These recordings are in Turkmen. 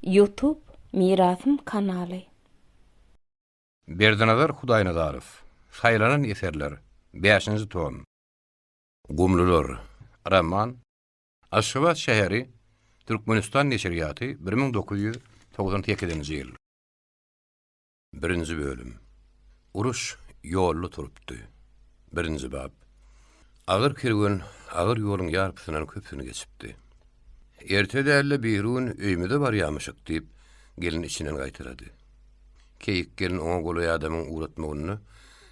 YouTube Mirasym kanaly. Berdanazar Hudaýnazarow. Saýlanan eserler. 5-nji tom. Gumlular. Roman. Aşgabat şäheri. Türkmenistan neşriýaty 1998-nji ýyl. 1-nji bölüm. Uruş ýolly turupdy. 1-nji bab. Agyr kirgen, agyr ýoluň ýarpysynyň köpüni geçipdi. Ertedäle birun öýmede barýamyşyk diýip gelin içinden gaýtyrady. Keyik gelin oňa goly adamyň uğratmagyny,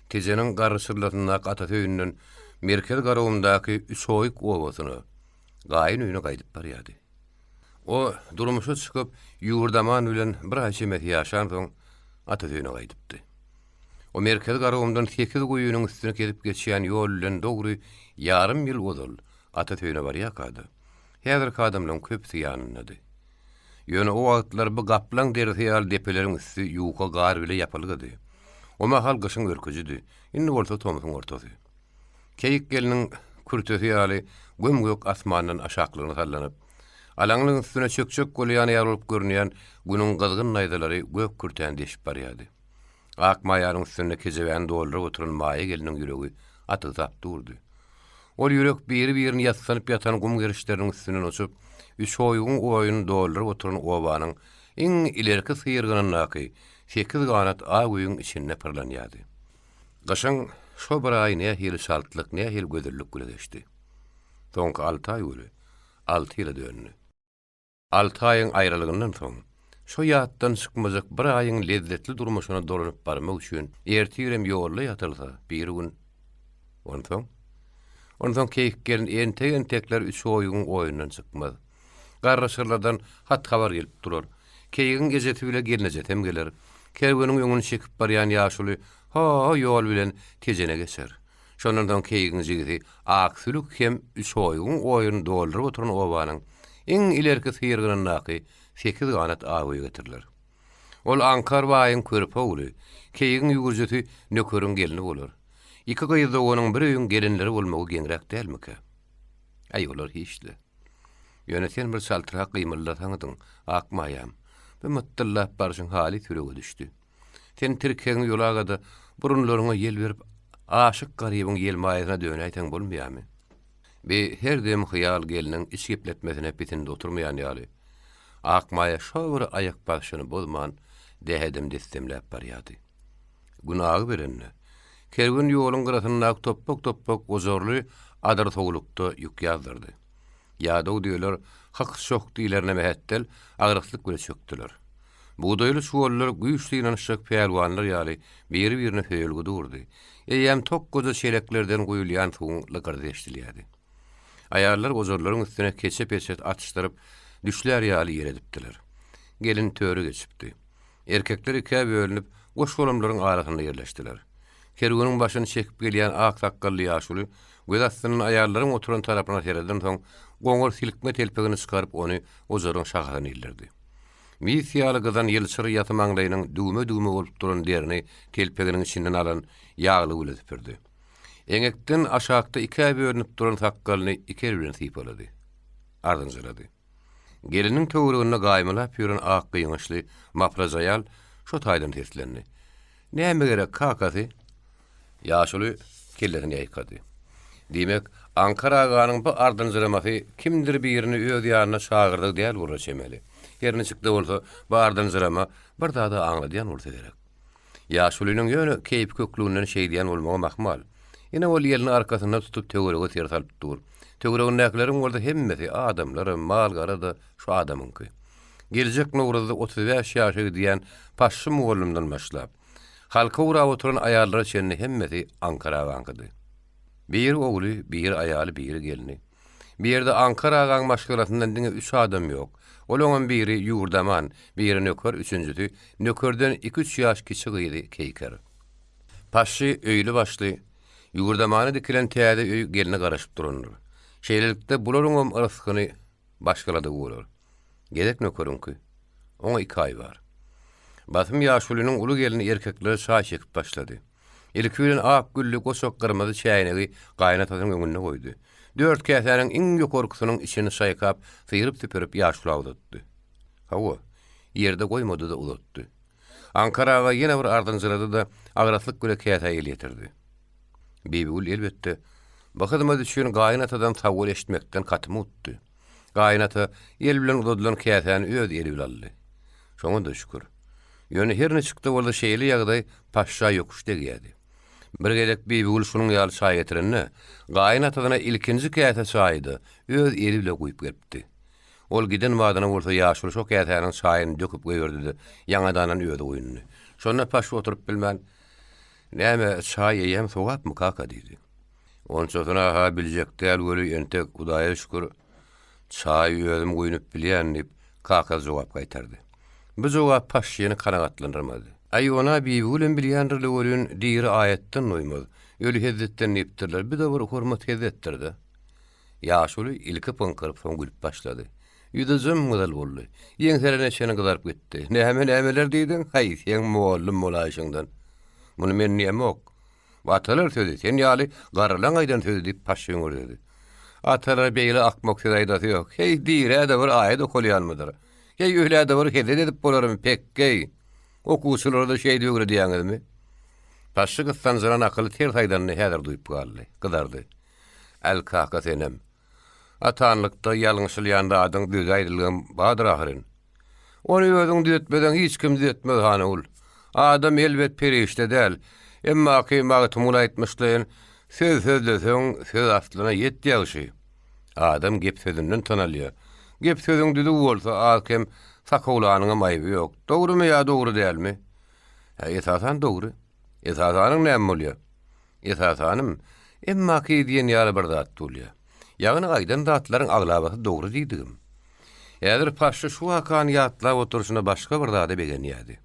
tezeniň garşylatyna gata töýünden merkez garawyndaky Üsoýuk owasyny gaýyn öýüne gaýdyp barýardy. O durmuşa çykyp ýurdaman bilen bir haýça met ýaşan soň ata töýüne gaýdypdy. O merkez garawyndan 8 goýunyň üstüne gelip geçýän ýol bilen dogry ýarym ýyl bozul ata töýüne barýakady. Häzir kadamlaryň köpsi ýanyndy. Ýöne o wagtlar bu gaplan derhiyal depeleriň üstü ýuka gar bile ýapylgydy. O mahal gyşyň örküjidi. Indi bolsa tomyň ortasy. Keyik geliniň kürtesi ýaly gömgök asmandan aşaklygyna sallanyp, alaňlyň üstüne çökçök golýan ýarylyp görünýän günüň gyzgyn naýdalary gök kürtän deşip barýardy. Ak maýaryň üstünde kezeben dolduryp oturan maýa geliniň ýüregi atyzap durdy. Ol ýürek biri-birini ýatsanyp ýatan gum gerişleriniň üstünden uçup, Üsoýugyň oýuny dolduryp oturan obanyň iň ilerki syrgynynaky 8 ganat aýyň içinde pyrlanýardy. Gaşyň şo bir aý ne hili şaltlyk, ne hili gözellik güleşdi. Soňky 6 aý öli, 6 ýyla döndü. 6 aýyň aýrylygyndan soň, şo ýatdan çykmajak bir aýyň lezzetli durmuşyna dolanyp barmak üçin erti ýürem ýolda ýatylsa, bir gün ondan keyik gelin entek-entekler Üsoýugyň oýundan çykmaz. Garraşyrlardan hat habar gelip durar. Keyigiň gejeti bile gelnejetem geler. Kerweniň ýöňüni çekip barýan ýaşuly ýol bilen tejene geçer. Şonundan keyigiň jigiti aksyluk hem Üsoýugyň oýuny dolduryp oturan obanyň iň ilerki syrgynynaky 8 ganat awy getirler. Ol ankar baýyň körpe oly. Keyigiň ýugurjety nökörüň gelini bolar. Iki gyýda onuň bir öýüň gelinleri bolmagy geňrek dälmiki? Aýolar hiçli. Ýöneten bir saltyrak gymylda taňydyň, akmaýam. Bu mutdallap barşyň hali türege düşdi. Sen tirkeň ýolagada burunlaryňa ýel berip, aşyk garybyň ýelmaýyna dönäýteň bolmaýarmy? Be her dem hyýal geliniň iç gepletmesine bitinde oturmaýan ýaly. Akmaýa şo bir aýak başyny bolman dehedim destemläp barýardy. Gunahy berenne. Kerwen ýoluň gyrasynda toppak gozorly adar togulukda ýük ýazdyrdy. Ýa-da diýerler, hak şok diýlerine mehettel agyryklyk bilen çöktüler. Buğdaýly şuwallar güýçli ýanşyk peýelwanlar ýaly biri-birine höýelgi durdy. Eýem tok goza çeleklerden goýulýan suwuň lykyrdy eşdilýärdi. Aýarlar gozorlaryň üstüne keçe-peçet atışdyryp düşler ýaly ýeredipdiler. Gelin töre geçipdi. Erkekler iki bölünip goş golamlaryň arasynda ýerleşdiler. Kerweniň başyny çekip gelýän ak sakally ýaşuly göz astynyň aýarlaryň oturan tarapyna sereden soň goňur silkme telpegini çykaryp ony ojaryň şaharyna ildirdi. Misiýaly gyzan ýylçyry ýatym aňlaýynyň düwme bolup duran derini telpeginiň içinden alan ýagly uletipdi. Eňekden aşakda iki bölünip duran sakalyny iki bilen sypalady. Ardynjylady. Geliniň töwregine gaýmylap ýören ak gyňyşly maprazaýal şo taýdan teslendi. Näme gerek kakasy? Ýaşuly kellerini ýaýkady. Diýmek, Ankara aganyň bu ardynjyramasy kimdir birini öz ýanyna çagyrdy diýär bolsa çemeli. Ýerine çykdy bolsa, bu ardynjyrama bir daha aňladýan bolsa gerek. Ýaşulynyň ýöne keýip köklüğünden şey diýen bolmagy mahmal. Ýene ol ýelini arkasynda tutup töwerege ter salyp dur. Töweregindäkileriň bolsa hemmesi adamlar, mal-gara da şu adamynky. Geljek Nowruzda 35 ýaşa diýen paşşy mugallymdan başlap halka uğrap oturan aýarlar çenni hemmeti Ankara agankydy. Bir ogly, bir aýaly, bir gelini. Bir ýerde Ankara agan maşgalatyndan diňe 3 adam ýok. Olaňyň biri ýurdaman, biri nökör, üçüncüsü nökörden 2-3 ýaş kiçi gyýdy Keyker. Paşşy öýli başly, ýurdamany dikilen täze öý gelini garaşyp duranlar. Şeýlelikde bulanyň araskyny başgalady bolar. Gerek nökörünki. Oňa 2 aý bar. Batym ýaşulynyň uly gelini erkekler şaha çekip başlady. Ilki bilen ak güllü goşok gyrmazy çäýnegi gaýnatasyň öňüne goýdy. 4 käsäniň iň ýokarkysynyň içini şaýkap, syýryp tüperip ýaşula uzatdy. Hawa, Yerde koymadı da uzatdı. Ankaraga yine bir ardınjylady da agraslyk göle käte ýetirdi. Bibigul elbetde bakadyma düşýän gaýnatadan tawul eşitmekden katymy utdy. Gaýnata el bilen uzadylan kätäni öz eli bilen aldy. Şoňa da şükür. Ýöne her neçikde bolsa şeýle ýagdaý paşşa ýokuş degýärdi. Bir gelek Bibigul şunuň ýaly çay getirenne, gaýnatadan ilkinji käte çaýdy öz eli bilen goýup gelipdi. Ol giden wagtyna bolsa ýaşul şok kätäniň çaýyny döküp goýberdi. Ýaňadan öýde oýunny. Şonda paşa oturup bilmän, "Näme çay ýem sowapmy kaka?" diýdi. Onçosuna ha biljek däl göli entek Hudaýa şükür çay özüm goýunup bilýän diýip kaka jogap gaýtardy. Bu jogap paşyny kanagatlandyrmady. Aýona Bibigulem bilýändirli bolýan diýri aýatdan noýmady. Öli hezzetden nipdirler, bir de bir hormat hezzetdirdi. Ýaşuly ilki pınkyryp soň gülüp başlady. Ýüze züm gydal boldy. Ýeňserine çene gydaryp gitdi. Nämeler diýdiň? Haý, sen muallym bolaýşyňdan. Muny men näme ok? Watalar sözi, sen ýaly garalan aýdan sözi diýip paşyň öýredi. Atalar beýle akmak söýdasy ýok. Hey diýre-de bir aýat okulýanmydyr? Hey öýle-de bir hezet edip bolarmy pekkey? Okuwçylar da şeýdi öýre diýäňizmi? Paşy gystan zaran akyly ter taýdanny häzir duýup galdy, gydardy. El kaka senem. Atanlykda ýalňyşylýanda adyň düz aýdylgyn badyr ahyryn. Ony özüň düýetmeden hiç kim düýetmez hany ul. Adam elbet perişde däl. Emma kıymağı tumula etmişlerin söz aslına yetti ýaşy. Adam gep sözünden tanalýar. Gep sözüň düzü bolsa akem sakowlanyň maýby ýok. Dogrymy ýa dogry dälmi? Esasan dogry. Esasanyň näme bolýar? Esasanym emma ki diýen ýaly bir zat bolýar. Ýagny gaýdan zatlaryň aglabasy dogry diýdim. Äger paşa şu hakan ýatlap oturşuna başga bir zat begenýärdi.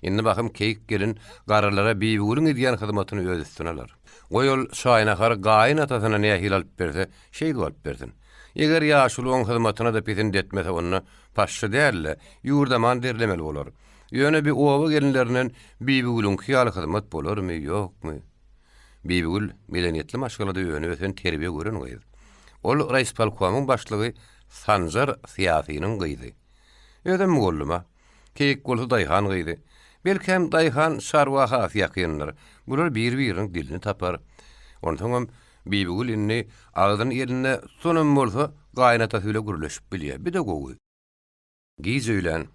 Indi bakym keyik gelin garalara Bibigulun edýän hyzmatyny öz üstüne alar. Goýol şaýyna har gaýnatasyna nähil alyp berse, şeýle alyp berdin. Eger ýaşulyň hyzmatyna da pitin detmese ony paşa dälle, ýurdaman derlemeli bolar. Ýöne bir owa gelinlerinden Bibigulun hyýaly hyzmat bolarmy, ýokmy? Bibigul medeniýetli maşgalada ýöne ösen terbiýe gören goýdy. Ol Reispalkomyň başlygy Sanjar Siýasynyň gyzy. Ödem golluma, keyik bolsa daýhan gyzy. Belkem daýhan şarwaha ýakynlar. Bular bir-biriniň dilini tapar. Ondan Bibigul inni agdyň eline sonun bolsa gaýnata söyle gürleşip bilýär. Bir de gowy. Giz öýlen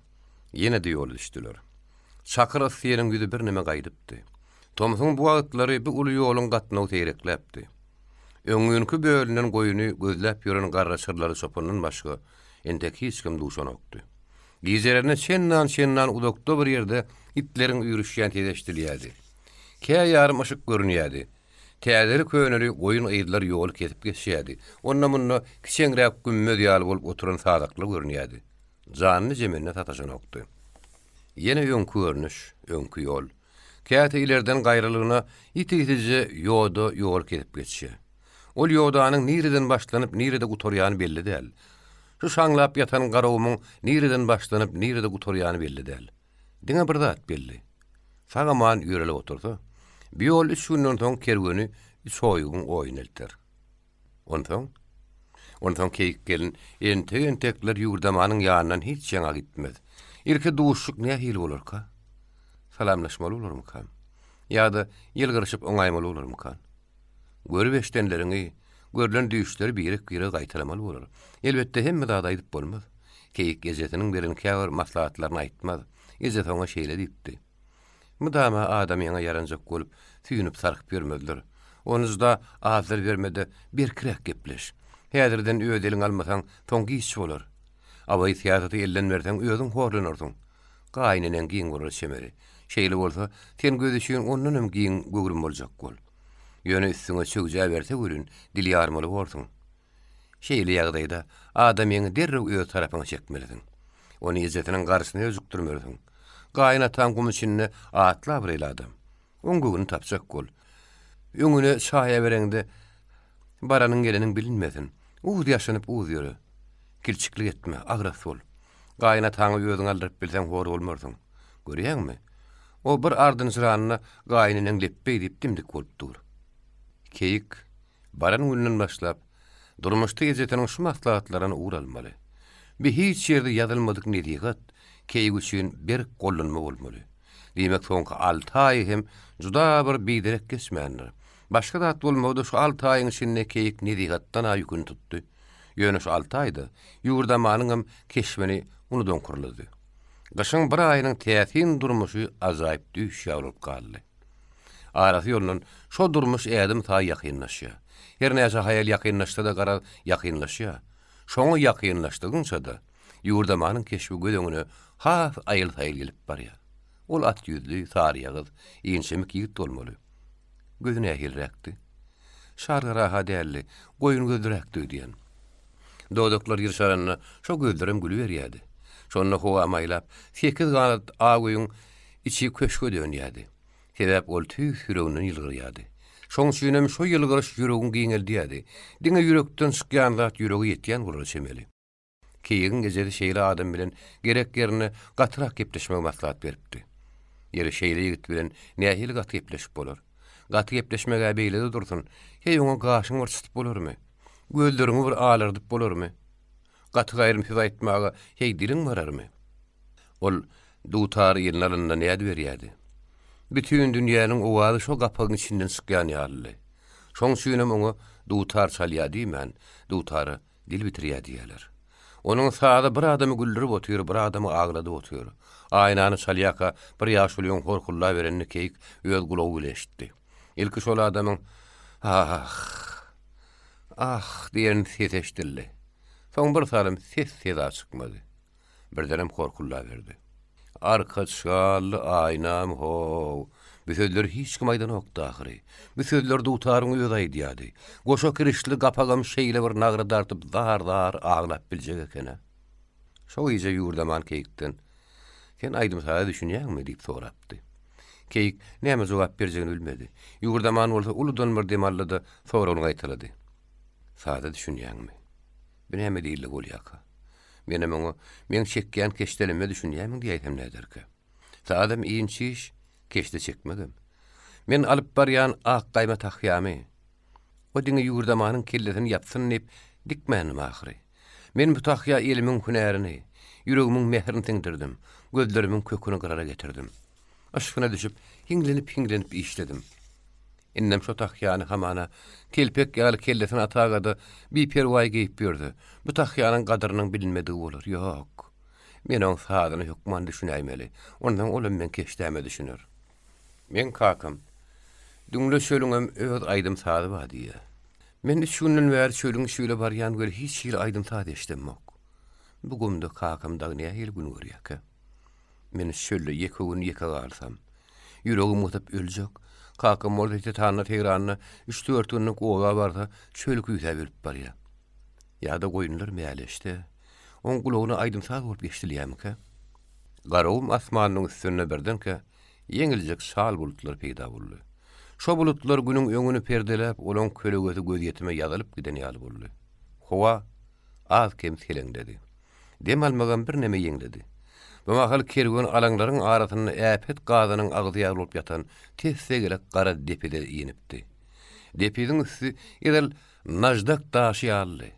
ýene de ýol düşdiler. Çakyr Syýanyň ýüzi bir näme gaýdypdy. Tomsuň bu wagtlary bir uly ýoluň gatnaw teýrekläpdi. Öňüňkü bölünen goýuny gözläp ýören garraşyrlary çopanyň başga entek hiç kim duşanokdy. Gizerine şennan udakda bir ýerde itlerin ýürüşýän tezeşdilýärdi. Käýe ýarym ışık görünýärdi. Täzeli köýneli goýun ýylar ýol kesip geçýärdi. Ondan munna kiçeňräk gümmöz ýaly bolup oturan sadakly görünýärdi. Janyny jemenne tataşanokdy. Ýene öňkü görnüş, öňkü ýol. Käte ilerden gaýrylygyna iti-itice ýol kesip geçýär. Ol ýodanyň nireden başlanyp nirede gutorýany belli däl. Şu şaňlap ýatan garawmyň nireden başlanyp nirede gutorýany belli däl. Diňe bir zat belli. Sagaman ýörelip otursa, bir ýol 3 günden soň kergeni soýugyň oýun elter. Ondan keyik gelin entekler ýurdamanyň ýanyndan hiç ýaňa gitmez. Ilki duşuk nähil bolarka? Salamlaşmaly bolarmyka? Ýa-da ýylgyryşyp oňaýmaly bolarmyka? Görüp eşdenleriňi, görülen düýüşleri birik gaýtalamaly bolar. Elbetde hemme zat aýdyp bolmaz. Keyik gezetiniň birin käwir maslahatlaryny aýtmaz. Gezet oňa şeýle diýipdi. Mudama adam ýaňa ýaranjak bolup, süýünüp sarkyp bermediler. Onuzda azır vermede bir kirek gepleş. Häzirden öýdeliň almasaň toň giýiş bolar. Abaý siýasaty elden berseň özüň horlanarsyň. Gaýnynyň giň gorar şemeri. Şeýle bolsa, sen gözüşýän ondan hem giň gögrüm boljak bol. Ýöne üstüňe çökjä berse görün, dili ýarmaly bolsun. Şeýle ýagdaýda adam ýaňy derrew öz tarapyna çekmelisin. Ony izzetiniň garşyna özükdirmelisin. Gaýnatan gumuşyny atlap bir adam. Oňguny tapjak bol. Öňüne şaýa berende baranyň geleniň bilinmesin. Uğuz ýaşanyp uğuz ýöre. Kilçiklik etme, agras bol. Gaýnataňy ýöňe aldyryp bilseň hor bolmarsyň. Görýäňmi? O bir ardyn jyranyna gaýnynyň leppi edip dimdik bolup dur. Keyik baran günden başlap durmuşda izzetiniň şu maslahatlaryny uğralmaly. Bir hiç yerde yazılmadık nedigat, keýigi üçin bir gollanma bolmaly. Diýmek soňky 6 aý hem juda bir biderek geçmändir. Başga dat bolmady şu 6 aýyň içinde keýik nedigatdan aýykyn tutdy. Ýöne şu 6 aýda ýurdamanyň hem keşmeni unudan kuruldy. Gaşyň bir aýynyň täsin durmuşy azaýyp düşýär bolup galdy. Arasy ýolundan şo durmuş ädim ta ýakynlaşýar. Her näçe hayal ýakynlaşsa da gara ýakynlaşýar. Şoňa ýakynlaşdygynça da ýurdamanyň keşbi gödüňüne haf aýyl-taýyl gelip barýar. Ol at ýüzlü, sary ýagyz, ýençemik ýigit bolmaly. Gözüne ähilrekdi. Şargara hadälli, goýun gözdirekdi diýen. Doduklar ýyrşaranyna şo gözlerem gülüberýärdi. Şonda howa amaýlap, 8 galat aýyň içi köşke dönýärdi. Sebäp ol tüýs ýüreginden ýylgyrýardy. Şoň süýnem şo ýylgyryş ýüregiň giňeldiýärdi. Diňe ýürekden çykýan zat ýüregi ýetýän bolar çemeli. Keýigiň gejede şeýle adam bilen gerek ýerine gatyrak gepleşmek maslahat beripdi. Ýere şeýle ýigit bilen nähili gaty gepleşip bolar. Gaty gepleşmege beýlede dursun, hey oňa gaşyň urçyp bolarmy? Gözleriňi bir alardyp bolarmy? Gaty gaýrym söz aýtmaga hey diliň bararmy? Ol dutar ýerlerinde näde berýärdi? Bütün dünýäniň owazy şo gapagyň içinden çykýan ýaly. Şoň süýnem oňa dutar çalýar diýmän, dutary dil bitirýär diýerler. Onuň saada bir adamy güldürip otyr, bir adamy agladyp otyr. Aýnany çalýaka bir ýaşulyň horkulla berenini keýik öz gulagy ile eşitdi. Ilki şol adamyň diýen ses eşdildi. Soň bir salym ses çykmady. Birdenem horkulla berdi. Arkaçaly aýnam ho. Bu sözler hiç kim aýdan okdy ahyry. Bu sözler dutaryň öz aýdýady. Goşa kirişli gapagam şeýle bir nagry dartyp dar aglap biljek ekene. Şo iýje ýurdaman keýikden. Sen aýdym sana düşünýärmi diýip sorapdy. Keýik näme jogap berjegini bilmedi. Ýurdaman bolsa uludan bir demallydy, sonra onu gaýtylady. Sada düşünýärmi? Bu näme diýildi bolýaka? Menem oňa men çekýän keşdelime düşünýärmi diýeýim näderki. Sadam iýinçi iş keşde çekmegem. Men alyp barýan ak gaýma tahyýamy. O diňe ýurdamanyň kellesini ýapsyn diýip dikmänim ahyry. Men bu tahyýa elimiň hünärini, ýüregimiň mehrini tiňdirdim, gözlerimiň köküni garara getirdim. Aşkyna düşüp, hiňlenip işledim. Innem şo tahyýany hamana telpek ýaly kellesini atagada bir perwaý geýip berdi. Bu tahyýanyň gadyrynyň bilinmedigi bolar. Ýok. Men oň sadyny hukman düşünäýmeli. Ondan olam men keşdäme düşünür. Men kakam. Dünle şölüňem öz aýdym sady bar diýe. Men şundan bäri şölüň şöyle barýan göre hiç ýyl aýdym sady eşdemok. Bu gumda kakam dagnya hel gün görýär. Men şöyle ýeke gün ýeke galsam, ýüregim otup öljek. Kakam orada tanrı tegranına 3-4 günlük oğa barda şöyle küyse verip barya. Ya da koyunlar meğerleşti. On kulağına aydımsal olup geçtiliyem ki. Garavum asmanının üstüne birden ki, yenilecek şal bulutlar peyda buldu. Şo bulutlar günün öňüni perdelep, olan kölögötü göz yetime yazılıp giden ýaly boldy. Howa az kem seleň dedi. Dem almagan bir neme ýeň dedi. Bu mahal kerwen alaňlaryň arasyny äpet gazynyň agzy ýalyp ýatan tesse gerek gara depede ýenipdi. Depediň üstü edel najdak taşy ýaly.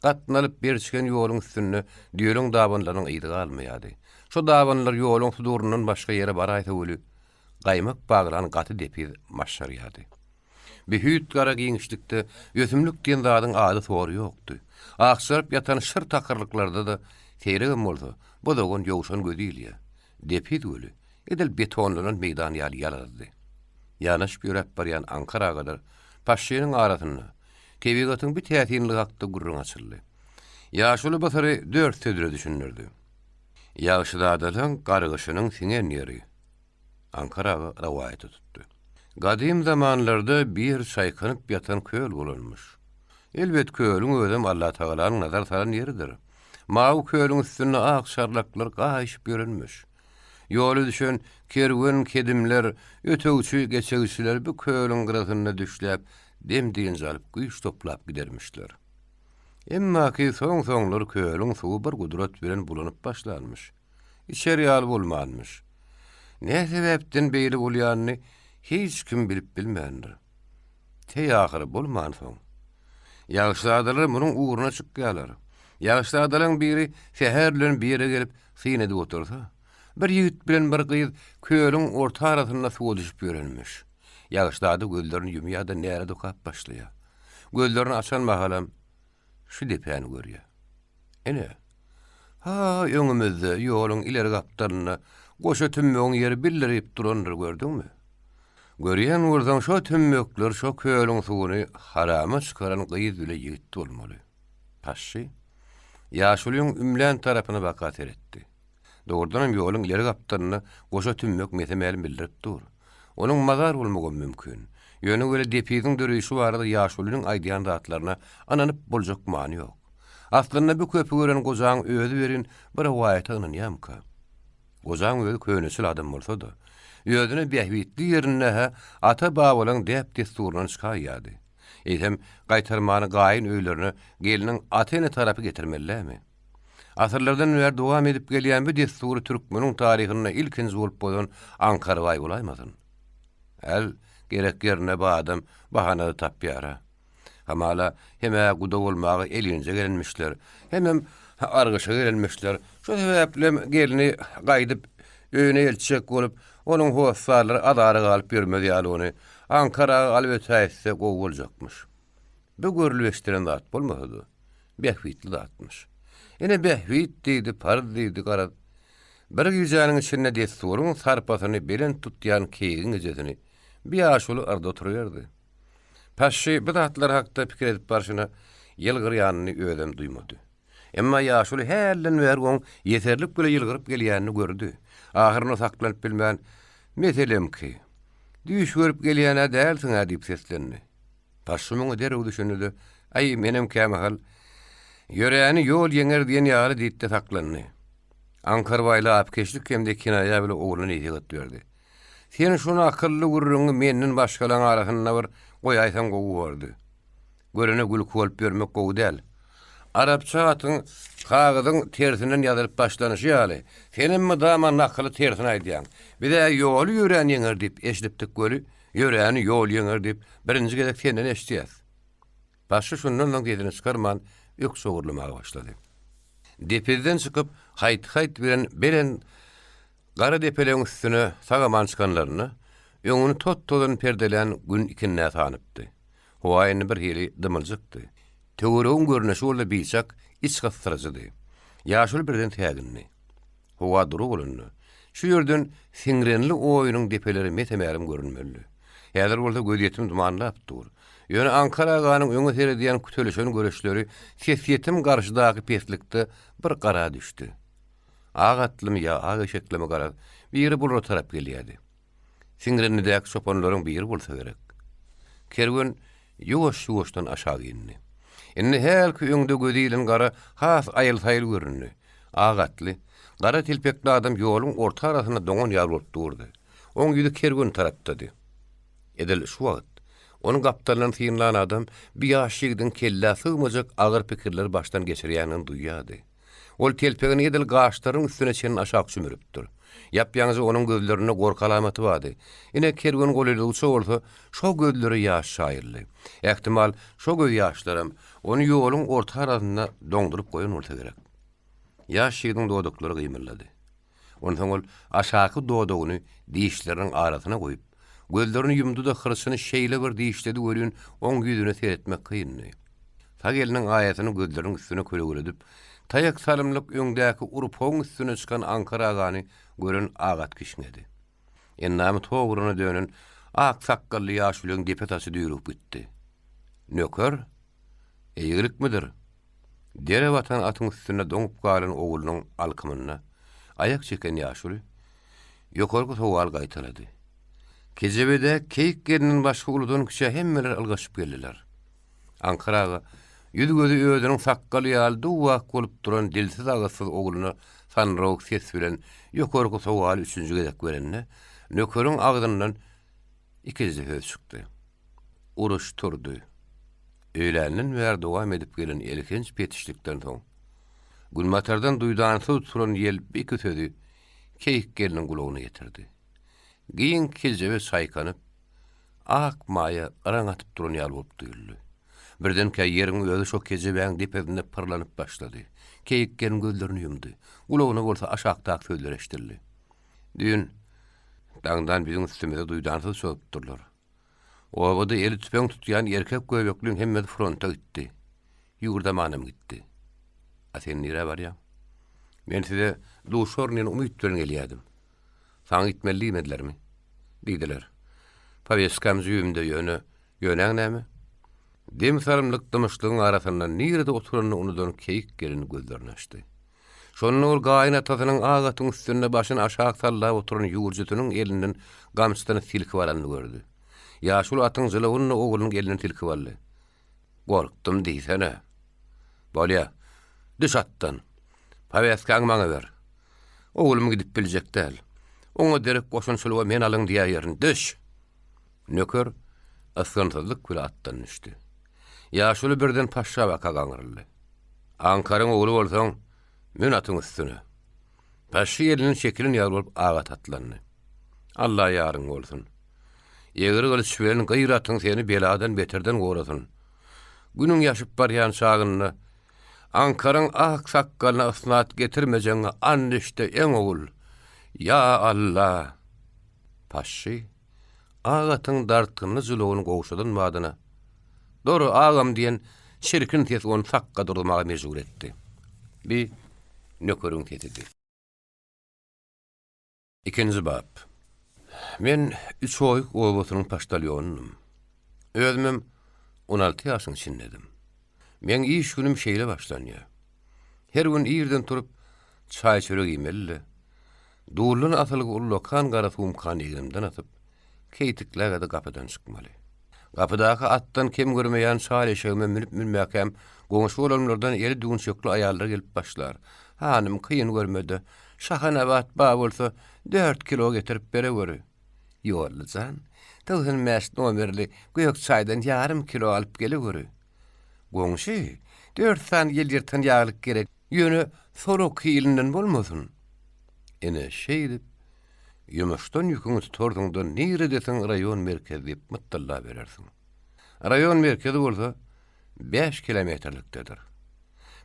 Gatnalyp berçiken ýoluň üstüne diýeriň dabanlaryň ýydy galmaýady. Şo dabanlar ýoluň sudurundan başga ýere baraýsa öli gaýmak baglan gaty depid maşşarýady. Behüt gara giňişlikde ýösümlük diýen zadyň ady sory ýokdy. Aksaryp ýatan şyr takyrlyklarda da teýregem bolsa, bu da gon ýowşan gödýilýär. Depid öli edel betonlanan meýdan ýaly ýalady. Ýanaş ýörep barýan Ankara gadar paşşynyň arasyna kebigatyň bir täsinli hakda gurrun açyldy. Ýaşuly basary 4 södre düşünürdi. Ýaşydadyň gargyşynyň siňen ýeri. Ankara rawaýat tutdy. Gadim zamanlarda bir şaýkanyp ýatan köl bolanmış. Elbet kölüň özüm Allah Taalanyň nazar salan ýeridir. Maw kölüň üstüne ak şarlaklar gaýyşyp görünmüş. Ýoly düşen kerwen kedimler, ötegüçi geçegüçiler bu kölüň gyrasyna düşläp, dem diýen jalyp güýç toplap gidermişler. Emma ki soň-soňlar kölüň suwy bir gudrat bilen bulanyp başlanmış. İçeri ýaly bolmanmış. Ne sebäpden beýle bolýanyny hiç kim bilip bilmändir. Te ýahyry bolman soň. Ýagşyladylar munyň uğruna çykýarlar. Ýaşlardan biri şäher bilen bir ýere gelip synedy otursa, bir ýigit bilen bir gyýyz köýüň orta arasynda suwa düşüp ýörenmiş. Ýaşlarda gözlerini ýumýar-da näre dokap başlaýar. Gözlerini açan mahalam şu depäni görýär. Ene, ha öňümizde ýoluň ileri gapdaryna goşa tümmüň ýeri bildirip durandyr gördüňmi? Görýän urdan şo tümmükler şo köýüň suwuny harama çykaran gyýyz bile ýigit bolmaly. Paşy ýaşulyň ümlän tarapyna bakat etdi. Doğrudan ýoluň ileri gapdaryna goşa tümmük metemeli bildirip dur. Onuň mazar bolmagy mümkin. Ýöne göre depiziň dörüýüşi barada ýaşulyň aýdýan zatlaryna ananyp boljak many ýok. Aslynda bu köpü gören gozaň özü berin bir waýata ynanýamka. Gozaň özü köýnesil adam bolsa-da, özüne behwitli ýerine ata babalyň dep desturundan çykaýardy. Eýsem gaýtarmany gaýyn öýlerini geliniň atyny tarapy getirmellermi? Asyrlardan beri dowam edip gelýän bu desturi türkmeniň taryhyna ilkinji bolup bolan Ankara waý bolaýmasyn. El gerek ýerine bu adam bahanady tapýara. Hamala heme guda bolmagy elinje gelenmişler. Hemem argyşa gelenmişler. Şu sebäple gelini gaýdyp öýüne elçek bolup, onuň howsarlary adary galyp bermedi ýaly ony Ankara alyp ötäýse gowuljakmyş. Bu görülýän zat bolmady. Behwitli zatmyş. Ene behwit diýdi, parz diýdi garad. Bir güýjanyň içinde desturuň sarpasyny belen tutýan keýigiň ejesini bir ýaşuly arda oturýardy. Paşy bu zatlar hakda pikir edip barşyna ýylgyr ýanyny öýdem duýmady. Emma ýaşuly hällen bergoň ýeterlik bile ýylgyryp gelýänini gördü. Ahyryna saklanyp bilmän meselem ki, düýüş görüp gelýäne dälsiň diýip seslendi. Paşymyň derewde düşündi. Ay menem kämehal ýöräni ýol ýeňer diýen ýaly diýipde saklandy. Ankara waýla apkeşlik hemde kinaýa bile ogluny ýygyp berdi. Sen şonu akylly gurruňy menden başgalaň arasyna bir goýaýsan gowy berdi. Görene gül bolup bermek gowy däl. Arapça atyň kagazyň tersinden ýazylyp başlanyşy ýaly. Senin mi daman nakly tersini aýdýan? Bir-de ýol ýören ýeňer diýip eşlipdik göli, ýöräni ýol ýeňer diýip birinji gezek senden eşdýäs. Başy şundan gezini çykarman ýok sogurlamaga başlady. Depeden çykyp haýt beren gara depeleň üstüne sagaman çykanlaryny öňüni tot-todan perdelän gün ikinne tanypdy. Howaýyny bir hili dymyljykdy. Töweregiň görnüşi bolda biçak iç gastyryjydy. Ýaşul birden täginni. Howa durulundy. Şu ýerden siňrenli oýunyň depeleri metemärim görünmeli. Häzir bolda göz dumanlap dur. Ýöne Ankara ganyň öňe serediýän kütülüşini göreşleri sesiýetim garşydaky peslikde bir gara düşdi. Agatlymy ýa agaşeklimi gara biri bul tarap gelýärdi. Siňrenidäki çopanlaryň biri bolsa gerek. Kerwen ýuwaş-ýuwaşdan aşağı indi. Indi helki öňde gözilen gara has aýyl-saýyl göründi. Agatly, gara tilpekli adam ýoluň orta arasyna doňan ýaryp durdy. Oň ýüzi Kerwen tarapdady. Edil şu wagt onun gaptalan syňlan adam bir ýaşygdyň kelle sığmajak agyr pikirler başdan geçirýänini duýýardy. Ol telpegini edil gaçlaryň üstüne çen aşağı çümüripdir. Ýapýaňyzy onuň gözlerine gorka alamaty bardy. Ine Kerwen golyly uça bolsa, şo gözleri ýaş şaýyrly. Ähtimal şo göz ýaşlarym onu ýoluň orta arasyna doňdurup goýan bolsa gerek. Ýaşygyň doduklary gymyllady. Ondan ol aşağı dodugyny diýişleriň arasyna goýup, gözlerini yumdu da hırsyny şeýle bir diýişledi görýän oň ýüzüne seretmek kyndy. Tageliniň aýatyny gözleriň üstüne köregüledip, taýak salymlyk öňdäki urpoň üstüne çykan Ankara agany gören agat kişnedi. Ennäme toğruna dönen ak sakkally ýaşulyň deputaty düýrüp gitdi. Nöker, eýgilik midir? Dere watan atyň üstüne doňup galan oglunyň alkymyna ayak çeken ýaşuly ýokarky sowal gaýtarady. Kejebede keýik gelinin başga uludan kiçe hemmeler algaşyp geldiler. Ankaraga ýüz gözü öýdüniň sakkaly ýaly duwak bolup duran dilsiz agasyz ogluny sanrok ses bilen ýokarky sowal üçünji gezek berenne nökeriň agdyndan ikisi höz çykdy. Uruş turdy. Öýländen bäri dowam edip gelen elkinç petişlikden soň Gülmatardan duýdansyz turan ýel bir kösedi keýik geliniň gulagyna getirdi. Giyin kejebe saykanyp, ak maýa araň atyp duran ýaly bolup duýuldy. Birden yerin özü şo keze bäň dipeginde pırlanıp başlady. Keýiklerin gözlerini yumdy. Ulagyna bolsa aşakdaky sözler eşdildi. Dün dağdan bizim üstümüze duydansız soğup durlar. Ovada eli tüpen tutyan erkek göbekliň hemme fronta gitti. Yurda manam gitti. Asen nire var ya. Men size duşornyň umytlaryny gelýärdim. Saň gitmeliyim edilermi? Diýdiler. Paveskam züýümde ýöneň näme? Dem sarımlyk dımışlygyň arasyndan nirede oturanyny unudan keýik gelini gözlerini açdy. Şonun ol gaýna tasynyň agatyň üstünde başyny aşağı sallap oturan ýurjytynyň elinden gamçysyny silkip alanyny gördü. Ýaşul atyň jylawyny oglunyň elinden silkip aldy. Gorkdum diýsene. Bolýa, düş atdan. Paveskan maňa ber. Oglum gidip biljek däl. Oňa derek goşunçylyga men alyň diýärin. Düş. Nöker asgantlyk bilen atdan düşdi. Ýaşuly birden paşa waka gaňyrly. Ankaraň ogly bolsaň, men atyň üstüne. Paşa eliniň şekilini ýaryp agat atlandy. Allah ýaryň bolsun. Ýeger gölüşýän gaýratyň seni beladan beterden gorasyn. Günüň ýaşyp barýan çagyny Ankaraň ak sakkalyna ysnat getirmejeňe andişde eň ogul. Ya Allah. Paşa agatyň dartyny jylawyny gowşadan madyna. Doru agam diyen şirkin tes onu sakka durmaga mecbur etdi. Bir nökörüň tetidi. Ikinci bab. Men 3 oýuk owasynyň paştalýonum. Özümem 16 ýaşyň içindedim. Men iş günüm şeýle başlanýar. Her gün ýerden turup çaý çörek ýemeli. Duurlun asylyk ullokan garasum kan ýerimden atyp, keýtikläge de gapydan çykmaly. Gapydaky atdan kim görmeýän şaýleşegime minip minmäkem, goňşy bolanlardan eli düğün çöklü aýallar gelip başlar. Hanym kıyın görmedi. Şahanabat ba bolsa 4 kilo getirip bere görü. Ýollyjan, tawhyn mäst nomerli göýük çaýdan yarım kilo alyp gele görü. Goňşy 4 san ýeldirten ýaglyk gerek. Ýöne sorok ýylynden bolmasyn. Ene şeýdip Ýumuşdan ýüküňi tutardyňda nire desen raýon merkezi diýip mytalla berersiň. Raýon merkezi bolsa 5 kilometrlikdedir.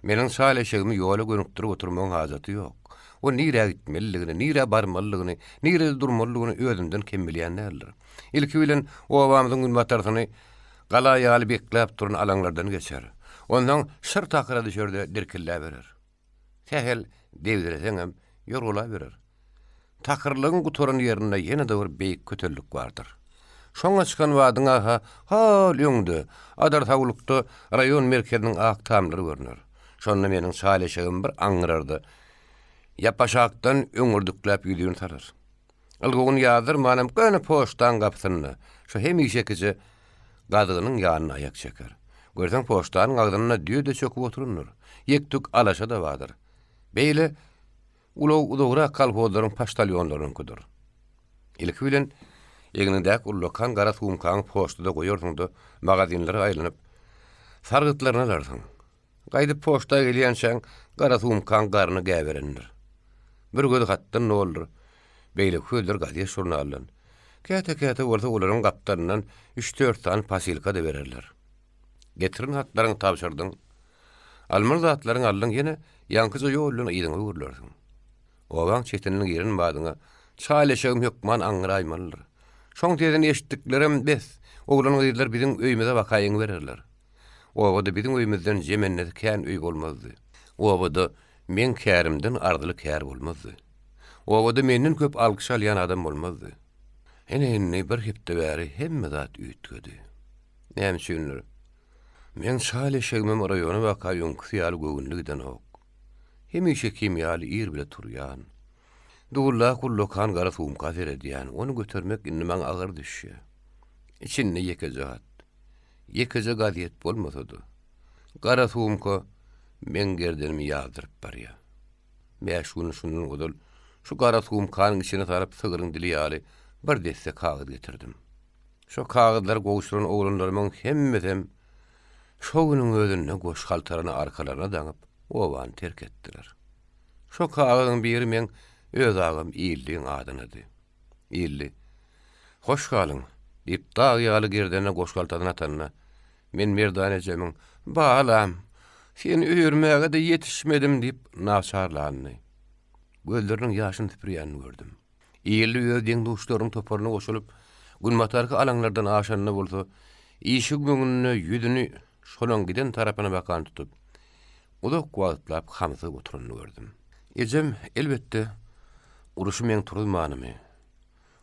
Meniň şaýleşigimi ýola gönükdirip oturmagyň hajaty ýok. O nire gitmeliligini, nire barmalygyny, nire durmalygyny özümden kim bilýän näler. Ilki bilen o awamyň gün batarsyny gala ýaly bekläp turan alaňlardan geçer. Ondan şyr takyra düşerde dirkille berer. Tehel dewdireseňem ýorula berer. Takırlığın gutoran yerine yine de bir beýik kötellük vardır. Şoňa çykan wadyň aha hal ýöňde, adar tagulukda raýon merkeziniň ak tamlary görünür. Şonda meniň şaýleşigim bir aňyrardy. Ýapaşakdan öňürdükläp ýüdüň tarar. Algoň ýazyr manam göne poçtan gapsyny. Şo hemişe kije gadygynyň ýanyna ayak çeker. Görseň poçtanyň gadynyna düýde çöküp oturunur. Ýekdük alaşa da wadyr. Beýle Ulaw udawra kalpodlaryň paştalýonlaryňkydyr. Ilki bilen ýeňindäk ullokan gara sumkaň poçtada goýardyňda magazinlere aýlanyp sargytlaryna alarsyň. Gaýdyp poçta gelýänçäň gara sumkaň garny gäberendir. Bir göz hatdan boldur. Beýle köýler gazet jurnalyň. Käte bolsa olaryň gapdaryndan 3-4 tan pasilka da bererler. Getirin hatlaryň tapşyrdyň. Almaz hatlaryň aldyň ýene ýankyja ýoluna ýydyň görlersiň. Owaň çetininiň ýerini badyňa çaýleşegim ýokman aňyraýmalydyr. Şoň teden eşitdiklerim bes. Oglanyň diýdiler biziň öýümize wakaýyň bererler. Owada biziň öýümizden jemenne kän öý bolmazdy. Owada men kärimden ardyly kär bolmazdy. Owada menden köp alkyş alýan adam bolmazdy. Ene bir hepde bäri hemme zat üýtgedi. Näme üçindir? Men çaýleşegim raýony wakaýyň ýaly göwünligden ok. Hemişe kimýaly ýer bile turýan. Dugulla kullokan gara sumka berediýän, onu götürmek innimen agyr düşýär. İçinde ýekeje gaziýet bolmasady. Gara sumka men gerdenimi ýazdyryp barýar. Men şunu godul, şu gara sumkanyň içine tarap sygyryň dili ýaly bir deste kagyd getirdim. Şu kagydlar gowşuran oglanlarymyň hemmesem şo günüň özünde goş haltaryny arkalaryna daňyp owan terk etdiler. Şo kagydyň biri men öz agam ýyldyň adynydy. Ýyldy. Hoş galyň. Diýip dağ ýaly gerdene goş haltaryna atanna Men merdanejemiň "Balam, sen öýürmäge de yetişmedim" diýip naçarlandy. Gözleriniň ýaşyny tüpürýän gördüm. Eýildi öýdüň duşlaryň toparyna goşulyp, günmatarky alaňlardan aşanyna bolsa, işi göňüne ýüzüni şolan giden tarapyna bakan tutup, udak wagtlap hamsy oturanyny gördüm. Ejem elbetde uruşy meň turulmanymy.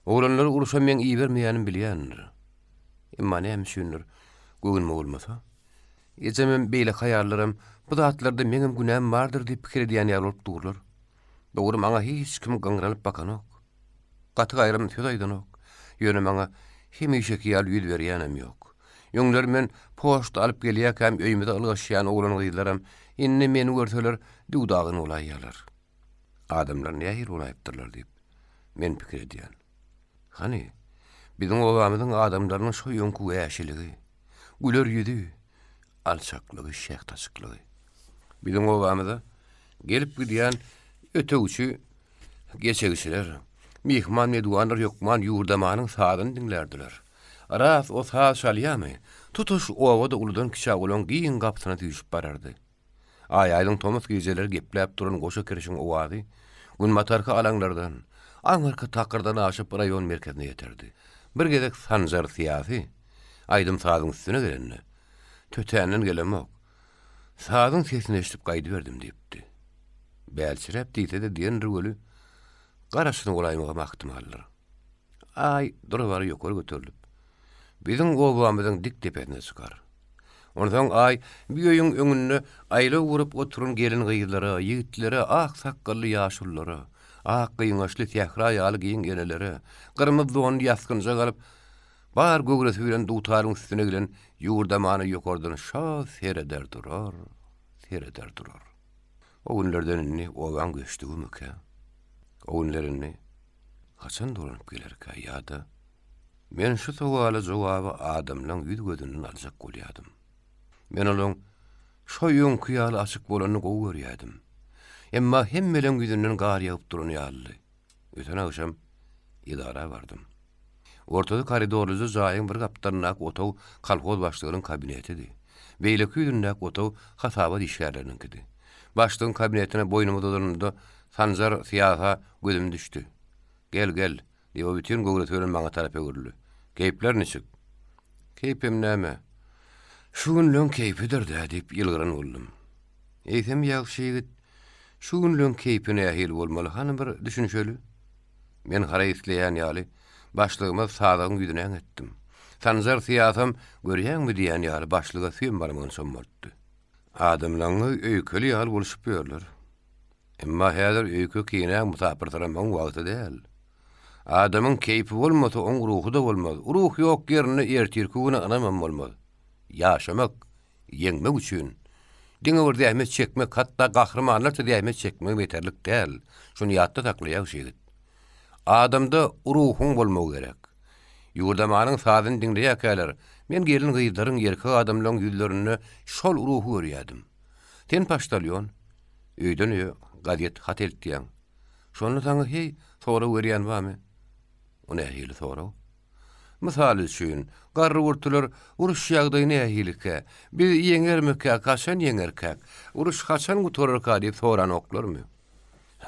Oğlanlar uruşa meň iyi bermeýänim bilýändir. Emma näme düşünür? Göňüm bolmasa. Ejemem beýle haýallarym, bu zatlarda meňem günäm bardyr diýip pikir edýän ýaly bolup durlar. Dogry maňa hiç kim gaňralyp bakanok. Gaty gaýrym söz aýdanok. Ýöne maňa hemişeki ýaly ýüz berýänem ýok. Ýöňler men poşt alyp gelýäkem öýümde algaşýan oglan gyzlarym, inni meni görseler dudagyny olaýýarlar. Adamlar nähir olaýypdyrlar diýip men pikir edýän. Hani bizim obamyzyň adamlarynyň şu ýöňkü äşiligi, güler ýüzi, alçaklygy, şähtaçyklygy. Bizim obamyza gelip gidýän ötegüçi geçegişler, mihman medwanlar ýokman ýurdamanyň sadyny dinlerdiler. Aras o saat şalýamy, tutuş owada uludan kişa bolan giyin gapsyna düşüp barardy. Aýaýlyň tomus gijeler gepläp duran goşa kirişiň owazy, gün matarka alaňlardan, aňarka takyrdan aşyp raýon merkezine ýeterdi. Bir gezek sanjar siýasy, aýdym sadyň üstüne gelenni. Tötänden gelemok. Sadyň sesini eşitip gaýdy berdim diýipdi. Bälçirep diýse de diýen röweli garaşyny golaýmaga mahtymallar. Ay, durwary ýokary göterilip. Bizim obamyzyň dik tepesine çykar. Ondan ay bir öýüň öňünde aýla gurup oturun gelin gyýylary, ýigitlere, ak sakally ýaşullary, ak gyňaşly tähra ýaly giyin geneleri, gyrmyz don ýaskynja galyp, bar gögresi bilen dutaryň üstüne gelen ýurdamany ýokardan şa sereder durar, sereder durar. O günlerden inni owan göçdügümkä. O günlerini haçan dolanyp gelerkä ýa-da men şu sowala jogaby adamlaň ýüz gözünden aljak bolýadym. Men olaň şo ýöňkü ýaly açyk bolanyny gowy görýärdim. Emma hemmeleň ýüzünden gar ýagyp duran ýaly. Öten akşam idara bardym. Ortada koridorda jaýyň bir gapdanak otaw kolhoz başlygynyň kabinetidi. Beýleki ýüzündäki otaw hasaba işgärlerininkidi. Başlygyň kabinetine boýnumy doduranda sanjar siýasa gözüm düşdi. Gel gel diýip bütün gowratörün maňa tarapy öýrüldi. Keýpler niçik? Keýpim näme? Şu günlüň keýpidir diýip ýylgyran boldum. Eýsem ýagşy ýigit, şu günlüň keýpine ähil bolmaly, hany bir düşünşeli. Men hara isleýän ýaly başlygyma sadagyň ýüzüne etdim. Sanjar siýasam görýärmi diýen ýaly başlyga süým barmagyny sommartdy. Adamlaryň öýkeli ýaly boluşyp ýörler. Emma häzir öýkü kiýinäň musapirtaramaň wagty däl. Adamyň keýpi bolmasa oň ruhy da bolmaz. Ruh ýok ýerine ertirkuguna anamam bolmaz. Ýaşamak, ýeňmek üçin. Diňe bir dähmet çekmek, hatda gahrmanlar dähmet çekmek yeterlik däl. Şunu ýatda taklaýar şeýit. Adamda ruhun bolmagy gerek. Ýurdamanyň sadyny dinleýärkäler, men gelin gyýdaryň ýerki adamlaryň ýüzlerini şol ruhy görýärdim. Sen paştalýon, öýden öýe gadet hat eltdiň. Şonu taňy hey, sonra görýän bamy? O nähili sonra? Misal üçin, garry urtular uruş ýagdaýyny nähilike, bir ýeňermekkä, kaçan ýeňerkäk, uruş kaçan gutorarka diýip soran oklarmy?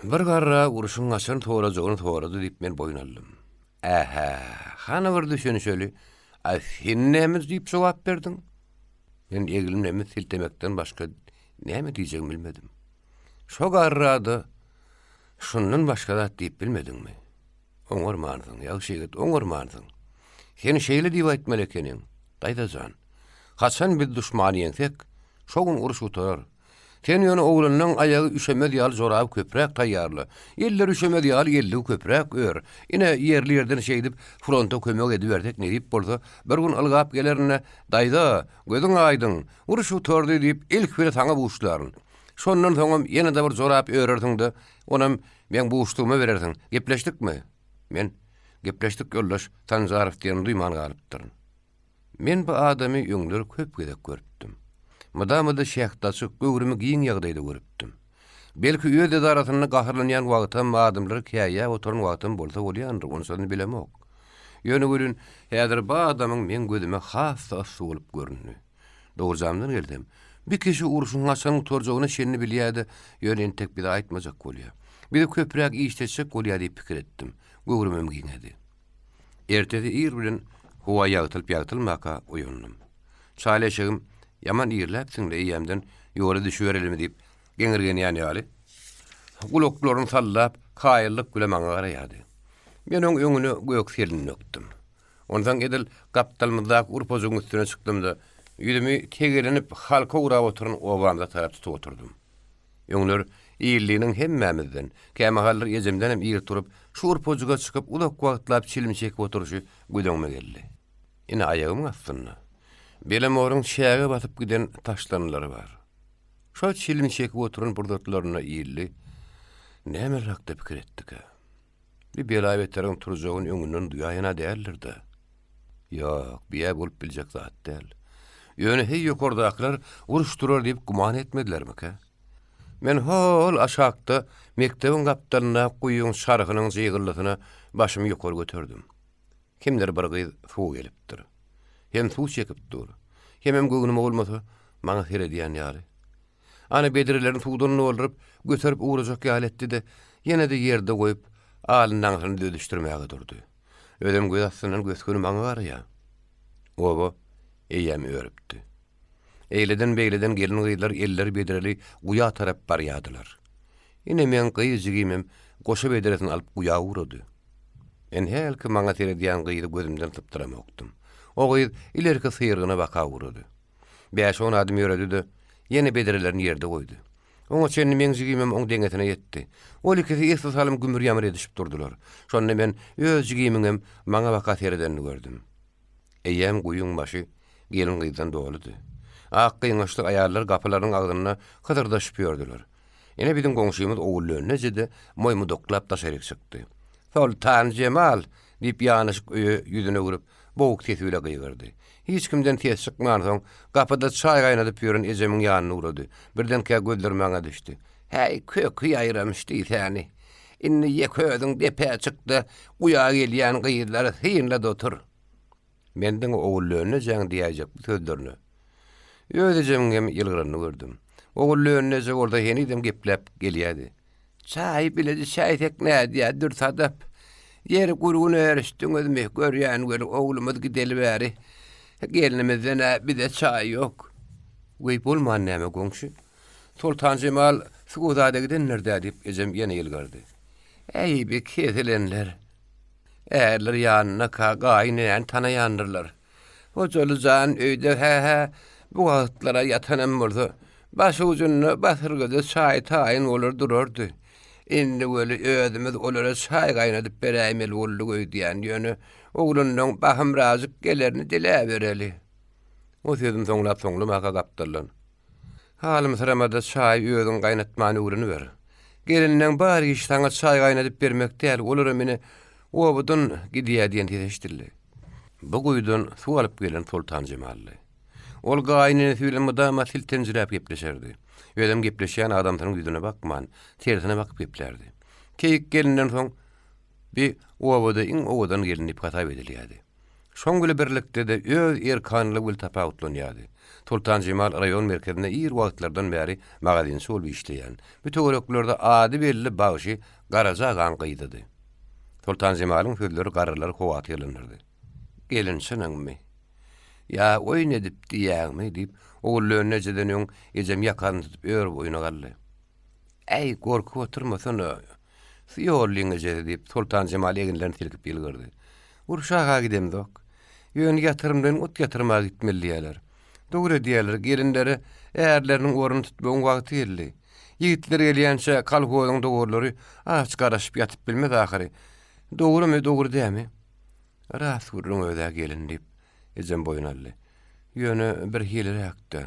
Bir garra uruşyň kaçan torajagyny torady diýip men boýun aldym. Ähä, hany bir düşünşeli, sen näme diýip jogap berdiň? Men egilimni siltemekden başga näme diýjegimi bilmedim. Şo garrada şundan başga da diýip bilmedimmi? Oňarmandyň, ýagşy ýigit, oňarmandyň. Sen şeýle diýip aýtmaly ekeniň. Gaýdajan. Haçan bir düşmany ýeňsek, şo gün uruş utar. Sen ýöne oglanyň aýagy üşemez ýaly jorab köprek taýýarly. Ýeller üşemez ýaly ýelli köprek ör. Ine ýerli ýerden şey edip fronta kömek ediberdik ne diýip bolsa, bir gün ylgap gelerine daýda, gözüň aýdyň, uruş utardy diýip ilk bire taňa buçlaryn. Şondan soňam ýene de bir jorap örerdiň-de, onam men buçdugyma bererdiň. Gepleşdikmi? Men gepleşdik ýoldaş Tanzarow diýen duýman galypdyryn. Men bu adamy ýöňler köp gezek görüpdim. Madamada şähtaçyk göwrümi giň ýagdaýda görüpdim. Belki öýe edaratyny gahrlanýan wagtym adamlar käýä oturan wagtym bolsa bolýandyr, onysyny bilemok. Ýöne görün, häzir bu adamyň men gözüme has bolup görünýär. Doğurjamdan geldim. Bir kişi uruşun Hasan'ın torjağına şenini bilýärdi, ýöne tek bir de aýtmajak bolýar. Bir de köpürek işletsek bolýar diýip pikir etdim. Göwrümem giňedi. Ertesi ir bilen howa ýagtylyp uýundum. Çaýlaşygym yaman ýerläp siňle ýemden ýola düşüverelim diýip geňirgen ýaly. Guloklaryny sallap, kaýyrlyk güle maňa garaýady. Men oň öňüne göýük selini nöktüm. Ondan edil gapdalmyzdak urpojuň üstüne çykdym-da, ýüzümi tegelenip halka urap oturan obamda tarap tutup oturdum. Öňler ýyllygynyň hemmämizden, kämahallar ýezemden hem ýyr turup, şu urpojuga çykyp ulak wagtlap çilim çekip oturuşy güdöňme geldi. Ine aýagymyň astyna belemorun şäge batyp giden taşlanlary bar. Şo çilim çekip oturan burdotlaryna ýylly näme rakda pikir etdik. Bir belaýetlerin turjagyň öňünden duýaýyna däldir-de. Ýok, biýe bolup biljek zat däl. Ýöne hey ýokardaklar uruşdurar diýip guman etmedilermi-ki? Men hol aşakda mektebiň gapdalyna guýuň şarhynyň jygyrlysyna başymy ýokary götürdüm. Kimler bir gyz suw gelipdir. Hem suw çekipdir. Hem göwnüme bolmasa maňa here diýen ýaly. Ana bedirlerini suwdan noldurup götürüp uğrajak ýaletdi de ýene de ýerde goýup alyndan dödüşdirmäge durdy. Ödem göýasynyň göskünü maňa garaya. Oba eýem örüpdi. Eýleden beýleden gelin gyýlar eller bedireli guya tarap barýadylar. Ine men gyýjygymym goşa bediresini alyp guya uğrady. En helki maňa tere diýen gyýdy gözümden typtyramokdum. O gyýy ilerki sıyırgyna baka uğrady. 5-10 adım ýöredi de ýene bedirelerini ýerde goýdy. Oňa çenni meňjigimem oň deňetine ýetdi. Ol ikisi ýesli salym gümür ýamar edişip durdular. Şonda men öz jigimiňem maňa baka tereden gördüm. Eýem guýuň başy gelin gyzdan doludy. Ak gyňaşly aýallar gapylaryň agdyna hyzırdaşyp ýördiler. Ene biziň goňşymyz ogullöne jede moýmy doklap taşaryk çykdy. Sultan Cemal diýip ýanyşyk ýüzüne görüp bowuk sesiyle gyýgyrdy. Hiç kimden tes çykman soň gapyda çaý gaýnadyp ýören ejemiň ýanyna urady. Birden kä gözler maňa düşdi. Hey, kökü ýaýramışdy seni. Inni ýeködüň depe çykdy, uýa gelýän gyýylar hynla dotur. Menden ogullöne jaň diýäjek bu sözlerini. Ödejemgem ýylgyryny gördüm. Ogullöne je orada henidem geplep gelýärdi. Çaý biledi, çaý tek näde dur sadap. Yer gurguny erişdiň özüme görýän göl oglumyz gideli bäri. Gelinimizden bir de çay yok. Güýp bolman näme goňşy? Sultan Cemal suwda gidenler diýip ejem ýene ýylgyrdy. Ey bir keselenler. Erler ýanyna gaýnän tanaýandyrlar. O joluzan öýde bu wagtlara ýatanam bolsa, baş ujuny basyrgyda çay taýyn bolar durardy. Indi böyle ödümüz olara çay gaýnadyp beräýmeli boldy diýen ýöne oglundan bahym razyk gelerini dile bereli. O sözüm soňlap maka gapdyrlan. Halym sıramada çay öýüň gaýnatmany ugrany ber. Gelininden bari iş taňa çay gaýnadyp bermek däl, olara meni obudun gidýär diýen teşdirli. Bu guýdan suw alyp gelen Sultan Cemally. Ol gaýnyny süýlemede masil tenjirap gepleşerdi. Ödem gepleşýän adamlaryň ýüzüne bakman, tersine bakyp geplerdi. Keýik gelinden soň bir obuda obudan gelinip gatap edilýärdi. Şoň güle birlikde de öz erkanly gül tapawutlanýardy. Sultan Cemal raýon merkezinde ýer wagtlardan bäri magazin şol işleýän. Bu töwereklarda ady belli bagyşy garaja gaňgydydy. Sultan Cemal'ın sözleri garrylar howat ýylanyrdy. Gelinçiniňmi? Ya oýun edip diýärmi diýip ogullöne jeden öň ejem ýakany tutup ör boýuna galdy. Ey gorkup oturmasana. Ýollyňy jede diýip Sultan Cemal eginlerini silkip ýylgyrdy. Urşaga gidem dok. Ýöne ýatyrymdan ot ýatyrmaga gitmeli diýerler. Dogry diýerler, gelinleri äärleriniň oruny tutmagyň wagty geldi. Ýigitler gelýänçe kalhoýyň dogurlary aç garaşyp ýatyp bilmez ahyry. Dogrymy, dogry diými? Ras gurrun öýde gelin diýip ejem boýuna aldy. Ýöne bir hilerəkdi.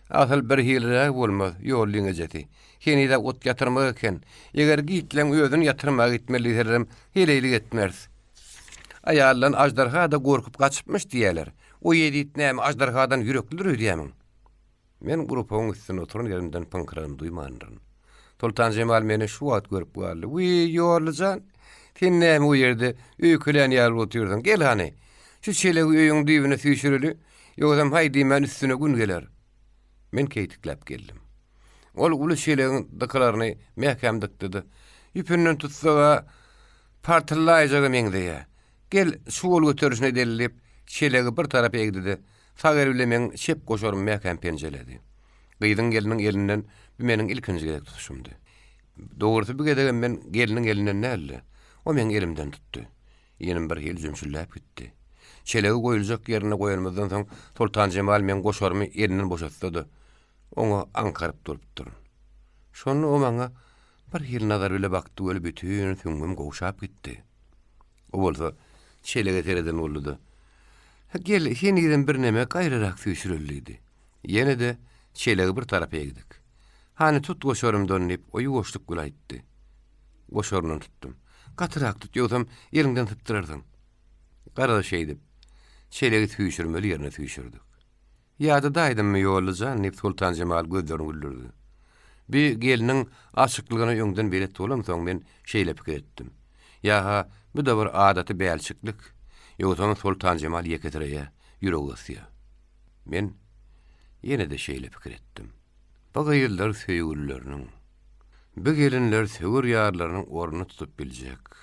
Asal bir hilerek bolmaz, ýollyňy jeti. Henide ot ýatyrmagy eken, eger gitleň özüni ýatyrmaga gitmeli diýerim, hileýlik etmez. Aýallan ajdarha da gorkup gaçypmyş diýerler. O ýedit näme ajdarhadan ýüreklidir diýämiň. Men grupaň üstüne oturan yerimden pınkrany duýmandyň. Sultan Cemal meni şu wagt görüp galdy. "Uy, ýorlyjan, sen näme bu ýerde öýkülen ýaly oturdun? Gel hani. Şu çele öýüň düýbüne süýşüreli. Ýögsem haýdy men üstüne gün geler. Men keýtiklep geldim. Ol uly şeýlegiň dıklaryny mähkem dykdydy. Üpünden tutsaga partylaýjagy meňdeýe. Gel suwul götürüşine delilip şeýlegi bir tarapy egdidi. Sager bile men şep goşarum mähkem penjeledi. Gyýdyň geliniň elinden bu meniň ilkinji gerek tutuşumdy. Dogrusu bu gedegen men geliniň elinden näle? O men elimden tutdy. Ýenim bir hil jümşülläp gitdi. Çelegi goýuljak ýerine goýulmadan soň Sultan Jemal men goşarymy elinden boşatdy. Oňa ankaryp durup durun. Şonu o maňa bir hil nazar bile bakdy, öli bütün tüňüm goşap gitdi. O bolsa çelege tereden boldy. Gel, heniden bir neme gaýrarak süýşüreldi. Ýene de çelegi bir tarapy egdik. Hani tut goşarym dönüp, o ýuwaşlyk gülaýtdy. Goşaryny tutdum. Gatyrak tut, ýögsem ýeriňden tutdyrardyň. Garada şeýdip, çelegi süýşürmeli ýerine süýşürdik. Ýa-da daýdymmy ýolluja, Nip Sultan Jemal gözlerini güldürdi. Bir geliniň açyklygyny öňden belet bolan soň men şeýle pikir etdim. Ýa-ha, bu da bir adaty bälçiklik. Ýögsem Sultan Jemal ýeketireye, ýüregi ysýa. Men ýene de şeýle pikir etdim. Bu gaýyllar söýgülleriniň, bu gelinler söwür ýarlarynyň ornuny tutup biljek.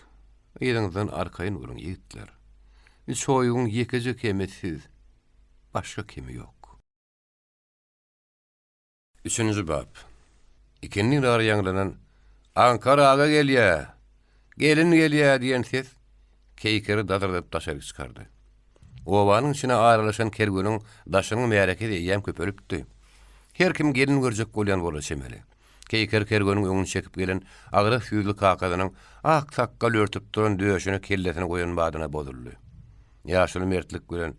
Ýeňizden arkaýyn bolun ýigitler. Üç oýuň ýekejek kemesiz, başga kemi ýok. 3-nji bab. Ikinniň rary ýanglanan Ankaraga gelýär. Gelin gelýär diýen ses keýkeri dadyrdyp taşary çykardy. Owanyň içine aralaşan kergeniň daşynyň mereke diýen köpelipdi. Her kim gelin görjek bolýan bolar şemeli. Keýker kergeniň öňüne çekip gelen agyra süýzli kakadanyň ak sakkal örtüp duran döşüne kellesine goýan badyna bozuldy. Ýaşuly mertlik bilen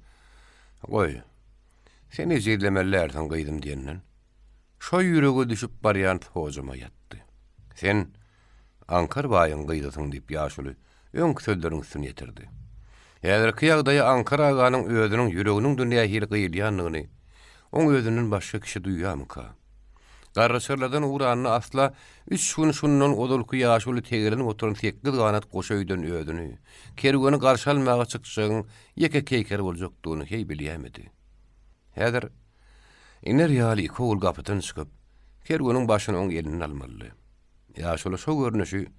"Goý, seni jidlemellerden gyýdym" diýenden. Şo ýürege düşüp barýan hojuma ýatdy. Sen Ankara baýyň gyýdysyň diýip ýaşuly öňki sözleriň üstüne ýetirdi. Häzirki ýagdaýy Ankara aganyň özüniň ýüreginiň dünýä hili gyýylýanlygyny oň özünden başga kişi duýýarmyka? Garraşarlardan uranyny asla 3 gün şundan odulky ýaşuly tegelenip oturan 8 ganat goşa öýden ödüni, kergeni garşy almaga çykşagyň ýeke keýker boljakdygyny heý bilýärmidi. Häzir iner ýaly kowul gapydan çykyp, kergeniň başyny oň elinden almaly. Ýaşuly şo görnüşi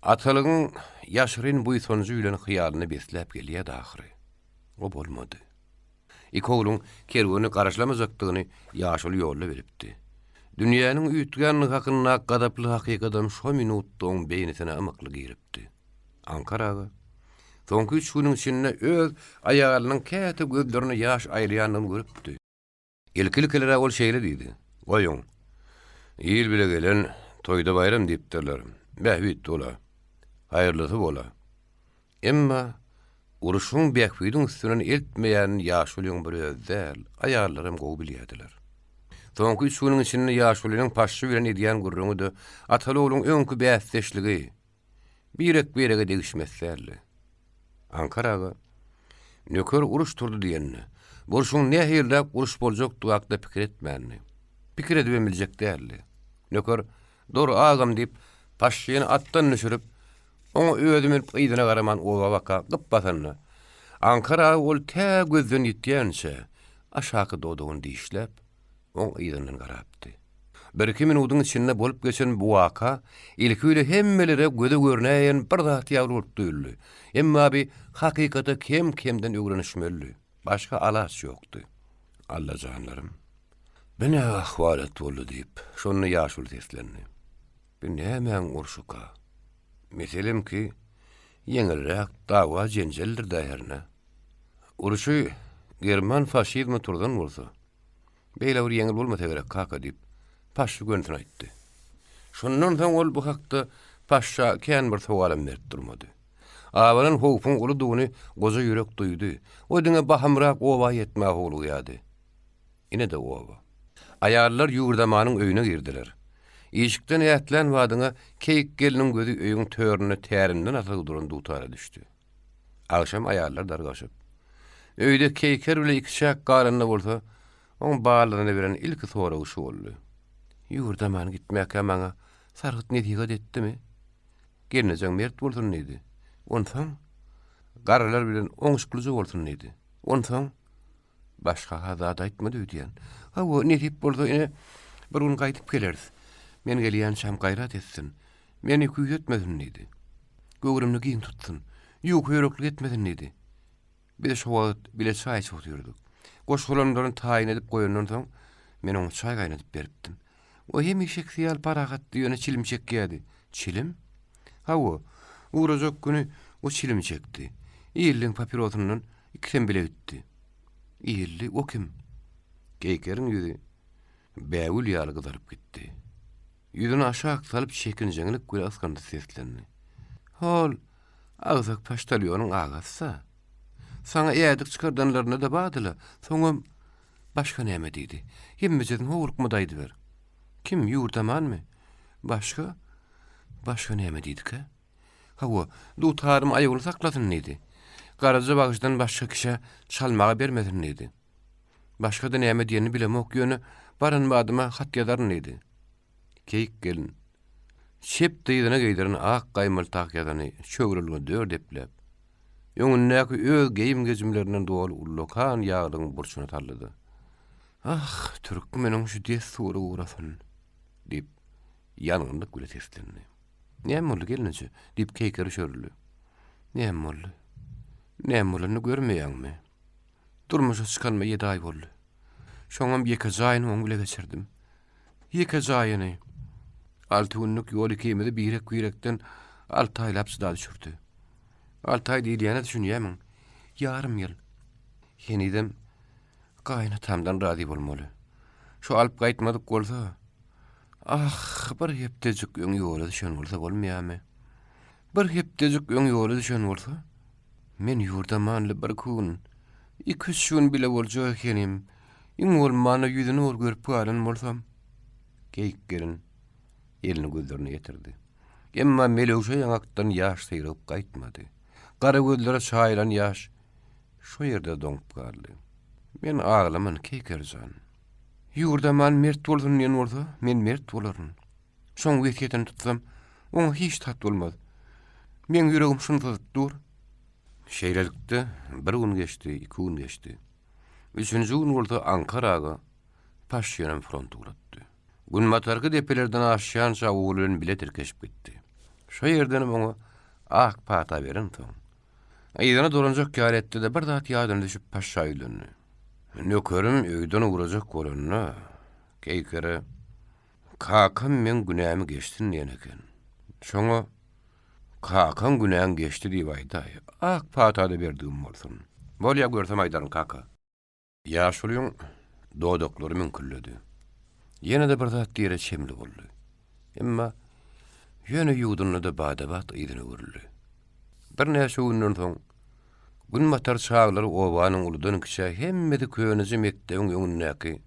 atalygyň ýaşyryn bu sonunju bilen hyýalyny besläp gelýär dahyry. O bolmady. Ikowluň kergeni garaşlamajakdygyny ýaşuly ýolla beripdi. Dünýäniň üýtgän hakyna gadaply hakykatym şo minutda oň beýnisine amykly giripdi. Ankaraga soňky 3 güniň içinde öz aýalynyň käte gözlerini ýaş aýrýanyny görüpdi. Ilkilikleri ol şeýle diýdi. "Goýuň. Ýyl bile gelen toýda bayram diýipdirler. Bähbit bola. Haýyrlysy bola. Emma uruşuň bähbidin üstünden eltmeýän ýaşulyň bir özel aýarlarym gowy bilýärdiler. Soňky 3 güniň içinde ýaşulyň paşy bilen edýän gurruňy da ataly oğluň öňkü bäsleşligi birek berege degişmezlerli. Ankaraga nöker uruş turdy diýenni. Burşuň nähirläp uruş boljak duýakda pikir etmänni. Pikir edip biljek däldi. Nöker "Dor agam" diýip paşyny atdan düşürüp oňa ödümün ýydyna garaman owa baka gypbasanny. Ankara ol tä gözden ýetýänçe aşaky dodugyny diýişläp oň ýydynyň garapdy. 1-2 minutyň içinde bolup geçen bu waka ilküyle hemmelere göze görnäýän bir zat ýagly bolup duýuldy. Emma bir hakykata kemden öwrenişmeli. Başka alaç ýokdy. Allah canlarym. Bene ahwalat boldy diýip şonu ýaşuly teslendi. Bir nämen urşuka. Meselem ki ýeňilrek dawa jenjeldir daýarna. Uruşy German faşizmi turdan bolsa, beýle bir ýeňil bolmasa gerek kaka diýip paşy gönütini aýtdy. Şondan soň ol bu hakda paşa kän bir sowalam berip durmady. Awalan howpun uludygyny goza ýürek duýdy. O diňe bahamrak owa ýetmäk bolýardy. Ine de owa. Aýarlar ýurdamanyň öýüne girdiler. Ýeşikden ýatlan wadyňa keýik geliniň gözi öýüň törüne tärinden atyp duran dutara düşdi. Akşam aýarlar dargaşyp öýde keýker bile 2 şak garanda bolsa, oň baalaryna beren ilki soragy şu boldy. Ýurdamany gitmäke maňa sargyt nediýet etdimi? Gelnejeň mert bolsun nedi? Onsoň garlar bilen oňuşklyjy bolsun nedi? Onsoň Başka hada da aýtmady diýen. Ha o ne diýip bolsa ine bir gün gaýtyp geleriz. Men gelýän şam gaýrat etsin. Meni küýt etmedin dedi. Göwrümni giň tutsun. Ýok ýörekli etmedin dedi. Bir de şu wagt bile çaý içip oturduk. Goşgulanlaryny taýin edip goýandan soň men oňa çaý gaýnatyp beripdim. O hemişek syýal paragat diýene çilimçek geldi. Çilim? Ha o. Uğrajak günü o çilim çekdi. İýilliň papirosundan ikiden bile ütdi. İýilli o kim? Geýkerin ýüzi bäwül ýaly gyzaryp gitdi. Ýüzüni aşağı salyp şekinjeňlik göre askanda seslendi. Hol, agzak paştalyonuň agasy. Sana ýadyk çykardanlaryna da badyla. Soňam başga näme diýdi? Hemmejeden howrukmadaýdy ber. Kim ýurdamanmy? Başga? Başga näme diýdi-ke? Hawa, dutarym aýagyny sakladyn dedi. Garaja bagajdan başga kişe çalmaga bermedin dedi. Başga da näme diýeni bilemok ýöne baran badyma hat ýazaryn dedi. Keýik gelin. Şep diýdine geýdirin ak gaýmal tak ýazany çöwrülge dördepläp. Ýöňündäki öz geýim gezimlerinden doly ullokan ýaglyň burçuna tarlady. Ah, türk meniň şu diýes suwry uğrasyn diýip ýalňynda güle seslendi. Näme boldy gelinçe diýip keýker şörüldü. Näme boldy? Näme bolany görmeýäňmi? Durmuşa çykanma ýedi aý boldy. Şoňam ýeke jaýyny oň bile geçirdim. Ýeke jaýyny. 6 günlük ýol ikimidi birek güýrekden 6 aýlap sıda düşürdi. 6 aý diýýäne düşünýämiň. Ýarym ýyl. Yenidem gaýnatamdan razy bolmaly. Şu alyp gaýtmadyk bolsa, ah, bir hepdejik öň ýola düşen bolsa bolmaýarmy? Bir hepdejik öň ýola düşen bolsa, men ýurdamanly bir gün, 2-3 gün bile boljak ekenim. Iň bolmany ýüzüni or görüp galan bolsam, geýik gelin elini gözlerine getirdi. Emma melewşe ýaňakdan ýaş syryp gaýtmady. Gara gözlere çaýran ýaş şu ýerde doňup galdy. Men aglamyn keýkerjan. Ýurdaman mert boldun ýen bolsa, men mert bolaryn. Şoň wetgeden tutsam, oňa hiç tat bolmaz. Men ýüregim şunda dur. Şeýlelikde bir gün geçdi, 2 gün geçdi. 3-nji gün bolsa Ankaraga paşýaram front uratdy. Gün matarky depelerden aşýança uwulyň bile tirkeşip gitdi. Şo ýerden oňa ak pata beren soň. Aýdyna dolanjak ýaretde de bir zat ýadyna düşüp paşa ýylyny. Nökerim öýden uğrajak bolanyna, keýkere kakam men günämi geçtin diýen eken. Şoňa kakam günäň geçdi diýip aýdy. Ak patada berdigim bolsun. Bolýa görsem aýdaryn kaka. Ýaşulyň dodoklary mümkinledi. Ýene de bir zat diýere çemli boldy. Emma ýöne ýuwdyny da bada-bat ýydyny görüldi. Bir näçe günden soň gün matar çağlary obanyň uludan kişe hemmedi köýnüji mekdebiň öňündäki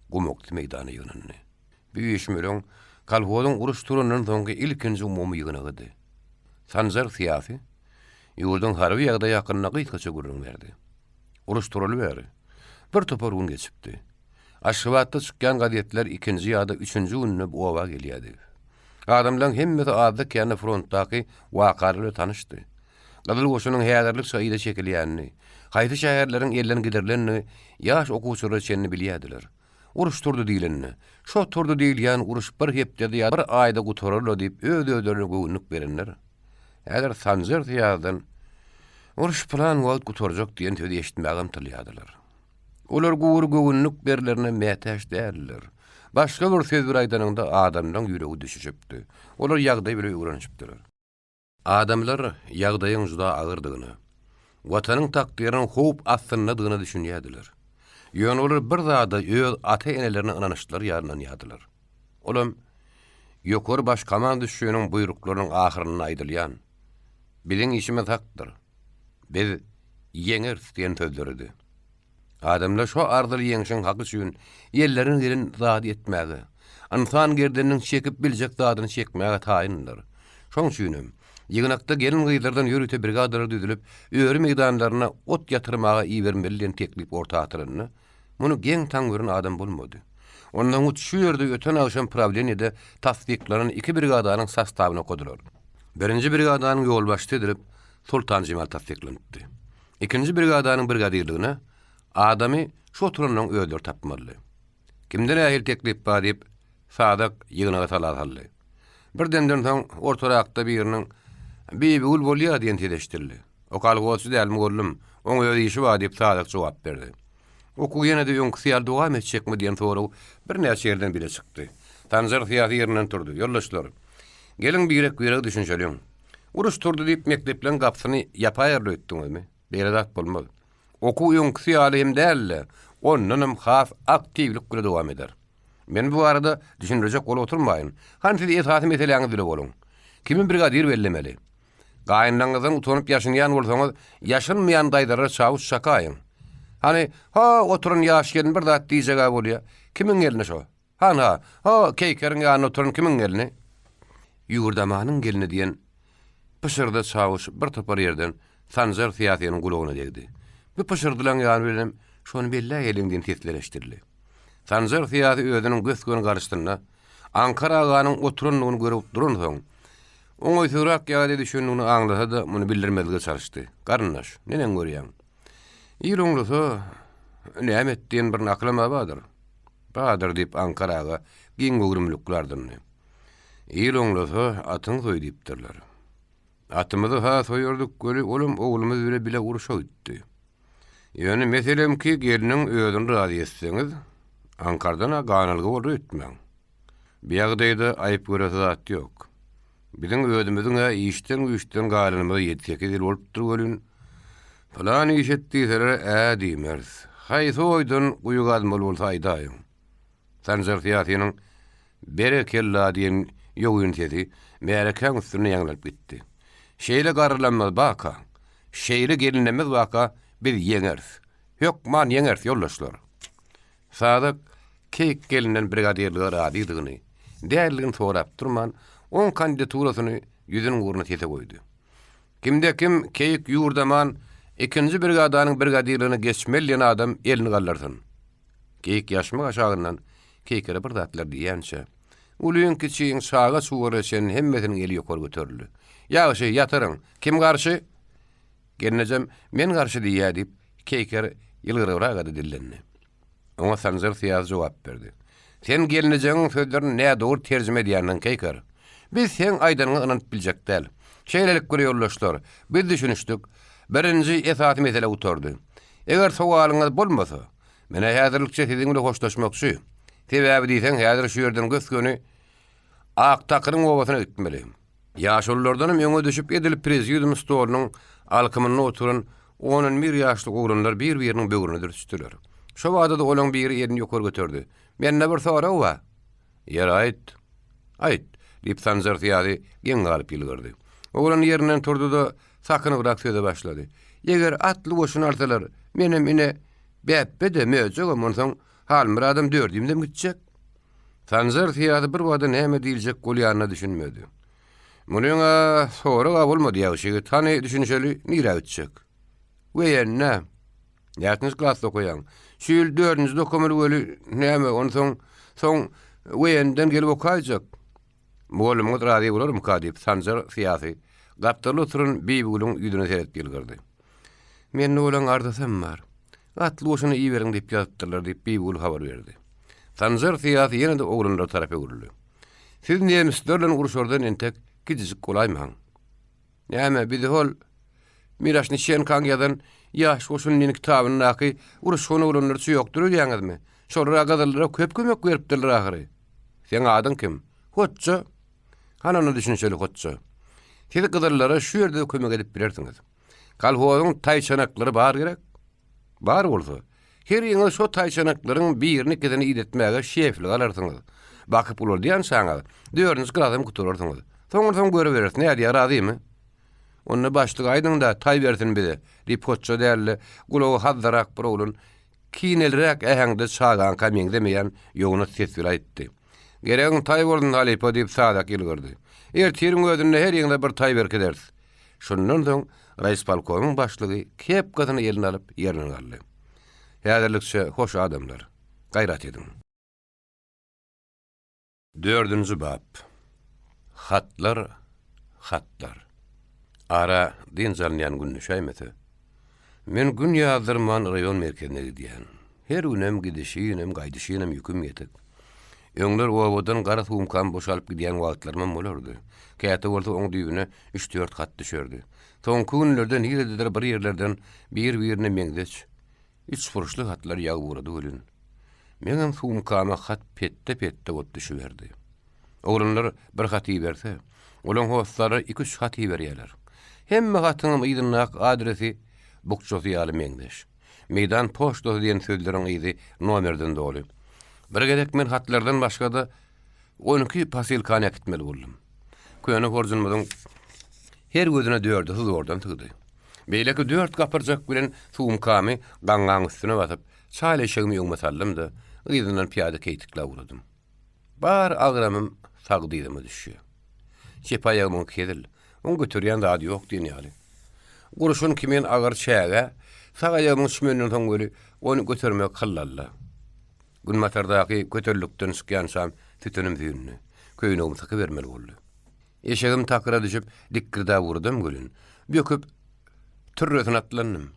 gumokly meýdany ýönünni. Büýüşmeleň kalhodyň uruş turundan soňky ilkinji umumy ýygyny. Sanjar syýasy ýurdun harby ýagda ýakynyna gyýtgaça gürrüň berdi. Uruş turaly bäri. Bir topar gün geçipdi. Aşgabatda çykkan gazetler 2-nji ýa-da 3-nji günne oba gelýärdi. Adamlaryň hemmeti adda kene frontdaky wakarly tanışdy. Gadyl goşunyň häzirlik şaýda çekilýänini, haýdy şäherleriň elden giderlenini, ýaş okuwçylar çenni bilýärdiler. Uruş turdy diýileni, şo turdy diýilýän uruş bir hepde ýa bir aýda gutararly diýip öz-özlerine göwnük berenler. Eger Sanjar ýazdan uruş plan wagt gutarjak diýen tözi eşitmägem tilýärdiler. Olar göwnük berlerine mätäş däldiler. Başga bir söz bir aýdanynda adamlaryň ýüregi düşüşipdi. Olar ýagdaý bilen öwrenişipdiler. Adamlar ýagdaýyň juda agyrdygyny, watanyň takdyryny howp astynydygyny düşünýärdiler. Ýöne olar bir zada öz ata-enelerine inanışdylar ýaryndan ýadylar. Olam ýokary baş komanda düşýäniň buýruklarynyň ahyryny aýdylýan. Biziň işimiz hakdyr. Biz ýeňer diýen sözlerdi. Adamlar şo ardyly ýeňişiň haky üçin ýerlerini yerin zady etmäge, insan gerdeniň çekip biljek zadyny çekmäge taýynlar. Şoň üçin ýygnakda gelin gyýlardan ýörüte brigadalary düzülip, öýri meýdanlaryna ot ýatyrmaga iýermeli teklip orta atyryny. Muny geň taň görän adam bolmady. Ondan ut şu ýerde öten agşam problemede tasdiklanan 2 brigadanyň sastabyna kodular. Birinji brigadanyň ýolbaşçy edilip Sultan Jemal tasdiklandy. Ikinji brigadanyň brigadyrlygyna adamy şu oturanyň öýdür tapmaly. Kimden ähil teklip bar diýip sadak ýygyna talaly. Birden soň ortarakda biriniň "Bibi ul bolýar" diýen teleşdirdi. O kalgoçy dälmi gollum, oň öýde işi bar diýip sadak jogap berdi. Oku ýene de ýöňküsi dowam etjekmi diýen soraw bir näçe ýerden bile çykdy. Tanzer fiýaty ýerinden turdy. Ýoldaşlar, gelin birek düşünşeliň. Uruş turdy diýip mekdeplen gapsyny ýapaýarly etdiňizmi? Beredat bolmaz. Oku ýöňküsi ýaly hem däl, onunam has aktivlik gure dowam eder. Men bu arada düşünjek bolup oturmaýyn. Hansı esasy meseleňiz bile boluň. Kimin brigadir bellemeli? Gaýynlaňyzdan utanyp ýaşaýan bolsaňyz, ýaşanmaýan daýdara çavuş şakaýyn. Hani oturun ýaş gelin bir zat diýjega bolýar. Kimin gelini şo? Keýkeriň ýanyna oturun kimin gelini? Ýurdamanyň gelini diýen pışyrda çavuş bir topar ýerden Sanjar fiýatynyň gulagyna degdi. Bu pışyrdylan ýany bilen şonu belle elimden tesleşdirdi. Sanjar fiýaty öýdüniň gösgöni garşdyna Ankara aganyň oturunlygyny görüp duran soň oňy surak ýa-da düşünýäni aňlasa da muny bildirmezge çalışdy. Garnaş, nenen görýän? Ýylyňlysy näme etdiň bir naklama badyr. Badyr diýip Ankaraga giň gurumluklardan. Ýylyňlysy atyň soý diýipdirler. Atymyzy soýurduk göli oğlumuz bile uruşa gitdi. Ýöne meselem ki geliniň öýdüni razy etseňiz Ankardan ganalgy bolur etmeň. Biýagdaýda aýyp görese zat ýok. Biziň öýdümiziň işden galanymy 7-8 ýyl bolup durýan. Falan iş etdiýseler diýmez. Haýsy oýdun guýugadym bolsa aýdaýyn. Sanjar fiýatynyň berekella diýen ýogyn tedi, mereken üstüne ýaňlaryp gitdi. Şeýle garrylanmaz baka, şeýle gelinmez baka biz ýeňeriz. Hökman ýeňeriz ýoldaşlar. Sadak keýk gelinen brigadierliger adydygyny, däliligini sorap durman, on kandidaturasyny ýüzüniň uğruna tete goýdy. Kimde kim keýk ýurdaman ikinji brigadanyň brigadierligine geçmelýän adam elini gallarsyn. Keýk ýaşmy aşagyndan keýkere bir zatlar diýençe. Ulyň kiçiň saga suwara sen hemmesiniň eli ýokary göterildi. Ýa-şy ýatyryň, kim garşy? Gelnejem men garşy diýär diýip keýker ýylgyraga dillendi. Oňa Sanjar fiýazy jogap berdi. Sen gelnejeň sözlerini näme dogry terjime edýänden keýker. Biz sen aýdanyňy ynanyp biljek däl. Şeýlelik bir ýoldaşlar, biz düşünüşdik. Birinji esasy mesele uturdy. Eger sowalyňyz bolmasa, mene häzirlikçe siziň bilen hoşlaşmakçy. Sebäbi diýsen, häzir şu ýerden gösgöni ak takyryň obasyna gitmeli. Ýaşullardanam ýöňe düşüp edilip prezidium stolunyň alkymyna oturan 11 ýaşly oglanlar bir-biriniň böwrüne düşdüler. Şo wagtda olaň biri ýerini ýokary götürdi. Men näber soraw wa? Ýer aýt. Diýip Sanjar fiýaty giň galyp ýylgyrdy. Oglan ýerinden turdy da sakyny bırak söze başlady. Eger atly boşun artalar, menem ine bäpde möjek bolsaň, hal bir adam dördüýümden gitjek. Sanjar fiýaty bir wada näme diýiljek bolýanyna düşünmedi. Munyňa sora bolmady ýa-şy tany düşünşeli nire gitjek. Weýenne. Ýatynç klass okuyan. Şül 4-nji dokumenty böli näme onsoň weýenden gelip okajak. Mugallim razy bolarmy ka diýip Sanjar fiýaty gapdaly oturun Bibulun ýüzüne seretip ýylgyrdy. Men nolan ardasam bar. Atly boşuny iýeriň diýip ýatypdylar diýip Bibul habar berdi. Sanjar fiýaty ýene de oglanlar tarapy uruly. Siz nemislerden uruşardan entek gidijik golaýmaň. Näme biz hol miraşny şen kanýadan ýaş goşunyň kitabyny naky uruşgyny olanlar ýokdur diýäňizmi? Şolra gadallara köp kömek beripdirler ahyry. Sen adyn kim? Hotça. Hanany düşünşeli hotça. Siz gadallara şu ýerde kömek edip bilersiňiz. Kalhowyň taýçanaklary bar gerek. Bar bolsa, her ýyňy şo taýçanaklaryň birini ikisini ýetmäge şeflik alarsyňyz. Bakyp bolar diýen saňa, dördüňiz gradym kuturarsyňyz. Soňra göre berersiň, näde razymy? Onu başlyk aýdynda taý bersin bize. Ripotça däli, gulagy hazzarak bir olun, kinelrek ähäňde çagan kamyň demeýän ýogyna ses aýtdy. Geregiň taý boldun halypa diýip sadak ýylgyrdy. Ertiriň gözünde her ýyňda bir taý berkedersiz. Şondan soň Reispolkomuň başlygy kep gazyny eline alyp ýerine galdy. Häzirlikçe hoş adamlar, gaýrat edin. 4-nji bab. Hatlar. Ara dinjalnyan günni şaýmete. Men gün ýazdyrman rayon merkezine gidýän. Her günem gidişinem, gaýdyşinem ýüküm ýetek. Öňler owadan gara suwmkan boşalyp gidýän wagtlarym bolardy. Käte bolsa oň düýbüne 3-4 kat düşerdi. Soňky günlerde niýedir bir ýerlerden bir-birine meňdeç 3 furuşly hatlar ýagy burady bolun. Meňem suwmkama hat pette bot düşüberdi. Oglanlar bir hat ýerse, olan howstlary 2-3 hat ýerýärler. Hemme hatynyň ýydynak adresi bukçosy ýaly meňdeş. Meydan poçta diýen sözleriň ýydy nomerden doly. Bir gerek men hatlardan başga da 12 pasilkana gitmeli boldum. Köýüne horjunmadyň her gözüne dördü hız ordan tygy. Beýleki 4 gapyrjak bilen suwmkamy gaňgaň üstüne batyp, çaýla eşigimi ýoňmasallym-da, ýydynan piýada keýtikle uradym. Bar agramym sagdydymy düşýär. Çepaýagymyň kedil, oň götürýän zady ýok diýen ýaly. Guruşun kimen agar çäge, sagaýagymyň şümeniň soň göri onu götürmek kyllanla. Gün matardaky götürlükden çykýansam tütünim düýünni. Köýünüm taky bermeli boldy. Eşegim takyra düşüp dikkirde vurdum gülün. Böküp türrüsün atlandım.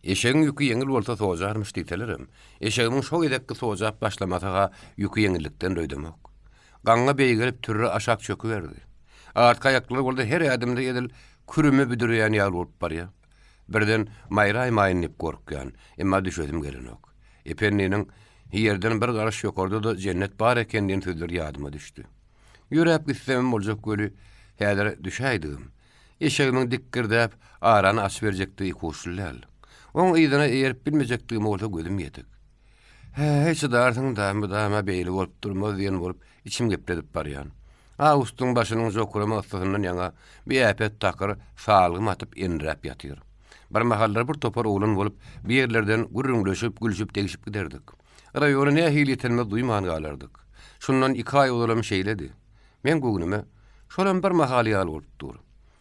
Eşegiň ýükü ýeňil bolsa sojarmyş diýtelerim. Eşegimin şo edekki sojap başlamasaga ýükü ýeňillikden röýdemek. Gaňga beýgelip türrü aşak çöküberdi. Artka aýaklary boldy her adamda edil kürümi büdürýän ýaly bolup barýar. Birden maýra maýynyp gorkýan, emma düşedim gelenok. Epenniniň ýerden bir garaş ýokarda da cennet bar eken diýen sözler ýadyma düşdi. Ýürep gitsem boljak göli häzir düşäýdim. Eşegimiň dikkirdäp arany aç berjekdi ýokuşlylar. Oň ýydyna eýerip bilmejekdigim bolsa gözüm ýetek. Hiç darsyň da beýli bolup durmaz diýen bolup içim gepledip barýan. Awustyň başynyň jokurama ýaňa ýanga bir äpet takyr salgym atyp endirip ýatyr. Bir mahallar bir topar oğlan bolup bir yerlerden gürrüňleşip gülüşip degişip giderdik. Raýony nähili ýetenme duýman galardyk. Şundan 2 aý olam şeýledi. Men göwnüme şolan bir mahaly ýaly bolup dur.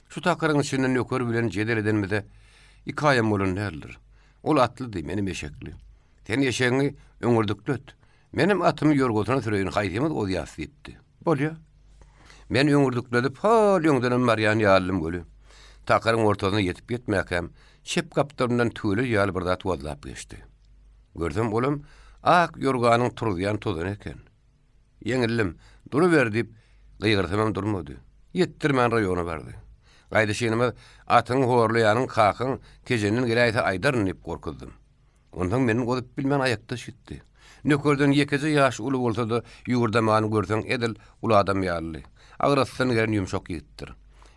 Şu takyryň içinden ýokary bilen jedel edenmede 2 aýam bolan näler. Ol atlydy, menim eşekli. Sen eşegiňi öňürdüklet. Menim atymy ýorgotyna süreýin haýdymyz o ýasypdy. Bolýa. Men öňürdükledip hal ýöňden marýan ýalym göli. Takyryň ortasyna ýetip ýetmäkem, şep kaptaryndan tüýli ýaly bir zat wazlap geçdi. Gördüm olam ak ýorganyň turýan tozan eken. Ýeňillim, duruber diýip gyýgyrtamam durmady. Ýetdirmän raýona bardy. Gaýdyşynymy atyň horlaýanyň kakyň kejenin giräýse aýdaryn diýip gorkuzdym. Ondan meniň godup bilmän aýakda şitdi. Nökerden ýekece ýaş uly bolsa da ýugurdamany görseň edil uly adam ýaly. Agrasyn geren ýumşak ýitdir.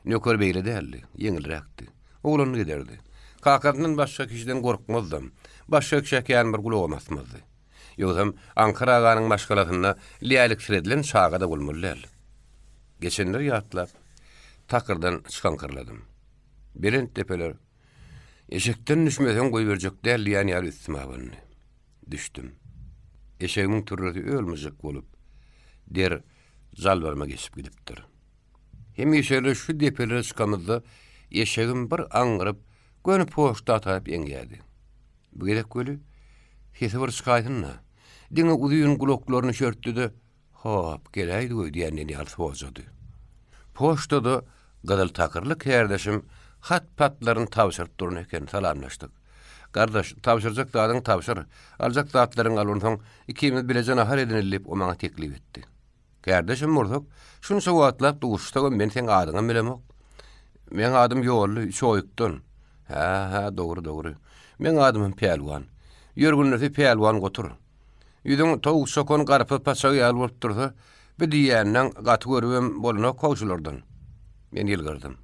Nöker beýle däldi, ýeňilrekdi. Oğlan giderdi. Kakatyndan başga kişiden gorkmazdym. Başga kişäkän bir gulawamasmazdy. Ýögsem Ankara aganyň maşgalatyna liýalik siredilen şaga da bolmalylar. Geçenler ýatlap takyrdan çykankyrladym. Berent tepeler. Eşekden düşmesen goý berjek däl ýany ýaly üstüme bany. Düşdüm. Eşegimiň türrüsi ölmejek bolup der zalbarma geçip gidipdir. Hem eşeler şu depeler çykamyzda eşegim bir aňyryp gönü poşta atyp eňgädi. Bu gerek göli hesi bir çykaýdynna. Diňe uzyň guloklaryny şörtdi. Hop, geleýdi goý diýenden ýaly sojady. Poştada gadal takyrlyk ýerdeşim hat patlaryny tawşyryp durun eken salamlaşdyk. Gardaş, tawşyrjak zadyň tawşyr, aljak zatlaryň alunsoň ikimiz bilejen ahar edinilip o maňa teklip etdi. Gardaşym mursak, şunu şowatlaپ duşda men sen adyňy bilemok. Men adym ýolly, şoýukdan. Ha, dogry. Men adymym Pelwan. Ýörgünleri Pelwan gotur. Ýüzüň towuk şokon garpy paçagy ýaly bolup dursa, bir diýenden gaty görübem bolana kowşulardan. Men ýylgyrdym.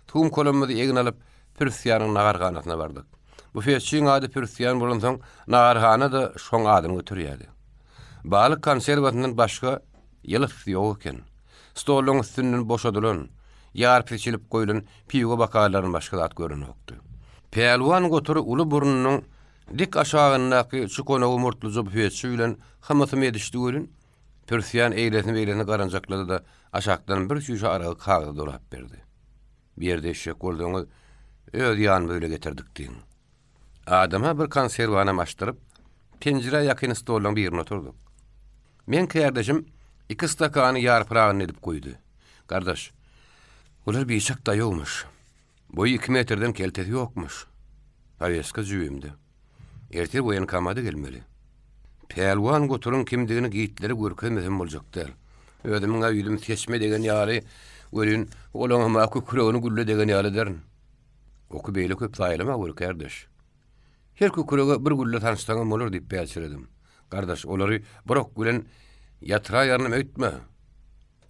Tuğum kolumyzy egin alyp Pürsiýanyň nagarhanasyna bardyk. Bu feçiň ady Pürsiýan bolansoň nagarhana da şoň adyny götürýärdi. Balyk konserwatyndan başga ýylyp ýok eken. Stoluň üstünden boşadylan, ýar peçilip goýulan piýgo bakalaryň başga zat görünmekdi. Pelwan gotury uly burnunyň dik aşagyndaky çykona umurtluja bu feçi bilen hamasymy edişdi görün. Pürsiýan eýlesini garanjaklady da aşakdan bir şüşe aragy kagaz dolap berdi. Bir ýerde eşek boldyňy öz ýan böyle getirdik diýin. Adama bir konserwana maşdyryp penjere ýakyn stoluň birine oturduk. Men kardeşim 2 stakany ýarpragyny edip goýdy. Kardeş, ular bir çak daýowmuş. Boyu 2 metrden keltesi ýokmuş. Pareska jüýümdi. Ertir boyan kamady gelmeli. Pelwan goturun kimdigini giýitleri görkezmesem boljak. Ödümüň aýdym seçme degen ýaly görün olama kukuryny gülle degen ýaly derin. Oku beýle köp saýlama görkerdiş. Her kukuryga bir gülle tanışsaňam bolar diýip bäçiredim. Gardaş, olary birok bilen ýatyra ýarnam öýtme.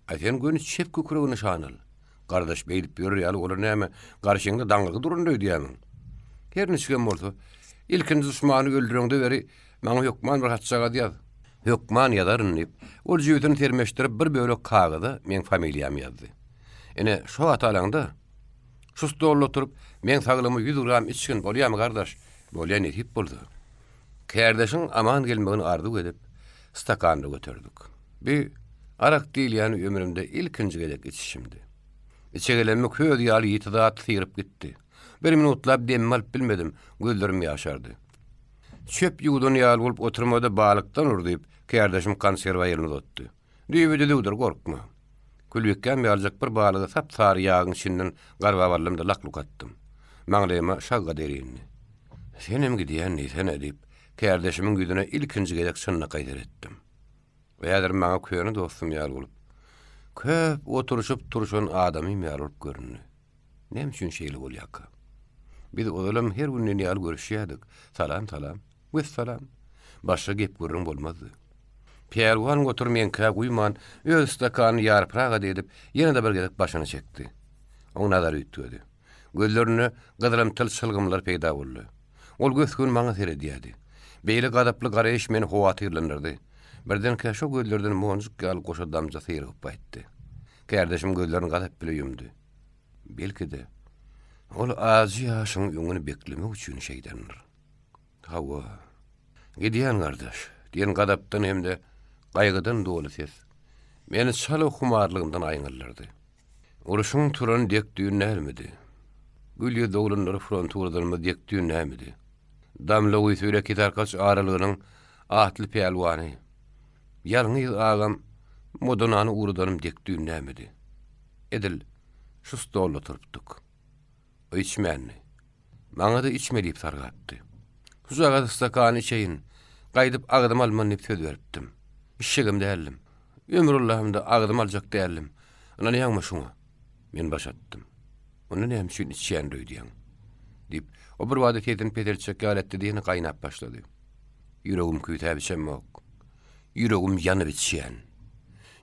Aýten gün şep kukuryny şanal. Gardaş beýlip ýörer ýaly olar näme garşyňda daňlygy durundy diýýäň. Her niçe bolsa, ilkinji düşmany öldürende beri maňa hökman bir hatçaga diýär. Hökman ýadaryn diýip, ol jüýetini termeşdirip bir bölek kagada men familiýamy ýazdy. Ene şo atalaňda şu stolda oturup men saglamy 100 gram içkin bolýam gardaş, bolýan etip boldy. Kärdeşiň aman gelmegini arzu edip stakanyny götürdük. Bir arak diýil ýany ömrümde ilkinji gedek içişimdi. İçegelenme köýdi ýaly ýetidat syrıp gitdi. Bir minutlap dem alyp bilmedim, gözlerim ýaşardy. Çöp ýuwdan ýaly bolup oturmada balykdan urdyp, kärdeşim konserwa ýerini uzatdy. Diýbedi udur gorkma. Külbekkäm ýaljak bir balygy sap-sary ýagyň içinden garbawarlymda lakluk attym. Maňlyma şagga derini. Senem gidýän näme diýip, kärdeşimiň güdüne ilkinji gedek şunna gaýdar etdim. Bäder maňa köýeni dostum ýaly bolup, köp oturuşup turuşan adamy ýaly bolup görünýär. Nem üçin şeýle bolýak? Biz odalam her günden ýaly görüşýärdik. Salam salam. Vesselam. Başga gep görüň bolmazdy. Pelwan goturmayan ka guyman öz stakany ýarpraga edip ýene de bir gedek başyny çekdi. Oň nazar ýitdi. Gözlerini gyzylam tyl çylgymlar peýda boldy. Ol gözgün maňa seredýärdi. Beýle gadaply garaýş meni howatyrlandyrdy. Birden şo gözlerden monjuk gal goşa damja syryp baýtdy. Kärdeşim gözlerini gadap bile ýumdy. Belki de ol azy ýaşyň ýöňüni beklemek üçin şeýdandyr. Hawa. Gidýän gardaş, diýen gadapdan hemde gaýgydan dolu ses. Meni çaly humarlygyndan aýňylardy. Uruşyň turan dekdüýün nämedi? Gülýe dowlanlary fronturdan dekdüýün nämedi? Damla uýsuyla kitarkaç aralygynyň atly pelwany. Ýalňy agam modonany urudanym dekdüýün nämedi? Edil şu stolda turupdyk. O içmänni. Maňa da içme diýip sargatdy. Huzaga stakany içeýin. Gaýdyp agdym alman diýip söz beripdim. İşigim dälim. Ömrüllahymda agdym aljak dälim. Ana näme şuňa? Men başatdym. Onu näme üçin içýän diýýän. Diýip, o bir wada tedin peterçek galetdi diýeni gaýnap başlady. Ýüregim küýtäp içemok. Ýüregim ýanyp içýän.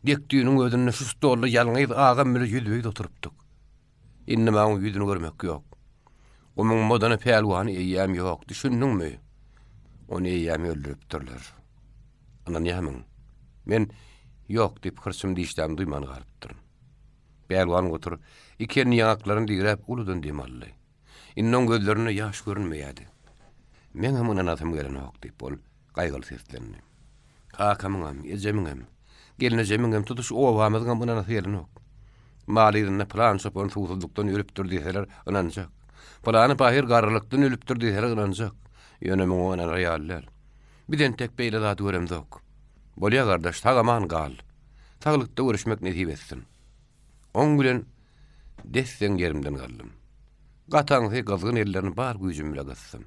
Dekdüýüniň özünde şu stolda ýalňyz agam bilen ýüzüňde oturupdyk. Indi maňa ýüzüni görmek ýok. Omuň modany pelwany eýýäm ýok, düşündiňmi? Ony eýýäm öldüripdirler. Ana näme? Men ýok diýip hırçym diýişdäm duýman galypdyryn. Pelwan gotur, ikeni ýaklaryny diýrep uludan demally. Innon gözlerine ýaş görünmeýärdi. Men hem ony atym gelenok diýip bol gaýgyly seslendi. Kakamyňam, ejemiňem, gelinejemiňem tutuş owamyzga buna nasy gelenok. Malygyny plan sopon suwsuzlukdan ýürüpdir diýseler, inanjak. Plany bahir garrylykdan ýürüpdir diýseler, inanjak. Ýönemiň ona ýalylar. Biden tek beýle zat göremzok. Bolýa gardaş, tagaman gal. Taglykda görüşmek nesip etsin. On bilen desseň yerimden galdym. Gataňsy gyzgyn ellerini bar güýjüm bilen gassam.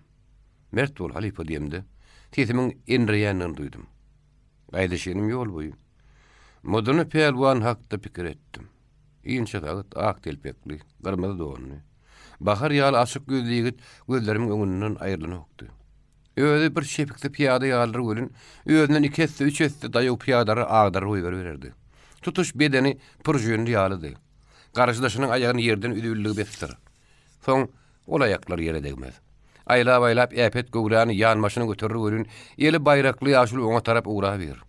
Mert bol halifa diýemde, sesimiň enriýäniň duýdum. Gaýdyşynym ýol boýy. Modany pelwan hakda pikir etdim. Ýynça tagat ak telpekli, gyrmyzy donly. Bahar ýaly açyk gözli ýigit gözlerimiň öňünden aýrylanokdy. Öýde bir şepikli piýada ýalyr gölün, öýünden 2 hesse 3 hesse daýyp piýadary agdar goýup bererdi. Tutuş bedeni purjünli ýalydy. Garşydaşynyň aýagyny ýerden üdülligi bestir. Soň ol aýaklar ýere degmez. Aýlap äpet göwräni ýanmaşyny göterir gölün, ýeli baýrakly ýaşuly oňa tarap ugra ber.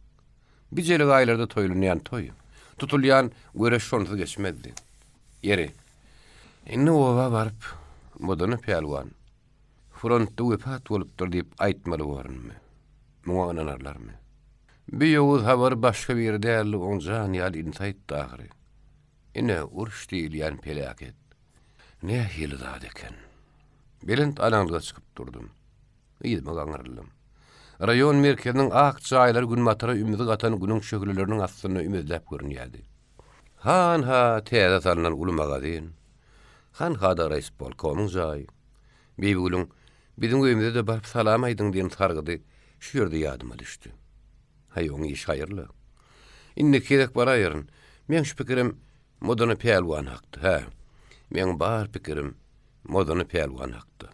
Bijeli gaýlarda toýlanýan toý. Tutulýan göreş şonsuz geçmezdi. Ýeri. Indi owa baryp, modany pelwan. Frontda wepat bolupdyr diýip aýtmaly barmy? Muňa inanarlarmy? Bir ýowuz habar başga bir ýerde däl oňjan ýaly insaýt dagry. Ine uruş diýilýän pelaket. Ne hili zat eken. Belent alaňyga çykyp durdum. Ýyzma gaňyrlym. Rayon merkeziniň ak çaýlary gün matara ümidi gatan günüň şöhürleriniň astyny ümidläp görünýärdi. Han ha täze salynan uly magazin. Han ha da reis polkowyň jaý. Beýgülüň Bizim öýümde de barp salam aýdyň diýen sargydy şu ýerde ýadyma düşdi. Hay oň iş haýyrly. Indi kerek bar aýyryn. Men şu pikirim modany pelwan hakdy. Ha. Men bar pikirim modany pelwan hakdy.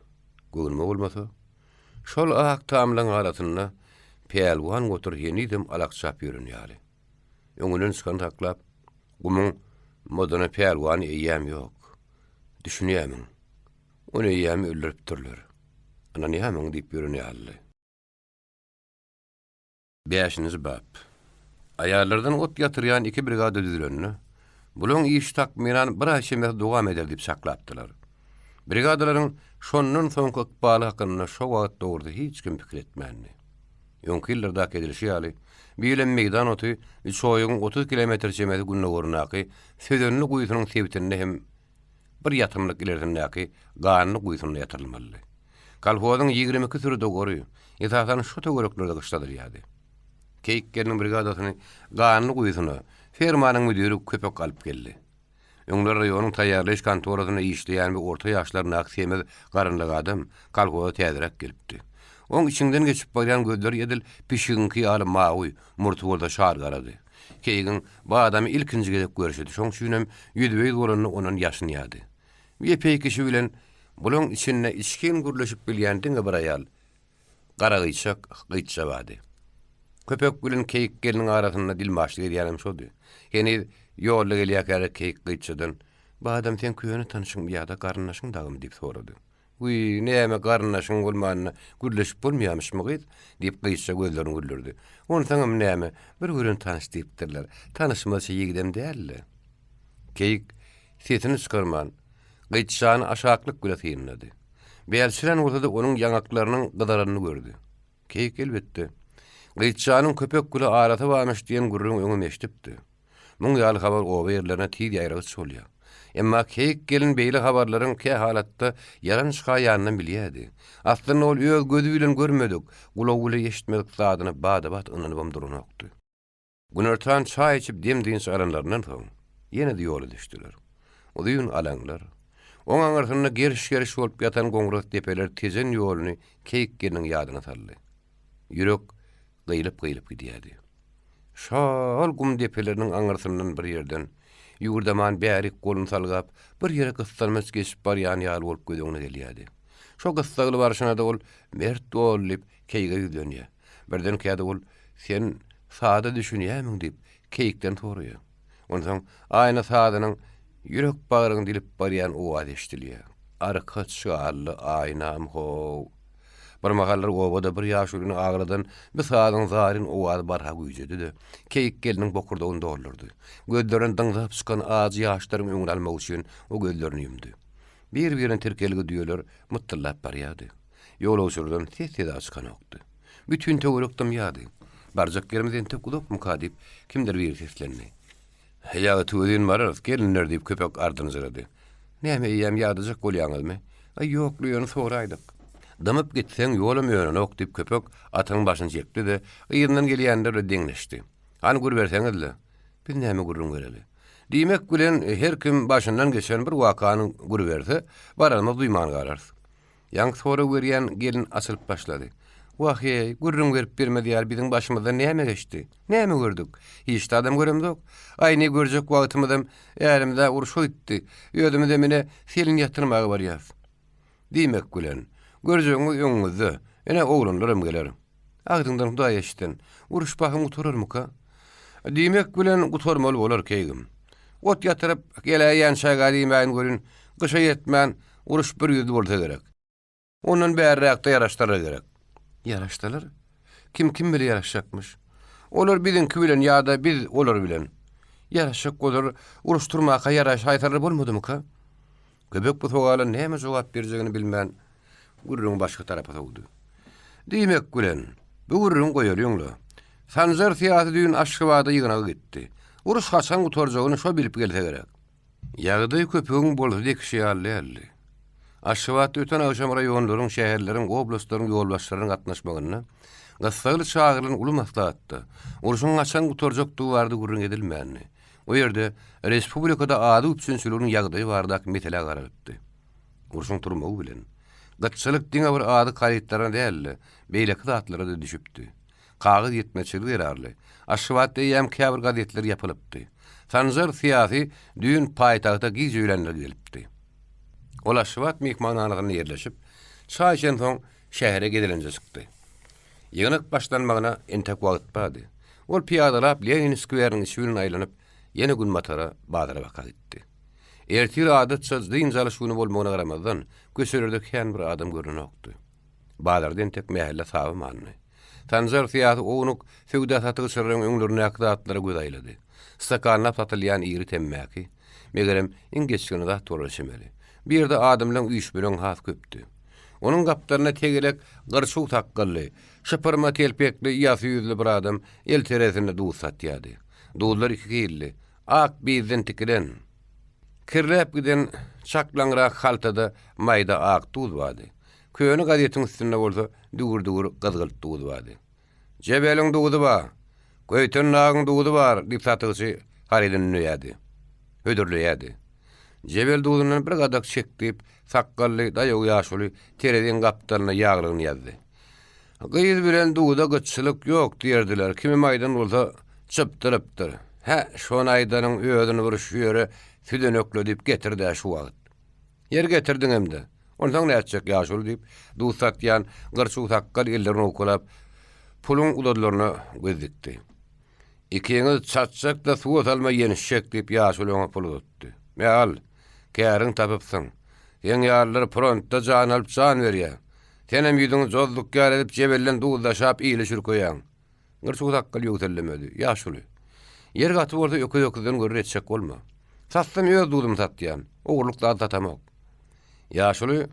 Gönülme bolmasa, şol ak tamlaň arasynda pelwan gotur ýenidim alakçap ýörünýär. Öňünden çykan taklap, gumyň modany pelwan eýýäm ýok. Düşünýämiň. Onu eýýäm öldürip durlar. Ana näme diýip ýörünýärli. 5-nji bab. Ayarlardan ot ýatyrýan 2 brigada düzülenini, bulan iş takmiran bir aşemer dowam eder diýip saklapdylar. Brigadalaryň şondan soňky ykbaly hakynda şo wagt dogurdy hiç kim pikir etmänni. Ýoňkyllarda kedilşi ýaly, bilen meydan oty, şoýuň 30 kilometr jemedi günne gornaky, södönli guýsunyň sebitinde hem bir ýatymlyk ilerdenäki ganyny guýsunyna ýatyrylmaly. Kalhowyň 22 türü dogory, ýetatan şu töwereklerde gışladyr ýady. Keýikkerniň brigadasyny ganyny guýsunyna fermanyň müdiri köpek alyp geldi. Öňler raýonyň taýýarlaş kantorasyna işleýän bir orta ýaşlar naksiyemiz garynlyk adam kalhowa täzerek gelipdi. Oň içinden geçip barýan gözler ýedil pişiňki aly mawy murtwolda şar garady. Keýigiň bu adamy ilkinji gelip görüşdi. Şoň şünem ýüdübey bolanyny onuň ýaşyny ýady. Epey kişi bilen bulan içinde içkin gürleşip bilýändiň bir aýal garagyçak gyçça bady. Köpek bilen keýikkerniň arasynda dilmaşlyk edýänem şoldy. Ýeni ýolda gelýär keýik gyççadan, "Bu adam sen köýüni tanyşyň ýa-da garynnaşyň dagym?" diýip sorady. "Uy, näme garynnaşyň bolmanyna gürleşip bolmaýarmyşmy gyz?" diýip gyçça gözlerini güldirdi. "Onu taňam näme? Bir görün tanyş diýipdirler. Tanyşmasy ýigidem dälle." Keýik sesini çykarman, gyççany aşaklyk güle tynlady. Belçiren ortada onuň ýangaklarynyň gydaranyny gördü. Keýik elbetde gyççanyň köpek güle araty barmyş diýen gurrun öňe eşdipdi. Muň ýaly habar o berlerine tiýdi ýaýragy çolýar. Emma keýik gelin beýle habarlaryň ke halatda yaran şaýandan bilýärdi. Aslynda ol öz gözü bilen görmedik, gulaw bilen eşitmedik zadyny bada-bat ynanyp durunokdy. Günertan çaý içip demdiň saranlaryndan soň ýene de ýola düşdiler. Oýun alaňlar. Oň aňartynda geriş-geriş bolup ýatan goňrak tepeler tezen ýoluny keýik geliniň ýadyna saldy. Ýürek gyýlyp gidýärdi. Şol gum depeleriniň aňartyndan bir ýerden ýugurdaman bärik golun salgap bir ýere gystalmaz geçip barýan ýaly bolup gözüňe gelýärdi. Şo gystalgy barşyna da ol mert bolup keýige ýüzlenýär. Birden käde ol sen sada düşünýärmiň diýip keýikden soraýar. Ondan aýna sadanyň ýürek bagyryny dilip barýan owaz eşdilýär. Arka çyarly aýnam ho. Bir mahallar obada bir ýaşulyny agladan bir sadyň zaryn owaz barha güýjedi de keýik geliniň bokurdagyny doldurdy. Gözlerini dıňdap çykan az ýaşlaryň öňüne almak üçin o gözlerini ýumdy. Bir-birine terkeligi düýeler mutlyllap barýardy. Ýol osurdan ses-ses açykan okdy. Bütün töwerekdim ýady. Barjak yerimiz ente gulup mukadip kimdir bir seslendi. "Ýa tüwedin barar, gelinler" diýip köpek ardyny zırady. "Näme ýem ýadyjak bolýaňyzmy?" "Ay ýokluýany soraýdyk." "Dymyp gitseň ýolum ýören ok" diýip köpek atyň başyny çekdi de ýyryndan gelýänler deňleşdi. "Hani gur berseňizle?" "Biz näme gurrun bereli?" Diýmek bilen her kim başyndan geçen bir wakany gur berse, barany duýman garar. Ýang sora berýän gelin asylyp başlady. "Wahy, gurrun berip bermediýär, biziň başymyzda näme geçdi? Näme gördük? Hiç de adam göremdik. Aýny görjek wagtymyzda ýerimizde uruş öýtdi. Ýödümde mene selin ýatyrmagy barýar." Diýmek bilen görjegiňi öňüňizde, ene oglanlarym geler. Agdyňdan Hudaý eşitden, uruş bahym uturarmyka? Diýmek bilen uturmaly bolar keýgim. Ot ýatyryp gelýän şaýga diýmäň görün, gysha ýetmän, uruş bir ýüzde bolsa gerek. Onuň bärräkde ýaraşdyrar gerek. Yaraşdylar? Kim bilen ýaraşjakmyş? Olar biziňki bilen ýa-da biz olar bilen. Yaraşjak bolar, uruşturmaka ýaraş haýtarlar bolmadymyka? Köpek bu sowala näme jogap berjegini bilmän gurrun başga tarapa dogdy. Diýmek bilen, bu gurrun goýarýaňlar. Sanjar syýasy düýün Aşgabatda ýygyna gitdi. Uruş haçan gutarjagyny şo bilip gelse gerek. Ýagdy köpegiň boldy kişi ýaly. Aşgabatda öten aşam raýonlaryň, şäherleriň, oblastlaryň ýolbaşçylaryň gatnaşmagyny Gassaly çağıryn uly maslahatda. Uruşyň haçan gutarjakdygy bardy gurrun edilmänni. O ýerde respublikada ady üçinçiliginiň ýagdaýy bardak metele garalypdy. Uruşyň turmagy bilen Gıtçılık diňe bir ady kayıtlarına däldi. Beýleki zatlara da düşüpdi. Kagyz ýetmeçiligi berarly. Aşgabatda ýem käbir gazetler ýapylypdy. Sanjar syýasy düýün paýtagda giz öýlenler gelipdi. Ol Aşgabat mehmanhanalygyna ýerleşip, çay içen soň şähere gidilenje çykdy. Ýygynyk başlanmagyna entek wagt bardy. Ol piýadalap Lenin skweriniň içinden aýlanyp, ýene gün matara badara baka gitdi. Ertir adatça dyn jalyşyny bolmagyna garamazdan, köşelerde kän bir adam görünokdy. Badardan tek mähelle saby manny. Tanjar syýasy oňuk söwda satygy şerreň öňlerine akdatlara gözaýlady. Stakanla satylýan iri temmäki, megerem ingeçgini da toraşymely. Bir ýerde adamlaryň üýş bilen has köpdi. Onuň gapdaryna tegelek gyrşuk takgally, şypyrma telpekli ýasy ýüzli bir adam el teresinde duýy satýady. Duýlar iki gilli, ak bizden tikilen. Kirläp giden çaklangra haltada maýda ak tuz bardy. Köýüni gazetiň üstünde bolsa dugur-dugur gazgylt tuz bardy. Jebeliň dugudy bar, göýtün nagyň dugudy bar diýip satyjy hariden nöýädi. Hödürleýädi. Jebel dugudynyň bir gadak çekdip, sakgally daýaw ýaşuly tereden gapdalyna ýaglygyny ýazdy. Gyýyz bilen duguda gıççylyk ýok diýerdiler. Kimi maýdan bolsa çypdyrypdyr. Şonu aýdanyň öýüdini bir şüýere südenökle diýip getirdi şu wagt. Yer getirdiň hemde. Ondan näçek ýaşul diýip duýy satýan gyrçuk sakkal ellerini okulap pulun udadlaryna gözdikdi. Ikiňiz çatçak da suwa salma ýenişek diýip ýaşul oňa pul uzatdy. Meýal, käriň tapypsyň. Ýeň ýarlar frontda jan alyp jan berýär. Senem ýüdüň jozduk gär edip jebellen duýdaşap iýle şürköýän. Gyrçuk sakkal ýöwsellemedi. Ýaşuly. Yer gaty bolsa öküz-öküzden görür etjek bolma. Satsam öz dudum satýan, ogurlukda tatamok. Ýaşuly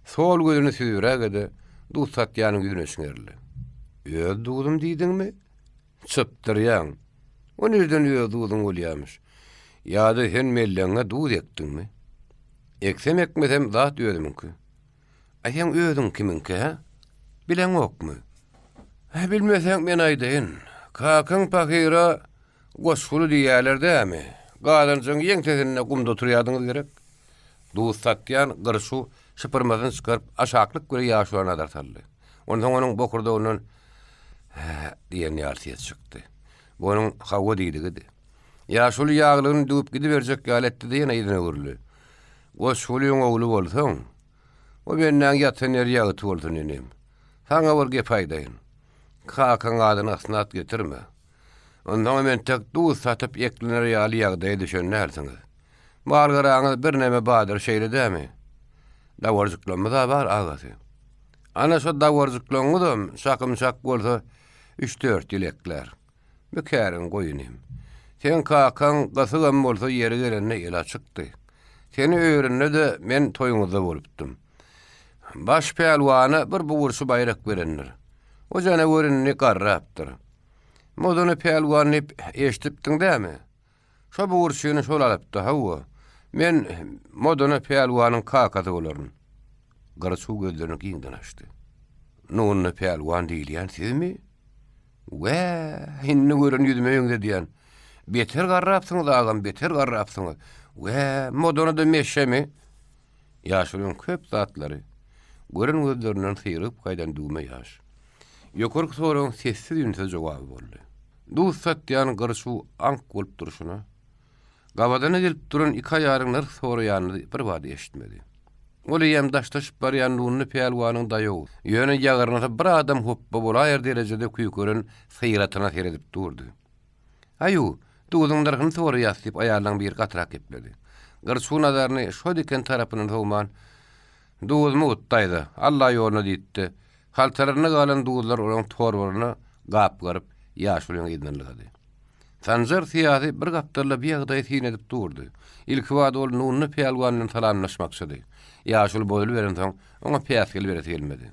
sol gözüni süýrägede duýy satýanyň ýüzüne şiňerli. Öz dudum diýdiňmi? Çypdyrýan. O nerden öz dudum bolýarmyş? Ýa-da sen melleňe duýy ekdiňmi? Eksem ekmesem zat öýdümki. Aýan öýdüň kiminki ha? Bilen okmy? Bilmeseň men aýdyn. Kakyň pakyra goşguly diýerlerdämi? Galanjyň ýeň tezenine gumda oturýardyňyz gerek. Duýy satýan gyrşu şypyrmadan çykaryp aşaklyk göre ýaşulyna dartaldy. Ondan onuň bokurda onuň diýen ýarsyýet çykdy. Bu onuň hawa diýdigidi. Ýaşuly ýaglygyny düýüp gidiberjek galetdi diýen aýdyna görüldü. Goşgulyň ogly bolsaň, o menden ýatan ýer ýagy bolsun enem. Saňa bir gep aýdyn. Kakyň adyny asnat getirme. Ondan men tek duýy satyp eklenir ýaly ýagdaýa düşenlersiňiz. Margaraňyz bir neme badyr şeýle dämi? Dawarjyklanma da bar agasy. Ana şu dawarjyklanmydym, şakymşak bolsa 3-4 ýylekler. Mökäriň goýunym. Sen kakyň gasygam bolsa ýeri gelende el açykdy. Seni öýründe de men toýuňyzda bolupdym. Baş pehlwany bir bugurşy bayrak berenler. O jana görünni garrapdyr. Moduny pehlwany eşdipdiň dämi? Şo bugurşyny şol alypdy hawa. Men moduny pehlwanyň kakaty bolaryn. Garaçu gözlerini giňden açdy. Nuny pehlwan diýilýän sizmi? Hinni görün ýüzüme ýöňde diýen. Beter garrapsyňyz agam, beter garrapsyňyz. Moduny da meşemi? Ýaşulyň köp zatlary. Görün gözlerinden syryp gaýdan düğme ýaş. Ýokurky soraň sessiz ýünse jogaby boldy. Duýy satýan gyrşu ank bolup durşuna. Gabadan gelip duran iki aýaryňlar soraýanyny bir wada eşitmedi. Oly ýem daştaşyp barýan nuny pehlwanyň daýaw. Ýöne ýagyryna bir adam hoppa bolaýar derejede kuýgörün syýratyna seredip durdy. Aýu, duýdyňlar hyn soraýas diýip aýarlaň bir gatrak gepmedi. Gyrşu nadaryny şo diken tarapynyň howman duýmy utdaýdy. Allah ýoluna diýdi. Haltalaryna galan duýlar olaň torbaryna gap garyp ýaşulyň ýydanlygy. Sanjar syýasy bir gapdarla bir ýagdaý syn edip durdy. Ilk wada ol nuny pehlwanyň salamlaşmakçydy. Ýaşul boýly beren soň oňa peýasgel beresi gelmedi.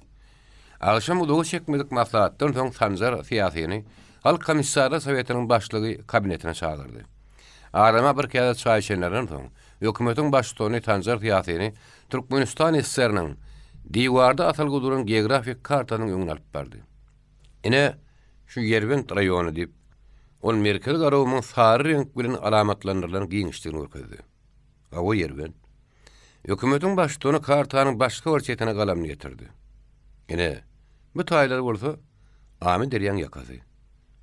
Agşam uly çekmedik maslahatdan soň Sanjar syýasyny Halk Komissara Sowetining başlygy kabinetine çağırdy. Arama bir käde çay içenlerden soň hökümetiň başlygy Sanjar syýasyny Türkmenistan SSR-iniň diýwarda atylgy duran geografik kartanyň öňüne alyp berdi. Ine şu Yerbent raýony diýip ol merkez garawymyň sary renk bilen alamatlandyrylan giňişdigini görkezdi. O Yerbent Hökümetin başlygyny kartanyň başga bir çetine galamny getirdi. Ene, bu taýlar bolsa, Amy derýän ýakazy.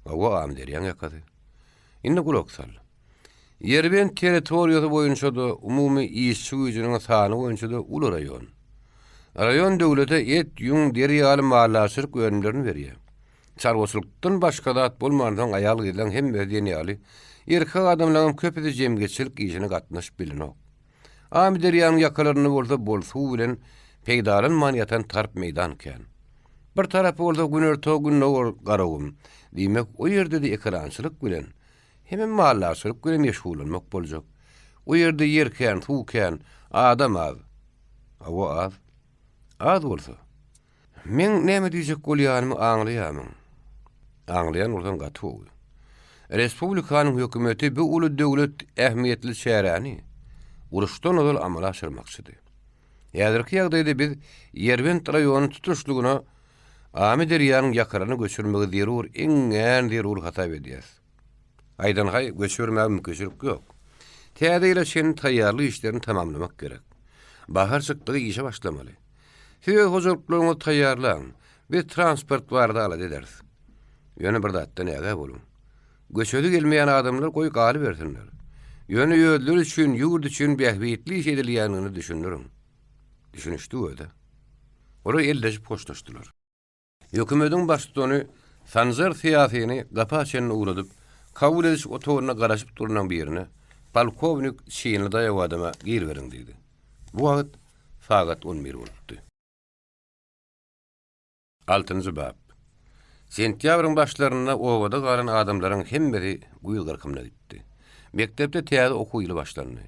Awa Amy derýän ýakazy. Indi gulak sal. Yerben territoriýasy boýunça da umumy işçi güýjüniň sany boýunça da uly raýon. Raýon döwlete et, ýün, deri ýaly mallaşyryk önümlerini berýär. Çarwçylykdan başga zat bolmandan aýal gelen hem medeni ýaly erkek adamlaryň köpüde jemgyçilik işine gatnaşyp bilinok. Amy derýanyň ýakalaryny bolsa bilen peýdalanman ýatan tarp meýdan eken. Bir tarapy bolsa günerto günnäwir garawym. Diýmek o ýerde de ekrançylyk bilen hem mallaşyryk bilen meşgulanmak boljak. O ýerde ýerken, suwken, adam az. Awa az. Az bolsa. Men näme diýjek bolýanymy aňlaýamyň. Aňlaýan bolsam gaty. Respublikanyň hökümeti bu uly döwlet ähmiýetli şäherni uruşdan ol amala aşyrmakçydy. Ýazyrky ýagdaýda biz Ýerbent raýonyny tutuşlugyna Amy derýanyň ýakarany göçürmegi zerur, eň zerur hatap edýäs. Aýdan hay göçürmäge mümkinçilik ýok. Täze şeň taýýarlyk işlerini tamamlamak gerek. Bahar çykdygy işe başlamaly. Siz hojuluklarını taýýarlaň we transport barada ala ederiz. Ýöne bir zatda näge bolun. Göçüdi gelmeýän adamlar goý galy bersinler. Ýöne ýöldür üçin, ýurt üçin bähbetli iş edilýänini düşünürüm. Düşünüşdi öde. Ora elleşip poştaşdylar. Hökümetiň başlygyny Sanjar siýasyny gapa açanyny uğradyp, kabul ediş otoryna garaşyp durunan birine polkovnik şeýle daýaw adama gir beriň diýdi. Bu wagt sagat 11 bolupdy. 6-njy bab. Sentýabryň başlaryna owada galan adamlaryň hemmesi guýul gyrkymna gitdi. Mektepde täze okuw ýyly başlandy.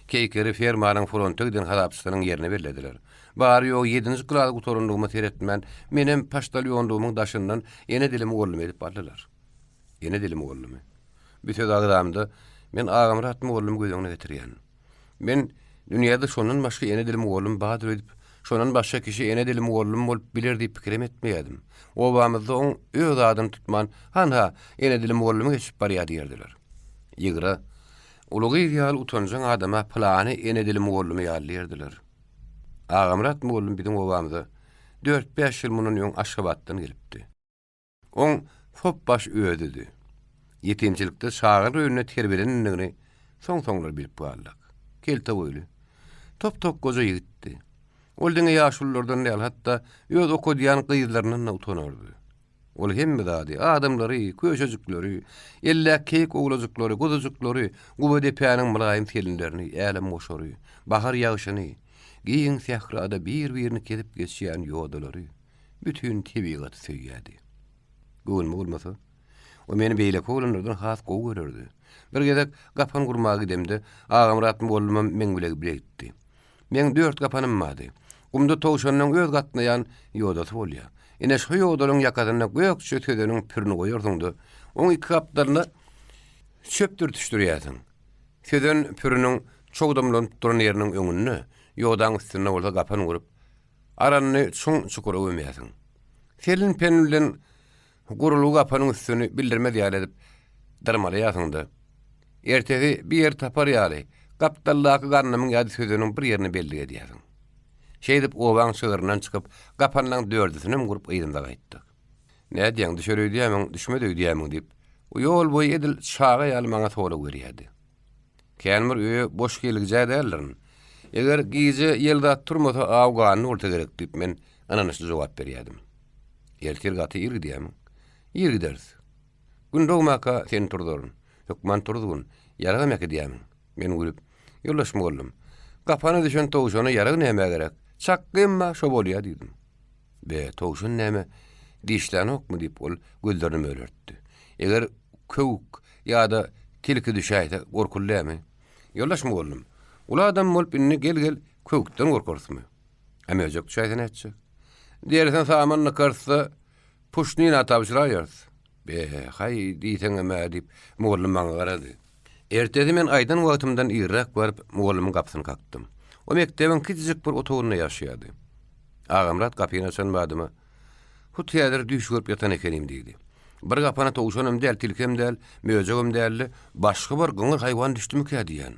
Keýkeri fermanyň fronta giden harapçylaryň ýerine berildiler. Bary ýok 7-nji klasa gutorundygymy seretmän menem paştalýonlugynyň daşyndan ene dilimi oglum edip bardylar. Ene dilimi oglum. Bütün agramda men agamratmy oglum gözüňe getirýän. Men dünýäde şondan başga ene dilimi oglum badyr edip şondan başga kişi ene dilimi oglum bolup biler diýip pikir etmeýärdim. Obamyzda oň öz adam tutman hanha ene dilimi oglum geçip barýar diýerdiler. Ýygra ulugy ýal utanjak adama plany ene dilimi oglum ýalyerdiler. Agamrat oglum biziň obamyzda 4-5 ýyl munun ýoň Aşgabatdan gelipdi. Oň fop baş öýdidi. Ýetimçilikde şagyr öýüne terbilenendigini soň-soňlar bilip bardyk. Kelte boýly. Top goza ýigitdi. Ol diňe ýaşullardan däl hatda öz okudýan gyzlarynyň utanardy. Ol hemme zady adamlary, köşejikleri, elle keyik oglajyklary, gozajyklary, gubede päniň mulaýym selinlerini, älim moşary, bahar ýaşyny, giýin sährada bir-birini kesip geçýän ýodalary bütün tebigat söýýärdi. Gönül bolmasa, o meni beýle koğlanlardan has gowy görürdi. Bir gezek gapan gurmagy gidemde, agamratym bolmam men güleg biletdi. Men 4 gapanym bardy. Gumda towşanyň öz gatnaýan ýodasy bolýar. Ene şu ýodalyň ýakadyna göýek çötedeniň pürini goýardyňdy. Oň iki kapdaryna çöpdür düşürýärdiň. Söden püriniň çogdamlan duran ýeriniň öňüne ýodaň üstüne bolsa gapan gurup arany çoň çukura öýmýärdiň. Selin penlen gurulu gapanyň üstüni bildirme diýär edip darmalyaýardyň. Ertesi bir yer tapar ýaly. Gapdallaky garnymyň ýady sözüniň bir ýerini belli edýärdiň. Şeýdip owaň şygyryndan çykyp gapanyň dördüsini gurup ýyrynda gaýtdyk. Nädýäň düşürüýdi diýämiň, düşmedi diýämiň diýip o ýol boýy edil şaga ýaly maňa tola görýärdi. Känmir öýe boş geligijä dällerin. Eger giýje ýelde turmasa awgany urta gerek diýip men ananysy jogap berýärdim. Ertir gaty ýyr diýämiň. Ýyr gideriz. Gündogmaka sen turdurun. Hökman turdugun. Ýaraga meka diýämiň. Men gülüp ýollaşma boldum. Gapana düşen towşany ýaraga näme gerek? Çakkymma şo bolýar diýdim. Be towşun näme? Dişlenokmu diýip ol gözlerini ölertdi. Eger köwük ýa-da tilki düşäýse gorkulýarmy? Ýollaşma boldum. Ula adam bolup inni gel köwükden gorkarsymy? Äme ýok düşäýse näçe? Diýersen samanyny karsa puşnyna atapşyraýar. Be hay diýsen äme diýip mollum maňa garady. Ertesi men aýdan wagtymdan ýyrak barıp mollumyň gapysyny kakdym. O mektebiň kiçijik bir otogyna ýaşaýardy. Agamrat gapyny açanmadymy. Bu teýär düşüp ýatan ekenim diýdi. Bir gapana towşanym däl, tilkem däl, möjegim däl, başga bir gyňyr haýwan düşdümi diýen.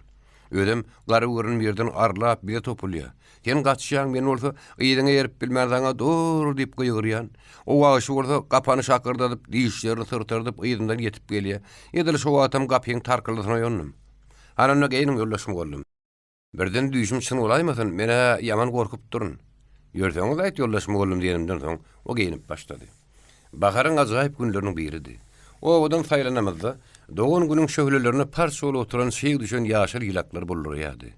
Ödem gary görün birden arlap bir topulýar. Sen gaçýaň men bolsa ýydyňa erip bilmärdiňe dur diýip gyýgyrýan. O wagty bolsa kapany şakyrdadyp diýişlerini sırtyrdyp ýydyňdan ýetip gelýär. Ýedil şo wagtam gapyň tarkylysyna ýonum. Hanana geýnim ýollaşym boldum. Birden düýüşüm çyn bolaýmasyn, mene ýaman gorkup durun. Ýörseňiz aýt ýollaşym boldum diýenimden soň o geýnip başlady. Baharyň ajaýyp günleriniň biridi. O odan saýlanamazda doğun günün şöhlelerini parsol oturan şeýg düşen ýaşyl ýylaklar bolurýardy.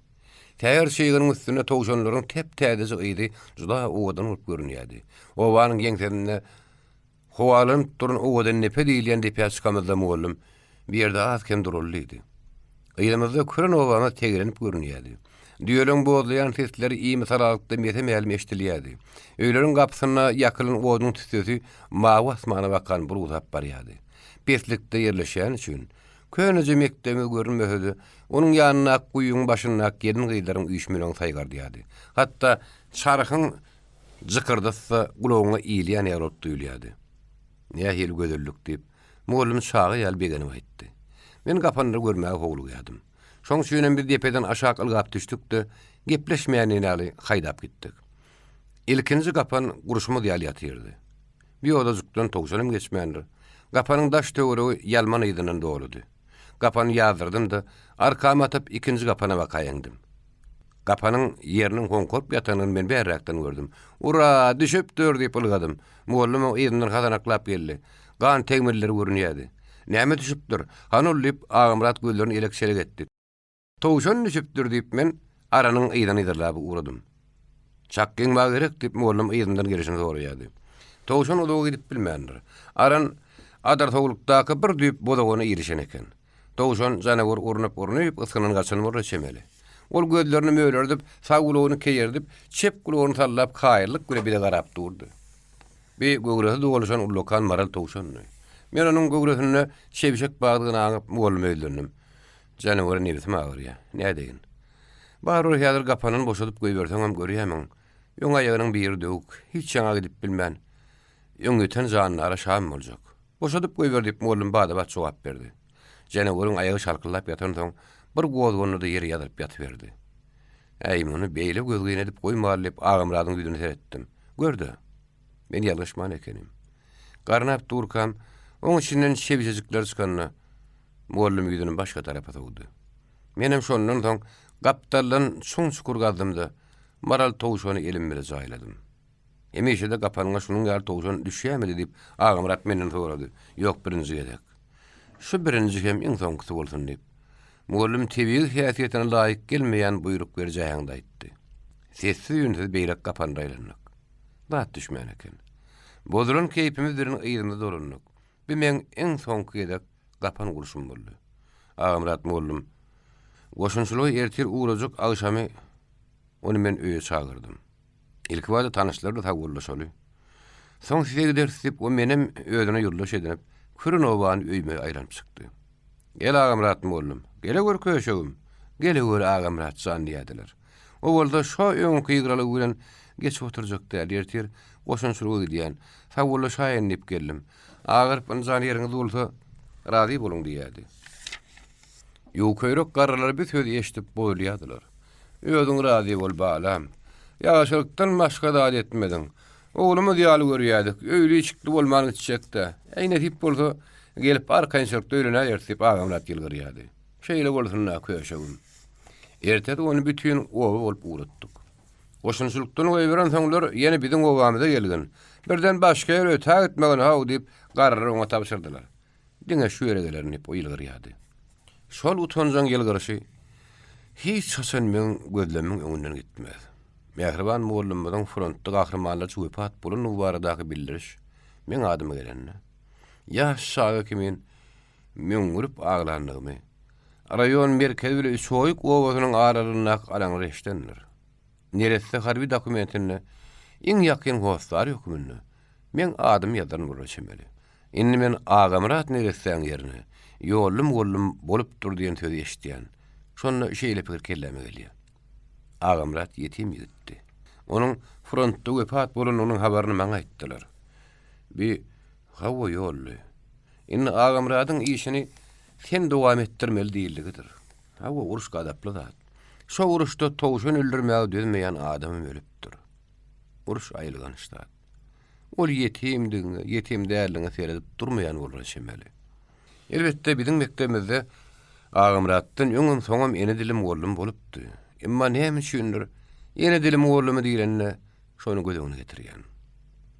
Täýär şeýginiň üstüne towşanlaryň tep-täze ýydy, juda owadan urup görünýärdi. Owanyň geňserinde howalanyp duran owadan nepe diýilýän diýip çykamazda mollum bir ýerde azken durullydy. Ýylymyzda kören owany tegerenip görünýärdi. Düýeleň bozlayan sesleri iými saralykda metemälim eşdilýärdi. Öýlerin gapysyna ýakylyň owadyň tüsesi mawy asmana bakan bir uzap barýardy. Beslikde yerleşen üçin köňeje mektebe görünmehdi. Onuň ýanyna guýuň başyna gelin gyýlaryň üýşmeleň saýgardyýardy. Hatda çarhyň jykyrdysa gulagyna iýilýän ýarap duýulýardy. Nähil gözellik diýip mollum çagy ýal begeni aýtdy. Men gapanyny görmäge howlugýardym. Şoň üçin bir depeden aşağı ylgap düşdükde gepleşmeýän ýaly haýdap gitdik. Ilkinji gapan guruşmaz ýaly ýatyrdy. Bir odajykdan towşanym geçmändir. Gapanyň daş töweregi ýalman ýydynyň doludy. Gapany ýazdyrdım da arkama atyp ikinji gapana bakaýandym. Gapanyň ýeriniň konkorp ýatanyny men bärakdan gördüm. Ura düşüpdir diýip ylgadym. Mollum ýydynyň hazanaklap geldi. Gan tegmirleri görünýärdi. Näme düşüpdir? Hanul diýip Agamrat gözlerini elekşelek etdi. Towşan düşüpdir diýip men aranyň ýydyny ýdyrlap uradym. Çakkyň ba gerek diýip mollum ýydyndan gelişini soraýardy. Towşan odaga gidip bilmändir. Aran adar towlukdaky bir düýüp bodagona ýerişen eken. Towşan janawar urunyp yskynyň gaçyny reçemeli. Ol gözlerini möýlerdip, sağ gulagyny keýerdip, çep gulagyny sallap kaýyrlyk göre bile garap durdy. Bir gögresi dolaşan ullokan maral towşan. Men onuň gögresine şebişek bagdygyny aňyp mollum öýdürdim. Janawar neresi agyrýar? Nädeýin? Barur ýadyr gapanyny boşadyp goýberseň görýärmiň. Ýoň aýagynyň biri döwük, hiç ýaňa gidip bilmän. Ýöňeten janyny araşam boljak. Boşadyp goýberdip mollum bada bat jogap berdi. Janawaryň aýagy şalkyllap ýatan soň bir gowdgyny da ýere ýadyryp ýatyberdi. Äýmini beýle gözgyn edip goýmalyp Agamradyň ýüzüne seretdim. Gördü. Men ýalgyşman ekenim. Garnap durkam, oň içinden şebişejikler çykanyny mollum ýüzüniň başga tarapy tugdy. Menem şondan soň gapdalan şoň şukur gazdymda maral towşany elim bilen jaýladym. Emeşe de gapanyňa şunuň ýaly towşan düşýärmidi diýip Agamrat menden sorady. Ýok, birinji gedek. Şu birinji hem iň soňky bolsun diýip. Mollum tebiğ häsiýetine laýyk gelmeýän buyruk berjäňdi aýtdy. Sessiz ýünsiz beýlek gapan daýlanmak. Bat düşmän eken. Bozulan keýpimiz birin ýyrynda dolanyk. Bir men iň soňky gedek gapan guruşum boldy. Agamrat mollum goşunçylygy ertir uğrajak agşamy onu men öýe çagyrdym. İlk wagtda tanışlar da tagurlaşaly. Soň size gidersip o menem öýüne ýurlaş edip, kürün owan öýme aýranyp çykdy. Gel Agamrat mollum, gele gör köşegim. Gele gör Agamrat sanýadylar. O bolda şo öňkü ýygraly bilen geç oturjakda ertir goşunçylygy diýen tagurlaşaýyn diýip geldim. Agyryp ynjan ýeriňiz bolsa razy boluň diýýärdi. Ýokeýrek garralar bir söz eşitip boýlýardylar. Özüň razy bol balam. Ýaşalykdan başga da etmedin. Oğlumuz ýaly görýärdik. Öýle içikli bolmaly çekde. Eýne tip bolsa gelip arkaň şertde öýlene ýertip Agamrat ýylgyrýardy. Şeýle bolsun köşegim. Ertede onu bütün owa bolup uratdyk. Goşunçylykdan goýberan soňlar ýene biziň owamyza gelgen. Birden başga ýere ötä gitmegen haw diýip garry oňa tapşyrdylar. Diňe şu ýere gelerin diýip ýylgyrýardy. Şol utanjan ýylgyryşy hiç hasan men gözlemiň öňünden gitmez. Mehriban mollumyň frontda gahrmanlar çuýpat bulun uwaradaky bildiriş. Men adymy gelenne. Ýaşagy kimin müňürüp aglandygymy. Rayon merkezi bilen şoýuk owasynyň aralyna alaň reşdendir. Neresi harbi dokumentini iň ýakyn hostar hökmünde. Men adym ýazan bolýarmyly. Indi men Agamrat neresiň ýerine ýollum bolup dur diýen söz eşitýän. Şonu şeýle pikir kelleme gelýär. Agamrat ýetim ýitdi. Onuň frontda wepat bolan onuň habaryny maňa aýtdylar. Bir hawa ýolly. Indi Agamratyň işini sen dowam etdirmeli diýildigidir. Hawa uruş gadaply zat. Şo uruşda towşan öldürmäge dönmeýän adamym ölüpdir. Uruş aýylgan işler. Ol yetim därliňe seredip durmaýan bolar şemeli. Elbetde biziň mekdebimizde Ağamratdan öňüm soňam ene dilim oglum bolupdy. Emma näme üçindir? Ene dilim oglumy diýilende şonu gözüňe getirýän.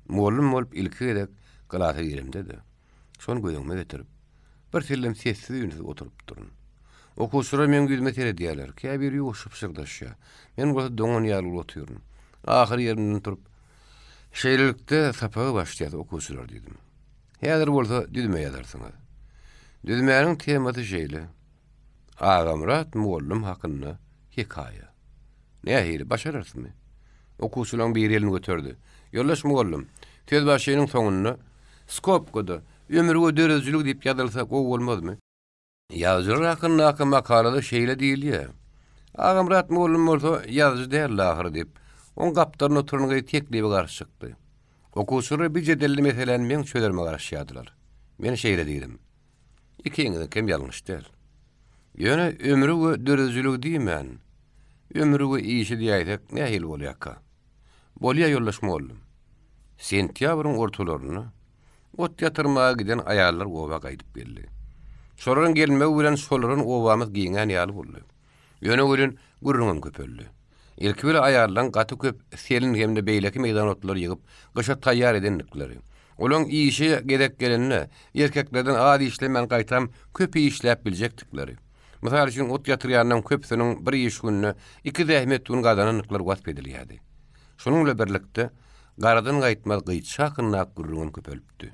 Mollum bolup ilki edek galata girimde. Şonu gözüňe getirip bir sillem sessiz ýüňüz oturup durun. Okuwçylar men güzme tere diýerler. Käbir ýoşup şygdaşya. Men bu doňan ýaly oturýarym. Ahir ýerimden turup şeýlelikde sapagy başlaýar okuwçylar diýdim. Häzir bolsa düzme ýazarsyňyz. Düzmäniň temasy şeýle. Ağamrat mollum hakynda hikaýa. Nähili başararsyňmy? Okuwçylaryň bir ýerine götürdi. Ýollaş mollum. Tez başynyň soňunda skop goda ömürge dörezçilik diýip ýazylsa o bolmazmy? Ýazgyr hakynda makalada şeýle diýilýär. Ağamrat mollum bolsa ýazgy däl ahir diýip on gapdaryny oturnyňy teklibi garşy çykdy. Okuwçylar bir jedelli meselen men çözerme garşýadylar. Men şeýle diýdim. Ikiňiz kim ýalňyş däl. Ýöne ömürge dörezçilik diýmän. Ömürge işi diýäýsek nähili bolýaka. Bolýa ýollaşma oldum. Sentýabryň ortalaryna ot ýatyrmaga giden aýallar oba gaýdyp geldi. Soraryň gelmegi bilen şolaryň obamyz giňen ýaly boldy. Ýöne görün gurrunam köpeldi. Ilki bir aýarlaryň gaty köp selin hemde beýleki meýdan otlary ýygyp gysha taýýar edendikleri. Olaň işi gerek gelenine erkeklerden ady işlemen gaýtam köp işläp biljekdikleri. Mysal üçin ot ýatyrýandan köpsiniň bir iş gününe 2 zähmet tun gazananyklar wasp edilýärdi. Şonuňla birlikde garadan gaýtmaz gyýça hakynda gurrunam köpelipdi.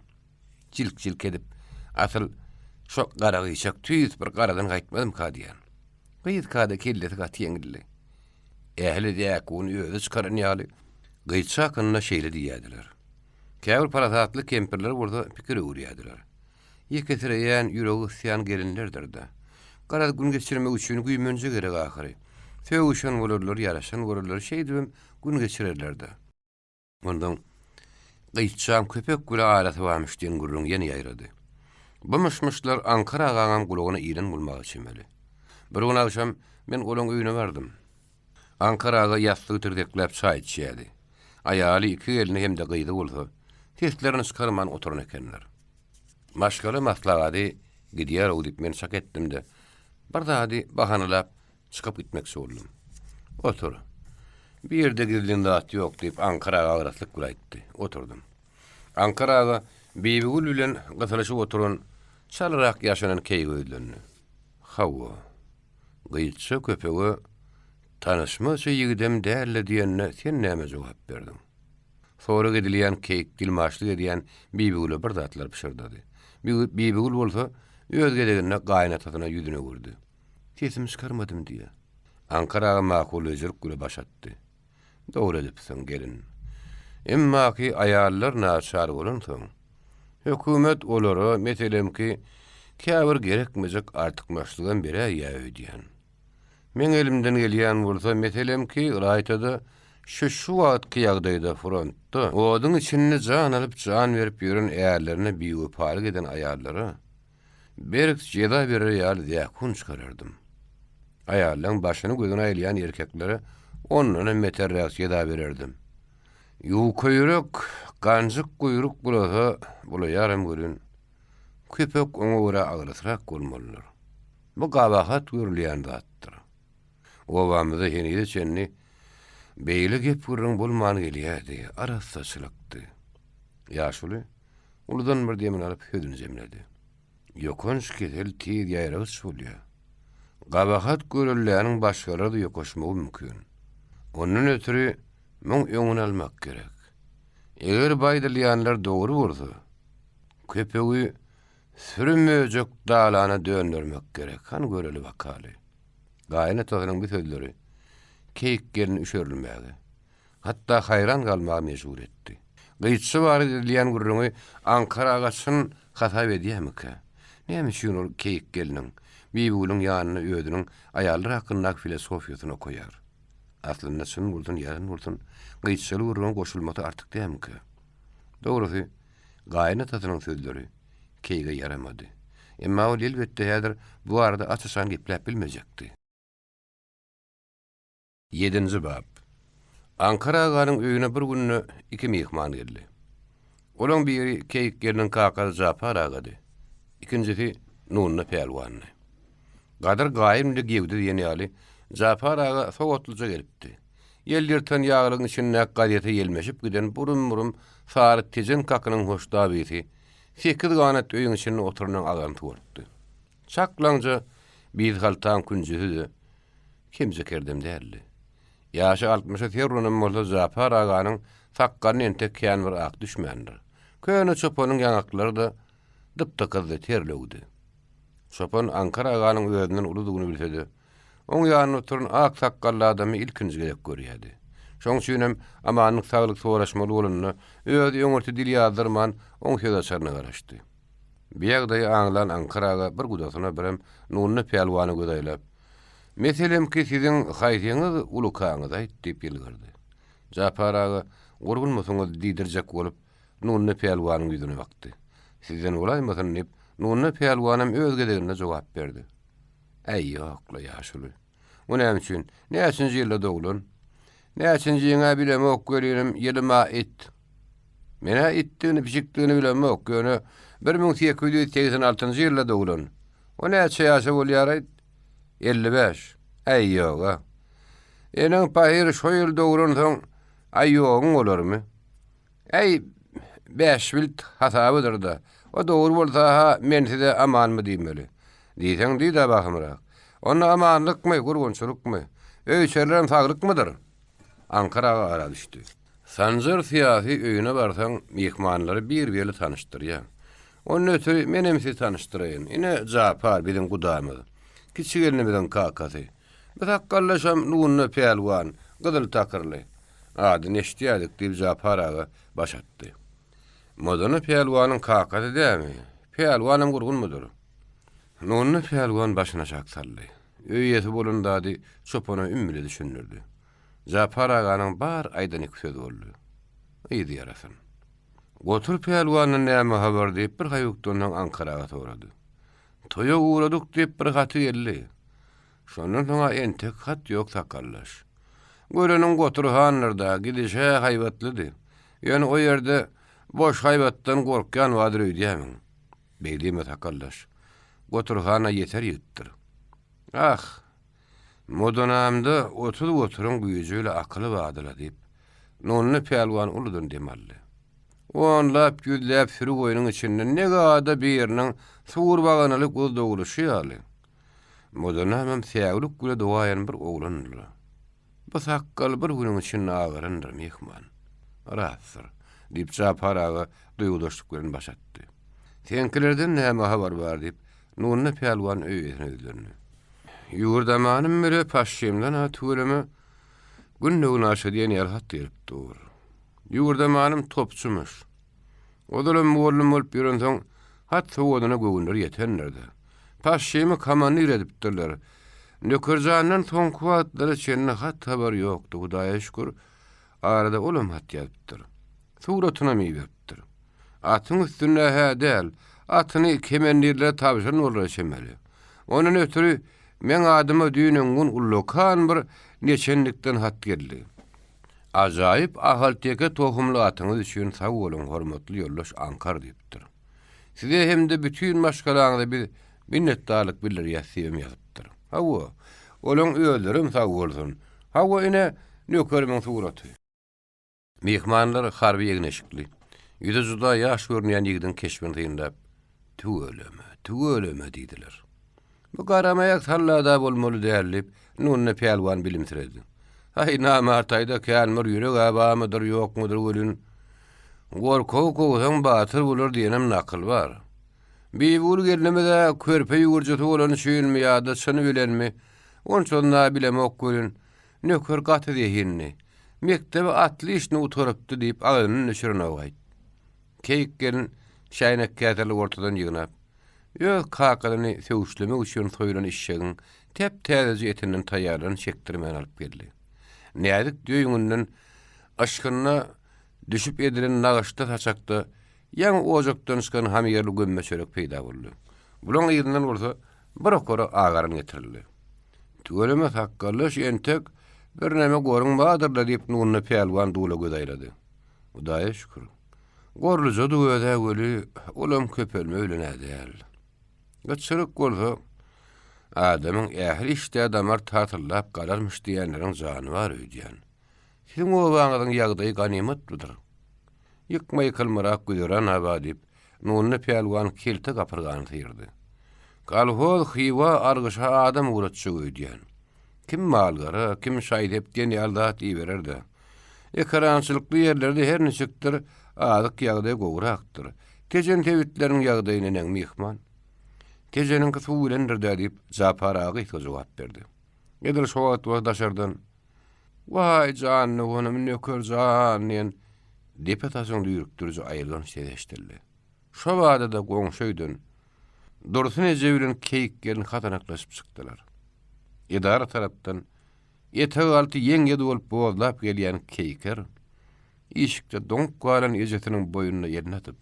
Çilk edip asyl şo gara gyýçak tüýüs bir garadan gaýtmadym ka diýen. Gyýyt kada kelleti gatýeňli. Ähli diýäk ony öýde çykaran ýaly gyýça hakynda şeýle diýýärdiler. Käbir parasatly kemperler burada pikir öwrýärdiler. Ýeketirýän ýüregi syan gelinlerdir de. Garad gün geçirmek üçin güýmenje gerek ahyry. Söwüşen bolarlar, ýaraşan bolarlar şeýdibim gün geçirerler de. Ondan gyýçam köpek gule aýraty barmyş diýen gurrun ýene ýaýrady. Bu mışmışlar Ankara agaňam gulagyna iýren bolmagy çemeli. Bir gün akşam men olaň öýüne bardym. Ankaraga ýasty tirdekläp çaý içýärdi. Aýaly iki elini hem de gyýdy bolsa, testlerini çykarman oturan ekenler. Maşgaly maslagady gidýär o diýip men şak etdim de. Bir zady bahanalap çykyp gitmek boldum. Otur. Bir ýerde gizlinde at ýok diýip Ankaraga agratlyk guraýtdy. Oturdum. Ankaraga Bebigul bilen gasalaşyp oturan çalyrak ýaşanan keýgöýlerini. Hawa. Gyýça köpegi tanışmasy ýigidem dälle diýenne sen näme jogap berdiň? Sonra gidilýän keýik dilmaşlyk edýän Bebigul bir zatlar pişirdi. Bebigul bolsa öz gedegine gaýnatasyna ýüzüne gurdy. Sesim çykarmadym diýe. Ankaraga makullyjylyk güle başatdy. Dogry edipsiň gelin. Emma ki aýallar naçar bolansoň, hökümet olary meselemki käbir gerekmejek artykmaçlygyň biri ýa öýdýän. Men elimden gelýän bolsa meselemki raýatada şu wagtky ýagdaýda frontda oduň içinde jan alyp jan berip ýören äýärlerine biýupalyk eden aýallara berk jeda berer ýaly diýe kun çykarardym. Aýallaryň başyny gözüne aýlayan erkeklere onlara meterräk jeda bererdim. Ýukaýrak, ganjyk guýruk bolsa, bolaýarym görün. Köpek oňa görä agrysyrak bolmalylar. Bu gabahat görülýän zatdyr. Obamyza henide çenni beýle gep gurrun bolmany gelýärdi, arassaçylykdy. Ýaşuly uludan bir demin alyp hödüni jemledi. Ýokanç kedel tiýir ýaýragy bolýar. Gabahat görülýäniň başgalary da ýokaşmagy mümkin. Onuň ötüri men öňüne almak gerek. Eger baýdylýanlar dogry bolsa, köpegi sürünmejek dalana döndürmek gerek. Han göreli bakaly. Gaýna togynyň bir sözleri keýik gelin üşerilmäge. Hatda hayran galmagy mejbur etdi. Gyýçy bar edilýän gurruny Ankaraga çyn hasap edýärmiki? Näme üçin ol keýik geliniň Bebigulň ýanyna öýdüniň aýallar hakynda filosofiýasyny koýar. Aslında çyn bolsun ýaryn bolsun gyýçyly gurrun goşulmagy artyk dämki? Dogrusy gaýna tatynyň sözleri keýige yaramady. Emma ol elbetde häzir bu arada açyşan gepläp bilmejekdi. 7-nji bab. Ankara aganyň öýüne bir günne iki mehman geldi. Olaň biri Keyik geliniň kakazy Japar agady. İkincisi Nunna Pelwanny. Gadar gaýymly gewdi diýen ýaly Japar aga sowatlyja gelipdi. Ýellerden ýaglyň içinde gaýata ýelmeşip giden burum sary tejen kakynyň hoşdabyti. 8 ganat öýüň içinde oturunan agany tuwurtdy. Çaklaňja biz haltan kunjydy. Kimse kerdem däldi. Ýaşy 60-a terrunun bolsa Japar aganyň sakkany entek kän bir ak düşmändir. Köne çoponyň ýanaklary da dıpdykyzdy terlewdi. Çopon Ankara aganyň özünden uludygyny bilsedi. Oň ýanyna oturan ak sakkally adamy ilkinji gerek görýärdi. Şoň üçin hem amanyň saglyk soraşmaly bolanyny öz ýöňürti dil ýazdyrman oň höwçarna garaşdy. Biýagdaý aňlan Ankaraga bir gudasyna birem Nunna Pelwany gödaýlap meselem ki sizin haýsyňyz ulukaňyz aýtdyp bildirdi. Japar aga gurgunmasyňyz diýdirjek bolup Nunna Pelwanyň ýüzüne bakdy. Sizden olaýmasyn diýip Nunna Pelwanym öz gedigine jogap berdi. Ey ýokla ýaşuly. Bu näme üçin? Näçinji ýylda dogulun? Näçinji ýyňa bilemek görýärim ýylma it. Mene itdigini biçikdigini bilemek göne 1886-njy ýylda dogulun. O näçe ýaşa bolýar? 55. Ey ýoga. Eneň pahyr şo ýyl dogurun soň ay ýogyň bolarmy? Ey 5 bilt hasabydyr da. O doğru bolsa men size amanmy diýmeli. Diýseň diýde bakymrak. Ona amanlykmy, gurgunçylykmy? Öýçerlem saglyk-mydyr? Ankaraga ara düşdi. Sanjar syýasy öýüne barsaň mehmanlary bir-biri tanışdyrýar. Onun ötürü menem sizi tanışdyrayyn. Ine Japar biziň gudamyz. Kiçik elimizden kakasy. Biz hakkallaşam Nunna Pelwan, gyzyl takyrly. Adyny eşdiýärdik diýip Japar aga başatdy. Modana Pelwanyň kakasy dämi? Pelwanym gurgunmudyr? Nunna Pelwan başyna çaksaldy. Öýesi bolundady çopona ümmüle düşünürdi. Japar aganyň bar aýdan iki söz boldy. Eýdi ýarasyn. Gotur Pelwanyň näme habar diýip bir haýykdan Ankaraga sorady. Toya uğradyk diýip bir gaty geldi. Şondan soňra entek hat ýok sakallar. Göreniň Goturhanlarda gidişe haýbatlydy. Ýöne o ýerde boş haýbatdan gorkýan wadyr öýdýämiň. Beýdime sakallar. Goturhana ýeter ýitdir. Ah, modonamda 30 Goturun güýjüle akyly wadyla diýip Nunna Pelwan uludun demelli. Onlap güdläp sürü goýunyň içinden negada bir ýeriniň suwur baganalyk göz doguluşy ýaly. Modonamam säýülik güle dogaýan bir oglandyr. Bu sakkal bir günüň içinde agaryndyr mehman. Rasyr, diýip Japar aga duýgudaşlyk bilen başatdy. Senkilerden näme habar bar diýip Nunna Pelwan öýüne döndü. Ýurdamanym biri paşşymdan atwylmy günnügün aşy diýen ýer hat dur. Ýurdamanym topçumyş. Odalam bollum bolup ýören soň hat sowadyna göwünler ýetenlerdi. Paşşymy kamany edipdirler. Nökerjandan soň kuwatlary çenne hat habar ýokdy. Hudaýa şükür arada olam hat ýalypdyr. Suratyna meýberipdir. Atyň üstünde hädel, atyny kemendirle tabşyran bolar çemeli. Onun ötürü men adyma düýnüň gün ullukan bir neçenlikden hat geldi. Ajaýyp ahalteke tohumly atyňyz üçin sag bolun, hormatly ýoldaş Ankar diýipdir. Size hem de bütün başgalaňyza bir minnetdarlyk bildirýär ýazypdyr. Hawa, olaň öýlerim sag bolsun. Hawa ine nökerimiň suraty. Mehmanlar harby ýegneşikli. Ýüze juda ýaş görnýän ýigdiň keşbini tynlap, "Tüweleme" diýdiler. Bu garamayak sallada bolmaly dälip Nunna Pelwan bilimtirdi. Hay namartaýda kälmir ýürek abamydyr ýokmudyr görün. Gorkow batyr bolar diýenem nakyl bar. Biwul gelmede körpe ýugurjy bolan şeýilmi ýa-da çyny bilenmi? Onçonda bilemek görün. Nöker gaty diýenni. Mektebe atly işini uturypdy diýip agynyň nöşürine gaýt. Keyik gelin şaýnak käterli ortadan ýygnap. Ýöz kakalaryny söwüşlemek üçin soýulan işşegiň tep-täze etinden taýýarlan çekdirmän alyp geldi. Nädik düýünden aşkyna düşüp edilen nagaşda saçakda ýa ojokdan çykan hamýerli gömme çörek peýda boldy. Bulan ýerinden bolsa bir okara agaryn getirildi. Tügeleme sakkallaş entek Bir näme görünmädir da diýip nuny pelwan dula gödaýlady. Hudaýa şükür. Gorluja duýada göli, olam köpelme öyle nädäl. Gaçyryk bolsa, adamyň ähli işte adamlar tatyllap galarmyş diýenleriň jany bar öýdýän. Siň o wagtyň ýagdaýy ganimetdir. Ýykmay kylmarak güýren aba diýip, nuny pelwan kelte gapyrgany tyrdy. Galhol hywa argyşa adam uratçy öýdýän. Kim malgara, kim şaýd etdiň ýaldat iýbererdi. Ekrançylykly ýerlerde her neçikdir adyk ýagdaý gowrakdyr. Tejen tewitleriniň ýagdaýyna näň mihman. Tejenin kısuwlendir diýip Zaparagy jogap berdi. Edil şowat we daşardan "Vay janyny onum nöker janyn" deputasiýon ýürükdirji aýyrdan sezeşdirdi. Şo wagtda goňşuýdun dursun ejebilen keýiklerin hatanaklaşyp çykdylar. Idara tarapdan eteg alty ýeňe bolup bozlap gelýän keýker işikde doňk galan ejetiniň boýunyna ýernatyp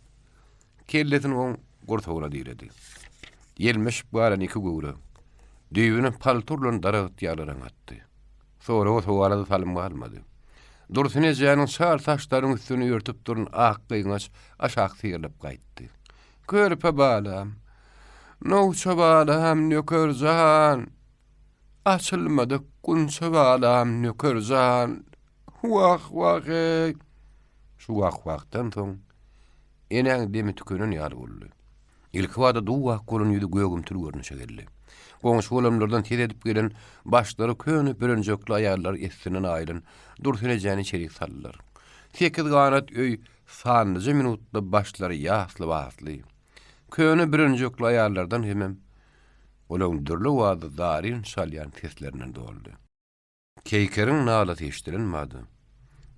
kelletini oň gortawuna diýredi. Yelmiş baran iki gowra düýbüni palturlan daragat ýalaran atdy. Sonra o towalada salym galmady. Dursun ejanyň şar taşlaryň üstüne ýörtüp durun ak gyňaç aşağı syrlyp gaýtdy. "Körpe balam, nowça balam nökerjan, açylmady kunça balam nökerjan, wah wah ey." Şu wah-wahdan soň eneň demi tükünün ýaly boldy. İlk wada duwa kolun ýüdi gögüm tür görnüşe geldi. Goňşy bolamlardan tet edip gelen başlary könüp bürünjekli aýarlar esinen aýlyn dursun ejany çelik saldylar. 8 ganat öý sanlyca minutda başlary ýasly-basly. Könüp bürünjekli aýarlardan hemem olam dürli wada darin şalýan seslerinden doldy. Keýkeriň nalaty eşdirilmadi.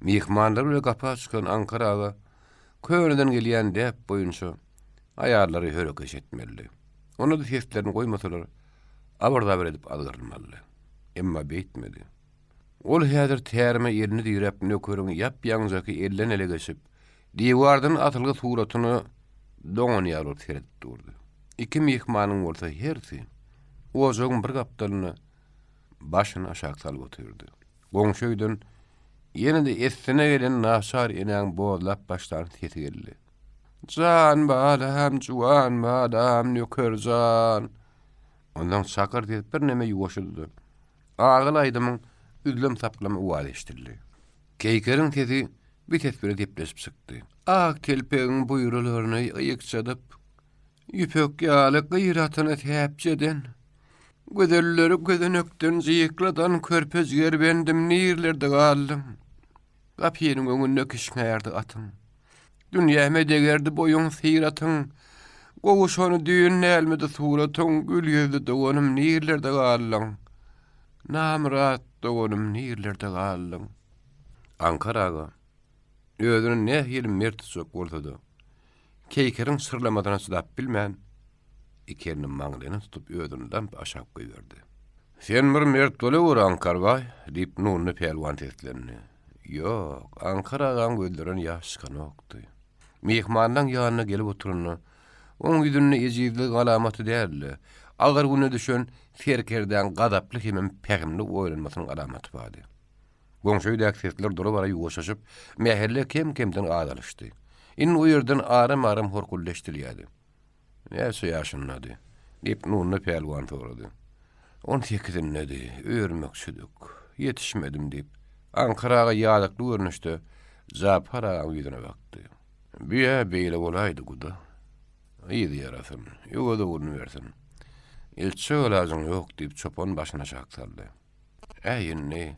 Mihmanlar we gapy açylan Ankaraga könüden gelýän dep boýunça aýarlary hörekeş etmeli. Onu da seslerini goýmasalar, abarda beredip algyrylmaly. Emma beýtmedi. Ol häzir terme ýerini diýrep nökeriň ýap-ýaňjaky elden ele geçip, diýwardan atylgy suratyny doňan ýaryp seretip durdy. Iki mihmanyň bolsa hersi, ojagyň bir gapdalyny başyna aşağı salyp otyrdy. Goňşuýdan ýene-de esine gelen naşar eneň bozlap başlaryny sesi geldi. "Jan balam, juwan balam, nökerjan." Ondan şakar diýip bir näme ýuwaşdy. Agyl aýdymyň üzlem saplama uwal eşdildi. Keýkeriň sesi bir tesbire depleşip çykdy. Ak telpegiň buýrularyny ýykçadyp, ýüpek ýaly gyratyny täpjeden, gözelleri gözenekden jykladan körpezger bendim nirlerde galdym. Gapynyň öňünde kişňärdi atym. Dünýäme degerdi boyun syratyň, gowuşany düýün nälmedi suratyň, gül ýüzli doganym nirlerde galdym. Namrat doganym nirlerde galdym. Ankaraga özüni nähili mertçok bolsady. Keýkeriň sırlamadan çydap bilmän, ikerini maňlyny tutup özünden aşağı goýberdi. "Sen bir mert bolar Ankarbaý" diýip nuny pelwan teslendi. "Ýok, Ankaradan gözleriň ýaşykan okdy." Mihmandan ýanyna gelip oturuny, oň ýüzünde ejizli galamaty däldi. Agyr güne düşen serkerden gadaply hemem pegimli oýlanmasynyň galamaty bady. Goňşuýdak sesler durup ara ýuwaşaşyp, mähelle kem-kemden adalyşdy. In o ýerden aram-aram horkulleşdirilýärdi. "Näçe ýaşynady?" diýip nuny pelwan sorady. 18 nedi, öýürmekçidik. Ýetişmedim diýip Ankaraga ýadakly görnüşde Zaparaga ýüzüne bakdy. "Biýe beýle bolaýdy guda. Ýydy ýarasyn, ýogada urny bersin. Elçi olagyň ýok" diýip çopan başyna şak saldy. "Äýinni,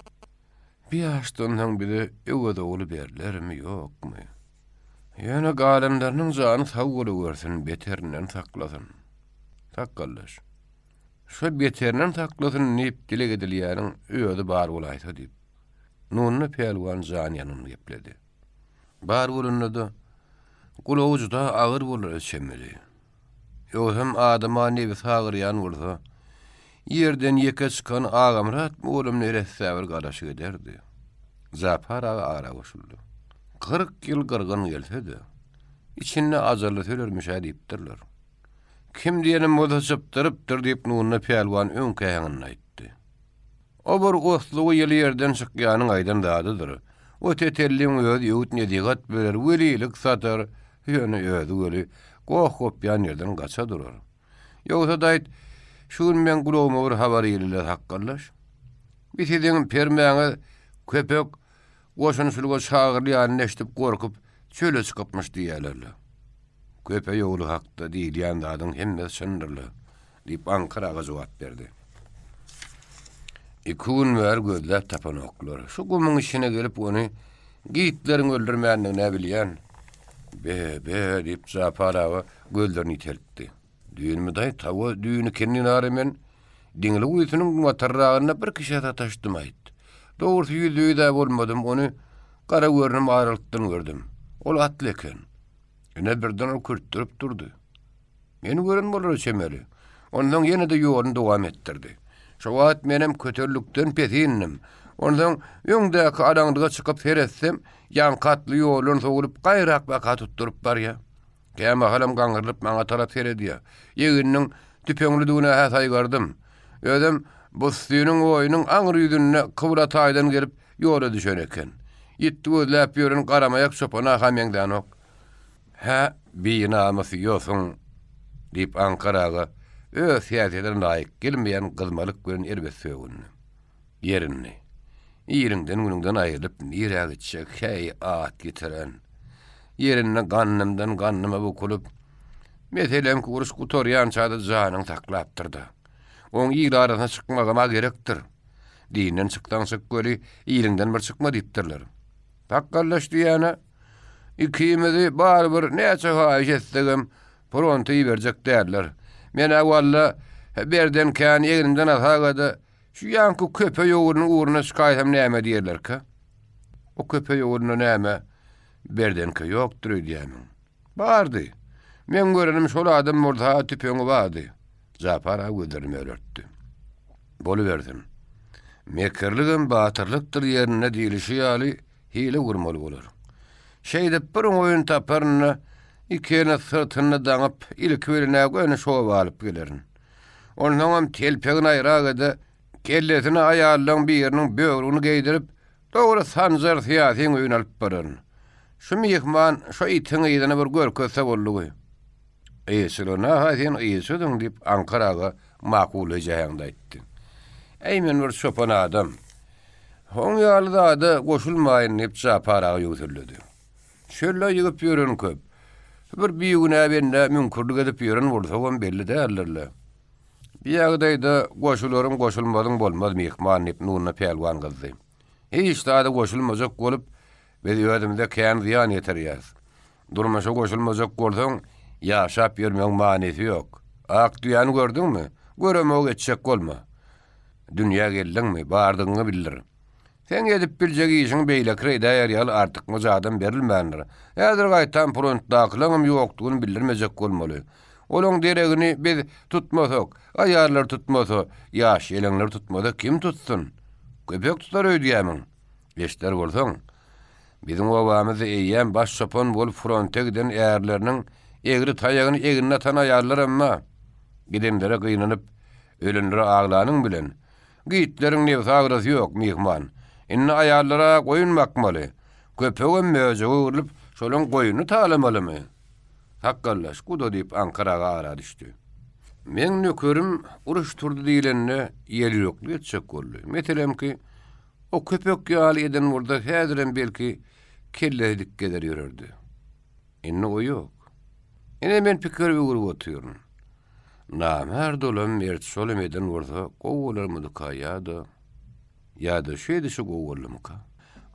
bir ýaşdan biri ýogada uly berlermi ýokmy? Ýöne galanlarynyň jany sag bolup bersin, beterinden saklasyn. Takgallaş. Şo beterinden saklasyn diýip dile gedilýäniň öýüdi bar bolaýsa" diýip nuny pelwan janyanyny gepledi. "Bar bolundy. Gulawjyda agyr bolar çemeli. Ýöhem adama nebi sagyrýan bolsa, ýerden ýeke çykan agamrat bolumny ressäwer garaşy ederdi." Zaparaga ara goşuldy. 40 ýyl gyrgyn gelse-de, içinde ajaly söylermiş diýipdirler. "Kim diýenim bolsa çypdyrypdyr" diýip nuny pelwan öňkäýiňden aýtdy. O bir osluğu ýyly ýerden çykýanyň aýdan dadydyr. O tetelliň öz ýewit nedigat berer, welilik satar, ýöne özü weli gohop ýan ýerden gaça durar. Ýogsa daýt, şuň men gurowma bir habar ýeline hakkallaş. Bitediň permäňe köpek goşun sülge çağırýan neştip gorkup çöle çykypmyş diýerler. Köpe ýoly hakda diýil ýan dadyň hemme şındyrly diýip Ankaraga jogap berdi. İkun ver gözler tapan oklar. Şu gumyň işine gelip onu giýitlerin öldürmändigini ne bilýän. Be diýip Zaparawa gözlerini iteltdi. Düýünmi daý tawa düýünü kendine aramen diňli uýutynyň watarragyna bir kişi taşdym aýtdy. Dogry ýüzüňi de bolmadym, onu gara görnüm aýrylykdan gördüm. Ol atly eken. Ene birden o kürtdirip durdy. Meni gören bolar çemeli. Ondan ýene de ýolunu dowam etdirdi. Şu wagt menem kötörlükden petindim. Ondan öňdäki araňdyga çykyp feretsem, ýan katly ýoluny sogurup gaýrak baka tutdurup barýa. Käme halam gaňrylyp maňa tarap feredi. Ýeginiň tüpeňlidigine häsay gardym. Ödem bu süýüniň oýunyň aňry ýüzüne kıwra taýdan gelip ýola düşen eken. Ýetdi gözläp ýörün garamayak çopana hamyňdan ok. Ha, binamysy ýosun diýip Ankaraga öz siýaseten laýyk gelmeýän gylmalyk gören erbet söýgünni. Yerini. Ýerinden gününden aýrylyp nirä gitjek hey at getiren. Yerine gannymdan gannyma bukulup, meselem kuruş kutoryan çadı janyň taklapdyrdy. Oň ýyl arasyna çykmagama gerekdir. Diýenden çykdan çyk göri, ýylinden bir çykma diýipdirler. Takkallaş diýene, ikimizi barbyr näçe haýyş etsegem, pronty berjek därler. Men awalla berden kän ýerimden atagada şu ýanky köpe ýogunyň uğruna şikaýetem näme diýerler-ki? O köpe ýogunyň näme berdenki ýokdur diýämiň. Bardy. Men görenim şol adam murda tüpeňi bardy. Zapara gözlerimi örtdi. Boluverdim. Mekirligim batyrlykdyr ýerine diýilişi ýaly hile gurmaly bolar. Şeýde bir oýun taparna ikene sırtyny daňyp ilki beline göni şow alyp gelerin. Ondan telpegini aýragada kellesini aýallaň bir ýeriniň böwrüni geýdirip dogry sanjar siýasyň öýüne alyp baran. Şu mihman şu itiň ýerine bir görkezse boldy. Eýsirona haýyn eýsidiň diýip Ankaraga makul ejaýanda aýtdy. Eýmen bir çopan adam. Hoň ýalyda da goşulmaýyn diýip Zaparaga ýötürledi. Şöyle ýygyp ýören köp. Bir biýigine bende mümkinlik edip ýören bolsa belli dällerler. Bir ýagdaýda goşularym goşulmadyň bolmaz mihman diýip nuruna pelwan gyldy. Hiç daha goşulmajak bolup biz ýödümde kän ziýan ýeterýär. Durmaşa goşulmajak bolsaň ýaşap ýörmeň manysy ýok. Ak düýäni gördüňmi? Göremok etjek bolma. Dünýä geldiňmi? Bardyňy bildir. Sen edip biljek işiň beýlekre edýär ýaly artyk mujadam berilmändir. Häzir gaýtan frontdakylaryň ýokdugyny bildirmejek bolmaly. Olaň deregini biz tutmasak, aýarlar tutmasa, ýaş ýeleňler tutmasa kim tutsun? Köpek tutar öýdýämiň. Eşler bolsaň, bizim obamyzy eýýän baş çopon bolup fronta giden ýerleriniň egri taýagyny egine atan aýarlar emma gidemlere gynanyp ölenlere aglanyň bilen. Giýitleriň nebsi agrasy ýok mihman. Inne aýarlara goýun makmaly. Köpegem möje urulyp şolaň goýuny talamalymy? Hakkallaş gudo diýip Ankaraga ara düşdi. Men nökerim uruş turdy diýilende ýeli ýokly etjek boldy. Meselemki o köpek ýaly eden burda häziren belki kelledik geder ýörerdi. Inne o ýok. Ene men pikir ugurup oturýarym. Namerd olan mert şolem eden burda gowularmydy kaýada. Ýa-da şeýdi şu gowulymka.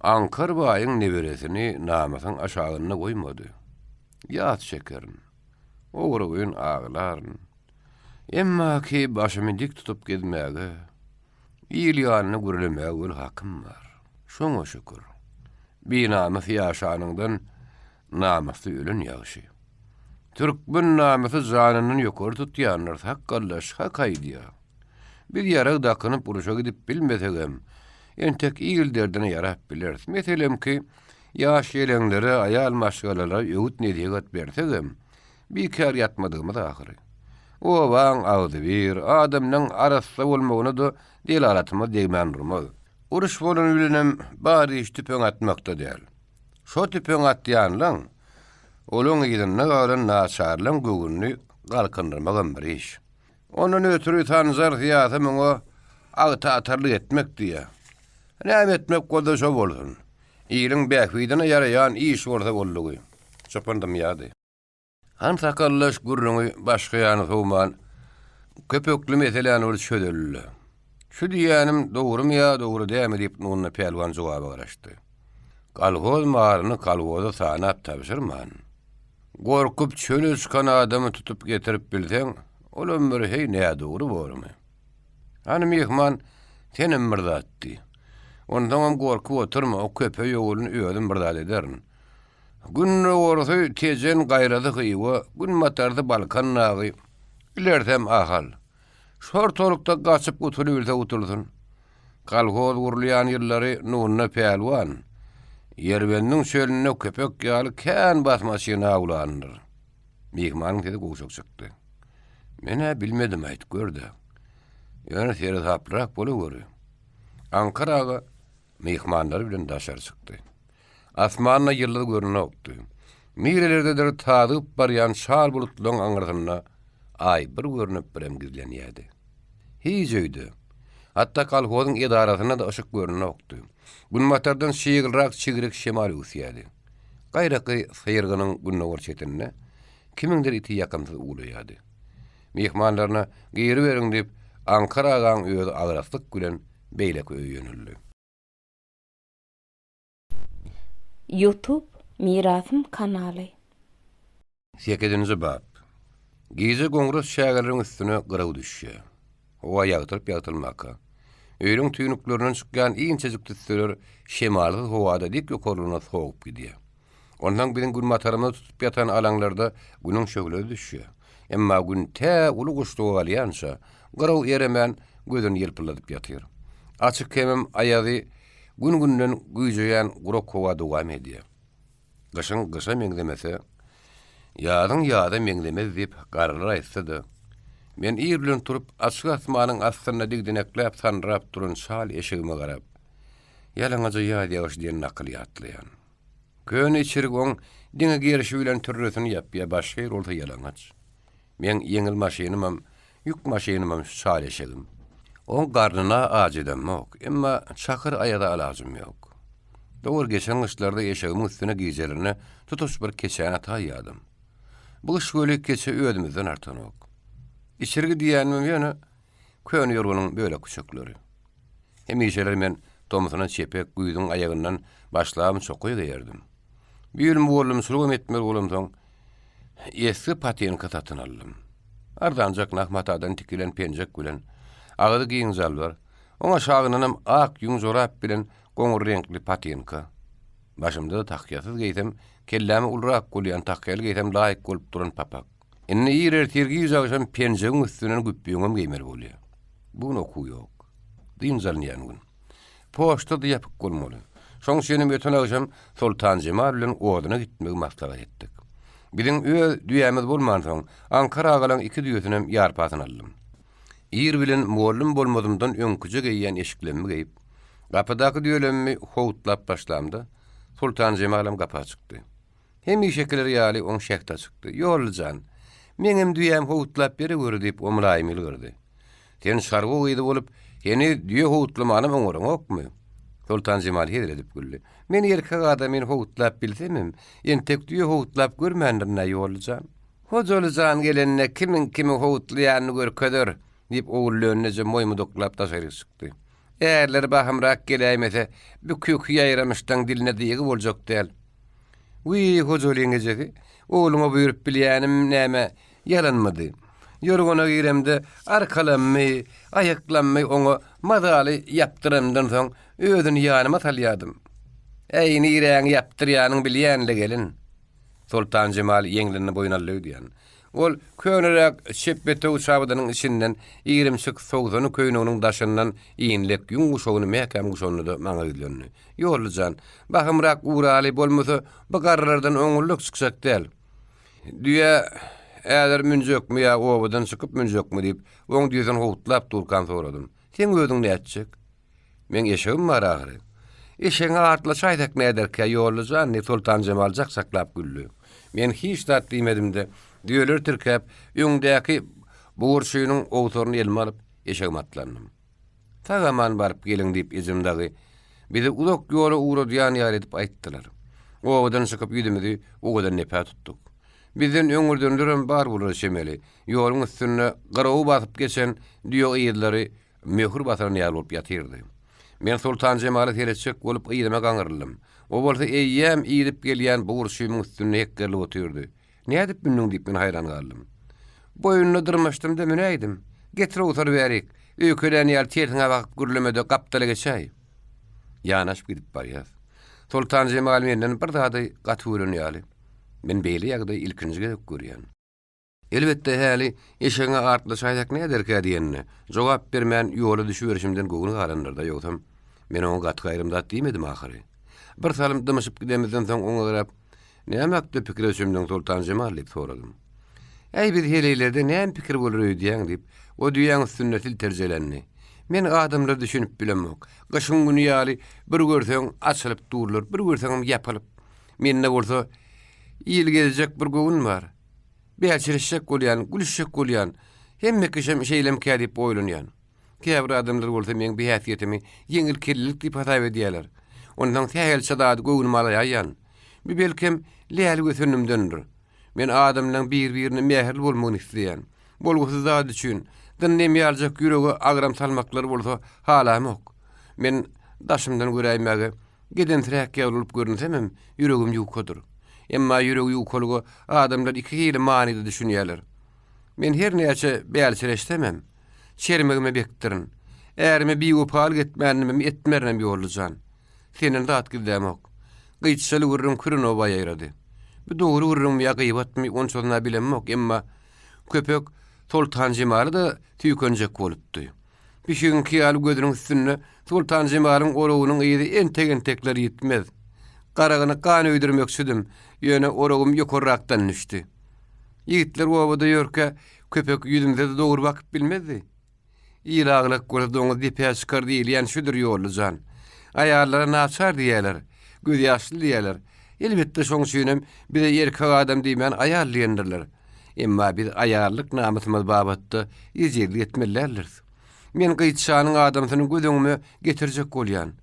Ankar baýyň neberesini namasyň aşagyna goýmady. Ýat şekerim. Ogrugyň aglaryn. Emma ki başymy dik tutup gitmäge, ýyl ýanyny görlemäge bir hakym bar. Şoňa şükür. Binamysy ýaşanyňdan namasy ölen ýaşy. Türkmen namasy janyny ýokary tutýanlar hakkallaş hakaýdy. Bir ýara dakynyp uruşa gidip bilmesegem, entek ýylderden ýarap biler. Meselemki ýaş ýeleňlere aýal maşgalalara ýöwüt nedigat bersegem, bir kär ýatmadygymy da ahyry. O van ağdı bir adamның arasda bolmagyny da dil aratyma degmän durmaz. Uruş bolan bilenem bari iş tüpöň atmakda däl. Şo tüpöň atýanlaň Olun gidin nagaran naçarlan gögünni galkındırmagan bir iş. Onun ötürü tanzar ziyatı müňe agta atarlyk etmek diýe. Näme etmek bolsa şo bolsun. Ýylyň bähwidine ýarayan iş bolsa bollugy. Çapandym ýady. Han sakallyş gurruňy başga ýany sowman köpöklü meselany ol şödülle. Şu diýänim dogrumy ýa dogry däme diýip nunna pelwan jogaby garaşdy. Kalgoz maryny kalgoza sanap tabşyrman. Gorkup çöle çıkan adamı tutup getirip bilsen, ol ömrü hey näme dogry bolmy. Hani mehman senem mirdatdy. Ondan gorkup oturma, o köpe ýoluny öýdüm birdat ederin. Günne orasy tejen gaýrady gyýwa, gün matardy balkan nagy. Ilersem ahal. Şortolukda gaçyp oturup otursun. Kalgoz gurulýan ýyllary nunna pelwan. Yerbenniň şölüne köpek ýaly kän basmasyna awlandyr. Mehmanyň tedi goşuk çykdy. Mene bilmedim aýt gördi. Ýöne seri taprak boluwery. Ankaraga mehmanlar bilen daşar çykdy. Asmanyna ýyllary görünýärdi. Mirelerdedir tadyp barýan şal bulutlaryň aňyrdyna ay bir görünüp birem gizlenýärdi. Hiç öýdi. Hatta kalgozyň edarasyna da ışık görünýärdi. Günmatardan şeýgilrak çigirek şemal üsýärdi. Gaýraky syýrgynyň günne görçetinde kimingdir iti ýakymsy ulaýardy. Mehmanlaryna geri beriň diýip Ankaragan öýde agraslyk bilen beýlek öýýänildi. YouTube Mirasym kanaly. 8-nji bab. Gize goňrus şägerleriň üstüne gyraw düşýär. Owa ýagtyryp ýagtylmaka. Öýrüň tüýnüklerinden çykýan iňçejik tüsler şemaly howada dik ýokaryna soğup gidýär. Ondan bilen gün matarymda tutup ýatan alaňlarda günüň şögleri düşýär. Emma gün tä uly guştugy alýança gyraw eremän gözüni ýelpiladyp ýatyr. Açyk kemem aýagy gün-günden güýjeýän gurok howa dowam edýär. Gyşyň gysha meňdemese, ýadyň ýada meňdemez diýip garrylar aýtsa-da, men ýer bilen turup açyk asmanyň astyna digdenekläp sanrap duran şal eşigime garap, ýalaňaja ýa diýýär diýen nakly ýatlaýan. Kön içirik oň diňe gerişi bilen türresini ýapýa başga ýer bolsa ýalaňaç. Men ýeňil maşynymam, ýük maşynymam şal eşigim. Oň garnyna ajydamok, emma çakyr aýada alajym ýok. Dogry geçen ýyllarda eşigimiň üstüne giýjelerini tutuş bir keçän ataýýardym. Bu şöyle keçe öýdümizden artanok. İçirgi diýänim ýöne kön ýorgunyň böyle küçükleri. Hemişeler men tomusyna çepek güýdüň aýagyndan başlamy çokuy gýerdim. Bir ýyl bolum sulgum etmer bolamsoň eski patyenka satyn aldym. Ardanjak nahmatadan tikilen penjek bilen agydy giň zalbar. Oňa şagynanam ak ýüň zorap bilen goňur renkli patyenka. Başymda takýasyz geýsem, kellemi ulrak bolýan takýal geýsem laýyk bolup duran papak. Inni ýerer tergi ýüzagşam penjegiň üstünden güpýüňem geýmer bolýar. Bu noku ýok. Dinzalnýan gün. Poşta diýip bolmaly. Şoň şenem öten agşam Sultan Jemal bilen owadyna gitmegi maslahat etdik. Biziň öýe düýämiz bolman soň Ankara galan 2 düýetinem ýarpasyny aldym. Ýer bilen muallim bolmadymdan öňküje geýýän eşiklemmi geýip, gapydaky düýelemmi howutlap başlamdy. Sultan Jemalam gapa çykdy. Hemi şekeler ýaly oň şäkde çykdy. Ýoljan, meňem düýäm howutlap beri gördi diýip omraýym ýylgyrdy. Sen şarwy gyýdy bolup, ýeni düýe howutlamany oňoraň okmy? Sultan Jemal hedredip güldi. Men erkek adamyn howutlap bilsemem, ýen-tek düýe howutlap görmändir näme ýoljan? Hojoljan gelenne kimi howutlaýany görkedir diýip oğullarynca moýmy doklap taşary çykdy. Eğerler bahımrak geleymese, bu kök ýaýramyşdan diline diýigi boljak däl. Uy hojoliňeje, oğluma buyurup bilýänim näme ýalanmady. Ýorgona giremde arkalanmy, aýaklanmy oňa madaly ýapdyramdan soň özüni ýanyma salýardym. Eýni ýereň ýapdyrýanyň bilýänle gelin. Sultan Jemal ýeňlerini boýnaly diýen. Ol könerek şeppete uçabydynyň içinden 20 sowzany köýnüňiň daşyndan iýinlek ýün guşagyny mäkem guşanyny da maňa gidlendi. Ýoljan, bahymrak uraly bolmasa bu garrardan öňürlük çyksak däl. Düýe äder münjekmi ýa obadan çykyp münjekmi diýip oň düýden howutlap durkan soradym. Sen özüň näçek? Men eşegim bar ahyry. Eşeğe artla çaýdak näderkä ýollujan ne Sultan Jemal jaksaklap güllü. Men hiç tat diýmedim de düýeler tirkäp öňdäki buğur suyunyň owtoruny elime alyp eşegime atlandym. Tagaman barıp geliň diýip izimdägi bizi uzak ýola uğradýan ýar edip aýtdylar. Obadan çykyp ýüdümidi, ogadan nepa tuttuk. Bizden öňürden dürem bar bolar şemeli. Ýoluň üstüne garawy basyp geçen diýo ýerleri möhür basaran ýar bolup ýatyrdy. Men Sultan Jemaly tereçek bolup ýylyma gaňyrlym. O bolsa eýýäm ýylyp gelýän bu urşuýyň üstüne hekkerli otyrdy. Näde bunun diýip men hayran galdym. Boyunly dyrmaşdym da men aýdym. Getir otur berik. Öýkelen ýar tersiňe bakyp gürlemede gapdala geçäý. Ýanaşyp gidip barýar. Sultan Jemal menden bir dady gatywyryny ýaly. Men beýle ýagda ilkinji gelip görýän. Elbetde häli eşeğe artly çaýdak näderkä diýenine jogap bermän ýola düşüberişimden gowy galanlarda ýoksam men oňa gatgaýrym zat diýmedim ahyry. Bir salym dymyşyp gidemizden soň oňa garap nämäkde pikirleşimden Sultan Jemal diýip soradym. Äý bir heleýlerde näme pikir bolar öýdýäň diýip o düýäň sünnetil terjelenni. Men adamlar düşünüp bilemok. Gaşyň güni ýaly bir görseň açylyp durlar, bir görseň ýapylyp. Menne bolsa ýyl geljek bir gowun bar. Beýçileşek bolýan, gülüşek bolýan, hemme kişem şeýlem kädip oýlanýan. Käbir adamlar bolsa meň beýatiyetimi ýeňil kellik diýip hataw edýärler. Ondan tähel sadady gowun malaýan. Bir belkem leýäli götürnümdendir. Men adamlaryň bir-birini mähirli bolmagyny isleýän. Bolgusy zat üçin dinlemi ýaljak ýüregi agram salmaklary bolsa halamok. Men daşymdan göräýmäge geden träk ýalyp görünsemem ýüregim ýukadyr. Emma ýüregi ýukalygy adamlar iki hili manida düşünýärler. Men her näçe beýelçileşsemem, çermegime bektirin. Ärme bir opal getmänimi etmernem ýollujan. Senin zat gidämok. Gyçyly urrun kürün oba ýaýrady. Bu dogry urrun ýa gyýbatmy onçolna bilemok, emma köpek Sultan Jemaly da tüýkenjek bolupdy. Bişigin kiýaly gözüniň üstüne Sultan Jemalyň orowynyň ýeri entek-entekler ýetmez. Garagyny kan öýdürmekçidim. Ýöne oragym ýokarrakdan düşdi. Ýigitler obada ýörke köpek ýüzümde dogry bakyp bilmezdi. Ýylaglyk gözdoňy dipe çykar diýilýän şudur ýollujan. Aýallara naçar diýerler, göz ýaşly diýerler. Elbetde şoň üçinem bir erkek adam diýmän aýal diýendirler. Emma bir aýallyk namysymyz babatda ýejerli etmelerler. Men gyçanyň adamsyny gözüňme getirjek bolýan.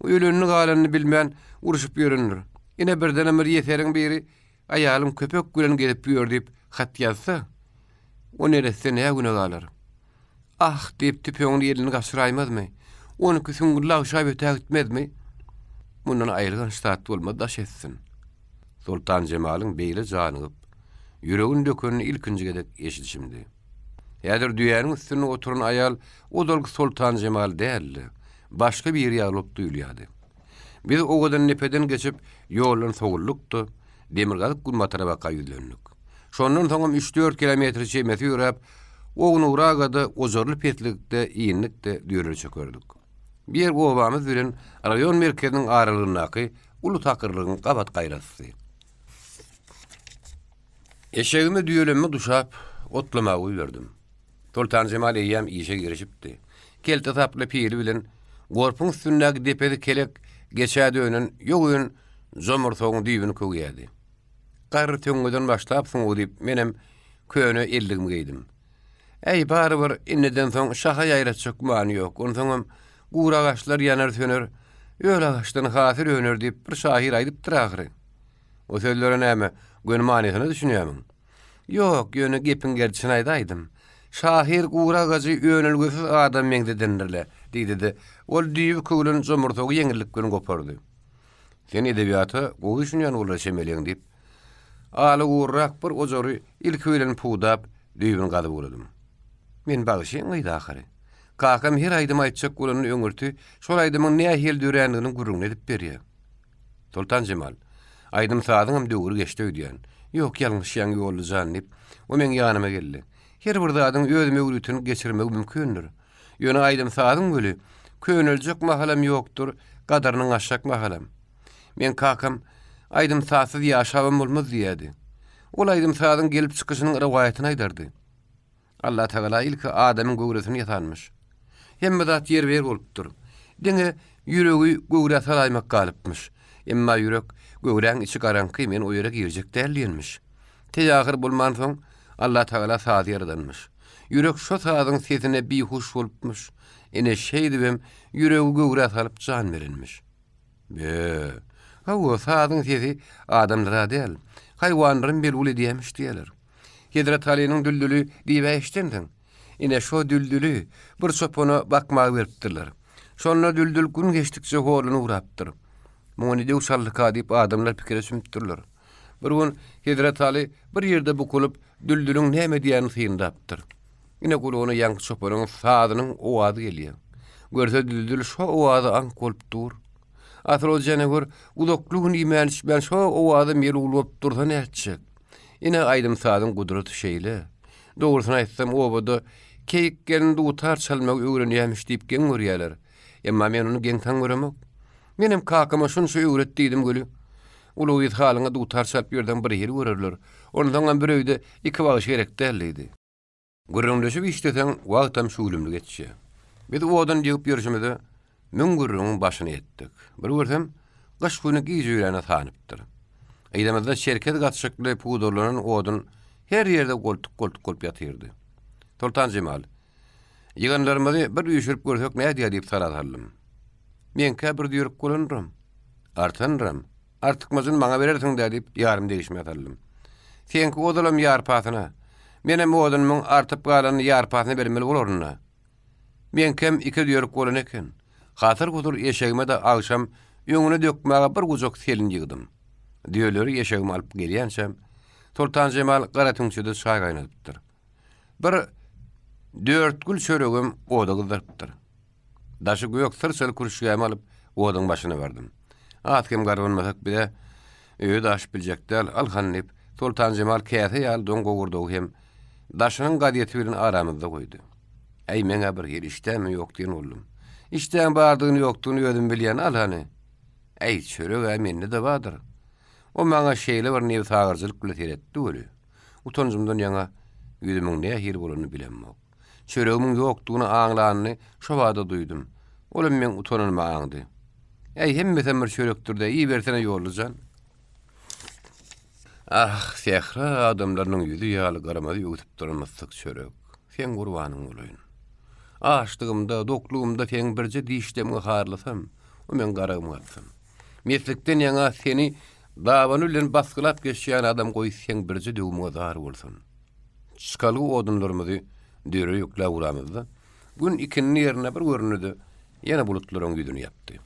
Ölünni galanyny bilmän uruşup ýörünür. Ine birden bir ýeteriň biri aýalym köpek gülen gelip ýör diýip hat ýazsa, o neresi näme güne galar? Ah diýip tüpeňiň ýelini gaşyraýmazmy? Onu küsüňgüllä uşaýp ötägitmezmi? Mundan aýrylgan ştat bolmaz daş etsin. Sultan Jemalyň beýle janygyp, ýüregin dökönüni ilkinji gedek eşidişimdi. Ýadyr düýäniň üstüne oturan aýal o dolgy Sultan Jemal däldi. Başga bir ýalyp duýulýardy. Biz ogadan nepeden geçip ýolun sogullukdy. Demirgalyk gulmatara baka ýüzlendik. Şondan soňam 3-4 kilometr çemeti ýörüp, ogyny uragada ozorly petlikde iýinlikde düýeler çökerdik. Bir gowamyz bilen raýon merkeziniň aralygyndaky ulu takyrlygyň gabat gaýrasy. Eşegimi düýelemme duşap, otlamagy ýerdim. Sultan Jemal eýýäm işe girişipdi. Kelte taply piri bilen gorpun üstündäki depedi kelek geçäde önün ýogyn zomurtogyň düýbüni kögýärdi. Garry töňgeden başlap soň diýip menem köne elligimi geydim. Ey bary bir inneden soň şaha ýaýratjak many ýok. Ondan gura gaçlar ýanar söner. Öle gaçdan hasir öner diýip bir şahyr aýdyp duragry. O sözlere näme gön manysyny düşünýärmi? Ýok, ýöne gepin gerçini aýdaýdym. Şahyr gura gaçy öňelgesiz adam meňde dendirler diýdi. Ol düýüp kögülen zomurtogy ýeňillik bilen gopardy. Sen edebiýaty gowy düşünýän bolar şemeliň diýip aly gurrak bir ojory ilk bilen puğdap düýbüni galyp boladym. Men bagyşyň aýdy ahyry. Kakam her aýdym aýtjak bolany öňürti, şol aýdymyň näme hel düränligini gurrun edip berýär. Sultan Jemal, aýdym sadyňam döwür geçdi öýdýän. Ýok, ýalňyş ýaňy ýollujan diýip, o men ýanyma geldi. Her bir zadyň öz mewlütini geçirmek mümkindir. Ýöne aýdym sadyň göli, köneljek mahalam ýokdur, gadarynyň aşak mahalam. Men kakam aýdym sasyz ýaşabam bolmaz diýdi. Olaydym sadyň gelip çykyşynyň riwayatyny aýdardy. Allah Taala ilki adamyň göwresini ýatanmyş. Hemme zat ýer-ber bolupdyr. Diňe ýüregi göwre salaýmak galypmyş. Emma ýürek göwreň içi garanky men o ýere girjek dälýänmiş. Teýahir bolman soň Allah Taala sady ýaradanmyş. Ýürek şo sadyň sesine bihuş bolupmyş. Ene şeýdibem ýüregi göwre salyp jan berenmiş. O sadyň sesi adamlara däl, haýwanlaryň belguli diýmiş diýerler. Hedrat Ali'nin düldülü diýip eşitdim. Ine şo düldülü bir çopona bakmagy beripdirler. Şonda düldül gün geçdikçe holuny urapdyr. Muňa dewşallyk adyp adamlar pikir sümpdirler. Bir gün Hedrat Ali bir ýerde bukulup düldülüň näme diýeni syndapdyr. Ine guluny ýangy çopanyň sadynyň owady gelýär. Görse düldül şo owady ank bolup dur. Atro jenegor udoklugyny imäniş ben şo owady mer ulup dursa näçek. Ine aýdym sadyň gudraty şeýle. Dogrusyny aýtsam obada keyik gelindi utar çalmak öwrenýärmiş diýip geň görýärler. Emma men onu geň taň göremek. Menem kakama şunça öwretdiýdim gölü. Ulu ýethalyňa utar çalp ýerden bir ýeri görerler. Ondan bir öýde iki bagyş gerek däldi. Gürrüňleşip işleseň wagtam şuglumly geçýär. Biz odan ýygyp ýörüşmede men gürrüň başyny etdik. Bir görsem gaş güni giýjüýärne tanypdyr. Eýdemezde şerket gatşykly pudurlaryň odun her ýerde goltuk ýatyrdy. Sultan Cemal, ýyganlarymyzy bir ýüşürip görsek näde diýip soradym. Men käbir diýip golanrym. Artanrym. Artykmasyny maňa berersiň diýip ýarym değişmedildim. Senki odalam ýarpasyna. Menem odunmyň artyp galany ýarpasyny bermeli bolarna. Men kem iki diýip golan eken. Hatyr gudur eşegime de agşam ýöňüne dökmäge bir gujak selin ýygdym. Diýerler eşegimi alyp gelýänçem Sultan Cemal garatüňçüde çaý gaýnadypdyr. Bir 4 gül çöregim oda gyzarpdyr. Daşy göýök sırçyl kurşuýamy alyp odaň başyna berdym. Atkem garwanmasak bile öýe daş biljekdäl alhanyp Sultan Cemal käse ýaly doň gowurdy hem daşynyň gadyety bilen aramyzda goýdy. Ey meňe bir ýer işdämi ýok diýen boldum. İşdän bardygyny ýokdugyny özüm bilýän alhany. Ey çöreg mende de bardyr. O maňa şeýle bir nevi sagyrjylyk bilen teretdi öli. Utanjymdan ýaňa ýüzümiň näme ýeri bolanyny bilenmek. Çöregimin ýokdugyny aňlanyny şo wada duýdum. Olam men utanmaňdy. Ey hemme bir çörekdirde iyi bersene ýollujan. Ah, sehra adamlaryň ýüzi ýaly garamady ýutup durmasak çörek. Sen gurbanyň bolayyn. Açdygymda, doklugymda sen birje diýişdemi harlasam, o men garagym gatsam. Meslikden ýaňa seni dawany bilen baskylap geçýän adam goýsan birje döwüme zar bolsun. Çykaly odunlarymyzy döre ýokla uramyzda. Gün ikinin ýerine bir görnüdi. Ýene bulutlaryň ýüzüni ýapdy.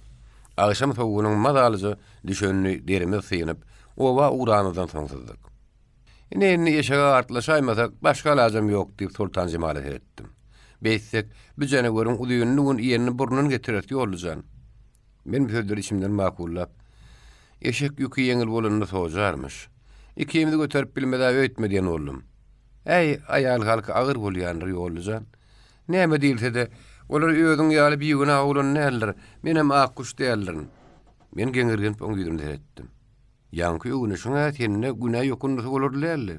Agşam soğugynyň mazalyjy düşenni derime syňyp, owa uramyzdan soňsuzdyk. Ine ýeşaga artlaşaýmasak başga lazım ýok diýip Sultan Cemal'a etdim. Beýsek, büjene görüň udynyň ýerini burnun getiret ýollujan. Men sözleri içimden makullap, eşek ýükü ýeňil bolanyny sojarmyş. Ikimizi göterip bilmeden öýtmedýän oldum. Ey aýal halky agyr bolýandyr ýollujan. Näme diýilse de, olar öýüň ýaly biýigine agulany näler, menem akkuş däldirin. Men geňirgen öňüňden etdim. Ýanky öňüne şoňa tenne günä ýokundy bolarlarly.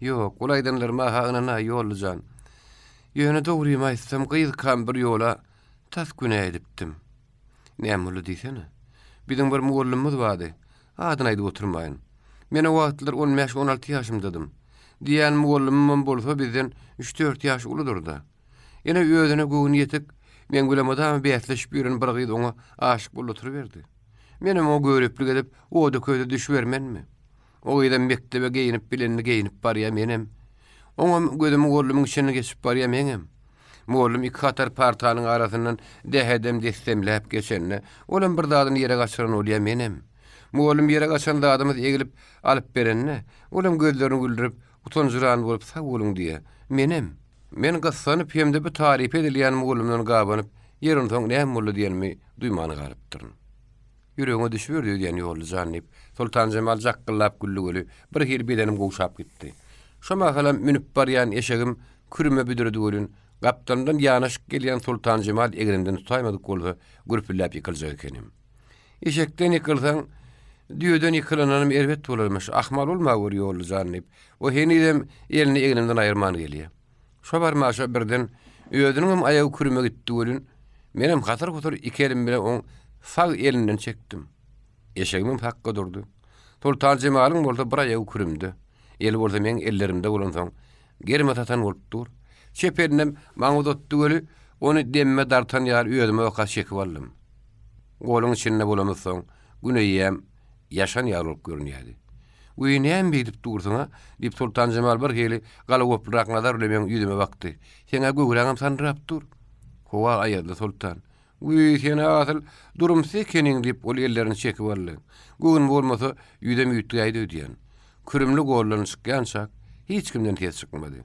Ýok, olaydanlar mahagyna ýollujan. Ýöne dogry maýsam gyzkan bir ýola tas günä edipdim. Näme bolu diýsene? Bizim bir muallymyz bardy. Adyny aýdyp oturmaýyn. Men o wagtlar 15-16 ýaşymdadym. Diýen muallymym bolsa bizden 3-4 ýaş uludurda. Ene özüne göwün ýetik, men bilemedem beýtleşip ýören bir gyz oňa aşyk bolup oturuberdi. Menem o görüplik edip, o da köýde düşbermenmi? O ýerden mektebe geyinip bilenini geyinip barýa menem. Oňa gözüm muallymyň içine geçip barýa menem. Muallym iki hatar partanyň arasyndan dehedem destemläp geçenne, olam bir zadyny ýere gaçyran bolýa menem. Muallym ýere gaçan zadymyz egilip alyp berenne, olam gözlerini güldürip utanjyran bolup sag bolun diýe menem. Men gassanyp hemde bir tarif edilýän muallymdan gabanyp, ýerin soň näme boldy diýenmi duýmany galypdyryn. Ýüregiňe düşberdi diýen ýollujan diýip Sultan Cemal jakkyllap güllügeli bir hir bedenim gowşap gitdi. Şoma halam minip barýan eşegim kürüme büdürdi bolun. Gaptandan ýanaşyk gelýän Sultan Cemal egerinden tutaýmadyk bolsa gürpüllap ýykyljak ekenim. Eşekden ýykylsaň Düýeden ýykylananym elbet bolarmış. Ahmal bolma görýär zanyp. O henidem elini egenimden aýyrman gelýär. Şo barmaşa birden öýdüniň aýagy kürüme gitdi bolun. Menem hatar gutur iki elim bilen oň sag elinden çekdim. Eşegim hakka durdy. Sultan Jemalyň bolsa bir aýagy kürümdi. El bolsa men ellerimde bolan soň germe tatan bolup dur. Çeperinden maňa dotdy göli, ony demme dartan ýar öýdüme oka çekip aldym. Goluň içinde bolamysoň, güneýem yaşan ýalyp görünýärdi. Güýnäm bilip dursaňa, dip Sultan Jemal bir heli galagoprak nazar bilen ýüzüme bakdy. Seňe göwräňem sanrap dur. Howa aýardy Sultan. Güýi seni asyl durum sekeniň dip ol ellerini çekip aldy. Gün bolmasa ýüzem ýütgäýdi diýen. Kürümli gollaryny çykýançak hiç kimden tez çykmady.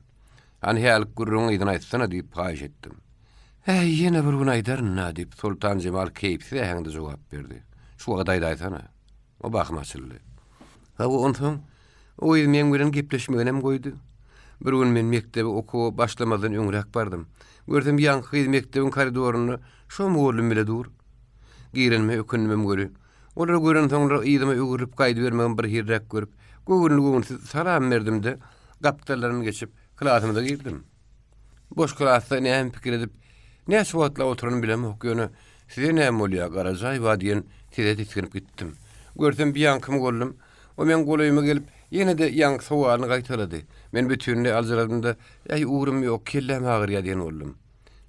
Hani häl gurrun ýygyny aýtsana diýip paýş etdim. Ýene bir gün aýdarna diýip Sultan Jemal keýpsi häňde jogap berdi. Şu wagtda aýtsana. O bakmaçyldy. Ha bu ondan o men bilen gepleşmegenem goýdy. Bir gün men mektebe okuw başlamadan öňrek bardym. Gördüm ýanky mektebiň koridoruny şo mogulum bile dur. Girenme ökünmem görü. Olar gören soňra ýygyma ögürüp gaýdy bermegem bir hirrek görüp, göwünli salam berdim-de gapdalarymy geçip klasymda girdim. Boş klasda näme pikir edip, näme suwatla oturuny bilem okýany. Size näme bolýar garajy we diýen tire tiksinip gitdim. Gördüm bir ýankym gollum. O men golaýyma gelip ýene de ýanky suwalyny gaýtarady. Men bütünle aljaradymda "Ey uğrum ýok, kellem agyrýar" diýen boldum.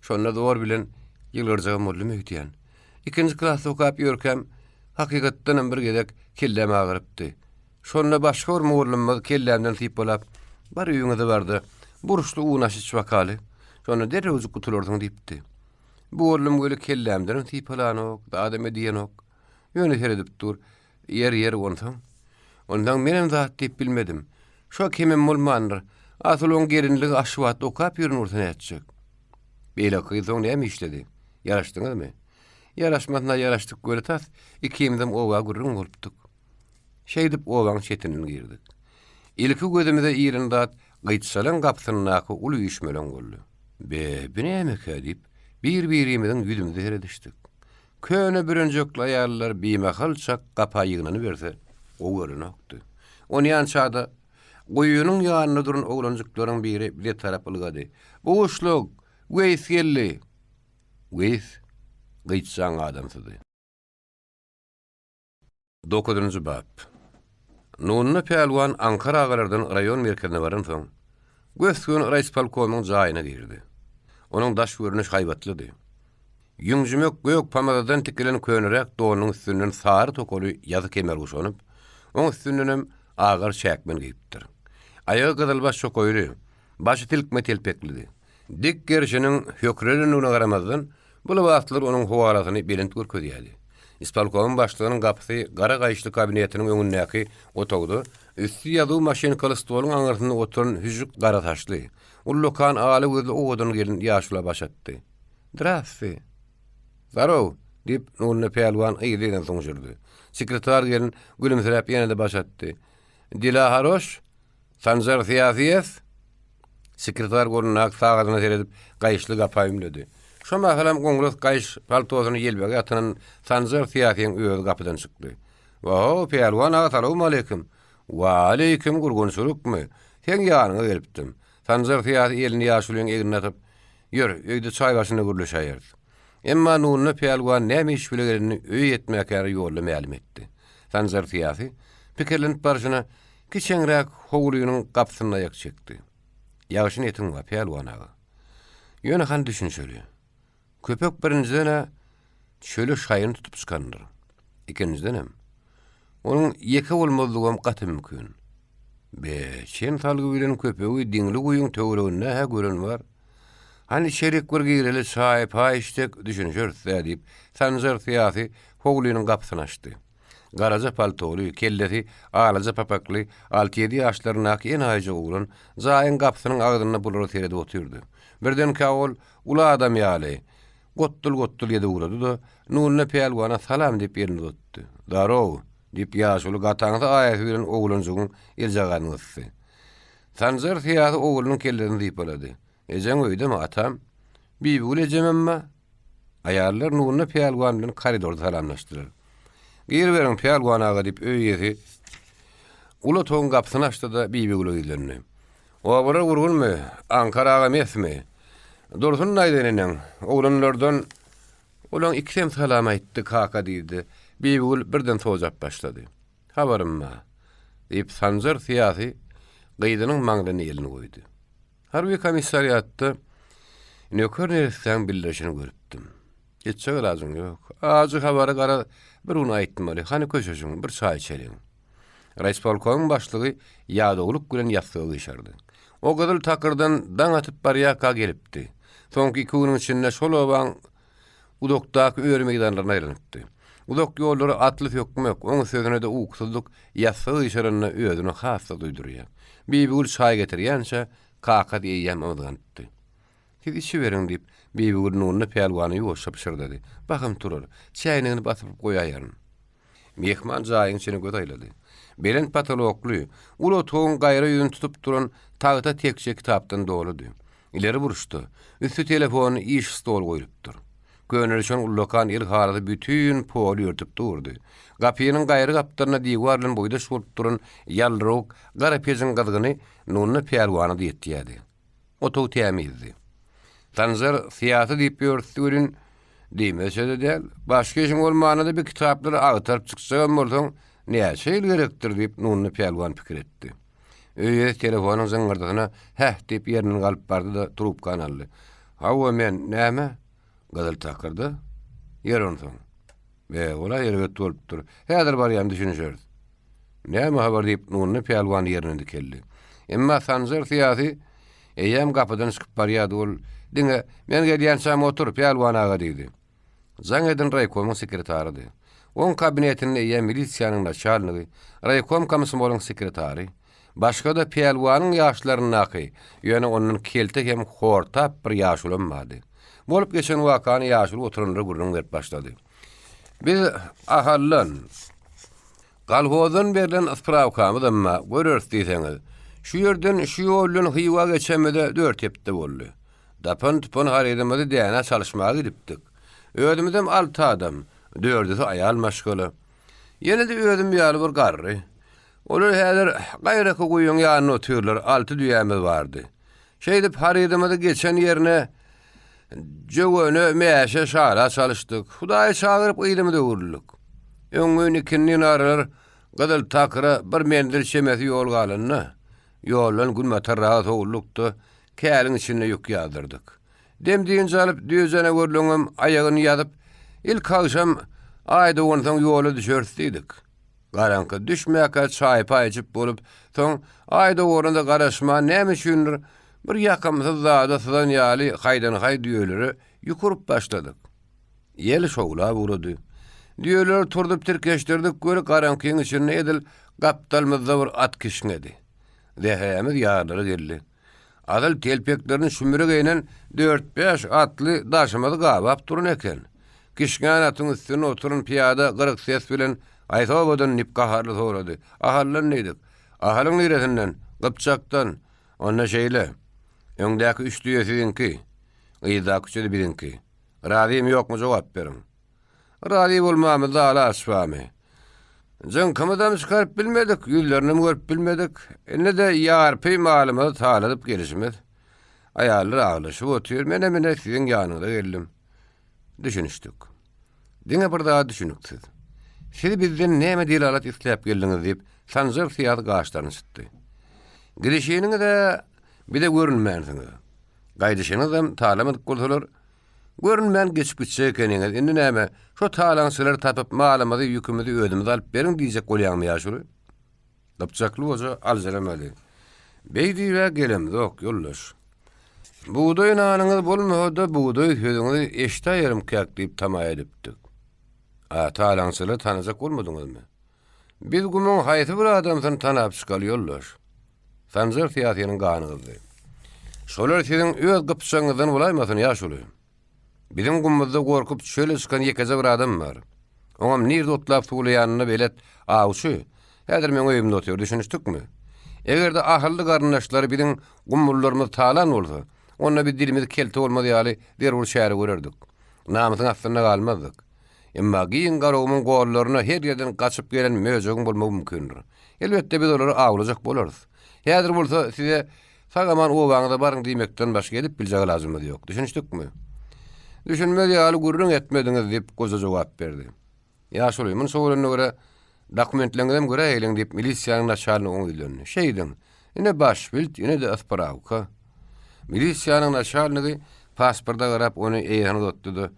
Şonda dowar bilen ýylgyrjagym boldum öýtýän. Ikinji klasda okap ýörkem, hakykatdan bir gedek kellem agyrypdy. Şonda başga bir muğurlum kellemden typ bolap, bar öýüňde bardy. Buruşly unaşyç wakaly. Şonda derre özü kutulardyň diýipdi. Bu oğlum göle kellemden typ alanok, adam ediýenok. Ýöne seredip dur. Yer ondan. Ondan menem zat diýip bilmedim. Şo kimim bolmandyr. Asyl oň gerinligi aşwat okap ýürün urtana etjek. Beýle kyýsoň näme işledi? Yaraşdyňyzmy? Yaraşmadyna yaraşdyk göle tas, ikimizem owa gurrun bolupdyk. Şeýdip owaň çetinine girdik. Ilki gözümizde ýerin zat gytsalan gapsynaky uly ýüşmelen boldy. Bine näme diýip bir-birimizden ýüzümizde heredişdik. Köne bürünjekli aýallar bimahal çak gapa ýygynyny berse, o görünokdy. Ony ýançada goýunyň ýanyna duran oglanjyklaryň biri bile tarap ylgady. Bu uşluk, Weis geldi. Weis gytsaň adamsydy. 9-njy bab. Nunna Pelwan Ankara agalardan rayon merkezine baran soň, Gösgün Reispolkomyň jaýyna girdi. Onuň daş görünüş haýbatlydy. Yüňjümek göýük pamadadan tikilen könerek donuň üstünden sary tokoly ýazy kemer guşanyp, oň üstünden agar şäkmen giyipdir. Ayağı gydylbaş şokoýry, başy tilkme telpeklidi. Dik gerşiniň hökrerini ona garamazdan, bu wagtlar onuň howarasyny belent görkezýärdi. Ispolkom başlygynyň gapysy gara gaýşly kabinetiniň öňündäki otogdy. Üstü ýazy maşinkaly stoluň aňyrtynda oturan hüjük gara taşly. Ul lokan aly gözli owadan gelin ýaşula başatdy. "Здравствуй. Здорово", diýip Nurna Pelwan ýygydan soň jurdy. Sekretar gelin gülümserip ýene-de başatdy. "Dila haroş, Sanjar Siýasyýet." Sekretar gorunnak sagadyna seredip gaýşly gapaýmlady. Şo mahalam goňgras gaýş paltosyny ýelbege atynan Sanjar Siýasyň öýüň gapydan çykdy. "Wa, Pelwan aga, salamu aleykum." "Wa aleykum gurgunçulukmy? Sen ýanyňa gelipdim." Sanjar Siýasy elini ýaşulyň egine atyp, "Ýör, öýde çaý başyna gürleşýär." Emma Nurna Pelwan näme iş bilegelini öý etmäkäri ýolly ma'lum etdi. Sanjar Siýasy pikirlenip barşyna kiçenrek howluýynyň gapsyna ýak çekdi. "Ýaşyny etiň we Pelwan aga. Ýöne han düşünşeli. Köpek birinciden şöyle şaýyny tutup çykandyr. Ikinciden onuň ýeke bolmazlygam gaty mümkin. Sen talgy bilen köpeği diňli goýuň töwereginde ha gören bar. Hani şerik bir gireli saýyp ha iştek düşünşürse diýip Sanjar Siýasy howluýynyň gapysyny açdy. Garaja paltoly, kelleti, alaja papakly, 6-7 ýaşlarynaky en aýjy oglan zaýyn gapsynyň agdyna bulary seredip oturdy. Birden kawul ula adam ýaly. Gottul ýedi urady da Nurna Pelwana salam diýip ýerine tutdy. "Darow" diýip ýaşuly gataňda aýaty bilen oglanjygyň eljagatyny ýetdi. Sanjar Siýasy oglunyň kellerini diýip bolady. "Ejem öýdemi atam? Bibi ulejememma?" Aýallar Nurna Pelwan bilen koridorda salamlaşdylar. Gir berin pelwan ağa dip öýesi. Ula toğun kapsyny açdy da bibi gulu gizlenni. O bura gurgulmy? Ankara ağa mesmi? Dursun naýdanyň. Oglanlardan ulan ikisem salam aýtdy kaka diýdi. Bibi gul birden sojap başlady. Habarym ma. Diýip Sanjar syýasy gyýdynyň maňlyny elini goýdy. Harby komissariýatda nöker nersen bildirişini görüpdim. Geçse lazım yok. Azı habary gara bir onu aýtmaly. Hani köşeşiň bir çay içelim. Reispolkom başlygy ýa-doguluk bilen ýatsygy işardy. O gadal takyrdan daň atyp barýaka gelipdi. Soňky küniň içinde şol oban udokdaky öýre meýdanlaryna aýranypdy. Udok ýollary atly ýokmak, oň sözüne de uksuzluk ýatsygy işaranyna öýdüne hassa duýdurýar. Bibi çay getirýänçe kaka diýýän odanypdy. Siz içi verin diýip bibi gurnuny pelwany ýoşap şyrdy. Bakym turur. Çaýnyny basyp goýaýaryn. Mehman jaýyň içine götürildi. Belen patologly, ulo toň gaýra ýüzüni tutup duran tagta tekçe kitapdan doludy. İleri buruşdy. Üstü telefon iş stol goýulypdyr. Gönülçün ullakan il harada bütün pol ýörtüp durdy. Gapynyň gaýry gapdaryna diýwarlan boýda şurup duran ýalrok, gara pejin gadygyny nuny pelwany diýetdi. Oto tämizdi. Tanzar syýasy diýip ýörtürin diýmese de başga işin bolmanyny bir kitaplary agtarıp çyksaň bolsaň näçe ýyl gerekdir diýip nuny pelwan pikir etdi. Öýe telefonyň zıngırdygyna "Häh" diýip ýerinden galyp bardy da trubkany aldy. "Hawa men näme?" gadal takyrdy. Ýeronsoň. Ve ola ýerge tolup dur. Häzir barýan düşünýär. Näme habar diýip nuny pelwan ýerine dikildi. Emma Sanjar syýasy eýem gapydan çykyp barýady ol. Diňe men gelýänsem oturup pelwan ağa diýdi. Zaň edin raykomyň sekretaridy. On kabinetinde eýem milisiýanyň načalnigy, raykom komissiyonyň sekretary, başga da pelwanyň ýaşlaryny naky, ýöne onuň kelte hem hortap bir ýaş bolanmady. Bolup geçen wakany ýaşly oturunlar gurrun berip başlady. Biz ahallan galhozdan berilen ispravkamy da görürs diýseňiz. Şu ýerden şu ýoldan hyýwa geçemede 4 ýepde boldy. Dapan tupun harydymyzy däne çalışmaga gidipdik. Ödümizem 6 adam, 4'ü aýal maşguly. Ýene de ödüm ýaly bir garry. Olar häzir gaýraky goýuň ýanyna oturlar, 6 düýämiz bardy. Şeýdip harydymyzy geçen ýerine jogony meşe şara çalışdyk. Hudaý çagyryp ýylymy döwürlük. Öňün ikinin arar gadal takra bir mendil şemesi ýol galyny. Ýollan gün matarraga towlukdy. Käliň içinde ýük ýadyrdyk. Demdiňi alyp düýjene görlüňem aýagyny ýadyp, ilk akşam aýda onsoň ýola düşerdik. Garanky düşmäke çaý paýjyp bolup, soň aýda oranda garaşma näme üçindir bir ýakamyzy zada sydan ýaly haýdan haý düýeleri ýukurup başladyk. Ýeli şowla burady. Düýeler turdup tirkeşdirdik, göre garankyň içinde edil gapdalmyzda bir at kişnedi. Dehämiz ýagdary geldi. Adal telpeklerini şümürü geynen 4-5 atlı daşımadı gabap durun eken. Kişgan atın üstüne oturun piyada kırık ses bilen aytobadan nip kaharlı soğradı. Ahallan neydik? Ahalın niretinden, Gıpçak'tan, onna şeyle. Öndeki 3 düyesizinki, ıydaki 3'ü birinki. Radiyim yok mu cevap verin. Radiyim olmamı da ala asfami. Zınkımıdan çıkarıp bilmedik, yüzlerini görüp bilmedik. Ne de yarpı malımı taladıp gelişimiz. Ayarlar ağlaşıp otuyor, mene sizin yanına geldim. Düşünüştük. Dine bir daha düşünüksüz. Siz bizden näme dil alat isläp geldiniz deyip, Sanjar syýasy gaçlaryny sıtdy. Girişiniňi de bir de görünmäňsiňiz. Gaýdyşyňyz hem talamadyk bolsalar, görünmän geçip gitse ekeniňiz. Indi näme? Şo talaňsylar tapyp malamaty ýükümidi ödümde alyp berin diýjek bolýarmy ýaşuly? Gapçakly bolsa aljaramady. Beýdi we gelem zok ýollaş. Buğday nanyňyz bolmasa buğday sözüňizi eşitaýarym käk diýip tama edipdik. Talaňsylar tanajak bolmadyňyzmy? Biz gumyň haýsy bir adamsyny tanap çykaly ýollaş. Sanjar syýasynyň ganygyzy. Şolar siziň öz gypçaňyzdan bolaýmasyn ýaşuly. Bizim gumumuzda gorkup şöyle çıkan yekeze bir adam var. Oňam nirde otlap tuğlayanına belet ağuşu. Häzir men öýümde otur, düşünüşdük mü? Egerde ahylly garyndaşlar bizim gumullarymyz talan bolsa, onna bir dilimiz kelte bolmady ýaly derwil şäher görerdik. Namysyň astyna galmazdyk. Emma giyin garawymyň gollaryna her ýerden gaçyp gelen möjegin bolmagy mümkindir. Elbetde biz olary awlajak bolarys. Häzir bolsa size sagaman owaňyda baryň diýmekden başga edip biljek lazymdy ýok. Düşünýärmi? Düşünmedi ýaly gurrun etmediňiz diýip goza jogap berdi. Ýaşulyň sowalyna görä dokumentlerden görä eýleň diýip milisiýanyň naçalyny oňuýlandy. Şeýdim. Ine baş bilt, ine de asparawka. Milisiýanyň naçalyny pasporta garap ony eýhany tutdy.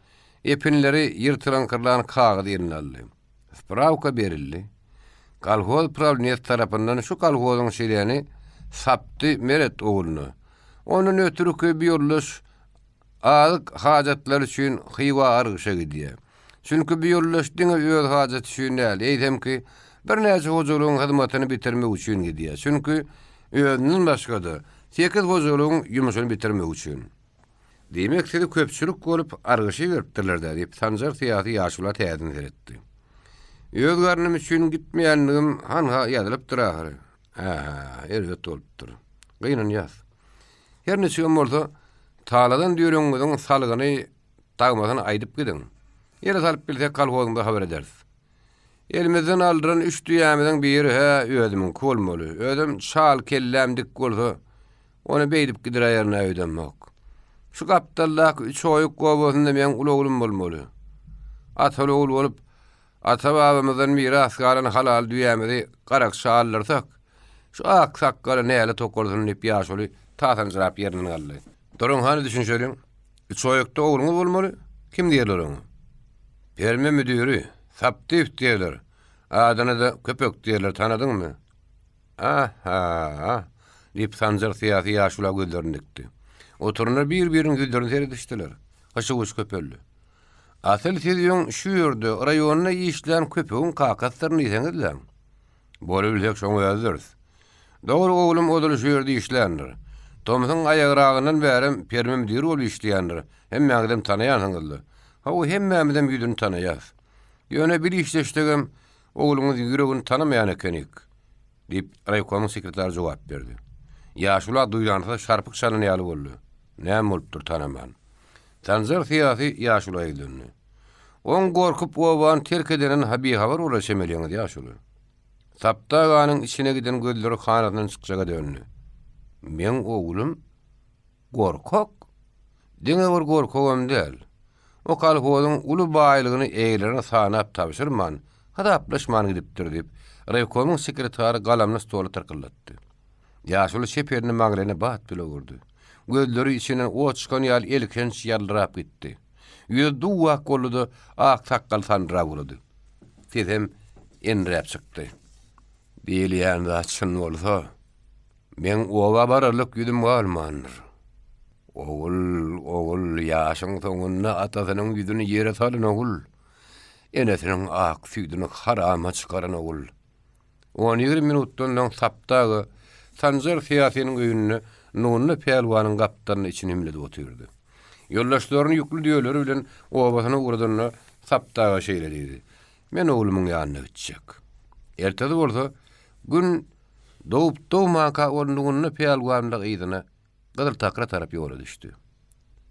Epinleri ýyrtylan kırlan kağıt eline aldy. Asparawka berildi. Kalhoz pravniýet tarapyndan şu kalhozyň şeýleni sapty Meret oğluny. Onun ötürü köpi ýoldaş azyk hajatlar üçin hywa argyşa gidýär. Çünki bu ýoldaş diňe öz hajat üçin näl, eýdemki bir näçe hojalygyň hyzmatyny bitirmek üçin gidýär. Çünki özünden başga-da 8 hojalygyň ýumuşyny bitirmek üçin. Demek ki köpçülük bolup argyşy beripdirler diýip Sanjar Syýasy ýaşula täzin etdi. Öz garnym üçin gitmeýänligim hanha ýazylyp durar. Elbet bolupdyr. Gynan ýaz. Her näçe bolsa taladan diýereňiziň salygyny dagmadan aýdyp gidin. Ýere salyp bilsek kalhozynda habar ederiz. Elimizden aldyran 3 düýämizden biri özümiň bolmaly. Özüm şal kellämdik bolsa onu beýdip gidir aýaryna öýdenmek. Şu kapdallak 3 oýuk gowasynda men ulagulym bolmaly. Ataly oğul bolup ata-babamyzdan miras galan halal düýämizi garak şallarsak, şu ak sakkara näle tokolsun diýip ýaşuly tasan jurap ýerinden aldy. Durun hany düşünşerin? 3 oýukda oğluňyz bolmaly. Kim diýerler onu? Perme müdiri, saptif diýerler. Adana da köpek diýerler, tanadyňmy? Aha, diýip Sanjar Syýasy ýaşula gözlerini dikdi. Oturunlar bir-birinin yüzlerini seyrediştiler. Kaşı-kuş köpelli. Asıl siz şu yurdu, rayonuna işleyen köpeğin kakaslarını isenizler. Böyle bilsek şonu yazdırız. Doğru oğlum odulu şu yurdu işleyendir. Tomsun ayagrağından berim perme müdür olu işleyendir. Hem mağdem tanıyansınızdır. O hem mağdem yüzünü tanıyaz. Yöne bir işleştiğim oğlumuz yüreğini tanımayan ekenik. Deyip raykomun sekreteri cevap verdi. Yaşula duylansa şarpık şanını yalı oldu. Näme bolupdyr tanaman. Sanjar Syýasy ýaşula ýylyny. On gorkup owan terk edenen habar ulaşamelyňiz ýaşuly. Saptaganyň içine giden gözleri hanatdan çykjaga döndü. Men oğlum gorkak. Diňe bir gorkagam däl. O kalhozyň uly baýlygyny eýlerine sanap tapşyrman, hadaplaşman gidipdir diýip raykomun sekretary galamny stola tyrkyldatdy. Ýaşuly şeperini maňlyna bat bile gurdy. Gözleri içinden o çıkan ýal elkenç ýalrap gitdi. Ýüzi duwak boldy, ak sakkal sanra boldy. Sizem enrep çykdy. Bilýän açyn bolsa, men owa bararlyk ýüzüm galmandyr. Oğul ýaşyň soňunda atasynyň ýüzüni ýere salan oğul. Enesiniň ak süýdüni harama çykaran oğul. 10-20 minutdan saptagy Sanjar Syýasynyň öýünde nunny pelwanyň gapdaryny içine imledi oturdy. Ýoldaşlaryny ýüklü diýerleri bilen owasyna uradyna saptaga şeýlediydi. Men oğlumyň ýanyna gitjek. Ertesi bolsa gün dowup dowmaka ornunny pelwanyň ýygyna gadar takra tarap ýola düşdi.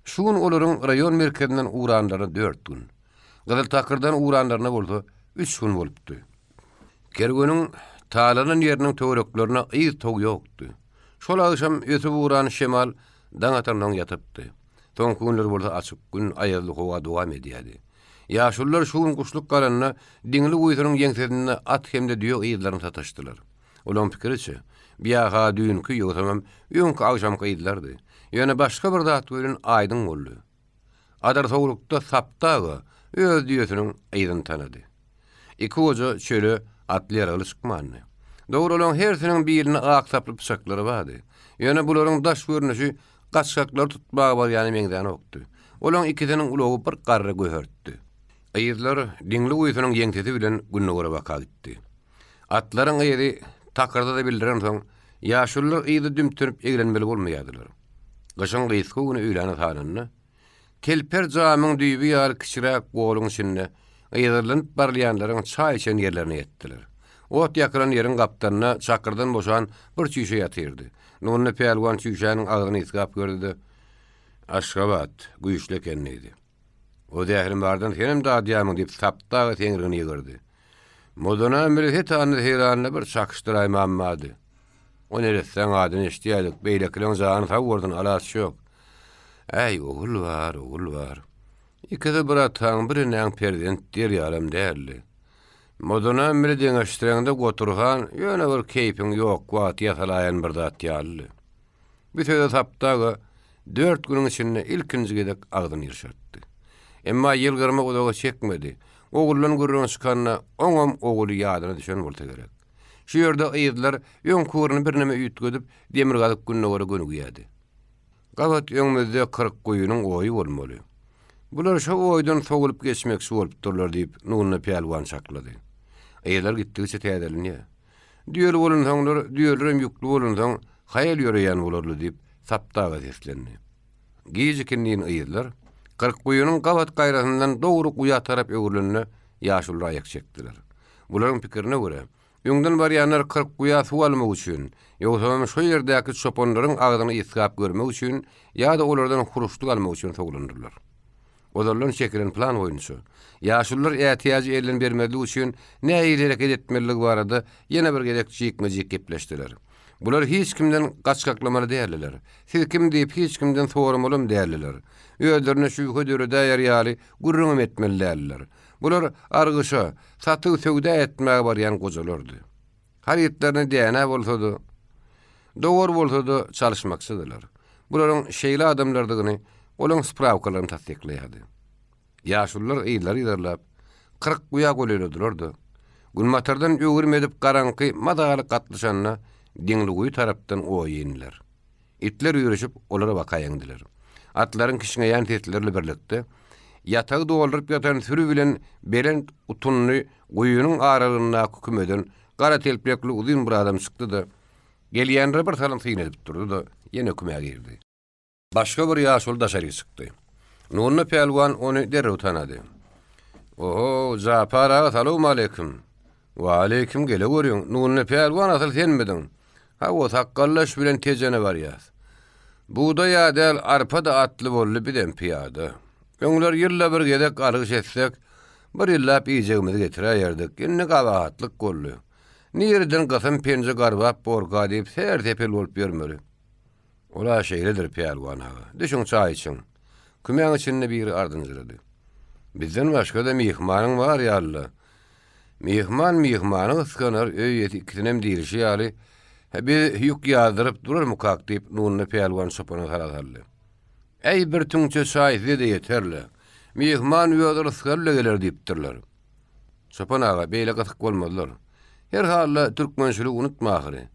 Şuň olaryň raýon merkezinden uranlary 4 gün. Gadar takrdan uranlaryna bolsa 3 gün bolupdy. Kergeniň talanyň ýeriniň töwereklerine ýyz tog ýokdy. Şol akşam ötüp uran şemal daňatardan ýatypdy. Soň günler bolsa açyk gün aýazly howa dowam edýärdi. Ýaşullar şuň kuşluk galanyna diňli uýduryň ýeňsezinde at hemde diýok ýyzlaryny sataşdylar. Olam pikirçi, biýaha düýünki ýoksamam öňkü akşamky ýyzlardy. Ýöne başga bir zat bilen aýdyň boldy. Adar sowlukda saptagy öz diýesiniň ýyzyny tanady. Iki hoja çöle atlyaraly çykmandy. Dogry olan hersiniň birini ak saplyp çaklary bardy. Ýöne bularyň daş görnüşi gaçşaklar tutmagy bar ýani meňden okdy. Olan ikisiniň ulagy bir garry göhörtdi. Ýyzlar diňli uýsunyň ýeňsezi bilen günne görä baka gitdi. Atlaryň ýeri takrda da bildiren soň ýaşullar ýyzy dümtürip eglenmeli bolmaýardylar. Gaşaň gysgy güni öýleni halanyny telper jamyň düýbi ýaly kiçirek goluň içinde ýyzlanyp barlaýanlaryň çaý içen ýerlerine ýetdiler. Ot ýakran ýeriň gapdaryna çakyrdan boşan bir çüýşe ýatyrdy. Nunny pelwan çüýşäniň agyny ýyskap gördi. Aşgabat güýçli ekenidi. O dähirin bardan senem da diýamyň diýip sapdagy teňriňi ýygyrdy. Modana millet anı heýranly bir çakışdyray mammady. O neresen adyny eşdiýärdik, beýlekleň zany tawurdan alas şok. Ey ogul var, ogul var. İkide bir ataň birine prezident diýer ýalam däldi. Modana millet deňeşdirende goturgan ýöne bir keýpin ýok, wagt ýatalaýan bir zat ýaly. Bütün sapdagy 4 günüň içinde ilkinji gedek agdyny ýyrşatdy. Emma ýylgyrma odaga çekmedi. Oğullan gurrun çıkanna oňam oğulu ýadyna düşen bolsa gerek. Şu ýerde ýyzlar ýön kuryny birneme üýtgedip demir galyp günne göre gönügýärdi. Gabat ýöňmizde 40 goýunyň oýy bolmaly. Bular şu oýdan sogulup geçmekçi bolup durlar diýip nuny pelwan çaklady. Ýyzlar gitdiňçe täzelenýär. Düýel bolan soňlar düýelrem ýüklü bolan soň haýal ýöreýän bolarly diýip sapdaga seslendi. Giýijikinliň ýyzlar 40 goýunyň gabat gaýrasyndan dogry guýa tarap öwrülünne ýaşullar aýak çekdiler. Bularyň pikirine görä, ýöňden barýanlar 40 guýa suw almak üçin, ýogsa şu ýerdäki çopanlaryň agdyny ýyskap görmek üçin, ýa-da olardan huruşdyk almak üçin soglandylar. Olarlaryň çekilen plan boýunça, ýaşullar ätiýajy elen bermeli üçin näme hereket etmeligi barada ýene bir gerekçilik gepleşdiler. Bular hiç kimden gaçkaklamaly däldiler. Siz kim diýip hiç kimden sormalym däldiler. Öýlerine şu hödüre daýar ýaly gurrun etmeli däldiler. Bular argyşa, satyk söwda etmäge barýan gojalardy. Haryetlerine däne bolsady, dogry bolsady çalışmakçydylar. Bularyň şeýle adamlardygyny olaň sprawkalaryny tasdikleýärdi. Ýaşullar ýyllap 40 guýa golýardylardy. Gülmatardan öwürmedip garanky madagaly gatlyşanna diňli guý tarapdan oýynlar. Itler ýürüşip olara bakaýandylar. Atlaryň kişiňeýän tetlerle birlikde ýatagy doldurup ýatan sürü bilen belen utunny guyunyň aralygyna kükümeden gara telpekli uzun bir adam çykdy da gelýänler bir salam syň edip durdy da ýene kümäge girdi. Başga bir ýaşul daşary çykdy. Nuny pelwan ony derrew tanady. Oho, Zapar ağa, salam aleykum. Wa aleykum gele görüň. Nuny pelwan asal senmedin. Ha o takkallaş bilen tejene var ýaz. Buğda ýa-da arpa da atly bolly bilen piýada. Öňler ýylla bir gedek argyş etsek, bir ýyllap ýejegimizi getirýärdik. Indi gabatlyk boldy. Nirden gasam penje garbap borga diýip her tepel bolup ýörmeli. Ola şeýledir pelwan ağa. Düşüň çaý içiň. Kümeň içinde biri ardynjydy. Bizden başga da mihmanyň var ýaly. Mihmanyň ıskanar öýeti ikinem dirişi ýaly. Bir yük ýazyryp durar mukak diýip nuny pelwan sopana garadarly. Ey bir tüňçe şaýzy de ýeterli. Mihman ýöder ıskalle geler diýipdirler. Sopan ağa beýle gatyk bolmadylar. Her halla türkmençilik unutmagyry.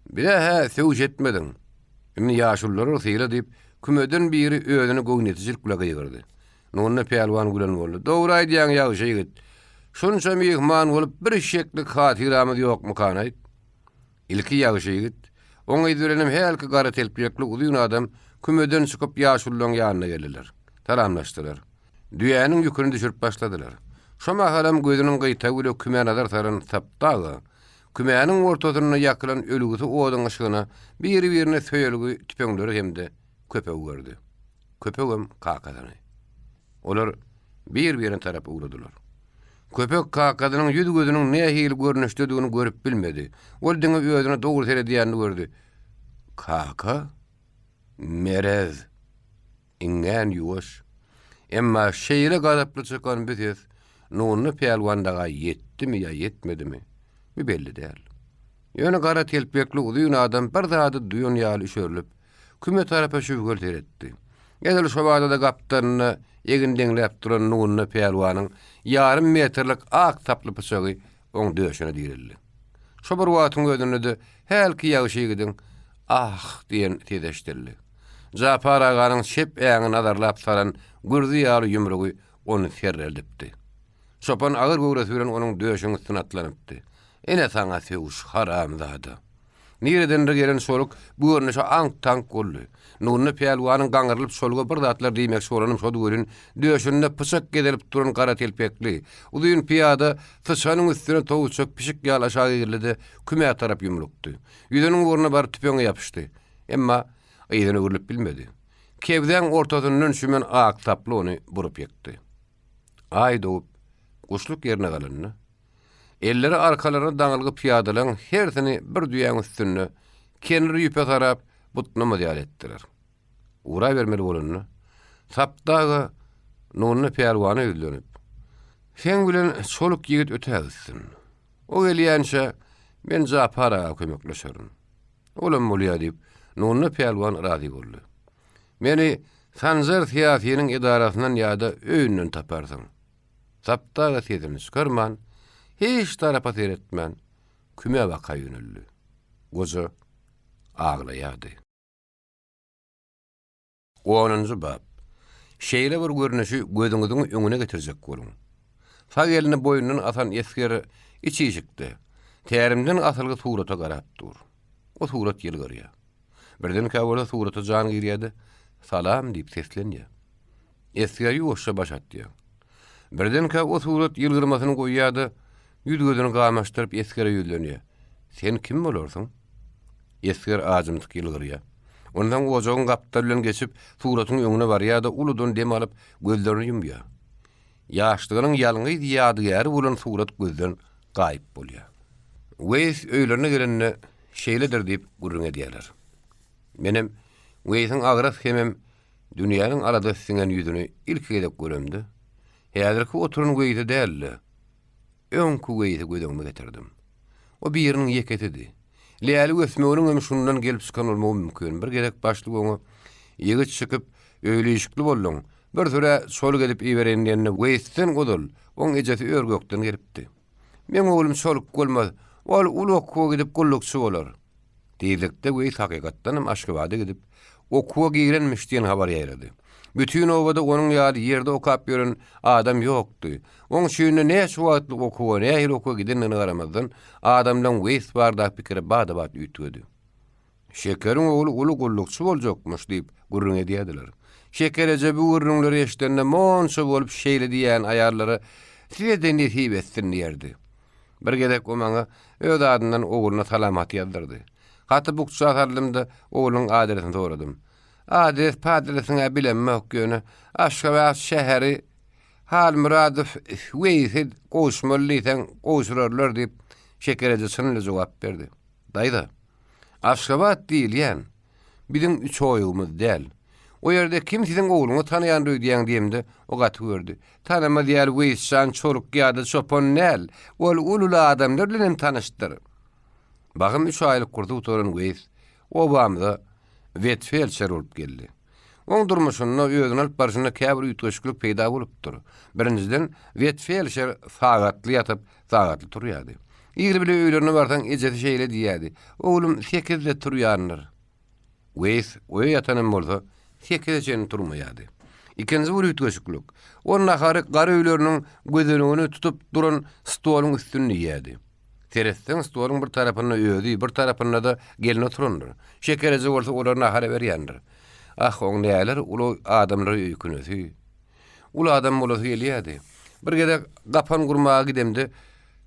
Bile söwüş etmedin. Indi ýaşullar syla diýip kümeden biri özüni goňnetijik kulaga ýygyrdy. Nuny pelwan gülen boldy. Dogry aýdýan ýaşy ýigit. Şunça mihman bolup bir şeklik hatyramyz ýokmy kanaýt? İlki ýaşy ýigit, oňa ýürenim helki gara telpekli uzun adam kümeden çykyp ýaşullaryň ýanyna geldiler. Taramlaşdylar. Düýäniň ýüküni düşürip başladylar. Şoma halam gözüniň gyta güle küme nazar saran sapdagy. Kümeňiň ortasyna ýakylan ölügisi owadyň ışygyna biri-birine söýelgi tüpeňleri hemde köpek gördü. Köpegem kakadany. Olar bir-birine tarap uğradylar. Köpek kakadynyň ýüz gözüniň nähili görnüşdedigini görüp bilmedi. Ol diňe özüne dogry sere diýäni gördü. Kaka? Merez. Ingen ýuwaş. Emma şeýle gadaply çykan biziz, nuny pelwandaga ýetdimi ýa ýetmedimi? Bir belli däl. Ýöne gara telpekli uzun adam bir zady duýun ýaly şörlüp, küme tarapa şüwgül teretdi. Gedel şobada da gaptanyny egindeňläp duran nuny pelwanyň ýarym metrlik ak taply pyçagy oň döşüne dirildi. Şo bir wagtyň gözünde helki ýaşy gidin ah diýen tedeşdirdi. Zapar aganyň şep äňi nazarlap saran gürdi ýaly ýumrugy onu serreldipdi. Çopan agyr gowra süren onuň döşüne üstüne atlanypdy. Ene saňa söwüş haram zady. Nireden gelen soluk bu görnüşe ank tank golly. Nuny pelwanyň gaňrylyp solga bir zatlar diýmek soranym şo görün döşünde pyşak gedelip duran gara telpekli. Uzun piýada tyşanyň üstüne towuçak pişik ýaly aşağı girildi. Küme tarap ýumrukdy. Ýüzüniň oruna bar tüpeňe ýapyşdy. Emma ýygyny görüp bilmedi. Kevden ortasından şümen ak taplı onu burup yekti. Ay doğup, kuşluk yerine kalınını. Elleri arkalarına dağılgı piyadalan hersini bir düyan üstünü, kenri yüpe tarap, butuna mıdiyal ettiler. Uğray vermeli olununu. Saptağı, nonunu pelvanı öldürüp. Sen bilen soluk yigit öte ağızsın. O geliyanşa, men zapara kömekleşerim. Olam moluya deyip, nonunu pelvan razı oldu. Meni sanzar siyasinin idarasından yada öğünden taparsın. Saptağı sezini çıkarman, hiç tarafa seyretmen, küme vaka yönüllü. Gozu ağlayadı. 10. bab. Şeýle bir görnüşi gözüňiziň öňüne getirecek bolun. Sag elini boýundan atan eskeri içi çykdy. Tärimden asylgy surata garap dur. O surat ýylgyrýa. Birden käwrde surata jan girýärdi. Salam diýip seslenýär. Eskeri ýoşa başatdy. Birden o surat ýylgyrmasyny goýýardy. Ýüz gözüni gamaşdyryp eskeri ýüzlenýär. Sen kim bolarsyň? Esker ajymyk ýylgyrýar. Ondan ojogyň gapdary bilen geçip suratyň öňüne barýar da uludan dem alyp gözlerini ýumýar. Ýaşlygynyň ýalňy ýadygar bolan surat gözden gaýyp bolýar. Weýs öýlerine gelende şeýledir diýip gurrun edýärler. Menem weýsiň agras hemem dünýäniň arada siňen ýüzüni ilk edip göremdi. Häzirki oturun weýsi däldi. Öňkü weýsi gözüňe getirdim. O biriniň ýeketidi. Leýali ösmeğinin ömüşünden gelip çıkan olmağı mümkün. Bir gerek başlı onu yigit çıkıp öýleýişikli bollun. Bir süre sol gelip iýberenin ýerine weýsten godul. Oň ejeti örgökden gelipdi. Men oğlum soluk bolmaz. Ol ulu okuwa gidip gullukçy bolar. Diýdikde weýs hakykatdanam Aşgabatda gidip okuwa girenmiş diýen habar ýaýrady. Bütün obada onuň ýady ýerde okap ýören adam ýokdy. Oň şeýle näme şuwatly okuwa, näme okuwa gidenini garamazdan adamdan weýs barda pikiri bada-bad ýütüdi. Şekeriň ogly ulu gullukçy boljakmyş diýip gurrun edýärdiler. Şeker ejebe gurrunlary eşitende monça bolup şeýle diýen aýarlary sizden nähip etsin diýerdi. Bir gedek o maňa öz adyndan ogluna salamat ýazdyrdy. Haty bu çagarlymda oglunyň adresini soradym. Adres padresine bilenmek göne Aşgabat şehri hal muradyf weýsit goşmalysan goşurarlar diýip şekerece sınırlı jogap berdi. Daýda Aşgabat diýil ýan. Bizim üç oýumuz däl. O ýerde kim siziň ogluňy tanaýan diýen diýemde o gaty gördü. Tanama diýär weýsan çoruk ýa-da çopon näl. Ol ulula adamlar bilen tanışdyr. Bagym 3 aýlyk gurdu oturan weýs obamda Vetfelçer olup geldi. Oň durmuşyny özüne alyp barşyna käbir ýetgeşiklik peýda bolupdyr. Birinciden Vetfelçer sagatly ýatyp sagatly turýardy. Ýigri bile öýlerine barsaň ejeti şeýle diýärdi. Oglum 8de turýardyr. Weýs oýa ýatanyň bolsa 8de turmaýardy. Ikinji bir ýetgeşiklik. Onuň ahary gary öýleriniň gözünüňi tutup duran stoluň üstünde ýerdi. Teresten stolun bir tarafına öýdi, bir tarafına da gelin oturundur. Şekerece bolsa olaryna ahara berýändir. Ah, oň näler ulu adamlar öýkünesi. Ulu adam bolasy gelýärdi. Bir gedek gapan gurmaga gidemdi.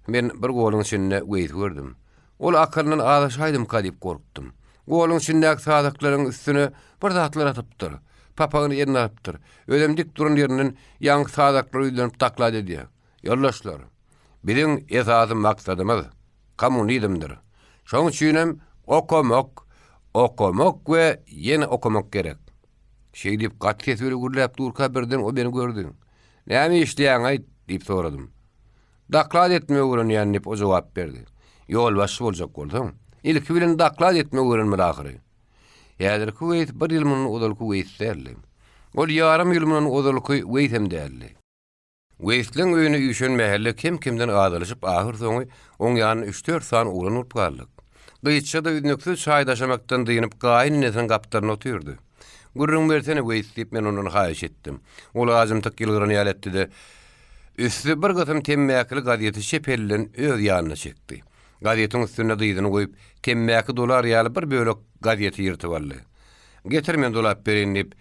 Men bir goluň içinde weýt gördüm. Ol akalyndan alaşaýdym diýip gorkdum. Goluň içindäki sadaklaryň üstüne bir zatlar atypdyr. Papagyny ýerine atypdyr. Ölemdik duran ýerinden ýaňy sadaklary ýylanıp taklady diýär. Ýoldaşlar, biziň esasy maksadymyz kommunizmdir. Şoň üçin okumak we ýene okumak gerek. Şeý diýip gatket öýle gürläp durka birden o beni gördü. Näme işleýän aýt diýip soradym. Daklad etme öwrenýän diýip o jogap berdi. Ýol başy boljak bolsaň, ilki bilen daklad etme öwrenmeli ahyry. Ýa-da weýt bir ýylyň odalky weýt derli. Ol ýarym ýylyň odalky weýt hem derli. Weýsliň öýüne üşenmähelle kim-kimden adalyşyp ahyr soňy oň ýanyna 3-4 san ulanıp garlyk. Gyýçça da ünnüksiz çaýdaşamakdan dynyp gaýyn nesen gapdaryna otyrdy. Gurrun bersene weýs diýip men ondan haýyş etdim. Ol azym tak ýylgyran ýaletdi. Üstü bir gysym temmäkli gaziýeti şepellen öz ýanyna çekdi. Gaziýetiň üstüne dyýdyny goýup temmäki dolar ýaly bir bölek gaziýeti ýyrtyp aldy. Getirmen dolap berin diýip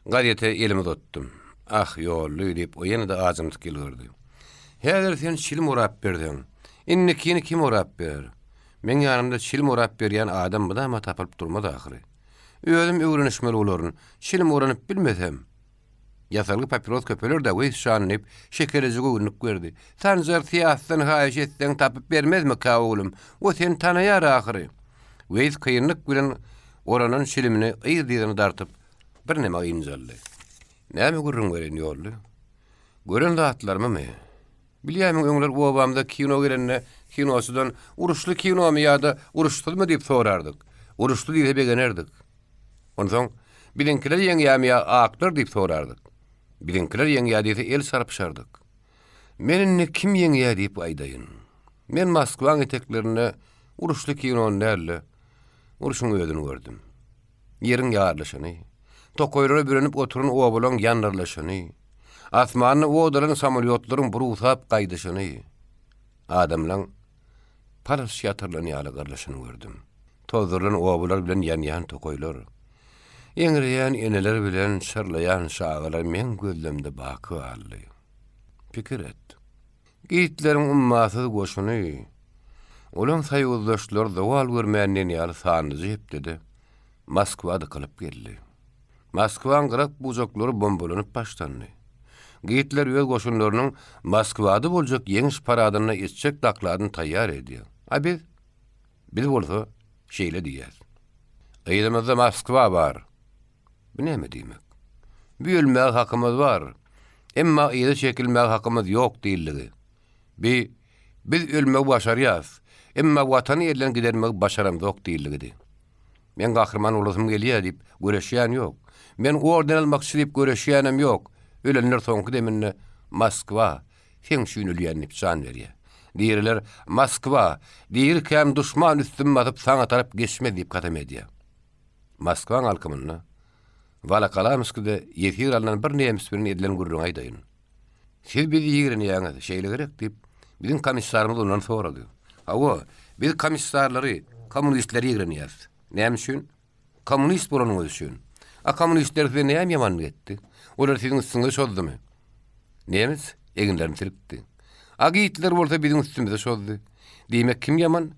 gaziýete elime tutdum. Ah ýolly diýip o ýene de azym tak ýylgyrdy. Häzir sen şilim urap berdiň. Innekini kim urap ber? Men ýanymda şilim urap berýän adam bu da ama tapyp durmady ahyry. Özüm öwrenişmeli bolaryn. Şilim öwrenip bilmesem. Yasalyk papiros köpeler de weýs şanyp şekeriji göwnük berdi. Tanjar tiýatdan haýyş etseň tapyp bermezmi ka oglum? O sen tanaýar ahyry. Weýs kynlyk bilen oranın şilimini ýygyny dartyp bir näme ýymjaldy. Näme gurrun beren ýolly? Gören zatlarmy? Bilýärmi öňler obamda kino gelenne kinosudan uruşly kinomy ýa-da uruşdurmy diýip sorardyk. Uruşdy diýip begenerdik. Ondan bilinkiler ýeňýämi aktor diýip sorardyk. Bilinkiler ýeňýä diýip el sarpşardyk. Meni kim ýeňýä diýip aýdaýyn. Men Moskwaň eteklerine uruşly kino näle uruşuň öýdüni gördüm. Ýeriň ýarlyşyny, tokoýlara bürenip oturan obalan ýandarlaşyny, asmanyny odalan samolyotlaryň burusap gaýdyşyny, adamlaň palas ýatyrlany ýalygarlaşyny gördüm. Tozulan obalar bilen ýan-ýan tokoýlar. Eňreýän eneler bilen şarlaýan şagalar men gözlemde baky aldy. Pikir et. Giýitleriň ummasyz goşuny, olan saýgyldaşlar dowal görmänlen ýaly sanyjy hepdedi. Moskwada kalyp geldi. Moskwaň gyrak bujaklary bombalanyp başlandy. Giýitler öz goşunlarynyň Moskwada boljak ýeňiş paradyna ýetjek daklaryny taýýar edýär. Biz bolsa şeýle diýär. Eýlemizde Moskwa bar. Bu näme diýmek? Bölmek hakymyz bar. Emma ýa-da çekilmek hakymyz ýok diýilligi. Biz ölmek başarýas. Emma watany ýerden gidermek başaramyk diýilligi. Men gahryman ulusum gelýär diýip göreşýän ýok. Men ordan almakçy diýip göreşýänem ýok. Ölenler soňky deminne Moskwa sen şüýnülýän diýip can berýär. Diýerler Moskwa, diýirkäm duşman üstüme atyp saňa tarap geçme diýip gatam edýär. Moskwaň alkymyny Vala kalamyskda ýetir alan bir nemis bilen edilen gurrun aýdaýyn. Siz bizi ýigrenýäňiz, şeýle gerek diýip bizim komissarymyz ondan sorady. Hawa, biz komissarlary, kommunistleri ýigrenýäs. Näme üçin? Kommunist bolanyňyz üçin. Kommunistler size näme ýaman etdi? Olar siziň üstüňize şoldymy? Nemis eginlerini tiripdi. Giýitler bolsa bizim üstümize şoldy. Diýmek kim ýaman?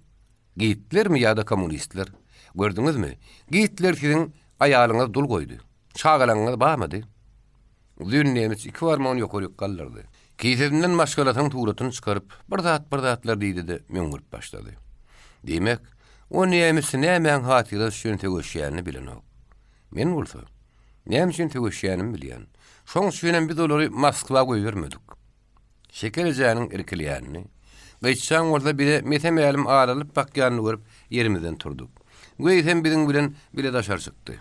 Giýitlermi ýa-da kommunistler? Gördüňizmi? Giýitler siziň aýalyňyza dul goýdy. Çağalaňyz barmady? Dün nemis iki barmağyn ýokaryk gallardy. Kiýsedinden maşgalatan tuğratyny çykaryp bir zatlar diýdi-de meňgürip başlady. Demek, o nemis näme hatyra şeýle tegeşýäni bilen ok. Men bolsa, näme üçin tegeşýänimi bilýän. Şoň üçin biz olary Moskwa goýbermedik. Şekerjanyň irkilýänini, gaýtsaň orada bile metemelim aralyp bakýanyny görüp yerimizden turduk. Goýsem biziň bilen bile daşar çykdy.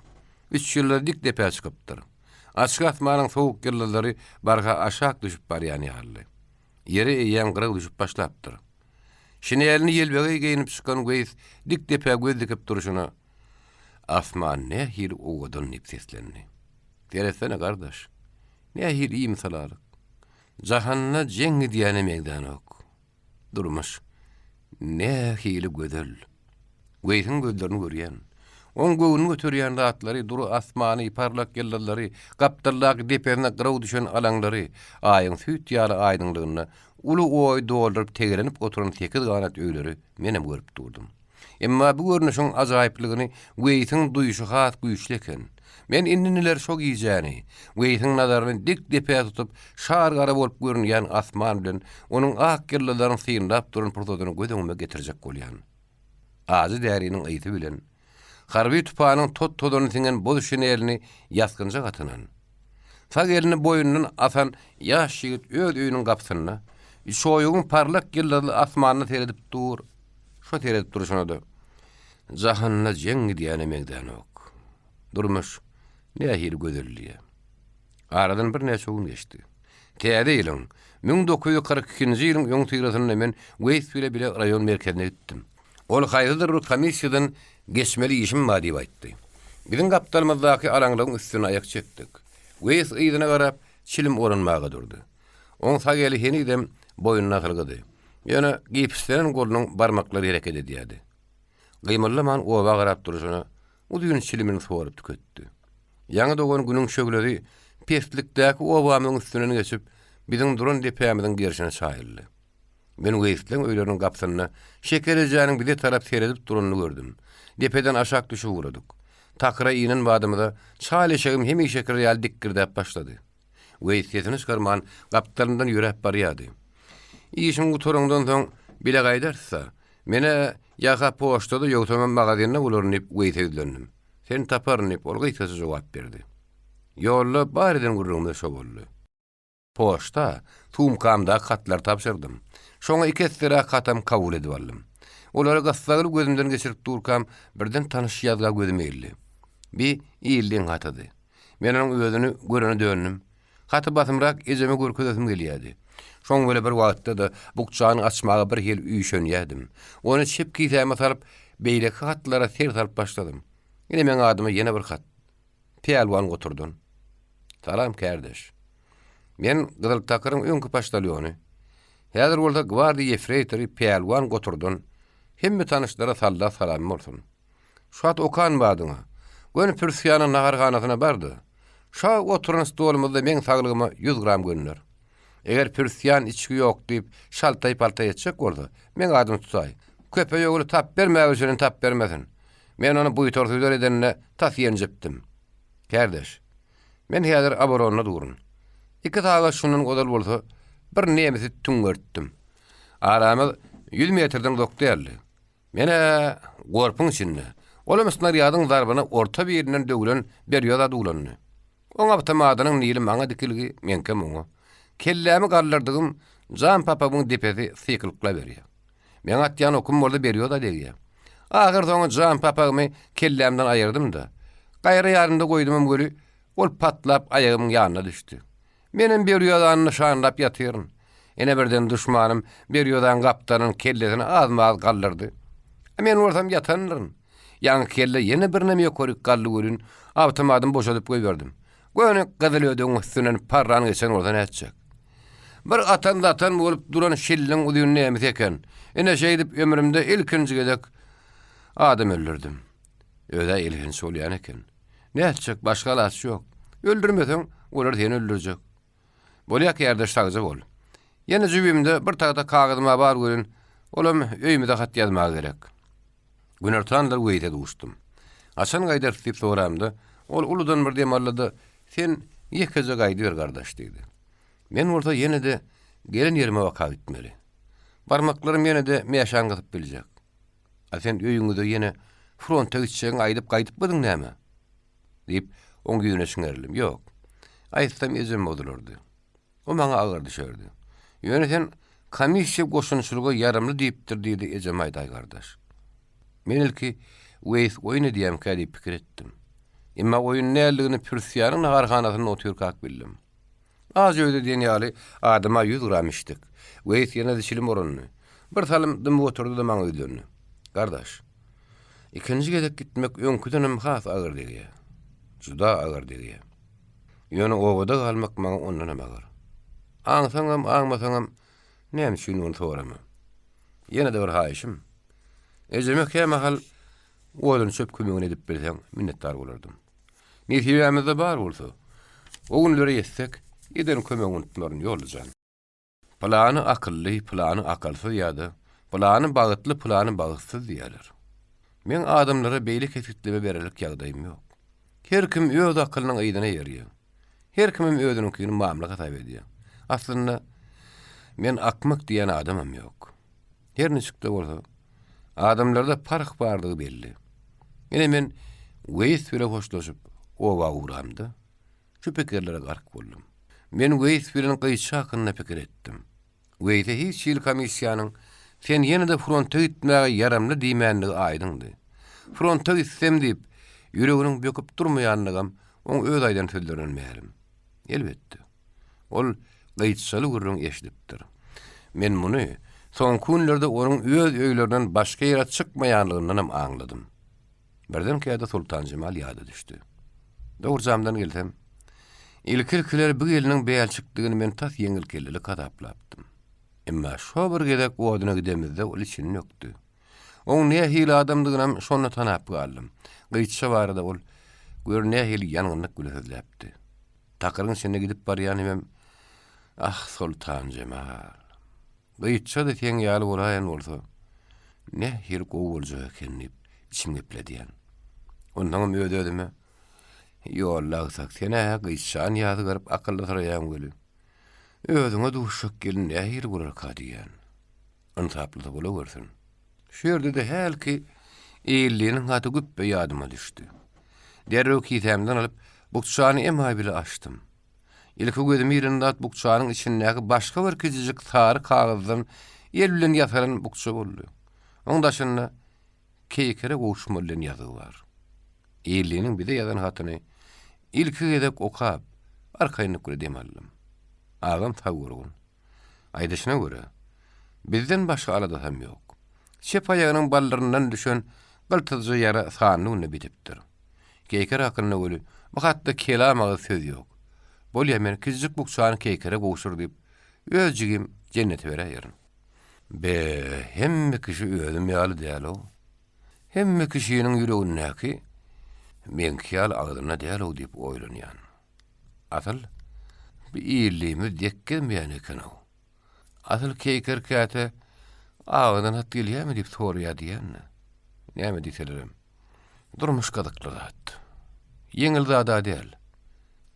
3 ýyllar dik depe çykypdyr. Açyk asmanyň sowuk ýyllary barga aşak düşüp barýan ýaly. Ýere eýen gyrak düşüp başlapdyr. Şinelini ýelbege giyinip çykan goýs dik depe göz dikip duruşuna asman ne hir owadan nipseslendi. Teresene gardaş. Ne hir iyi misalarlyk. Jahanna jeňi diýene meýdan ok. Durmuş. Ne hili gödel. Goýsyň gözlerini görýän. On göwünü götürýän zatlary, duru asmany, parlak ýyldızlary, gapdyrlak depene gyraw düşen alaňlary, aýyň süýt ýaly aýdynlygyna ulu oý dolduryp tegelenip oturan tekiz ganat öýleri menem görüp durdum. Emma bu görnüşiň ajaýyplygyny goýsyň duýuşy hat güýçli eken. Men indiniler şok ýyjäni, goýsyň nazaryny dik depe tutup şar gara bolup görünýän asman bilen onuň ak ýyldızlaryny syýndap duran prototyny gözüme getirjek bolýan. Azy däriniň aýty bilen harby tupanyň tot-todany tingen boz şenelini ýaskynja gatynan. Faq elini boýundan asan ýaş ýigit öz öýüniň gapsyna, şoýugyň parlak ýyldızly asmanyny teredip dur. Şo teredip duruşuna da jahanna jeňi diýene meýdan ok. Durmuş, nähir gözelliýe. Aradan bir näçe gün geçdi. Täze ýylyň 1942-nji ýylyň ýoň tygrasyna men Weýsbile bile raýon merkezine gitdim. Ol haýdyr komissiýadan geçmeli işim var diýip aýtdy. Biziň gapdalymyzdaky alaňlaryň üstüne aýak çekdik. Weýs ýygyna garap çilim oranmaga durdy. Oň sagely henidem boýunyna kylgydy. Ýöne giýipslen golunyň barmaklary hereket edýärdi. Gymyllaman oba garap duruşuna udyň çilimini sorup tüketdi. Ýa-da dogan günüň şögleri pestlikdäki obamyň üstüne geçip biziň duran depämiziň gerşine çaýyldy. Men Weýsleň öýleriniň gapsyna şekerjanyň bize tarap seredip duranyny gördüm. Depeden aşak düşüp uradyk. Takıra inen badymda çalyşygym hemişe real dikkirdäp başlady. Weýsetini çykarman gaptalyndan ýürep barýady. İşim guturundan soň bile gaýdarsa, mene ýaka poçtada ýogtamam magazynyna ulanıp weýsedlendim. Sen taparnyp ol gaýtasy jogap berdi. Ýolla bardan gurrumda şo boldy. Poçta tumkamda hatlar tapşyrdym. Şoňa 2 sira hatam kabul edip aldym. Olara gassagyl gözümden geçirip durkam birden tanış ýazga gözüm eýildi. Bir ýyldyň hatydy. Men onuň özüni görene döndüm. Haty basymrak ejeme görkezim gelýärdi. Şoň böyle bir wagtda da bukçany açmagy bir hel üýşenýärdim. Onu çep kisäme salyp beýle hatlara ser salyp başladym. Ýene men adyma ýene bir hat. Peýalwan goturdun. Salam kardeş. Men Gyzyl Takyryň öňkü paştalyony. Häzir bolsa gwardiýa efreýtory peýalwan goturdun. Hemme tanışlara salla salam bolsun. Şuat okan badyňa. Gönü pürsýanyň nagarganasyna bardy. Şa oturan stolumyzda men saglygyma 100 gram gönler. Eger pürsýan içki ýok diýip şaltaý paltaý etjek bolsa, men adymy tutay. Köpe ýoly tap bermäge üçin tap bermesin. Men onu bu ýetorsyzlar edenine tas ýenjipdim. Kardeş, men häzir aboronna durun. 2 taga şunun godal bolsa, bir nemesi tüňgertdim. Aramyz 100 metrden dokdärli. Mene gorpun içinde. Olamaslar ýadyň zarbyny orta bir ýerinden döwülen bir ýola dulandy. Oňa tamadanyň nili maňa dikilgi menke moňa. Kellämi gallardygym Jan papagyň depesi sykylykla berýär. Men atýan okum boldy berýär da diýär. Agyr soňa Jan papagymy kellämden aýyrdym da. Gaýry ýarynda goýdum göri, ol patlap aýagymyň ýanyna düşdi. Menim bir ýolany nişanlap ýatyryn. Ene birden düşmanym bir ýolan gaptanyň kellesini azmaz gallardy. Men orsam ýatanryn. Ýa kelle ýene bir näme ýokoryk gally görün, awtomatymy boşadyp goýberdim. Göni gyzyl ödüň üstünden parran geçen ordan etjek. Bir atan bolup duran şillin udyny näme eken. Ene şeýdip ömrümde ilkinji gedek adam öldürdüm. Öde ilginç bolýan eken. Ne etjek başga laç ýok. Öldürmeseň olar seni öldürjek. Bolýak ýerde sagja bol. Ýene jübimde bir tagda kagyzyma bar görün. Olam öýümde hat ýazmagy gerek. Günertanlar weýde duşdum. Aşan gaýdar diýip soramdy. Ol uludan bir demallady. Sen ýekeze gaýdyr gardaş diýdi. Men orta ýene de gelen ýerime waka gitmeli. Barmaklarym ýene de meýaşan gytyp biljek. Sen öýüňde ýene fronta gitseň aýdyp gaýdyp bydyň näme? Diýip oň güýüne şiňerlim. Ýok. Aýtsam ejem bolurdy. O maňa agyr düşerdi. Ýöne sen komissiýa goşunçylygy ýaramly diýipdir diýdi ejem aýday gardaş. Men ilki weýs oýny diýem kädi pikir etdim. Emma oýun näligini pürsýanyň nagarganasyna otyrkak bildim. Az öýde diýen ýaly adyma 100 gram içdik. Weýs ýene diçilim orunny. Bir salym dym oturdy da maňa öýdündi. Gardaş, ikinji gedek gitmek öňküdenim has agyr diýdi. Juda agyr diýdi. Ýöne owada galmak maňa ondan hem agyr. Aňsaňam, aňmasaňam näme üçin onu soramy. Ýene de bir haýyşym. Ejemek hemahal oýlany çöp kömegini edip berseň minnetdar bolardym. Netiýemizde bar bolsa, o günleri ýetsek, eden kömegini unutmaryň ýoldyjan. Plany akylly, plany akalsyz ýa-da plany bagytly, plany bagsyz diýerler. Men adamlara beýlik etkitleme berelik ýagdaýym ýok. Her kim öz akylynyň ýygyna ýerýär. Her kimim özüninkini mamla gatap edýär. Aslynda men akmak diýen adamam ýok. Her niçikde bolsa, adamlarda fark bardygy belli. Ene men weýs bile hoşlaşyp owa uğramdy. Şu pikirlere gark boldum. Men weýs bilen gyýçy hakyna pikir etdim. Weýse hiç ýyl komissiýanyň sen ýene de fronta gitmäge ýaramly diýmänligi aýdyndy. Fronta gitsem diýip ýüreginiň böküp durmaýanlygam oň öz aýdan sözlenmeýärim. Elbetde. Ol gyýçyly gurrun eşdipdir. Men muny son günlerde onun öz öýlerinden başga ýere çykmaýanlygyndan hem aňladym. Birden käde Sultan Jemal ýady düşdi. Dowrjamdan gelsem, ilkirkiler bu ýylyň beýalçykdygyny men tas ýeňil kellik adaplapdym. Emma şo bir gedek oduna gidemizde ol için ýokdy. Oň ne hili adamdygyny şonu tanap galdym. Gyýçy barada ol gör ne hili ýanyňda gülüzläpdi. Takyryň sene gidip barýan hem ah Sultan Jemal. Gyýçy da teň ýaly bolaýan bolsa, ne hili gow boljak eken diýip içim geplediýän. Ondan ödedime. Yollagsak sene gıysan ýazy garip akylly taraýan gölü. Özüňe duşak gelin nähir bolar ka diýen. Antaply da bola görsin. Şu ýerde de helki eýilliğiniň haty güppe ýadyma düşdi. Derrew kitemden alyp bukçany emma bile açdym. Ilki gözüm ýerinde at bukçanyň içindäki başga bir küçüjik sary kagazdan el bilen ýasalan bukça boldy. Oň daşynda keýkere gowuşma bilen ýazy bar. Eýilliğiniň bir de ýazan hatyny ilki gedek okap arkaýyny göre demallym. Agam tagurgun. Aýdaşyna göre bizden başga alada hem ýok. Şep aýagynyň ballaryndan düşen gyltyjy ýara sanyny bitipdir. Keýker hakyna göre bu hatda kelamagy söz ýok. Bolýa men küçük bukçany keýkere gowuşur diýip özjigim jennete berýärin. Be hemme kişi özüm ýaly däl o. Hemme kişiniň ýüregindäki men kiyal ağzına däl o diýip oýlanýan. Asal bir iýilligimiz dekkenmeýän eken o. Asal keýker käte ağzyndan hat gelýärmi diýip soraýar diýen. Näme diýselerim? Durmuş gadakly zat. Yeňil zada däl.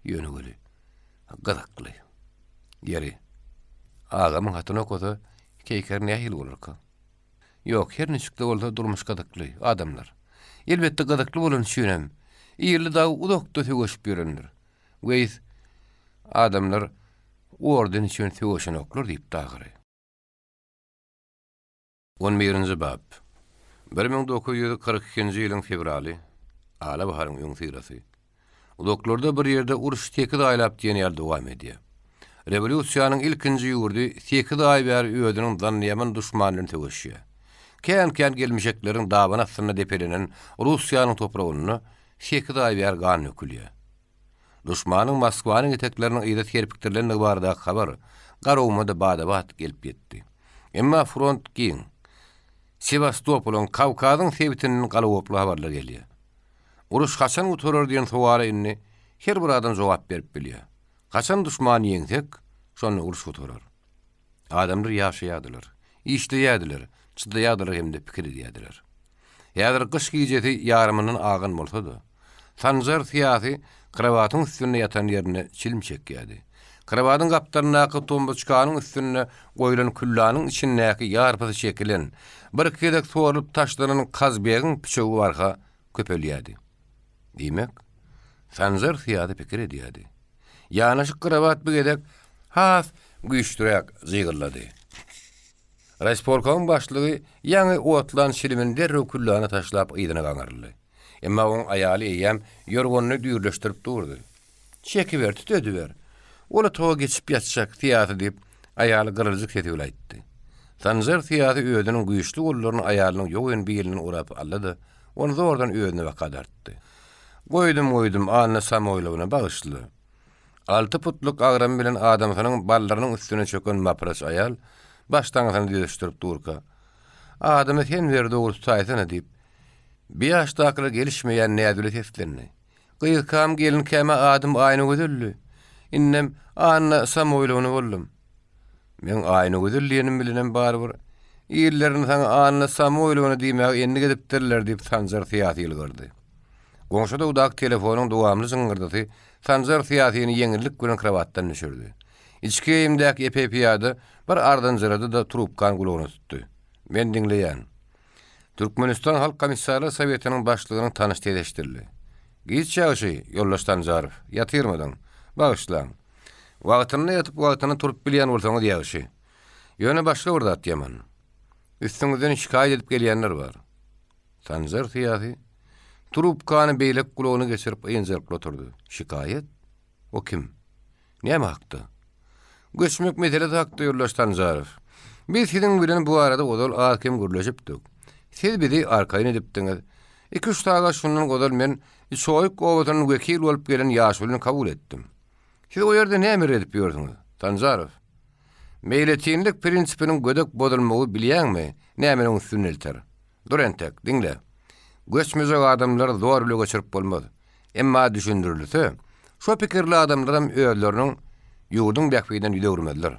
Ýöne göli. Gadakly. Ýeri. Ağamyň hatyna koza keýker nähil bolarka? Ýok, her niçikde bolsa durmuş gadakly adamlar. Elbetde gadakly bolan şünem. Ýerli dağı udakda tögeşip ýörendir. Weýs adamlar ordan üçin tögeşen oklar diýip dagary. 11-nji bab. 1942-nji ýylyň fevraly, ala baharyň öň syrasy. Udaklarda bir ýerde uruş 8 aýlap diýen ýer dowam edýär. Rewolýusiýanyň ilkinji ýurdy 8 aý bäri öýdüniň danýaman duşmanyny tögeşýär. Kän gelmişekleriň dabyna asyna depelenen Russiýanyň topragyny 8 aý bäri gan ökülýär. Duşmanyň Moskwanyň etekleriniň ýa-da terpikdirlerine barada habar garawmada bada-bat gelip ýetdi. Emma front giň. Sevastopolyň Kawkazyň sebitiniň galawoply habarlar gelýär. Uruş haçan uturar diýen sowaryny her bir adam jogap berip bilýär. Haçan duşmany ýeňsek, şonu uruş uturar. Adamlar ýaşaýardylar, işleýärdiler, çydaýardylar hemde pikir edýärdiler. Ýa-da gyş giýjeti ýarymynyň agyn bolsa-da, sanjar syýasy krawatyň üstüne ýatan ýerine çilim çekýärdi. Krawatyň gapdarynaky tombaçkanyň üstüne goýulan küllanyň içindäki ýarpysy çekilen, bir kedek sorulyp taşlanan kazbegiň piçegi barha köpelýärdi. Diýmek, sanjar syýasy pikir edýärdi. Ýanaşyk krawat bir gedek has güýçdirek zygyrlady. Respublikaň başlygy ýaňy otlan şilimin derrew küllany taşlap ýydyna gaňarly. Emma oň aýaly eýem ýorgonyny düýrleşdirip durdy. Çekiber, tütediber. Ola toğa geçip ýatjak syýasy diýip aýaly gyryljyk setip aýtdy. Sanjar syýasy öýdüniň güýçli gollaryny aýalynyň ýogyn bir ýylyny urap aldy. Onu zordan öýüne wakadartdy. Goýdum Anna Samoýlowyna bagyşly. 6 putluk agram bilen adamsynyň ballarynyň üstüne çöken mapraç aýal baştaňyny düýrleşdirip durka. Adamy sen berdi ursy aýsana diýip bir ýaşdakylar gelişmeýän nädüle teslendi. Gyýkam gelin käme adam aýny gödüllü. Innem Anna Samoýlowyny boldum. Men aýny gödülliýenim bilenem barbyr. Ýerlerini saňa Anna Samoýlowyny diýmek endi gedipdirler diýip sanjar syýasy ýylgyrdy. Goňşada udak telefonyň dowamly zyňgyrdy. Sanjar syýasyny ýeňillik bilen krawatdan düşürdi. İçki ýemdäki epepiyady bir ardan jyrady da trubkan gulagyna tutdy. Men diňleýän. Türkmenistan Halk Komissiýary Sowietynyň başlygyny tanyş edişdirdi. Giç ýaşy ýollaşdan Zaryf, ýatyrmadan, bagyşlan. Wagtyny ýatyp wagtyny turup bilýän bolsaňyz ýaşy. Ýöne başga bir zat ýaman. Üstüňizden şikaýet edip gelýänler bar. Sanjar syýasy trubkany beýlek gulagyna geçirip ýenjelip oturdy. Şikaýet? O kim? Näme hakda? Göçmek mesele hakda ýollaşdan Zaryf. Biz siziň bilen bu arada odal hakim gürleşipdik. Siz bizi arkaýyn edipdiňiz. 2-3 daga şundan godal men soýuk owatynyň wekil bolup gelen ýaşulyny kabul etdim. Siz o ýerde näme edip ýördiňiz? Tanzaryf. Meýletinlik prinsipiniň gödek bodulmagy bilýärmi? Näme onuň üstüne elter? Dur entek, diňle. Göçmejek adamlar zor bile geçirip bolmaz. Emma düşündirilse, şo pikirli adamlaram öýleriniň ýurdun bäkbiden ýüdürmediler.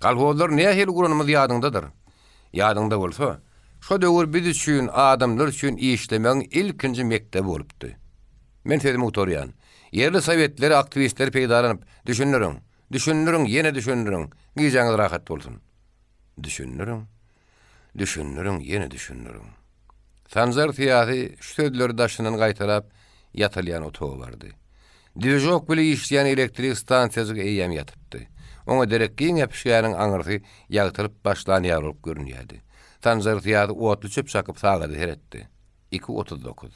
Galhozlar nähili guranymyz ýadyndadyr. Ýadynda bolsa, Şo döwür biz üçin, adamlar üçin işlemeň ilkinji mektebi bolupdy. Men dedim utoryan. Yerli sovetleri, aktivistleri peýdalanyp, düşünürüň, ýene düşünürüň. Gijaňyz rahat bolsun. Düşünürüň, ýene düşünürüň. Sanjar tiýady şu sözleri daşynyň gaýtarap ýatylýan otagy bardy. Dijok bile işleyen elektrik stansiýasy eýem ýatypdy. Oňa derekgiň epşýäniň aňyrty ýagtylyp başlan ýarylyp görünýärdi. Sanjar tiýady otly çöp çakyp sagady heretdi. 2:39.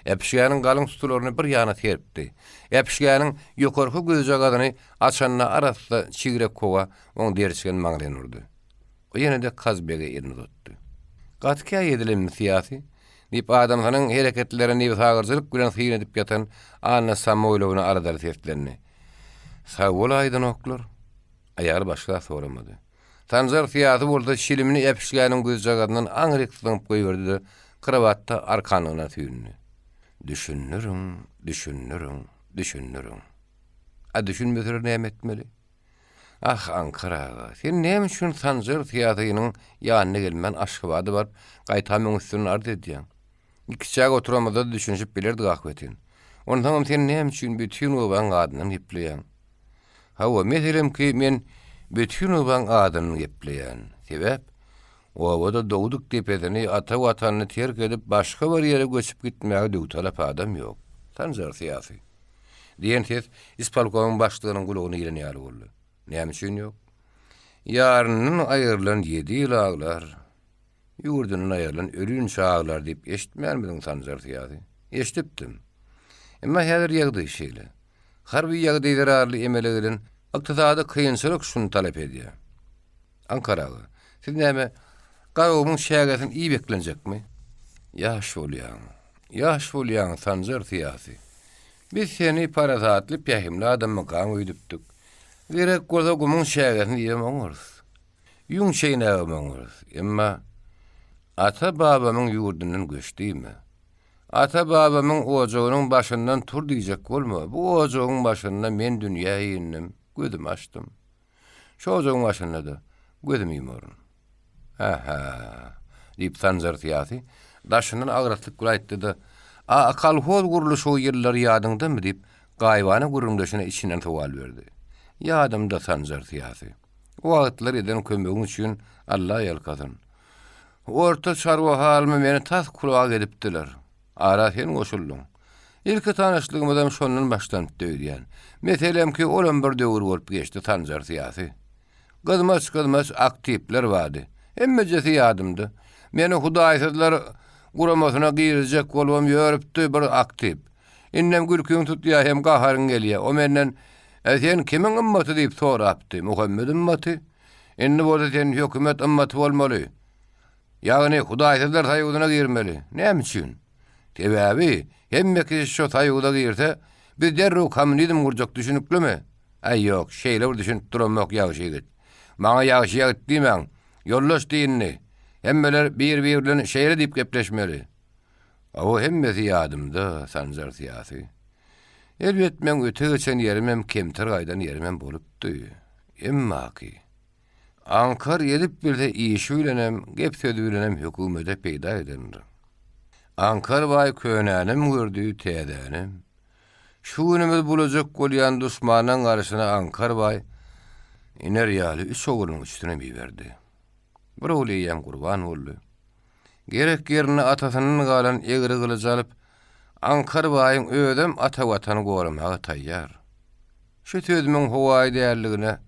Epşýäniň galyň stularyny bir ýana teripdi. Epşýäniň ýokarky gözjagadyny açanna arasynda çigrek kowa oň derçigen maňlaýan urdy. O ýene-de Kazbege elini tutdy. Gatkä edilen siýasy diýip adamlaryň hereketlerini sagyrjylyk bilen hyýan edip ýatan Anna Samoylowyny aradaly seslerini. Sag bolaýdyn oklar. Aýaly başga soramady. Tanjar fiýaty boldy şilimini epşigäniň gözjagadynyň aňryk syňyp goýberdi. Krawatda arkanyna tüýünni. Düşünürüň. A düşünmeser näme etmeli? Ah Ankara, sen näme üçin Tanjar fiýatynyň ýanyna gelmän aşgabady bar, gaýtamyň üstüne ard edýäň? İki çag oturamada düşünüp bilerdi gahwetin. Ondan sen näme üçin bütün oban adyny gepleýän? Hawa meselem ki men bütün oban adyny gepleýän. Sebäp owada dowduk tepedini ata watanyny terk edip başga bir ýere göçüp gitmäge döwtalap adam ýok. Tanjar fiýasy. Diýen ses ispalkowyň başlygynyň gulagyny ýelenýär boldy. Näme üçin ýok? Ýarynyň aýrylan 7 ýyl aglar. Ýurdunun aýrylan ölün çağlar diýip eşitmärmidiň Tanjar fiýasy? Eşitipdim. Emma häzir ýagdy şeýle. Harby ýagdaýlar arly emelegilen ykdysady kynçylyk şunu talap edýär. Ankaraga, siz näme gawumyň şäherden iyi beklenjekmi? Ýaş bolýan Tanjar fiýasy. Biz seni parazatly pähimli adammy gaň öýdüpdik. Gerek bolsa gumyň şäherden iyi moňurys. Ýuň şeýne moňurys. Emma ata babamyň ýurdundan göçdimi? Ata babamyň ojagynyň başyndan tur diýjek bolma. Bu ojagyň başyndan men dünýä ýendim, gözüm açdym. Şo ojagyň başynda da gözüm ýumurun. Diýip Tanjar fiýasy daşynyň agratyp gulaýtdy da, kolhoz guruluşy o ýyllar ýadyňdamy diýip gaýwany guruluşyna içinden towal berdi. Ýadymda Tanjar fiýasy. O wagtlar eden kömegiň üçin Allah ýalkadyn. Orta çarwa halymy meni tas kulağa edipdiler. Ara sen goşuldun. İlki tanışlygymyzdan şondan başlanıp döýdýän. Meselem ki olan bir döwür bolup geçdi Tanjar fiýasy. Gydmaç aktivler bardy. Emmejesi ýadymdy. Meni hudaýsızlar guramasyna girizek bolmam ýörüpdi bir aktiv. Innem gülküň tutýar hem gaharyň gelýär. O menden sen kimiň ümmaty diýip sorapdy. Muhammed ümmaty. Indi bolsa sen hökümet ümmaty bolmaly. Ýagny hudaýsızlar taýygyna girmeli. Näme üçin? Sebäbi hemmeki şo taýygyna girse biz derrew kommunizm gurjak düşünüpdimi? Ay ýok, şeýle bir düşünüp durmak ýagşy git. Maňa ýagşy diýmeň. Ýollaş diýinni. Hemmeler bir bilen şeýle diýip gepleşmeli. O hemmesi ýadymda Tanjar fiýasy. Elbet men öte geçen ýerim kemtir gaýdan ýerim bolupdy. Emma ki Ankar edip bilse iş bilenem, gep söz bilenem hökümete peýda edendir. Ankar baý könänim gördüğü täzenim. Şu günümüz bulacak bolýan duşmanyň garşyna Ankar baý iner ýaly üç oğlunyň üstüne biberdi. Bir oğluyam gurban boldy. Gerek yerine atasynyň galan egri gylyj alyp Ankar baýyň ödem ata watany goramaga taýýar. Şu sözümiň howaý däerligine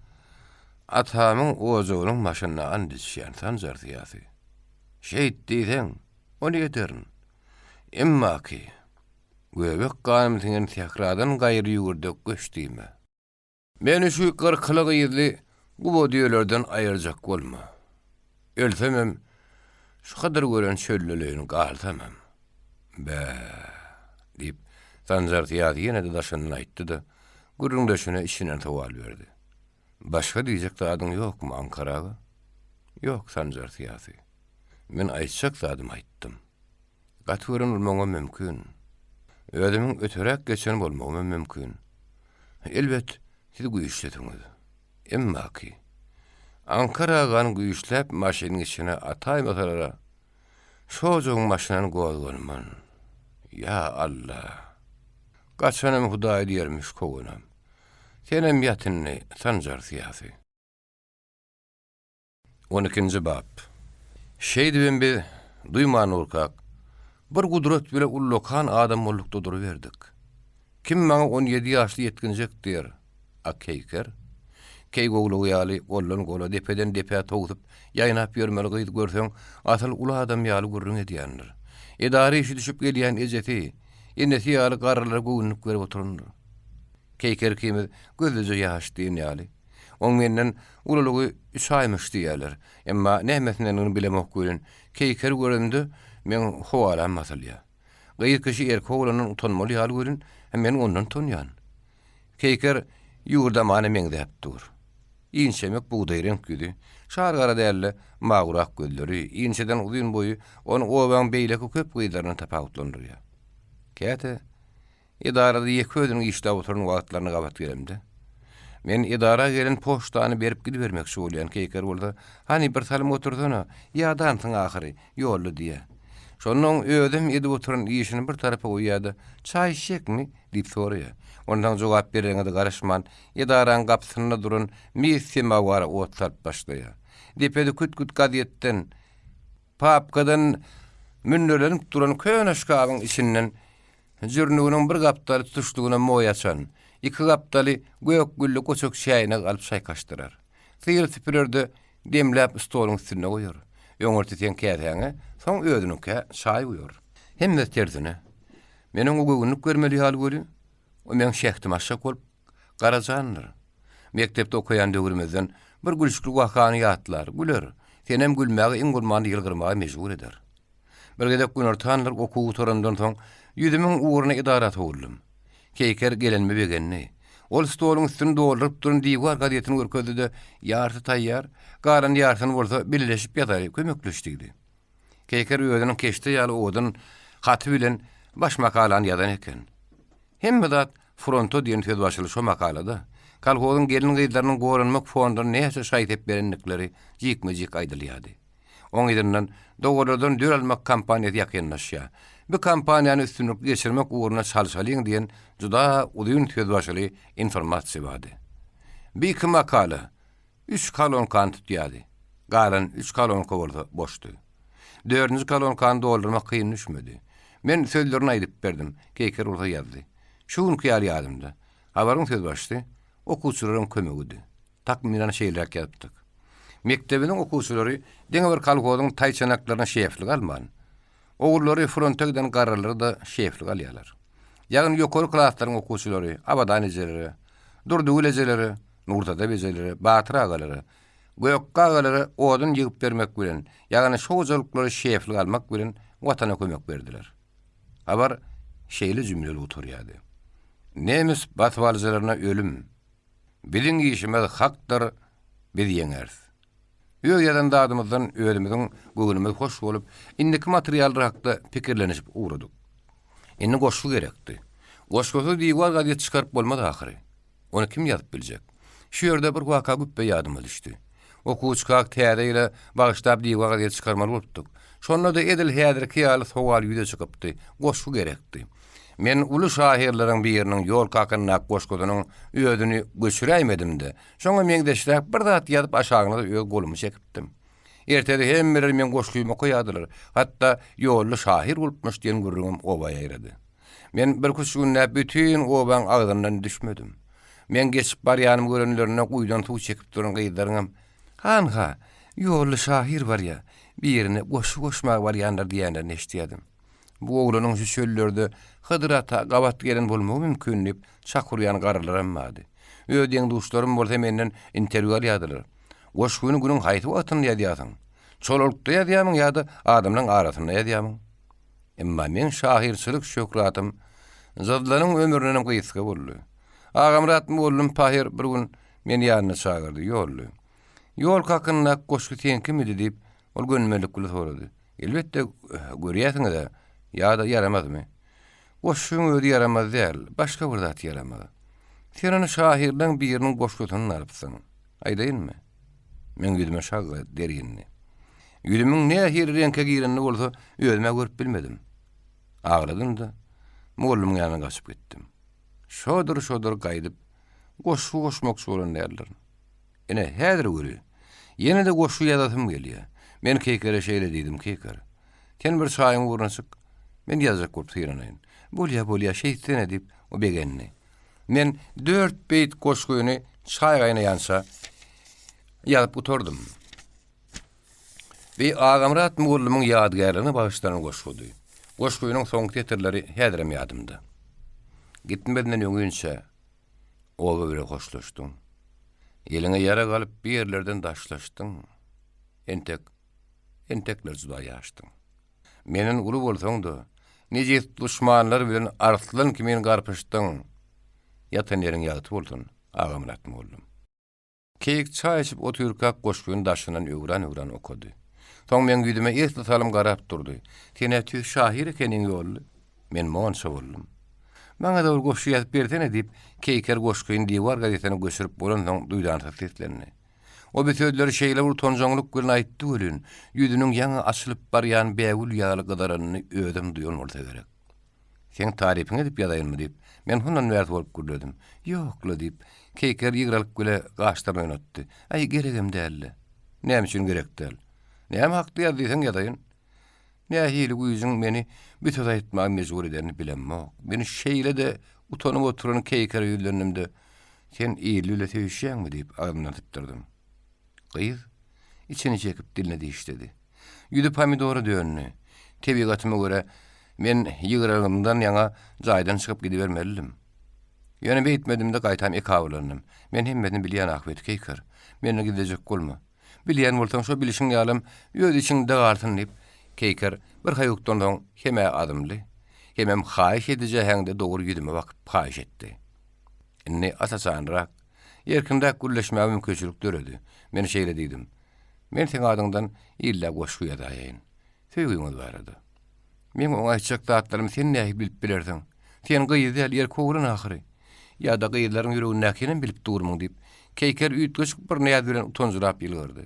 atamyň ojagynyň maşyna andysýan Tanjar fiýasy. Şeýit diýsen, onu ýeterin. Emma ki göbek gaýmytyň tekradan gaýry ýugurduk göçdime. Meni şu 40 ýylly bu diýerlerden aýyrjak bolma. Ölsemem şu kadar gören şöllelerini galtamam. Diýip Tanjar fiýasy ýene de daşyny aýtdy da gurrundaşyna işine towal berdi. Başga diýjek zadyň ýokmy Ankaraga? Ýok Tanjar fiýasy. Men aýtjak zadym aýtdym. Gatwyryn bolmagy mümkin. Ödemiň öterek geçen bolmagy mümkin. Elbet siz güýçletiňiz. Emma ki Ankaraga güýçläp maşynyň içine ataýmasalara Şojuň başynyň gowalman. Ya Allah. Gaçanym Hudaý diýermiş kogunam. Senem ýatynny sanjar siyasi. 12-nji bab. Şeýdibem bi duýman urkak. Bir gudrat bile ullokan adam bollukda duruverdik. Kim maňa 17 ýaşly yetkinjek diýer? Akeyker. Key gowlugy ýaly gollan gola depeden depe togutup ýaýnap ýörmeli gyýdy görseň atal ula adam ýaly gurrun edýändir. Edary işi düşüp gelýän ejeti, enneti ýaly garrylar gowunyp görüp oturundur. Keyker kimi gözüje ýaş diýen ýaly. Oň menden ulalygy 3 aýmyş diýerler. Emma nähmetinden onu bilemek görün. Keyker göründü, men howalam masalya. Gyýyk kişi erkek oglandan utanmaly ýaly görün, hem men ondan utanýan. Keyker ýurda many meňde dur. İnşemek buğday renkli, şargara dälle magurak gözleri, inşeden uzun boyu onu oban beýleki köp gyýlaryny tapawutlandyrýar. Käte, idarada ýeki ödüň işde oturan wagtlaryny gabat beremdi. Men idara gelen poçtany berip gidibermekçi bolýan Keyker bolsa, hani bir salim oturdyna, ýa-da antyň ahyry ýolly diýe. Şonuň ödüm edip oturan işini bir tarafa goýýardy. Çay içekmi diýip soraýar. Ondan jogap berende garaşman, idaran gapsyna durun, misima wara otsap başlaýar. Depede küt-küt gazetden, papkadan münnölenip duran köňeşkabyň içinden jürnüňiň bir gapdaly tutuşdugyna moýaçan, iki gapdaly gök güllü koçok şäýine galyp şaýkaşdyrar. Syýyl süpürerde demläp stoluň üstüne goýar. Öňürtýän kätäňe soň ödünüňke şaý goýar. Hemme tersine. Meniň ugunyp görmeli ýaly görýän. O men şähtim aşak bolup garajandyr. Mektepde okuyan döwürmezden bir gülüşli wakany ýatlar, güler. Senem gülmäge iň gurmany ýylgyrmaga mejbur eder. Bir gedek gün ortanlar okuw torandan soň ýüzümiň uğruna idara towuldum. Keyker gelenme begenni. Ol stoluň üstüne doldurup durun diýwar gazetini görkezdi, ýarty taýýar, garan ýartyny bolsa birleşip ýatar, kömekleşdi. Keyker öýüniň keşde ýaly odan haty bilen baş makalany ýazan eken. Hemme dat fronto diýen söz başly şo makalada kolhozyň gelin gyýlarynyň goranmak fonundan näçe şaýt berendikleri jikmejik aýdylýardy. Oň ýerinden dogorlardan dür almak kampaniýasy ýakynlaşýar. Bu kampaniýany üstünlük geçirmek uğruna çalışalyň diýen juda uzun söz başly informasiýa bardy. Bir iki makala 3 kolon kan tutýardy. Galan 3 kolon bolsa boşdy. 4-nji kolon kan doldurmak kıyın düşmedi. Men sözlerini aýdyp berdim. Keyker orta ýazdy. Şuň ýaly ýadymda. Habaryň söz başly okuwçylaryň kömegidi. Takmiran şeýler ýapdyk. Mektebiniň okuwçylary deňe bir kolhozyň taýçanaklaryna şeflik alman. Oğulları frontagdan garralary da şeflik alýarlar. Ýagny ýokary klaslaryň okuwçylary, abadan ejeleri, durdu ülejeleri, nurtada bejeleri, batyr agalary, göýök agalary odun ýygyp bermek bilen, ýagny şowjuluklary şeflik almak bilen watana kömek berdiler. Habar şeýle jümleli oturýardy. Nemis batwalyjalaryna ölüm. Biziň işimiz hakdyr, biz ýeňeriz. Öýeden dadymyzdan öýdümiziň göwnümiz hoş bolup, indiki material hakda pikirlenişip uğradyk. Indi goşu gerekdi. Goşgosu diýwar gazet çykaryp bolmady ahyry. Onu kim ýazyp biljek? Şu ýerde bir waka güppe ýadyma düşdi. Okuwçykak täze ile bagyşlap diýwar gazet çykarmaly bolupdyk. Şonda da edil häzirki ýaly sowal ýüze çykypdy. Goşu gerekdi. Men ulu şahirleriň biriniň ýol kakynna goşgodynyň öýdüni göçüräýmedimde. Şoňa meňdeşler bir zat ýazyp aşagyna öýg golumy çekipdim. Ertede hemmeler men goşluýyma koýadylar. Hatda ýolly şahir bolupmyş diýen gurrugum obaýa ýeredi. Men bir küçügünde bütün obaň agdyndan düşmedim. Men geçip barýanym görenlerine guýdan suw çekip duran gyýdarňam. Hanha, ýolly şahir bar ýa, birine goşmak barýanlar diýenler neşdiýdim. Bu oğlanyň şu çöllerde Hydyrata gabat gelen bolmagy mümkin diýip çakurýan garrylar emmady. Öýdüň duşlarym bolsa menden interwýu alýardylar. Goşguny günüň haýty wagtyny ýazýasyň. Çolukda ýazýamyň ýa-da adamlaryň arasyna ýazýamyň. Emma men şahirçilik şöhratym zadlaryň ömrüne gyýyska boldy. Agamrat bollum Pahir bir gün meni ýanyna çagyrdy, ýolly. Ýol kakynna goşgu tenkimidi diýip ol gönmelik güli sorady. Elbetde görýäsiňiz-de ýa-da ýaramadmy? Goşguň öýdi yaramaz däl, başga bir zat yaramaz. Sen onu şahirden birinin goşgutyny alypsyň. Aýdaýynmy? Men gidime şagy derýänni. Ýüzümiň ne her reňke girenini bolsa özüme görüp bilmedim. Agradym da mollumyň ýanyna gaçyp gitdim. Şodur gaýdyp goşu goşmakçy bolan därler. Ene häzir görü. Ýene de goşu ýazatym gelýär. Men keýkere şeýle diýdim keýker. Sen bir şaýyň urnasyk. Men ýazak görüp ýyranyn. Bolýa şeýten edip o begenni. Men 4 beyt goşguýuny çaý gaýna ýansa ýazyp oturdum. Bir Agamrat mollumyň ýadgaryny başlaryny goşgudy. Goşguýunyň soňky tetirleri häzirem ýadymda. Gitmeden öňünçe oga bire hoşlaşdym. Ýeliňe ýara galyp bir ýerlerden daşlaşdyň. Entekler juda ýaşdyň. Meniň uly bolsaň-da, neje düşmanlar bilen artlan kimen garpyşdyň. Ýatan ýeriň ýaty boldun, Agamrat mollum. Keýik çaý içip oturýarkak goşguýun daşynan öwran okudy. Soň men güýdüme esli salym garap durdy. Sene tüý şahyr ekeniň ýolly. Men monça boldum. Maňa da goşgy ýazyp bertene diýip keýker goşguýun diýwar gazetini göçürip bolan soň duýdan seslenni. O bir sözleri şeýle bir tonjoňlyk bilen aýtdy ölün. Ýüzüniň ýaňy açylyp barýan bägül ýaly gydaranyny ödüm duýan bolsa gerek. Sen tarifini edip ýadaýynmy diýip men hundan wert bolup gürledim. Ýokla diýip keýker ýygralyp güle gaçdan oýnatdy. Ay geregem däl. Näme üçin gerek däl? Näme hakdy ýadyýsan ýadaýyn? Näme hili güýjüň meni bütün aýtmagy mejbur ederini bilenmek. Meni şeýle de utanyp oturan keýker ýüzlenimde sen iýilile töýüşýärmi diýip agymlatyp durdum. Gyýyz içini çekip diline diýişdi. Ýüdi pomidory döňni. Tebigatyma görä men ýygralymdan ýaňa jaýdan çykyp gidibermelidim. Ýöne beýtmedimde gaýtam ekawlarnym. Men hemmetini bilýän ahwet keýker. Meni gidejek bolma. Bilýän bolsaň şo bilişiň ýalym ýöz içinde gartyn diýip keýker bir haýokdan soň heme adymly. Hemem haýyş edije häňde dogry ýüdüme bakyp haýyş etdi. Inni asasanrak ýerkinde gülleşmäge mümkinçilik döredi. Men şeýle diýdim. Men sen adyňdan illa goşgu ýadaýyn. Söýgüňiz barady. Men oňa aýtjak zatlarym sen näme bilip bilersiň? Sen gyýyz däl ýer kowrun ahyry. Ýa-da gyýylaryň ýüregini näkenen bilip durmaň diýip keýker üýtgeç bir näýe bilen utanjyrak ýylgyrdy.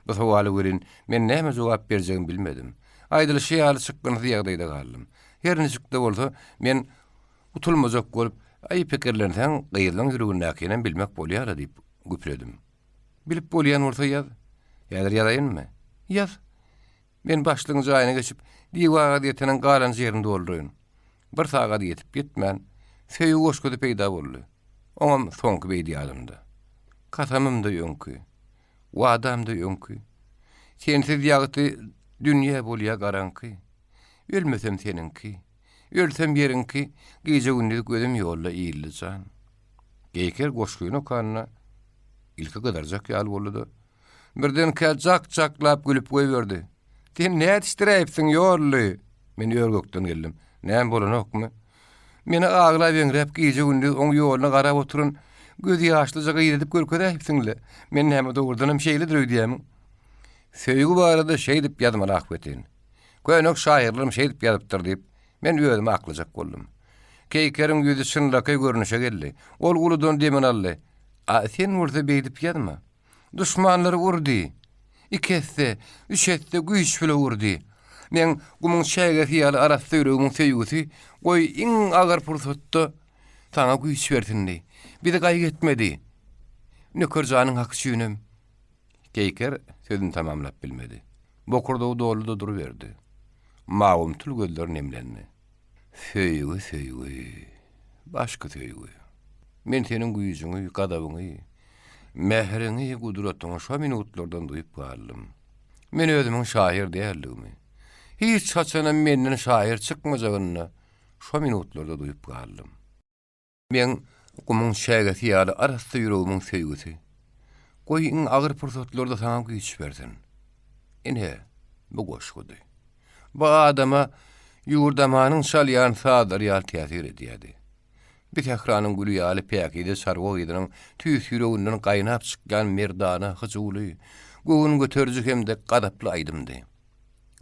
Bu sowaly görin men näme jogap berjegimi bilmedim. Aýdyly şeýaly çykkan ýagdaýda galdym. Her nijikde bolsa men utulmazak bolup ay pikirlerden gyýylaryň ýüregini näkenen bilmek bolýar diýip güpredim. Bilip bolýan bolsa ýaz. Ýadyr ýadaýynmy? Ýaz. Men başlygyň jaýyna geçip diýwaga diýetiniň galan ýerinde bolduryn. Bir sagat ýetip gitmän, söýü goşgudy peýda boldy. Oňam soňky beýdi ýadymda. Katamym da ýöňkü. Wadam da ýöňkü. Sensiz ýagty dünýä bolýar garanky. Ölmesem seninki. Ölsem ýerinki, gece gündüz gözüm ýolda iýildi jan. Keýker goşguýun okanyna ilki gadarjak ýaly boldy. Birden jak-jaklap gülüp goýberdi. Sen näme işdiräpsiň ýolly? Men ýörgekden geldim. Näme bolanokmy? Meni aglap ýeňrep gece gündüz oň ýolyna garap oturun. Göz ýaşlyja gyýdyp görkezäpsiňle. Men näme dogurdanam şeýle diýýäm. Söýgü barada şeý diýip ýazmaly ahwetin. Köýnök şaýyrlarym şeý diýip ýazypdyr diýip men özüme aklajak boldum. Keýkeriň ýüzi şynlaky görnüşe geldi. Ol guludan demen aldy. Sen urda beýdip ýazma. Düşmanlar urdy. İkesse, üçesse güýç bile urdy. Men gumyň şäge ýaly arasy ýüregimiň söýgüsi goý iň agar pursatda sana güýç berdindi. Bir de gaýg etmedi. Nöker janyň haky süýnem. Keýker sözüni tamamlap bilmedi. Bokurda doluda duruverdi. Mawum tül gözler nemlendi. Söýgü. Başka söýgü. Men seniň güýjüňi, gadabyňy, mehriňi, gudratyňy şo minutlardan duýup galdym. Men özümiň şahyr däldigimi, hiç haçanam menden şahyr çykmajagyny şo minutlarda duýup galdym. Men gumyň şäge ýaly arasy ýüregimiň söýgüsi. Goýyň agyr pursatlarda sana güýç bersin. Ine bu goşgudy. Bu adama ýurdamanyň şalýan sadar ýal täsir edýärdi. Bir tehranyň gülü ýaly päkide sargoýdynyň tüýs ýüreginden gaýnap çykkan merdana hyjyly, göwün göterjik hemde gadaply aýdymdy.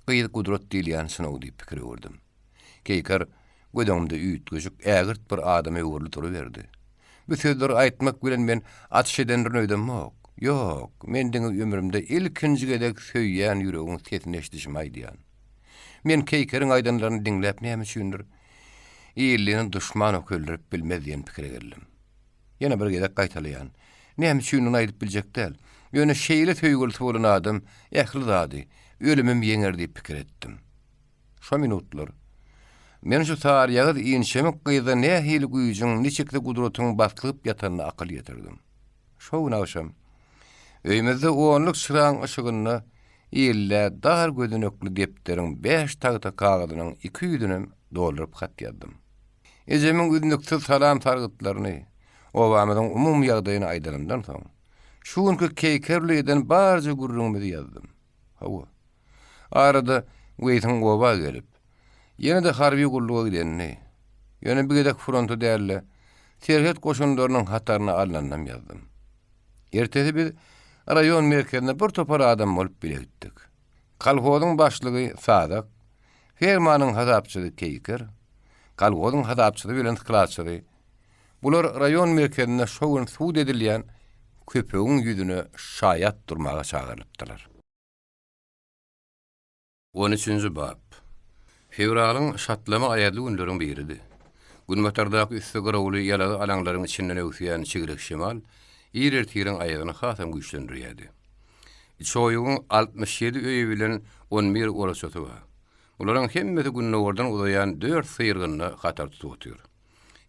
Gyýyk gudrat diýilýän synaw diýip pikir gördüm. Keýker gödüňde üýtgeşik ägirt bir adamy öwürli duruverdi. Bu sözleri aýtmak bilen men atış edenleri öýdemok. Yok, mendiňi ömrümde ilkinji gedek söýýän ýüregiň sesini eşdişim aýdýan. Men keýkerin aýdanlaryny diňläp näme düşündir? Ýyllygyny duşman öküldirip bilmez diýen pikire geldim. Ýene bir gedek gaýtalýan. Näme düşündiň aýdyp biljek däl. Ýöne şeýle töýgülti bolan adam ähli zady, ölümim ýeňer diýip pikir etdim. Şo minutlar men şu taryýagy ýenşemek gyýda nähili güýjüň, niçikli gudratyň baslyp ýatanyny akyl ýetirdim. Şo gün akşam öýümizde onlyk şyraň ışygyny ýylla dar gödünekli depteriň 5 tagta kagadynyň 2 ýüdüne doldurup hat ýazdım. Ejemiň gündükçe salam targytlaryny, obamyň umum ýagdaýyny aýdandymdan soň şu günkü keýkerliden barja gurrunmy ýazdım. Hawa. Arada weýtiň goba gelip, ýene de harby gulluga gidenni, ýöne bir gedek frontu dälle, terhet goşunlarynyň hataryna alnanam ýazdım. Ertesi bir rayon merkezine bir topar adam bolup bile gittik. Kalhodyň başlygy Sadak, fermanyň hadapçyly Keýker, kalhodyň hadapçyly bilen klaçyly. Bular rayon merkezine şo gün suud edilýän köpegiň ýüzüne şaýat durmaga çağırlypdylar. 13-nji bab. Fevralyň şatlama aýadly günleriň biridi. Günbatardaky üstü gırawly ýalagy alaňlaryň içinden öwsýän çigirek şemal ýer-ýertiň aýagyny hasam güýçlendirýärdi. Çoýuň 67 öýe bilen 11 oraçoty bar. Olaryň hemmeti günne ordan uzaýan 4 syýrgyny hatar tutup otur.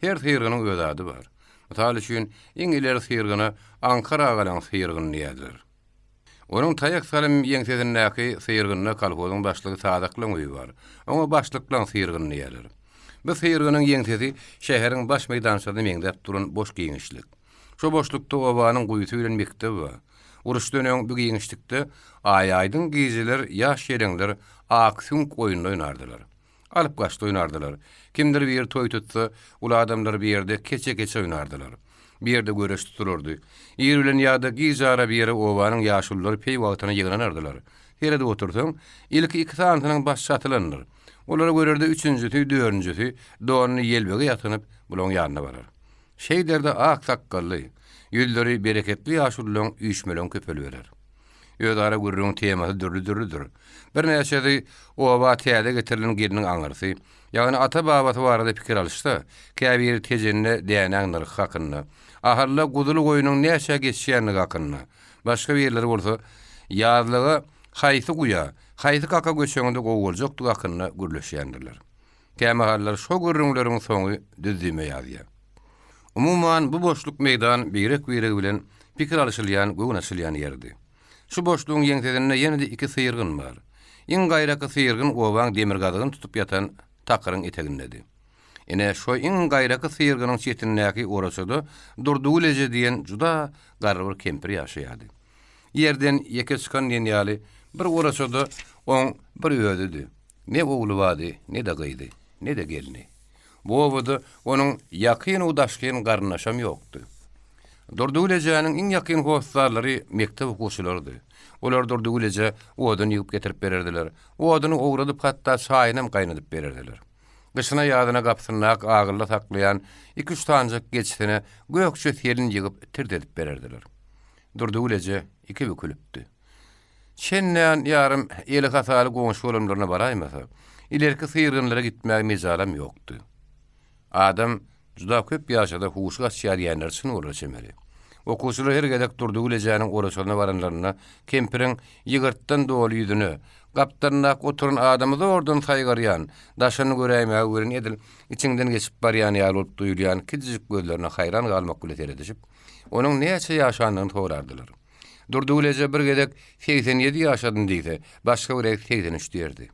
Her syýrgynyň öz ady bar. Misal üçin iňiler syýrgyna Ankara galan syýrgyny ýadyr. Onun taýak salym ýeňsezindäki syýrgyny kalhodyň başlygy Sadaklyň öýü bar. Oňa başlyklan syýrgyny ýadyr. Bu syýrgynyň ýeňsezi şäheriň baş meýdançyny meňdep duran boş giňişlik. Şo boşlukda obanyň guýusy bilen mektep bar. Uruş dönem bu giňişlikde aýaýdyň giziler, ýaş ýereňler aksiýon oýuny oýnardylar. Alyp gaçdy oýnardylar. Kimdir bir ýer toý tutsa, ul adamlar bir ýerde keçe oýnardylar. Bir ýerde göreş tuturlardy. Ýer bilen ýa-da gizara bir ýere obanyň ýaşullary peý wagtyna ýygranardylar. Herede otursaň, ilki 2 saatanyň baş çatylandyr. Olara görerde 3-nji, 4-nji donyny ýelbege ýatynyp bulan ýanyna barar. Şeýderde ak sakkally, ýüzleri bereketli ýaşullaryň üýşmelen köpeli berer. Ýödara gurrun temasy dürlüdür. Bir näçe oba täze getirilen geliniň aňarsy, ýagny ata babasy barada pikir alışsa, käbir tejenne däýänler hakyny, ahalla guduly goýunyň näçe geçýänligi hakyny, başga ýerleri bolsa, ýazlygy haýsy guya, haýsy kaka göçeňinde gowuljak hakyny gürleşýändirler. Kämahallar şo gurrunlaryň soňy düzüme ýazýar. Umuman bu boşluk meydan birek bilen pikir alışylýan, göwünaşylýan ýerdi. Şu boşluğun ýeňsezinde ýene-de 2 syýrgyn bar. Iň gaýraky syýrgyn obaň demirgadygyny tutup ýatan takyryň etegindedi. Ene şo iň gaýraky syýrgynyň çetindäki oraçada Durduleje diýen juda garryr kempir ýaşaýardy. Ýerden ýeke çykan ýenýaly bir oraçada oň bir öýdüdi. Ne ogly bady, ne de gyýdy, ne de gelini. Bu ovada onun yakyn udaşkyn garnaşam ýokdy. Durduleje'nin iň yakyn howsarlary mektep okuwçylarydy. Olar Durduleje owadan ýygyp getirip bererdiler. Owadyny owradyp hatda çaýynam gaýnadyp bererdiler. Gyşyna ýadyna gapsynak agyrly saklayan 2-3 tanjak geçsene gökçe ýelini ýygyp tirdedip bererdiler. Durduleje iki bükülüpdi. Şennän ýarym eli hasaly goňşy bolanlaryna baraýmasa, ilerki syýrgynlara gitmäge mejalam ýokdy. Adam juda köp ýaşada huşy gaçýar ýanlar üçin uğraşmary. Okuwçylar her gedek Durduleje'niň oraçyna baranlaryna kempiriň ýygyrtdan doly ýüzüne, gapdarnak oturan adamy da ordan saýgarýan, daşyny göräýmäge gören edil, içinden geçip barýan ýaly bolup duýulýan kijik gözlerine haýran galmak bilen edişip, onuň näçe ýaşandygyny sorardylar. Durduleje bir gedek 87 ýaşadyn diýse, başga bir 83 diýerdi.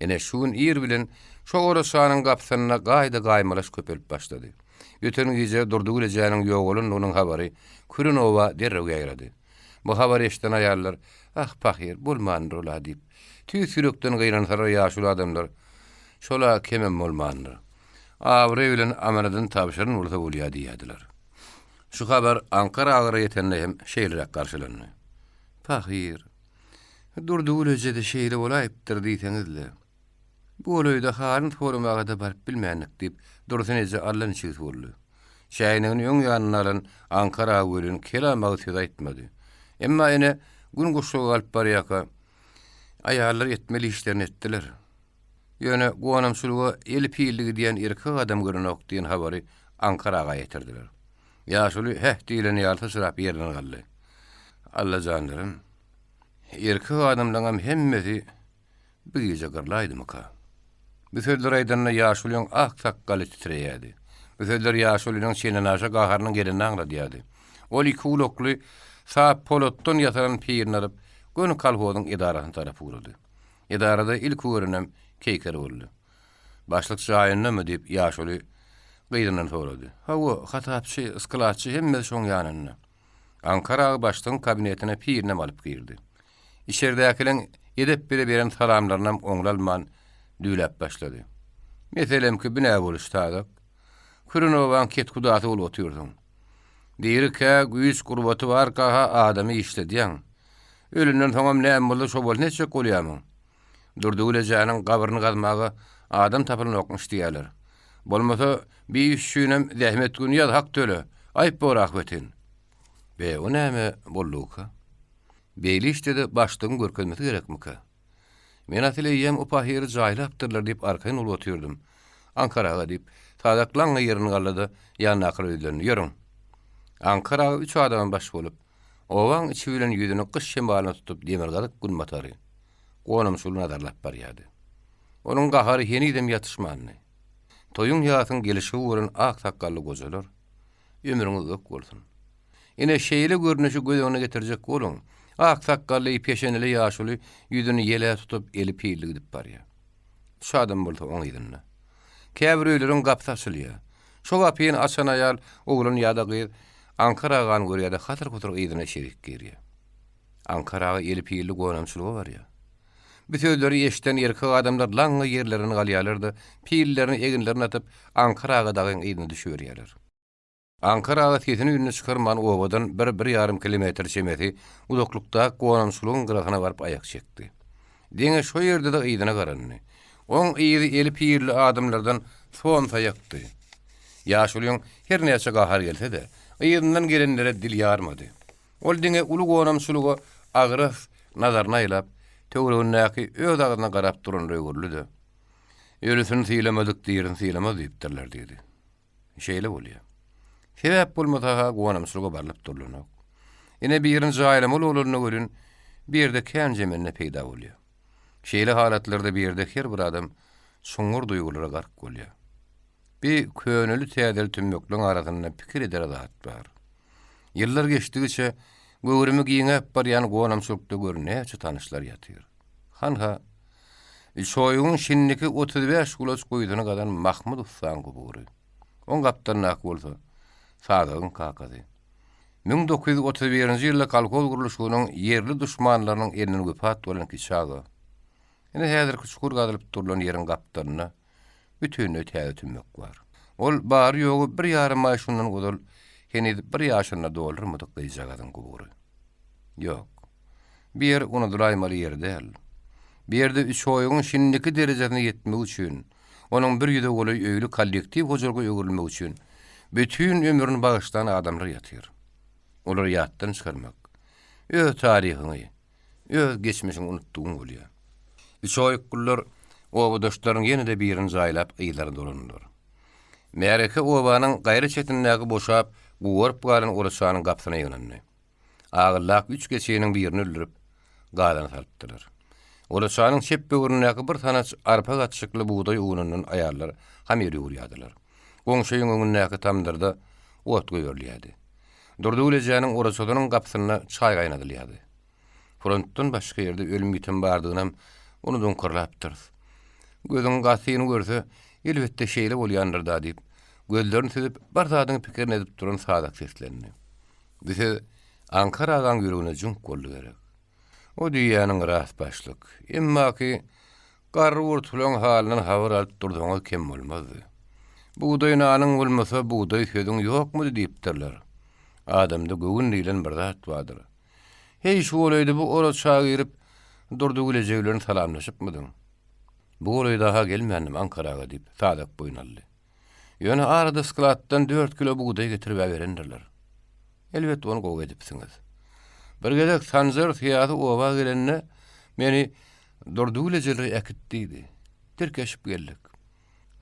Ene şuň ýer bilen şo oraçanyň gapsyna gaýda gaýmalaş köpelip başlady. Öten gece Durduleje'niň ýogulyň onuň habary Kurunova derrew ýaýrady. Bu habary eşden aýarlar, "Ah pahir, bolmandyr ola" diýip, tüý sürekden gyýranlar ýaşuly adamlar. Şola kemem bolmandyr. Awre bilen amanadan tapşyryn bolsa bolýar diýýärdiler. Şu habar Ankara agyra ýetende hem şeýlerek garşylandy. "Pahir, Durduleje'de şeýle bolaýypdyr" diýseňizle. Bu olayda halyn sorumaga da barıp bilmänik diýip Durduleje allan çyz boldy. Şäýniň öň ýanyna alan Ankara awelin kelamagy söz aýtmady. Emma ene gün goşuga alyp barýaka aýallar etmeli işlerini etdiler. Ýöne gowanamçylyga el piýilligi diýen erkek adam görünok diýen habary Ankaraga ýetirdiler. Ýaşuly diýilen ýalty sırap ýerine galdy. Allah janlarym, erkek adamlaryň hemmesi bir gece gırlaydymyka. Büsöldür aýdanna ýaşulyň ak sakkaly titreýärdi. Büsöldür ýaşulyň çenen aşa gaharynyň gelini aňladýardy. Ol iki ulokly saat polotdan ýataran piýirini alyp gönü kalhodyň idarasyny tarapy urdy. Idarada ilk öwrenem keýker boldy. Başlyk şaýyndymy diýip ýaşuly gyýdynan sorady. Hawa hatapçy, ıskılaçy hemme şoň ýanyna. Ankara başlygyň kabinetine piýirini alyp girdi. İçeridäkileň edep beren salamlaryna oňlalman düýläp başlady. Meselem ki bine boluştadyk. Kurnowan ket kudaty bolup otyrdyň. Diýerke güýç gurbaty bar ka adamy işledýän. Ölünden soňam näme boldy şo bol neçe golýamyň. Durduglejanyň gabyryny gazmagy adam tapylyny okmuş diýerler. Bolmasa bir şünem zähmet gün ýaz hak töle. Aýp borak betin. Be o näme bolluka? Beýli işde başlygyň görkezmesi gerekmika? Men atyleýem upahyry jaýlapdyrlar diýip arkaýyn olup otyrdum. Ankaraga diýip tadaklaňa ýerini gallady, ýanyna akryýdyny ýörüň. Ankaraga 3 adam baş bolup, owaň içi bilen ýüzüni gyş şemalyna tutup demirgalyk gün matary. Gonam şol nadarlap barýady. Onuň gahary henidem ýatışmany. Toyun ýatyň gelişi bolan ak sakally gojalar ömrüňiz uzak bolsun. Ine şeýle görnüşi göýüne getirjek bolun. Ak sakally peşeneli ýaşuly ýüzüni ýele tutup eli piýilli gidip barýar. Şu adam bolsa oň ýerine. Käbir öýleriň gapy açylýar. Şo gapyny açan aýal oglun ýa-da gyz Ankaraga görýär-de hatyr kutur ýygyna şerik gerýär. Ankaraga eli piýilli gonamçylygy barýar. Büsölderi eşden erkek adamlar laňy ýerlerini galýarlardy, piýillerini eginlerini atyp Ankaraga dagyň ýygyny düşürýärler. Ankaraga tesini ýününe çykarman owadan 1,5 kilometr çemeti uzaklykda gonamçylygyň gyragyna baryp aýak çekdi. Deňe şo ýerde de ýygyna garandy. Oň ýeri eli piýilli adamlardan son taýakdy. Ýaşulyň her näçe gahar gelse de, ýerden gelenlere dil ýarmady. Ol deňe uly gonamçylyga agyraf nazaryna aýlap, töwregindäki öz agyna garap duran öýgürlüdi. Ýörüsini silemedik diýerin silemez diýipdirler diýdi. Şeýle bolýar. Sebäp bolmasa gonamçylyga barlyp durulnak. Ine bir ýerin jaýlamaly bolaryny görün, bir ýerde känjemenne peýda bolýar. Şeýle halatlarda bir ýerde her bir adam soňur duýgulara gark bolýar. Bir könüli tädel tümmekliň arasynda pikir eder zat bar. Ýyllar geçdigiçe göwrümi giňep barýan gonamçylykda görnäçe tanyşlar ýatyr. Hanha şoýuň şinniki 35 gulaç goýduny gadan Mahmud Ussan gubury. On gapdannak bolsa Sadygyň kakady. 1931-nji ýylda kalkol guruluşynyň ýerli düşmanlarynyň elini göpat bolan kiçagy. Ene häzirki çukur gadylyp durulan ýeriň gapdaryna bütün ötäge tümmek bar. Ol bary ýogy 1,5 maýşundan godal henüz 1 ýaşyna dolurmydyk diýjagadyň gubury. Ýok. Bir ýer onu duraýmaly ýer däl. Bir ýerde şoýuň şinniki derejesine ýetmek üçin, onuň bir ýüde goly öýlü kollektiv hojulga öýgürülmek üçin bütün ömrüni bagyşlan adamlar ýatyr. Olar ýatdan çykarmak, öz taryhyny, öz geçmişini unutduğun bolýar. Şoýuklar owadoşlaryň ýene-de birini jaýlap ýyllary dolandylar. Mereke owanyň gaýry çetindäki boşap, guwurup galan oraçanyň gapsyna ýöneldi. Agylak 3 geçeýiniň birini öldürüp galan salypdylar. Oraçanyň çep böwründäki bir tanaç arpa gatşykly buğday ugunundan aýarlar hamyr ýurýardylar. Goňşaýyň öňündäki tamdyrda ot goýurlýardy. Durduglejanyň oraçanyň gapsyna çaý gaýnadylýardy. Frontdan başga ýerde ölüm ýetim bardygynam onu donkırlapdyr. Gözüň gasyny görse, elbetde şeýle bolýandyr da diýip, gözlerini süzüp bir zadyň pikirini edip duran sadak seslendi. Bize Ankaradan ýürügine junk boldy gerek. O diýýanyň rast başlyk. Emma ki garry urtulan halyny habar alyp durdyňa kem bolmazdy. Buğday nanyň bolmasa buğday söýüň ýokmudy diýipdirler. Adamda göwün diýilen bir zat bardyr. Hey şu olaydy bu oraça girip durduglejeglerini salamlaşypmydyň? Bu olay daha gelmenim Ankaraga diýip sadak boýnaldy. Ýöne arada sklatdan 4 kilo buğday getirip berendirler. Elbet onu gowy edipsiňiz. Bir gezek Sanjar tiýady oba gelenne meni Durdulejeri ekitdiydi. Dirkeşip geldik.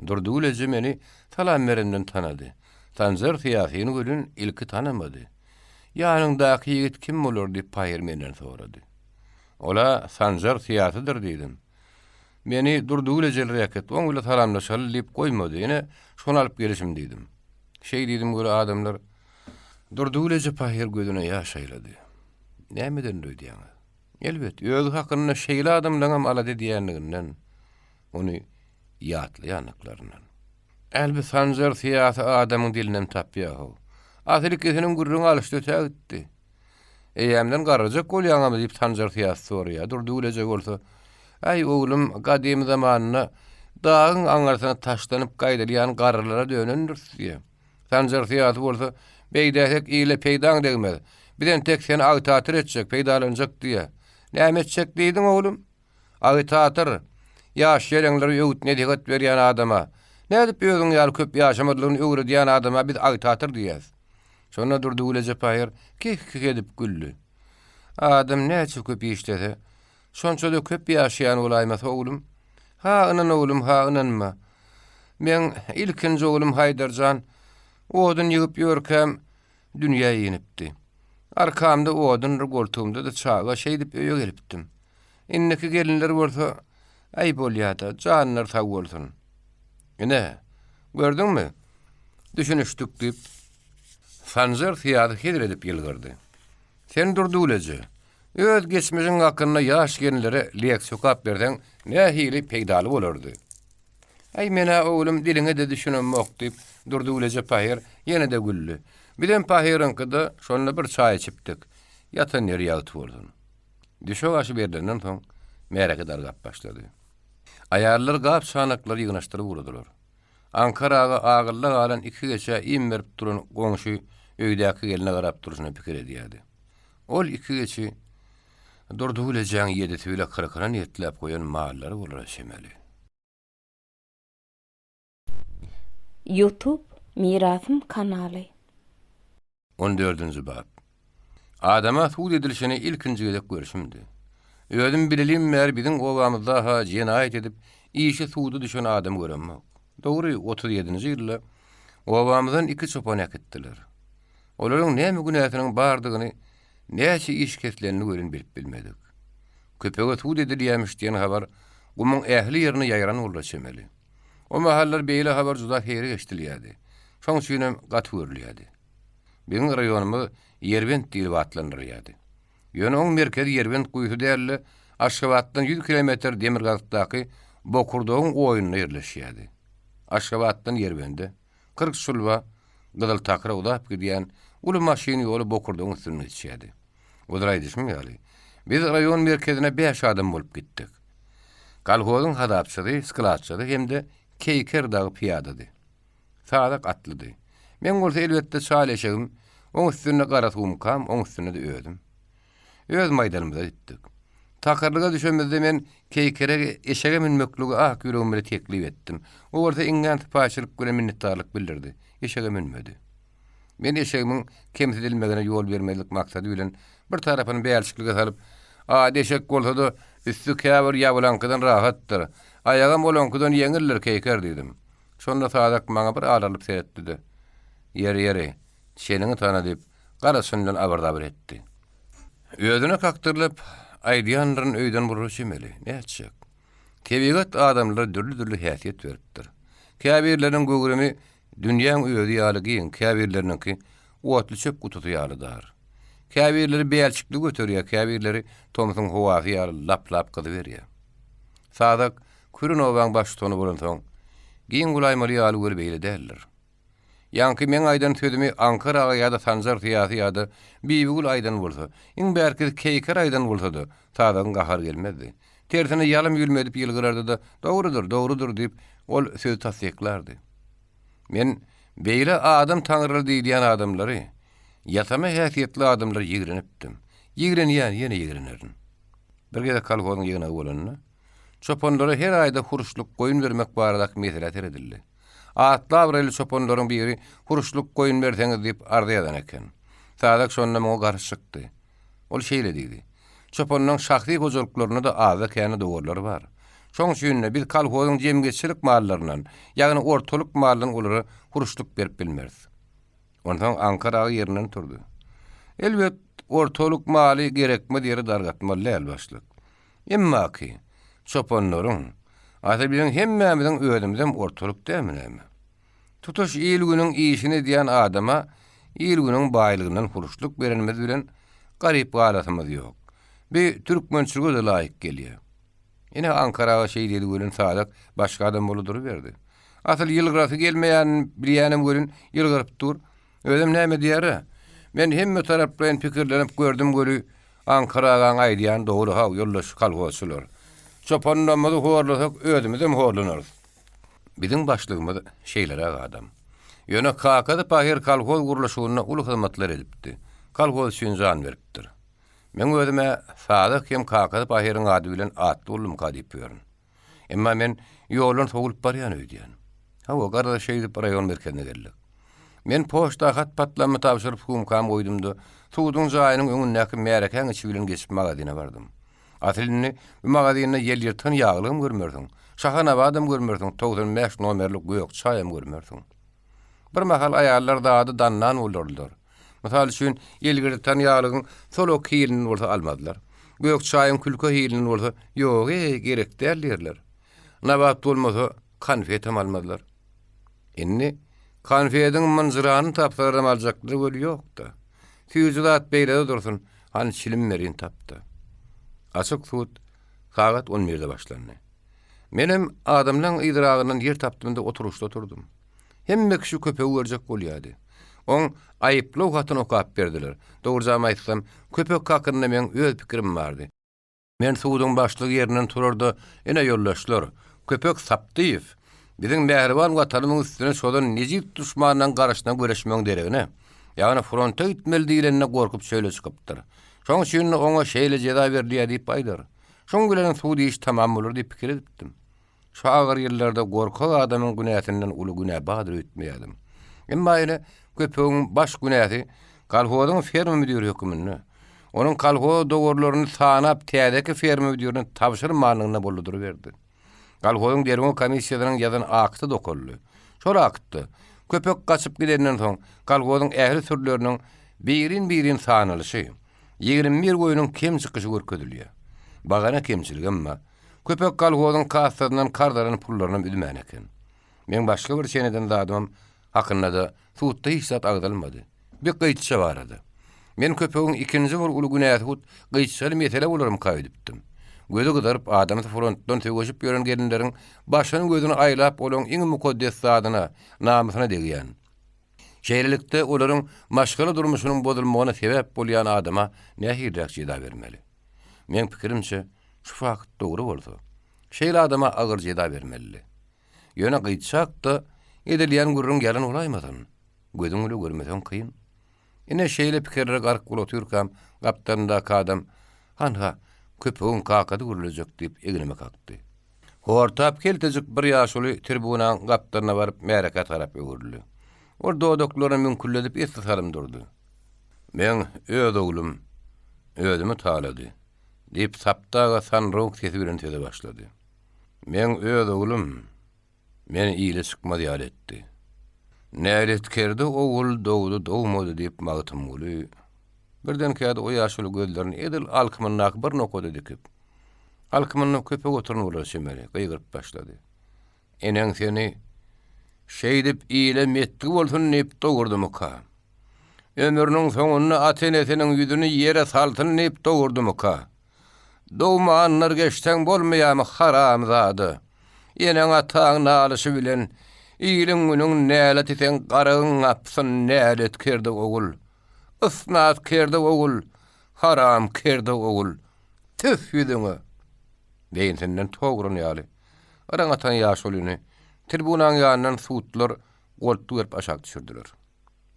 Durdulejeri meni salam berenden tanady. Sanjar tiýasyny gülün ilki tanymady. Ýanyndaky ýigit kim bolar diýip paýer menden sorady. Ola Sanjar tiýasydyr diýdim. Meni Durdulejeri ekit, oň bilen salamlaşaly diýip goýmady. Ýene şonu alyp gelişim diýdim. Şey diýdim göre adamlar Durduleje paýer gözüne ýaş aýlady. Nämeden diýýär? Elbet, öz hakyna şeýle adamlaňam alady diýenliginden, onu ýatly ýanyklarynan. Elbet Sanjar tiýasy adamyň dilinden tapýar. Asylyk kesiniň gurrun alyşdy ötägitdi. Eýämden garajak bolýaňam diýip Sanjar tiýasy soraýar. Durduleje bolsa, "Ay oglum, gadymy zamanyna dağın aňarsyna taşlanyp gaýdylýan garrylara dönendir" diýär. Sanjar tiýasy bolsa, "Beýdäsek ýyle peýdaň degmez. Bilen tek seni agitator etjek, peýdalanjak" diýär. "Näme etjek diýdiň oglum?" "Agitator. Ýaş ýereňleri öwütne diýet berýän adama. Nädip özüň ýaly köp ýaşamadygyny öwre diýen adama biz agitator diýäs." Şonda Durduleje paýer kik edip güldü. "Adam näçe köp işlese, şonça da köp ýaşaýan bolaýmas oglum." "Ha, inan oglum, ha inanma. Men ilkinji oglum Haydarjan odun ýygyp ýörkem dünýä ýenipdi. Arkamda odun goltuğumda da çağa şey dip öýe gelipdim. Inneki gelinler bolsa ay bolýar-da, janlar sag bolsun. Ene, gördüňmi? Düşünüşdik diýip Sanjar tiýady hedr edip ýylgyrdy. "Sen Durduleje, öz geçmişiň hakyna ýaş gelinlere leksiýa kap berden nähili peýdaly bolardy." "Ay mena oglum diliňe de düşünmok" diýip Durduleje paýer ýene de güldü. Bilen paýeryňkyda şonda bir çaý içipdik. Ýatan ýeri ýagyp boldum. Düşe başı berdenden soň mereke dargap başlady. Aýarlar gap sanaklar ýygynaşdyryp urdular. Ankaraga agyllyk alan iki geçe im berip duran goňşy öýdäki geline garap duruşyna pikir edýärdi. Ol iki geçi Durdulejeň ýedeti bile kırkına niýetlep goýan mallary bolar şemeli. YouTube Mirasym kanaly. 14-nji bab. Adama suud edilişini ilkinji gezek görüşimdi. Özüm bilelim mer biziň obamyzda ha jenaýat edip işe suudu düşen adam göremmek. Dogry 37-nji ýylda obamyzdan iki çopan ekitdiler. Olaryň näme günäsiniň bardygyny, näçe iş keslerini görün bilip bilmedik. Köpege suud edilýärmiş diýen habar gumyň ähli ýerine ýaýran boldy şemeli. O mahallar beýle habar juda heri geçtilýärdi. Şoň üçin gaty görülýärdi. Biziň raýonymyz Ýerbent diýilip atlandyrýardy. Ýöne oň merkezi Ýerbent guýsy däli Aşgabatdan 100 kilometr Demirgazdaky Bokurdogyň oýunyna ýerleşýärdi. Aşgabatdan Ýerbende 40 sulba Gydal takra ulap gidýän uly maşyny ýoly Bokurdogyň üstüne geçýärdi. Odraýdyşmy ýaly. Biz raýon merkezine 5 adam bolup gitdik. Kalhozyň hadapçysy, sklatçysy hemde Keyker dağı piyadady. Sadak atlydy. Men bolsa elbetde çaýleşegim, oň üstüne garatgym kam, oň üstüne de ödüm. Öz maýdanymyza gitdik. Takarlyga düşemezde men Keykere eşege minmeklige yüregimle teklip etdim. O bolsa iňňän paýçylyk göre minnetdarlyk bildirdi. Eşege minmedi. Men eşegimiň kemsedilmegine ýol bermelik maksady bilen bir tarapyny beýelçiklige salyp, "Deşek bolsa da üstü käbir ýabulankydan rahatdyr. Ayagam bolankydan ýeňiller Keyker" diýdim. Şonda sadak maňa bir alalyp seretdi. "Ýeri, şeniňi tana" diýip garaşyndan abardabir etdi. Özüne kaktyrylyp aýdýanlaryň öýden buruşymeli. Näçek? Kebigat adamlar dürli häsiýet beripdir. Käbirleriň gögremi dünýäň öýdi ýalygyň, käbirleriňki otly çöp gututy ýalydyr. Käbirleri beýelçikli göterýär, käbirleri tomsyň howasy ýaly lap gyzy berýär. Sadak kürün owaň baş tonu bolan soň giň gulaýmaly ýaly görbeýle däldir. Ýanky men aýdan sözümi Ankaraga ýa-da Sanjar tiýasy ýa-da Bibigul aýdan bolsa, iň bärki Keyker aýdan bolsa-da sadagyň gahar gelmezdi. Tersine ýalym ýülmedip ýylgyrardy da "Dogrudur" diýip ol söz tasdiklardy. Men beýle adam taňryly diýýän adamlary, ýatama häsiýetli adamlary ýigrenipdim. Ýigrenýän ýene ýigrenerin. Bir gede kalgoň ýygyna bolanyna çopanlara her aýda huruşluk goýun bermek barada mesele teredildi. Atlabrely çopanlaryň biri huruşluk goýun berseňiz diýip ardy eden eken. Sadak şonda moňa garşy çykdy. Ol şeýle diýdi. Çopanyň şahsy gojalyklaryna da aza käne dogurlary bar. Şoň üçin biz kolhozyň jemgyçilik mallaryndan, ýagny ortalyk mallardan olary huruşluk berip bilmeriz. Ondan Ankara ýerinden turdy. Elbet ortalyk maly gerekme diýeri dargatmaly elbaşlyk. Emma ki, çopanylaryň ata bilen hemmemizin ödümizden ortalyk dämine. Tutuş ýylgynyň işini diýen adama ýylgynyň baýlygyndan huruşluk berenmez bilen garyp galatymyz ýok. Bir türkmençiligi de laýyk gelýär. Ine Ankaraga şeý diýdi gören sadak başga adam bolup berdi. Asyl ýylgyrasy gelmeýän bilýänim görün ýylgyryp dur. Özüm näme diýär? Men hemme tarap bilen pikirlenip gördüm göri Ankaraga aýdýan dogry haw ýollaş kalgosylar. Çopanyňyzy horlasak özümizem horlanarys. Bizim başlygymyz şeýlere adam. Ýöne kakady paher kalgoz gurulşygyna uly hyzmatlar edipdi. Kalgoz üçin jan beripdir. Men özüme sadak hem kakady paherin ady bilen atly ulum kadyp ýörün. Emma men ýolun sowulup barýan öýdýän. Hawa garda şeýdi raýon merkezine geldik. Men poçta hat patlamy tapşyryp hukam goýdumdy. Suwduň jaýynyň öňündäki märekäň içi bilen geçip magazyna bardym. Asylyny bu magazyna ýel ýertän ýaglym görmerdiň. Şahana adam görmerdiň. 95 nomerlik goýok çaýam görmerdiň. Bir mahal aýallar dady dannan bolurlar. Mysal üçin ýelgirden ýaglygyň solok hylini bolsa almadylar. Goýok çaýyň külke hylini bolsa ýok gerek dällerler. Nabat bolmasa konfetem almadylar. Inni konfetiň manzarany tapsaram aljakly bol ýokda. Füýzülat beýle dursun, han çilim merin tapdy. Açyk suwut sagat 11-de başlandy. Menim adamlaryň idragyndan yer tapdymda oturuşda oturdum. Hemme kişi köpeği görjek bolýardy. On aýyply hatyn okap berdiler. Dogryjam aýtsam, köpek hakynda men öz pikirim bardy. Men suwduň başlygy ýerinden turardy, ene ýollaşlar. Köpek sapdyýyp, biziň mähriban watanymyň üstüne şodan nejip duşmandan garaşyna göreşmeň deregine. Ýagny fronta gitmeli diýilende gorkup şöyle çykypdyr. Şoň üçin oňa şeýle jeda berdiýär diýip aýdar. Şoň bilen suwdy iş tamam bolar diýip pikir edipdim. Şu agyr ýerlerde gorkak adamyň günäsinden uly günä badyr ötmeýärdim. Emma ýene köpegiň baş günäsi kolhozyň ferma müdiri hökümini. Onuň kolhoz dogurlaryny sanap täzeki ferma müdirine tapşyrmagyna bolduryp berdi. Kolhozyň derwin komissiýasynyň ýazan akty dokully. Şol aktdy. Köpek gaçyp gidenden soň kolhozyň ähli türleriniň birin sanalyşy 21 goýunyň kim çykyşy görkezilýär. Bagana kemçilik emma köpek kolhozyň kassasynyň kardaryny pullaryny bilmän eken. Men başga bir çeneden dadym hakynda da suwtda hiç zat agdalmady. Bir gyýçy barady. Men köpegiň ikinji bir uly günäsi hut gyýçyly mesele bolarym kaýdypdym. Gözi gydaryp adamy frontdan töweşip ýören gelinleriň başyny gözüni aýlap olaň iň mukaddes zadyna, namysyna degýän. Şeýlelikde olaryň maşgala durmuşynyň bozulmagyna sebäp bolýan adama nähirrak jeda bermeli. Men pikirimçe şu fakt dogry bolsa, şeýle adama agyr jeda bermeli. Ýöne gyýçak da edilýän gurrun gelen olaýmadan, gözüň uly görmesen kyn. Ine şeýle pikirler gark bolotyrkam, gaptanda adam hanha köpegiň kakady gürüljek diýip egnime kakdy. Hortap keltejik bir ýaşuly tribunaň gaptaryna baryp märekat tarap öwürli. Orda odoklaryny mümkinledip esasarym durdy. Men öz oglum özümi talady diýip saptaga sanrok sesi bilen söze başlady. Men öz oglum meni ýyly çykmady ýaly etdi. Nälet kerdi ogul dogdy dogmady diýip magtym boly. Birden käde o ýaşuly gözlerini edil alkymyna bir nokada dikip. Alkymyny köpek oturuny bolar şemeli, gyýgyryp başlady. Eneň seni şeý dip ýyly metdi bolsun diýip dogurdymyka. Ömrüniň soňuny atenesiniň ýüzüni ýere saltyn diýip dogurdymyka. Dogmanlar geçten bolmaýamy haram zady. Eneň ataň nalyşy bilen ýylyň günüň nälet isen garyň apsyn nälet kerdi ogul. Isnat kerdi ogul, haram kerdi ogul. Tüf ýüzüňe. Beýinsinden togrun ýaly. Araň atan ýaşulyny tribunaň ýanyndan suwtlar goltu berip aşağı düşürdiler.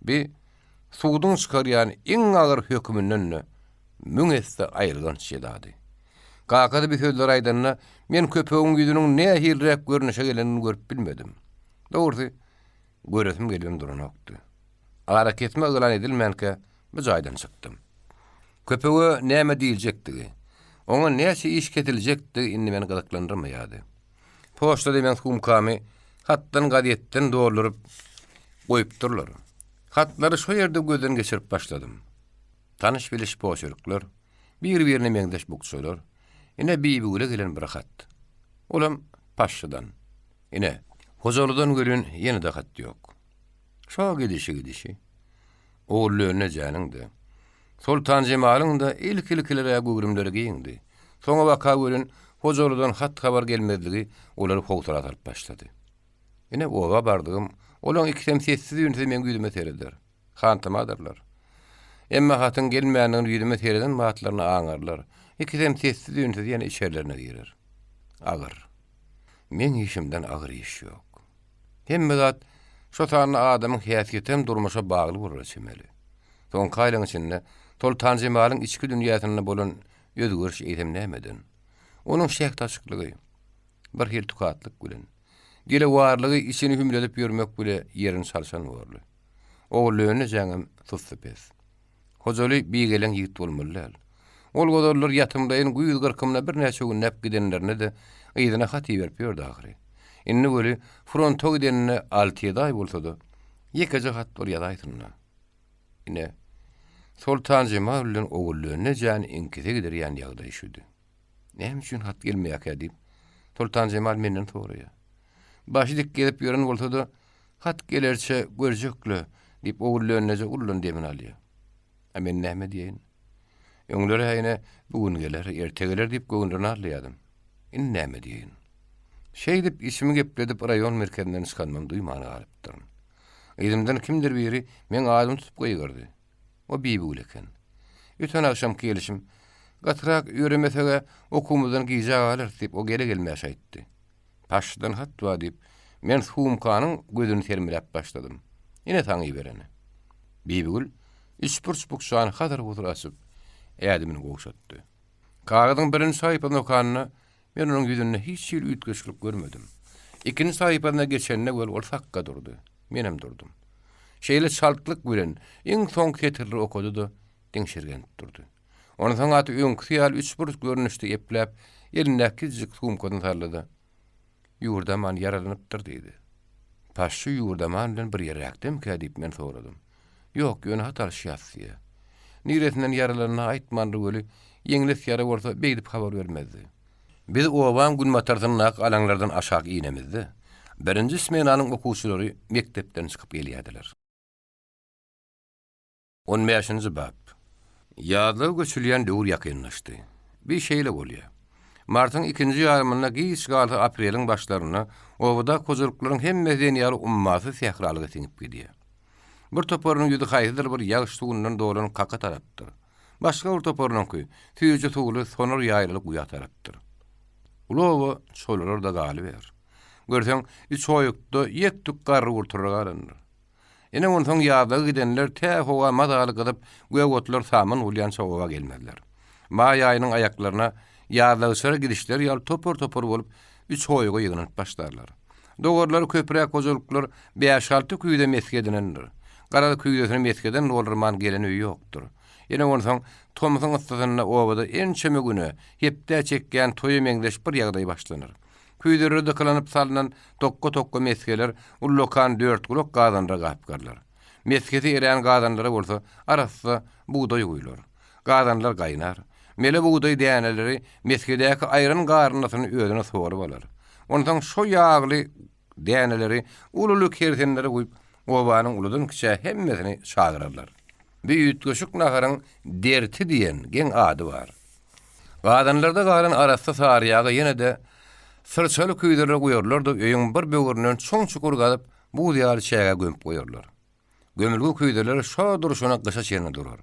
Bir suwduň çykarýan iň agyr hökümünden müňesde aýrylgan şedady. Kakady bir sözler aýdanna men köpegiň ýüzüniň nähirrek görnüşe gelenini görüp bilmedim. Dogry, göresim gelýän duran okdy. Hareketme ýylan edilmänke bu jaýdan çykdym. Köpeğe näme diýiljekdi? Oňa näçe iş ketiljekdi indi meni gyzyklandyrmaýardy. Poçta demen humkamy hatdan gazetden doldurup goýup durlar. Hatlary şo ýerde gözden geçirip başladym. Tanış biliş poçuruklar, bir-birine meňdeş bukşalar. Ine biýbüle gelen bir hat. Olam paşşydan. Ine Hozalydan gelen ýene de hat ýok. Şo gidişi. Oğulluğuna canındı. Sultan Cemal'ın da ilkilere gugurumları giyindi. Sonra vaka görün, Hozalydan hat habar gelmezligi, oları howtara atıp başladı. Yine ova bardığım, olan iki temsiyetsiz yönetizi men güdüme tereder. Hantımadırlar. Emma hatın gelmeyeninin yüzüme tereden maatlarına ağırlar. İki temsiyetsiz yönetizi yani içerlerine girer. Ağır. Men işimden ağır iş yok. Hem zat şo tanrı adamın häsiýetem durmuşa bagly bolur çemeli. Soň kaýlaň içinde Sultan Cemal'ın içki dünýäsine bolan özgörüş eýtem nämeden? Onuň şäht açyklygy, bir hil tukatlyk bilen, dile warlygy içini hümledip ýörmek bile ýerini salşan boldy. Oğulluğuna jaňam susupes. Hojaly biýgelen ýigit bolmalylar. Ol godorlar ýatymdaýyn güýz gyrkymna bir näçe gün näp gidenlerine de ýygyna haty berip ýördi ahry. Inni böyle fronto gidenine 6 ýyl bolsa-da, ýekece hat bol ýadaýtynna. Ine Sultan Cemal bilen oğulluğuna jan inkise gider ýan ýagdaý şudy. Näme üçin hat gelmeýär diýip Sultan Cemal menden soraýar. Başy dik gelip ýören bolsa-da, hat gelerçe görjekle diýip oğulluğuna ullan demin alýar. Men näme diýeň? Öňleri haýyna bugün geler, erte geler diýip göňünden alýadym. Indi näme diýeň? Şey dip ismi gepledip raýon merkezinden çykanmam duýmany galypdyr. Elimden kimdir biri men adım tutup goýgyrdy. O biýbül eken. Öten akşam gelişim gatrak ýöremesege okumuzdan giýjak alar diýip o gele gelmäş aýtdy. Paşdan hat wa diýip men humkanyň gözüni termelep başladym. Ine taňy bereni. Biýbül işpurçpukşan hadar oturasyp ädimini goşatdy. Kağıdın birinci sayfanın okanına men onun yüzünde hiç ýyl ütgeçlik görmedim. İkinci sayfana geçenine göl ol sakka durdu. Menem durdum. Şeýle çaltlyk bilen iň soň ketirli okudy-da deňşirgen durdy. Onuň soň aty öňküýal üç burç görnüşde epläp elindäki jyk humkadan tarlady. Ýurdaman yaralanypdyr diýdi. Paşy ýurdaman bilen bir ýere ýakdym ki diýip men soradym. Ýok, ýöne hatar şahsiýe. Niretinden yaralaryna aýtmandy göli ýeňles ýara bolsa beýdip habar bermezdi. Biz owan gün matarsynak alaňlardan aşağı inemizdi. Birinji smenanyň okuwçylary mektepden çykyp gelýärdiler. 15-nji bab. Ýazlyk göçülýän döwür ýakynlaşdy. Bir şeýle bolýar. Martyň 2-nji ýarymyna giýiş galy apreliň başlaryna owada kozurklaryň hemmesi ýaly ummasy sähralyga siňip gidýär. Bir toporyň ýüzi haýdyr bir ýaş suwundan dolan kaka tarapdyr. Başga bir toporyňky tüýje tuğly sonur ýaýlylyk uýa tarapdyr. Ulowa çollar da galy ber. Görseň üç oýukda ýektuk garry urturgarandyr. Ene onuň soň ýazda gidenler tä howa madaly gydyp göwotlar samyn ulýan sowa gelmediler. Ma ýaýynyň aýaklaryna ýazda gidişler ýaly topor bolup üç oýuga ýygynyp başlarlar. Dogorlar köpürek kozuluklar 5-6 küýde meskedinendir. Garada küýdesini meskeden olurman geleni ýokdur. Ene onuň soň Tomysyň ıstasyna owada en çeme güne hepde çekýän toýy meňdeş bir ýagdaý başlanır. Küýderi dıkylanyp salynan tokka meskeler ullokan 4 gulok gazanra gapgarlar. Mesketi eren gazanlara bolsa arasynda buğday goýular. Gazanlar gaýnar. Mele buğday däneleri meskedäki aýran garnasyny özüne sorup alar. Onuň soň şo ýagly däneleri ululu kertenlere goýup owanyň uludan kiçe hemmesini çagyrarlar. Bir ütgeşik naharyň derti diýen geň ady bar. Gadanlarda galan arasy saryýaga ýene de sırçaly küýdere goýarlar da öýüň bir böwründen çoň çukur galyp bu diýar çäge gömüp goýarlar. Gömülgü küýdeler şo duruşuna gysha çerine durar.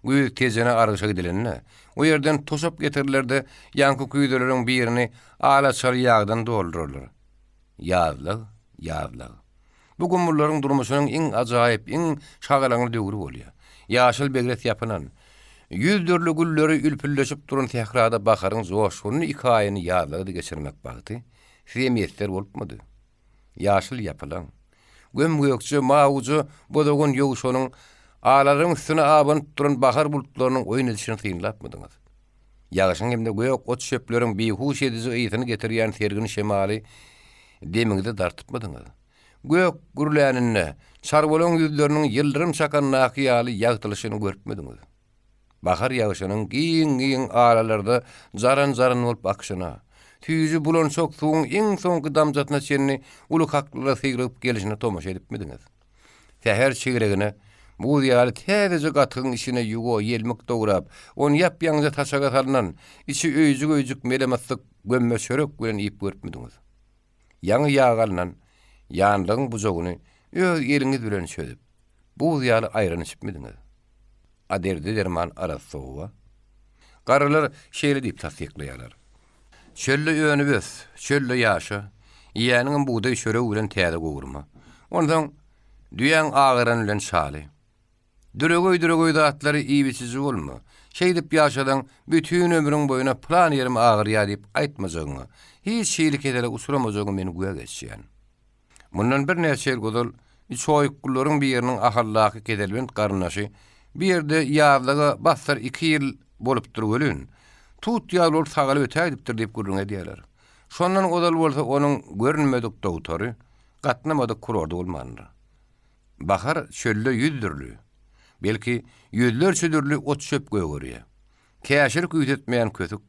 Güýz tezene argyşa gidilenine, o ýerden toşap getirirler de ýanky küýdeleriň birini ala çary ýagdan doldururlar. Ýazlyk. Bu gumurlaryň durmuşynyň iň ajaýyp, iň şagalaňly döwri bolýar. Ýaşyl begret ýapynan, yüzdürlü gülleri ülpülleşip duran tehrada bakarın zoşunu hikayeni ýazlygy geçirmek bagty. Semiyetler bolupmady. Ýaşyl ýapylan. Göm gökçe, mawucu, bodogun ýoguşonyň Ağaların üstüne abanıp duran bahar bulutlarının oyun edişini tıyınlatmadınız. Yağışın hemde göýek ot şöplerin bihuş edici ýytyny getirýän sergini şemali demiňizde dartypmadynız. Göýek gürlänine, sarbolan ýüzleriniň ýyldyrym çakan nakyýaly ýagtylyşyny görpmediňiz. Bahar ýağışynyň giň-giň aralarda zaran-zaran bolup akşyna, tüýüji bulançok suwuň iň soňky damjatyna çenni uly haklyla sygyryp gelişine tomaşa edipmediňiz. Täher çigiregine bu ýaly täze gatyň içine ýugo ýelmek dograp, onu ýap-ýaňyza taşaga salynan, içi öýjük-öýjük melematlyk gömme çörek bilen ýyp görpmediňiz. Ýaňy ýağalynan ýanlygyň bujogyny öz eliňiz bilen çözüp, bu ýaly aýran içipmediňiz. Aderdi derman arasowa. Garalar şeýle diýip tasdikleýärler. Çölle öňübüz, çölle ýaşa, ýanyň buğday çöregi bilen täze gowurma. Ondan düýäň agyran bilen şaly. Dürögöy atlary iýbisiz bolma. Şeý diýip ýaşadan bütün ömrüň boýuna plan ýerim agyrýar diýip aýtmajagyňy, hiç şeýlik edere usuramajagyň meni güýe geçýän. Mundan bir näçe ýyl gözal, çoýuklaryň bir ýeriniň ahallaky kedelbent garnaşy, bir ýerde ýazlyga bassar 2 ýyl bolup durgulyn. Tut ýaly ol sagaly ötäýipdir diýip gürrüň edýärler. Şondan godal bolsa onuň görünmedik dogtory, gatnamadyk kurordy bolmandyr. Bahar çölle ýüzdürli. Belki yüzlerçe türlü ot çöp göğürüye. Käşir küýtetmeýän kötük,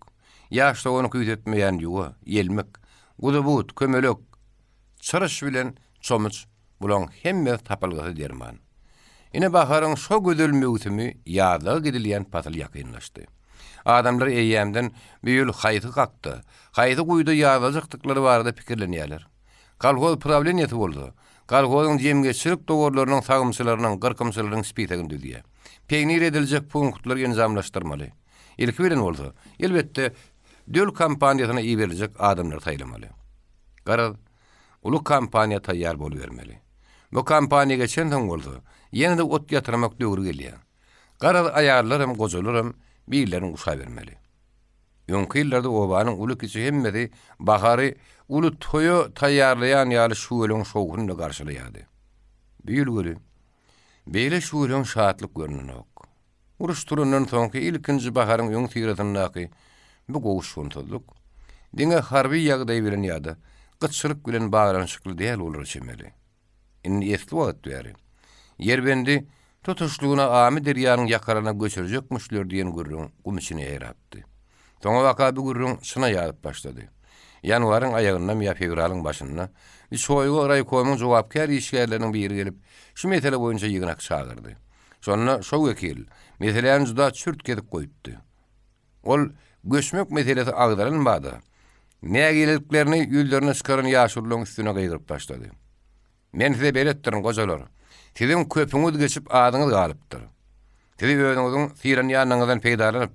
ýaşda onu küýtetmeýän ýuwa, ýelmek, gudubut, kömelek, çyrış bilen çomyç bulan hemme tapylgyzy derman. Ine baharyň şo gödel möwsümi ýazlyga gidilýän pasyl ýakynlaşdy. Adamlar eýýämden büýül haýty gakdy. Haýty guýda ýazlajykdyklary barada pikirlenýärler. Kalhoz problemiýeti boldy. Kalhozyň jemgeçilik dogorlarynyň sagymçylarynyň, gyrkymçylarynyň spitegini düzýär. Peýnir ediljek punktlar ýenzamlaşdyrmaly. Ilki bilen bolsa, elbetde döl kampaniýasyna iýeriljek adamlar taýlamaly. Garaz, ulu kampaniýa taýýar bolup bermeli. Bu kampaniýa geçen soň bolsa, ýene-de ot ýatyrmak döwri gelýär. Garaz aýarlarym, gojalarym biýlerini uşa bermeli. Ýöňki ýyllarda obanyň uly kişi hemmedi bahary uly toýa taýýarlaýan ýaly şuwelyň şowguny garşylaýardy. Büýülgüli, beýle şuwelyň şatlyk görnünok. Uruş turundan soňky ilkinji baharyň ýöň tiýratyndaky bu gowuşundyk. Diňe harby ýagdaý bilen ýa-da gyçyryk bilen baglanyşykly däl bolar çemeli. Indi esli wagt ýary. Ýerbendi tutuşluğuna amy derýanyň ýakarana göçürecekmişler diýen gürrüň gumyşyny ýerapdy. Soňa waka bu gürrüň şuna ýalyp başlady. Ýanwaryň aýagyndan ýa fevralyň başynda Şoýgu raýkomyň jogapkär işgärleriniň biri gelip şu mesele boýunça ýygnak çagyrdy. Sonra şo wekil meseleni juda çürt kedip goýupdy. Ol göçmek meselesi agdaranmady. Nägeliklerini ýüzlerine çykaran ýaşurlyň üstüne gaýdyryp başlady. Men size beretdirin gojalar. Sizin köpüňiz geçip adyňyz galypdyr. Siz özüňiziň siran ýanyňyzdan peýdalanyp,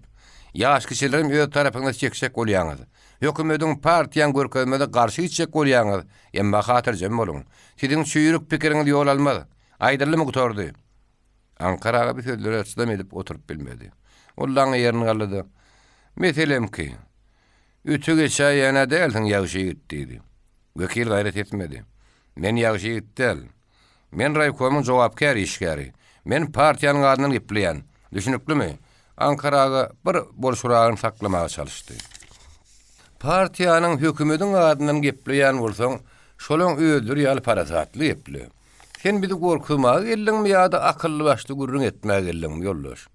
ýaş kişilerim öz tarapyňyza çekşek bolýaňyz. Hökümetiň partiýaň görkezmede garşy içek bolýaňyz. Emma hatirjem bolun. Sizin şüýrük pikiriňiz ýol almady. Aýdyrlymy gutordy. Ankaraga bir sözler açdam edip oturup bilmedi. Ollaň ýerini galydy. Meselem ki, ütü geçä ýene däldiň ýagşy gitdi. Wekil gaýret etmedi. Men ýagşy gitdil. Men raýkomyň jogapkär işgäri. Men partiýanyň adyny gepleýän. Düşünüklimi? Ankaraga bir bolşuragyny saklamaga çalışdy. Partiýanyň hökümetiň adyny gepleýän bolsaň, şolaň öldür ýaly parasatly gepli. Sen bizi gorkutmaga geldiňmi ýa-da akylly başly gürrüň etmäge geldiňmi ýoldaş?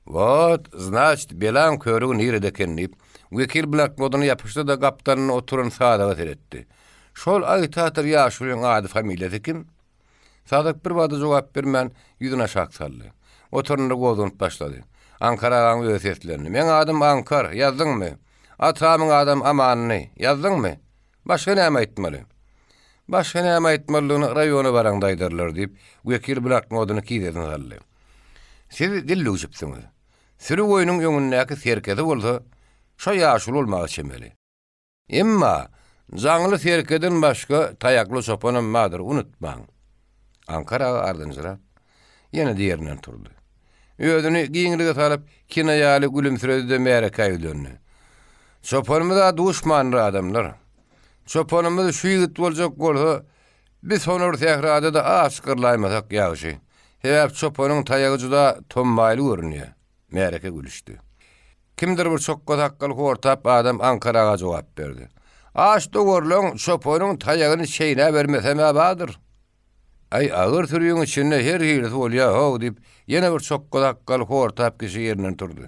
Wat, значит, belan körügi nirede ekenini, wekil bloknodyny ýapyşdy da gapdanyny oturan sadaga teretdi. Şol agitator ýaşulyň ady familiýasy kim? Sadak bir wada jogap bermän ýüzüne aşak saldy. Oturundy gozunyp başlady. Ankaraň öz seslerini. Men adym Ankar, ýazdyňmy? Atamyň adam amanyny, ýazdyňmy? Başga näme aýtmaly? Başga näme aýtmalygyny raýona barаңdaýdyrlar diýip, wekil bloknodyny kiýdedin saldy. Siz dilli uçupsyňyz. Sürü goýunyň öňündäki serkede bolsa, şo ýaşul bolmagy çemeli. Emma jaňly serkeden başga taýakly çopanam madyr, unutmaň. Ankara ardynjyra ýene diýerinden turdy. Özüni giňlige salyp kina ýaly gülümsiredi mere kaýdyny. Çopanmy da duşmanly adamlar. Çopanmy şu ýigit boljak bolsa, biz honor tährada da aşkyrlaýmasak ýagşy. Sebäp çopanın tayagy juda tommaýly görünýär. Mereke gülüşdi. Kimdir bir çok godakkaly hortap adam Ankaraga jogap berdi. Aş dogorlaň çopanın tayagyny şeýle bermesem abadyr. Ay agyr türüň içinde her hili bolýar ho dip ýene bir çok godakkaly hortap kişi ýerinden turdy.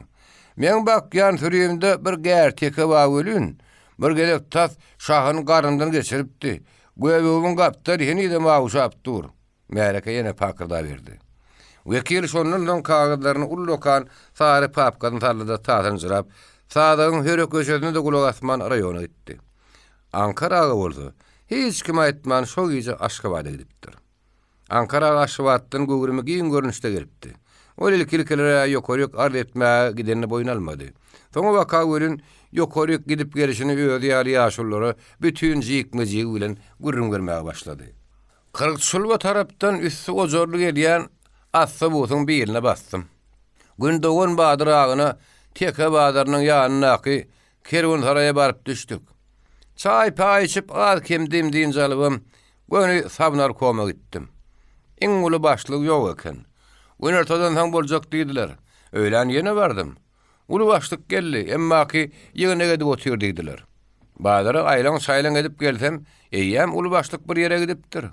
Men bakýan türüýümde bir gerteke bagölün, bir gelek tas şahyny garyndan geçiripdi. Göwüň gaptar ýene de mawşap dur. Mereke ýene pakyrda berdi. Wekil şonundan kağıtlarını ullokan sary papkadan tarlada taýdan jyrap, sadagyň hörek köşesine de gulak asman raýona gitdi. Ankaraga boldy. Hiç kim aýtman şo giýje Aşgabat'a gidipdir. Ankara Aşgabatdan göwürme giň görnüşde gelipdi. Ol ilkilkelere ýokaryk arz etmäge gidenini boyun almady. Soňa waka görün ýokaryk gidip gelişini öýdi ýaly ýaşullary bütün jikmejigi bilen gürrüm görmäge başlady. Kırgçylba tarapdan üstü ojorly gelýän Assa boğun bir yerine bastım. Gün doğun Badır ağına Teke Badır'nın yanınaky kerwan saraya barıp düştük. Çay pay içip az kemdim deyin jalypym göni sabnar koma gittim. Iň uly başlyk ýok eken. Gün ertadan taň boljak diýdiler. Öýlen ýene bardym. Uly başlyk geldi, emmäki ýygyna gidip otur diýdiler. Badyra aýlan şaýlan edip gelsem, eýýäm uly başlyk bir ýere gidipdir.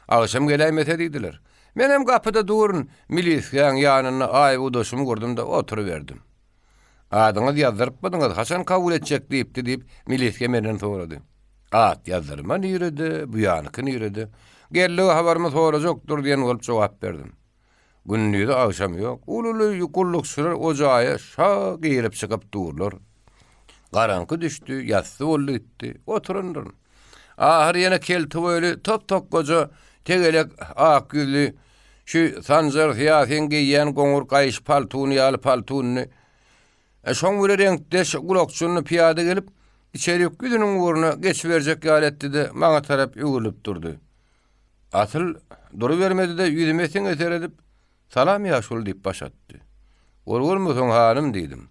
Agşam geläýmete diýdiler. Menem kapıda durun, milisiýaň ýanyna aý udaşymy gördüm de oturuverdim. Adyňyz ýazdyryp bydyňyz, haçan kabul etjek diýipdi diýip milisiýa menden sorady. At ýazdyrman ýüredi, bu ýanykyny ýüredi. Gelli habarymy sorajokdur diýen bolup jogap berdim. Günnüde agşam ýok, ululy ýukulluk sürer ojaýa şa gyrip çykyp durlar. Garanky düşdi, ýatsy boldy gitdi, oturundur. Ahir ýene kelti böyle top goja tegelek ak ýüzlü şu sanjar hiýasyň giýýän goňur gaýyş paltuny ýaly paltuny şoň bir reňkde gulakçyny piýada gelip içeri güdüniň uğruna geçiberjek ýaletdi de maňa tarap ýügülüp durdy. Asyl duruvermedi de ýüzüme eter edip salam ýaşul diýip başatdy. Gorgurmusyň hanym diýdim.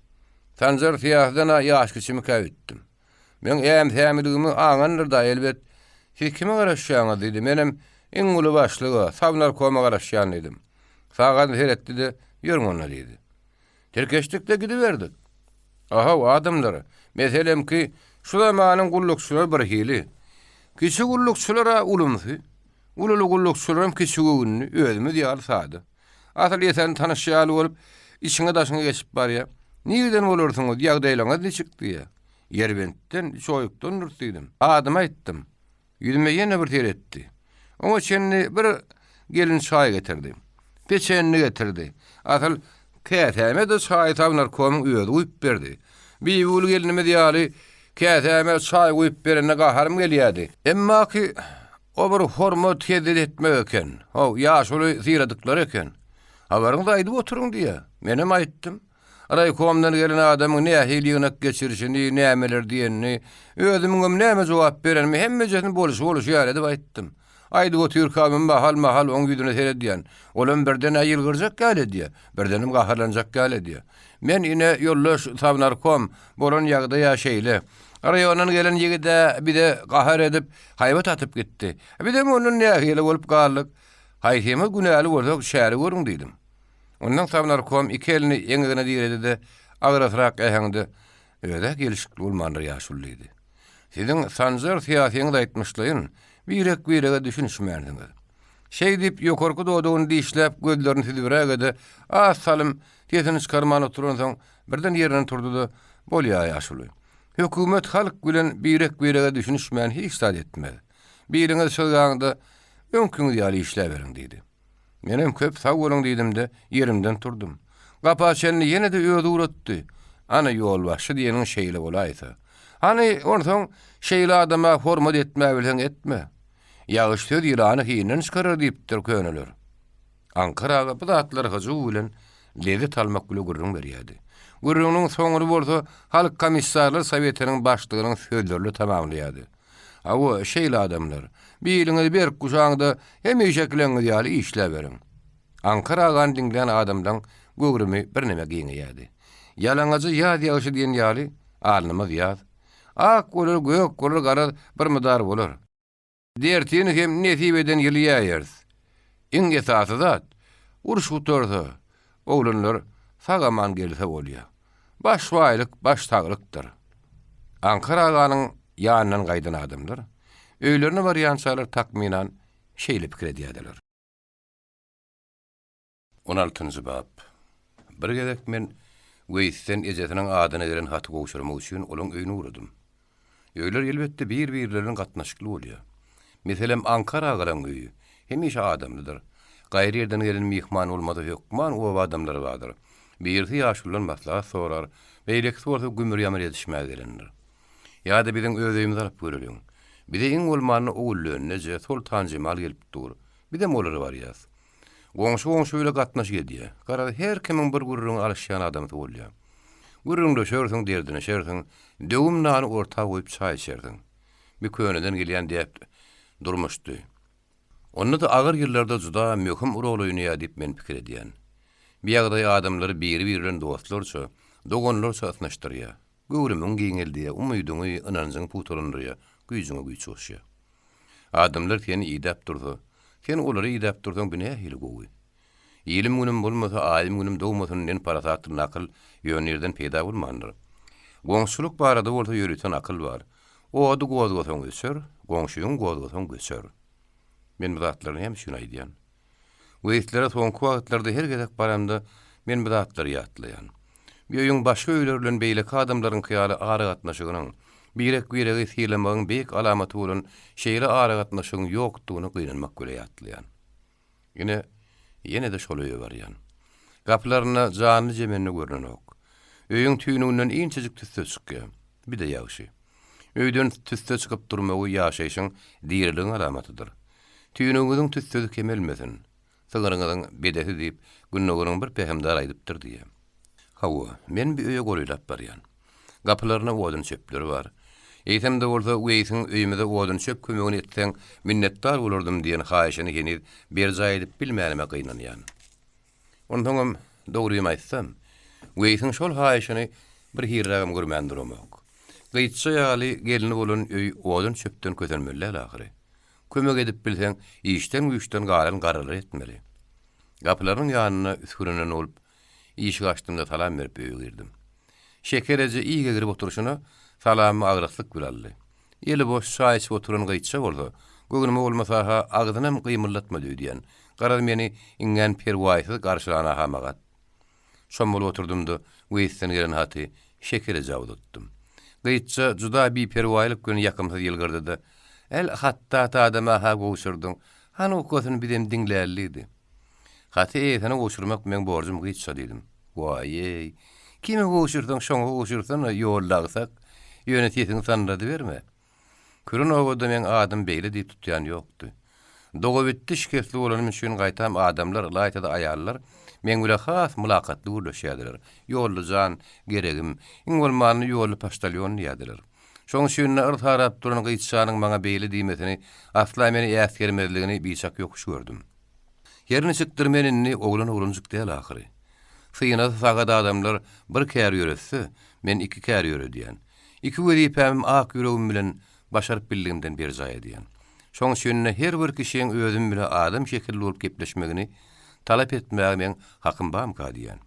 Sanjar hiýasyna ýaş kişimi käwitdim. Men ämsämiligimi aňandyr da elbet. Siz kime garaşýaňyz diýdi. Menem iň uly başlygy sabnar koma garaşýan edim. Sagan heretdi de ýörüň ona diýdi. Terkeşlikde gidiverdik. Aha adamlar. Meselem ki şu zamanyň gullukçylar bir hili. Kişi gullukçylara ulumsy. Ululu gullukçylarym kişi günni özümi diýär sady. Asyl ýeten tanyşýaly bolup işiňe daşyňa geçip barýar. Niýeden bolarsyňyz? Ýagdaýlaryňyz ne çykdy? Yerbentden şoýukdan nurtdydım. Adymy aýtdym. Ýüzüme ýene bir teretdi. Oňa çenni bir gelin çaý getirdi. Peçenni getirdi. Asyl kätäme de çaý tabnar komyň öýüde uýup berdi. Bir ul gelinime diýäli kätäme çaý uýup berene gaharym gelýärdi. Emma ki o bir hormat hezet etmek eken. O ýaşuly ziradyklar eken. Habaryňyzy aýdyp oturuň diýe. Menem aýtdym. Raykomdan gelen adamın ne ahiliğine geçirişini, ne emeler diyenini, özümün näme jogap berenmi, hemmejesini boluş ýaly edip aýtdym. Aýdy o Türkmen mahal oň ýüzüne seret diýen. Olam birden aýylgyrjak ýaly diýe, birdenim gaharlanjak ýaly diýe. Men ine ýollaş sabnarkom, bolan ýagda ýaşaýly. Raýondan gelen ýigide bir de gahar edip haýbat atyp gitdi. Bir de onuň nähili bolup galdyk. Haýhemy günäli bolsak şäri görüň diýdim. Ondan sabnarkom iki elini ýeňigine diýredi de agrasrak ähäňdi. Öýde gelişikli bolmandyr ýaşullydy. Siziň sanjar siýasyňyz aýtmyşlaryň birege düşünüşmärdiňiz. Şeý diýip ýokarky dodugyny diýişläp gözlerini sildirägede asalym tezini çykarman oturan soň birden ýerinden turdy da bolýa ýaşuly. Hökümet halk bilen birege düşünüşmän hiç sad etmedi. Biriňiz şolgaňda öňküňiz ýaly işläberiň diýdi. Menem köp sag boluň diýdim de yerimden turdum. Gapa çenni ýene de öýde uratdy. Ana ýol başy diýeniň şeýle bolaýsa. Hani onsoň şeýle adama hormat etme bilen etme. Ýagyş söz ýylany hynyň çykarar diýipdir köneler. Ankaraga bu zatlar hajú bilen lezzet almak bilen gurrun berýärdi. Gurrunyň soňry bolsa halk komissarlar sowetiniň başlygynyň sözlerli tamamlaýardy. Awa şeýle adamlar biriňiz bir kuşaňda hemişekleňiz ýaly işläberiň. Ankaragan diňlen adamdan göwrümi bir neme giňýärdi. Ýalaňazy ýaz ýaşy diýen ýaly alnymyz ýaz. Ak bolar, gök bolar, gara bir mydar bolar. Dertini hem nesip eden ýyly ýaýarys. Iň esasy zat Uruş gutorsa, oglanlar sagaman gelse bolýar. Baş waýlyk baş taglykdyr. Ankara aganyň ýanyndan gaýdan adamlar, öýlerini variansiýalar takminan şeýle pikir edýärler. 16-njy bab. Bir gezek men Weýsden ejetiniň adyna gelen haty gowşurmak üçin olaň öýüne uradym. Öýler elbetde bir-birleriniň gatnaşykly bolýar. Meselem Ankara agaryň öýü hemişe adamlydyr. Gaýry ýerden gelen mihman bolmady ýokman o adamlar bardyr. Birisi ýaşulan maslahat sorar, beýleki bolsa gümür ýamar ýetişmäge gelendir. Ýa-da biziň özüýmiz alyp göreliň. Bize iň bolmany ogullöne Sultan Jemal gelip dur. Bide molary bar ýaz. Goňşu öyle gatnaş edýär. Garada her kimin bir gurrun alışýan adam bolýar. Gurrunda şörsiň derdine şersiň, döwümnany orta goýup çay içerdiň. Bir köneden gelýän diýip durmuşdy. Onda da agyr ýyllarda juda möhüm rol oýnaýar diýip men pikir edýän. Bir ýagdaý adamlary biri-birinden dostlarça, dogonlarça atnaşdyrýar. Göwrümüň giňeldiýär, umydyňy ynanjyň puturundyrýar, güýjüňe güýç oşýar. Adamlar seni ýydyp durdy. Sen olary ýydyp durdyň bine hili gowy. Ilim günüm bolmasa, alim günüm dowmasyn nen parasatyn akyl ýönlerden peýda bolmandyr. Goňşuluk barada bolsa ýörüten akyl bar. O ady gowazgasaň göçer, goňşuýyň gowazgasaň göçer. Men bu zatlaryny hem şunu aýdýan. Weýtlere soňky wagtlarda her gezek baramda men bu zatlary ýatlaýan. Ýöňüň başga öýler bilen beýleki adamlaryň kyýaly ara gatnaşygynyň birek-biregi siýlemagyň beýik alamaty bolan şeýle ara gatnaşygyň ýokdugyny gynanmak göre ýatlaýan. Ýene de şol öýe barýan. Gaplaryna jany jemenli görnenok. Öýüň tüýnünden inçejik tüste çykýar. Bir de ýagşy. Öýden tüste çykyp durmagy ýaşaýşyň diriligiň alamatydyr. Tüýnüňiziň tüstesi kemelmesin. Sygyryňyzyň bedesi diýip günnügüniň bir pehemdar aýdypdyr diýe. Hawa, men bir öýe goýlap barýan. Gapylaryna odun çöpleri bar. Eýtemde bolsa Weýsiň öýümde odun çöp kömegini etseň minnetdar bolardym diýen haýyşyny ýeni bir jaý edip bilmänime gynanýan. Ondan dogry aýtsam, Weýsiň şol haýyşyny bir hirragam görmändir omak. Gyýtsa ýaly gelini bolan öý odun çöpden közelmeli ahyry. Kömek edip bilseň, işten güýçden galan garalar etmeli. Gapylaryň ýanyna üskürenen olup, işi açdymda salam berip öýgirdim. Şekerece iýge girip oturuşuna salamy agraslyk bilaldy. Eli boş çay içip oturan gyýtsa bolsa, göwnüme bolmasa ha agdynam gymylatma diýen. Garada meni ingen perwaýsy garşylana hamagat. Şommol oturdumda Weýsden gelen haty şekerece awdatdym. Gyýtsa juda bir perwaýlyk gün ýakymsa ýylgyrdy. El hatta adama ha gowşurdyň. Hany okusyny bizem diňlärlidi. Haty eýsene gowşurmak men borjum gyýtsa diýdim. Waýy. Kime gowşurdyň, şoňa gowşursan ýollagsak, ýönetiýetiň sanrady berme. Kürün owada men adam beýle diýip tutýan ýokdy. Doga bitdi şikestli bolanym üçin gaýtam adamlar, laýtada aýallar men bilen has mulakat durlaşýardylar. Ýollujan, geregim, iň bolmany ýolly paştalyon diýerdiler. Şoň üçin ırtarap duran gyýtşanyň maňa beýle diýmesini, asla meni ýasgermezligini biçak ýokuş gördüm. Ýerini çykdyrmenini oglan diýel ahyry. Syýna sagada adamlar bir kär ýöretse, men iki kär ýöre diýen. İki wezipem ak ýüregim bilen başaryp bildigimden bir jaý diýen. Şoň üçin her bir kişiň özüm bilen adam şekilli bolup gepleşmegini talap etmäge men hakym barmyka diýen.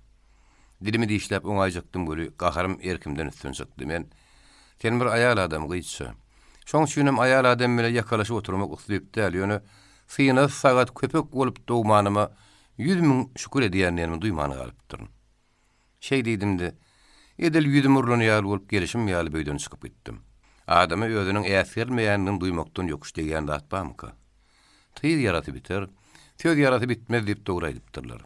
Dilimi diýişläp oňaýjakdym göri, gaharym erkimden üstün çykdy. Men sen bir aýal adam gyýtsa. Şoň üçin aýal adam bilen ýakalaşyp oturmak uslup däl, ýöne syýna sagat köpek bolup dowmanyma 100.000 şükür edýänlerimi duýmany galypdyryn. Şeý diýdimde, edil 100 urlanýar bolup gelişim ýaly böýden çykyp gitdim. Adamy özüniň äsirmeýändigini duýmakdan ýokuş diýen zat barmyka? Tyýr ýaraty biter, söz ýaraty bitmez diýip dogry aýdypdyrlar.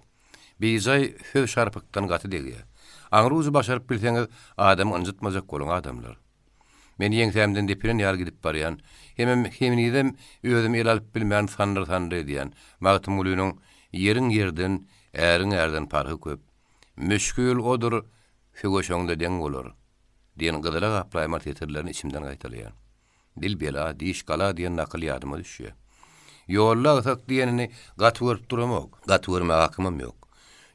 Beýjay söz şarpykdan gaty diýär. Aňruzy başaryp bilseňiz, adam ynjytmajak bolan adamlar. Men ýeňsemden depiren ýar gidip barýan, hemnidem özüm el alyp bilmän sandyr diýen, magtymulunyň ýeriň ýerden, äriň ärden parhy köp. Müşkül odur, fügoşoňda deň bolar. Diýen gyzyla gaplaýma tetirlerini içimden gaýtalýan. Dil bela, diş kala diýen nakyl ýadyma düşýär. Ýollagsak diýenini gat görüp duramak, gat görmäge hakymym ýok.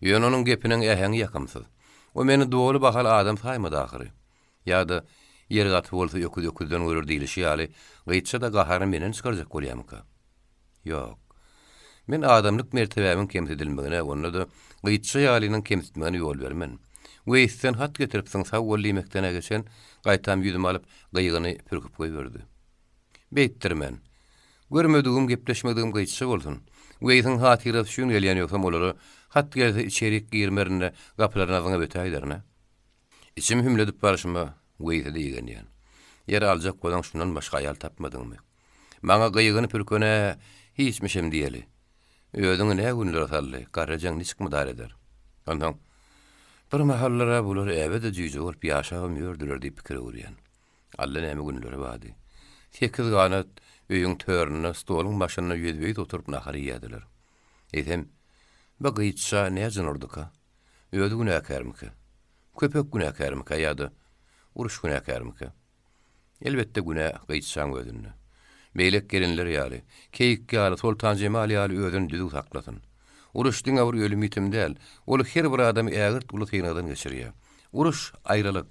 Ýöne onuň gepiniň äheňi ýakymsyz. O meni dogry bahal adam saýmady ahyry. Ýa-da yer gat bolsa ýokuz-ýokuzdan görür diýilişi ýaly, gyýtsa da gahary menen çykarjak bolýamyka? Ýok. Men adamlyk mertebämiň kemsedilmegine, onda da gyýtça ýalynyň kemsitmegine ýol bermen. Weýsten hat getiripsiň sawwal ýemekden geçen gaýtam ýüzüm alyp gyýgyny pürküp goýberdi. Beýtdirmen. Görmedigim, gepleşmedigim gyýtça bolsun. Weýsiň hatyrasy şun gelýän ýoksam olary hat gelse içerik girmerine gapylaryna azyňa betäýlerine. İçim hümledip barşyma weýse diýgenýän. Ýer aljak bolan şundan başga ýal tapmadyňmy? Maňa gyýgyny pürkene hiçmişem diýeli. Öýüňe näme günler ataldy? Garajaň niçikmi dar eder? Ondan bir mahallara bular ebede jüýje bolup ýaşagym ýördüler diýip pikir görýän. Alla näme günleri bady. 8 ganat öýüň törüne, stoluň başyna ýüzbeýit oturup nahar ýediler. Eýsem, bu gyýtça näjin orduka? Öýüň günäkärmiki? Köpek günäkärmiki ýa-da uruş günäkärmiki? Elbetde günä gyýtçaň özünde. Beýlek gelenler ýaly, keýik ýaly, Sultan Jemal ýaly özüni düzük saklasyn. Uruş diňe bir ölüm ýitim däl, ol her bir adamy ägirt buly tygnadan geçirýär. Uruş aýralyk.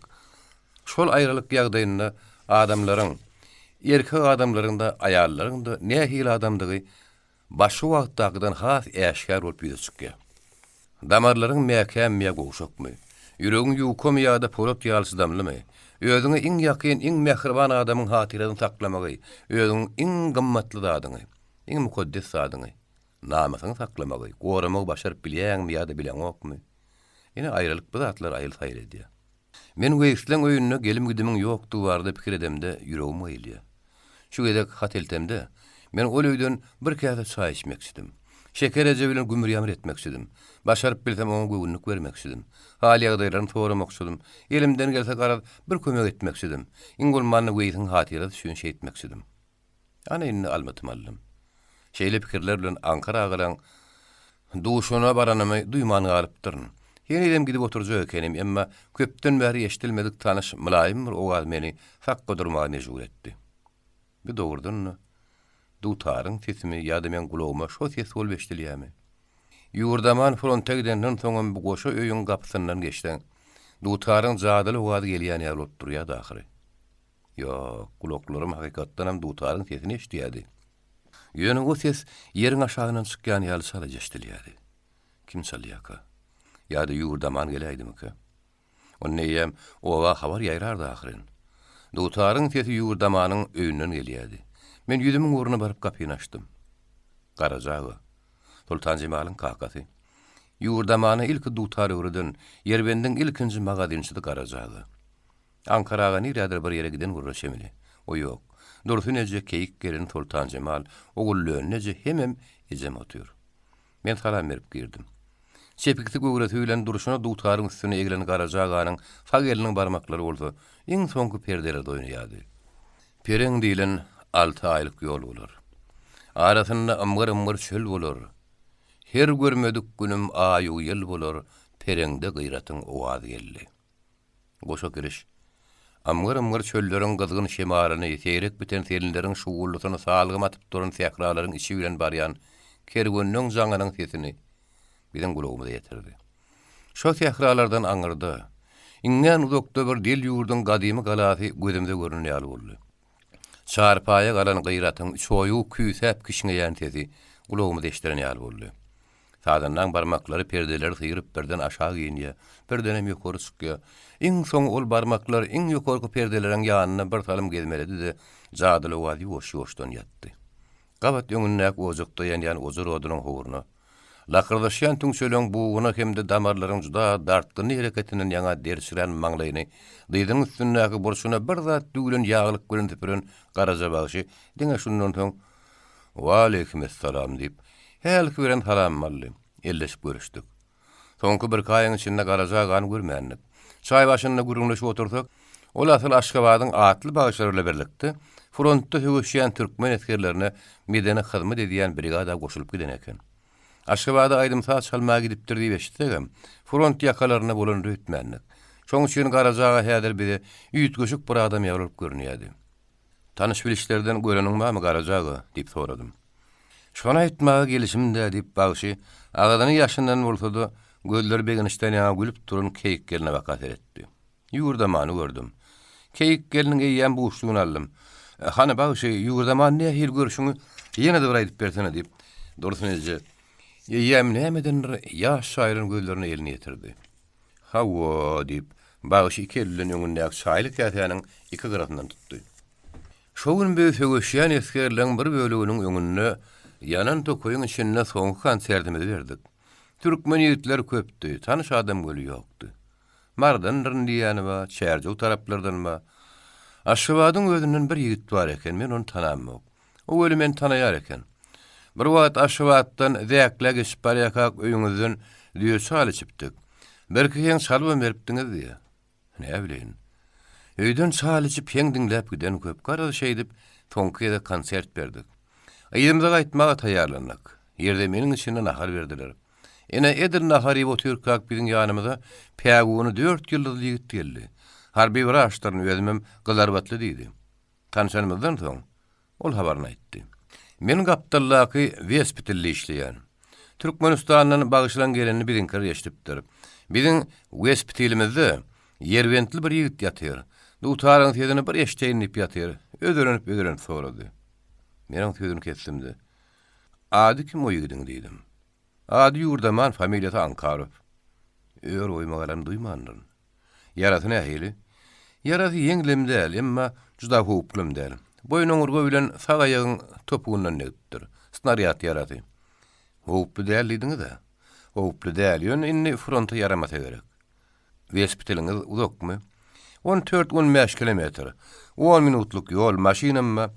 Şol aýralyk ýagdaýynda adamlaryň, erkek adamlaryň da, aýallaryň da nähili adamdygy başy wagtdakydan has äşkär bolup ýüze çykýar. Damarlaryň mäkäm ýa goşakmy? Ýüregiň ýuwkam ýa-da polat ýalsydamlymy? Özüňe iň ýakyn, iň mehriban adamyň hatyrasyny saklamagy, özüň iň gymmatly zadyňy, iň mukaddes zadyňy, namasyny saklamagy, goramagy başaryp bilýärmi ýa-da bilenokmy? Ine aýralyk bu zatlar aýyl saýr edýär. Men weýslen öýüne gelim gidimiň ýokdugy barada pikir edemde ýüregim aýylýar. Şu gedek hat eltemde men ol öýden bir käse çaý içmek istedim. Şeker eje bilen gümür ýamyr etmek istedim. Başaryp bilsem oňa göwünlük bermek istedim. Hali ýagdaýlaryny soramak istedim. Elimden gelse garap bir kömek etmek istedim. Ingolmany weýsiň hatyrasy şuň şey etmek istedim. Ana inni almatym aldım. Şeýle pikirler bilen Ankara agalan duşuna baranymy duýman galypdyryn. Ýene-dem gidip oturjak ekenim, emma köpden bäri eşdilmedik tanyş mylaýym bir owaz meni sakga durmaga mejbur etdi. Bir dogurdan dutaryň sesimi ýa-da men gulaguma şo ses bolup eşdilýärmi? Ýurdaman fronta gidenden soňam bu goşa öýüň gapysyndan geçden. Dutaryň jadyly owazy gelýän ýer bolup durýar dahyry. Ýok, kulaklarym hakykatdan hem dutaryň sesini eşdýärdi. Ýöne o ses ýeriň aşagyndan çykýan ýaly sala eşdilýärdi. Kim çalýaka? Ýa-da ýurdaman gelýärdi-mi? Onneýem owa habar ýaýrar dahyryn. Dutaryň sesi ýurdamanyň öýünden gelýärdi. Men ýüzümiň uğruna barıp kapyny açdym. Garajagy. Sultan Jemal'ın kakasy. Ýurdamany ilk dutary urudun, Ýerbendiň ilkinji magazinçydy Garajagy. Ankaraga niräder bir ýere giden gurra şemili. O ýok. Dursun eje keýik gelen Sultan Jemal ogullöň eje hemem ejem otur. Men salam berip girdim. Çepikti göwreti bilen duruşuna dutaryň üstüne egilen Garajaganyň sag eliniň barmaklary bolsa, iň soňky perdeler doýnaýardy. Pereň diýilen 6 aýlyk ýol bolar. Arasynda ymgyr çöl bolar. Her görmedik günüm aýy ýyl bolar, pereňde gyratyň owazy geldi. Goşa giriş. Ymgyr çölleriň gyzgyn şemaryny, seýrek biten selinleriň şuwullysyny salgym atyp duran säkralaryň içi bilen barýan kerweniň jaňanyň sesini bilen gulagymda ýetirdi. Şo säkralardan aňyrdy. Iňňen uzakda bir dil ýurdun gadymy galasy gözümde görünýär boldy. Çarpaýa galan gyratyň şoýu küýsäp kişiňeýän sesi gulagymda eşdirenýär boldy. Sadandan barmaklary perdeleri syýryp birden aşağı ýenýär, birden hem ýokary çykýar. Iň soň ol barmaklar iň ýokarky perdeleriň ýanyna bir salym gezmeledi-de, jadyly owazy ýoş-ýoşdan ýatdy. Gabat ýöňündäki ojukda ýan ojur odunyň howruna lakırdaşyan tüňçeleň buğuna hemde damarlaryň juda dartgyny hereketiniň ýaňa dersiren maňlaýyny dyýdyň üstündäki burşuna bir zat düýlen ýaglyk bilen tüpüren Garaja bagy diňe şundan soň "Wa aleykum assalam" diýip helki bilen salam maldy. Elleşip görüşdik. Soňky bir kaýyň içinde Garaja gany görmändik. Çay başynda gürüňleşip otursak, ol asyl Aşgabatyň atly bagyşlary bilen birlikde frontda höwüşýän türkmen eskerlerine medeni hyzmat edýän brigada goşulyp giden eken. Aşgabada aýdymsa çalmağa gidipdir diýip eşitdim. Front ýakalaryna bolan rütmenlik. Şoň üçin Garajaga häzir bize üýtgeşik bir adam ýalyp görünýärdi. Tanış bilişlerden göreniň barmy Garajaga diýip soradym. Şonu aýtmaga gelişimde diýip bagyşy agadany ýaşyndan bolsa-da gözleri beginişden ýa gülüp duran keýik geline bakat etdi. Ýurdamany gördüm. Keýik geliniň eýýän buğuşlugyny aldym. Hany bagyşy ýurdamany nähil görüşüňi ýene-de bir aýdyp bersene diýip Dursun eze. Yem nämeden ýaş şaýryň gözlerini eline ýetirdi. Hawa diýip bagyş iki elden öňündäki şaýlyk ýatyanyň iki gyragyndan tutdy. Şoň bir söwüşýän eskerleň bir bölüginiň öňünde yanan tokoyun içinde soňky konsertimizi berdik. Türkmen ýigitler köpdi, tanyş adam göli ýokdy. Mardandyr diýeni we çärjek taraplardan we Aşgabatyň özünden bir ýigit bar eken, men onu tanamok. O öli men tanaýar eken. Bir wagt Aşgabatdan zäkle geçip barýakak öýüňizden diýe çal içipdik. Belki heň çalba beripdiňiz diýe. Ne bileýin. Öýden çal içip heň diňläp giden köp gara şey dip toňkyda konsert berdik. Aýdymyza gaýtmaga taýýarlandyk. Ýerde meniň içinden ahar berdiler. Ene edir nahary bu türkak biziň ýanymyza päguny 4 ýyllyk ýigit geldi. Harbi wraşlaryny özümem gylarbatly diýdi. Tanşanymyzdan soň ol habaryny aýtdy. Men gapdallaky Westpitelde işleýän. Türkmenistanyň bagyşlan geleni biziňki ýeşdipdir. Biziň Westpitelimizde ýerwentli bir ýigit ýatyr. Dutaryň tezini bir eşdeýinip ýatyr. Ödürenip sorady. Meniň sözüm kesdimdi. Ady kim o ýigitiň diýdim. Ady Ýurdaman, familiýasy Ankarov. Öýür oýmagalan duýmandyr. Yarasy nähili? Yarasy ýeňlem däl, emma juda howplum däl. Boynuň urga bilen sag aýagyň topugundan negipdir. Snaryat yarasy. Howplu däl diýdiňiz-de. Howplu däl, ýön inni fronta yaramasa gerek. Westpiteliňiz uzakmy? 14-15 kilometr. 10 minutluk ýol maşinamma.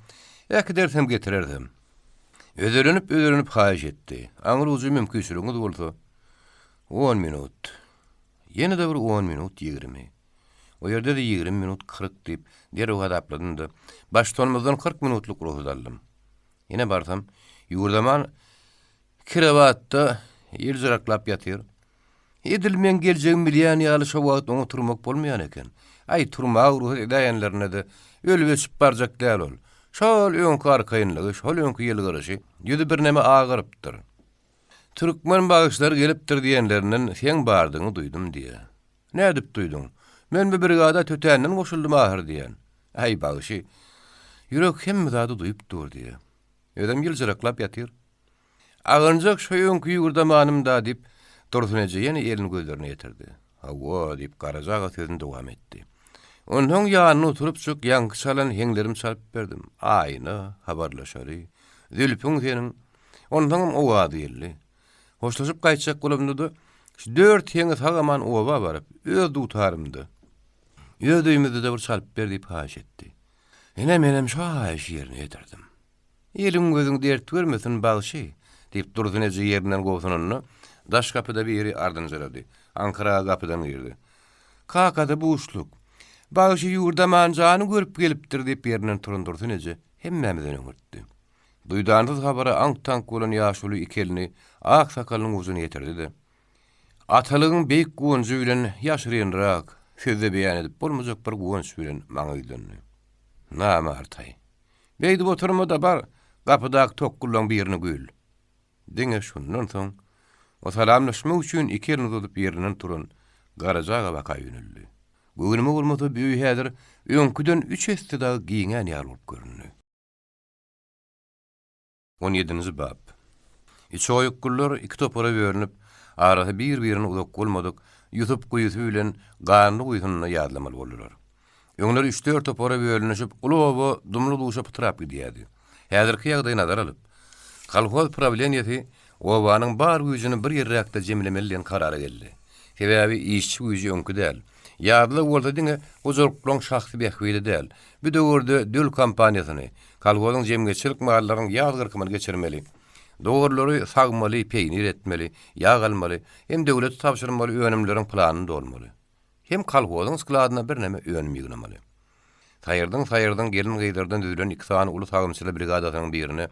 Ýa-ki dersem getirirdim. Öderenip haýyş etdi. Aňyr uzy mümkinçiligiňiz bolsa 10 minut. Ýene de bir 10 minut 20. O ýerde de 20 minut 40 diýip derw hadapladym. Baştonmazdan 40 minutluk ruhsat aldym. Ýene barsam Ýurdaman kirawatda ýyrzaraklap ýatyr. Edilmeň geljegim bilýän ýaly şo wagt oňa turmak bolmaýan eken. Ay turmak ruhsat edäýänlerine de ölüp barjak däl ol. Şol öňkü arkaýynlygy, şol öňkü ýyl garaşy ýüzi bir näme agyrypdyr. Türkmen bagyşlary gelipdir diýenlerinden sen bardyňy duýdum diýe. Näde duýdun? Men bir brigada tötänden goşuldum ahir diýen. Ay bagyşy. Ýürek hem zady duýup dur diýe. Ödem ýyljyraklap ýatyr. Agynjak şo öňkü Ýurdamanymda diýip Dursun eze ýene elini gözlerine ýetirdi. Hawa diýip garajaga sözüni dowam etdi. Ondan ýanyna oturup çyk ýanky çalan heňlerim çalyp berdim. Aýna habarlaşary. Zülpüň seniň. Ondan owa diýildi. Hoşlaşyp gaýtjak bolumdy da 4 heňi sagaman owa baryp öz dutarymdy. Ýödüýümizde de bir çalyp berdiýip haýyş etdi. Ene menem şo haýyş ýerine ýetirdim. Elim gözüň dert görmesin bagyşy diýip Dursun eze ýerinden gowsunyny daş kapyda biri ardynjyrady. Ankara kapydan girdi. Kakada buuşluk. Bagyşy Ýurdaman jany görüp gelipdir diýip ýerinden turundurdy eze hemmemizden öňürtdi. Duýdandyz habara aňk-tank bolan ýaşuly iki elini ak sakalynyň uzuny ýetirdi de. Atalygyň beýik gowunjy bilen ýaşyrynrak sözde beýan edip bolmajak bir gowunç bilen maňa ýylandy. Namartay. Beýdi oturmada bar kapydaky tokkullaň birini gül. Diňe şundan soň o salamlaşmak üçin iki elini tutup ýerinden turun garajaga baka ýöneldi. Göwnüme bolmasa büýü häzir öňküden 3 heste daha giýinen ýar bolup görünýär. 17-nji bab. Üç oýuklar iki topara bölünip, arasy bir-birini uzak bolmadyk, ýutup guýusy bilen garny guýusyny ýadlamaly boldular. Öňler 3-4 topara bölünýip, uly dumly duşa pytrap gidýärdi. Häzirki ýagdaýy nazar alyp, kolhoz problemiyeti owanyň bar güýjüni bir ýerrekde jemlemeli diýen karara geldi. Sebäbi işçi güýji öňkü däl. Ýadly bolsa diňe ozurklaň şahsy behwili däl. Bu döwürde döl kampaniýasyny, kolgozyň jemgeçilik mallaryny ýazgyrkymy geçirmeli. Dogurlary sagmaly, peýnir etmeli, ýag almaly, hem döwlet tapşyrmaly öňümleriň planyny dolmaly. Hem kolgozyň skladyna bir näme öňüm ýygnamaly. Saýyrdan gelin gyýdardan düzülen iki sany uly sagymçyly brigadasynyň birini,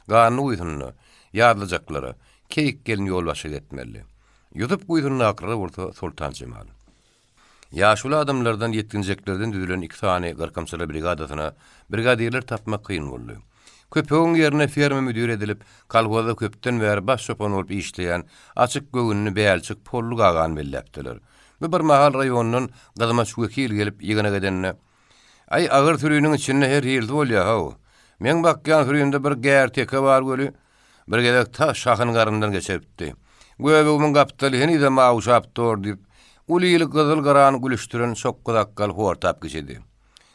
garny guýusyny, ýadlajaklary, keýik gelin ýolbaşy etmeli. Ýutup guýusyny akyra bolsa Sultan Cemal. Ýaşuly adamlardan ýetginjeklerden düzülen iki sany garkamçyly brigadasyna brigadirler tapmak kıyın boldy. Köpeğin yerine ferma müdür edilip, kolgoza köpten bäri baş şopan bolup işleýän, açyk göwünni bälçik polluk agan belläpdiler. Bu bir mahal raýonynyň gazamaç wekil gelip ýygyna gedenne, "Ay agyr türüniň içinde her ýerde bolýar haw. Men bakýan türünde bir gär teke bar göli. Bir gedek ta şahın garyndan geçeripdi. Göbüğümün gapdaly heni de mawşap tor dip, ulyly gyzyl garany gülüşdiren şokkudakkal hortap geçedi.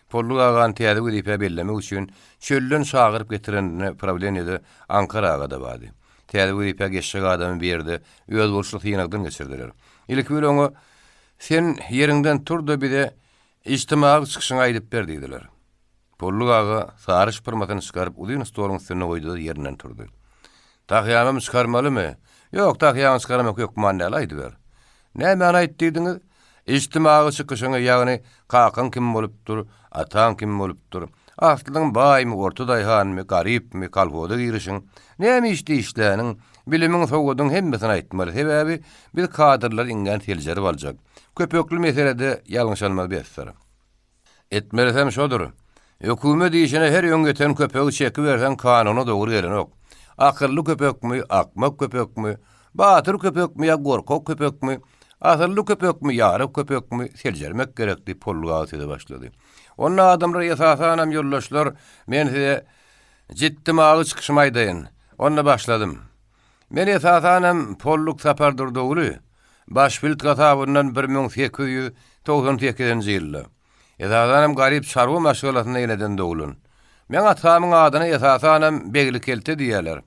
Polluk agan täze gidip bellemek üçin çöllün şagyryp getirendine problem edi. Ankaraga da bady. Täze gidip geçşek adamy berdi, öz bolşuk ýynagdan geçirdiler. İlk bir oňa sen yerinden tur da bir de ijtimai çykyşyňa aýdyp berdiler. Polluk aga sarış pırmatyny çykaryp ulyny stolyň üstüne goýdy da ýerinden turdy. Tahyamym çykarmalymy? Ýok, tahyamym çykarmak ýok mannaly aýdy ber. Näme aýtdyňyz? İjtimai çykyşyňa ýagny kakan kim bolupdyr, atan kim bolupdyr? Aslyň baýmy, ortaday hanmy, garypmy, kalboda girişiň, näme işläniň, bilimiň sowgadyň hemmesini aýtmaly. Sebäbi bir kadrlar ingen teljeri boljak. Köpekli meselede ýalňyşanma berser. Etmelisem şodur. Hökümet işine her ýöngeten köpegi çeki bersen kanuny dogry gelenok. Akylly köpekmi, akmak köpekmi, batyr köpekmi, ýa gorkak köpekmi, asylly köpekmi, ýaryk köpekmi seljermek gerekdi polluğa ede başlady. Onna adamlar esasanam ýollaşlar, men size jitdim agy çykyşmaýdyn. Onna başladym. Men esasanam polluk sapardyr dogry. Başpilt gatabyndan 1898-nji ýylda. Esasanam garyp şarwa maşgalatyna ýeneden dogulun. Men atamyň adyny esasanam begli kelte diýerler.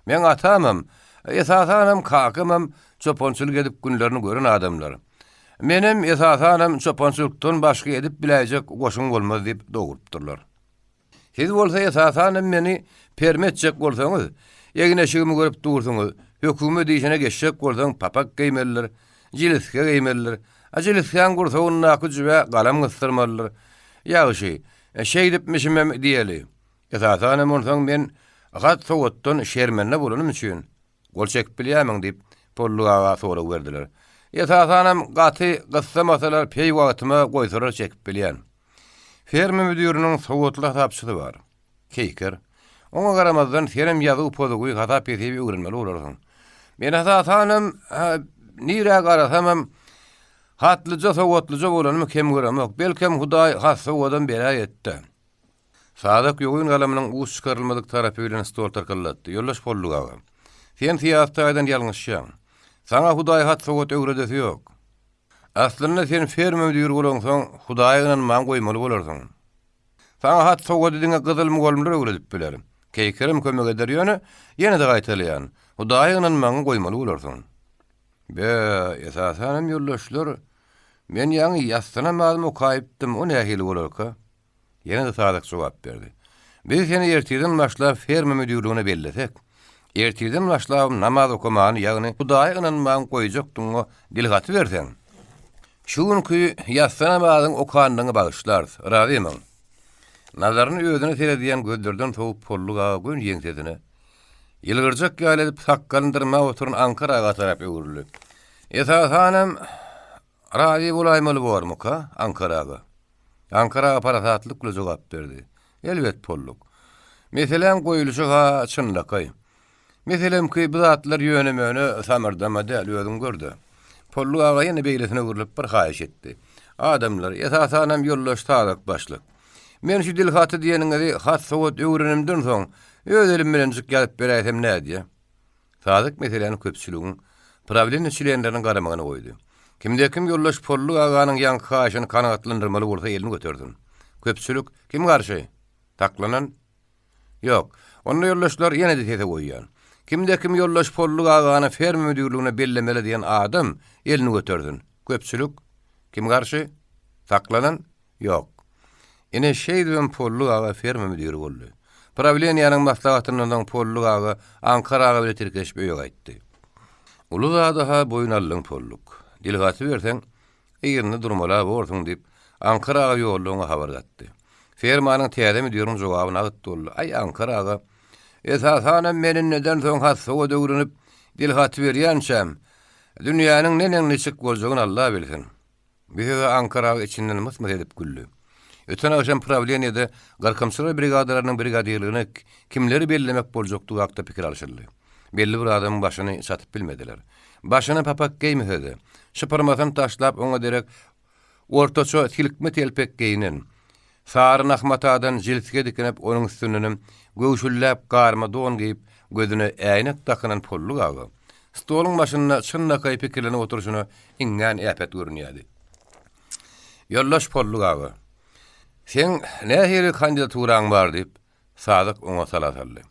Men atamam, esasanam kakymam, çoponçylyk edip günlerini gören adamlar. Menim esasanam çoponçylykdan başga edip biläjek goşuň bolmaz diýip dogurupdyrlar. Siz bolsa esasanam meni permetjek bolsaňyz, ýegneşigimi görüp dursaňyz, hökümet işine geçjek bolsaň papak geýmeliler, jiliske geýmeliler. Ajilisken gursagyň nakyjy we galam gystyrmalylar. Ýagşy, şey dipmişim diýeli. Esasanam bolsaň men gat sowatdan şermenle bolanym üçin gol çekip bilýämiň diýip polluğa sorak berdiler. Esasanam gaty gyssamasalar peý wagtyma goýsarar çekip bilýän. Ferma müdüriniň sowatly tapşyry bar. Keyker. Oňa garamazdan ferm ýazy podugy hata peýip öwrenmeli bolarsyň. Men esasanam nire garasamam hatlyja sowatlyja bolanmy kem göremek. Belkem Hudaý has sowadan beri etdi. Sadak ýoğun galamynyň uç çykarylmadyk tarapy bilen stol tarkallatdy. Ýollaş polluğa. Sen tiýatdaýdan ýalňyşýan. Sana Hudaý hat sowat öwredesi ýok. Aslynda sen ferma müdiri bolansaň Hudaý bilen man goýmaly bolarsyň. Sana hat sowat diňe gyzylmy golmlar öwredip bilerim. Keýkerim kömek eder ýöne ýene de gaýtalýan. Hudaý bilen man goýmaly bolarsyň. Be, esasanam ýollaşlar. Men ýaňy ýastanamadım okaýpdym, o nähili bolarka? Ýene de sadak jogap berdi. Biz seni ertiden başlap ferma müdürligine belletek. Ertiden başlap namaz okumany, ýagny Hudaý bilen man goýjakdyň dilgaty bersen. Şuňky ýastanamadyň okandyňy bagyşlar, razymy. Nazaryny özüne serediýän gözlerden soğup polluğa gün ýeňsedine. Ýylgyrjak ýaledip sakkalındyrma oturun Ankaraga tarap öwrüli. Esasanam razy bolaýmaly bormuka Ankaraga. Ankara parasatlyk bilen jogap berdi. Elbet polluk. Meselem goýuluşy ha çynlakay. Meselem ki bu zatlar ýönemeni samardama däl özüm gördü. Polluk aga ýene beýlesine öwrülip bir haýyş etdi. Adamlar esasanam ýollaştarak başlyk. Men şu dilgaty diýeniňi has sowat öwrenimden soň öz elim bilen çykyp beräsem nädýe? Sadyk meseleni köpçüligiň problem içilenleriniň garamagyna goýdy. Kimde kim ýollaş polluk aganyň ýanky haýyşyny kanagatlandyrmaly bolsa elini götürdüm. Köpçülük kim garşy? Taklanan? Ýok. Onda ýollaşlar ýene de tete goýýan. Kimde kim ýollaş polluk agany ferma müdürligine bellemeli diýen adam elini götürdün. Köpçülük kim garşy? Taklanan? Ýok. Ine şey diýen polluk aga ferma müdiri boldy. Problemiýanyň maslahatyndan polluk aga Ankaraga bilen tirkeşip öýe gaýtdy. Uluzada ha boýunallyň polluk. Dilgaty berseň, ýerine durmala borsun diýip Ankaraga ýollugyna habar gatdy. Fermanyň täze müdiriniň jogabyna gatdy. Ay Ankaraga, esasanam meniň neden soň hassowa döwrünip dilgaty berýänçem, dünýäniň nenen çyk boljagyny Allah bilsin. Bize Ankaraga içinden mısmır edip güllü. Öten akşam Pravleniýede garkamçylar brigadalarynyň brigadierligine kimleri bellemek boljakdygy hakda pikir alşyldy. Belli bir adamyň başyny satyp bilmediler. Başyna papak geýmedi. Şypyrmasan taşlap oňa derek ortaça tilkme telpek geýinen. Sary Ahmatadan jiltge dikinip onuň üstünden göwşüllep garma don geýip gözüne äýnek takynan polluk agy. Stoluň başynda çynnaky pikirlenip oturuşyna iňňän äpet görünýärdi. Yollaş polluk agy. Sen nähili kandidaturaň bar diýip Sadyk oňa salat aldy.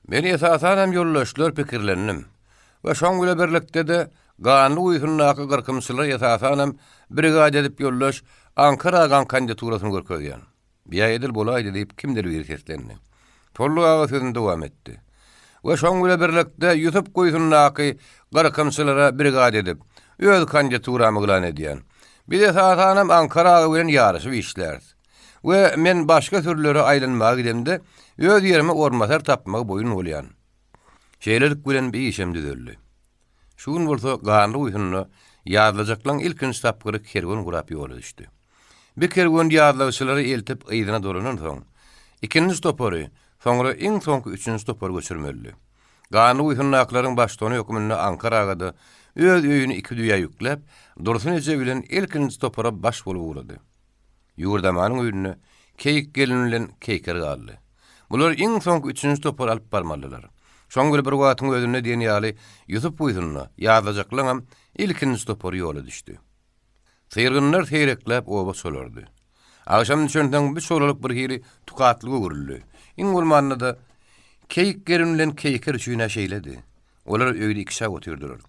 Men esasanam yollaşlar pikirlendim. Ve şoň bilen birlikde de ganly uýsunlaky gyrkymçylar esasanam brigada edip yollaş Ankara kandidaturasyny görkezýän. Biýa edil bolaýdy diýip kimdir bir seslendi. Polluk agy sözüne dowam etdi. Ve şoň bilen birlikde ýutup goýsunlaky gyrkymçylara brigada edip öz kandidaturamy gylan edýän. Bir esasanam Ankara bilen ýarysy işler. Ve men başga türlere aýlanmaga gidemde öz ýerime ormasar tapmagy boyun bolýan. Şeýlelik bilen bir işem düzeldi. Şuň bolsa ganly uýsunly ýazlajaklaň ilkinji tapgyry kerwen gurap ýola düşdi. Bir kerwen ýazlaçylary eltip ýygyna dolanan soň, ikinji stopary, soňra iň soňky üçünji stopar göçürmeldi. Ganly uýsunlaklaryň başdany hökümine Ankaraga da öz öýüni iki düýä ýüklep, dursun ece bilen ilkinji stopara baş bolup urady. Ýurdamanyň öýüne keyik gelin bilen keyker galdy. Bular iň soňky üçünji stopar alyp barmalylar. Şoň bir wagtyň özüne diýen ýaly ýutup uýsunly ýazlajaklaňam ilkinji stopar ýola düşdi. Syrgynlar seyreklep oba solardy. Akşam çönden bir solalyk bir hili tukatlygy görüldi. Iň bolmanda da keyik gelin bilen keyker üçüne şeýledi. Olar öýde ikişä otyrdylar.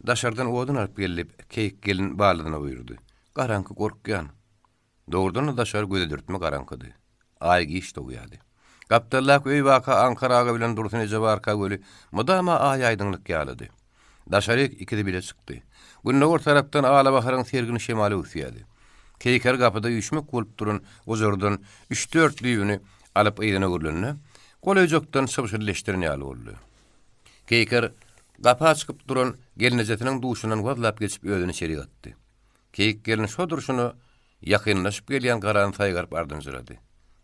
Daşardan odun alyp gelip keyik gelin balygyna buyurdy. Garanky gorkýan. Doğrudan daşar göze dürtme garankydy. Aý giş doýady. Gapdallak öý waka Ankaraga bilen dursun ece barka göli mudama aý aýdynlyk ýalydy. Daşaryk ikide bile çykdy. Günnäwür tarapdan ala baharyň sergini şemaly üsýärdi. Keyker gapyda ýüşmek bolup duran ozordan 3-4 düýbüni alyp ýygyna gürlenni. Golejokdan şypşyrleşdiren ýaly boldy. Keyker gapy açyp duran gelinejetiň duşundan wazlap geçip özüni içeri gatdy. Keyik gelin şo durşuny yakınlaşıp gelýän garan saýgarp ardynjyrady.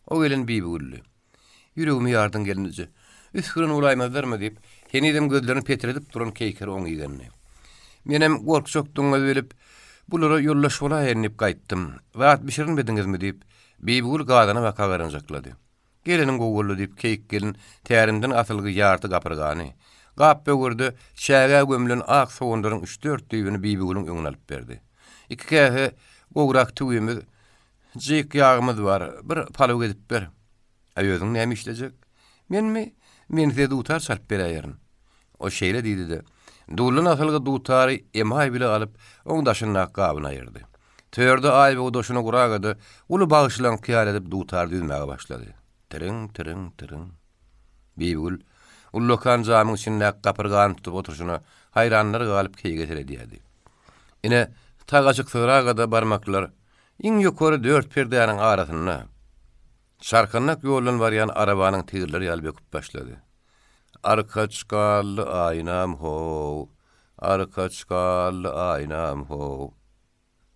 O gelin bibi gülli. Ýüregimi ýardyn gelince. Üskürün ulaýmazlarmy diýip, henidem gözlerini petredip duran keyker oň ýygenni. Menem gorkşokduňa berip, bulara yollaş bolaýyn diýip gaýtdym. Wagt bişirinmediňizmi diýip, bibi gül gadyna baka garanjaklady. Gelinin gowully diýip keyik gelin tärimden asylgy ýarty gapyrgany. Gap böwürdi, şäge gömülen ak soğundaryň 3-4 düýbüni bibi gülüň öňüne alyp berdi. İki kähe gowrak tüýümiz, jyk ýağymyz bar, bir palyw edip ber. Aýözüň näme işlejek? Menmi? Men size dutar sarp berýärin. O şeýle diýdi de. Dulun asylgy dutary emaý bile alyp, oň daşyna gabyna aýyrdy. Töýerde aý we doşuna guragady, uly bagyşlan kyýal edip dutar düýmäge başlady. Tırıng tırıng tırıng. Biýgül ullokan jamyň içinde gapyrgan tutup oturşuna haýranlar galyp keýgeter edýärdi. Ine tagaçyk sıragada barmaklar iň ýokary 4 perdäniň arasyna şarkannak ýoldan barýan arabanyň tigirleri ýaly böküp başlady. Arkaçkally aýnam ho, arkaçkally aýnam ho.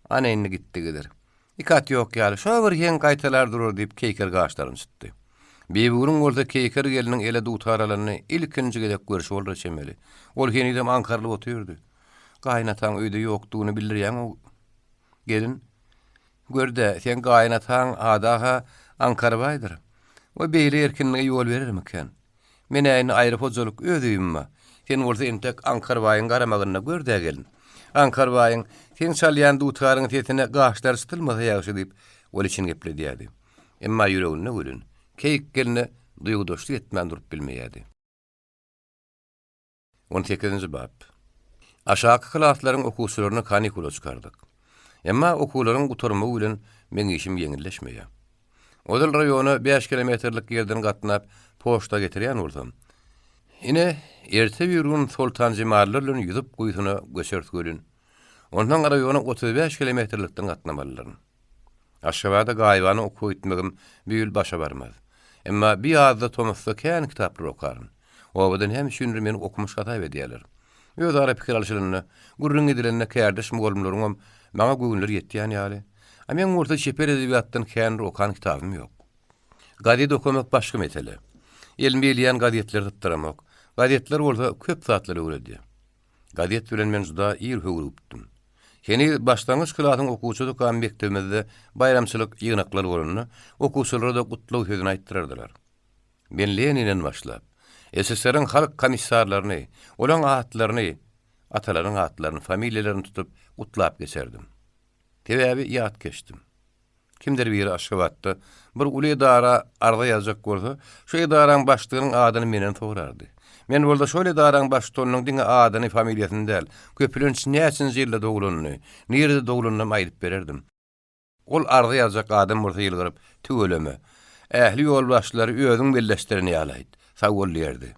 Ana indi gitdi gider. Ikat ýok ýaly, şo bir ýen gaýtalar durur diýip keyker gaçlaryny çytdy. Bibiwrun bolsa keyker geliniň ele dutaralaryny ilkinji gelek görüşi boldy çemeli. Ol henidem Ankarly otyrdy. Gaýnataň öýde ýokdugyny bildirýän o gelin görde sen gaýnataň adaha Ankara baýdyr. O beýle erkinlige ýol berermiken? Men äýni aýryp ozoluk öýdüýümmi? Sen bolsa entek Ankara baýyň garamagyna görde gelin. Ankara baýyň sen çalýan dutaryň tetine gaçlar sıtylmasa ýaşy diýip ol için gepledýärdi. Emma ýüregine gülün. Keyik gelini duýgudaşlyk etmän durup bilmeýärdi. 18-nji bab. Aşağı klaslaryň okuwçylaryny kanikula çykardyk. Emma okuwlaryň guturmy bilen meň işim ýeňilleşmeýär. Odal raýony 5 kilometrlik ýerden gatnap poçta getirýän boldum. Ine erte bir gün Sultan Jemallar bilen ýüzüp goýsuny göçertgülün. Ondan raýony 35 kilometrlikden gatnamalylar. Aşgabada gaýwany okuw etmegim büýül başa barmaz. Emma bir ýazda Tomasda kän kitaplar okaryn. Obadan hem şünür meni okumuş hata edýärler. Öz ara pikir alşylyny, gurrun edilenine kärdeş mugallimleriňem maňa göwünler ýetýän ýaly. Men orta şeper edebiýatdan kän okan kitabym ýok. Gadet okumak başga mesele. Elm bilýän gadetler tutduramak. Gadetler bolsa köp zatlar öwredýär. Gadet bilen men juda ýyl höwürüpdim. Heni başlangyç klasyň okuwçylyk mekdebimizde bayramçylyk ýygnaklar bolany, okuwçylara da gutlaw sözüni aýtdyrardylar. Men Leninen başlap, SSR'ın halk komissarlaryny, olan atlaryny, atalaryň atlaryny, familiýalaryny tutup utlap geçerdim. Tebäbi ýat geçdim. Kimdir biri Aşgabatda bir uly edara arda ýazak bolsa, şu edaraň başlygynyň adyny menen sorardy. Men bolda şol edaraň başlygynyň diňe adyny, familiýasyny däl, köpülünç näçin ýylda dogulunyny, nerede dogulunyny aýdyp bererdim. Ol arda ýazak adam bolsa ýylgyryp tügeleme. Ähli ýol başlary özüň belleşdirini ýalaýdy. Sagollerdi.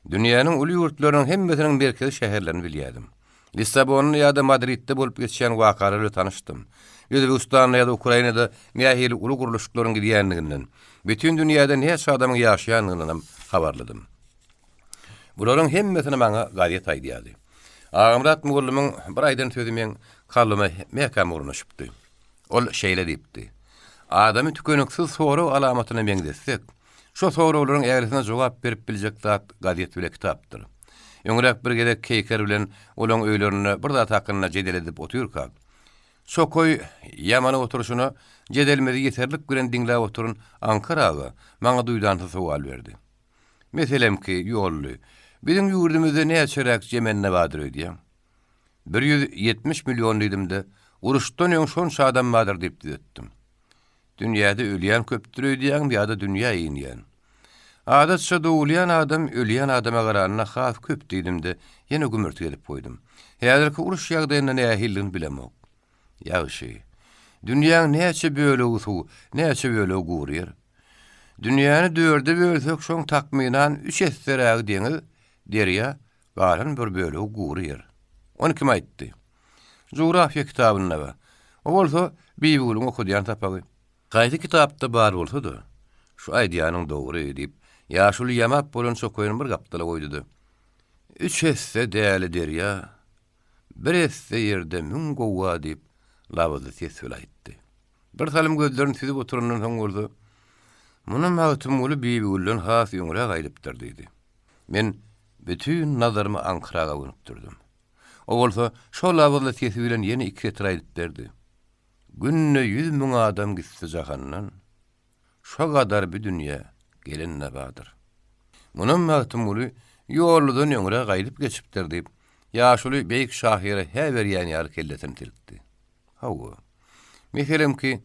Dünýäniň uly ýurtlarynyň hemmesiniň merkezi şäherlerini bilýärdim. Lissabon ýa-da Madridde bolup geçýän wakalary tanyşdym. Özbekistan ýa-da Ukrainada mähili uly guruluşlaryň gidýänliginden, bütün dünýäde näçe adamyň ýaşaýanlygyny habarladym. Bularyň hemmesini maňa gaýet aýdýardy. Agamrat Mullumyň bir aýdan sözümeň kallyma mekam urunuşypdy. Ol şeýle diýipdi. Adamy tükeniksiz soru alamatyny meňdesek, şu soruwlaryň eglisine jogap berip biljek zat gaýet bilen kitapdyr. Öňrek bir gedek keýker bilen olaň öýlerini bir zat hakyna jedel edip oturýar. Sokoy ýamana oturuşyny jedelmedi ýeterlik bilen diňläp oturun Ankaraga maňa duýdanty sowal berdi. Meselemki ýolly, bizim ýurdumyzda näçerek jemenne badyr öýdýär. 170 milyon diýdimde, uruşdan ýoň şonça adam badyr diýip diýetdim. Dünýäde ölýän köpdir öýdýän ýa-da dünýä ýynýän. Adatça döwülýän adam ölýän adama garanyna has köp diýdimde, ýene gümürtü edip goýdum. Häzirki uruş ýagdaýynda nähillin bilemok. Ýagşy. Dünýäň näçe böle usu, näçe böle gurýar. Dünýäni dörde bölsek şoň takminan 3 esseräg deňiz, derýä, galan bir böle gurýar. Onu kim aýtdy? Jografiýa kitabyna ba. O bolsa Bibliýany okudýan tapagy. Gaýdy kitapda bar bolsa-da, şu aýdýanyň dogry diýip, ýaşuly ýamap bolan sokoýuny bir gapdala goýdy. 3 esse däli derýä, bir esse ýerde mün gowa diýip lawazy tesir aýtdy. Bir salim gözlerini sizip oturundan soň bolsa, munun magtumuly Bibliýadan has ýöňre gaýdypdyr diýdi. Men bütün nazarymı Ankaraga gönüpdirdim. O bolsa şol lawazy tesir bilen ýene 2 etir aýdyp berdi. Günne 100 000 adam gitse jahannan, şo kadar bir dünýä gelinne badyr. Munun magtumuly ýoldan ýöňre gaýdyp geçipdir diýip, ýaşuly beýik şahyry her berýän ýar kelletini tilkdi. Hawa. Meselemki,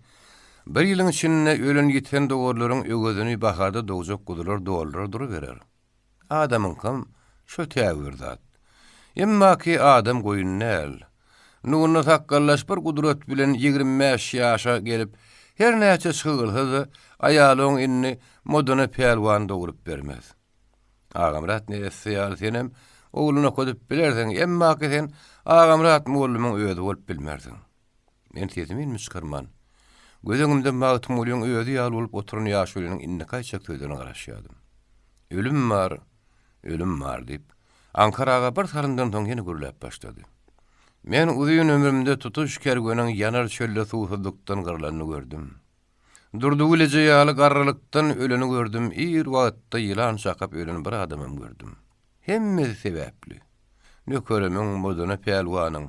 bir ýylyň içinde ölen giten dogurlaryň ögözüni baharda dogjak gudular dolar durup berer. Adamyň kam şo täwir zat. Emma ki adam goýunnäl. Nurna takkallaş bir gudrat bilen 25 ýaşa gelip, her näçe çygylsa aýalyň inni moduna pelwan dogurup bermez. Agamrat neresi ýaly senem, oğluna kodup bilersen, emma ki sen Agamrat Mullumyň özü bolup bilmersin. Men tezmin çykarman. Gözüňimde magtumulyň özü ýaly bolup oturan ýaşulynyň inni kaýçak sözüne garaşýardym. Ölüm bar diýip, Ankaraga bir saryndan soň ýene gürläp başlady. Men uzun ömrümde tutuş kergönüň yanar çölle suwsuzlukdan gyrlanyny gördüm. Durdugylyja ýaly garrylykdan öleni gördüm. Ir wagtda ýylan şakap ölen bir adamym gördüm. Hemme sebäpli. Nökerimiň moduna pelwanyň,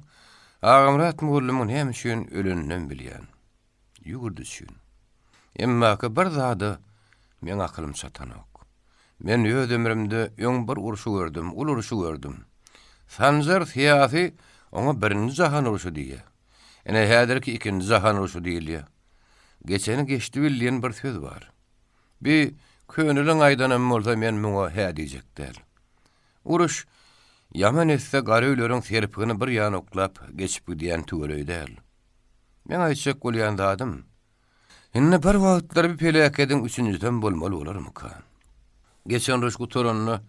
Agamrat Mullumyň hem şün öleninden bilýän. Ýugurdy şün. Emma ki bir zady men aklym çatanok. Men öz ömrümde ýoň bir uruşy gördüm, ul uruşy gördüm. Sanjar siýasy ona birinci jahan uruşu diýe. Ene häzirki ikinci jahan uruşu diýilýär. Geçeni geçdi bilýän bir söz bar. Bir könüliň aýdanam bolsa men muňa hä diýjek däl. Uruş ýaman etse garöýleriň serpigini bir ýana oklap geçip gidýän tügelöý däl. Men aýtjak bolýan zadym. Inne bir wagtlar bir pelaketiň üçüncüden bolmaly bolarmyka? Geçen uruş guturanyny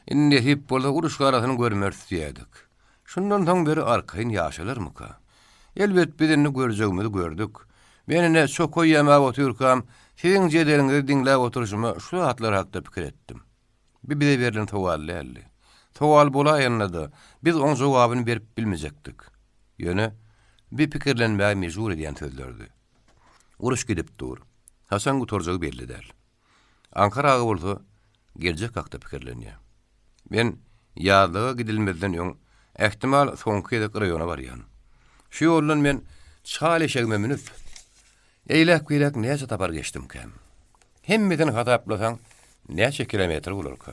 indi hep bolsa uruş garasyny görmersi diýdik. Şundan soň beri arkaýyn ýaşalarmyka? Elbet birini görjegimizi gördük. Menine sokoy ýamap oturkam, siziň jedeliňizi diňläp oturuşymy şu hatlar hakda pikir etdim. Bir bize berilen sowal däldi. Sowal bolaýanda biz oň jogabyny berip bilmejekdik. Ýöne bir pikirlenmäge mejbur edýän sözlerdi. Uruş gidip dur. Hasan guturjagy belli däl. Ankaraga bolsa geljek hakda pikirlenýär. Men ýalyga gidilmezden ýoň ehtimal soňky ýa-da raýona barýan. Şu ýoldan men çaýleşegime minip eýlek näçe tapar geçdim kem. Hemmeden hataplasaň näçe kilometr bolarka?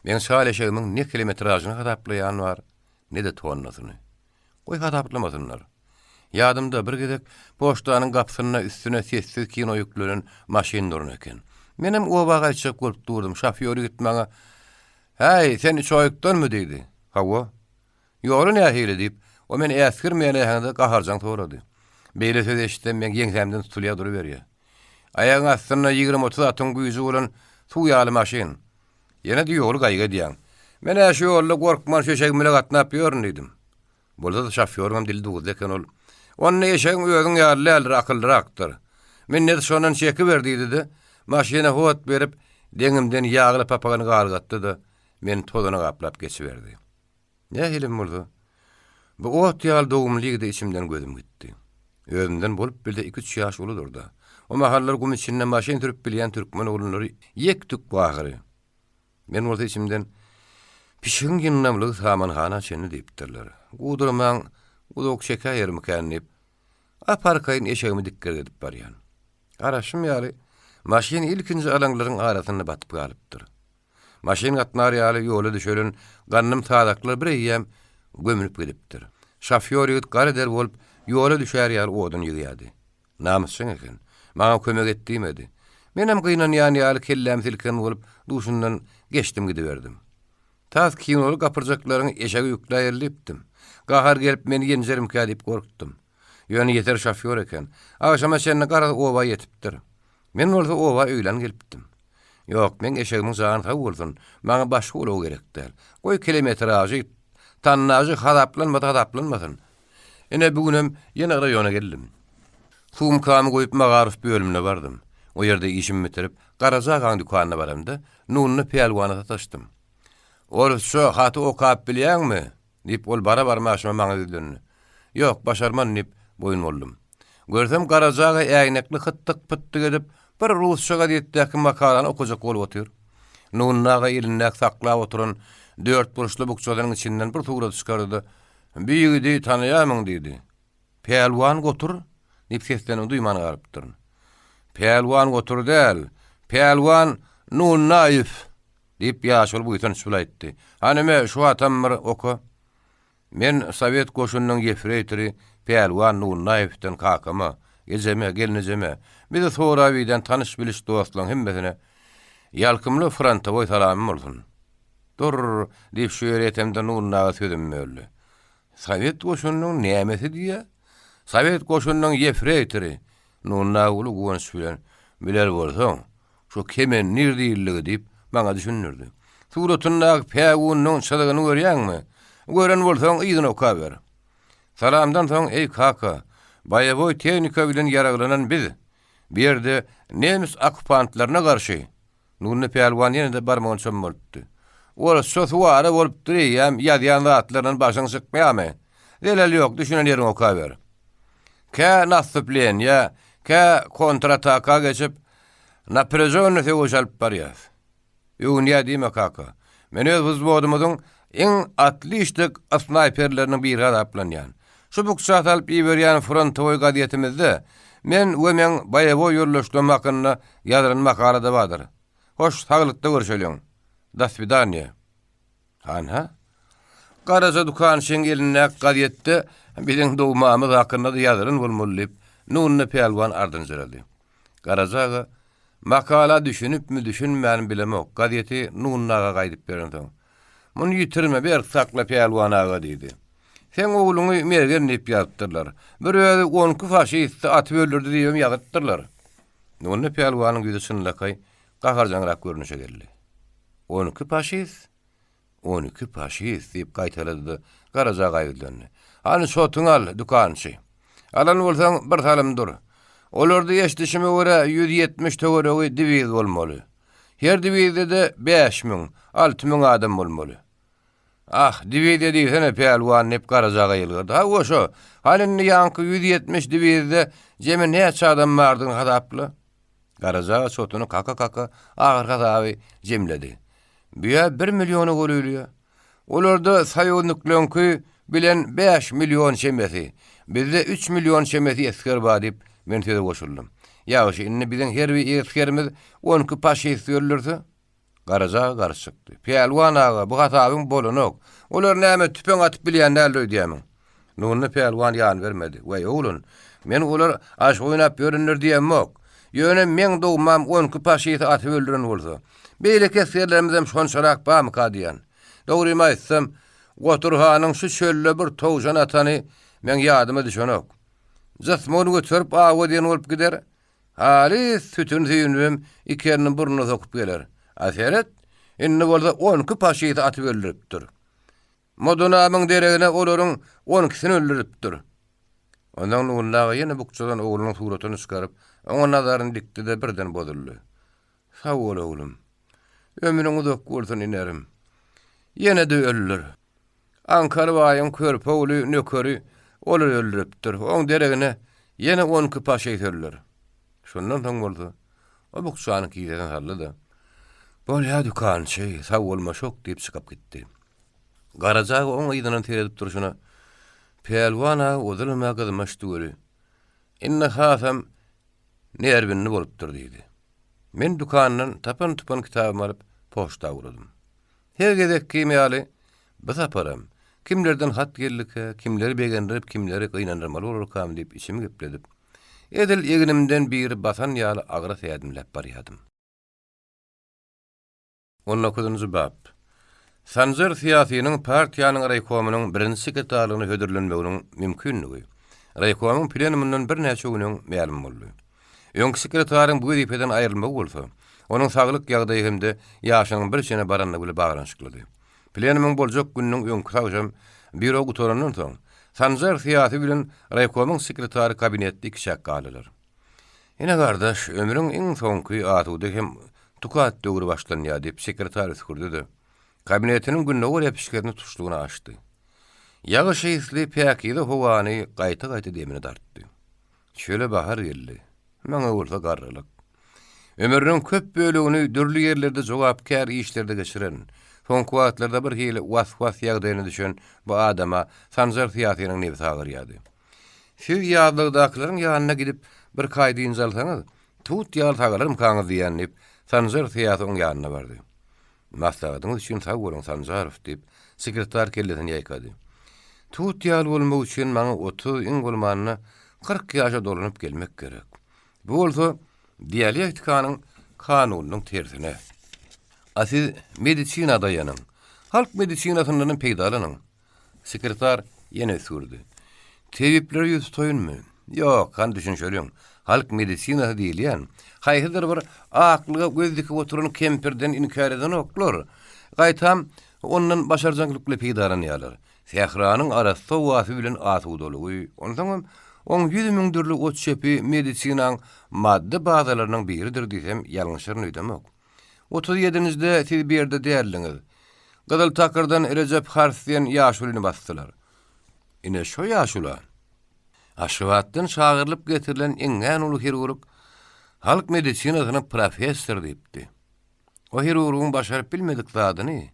Men şaýlaşygymyň ne kilometrasyny hadaplaýan bar, ne de tonnasyny. Goý hadaplamasynlar. Ýadymda bir gezek poçtanyň gapysyna üstüne sessiz kino ýüklenen maşin duran eken. Menem o baga çykyp görüp durdum. Şoföri gitmäňe "Hey, sen çoýukdanmy?" diýdi. "Hawa." "Ýoly nähili?" diýip, o meni äskirmeýän handa gaharjaň torady. Beýle söz eşitdim, men ýeňsemden tutulýa duruberýär. Ayagyň astyna 20-30 atym güýji bolan suw ýaly maşin. Ýene-de ýoly gaýga diýen. Men şu ýolda gorkman şeşeg bilen gatnap ýörün diýdim. Bolsa da şoföriň dili duguzly eken ol. Onu eşegiň özüň ýaly akyllyrakdyr. Men ne şondan çeki berdi-de, maşina howat berip deňimden ýagly papagany gargatdy-da, men tozuny gaplap geçiberdi. Ne hilim boldy? Bu ot ýaly dogumlygdy içimden gözüm gitdi. Özümden bolup bilde 2-3 ýaş uludurda. O mahallar gum içinden maşin türüp bilýän türkmen oğulları ýekdik bagary. Men bolsa içimden pişiň ginnamlyk samanhana çeni diýipdirler. Gudurmaň, gudok şeker mekänip aparkaýyn eşegimi dikker edip barýan. Araşym ýaly maşin ilkinji alaňlaryň arasyna batyp galypdyr. Maşin gatnar ýaly ýoly düşelen gannym sadaklar bir ýem gömülüp gidipdir. Şoför ýigit gareder bolup ýola düşär ýaly odun ýygýady. Namysçyň eken. Maňa kömek etdiýmedi. Menem gynanýan ýaly kellem silken bolup duşundan geçdim gidiberdim. Tas kinolu gapyrjaklaryň eşegi ýükläýärlipdim. Gahar gelip meni ýenjerim kädip gorkdum. Ýöne ýeter şoför eken. Aşama şenne gara oba ýetipdir. Men bolsa oba öýlen gelipdim. Ýok, men eşegimiň jany taw bolsun. Maňa başga ulaw gerekdir. Goý kilometrajy tannajy hadaplanmasyn. Ene bugünem ýene gara ýona geldim. Sumkamy goýup magarif bölümine bardym. O ýerde işimi bitirip Garazagaň dükanyna baramda nunny pelwana sataşdym. "Ol şu haty okap bilýärmi?" diýip ol bara maşyma maňa diýdi. "Ýok, başarman" diýip boýun boldum. Görsem Garazaga äýnekli hyttyk pyttyk edip bir rusçaga diýetdäki makalany okujak bolup otyr. Nunnaga elinde saklap oturan 4 buruşly bukçalaryň içinden bir tugra çykardy. "Biýigi tanýamyň" diýdi. "Pelwan gotur" diýip seslenip duýman galypdyr. "Pelwan gotur däl, pelwan Nunnaýew" diýip ýaşul buýtan şulaýtdy. "Hanime şu atammy oku. Men Sowet goşunyň ýefreýtiri Pelwan Nunnaýewden kakama, gelnejeme. Bir de Sorawiýden tanyş biliş dostlaryň hemmesine ýalkymly frontowy salamym bolsun. Dur diýip şu ýeretemde Nunnaga sözüm böldi. Sowet goşunyň nämesi diýe? Sowet goşunyň ýefreýtiri Nunnaga uly gowunç bilen biler bolsaň, şu kemen nirdiýilligi diýip maňa düşünürdi. Suratyndaky Pelwanyň çylygyny görýärmi? Gören bolsaň ýygyny okaber. Salamdan soň ey kaka, baýaboy tehnika bilen ýaraglanan biz. Bir ýerde nemis okupantlaryna garşy Nunny Pelwan ýene-de barmagyny çömürtdi. Ola soswara bolup durýam, ýazýan zatlaryň başyny çykmaýarmy? Delal ýok, düşünen ýeriň okaber. Ka nastypleniýa, ka kontrataka geçip Napoleony sewşalyp barýar. Ýöňýä diýme kaka. Men öz wuzbodumyň en atlyşdyk snayperleriniň biri adaplanýan. Şu bukçat alyp ýeberýän frontowy gazetemizde men wemen baýaboy ýollaşdyrma hakyna ýazylan makalada bardyr. Hoş taglykda görüşelim. Da svidaniye. Hanha? Garaja dukanyň eline gazetde biziň dowmamyz hakyna ýazylan bolmaly. Nunny Pelwan ardynjyraly. Garajaga makala düşünüpmi düşünmän bilemok. Gazeti Nunnaga gaýdyp berdi. Muny ýitirme ber sakla Pelwanaga diýdi. Sen oğluňy mergen diýip ýazdylar. Bir öýde 12 faşist atyp öldürdi diýip ýazdylar. Nunny Pelwanyň ýüzi çynlakay gaharjaňrak görnüşe geldi. 12 faşist? 12 faşist diýip gaýtalady. Garajaga ýyldyrdy. Hani şotuň al, dukançy. Alan bolsaň bir salam dur. Olordy ýeşdişime görä 170 töweregi diwiz bolmaly. Her divizde de 5000, 6000 adam bolmaly. Ah, divizde diýsene Pelwan hep Garajaga ýylgyrdy. Ha oşo, halynny ýanky 170 divizde jeme näçe adam bardyň hadaply? Garajaga şotuny kaka agyr gadawy jemledi. Büýä 1 milyony golýar. Olarda saýonluklarynky bilen 5 milyon şemesi. Bizde 3 milyon şemesi esker bar diýip men söze goşuldum. Ýa-da inni biziň her bir eskerimiz 12 paşy ýörlerdi. Garaja garşykdy. Pelwan ağa, bu hatabyň bolanok. Olar näme tüpeň atyp bilýänler diýämiň. Nuny pelwan ýan bermedi. Wey oğlun, men olar aş oýnap ýörünler diýemok. Ýöne men dogmam 10 paşyty atyp öldüren bolsa. Beýle keslerlerimizem şonşarak bam kadýan. Dogrymy aýtsam, Goturhanyň şu çölle bir towjan atany men ýadyma düşenok. Jasmony götürüp awa diýen bolup gider. Halis sütün süýünüm ikerinin burnuny sokup geler. Aseret, inni bolsa 10 paşyty atyp öldüripdir. Modunamyň deregine olaryň 12-sini öldüripdir. Ondan ullagy ýene bukçadan oğlunyň suratyny çykaryp, oňa nazaryny dikdi de birden bozuldy. Sag bol oğlum. Ömrüň uzak bolsun inerim. Ýene de öldür. Ankara baýyň körpe oly nökeri olar öldüripdir. Oň deregine ýene 12 paşyty öldür. Şondan soň boldy. O bukçanyň kiýden haldy. Bolýa dükançy, sag bolma şok diýip çykyp gitdi. Garaja oň ýydynyň teredip duruşuna pelwana odurma gyzmaşdy göri. Inne hafam nerbinni bolupdyr diýdi. Men dükanyň tapan kitabymy alyp poçta uradym. Her gedek kimýaly biz aparam. Kimlerden hat geldik, kimleri begendirip, kimleri gynandyrmaly bolarkam diýip içimi gepledip. Edil eginimden bir basan ýaly agra tädimläp barýadym. 19-njy bab. Sanjar siýasynyň partiýanyň raykomynyň birinji sekretarlygyny hödürlenmeginiň mümkinligi. Raykomyň plenumyndan bir näçe güniň ma'lum boldy. Öňkü sekretariň bu ýerden aýrylmagy bolsa, onuň saglyk ýagdaýy hemde ýaşynyň bir çene baranlygy bilen baglanşyklady. Plenumyň boljak günniň öňkü sagym bir ogutorandan soň Sanjar siýasy bilen raykomyň sekretary kabinetde iki şak galylar. Ene gardaş, ömrüň iň soňky atudy hem tukat döwri başlanýar diýip sekretary sükurdy. Kabinetiniň günne ol ýapyşkerini tuşlugyny açdy. Ýagy şeýsli päkide howany gaýta demine dartdy. Şöyle bahar geldi. Maňa bolsa garrylyk. Ömrüň köp bölegini dürli ýerlerde jogapkär işlerde geçiren, soňky wagtlarda bir hili was ýagdaýyna düşen bu adama Sanjar siýasynyň nebsi agyrýady. Şu ýadlygdaklaryň ýanyna gidip bir kaýdy imzalasaňyz, tut ýal tagalarym kaňyz diýenip Sanjar siýasynyň ýanyna bardy. Maslahatyňyz üçin sag bolan Sanjarow diýip sekretar kelletini ýaýkady. Tut ýal bolmak üçin maňa 30 iň bolmanyna 40 ýaşa dolanyp gelmek gerek. Bu bolsa dialektikanyň kanunynyň tersine. Asiz medisinada ýanyň, halk medisinasynyň peýdalanyň. Sekretar ýene sürdü. Tebipler ýüz toýunmy? Ýok, kan düşünşelýän. Halk medisinasy diýilýän. Haýhydyr bir aklyga gözdikip oturan kemperden inkar eden oklar. Gaýtam ondan başarjanlykly peýdalanýarlar. Sehranyň arasy wasy bilen atuw dolugy. Ondan on 100.000 dürli ot şepi medisinaň madde bazalarynyň biridir diýsem ýalňyşyr öýdemek. 37-nizde siz bir ýerde däliňiz. Gadal takırdan Recep Harsyen ýaşulyny basdylar. Ine şo ýaşula. Aşwatdan şagyrlyp getirilen eňen uly hirurg halk medisinasynyň professor diýipdi. O hirurgyň başaryp bilmedik zadyny,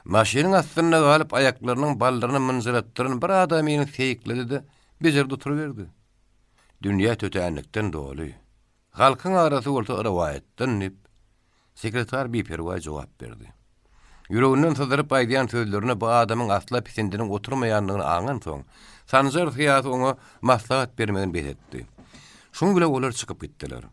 maşynyň astyna galyp aýaklarynyň ballaryny mınjyratdyran bir adamyny feýikledi bejer tuturyberdi. Dünýä tötäňlikden doly. Halkyň arasy bolsa rewayetden nip. Sekretar biperwa jogap berdi. Ýüreginden syzyryp aýdýan sözlerini bu adamyň asla pisindiniň oturmaýanlygyny aňan soň, Sanjar siýasy oňa maslahat bermegini betdi. Şoň bilen olar çykyp gitdiler.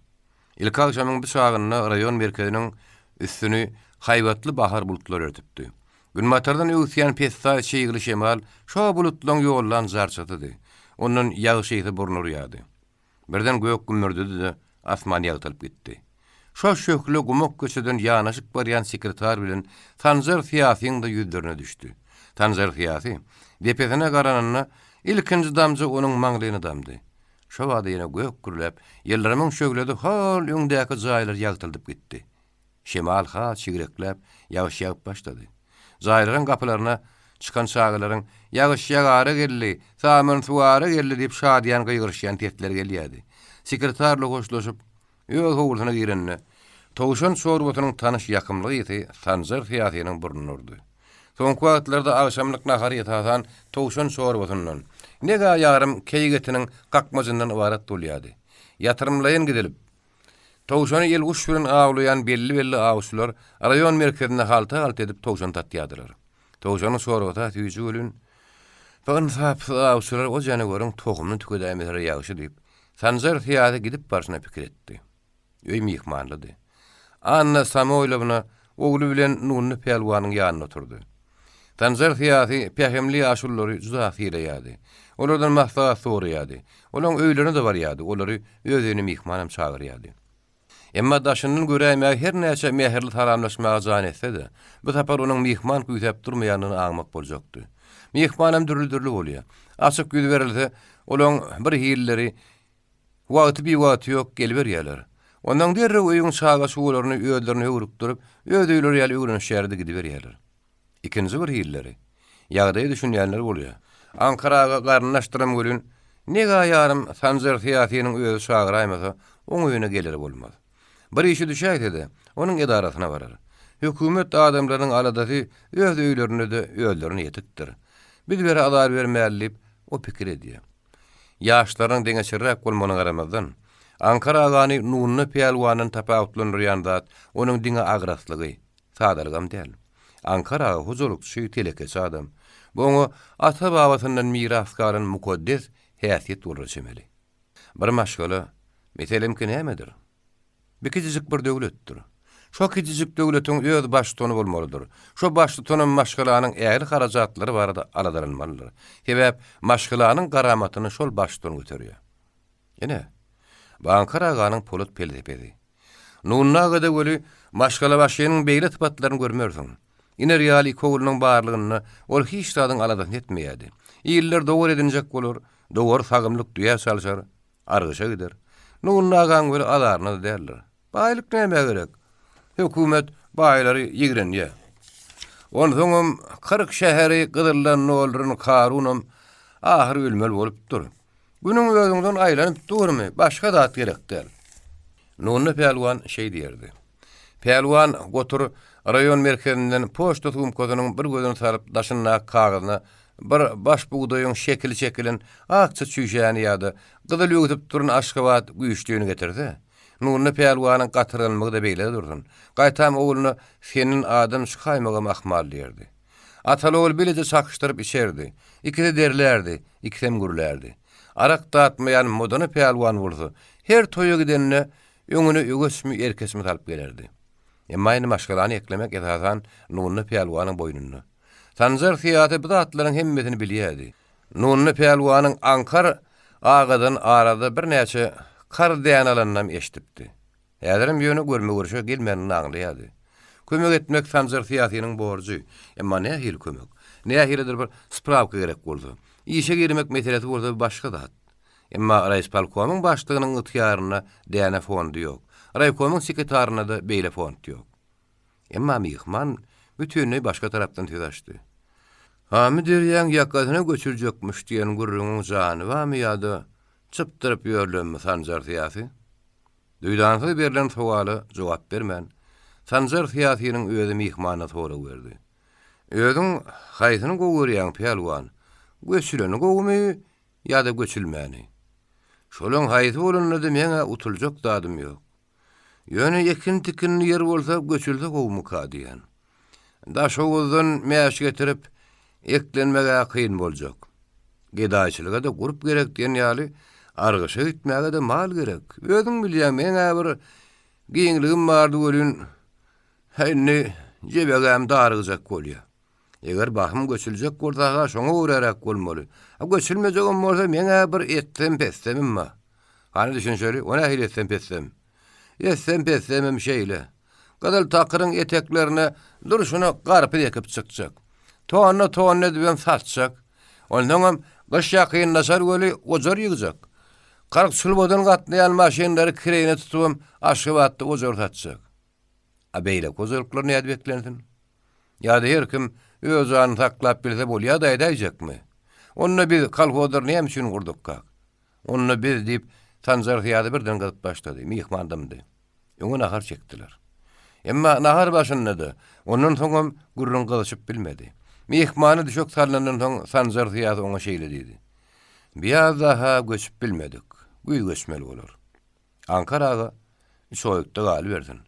Ilk akşamyň bir şagyna raýon merkeziniň üstüni haýwatly bahar bulutlar örtüpdi. Gün matardan öwsýän pessa şeýgili şemal şo bulutlaryň ýollan zarçatydy. Onun ýagyşy burnury ýady. Birden gök gümürdüdi, asman ýagtylyp gitdi. Şo şökle gumak köçeden ýanaşyk barýan sekretar bilen Sanjar siýasyň da ýüzlerine düşdi. Sanjar siýasy depesine garananyna ilkinji damjy onuň maňlygyny damdy. Şo wagda ýene gök gürläp, ýellerimiň şögledi hal öňdäki jaýlar ýagtylyp gitdi. Şemal ha çigreklep ýagyş ýagyp başlady. Jaýlaryň gapylaryna çıkan şagylaryň ýagyş ýagary geldi, samyn suwary geldi diýip şadýan gyýgyrşýan tetler gelýärdi. Sekretarla goşlaşyp ýol howlusyna girenni. Towşan sorbatynyň tanış ýakymlygy ýeti Sanjar siýasynyň burnuny urdy. Soňky wagtlarda akşamlyk nahar ýetasan towşan sorbatyndan nega ýarym keýgetiniň gakmajyndan ibaret bolýardy. Ýatyrymlaýyn gidilip Towşany el guş bilen aglayan belli awşular rayon merkezine halta edip towşan tatýadylar. Towşanyň soragata tüýjü ölün. Bagyn sap awşular o jany görüň tohumny tükedämeler ýagyşy diýip Sanjar Fiýady gidip barşyna pikir etdi. Öý mihmanlydy. Anna Samoýlowna ogly bilen Nunny Pelwanyň ýanyna oturdy. Sanjar Fiýady pähemli aşullary juda fiýleýärdi. Olardan mahsa soraýardy. Olaň öýlerine de barýardy. Olary özüni mihmanam çagyrýardy. Emma daşynyň göräýmäge her näçe mäherli taramlaşmaga jan etse de, bu tapar onuň mihman güýtäp durmaýanyny aňmak boljakdy. Mihmanam dürli bolýar. Açyk güýd berilse, olaň bir hilleri wagty bir wagty ýok gelip berýärler. Ondan derre öýüň çaga suwlaryny öýlerini öwrüp durup, öýdüýler ýaly öwrenişärdi gidip berýärler. Ikinji bir hilleri. Ýagdaý düşünýänler bolýar. Ankaraga garnaşdyram gölün, nega ýarym Sanjar Fiýatynyň öýü çagyraýmasa, oň öýüne gelir bolmaz. Bir işi düşäýdi, onuň edarasyna barar. Hökümet adamlarynyň aladasy öz öýlerini de öýlerini ýetikdir. Biz bere adar bermälip o pikir edýär. Ýaşlaryň deňeçirräk bolmagyna garamazdan, Ankara agany Nunny Pelwanyň tapawutlanýan zat onuň diňe agraslygy, sadalygam däl. Ankara huzurlukçy telekesi adam. Bu oňa ata babasyndan miras galan mukaddes häsiýet uruşmeli. Bir maşgala meselemki nämedir? Bir kijik bir döwletdir. Şo kijik döwletiň öz başlygyny bolmalydyr. Şo başlygynyň maşgalanyň ägir harajatlary barada aladarylmalydyr. Sebäp maşgalanyň garamatyny şol başlygyny göterýär. Ene, Ankara aganyň polat peltepedi. Nunnaga da göli maşgala başynyň beýle typatlaryny görmersiň. Ine reali kowlunyň barlygyny ol hiç tadyň aladan etmeýärdi. Ýyller dowar edinjek bolar, dowar sagymlyk duýa salşar, argyşa gider. Nunnagan göli alarny derler. Baýlyk näme gerek? Hökümet baýlary ýigrenýär. Onsoňam 40 şäheri gyzyllan nolrun karunam ahir ölmel bolup dur. Günüň özüňden aýlanyp durmy, başga zat gerekdir. Nunny Pelwan diýerdi. Pelwan gotur rayon merkezinden poçta tumkodynyň bir gözüni saryp daşyna kagazyna bir baş buğdaýyň şekilin akça çüýşäni ýa-da gyzyl ýögütip duran aşgabat güýçlüğini getirdi. Nunny Pelwanyň gatyrylmagy da beýle dursun. Gaýtam ogluny senin adam şykaýmaga mahmal diýerdi. Ataly ol bilije çakışdyryp içerdi. Ikide derlerdi, ikisem gürlerdi. Arak dağıtmayan modany Pelwan bolsa, her toýa gidenine öňüne ögösmi erkesmi talyp gelerdi. Emma ýene maşgalany eklemek esasan Nunny Pelwanyň boýnuny. Sanjar Fiýady bu zatlaryň hemmetini bilýärdi. Nunny Pelwanyň Ankar agadan arada bir näçe kar diýen alannam eşdipdi. Häzirim ýöne görme görüşe gelmänini aňlaýardy. Kömek etmek Sanjar Fiýatynyň borjy. Emma nähil kömek? Nähilidir bir sprawka gerek boldy. İşe girmek meselesi bolsa başga zat. Emma Raýspalkomyň başlygynyň ýetýärini diýene fondy ýok. Raýkomyň sekretaryna da beýle fond ýok. Emma mihman bütünni başga tarapdan tüýdaşdy. Hamydyr ýan ýakasyna göçürjekmiş diýen gurrunň jany bamy ýa-da çypdyryp ýörlenmi Sanjar Fiýaty? Duýdansa berilen sowaly jogap bermän. Sanjar Fiýatynyň özü mihmana sora berdi. Özüň haýsyny gowurýan Pelwan, göçüleni gowmy ýa-da göçülmäni? Şolaň haýsy bolanyny da meňe utuljak dadym ýok. Ýöne ýekin tikinli ýer bolsa göçülse gowmy ka diýen. Da şowuzdan mäş getirip eklenmege kyn boljak. Gedaýçylyga da gurup gerek diýen ýaly argyşa gitmäge de mal gerek. Özüň bilýän meňe bir giňligim bardy bolýan. Häni jebegem dargyjak bolýar. Eger bahym göçüljek bolsa şoňa uğrarak bolmaly. Göçülmejegem bolsa meňe bir etdim pestemim ma. Hany düşünşeli, ona hil etsem pessem. Etsem pessemim şeýle. Gadal takyryň eteklerine duruşuna garpy ekip çykjak. Toğanna diýen satjak. Ondan gyş ýakynlaşar göli ojar ýygyjak. 40 sülbodan gatnaýan maşinleri kireyine tutup aşgabatda ojar satjak. Beýle kozurluklar näde beklensin? Ýa-da her kim öz anyny saklap bilse bolýar da edäjekmi? Onna biz kalhodur näme üçin gurduk? Onna biz diýip Sanjar Fiýady birden galyp başlady. Mihmandymdy. Öňe nahar çekdiler. Emma nahar başynda da onuň soňam gurrun gylyşyp bilmedi. Mihmany düşük salandan soň Sanjar Fiýady oňa şeýle diýdi. Biraz daha göçüp bilmedik. Güýz göçmeli bolar. Ankaraga soýukda galybersin.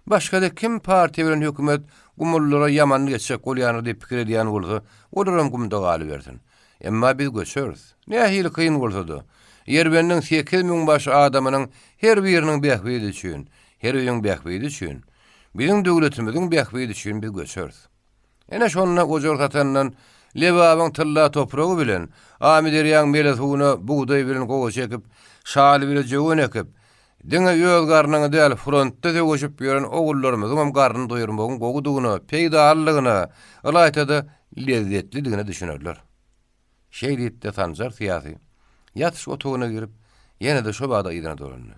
Başga-da kim partiýa bilen hökümet gumullara yaman geçsek bolýar diýip pikir edýän bolsa, olaram gumda galybersin. Emma biz göçeriz. Nähili kıyın bolsa-da, Ýerbenden 8000 baş adamynyň her biriniň bähbidi üçin, her öýüň bähbidi üçin, biziň döwletimiziň bähbidi üçin biz göçeriz. Ene şonuna gojor tatandan lebabyň tylla topragy bilen, amiderýän melesuny buğday bilen gowy çekip, şaly bilen jöwen ekip, diňe ýöl garnyny däl frontda töweşip ýören ogullarymyzyň hem garny doýurmagyň gogudygyny, peýdarlygyny, ýaýtada lezzetlidigini düşünerler. Şeýditde Sanjar Syýasy ýatış otugyna girip, ýene-de şo bada ýydyna dolandy.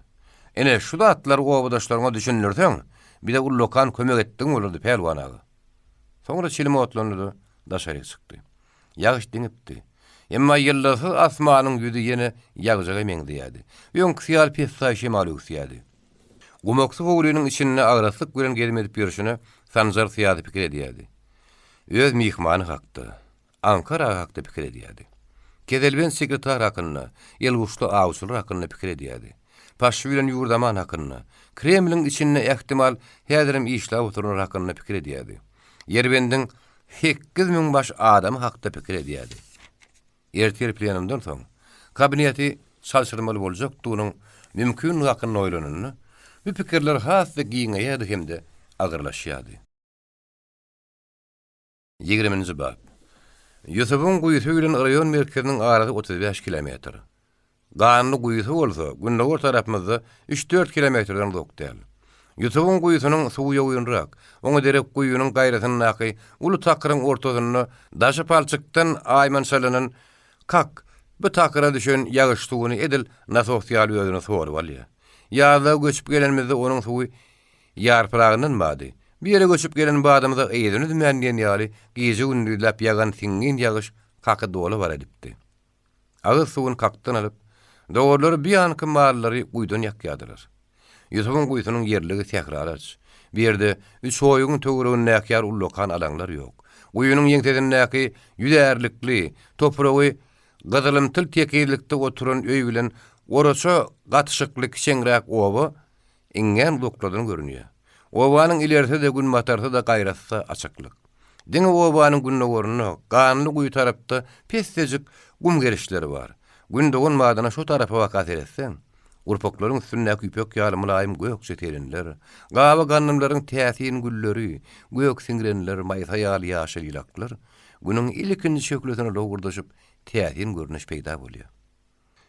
Ene şu zatlar gowadaşlaryňa düşünürseň, bir de ullokan kömek etdiň bolurdy pelwanagy. Soňra çilim otlandy, daşary çykdy. Ýagyş diňipdi. Emma ýyllasy asmanyň ýüzi ýene ýagjaga meňdiýärdi. Ýöňk syýal pessa şemaly üsýärdi. Gumoksu gowlunyň içinde agrasyk bilen gelmedip ýörüşine Sanjar Syýasy pikir edýärdi. Öz mihmany hakdy. Ankara hakda pikir edýärdi. Kedelben sekretar hakyna, ýelguşly awçylar hakyna pikir edýärdi. Paşy bilen ýurdaman hakyna, Kremliň içinde ähtimal häzirim işläp oturan hakyna pikir edýärdi. Ýerbendiň 8000 baş adam hakda pikir edýärdi. Ertir planymdan soň kabineti salşyrmaly boljak dunyň mümkin hakyna oýlanyny, bu pikirler has we giňeýärdi hemde agyrlaşýardy. 20-nji bab. Ýüsüpň guýusy bilen raýon merkeziniň arasy 35 kilometr. Ganly guýusy bolsa, gündäki tarapymyzda 3-4 kilometrden uzakda. Ýüsüpň guýusynyň suwy ýoýunrak, oňa derek guýunyň gaýrasyny naky, uly takyryň ortasyny daşy palçykdan aýman salanan kak, bu takyra düşen ýagyş suwuny edil nasosiýal ýöňüne sorup alýar. Ýa-da göçüp gelenmizde onuň suwy ýarpyragyndan bady. Bir yere göçüp gelen bu adamda eýdini diýen ýaly gizi gündüzläp ýagan siňin ýagyş kaky doly bar edipdi. Agyr suwun kakdan alyp, dogurlary bir anky mallary guýdan ýakýadylar. Ýüsüpň guýusynyň ýerligi täkrarlaç. Bir ýerde üç oýuň töweregine näkýar ullokan alaňlar ýok. Guýunyň ýeňteden näki ýüderlikli, topragy gazalymtyl tekirlikde oturan öý bilen oraça gatşykly kiçenrek oba ingen doktordan görünýär. Obanyň ilerisinde gün matarsa da gaýratsa açyklyk. Diňe obanyň günne gorny, ganly guýy tarapda pestejik gum gerişleri bar. Gün dogun madyna şu tarafa wakat etsen, urpaklaryň üstüne küpek ýaly mulaýym gökçe terenler, gawa gannymlaryň täsirin gülleri, gök singrenler, maýsa ýaly ýaşyl ýylaklar, günüň ilkinji şökletine logurdaşyp täsirin görnüş peýda bolýar.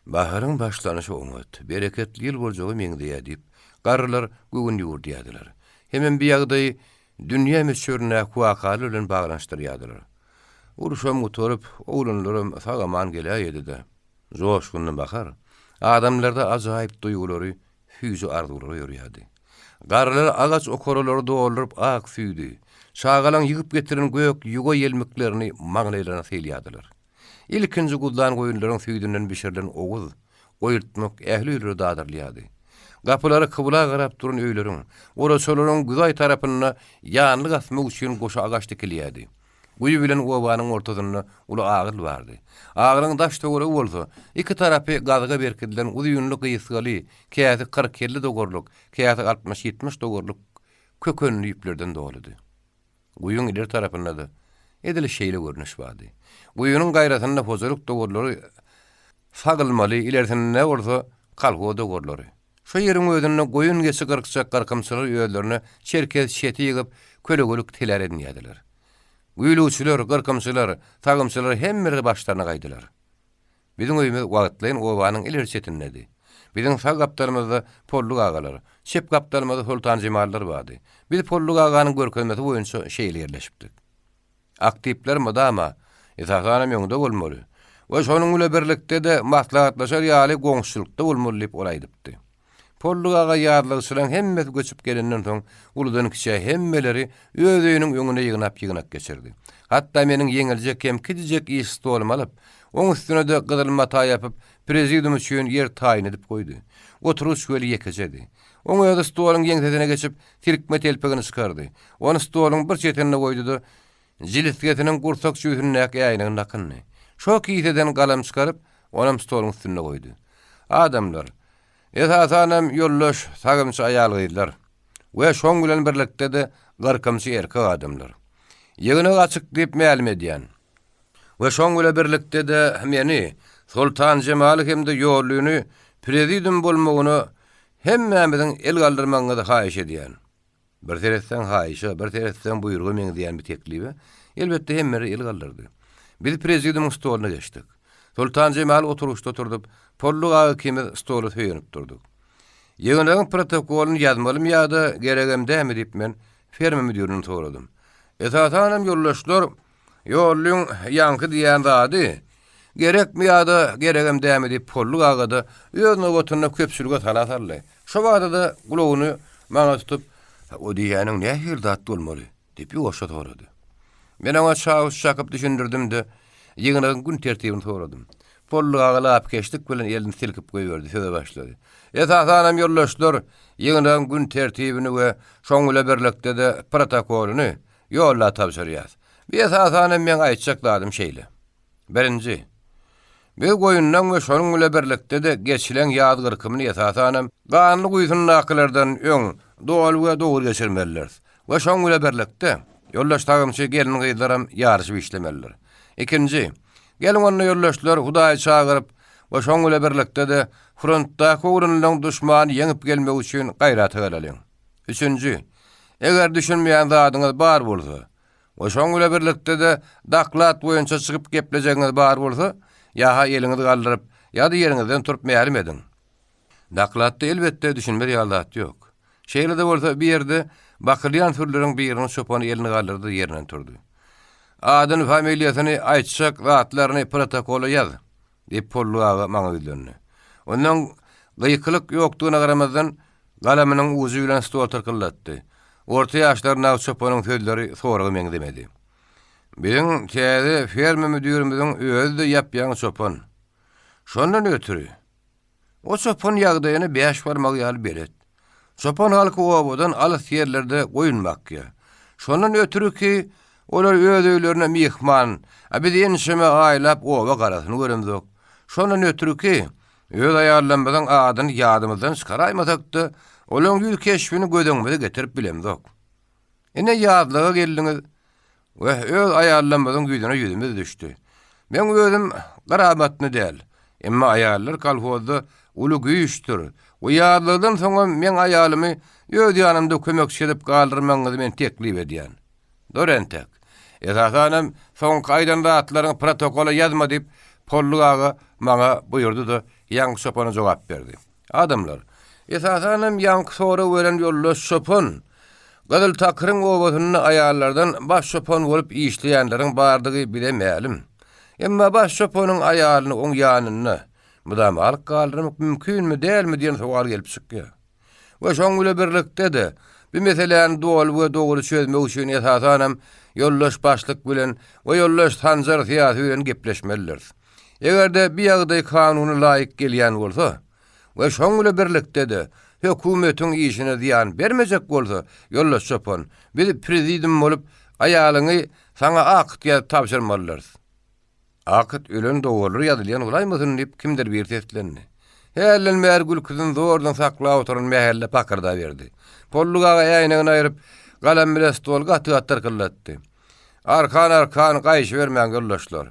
Baharyň başlanyşy umut, bereketli ýyl boljagy meňdiýär diýip, garrylar göwün ýurdýardylar. Hemen bir ýagdaý dünýä meşhurna wakaly bilen baglanşdyrýardylar. Uruşam oturup, oglanlarym sagaman gelýärdi-de. Joşgundan bakar, adamlarda ajaýyp duýgulary, hüýji arzulary ýörýärdi. Garrylar agaç okoralary doldurup ak süýdi. Şagalan ýygyp getiren gök ýugo ýelmeklerini maňlaýlaryna selýärdiler. İlkinji guldan goýunlaryň süýdünden bişirilen oguz, oýurtmak ähli ýüleri dadyrlýardy. Gapylary kıbla garap duran öýleriň, oraçolaryň güzay tarapyna ýanly gasmak üçin goşa agaç dikilýärdi. Guýy bilen obanyň ortasyna uly agyl bardy. Agylyň daş töweri bolsa, iki tarapy gazyga berkidilen uzyunly gyýysgaly, käsi 40-50 dogorluk, käsi 60-70 dogorluk kökönli ýüplerden doludy. Guýyň ileri tarapynda da edili şeýle görnüş bardy. Guýynyň gaýrasyna pozuluk dogorlary sagylmaly, ilerisinde ne bolsa kalgo dogorlary. Şu ýeriň özüne goýun geçi gyrkçak garkamçylar ýöýlerini çerkez şeti ýygyp kölegölük teler edýärdiler. Güýlüçüler, garkamçylar, tagymçylar hemmeri başlaryna gaýdylar. Biziň öýümiz wagtlaýyn obanyň ileri çetindedi. Biziň sag gapdarymyzda polluk agalar, şep gapdarymyzda sultan jemallar bardy. Biz polluk aganyň görkezmesi boýunça şeýle ýerleşipdik. Aktivler madama esasana meňde bolmaly. We şonuň bilen birlikde de maslahatlaşar ýaly goňşulykda bolmaly diýip olaýdypdy. Polluk aga ýarlygyçylaryň hemmesi göçüp gelenden soň uludan kiçe hemmeleri öz öýüniň öňüne ýygnap geçirdi. Hatda meniň ýeňiljek hem kidijek iş stolum alyp, oň üstüne de gyzylma ta ýapyp prezidium üçin ýer taýin edip goýdy. Oturuş göli ýekejedi. Oň ýa-da stoluň ýeňtedine geçip tirikme telpegini çykardy. Onu stoluň bir çetenine goýdy-da jilisgetiniň gursak şüýsüne ýaýnyň nakyny. Şo kiýseden galam çykaryp, onam stoluň üstüne goýdy. Adamlar Esasanam yollaş sagymçy aýal gyýdylar. We şoň bilen birlikde de garkamçy erkek adamlar. Ýygyny açyk diýip ma'lum edýän. We şoň bilen birlikde de meni Sultan Jemal hemde ýollugyny prezidium bolmagyny hemmemizin el galdyrmagyny haýyş edýän. Bir teresten haýyşy, bir teresten buýrugy meň diýen bir teklibi elbetde hemmeri el galdyrdy. Biz prezidium stoluna geçdik. Sultan Jemal oturuşda oturdup, polluk hakimi stolu höýünüp durduk. Ýygynyň protokoluny ýazmalym ýa-da geregem dämi diýip men ferma müdürüni soradym. Esasanam ýollaşlar, ýolluň ýanky diýen zady, gerekmi ýa-da geregem dämi diýip polluk agada ýöne gotunyna köpçülüge talatarly. Şo wagtda gulagyny maňa tutup, o diýäniň nähir zat bolmaly diýip ýoşa sorady. Men ona şaus şakyp düşündirdim-de, ýygynyň gün tertibini soradym. Polluk agalap geçdik bilen elini silkip goýberdi, söze başlady. Esasanam ýollaşlar, ýygynyň gün tertibini we şoň bilen birlikde de protokoluny ýolla tapşyrýar. Bir esasanam men aýtjakladym şeýle. Birinji, bir goýundan we şonuň bilen birlikde de geçilen ýaz gyrkymyny esasanam ganly goýsun naklardan öň dogry we dogry geçirmeliler. We şoň bilen birlikde ýollaşdagymçy gelin gyýdaram ýarşyp işlemeliler. Ikinji, gelin onu ýollaşlar Hudaý çagyryp we şoň bilen birlikde de frontda gowrunylan duşmany ýeňip gelmek üçin gaýrat edeliň. Üçünji, eger düşünmeýän zadyňyz bar bolsa, we şoň bilen birlikde de daklat boýunça çykyp geplejegiňiz bar bolsa, ýa-ha eliňizi galdyryp, ýa-da ýeriňizden turup ma'lum edin. Daklatda elbetde düşünme ýalat ýok. Şeýle-de bolsa bir ýerde bakylýan türleriň birini çopany elini galdyrdy, ýerinden turdy. Adyny, familiýasyny aýtjak, zatlaryny protokola ýaz diýip polluğa maňa bildirdi. Ondan gyýkylyk ýokdugyna garamazdan galamynyň uzy bilen stol tyrkyldatdy. Orta ýaşlaryna çopanyň sözleri soragy meň demedi. Biziň täze ferma müdürimiziň özü ýapýan çopan. Şondan ötürü o çopan ýagdaýyny 5 barmak ýaly beret. Çopan halky obadan alys ýerlerde goýunmakya. Şondan ötürü ki olar öz öýlerine mihman, biz enişeme aýlap oba garasyny göremzok. Şondan ötürü ki öz aýarlanmadan adyny ýadymyzdan çykaraýmasakda, olaň ýül keşfini gödüňmize getirip bilemzok. Ene ýadlyga geldiňiz we öz aýarlanmadan güýdüne ýüzümiz düşdi. Men özüm garabatny däl, emma aýarlar kolhozda uly güýçdir. O ýadlydan soňra men aýalymy öz ýanymda kömekçi edip galdyrmagyňyzy men teklip edýän. Dorentek. Esasanam soň gaýdan zatlaryň protokola ýazma diýip polluğa maňa buýurdy-da ýanky çopana jogap berdi. Adamlar, esasanam ýanky sora beren ýollaş çopon, gadal takyryň obasyny aýallardan baş çopon bolup işleýänleriň bardygy bile ma'lum. Emma baş çoponyň aýalyny oň ýanyna mudam alyp galdyrmak mümkinmi dälmi diýen sowal gelip çykýar. We şoň bilen birlikde de bir meseleň dogry çözmek üçin esasanam ýollaş başlyk bilen we ýollaş tanjar syýasy bilen gepleşmeliler. Egerde bir ýagdaý kanuny laýyk gelýän bolsa we şoň bilen birlikde de hökümetiň işine ziýan bermejek bolsa, ýollaş çopon, biz prezidium bolup aýalyňy saňa akyt ýazyp tapşyrmalylar. Akyt ölen dogry ýazylýan golaýmasyn diýip kimdir bir teslendi. Hellen mergül kızın zordan saklap oturan mehelle pakırda verdi. Polluğa ýaýnyny aýryp, galam bilen stol gaty-gaty kıllatdy. Arkan gaýşy bermän gölleşler.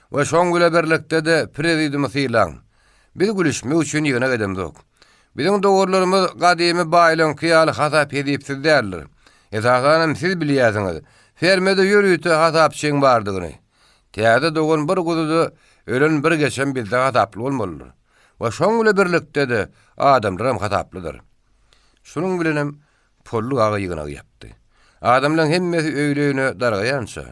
We şoň bilen birlikde de prezidium syýlan. Biz gülüşmek üçin ýygyna gedemdik. Biziň dogurlarymyz gadymy baýlan kyýaly hasap edip sizlerler. Esasanam siz bilýärsiňiz. Fermede ýürüýte hasapçyň bardygyny. Täze dogun bir gududy ölen bir geçen bizde hasaply bolmalydyr. Ve şoň bilen birlikde de adamlar hataplydyr. Şunuň bilenem pollu ağa ýygyna ýapdy. Adamlaryň hemmesi öýleýine dargaýança,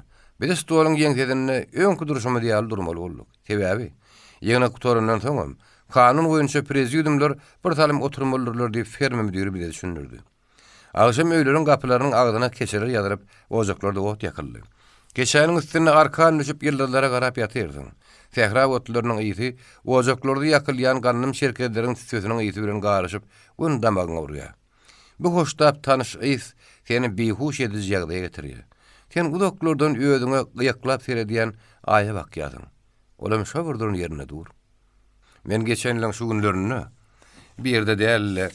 biz stoluň ýeňsizini öňkü duruşmy diýäl durmaly bolduk. Sebäbi ýygyna kutorundan soňam kanun boýunça prezidiumlar bir talim oturmalydyr diýip ferma müdiri bize düşündirdi. Agşam öýleriň gapylarynyň agdyna keçirir ýazyryp ojoklarda ot ýakyldy. Geçäniň üstüne arkan düşüp ýyldızlara garap ýatyrdyň. Sehra otlarynyň ýyzy ojoklarda ýakylýan gannym şerketleriň sözüniň ýyzy bilen garaşyp gün damagyna urýar. Bu hoştap tanış ýyz seni bihuş edici ýagdaýa getirýär. Sen udoklardan öýüňe gyýaklap serediýän aýa bakýasyň. Olam şo birdiň ýerine dur. Men geçen ýylyň şu günlerini bir yerde dälle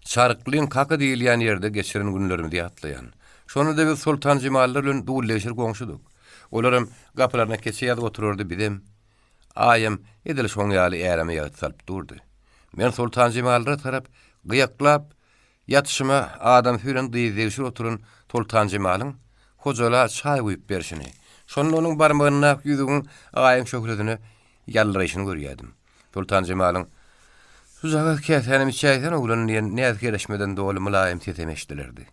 Çarıklığın kakı diýilýän ýerde geçiren günlerimi diýe atlayan. Şonu da biz Sultan Cemallar bilen dugulleşir goňşuduk. Olaram gapylaryna keçýär otururdy bidem. Ayam edil şoň ýaly äreme ýaty salyp durdy. Men Sultan Cemallara tarap gyýaklap ýatşyma adam hüren diýdirşir oturun Sultan Cemalyň hojala çay goýup berşini. Şonu onuň barmagyna ýüzüň ayam şöhretini ýallyryşyny görýärdim. Sultan Cemalyň Suzaga käsänim içäýsen oglan näze geleşmeden dolu mülayim tetemeşdilerdi.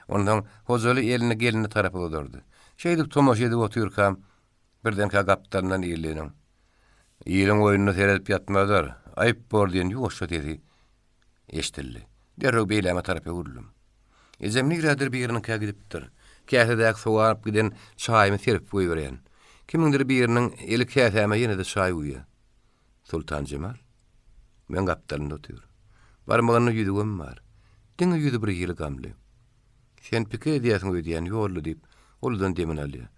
Ondan hojaly elini gelini tarapy durdy. Şeýdip tomoş edip oturkam birden kaptandan ýerlenim. Ýylyň oýunyny seredip ýatmadar. Aýyp bor diýen ýoşa dedi. Eşdildi. Derrew beýleme tarapy uruldum. Ezem nigrädir bir ýerine gidipdir. Käsedäk sowap giden çaýmy serip goýberýän. Kimindir bir ýeriniň eli käsäme ýene-de çaý goýýar. Sultan Cemal men gaptalynda otur. Barmagyny ýüdügem bar. Diňe ýüdü bir ýyly gamly. Sen pikir edýäsiň öýdýän ýolly diýip, oldan demin alýar.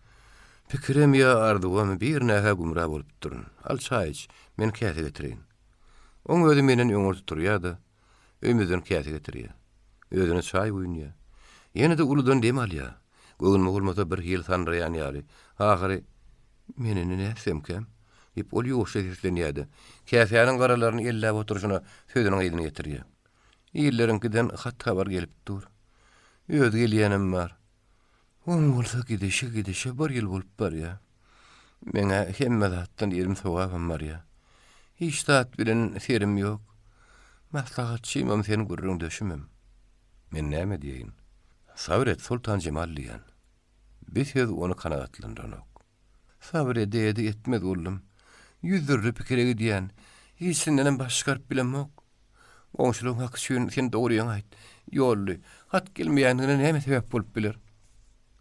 Pikirim ýa ardygam bir nähe gumra bolup durun. Al çay iç, men käse getirin. Oň öýdi menen öňür turýardy. Öýmüzden käse getirýär. Özüne çay goýunýar. Ýene-de uludan dem alýar. Gögün bolmasa bir ýyl sanraýan ýaly. Ahyry meni näsemkem? Hep ol ýoşa hirlenýärdi. Käsäniň garalaryny elläp oturşyna söýdüniň ýylyny getirýär. Ýylleriňkiden hat habar gelip dur. Öýde gelýänim bar. Oň bolsa gidişe bir ýyl bolup barýar. Meňe hemme zatdan ýerim sowabam barýar. Hiç tat bilen serim ýok. Maslahatçymam seni gurrun döşümem. Men näme diýeýin? Sabret Sultan Cemal diýen. Biz ýöz onu kanagatlandyryk. Sabret diýdi etmez oldum. Yüzürlü pikire gidiyen, hiçsinden başkarp bilemok. Oňşuluň haky üçin sen dogry aýt. Ýolly, hat gelmeýändigine näme sebäp bolup biler?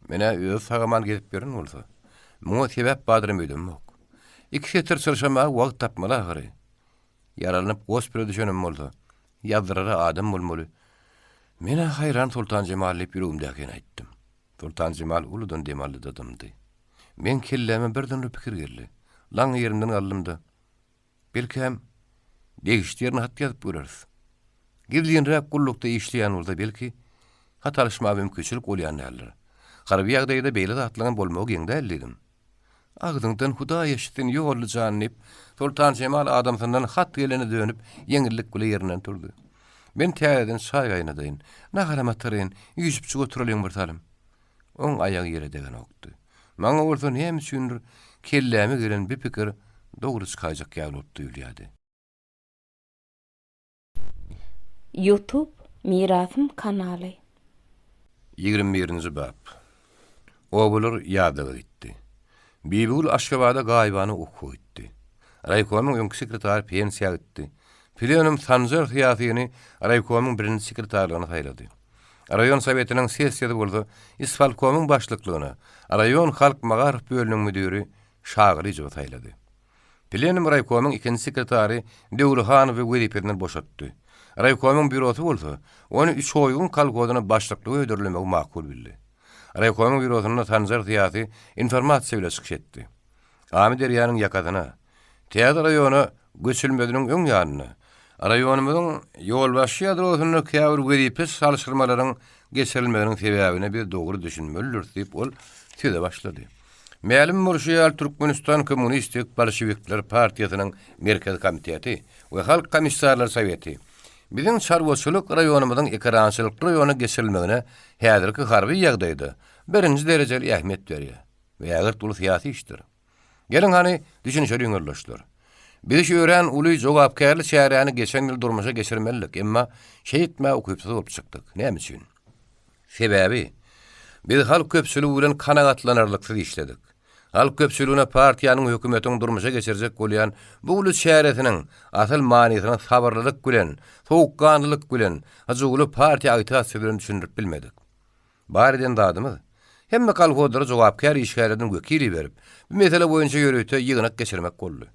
Mene öz sagaman gelip berin bolsa. Muňa sebäp badrym öýdemok. Iki setir çyrşama wagt tapmaly ahyry. Yaralanyp gospere düşenem bolsa. Ýazdyrara adam bolmaly. Mene hayran Sultan Cemal diýip ýüregimdäki aýtdym. Sultan Cemal uludan demally dadymdy. Men kelleme birden pikir geldi. Lan yerimden aldımda. Belki hem değiştiğerini hat yazıp görürüz. Gizliyen rap kullukta işleyen olsa belki hat alışma mümkünçülük olayan derler. Harbi yağdayda beyle de atlanan bolmağı gende elliydim. Ağzından huda yaşıtın yollu canlayıp Sultan Cemal adamsından hat gelene dönüp yengillik kule yerinden turdu. Ben teyareden çay kaynadayın. Ne haramattarayın yüzüp çık oturalıyım vırtalım. On ayağı yere degen oktu. Maňa bolsa hem düşünür kelläme gelen bir pikir dogry çykaýjak ýaly bolup duýulýardy. YouTube Mirasym kanaly. 21-nji bab. Oğullar ýadyga gitdi. Bibul Aşgabada gaýbany okuw etdi. Raykomyň öňkü sekretary pensiýa gitdi. Plenum Sanjar hyýatyny Raykomyň birinji sekretarlygyna saýlady. Rayon Sowetiniň sessiýasy bolsa isfalkomyň başlyklygyna, rayon halk magarif bölüniň müdiri Şagyry ýygy saýlady. Plenum Raykomyň ikinji sekretary Döwlehanowy wezipetinden boşatdy. Raykomyň bürosy bolsa, onu 3 oýgun kalkodyna başlyklygy öýdürilemek makul bildi. Raykomyň bürosyna Sanjar hyýaty informasiýa bilen çykyş etdi. Amir ýanyň ýakadyna, teatr raýony göçülmeginiň öň ýanyna, rayonumyň ýolbaşy ýadrosyny käbir wezipet salşyrmalaryň geçirilmeginiň sebäbine bir dogry düşünmelidir diýip ol söze başlady. Mälim Murşiyal Türkmenistan Kommunistik Bolşewikler Partiýasynyň Merkez Komiteti we Halk Komissarlar Soweti biziň çarwaçylyk rayonumyzyň ekrançylyk raýony geçirilmegine häzirki harby ýagdaýda birinji derejeli ähmiýet berýär we ýagyrt ulu syýasy işdir. Gelin hani düşünýär ýöňürleşler. Biz öğren uly jogapkärli şäherany geçen ýyl durmuşa geçirmelilik, emma şeýitme okuýup bolup çykdyk. Näme üçin? Sebäbi biz halk köpçüligi bilen kanagatlanarlyksy işledik. Halk köpçüligine partiýanyň hökümetiň durmuşa geçirjek bolýan bu uly şäheretiniň asal manysyny sabrlylyk bilen, sowukkanlylyk bilen, hajuly partiýa agitasiýa bilen düşündirip bilmedik. Bariden dadymyz hemme kalkodlara jogapkär işgärlerden wekili berip, bu mesele boýunça ýöreýte ýygynak geçirmek boldy.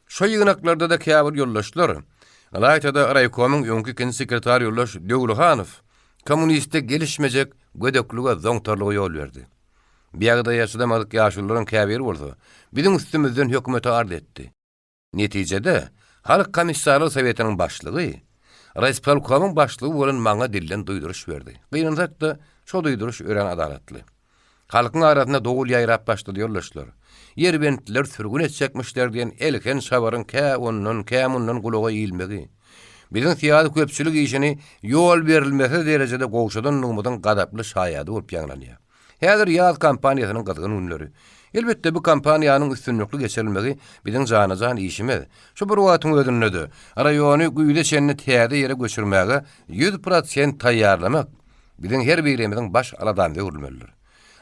Şo ýygnaklarda da käbir ýollaşlar. Alaýtada raykomyň öňkü ikinji sekretary ýoldaş Döwlehanow kommuniste gelişmejek gödeklige zoňtarlygy ýol berdi. Biýagda ýaşadamadyk ýaşullaryň käbiri bolsa, biziň üstümizden hökümete ard etdi. Netijede Halk Komissarlyk Sowetiniň başlygy, Respublikamyň başlygy bolan maňa dilden duýduruş berdi. Gynansak da şo duýduruş ören adalatly. Halkyň arasynda dogul ýaýrap başlady ýollaşlar. Yerbentler sürgün etjekmişler diýen elken şabaryň kämundan gulaga ýylmegi. Biziň siyasi köpçülik işini ýol berilmese derejede gowşadan numudan gadaply şaýady bolup ýaňlanýar. Häzir ýaz kampaniýasynyň gyzgyn günleri. Elbetde bu kampaniýanyň üstünlükli geçirilmegi biziň jana-jan işimiz. Şu bir wagtyň özünde raýony güýde çenne täze ýere göçürmäge 100% taýýarlamak biziň her birimiziň baş aladandy urulmalydyr.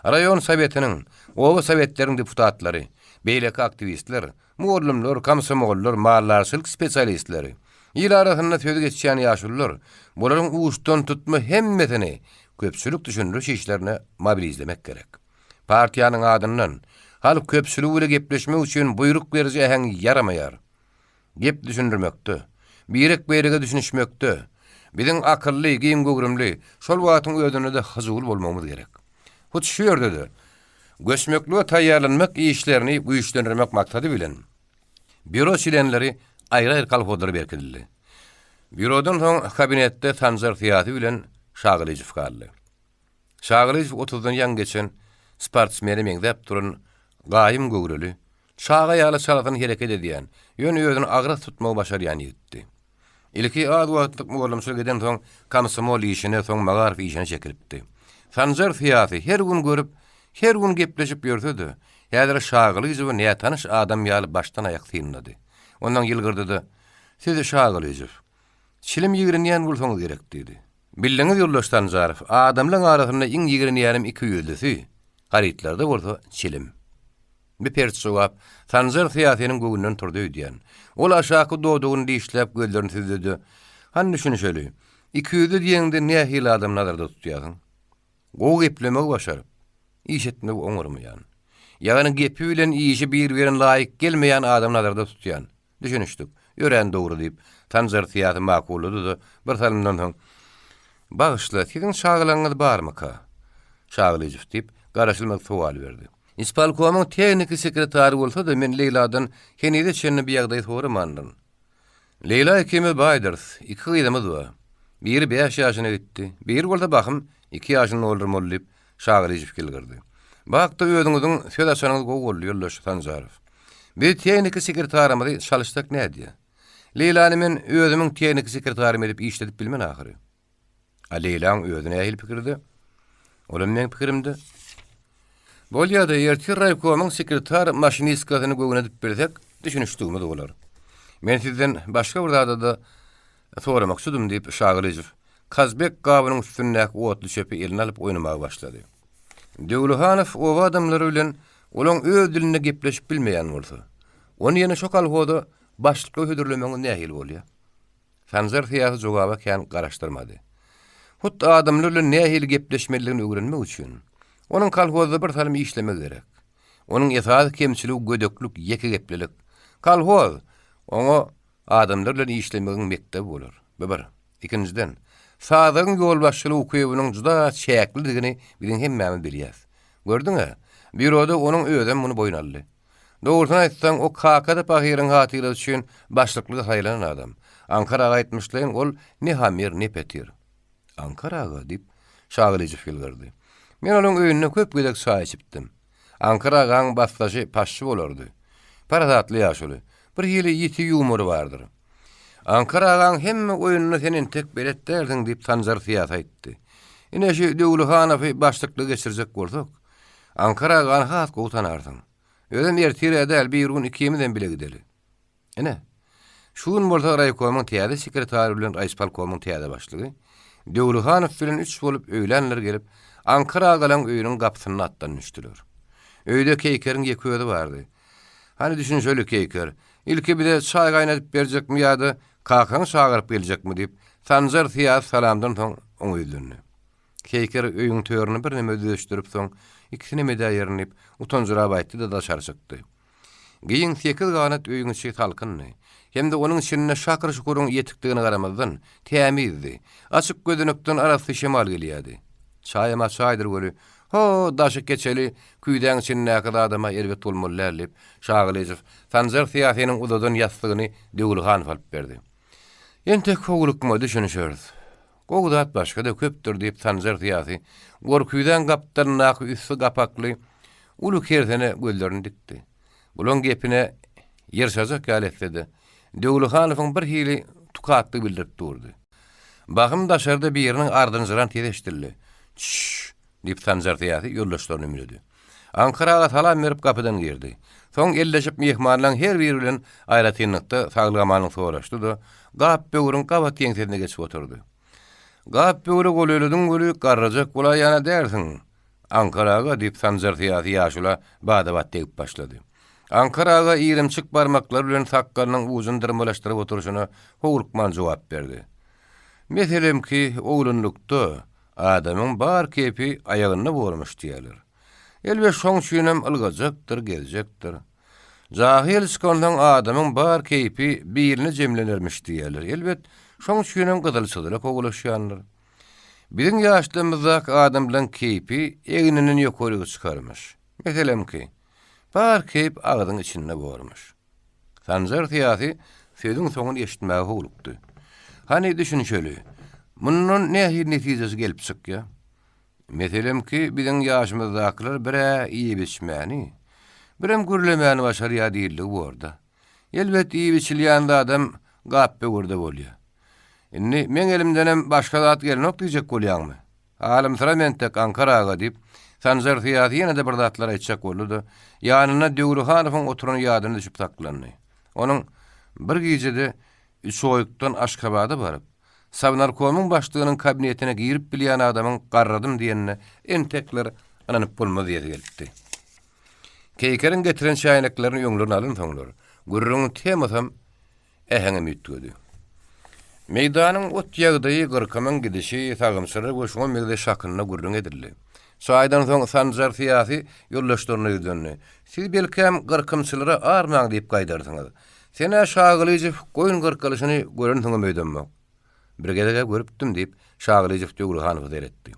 Raýon sowetiniň, owa sowetleriniň deputatlary, beýleki aktivistler, muallimler, komsomollar, mallarçylyk spesialistleri, ýyl arasynda söz geçýän ýaşullar, bolaryň uçdan tutma hemmetini köpçülik düşündürüş işlerine mobilizlemek gerek. Partiýanyň adyndan halk köpçüligi bilen gepleşmek üçin buyruk berýän äheň yaramaýar. Gep düşündirmekde, birek-berege düşünüşmekde, biziň akylly, giň-gögrümli, şol wagtyň özünde de hazırlı bolmamyz gerek. Hut şu ýerde göçmeklige taýýarlanmak işlerini güýçlendirmek maksady bilen büro şilenleri aýry-aýry kalhodlara berkildi. Bürodan soň kabinetde Tanzar Fiýaty bilen Şagylyjew galdy. Şagylyjew 30-dan ýan geçen sportsmeni meňdep duran gaýym gögreli, şaga ýaly çalatan hereket edýän, ýöne özüni agra tutmagy başarýan ýetdi. Ilki az wagtlyk mugallimçylyk eden soň komsomol işine soň magarif işine çekilipdi. Tanzar Fiýaty her gün görüp, her gün gepleşip ýördi. Häzir Şagylyjew näme tanış adam ýaly başdan aýak synlady. Ondan ýylgyrdy. "Siz Şagylyjew, çilim ýigrenýän bolsaňyz gerek" dedi. "Bildiňiz ýoldaşdan Zarif, adamlaryň arasynda iň ýigrenýänim 2 ýüldüsi. Garitlarda bolsa çilim." Bir pert jogap Tanzar Fiýatynyň göwünden turdy diýen. Ol aşaky dodugyny diýişläp gözlerini süzdürdi. "Hanny şunu söyle, 2 ýüldü diýende näme hil adam nazarda tutýasyň? Gow geplemek başaryp, iş etmek oňurmaýan. Ýagny gepi bilen işi bir-birine laýyk gelmeýän adam nazarda tutýan. Düşünüşdik. Ýören dogry diýip Tanzar Fiýaty makullady bir salymdan soň "Bagyşla, siziň şagylaňyz barmyka?" Şagylyjew diýip garaşylmak sual berdi. "İspalkomaň tehnik sekretary bolsa da men Leyladan henide çenne bir ýagdaý soramandym. Leyla ikimiz baýdyrs, 2 gyzymyz bar. Biri 5 ýaşyna gitdi. Biri bolsa bakym 2 ýaşyny oldurmaly" diýip Şagylyjew gelgirdi. "Bakda özüňiziň söz açanyňyz gowy boldy ýoldaş Tanzaryw. Bir tehnik sekretarymyzy çalışsak näde? Leylany men özümiň tehnik sekretarym edip işledip bilmen ahyry." A Leylaň özüne ähli pikirdi. Olam men pikirimdi. Bolýada ýerti raýkomyň sekretar maşinistkasyny göwüne edip bersek, düşünüşdigimiz bolar. "Men sizden başga bir zada da soramak istedum" diýip Şagylyjew Kazbek gabynyň üstündäki otly çöpi eline alyp oýnamagy başlady. Döwlehanow o adamlar bilen olaň öz dilinde gepleşip bilmeýän bolsa, onu ýene şo kalhoda başlyka hödürlemeňi nähil bolýar? Tanzar Fiýaty jogaba kän garaşdyrmady. Hut adamlar bilen nähil gepleşmeliligini öwrenmek üçin onuň kalhozda bir salym işlemek gerek. Onuň esas kemçiligi gödöklük, ýeke geplelik. Kalhoz oňa adamlar bilen işlemegin mektebi bolar. Bir. İkinciden, sadyň ýol başçylygy ukybynyň juda çäklidigini biziň hemmämiz bilýäs. Gördüňmi? Büroda onuň özem muny boyun aldy. Dogrusyny aýtsaň, o kakada pahyryň hatyry üçin başlyklygy haýlanan adam. Ankaraga aýtmyşlaryň ol ne hamir ne petir. Ankaraga diýip Şagylyjew geldi. Men onuň öýüne köp gedek çay içipdim. Ankaragaň baslaşy paşçy bolardy. Parazatly ýaşuly. Bir ýyly ýiti ýumory bardyr. Ankaragaň hemme öýününe senin tek belet derdiň diýip Tanzar Fiýaty aýtdy. Ine şu Döwlehanow başlykly geçirjek bolsak, Ankaragaň has gowtanardyň. Özüm ertire edel bir gün ikimizden bile gideli. Ine, şuun bolsa raýkomyň täze sekretary bilen raýspalkomyň täze başlygy, Döwlehanow bilen 3 bolup öýlenler gelip, Ankara galan öýüniň gapysyny atdan düşdiler. Öýde Keýkeriň ýeki öýdi bardy. Hani düşün şöyle Keýker, ilki bir de çay gaýnatyp berjekmi ýa-da kakaň çagyryp geljekmi diýip Tanzar Fiýaty salamdan soň oňuýdurdy. Keýker öýüň töwerini bir näme ödeşdirip soň ikisini meda ýernip utanjyra baýtdy da daşary çykdy. Giň 8 ganat öýüň içi talkyndy. Hemde onuň içinde şakır şukuryň ýetikdigini garamazdan tämizdi. Açyk gözenekden arasy şemal gelýärdi. Çaýma çaýdyr göli. Ho, daşy keçeli küýden çinnäki adama elbet bolmaly Şagylyjyw Sanjar Siýasynyň uzadan ýastygyny Döwülhan alyp berdi. Entek howlukma düşünýärdi. Gowdat başga da köpdir diýip Sanjar Siýasy gorküýden gapdannaky üstü gapakly ulu kerzene göllerini dikdi. Bulun gepine yer sazak galetdi. Döwülhanowyň bir hili tukatly bildirip durdy. Bagym daşarda bir ýeriniň ardyny jyran tezeşdirdi. Diýip Sanjar Siýasy ýoldaşlaryny ümredi. Ankaraga salam berip kapydan girdi. Soň elleşip mehmanlaryň her biri bilen aýratynlykda saglamanyny soraşdy da gap böwrüň gabat ýeňsine geçip oturdy. Gap böwrü golölüdün golü garrajak bola ýana dersiň. Ankaraga diýip Sanjar Siýasy ýaşula badabat diýip başlady. Ankaraga ýerimçik barmaklar bilen sakkanyň uzun dyrmalaşdyryp oturuşyna howlukman jogap berdi. Meselem ki oğlunlukda adamın bar kepi ayağına vurmuş diýerler. Elbet şoň şünem ılgajakdyr, geljekdir. Jahil çıkandan adamın bar kepi birini jemlenirmiş diýerler. Elbet şoň şünem gydylçydyra koglaşýanlar. Biziň ýaşlymyzda adam bilen kepi egininin ýokaryga çykarmyş. Meselem ki bar kep ağzyň içinde vurmuş. Sanjar Siýasy sözüň soňuny eşitmäge howlukdy. Hani düşünşeli, bunun nähir netijesi gelip çykýar? Meselem ki, biziň ýaşymyzdakylar bire iyi biçmäni, birem gürlemäni başarýar diýildi bu orada. Elbet iyi biçilýän adam gap böwürde bolýar. Inni men elimdenem başga zat gelnok diýjek bolýarmy? Alim sıra men tek Ankaraga diýip, Sanjar Siýasy ýene-de bir zatlar aýtjak boldy. Ýanyna Döwülhanowyň oturan ýadyny düşüp taklandy. Onuň bir gecede Soýukdan Aşkabada barıp, Savnarkomyň başlygynyň kabinetine girip bilýän adamyň garradym diýenine entekler ananyp bolmaz ýeri gelipdi. Keýkerin getiren şaýnaklaryny ýöňlerini alyn soňlar. Gürrüň temasam äheňe mütgedi. Meýdanyň ot ýagdaýy gyrkamyň gidişi sagymsyry goşuň megde şakyna gürrüň edildi. Şaýdan soň Sanjar Siýasy ýoldaşlaryna döndü. Siz belkem gyrkymçylara armaň diýip gaýdardyňyz. Sene Şagylyjyw goýun gyrkalyşyny gören soňa meýdanma. Bir gelege görüpdim diýip Şagylyjyw Döwülhanowy deretdi.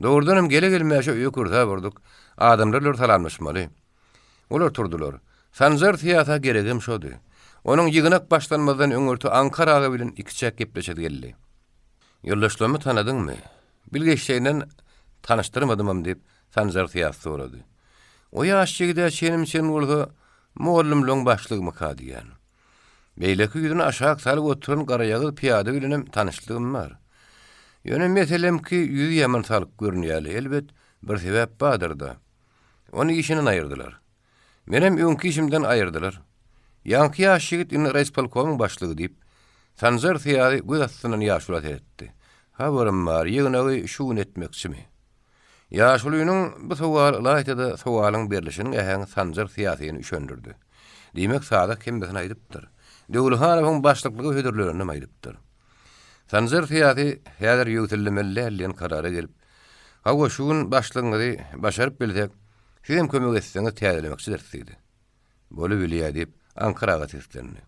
Doğrudanam gele gelmäşe öýe kursa burduk. Adamlar salamlaşmaly. Olar turdular. Sanjar Siýasy geregim şody. Onuň ýygynak başlanmadan öňürtü Ankaraga bilen ikiçek gepleşedi geldi. Ýoldaşlarymı tanadyňmy? Bilgeçden tanışdyrmadymam diýip Sanjar Siýasy sorady. O ýaşçygda çenim bolsa muallimliň başlygymy kadýan. Beýleki ýüzüni aşağı salyp oturan garaýagy piýada bilenem tanışlygym bar. Ýöne meselem ki ýüzi ýaman salyp görünýärli, elbet bir sebäp bardyr da. Onu işinden aýyrdylar. Menem öňki işimden aýyrdylar. Ýanky ýaşygyt indi Reispolkomyň başlygy diýip Sanjar Siýasy göz astynyň ýaşulat etdi. Ha borum bar, ýygynagy şuun etmekçimi? Ýaşulynyň bu sowal laýtada sowalyň berilişiniň äheň Sanjar Siýasyny üşendirdi. Diýmek sadak kembesine aýdypdyr. Döwülhanowyň başlyklygy hödürlerini aýdypdyr. Sanjar Siýasy häzir ýöwtilmeli karara gelip, "Hawa şuun başlygyny başaryp bilsek, sizem kömek etseňiz täzelemekçidir" diýdi. Bolu bilýär diýip Ankaraga teslendi.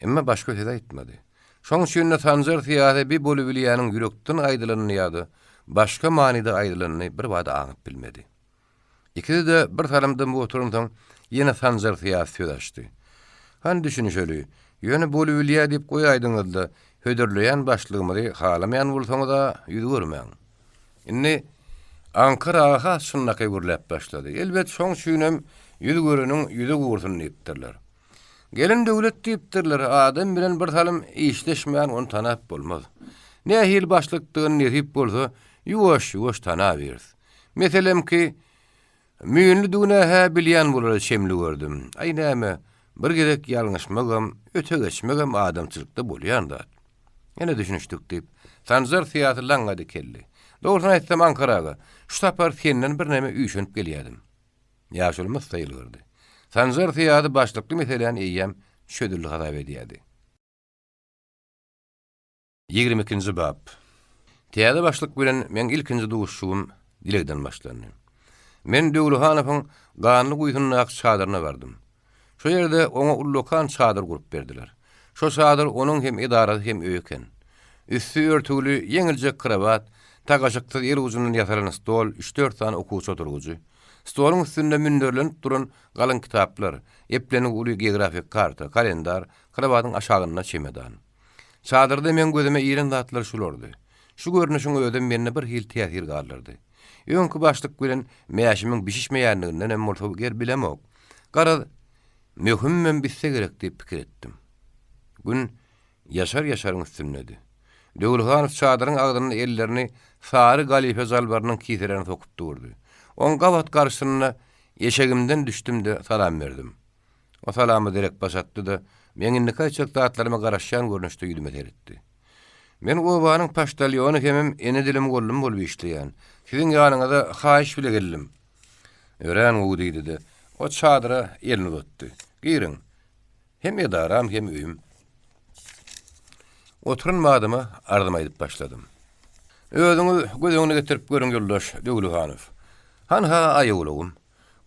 Emma başga söz aýtmady. Şoň üçin Sanjar Siýasy bir bolu bilýäniň ýürekden aýdylanyny ýa-da başga manida aýdylanyny bir wada aňyp bilmedi. İkisi de bir salamdan bu oturumdan ýene Sanjar Siýasy söz açdy. Han düşünýärli, ýöne bolu bilýär diýip goýaýdyňyzda hödürleýän başlygymyzy halamaýan bolsaňyz da ýüzi görmäň. Indi Ankaraga şunnaky gürläp başlady. Elbet şoň şünem ýüzi göreniň ýüzi gursun diýipdirler. Gelin döwlet diýipdirler, adam bilen bir salam işleşmeýän onu tanap bolmaz. Nähil başlykdygyny netip bolsa, ýuwaş tanap berýär. Meselem ki müýünli dünähe bilýän bolar şemli gördüm. Aýnäme bir gerek ýalňyşmagam, öte geçmegam adamçylykda bolýan da. Ene düşünüşdik diýip Sanjar Siýasy laňady keldi. Dogrusyny aýtsam Ankaraga, şu tapar senden bir näme üýşenip gelýärdim. Ýaşulmy saýylgyrdy. Sanjar Siýasy başlykly meseleni eýýäm şödürli hadap edýärdi. 22-nji bab. Täze başlyk bilen men ilkinji duguşşugum dilegden başlandy. Men Döwülhanowyň ganly guýsunlyk çadyryna bardym. Şo ýerde oňa ullukan çadyr gurup berdiler. Şo çadyr onuň hem idarasy hem öýken. Üstü örtügli ýeňilje kravat, Tagaşykda ýer uzundan ýasalan stol, 3-4 tane okuwçy oturgujy. Stolun üstünde münderlenip duran galan kitaplar, eplenik uly geografik karta, kalendar, krawatyň aşagyna çemedan. Çadyrda men gözüme ýeren zatlar şulardy. Şu görnüşiň ödem menne bir hil täsir galdyrdy. Öňkü başlyk bilen mäşimiň bişişmeýänliginden hem ger bilemok. Gara möhümmem bitse gerek diýip pikir etdim. Gün yaşaryň üstündedi. Döwlhanow çadyryň agdyny ellerini sary galife zalbarynyň kitererini sokup durdy. On gawat garşyna eşegimden düşdüm-de salam berdim. O salamy direk başatdy da meňin näçe zatlaryma garaşýan görnüşde ýüdüme teretdi. Men obanyň paştalyony hemem ene dilim gollum bolup işleýän. Siziň ýanyňyza haýyş bile geldim. Ören o diýdi-de. O çadyra elini uzatdy. Girin. Hem edaram hem öýüm. Oturunmadyma ardyma edip başladym. Özüňi gözüňe getirip görüň ýoldaş Döwlehanow. Ha aýyglygym.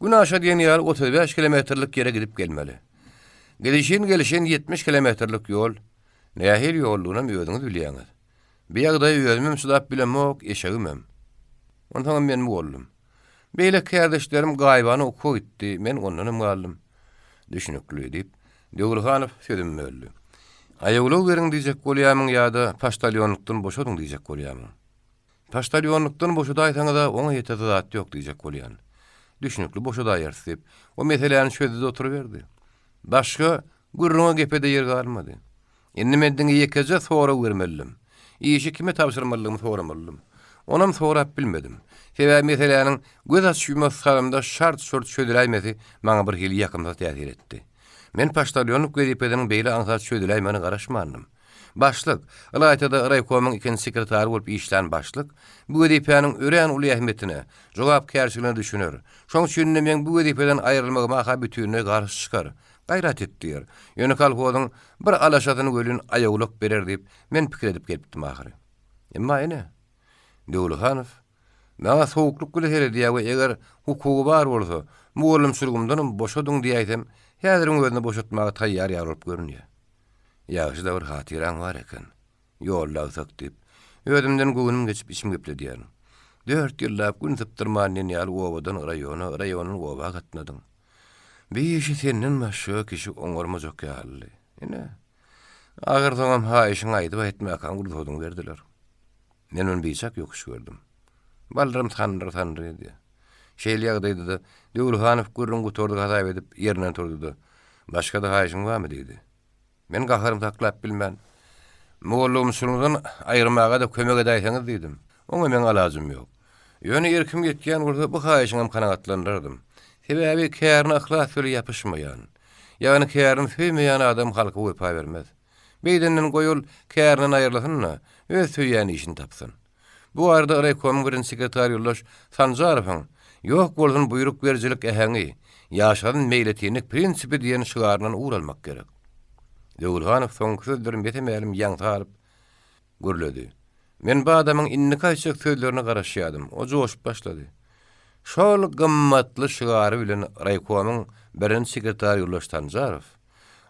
Gün aşa diýen ýaly 35 kilometrlik ýere gidip gelmeli. Gelişen 70 kilometrlik ýol. Nähil ýollugyna özüňiz bilýäňiz. Bir ýagda özümem şudap bilemok, eşegimem. Ondan men boldum. Beýle kardeşlerim gaýbany okuw gitdi, men ondan galdym. Düşünükli diýip Döwlehanow sözüme öldü. Aýaglyk beriň diýjek bolýamyň ýa-da paştalyonlukdan boşadyň diýjek bolýamyň. Paştalyonlukdan boşada aýtaňyza oňa ýeter zat ýok diýjek bolýan. Düşünükli boşada ýersiп, o meseleni şöýde oturuverdi. Başga gurruna gepede yer galmady. Endi menden ýekece sora bermelim. İşi kime tapşyrmalygymy soramalym. Onam sorap bilmedim. Sebäbi meseleniň göz açýmas salamda şart çödüläýmesi maňa bir hili ýakynda täsir etdi. Men paştalyonluk wezipeden beýle aňsat çödüläýmeni garaşmandym. Başlyk, Alaýtada raýkomyň ikinji sekretary bolup işlän başlyk, bu wezipeniň ören uly ähmetine, jogapkärçiligine düşünür. Şoň üçin men bu wezipeden aýrylmagyma ha bütünne garşy çykar. Gayrat etdiler. Ýöne kalkodyň bir alaşatyny gölün aýaglyk berer diýip men pikir edip gelipdim ahyry. Emma ene Döwlehanow maňa sowukluk bilen diýär, eger hukugy bar bolsa, mugallim sürgümden boşadyň diýäsem, häziriň özüne boşatmaga taýýar ýaryp görünýär. Ýaşy da bir hatyram bar eken. Ýolda uzak diýip, özümden göwnüm geçip içim gepledýär. 4 ýyllap gün typdyrman ýaly obadan raýonyň oba gatnadyň. Bir işi senden başga kişi oňarmaz ok ýaly. Ene. Agyrdyňam haýyşyň aýdyp etmäkan gurdudyň berdiler. Men onu biçak ýokuş gördüm. Ballarym tanryr diýdi. Şeýle ýagdaýda da Döwlehanow gurrun gutordy gadap edip ýerinden turdy. Başga da haýyşyň barmy diýdi. Men gaharym taklap bilmän. Mugallim şundan aýyrmaga da kömek edäýseňiz diýdim. Oňa men alajym ýok. Ýöne erkim getýän gurda bu haýyşyňam kanagatlandyrdym. Sebäbi kärine ihlas bile ýapyşmaýan. Ýani kärine süýmeýän adam halka wepa bermez. Beýdenden goýul kärinen aýrylsyna, öz süýýän işini tapsyn. Bu arada raýkom birin sekretary ýoldaş Sanjarowyň ýok bolsun buyruk berjilik ähäňi, ýaşaryň meýletinik prinsipi diýen şygarynyň uğralmak gerek. Döwlehanow soňky sözlerini betemälim ýaňsaryp gürledi. Men bu adamyň inni kaçyk sözlerini garaşýardym. O joşup başlady. Şol gymmatly şygary bilen raýkomyň birinji sekretary ýoldaş Sanjarow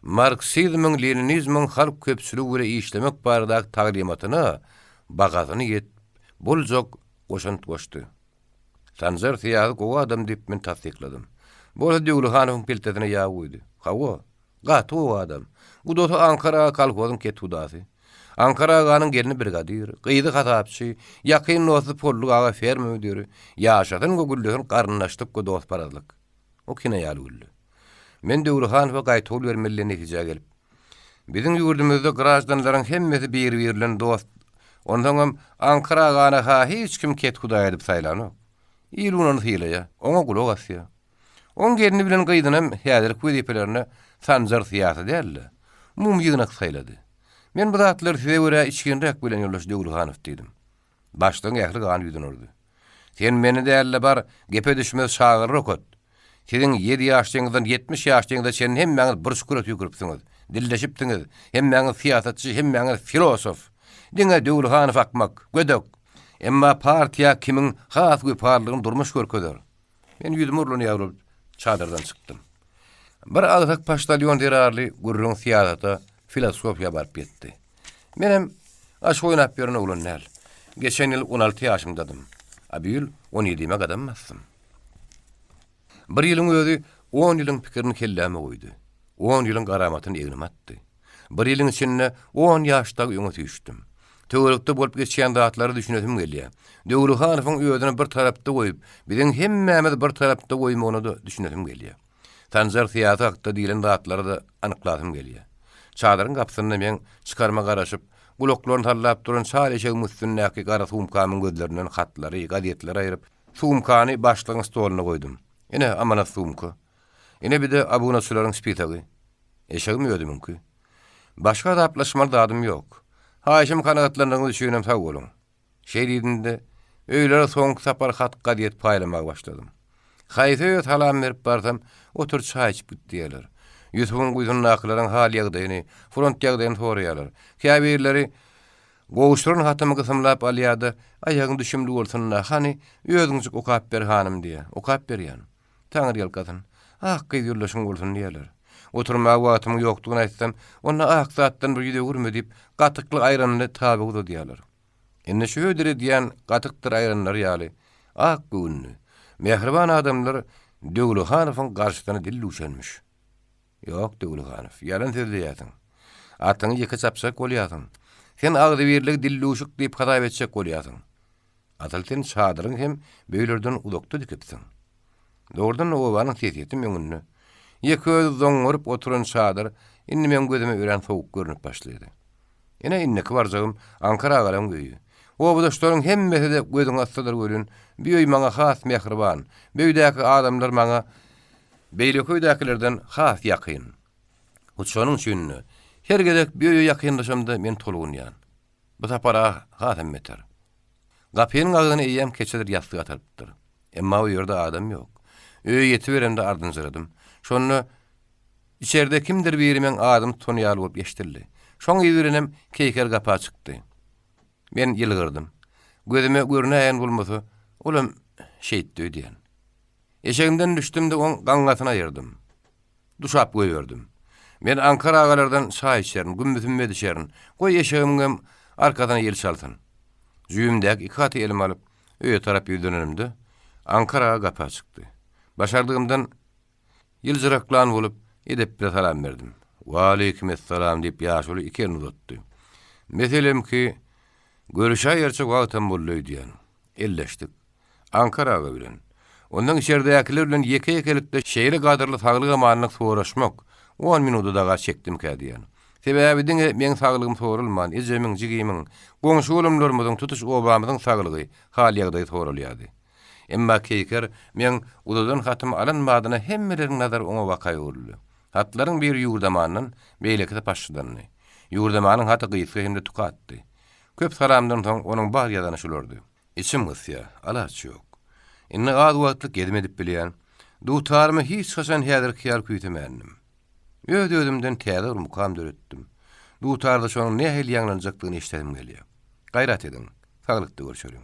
Marksizmiň, Leninizmiň halk köpçüligi bilen işlemek barada taglimatyna bagasyny ýet boljak goşant goşdy. Sanjar tiýagy o adam diýip men tasdikladym. Bu Döwlehanowyň piltetine ýaýdy. Hawa, gaty o adam. Bu da Ankara kalkodyň ketudasy. Ankara ganyň gelini brigadir, gyýdy hatapçy, ýakyn nosy polluk aga ferma müdiri, ýaşatyn güllerin garynlaşdyp go dost parazlyk. O kine ýaly güldü. Men Döwlehanowa gaýtol bermeli netije gelip. Biziň ýurdumyzda grajdanlaryň hemmesi bir-birilen dost. Ondan Ankara gana ha hiç kim kethuda edip saýlany. Ýylunyň hylaýa, oňa gulak asýar. On gelini bilen gyýdynam häzirki wezipelerini Sanjar syýasy däldi. Mum ýygynak saýlady. Men bu zatlar size göre içkinrek bilen ýoldaş Döwlehanow diýdim. Başdan ýakly gany ýüdünürdi. Sen meni dälle bar gepe düşmez şagyr rokot. Siziň 7 ýaşlygyňyzdan 70 ýaşlygyňyzda sen hemmäňiz bir şükret ýugurupsyňyz. Dilleşipdiňiz. Hemmäňiz siýasatçy, hemmäňiz filosof. Diňe Döwlehanow akmak, gödök. Emma partiýa kimiň has göparlygyny durmuş görkezler. Men ýüzüm urluny ýagryp çadyrdan çykdym. Bir azak paştalyon derarly gurrun siýasata filosofiýa barp etdi. Menem aş oýnap ýörne ulan näl. Geçen yıl 16 yaşımdadım. Bu yıl 17'me gadammassym. Bir ýylyň özü 10 ýylyň pikirini kelläme goýdy. 10 ýylyň garamatyny egnime atdy. Bir ýylyň içinde 10 ýaşdaky ýöňe düşdüm. Töwerekde bolup geçýän zatlary düşünesim gelýär. Döwlühanowyň özüne bir tarapda goýup, biziň hemmämiz bir tarapda goýmagyny da düşünesim gelýär. Tanzar tiýatry hakda diýilen zatlary da anykladym gelýär. Çadyryň gapysyna men çykarma garaşyp, gulaklaryny tallap duran çaýşegiň üstündäki gara sumkamyň gözlerinden hatlary, gazetleri aýryp, sumkany başlygyň stoluna goýdum. Ine amana sumka. Ine bir de abuna sularyň spitagy. Eşegim ýödümünki. Başga da aplaşmaly dadym ýok. Haýşym kanatlaryny düşünem sag bolun. Şeýdinde öýlere soňky sapar hat gadet paýlamagy başladym. Haýsy talam berip barsam, otur çaý içip gitdiler. Ýüzüň güýdüň naklaryň hal ýagdaýyny, front ýagdaýyny soraýarlar. Käbirleri goşurun hatamy gysymlap alýady, aýagyň düşümli bolsunna, hani özüňiz okap ber hanym diýe. Okap berýän. Taňyr ýalkadyn. Haqqy ýurlaşyň bolsun diýerler. Oturmagy wagtym ýokdugyny aýtsam, onda aqsatdan bir ýüde gürme diýip, gatykly aýranyny taby boldy diýerler. Enne şu ödüre diýen gatykdyr aýranlar ýaly. Ak günnü. Mehriban adamlar Döwlühanowyň garşysyna dilluşanmış. Ýok Döwlühanow, ýalan söýleýärsiň. Atyňy ýeke çapsak bolýarsyň. Sen agdy birlik dilluşyk diýip hata etjek bolýarsyň. Ataltyn çadyryň hem beýlerden uzakda dikipsiň. Doğrudan owanyň sesiýeti meňünni. Ýeke zoňurup oturan çadyr, indi men gözüme ören sowuk görünip başlaýdy. Ene inneki barjagym Ankara galam göýü. O bu dostlaryň hemmesi de gözüň astydyr görün. Bir maňa has mehriban. Beýdäki adamlar maňa beýleköýdäkilerden has ýakyn. Şonuň üçin her gedek bir ýakynlaşamda men tolgunýan. Bu tapara has emmeter. Gapynyň agyny eýem keçedir ýastyga atarpdyr. Emma o ýerde adam ýok. Öýe ýetiberemde ardynjyradym. Şonu içeride kimdir birimen adam tonyýar bolup geçdirdi. Şoň ýürenem keýker gapa çykdy. Men ýylgyrdym. Gözüme görnäýän bolmasy, olam şeýitdi diýen. Eşegimden düşdüm de oň gaňgasyna ýerdym. Duşap goýberdim. Men Ankara agalardan çaý içerin, gümbütümme düşerin. Goý eşegimgem arkadan ýel çalsyn. Jüýümdäki 2 haty elim alyp öýe tarap ýüzdenimde Ankaraga gapa çykdy. Başardygymdan ýyljyraklan bolup edep bir salam berdim. Wa aleykum assalam diýip ýaşuly iki elini uzatdy. Meselem ki görüşäýerçe wagtym bolýar diýen. Elleşdik. Ankaraga bilen. Ondan içeridekiler bilen ýeke-ýekelikde şeýle gadyrly saglyk amanyny soraşmak 10 minuta daga çekdim kädiýän. Sebäbi diňe men saglygym sorulman, ejemiň jigimiň, goňşy olamlarymyzyň tutuş obamyzyň saglygy hal ýagdaý sorulýardy. Emma keýker men udadan hatym alanmadyna hemmeleriň nazar oňa wakaý boldy. Hatlaryň bir ýurdamanyň beýlekde başlandy. Ýurdamanyň haty gysy hemde tukatdy. Köp salamdan soň onuň bar ýazanyşylardy. İçim gysýa, alaç ýok. Inne az wagtlyk gedmedip bilýän. Dutarmy hiç haçan häzir kyar küýtemänim. Ödödümden täze mukam döretdim. Dutarda şoň nähil ýanglanjakdygyny eşdedim gelýär. Gaýrat edin, saglykda görüşelim.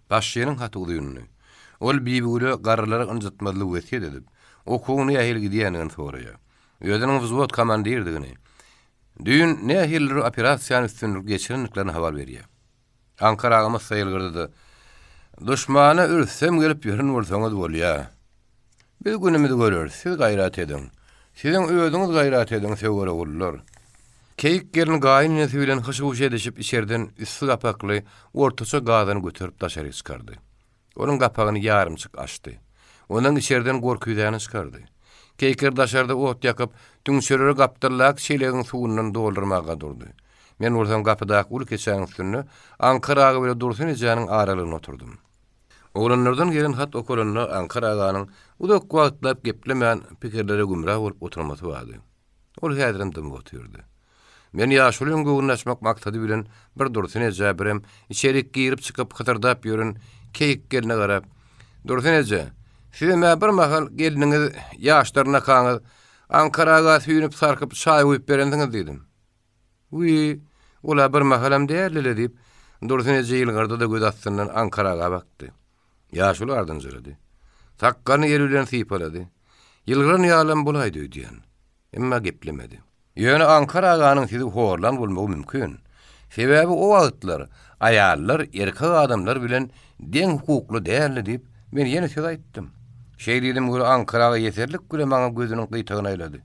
Başlaýanyň haty ulyny. Ol bibiwle garrylary ynjytmaly wesiýet edip, okugyny nähil gidýänini soraýar. Özüniň wzwot komandirdigini. Düýün nähil operasiýany üstünlük geçirenliklerini habar berýär. Ankaraga masaýylgyrdy. Düşmana ürsem gelip ýörün bolsaňyz bolýar. Bir günümizde görürüz, siz gaýrat edin. Sizin özüňiz gaýrat edin, sevgere bollar. Keýik gelin gaýnyny bilen hyşy-hyşy edişip içerden üstü gapakly ortaça gazyny götürüp daşary çykardy. Onuň gapagyny ýarymçyk açdy. Onuň içerden gorkuýdany çykardy. Keýker daşarda ot ýakyp, tüňçörere gapdyrlak şeýlegiň suwundan doldurmaga durdy. Men ordan gapyda ul keçäň üstünde Ankaraga bile dursun ejäniň aralygyna oturdum. Oğlanlardan gelen hat okulunna Ankara'nın udak wagtlap geplemän pikirlere gümrah bolup oturmasy bardy. Ol häzirem dym oturdy. Men ýaşulyň göwüni açmak maksady bilen bir dursun ejäberem içerik girip çykyp hytırdap ýörün keýik geline garap. Dursun ejä, size bir mahal geliniňiz ýaşlaryna kaňyz Ankaraga süýnüp sarkyp çaý goýup berendiňiz diýdim. Uy, ola bir mahalam däýerli diýip dursun ejä ýylgarda da göz astyndan Ankaraga bakdy. Ýaşuly ardynjylady. Takkany ýerülen sypalady. Ýylgyran ýalam bolaýdy diýen. Emma geplemedi. Ýöne Ankara'nın sizi horlan bolmagy mümkin. Sebäbi o wagtlar aýallar erkek adamlar bilen deň hukukly däldi diýip men ýene söz aýtdym. Şey diýdim, gül Ankaraga ýeterlik güle maňa gözüniň gytagyny aýlady.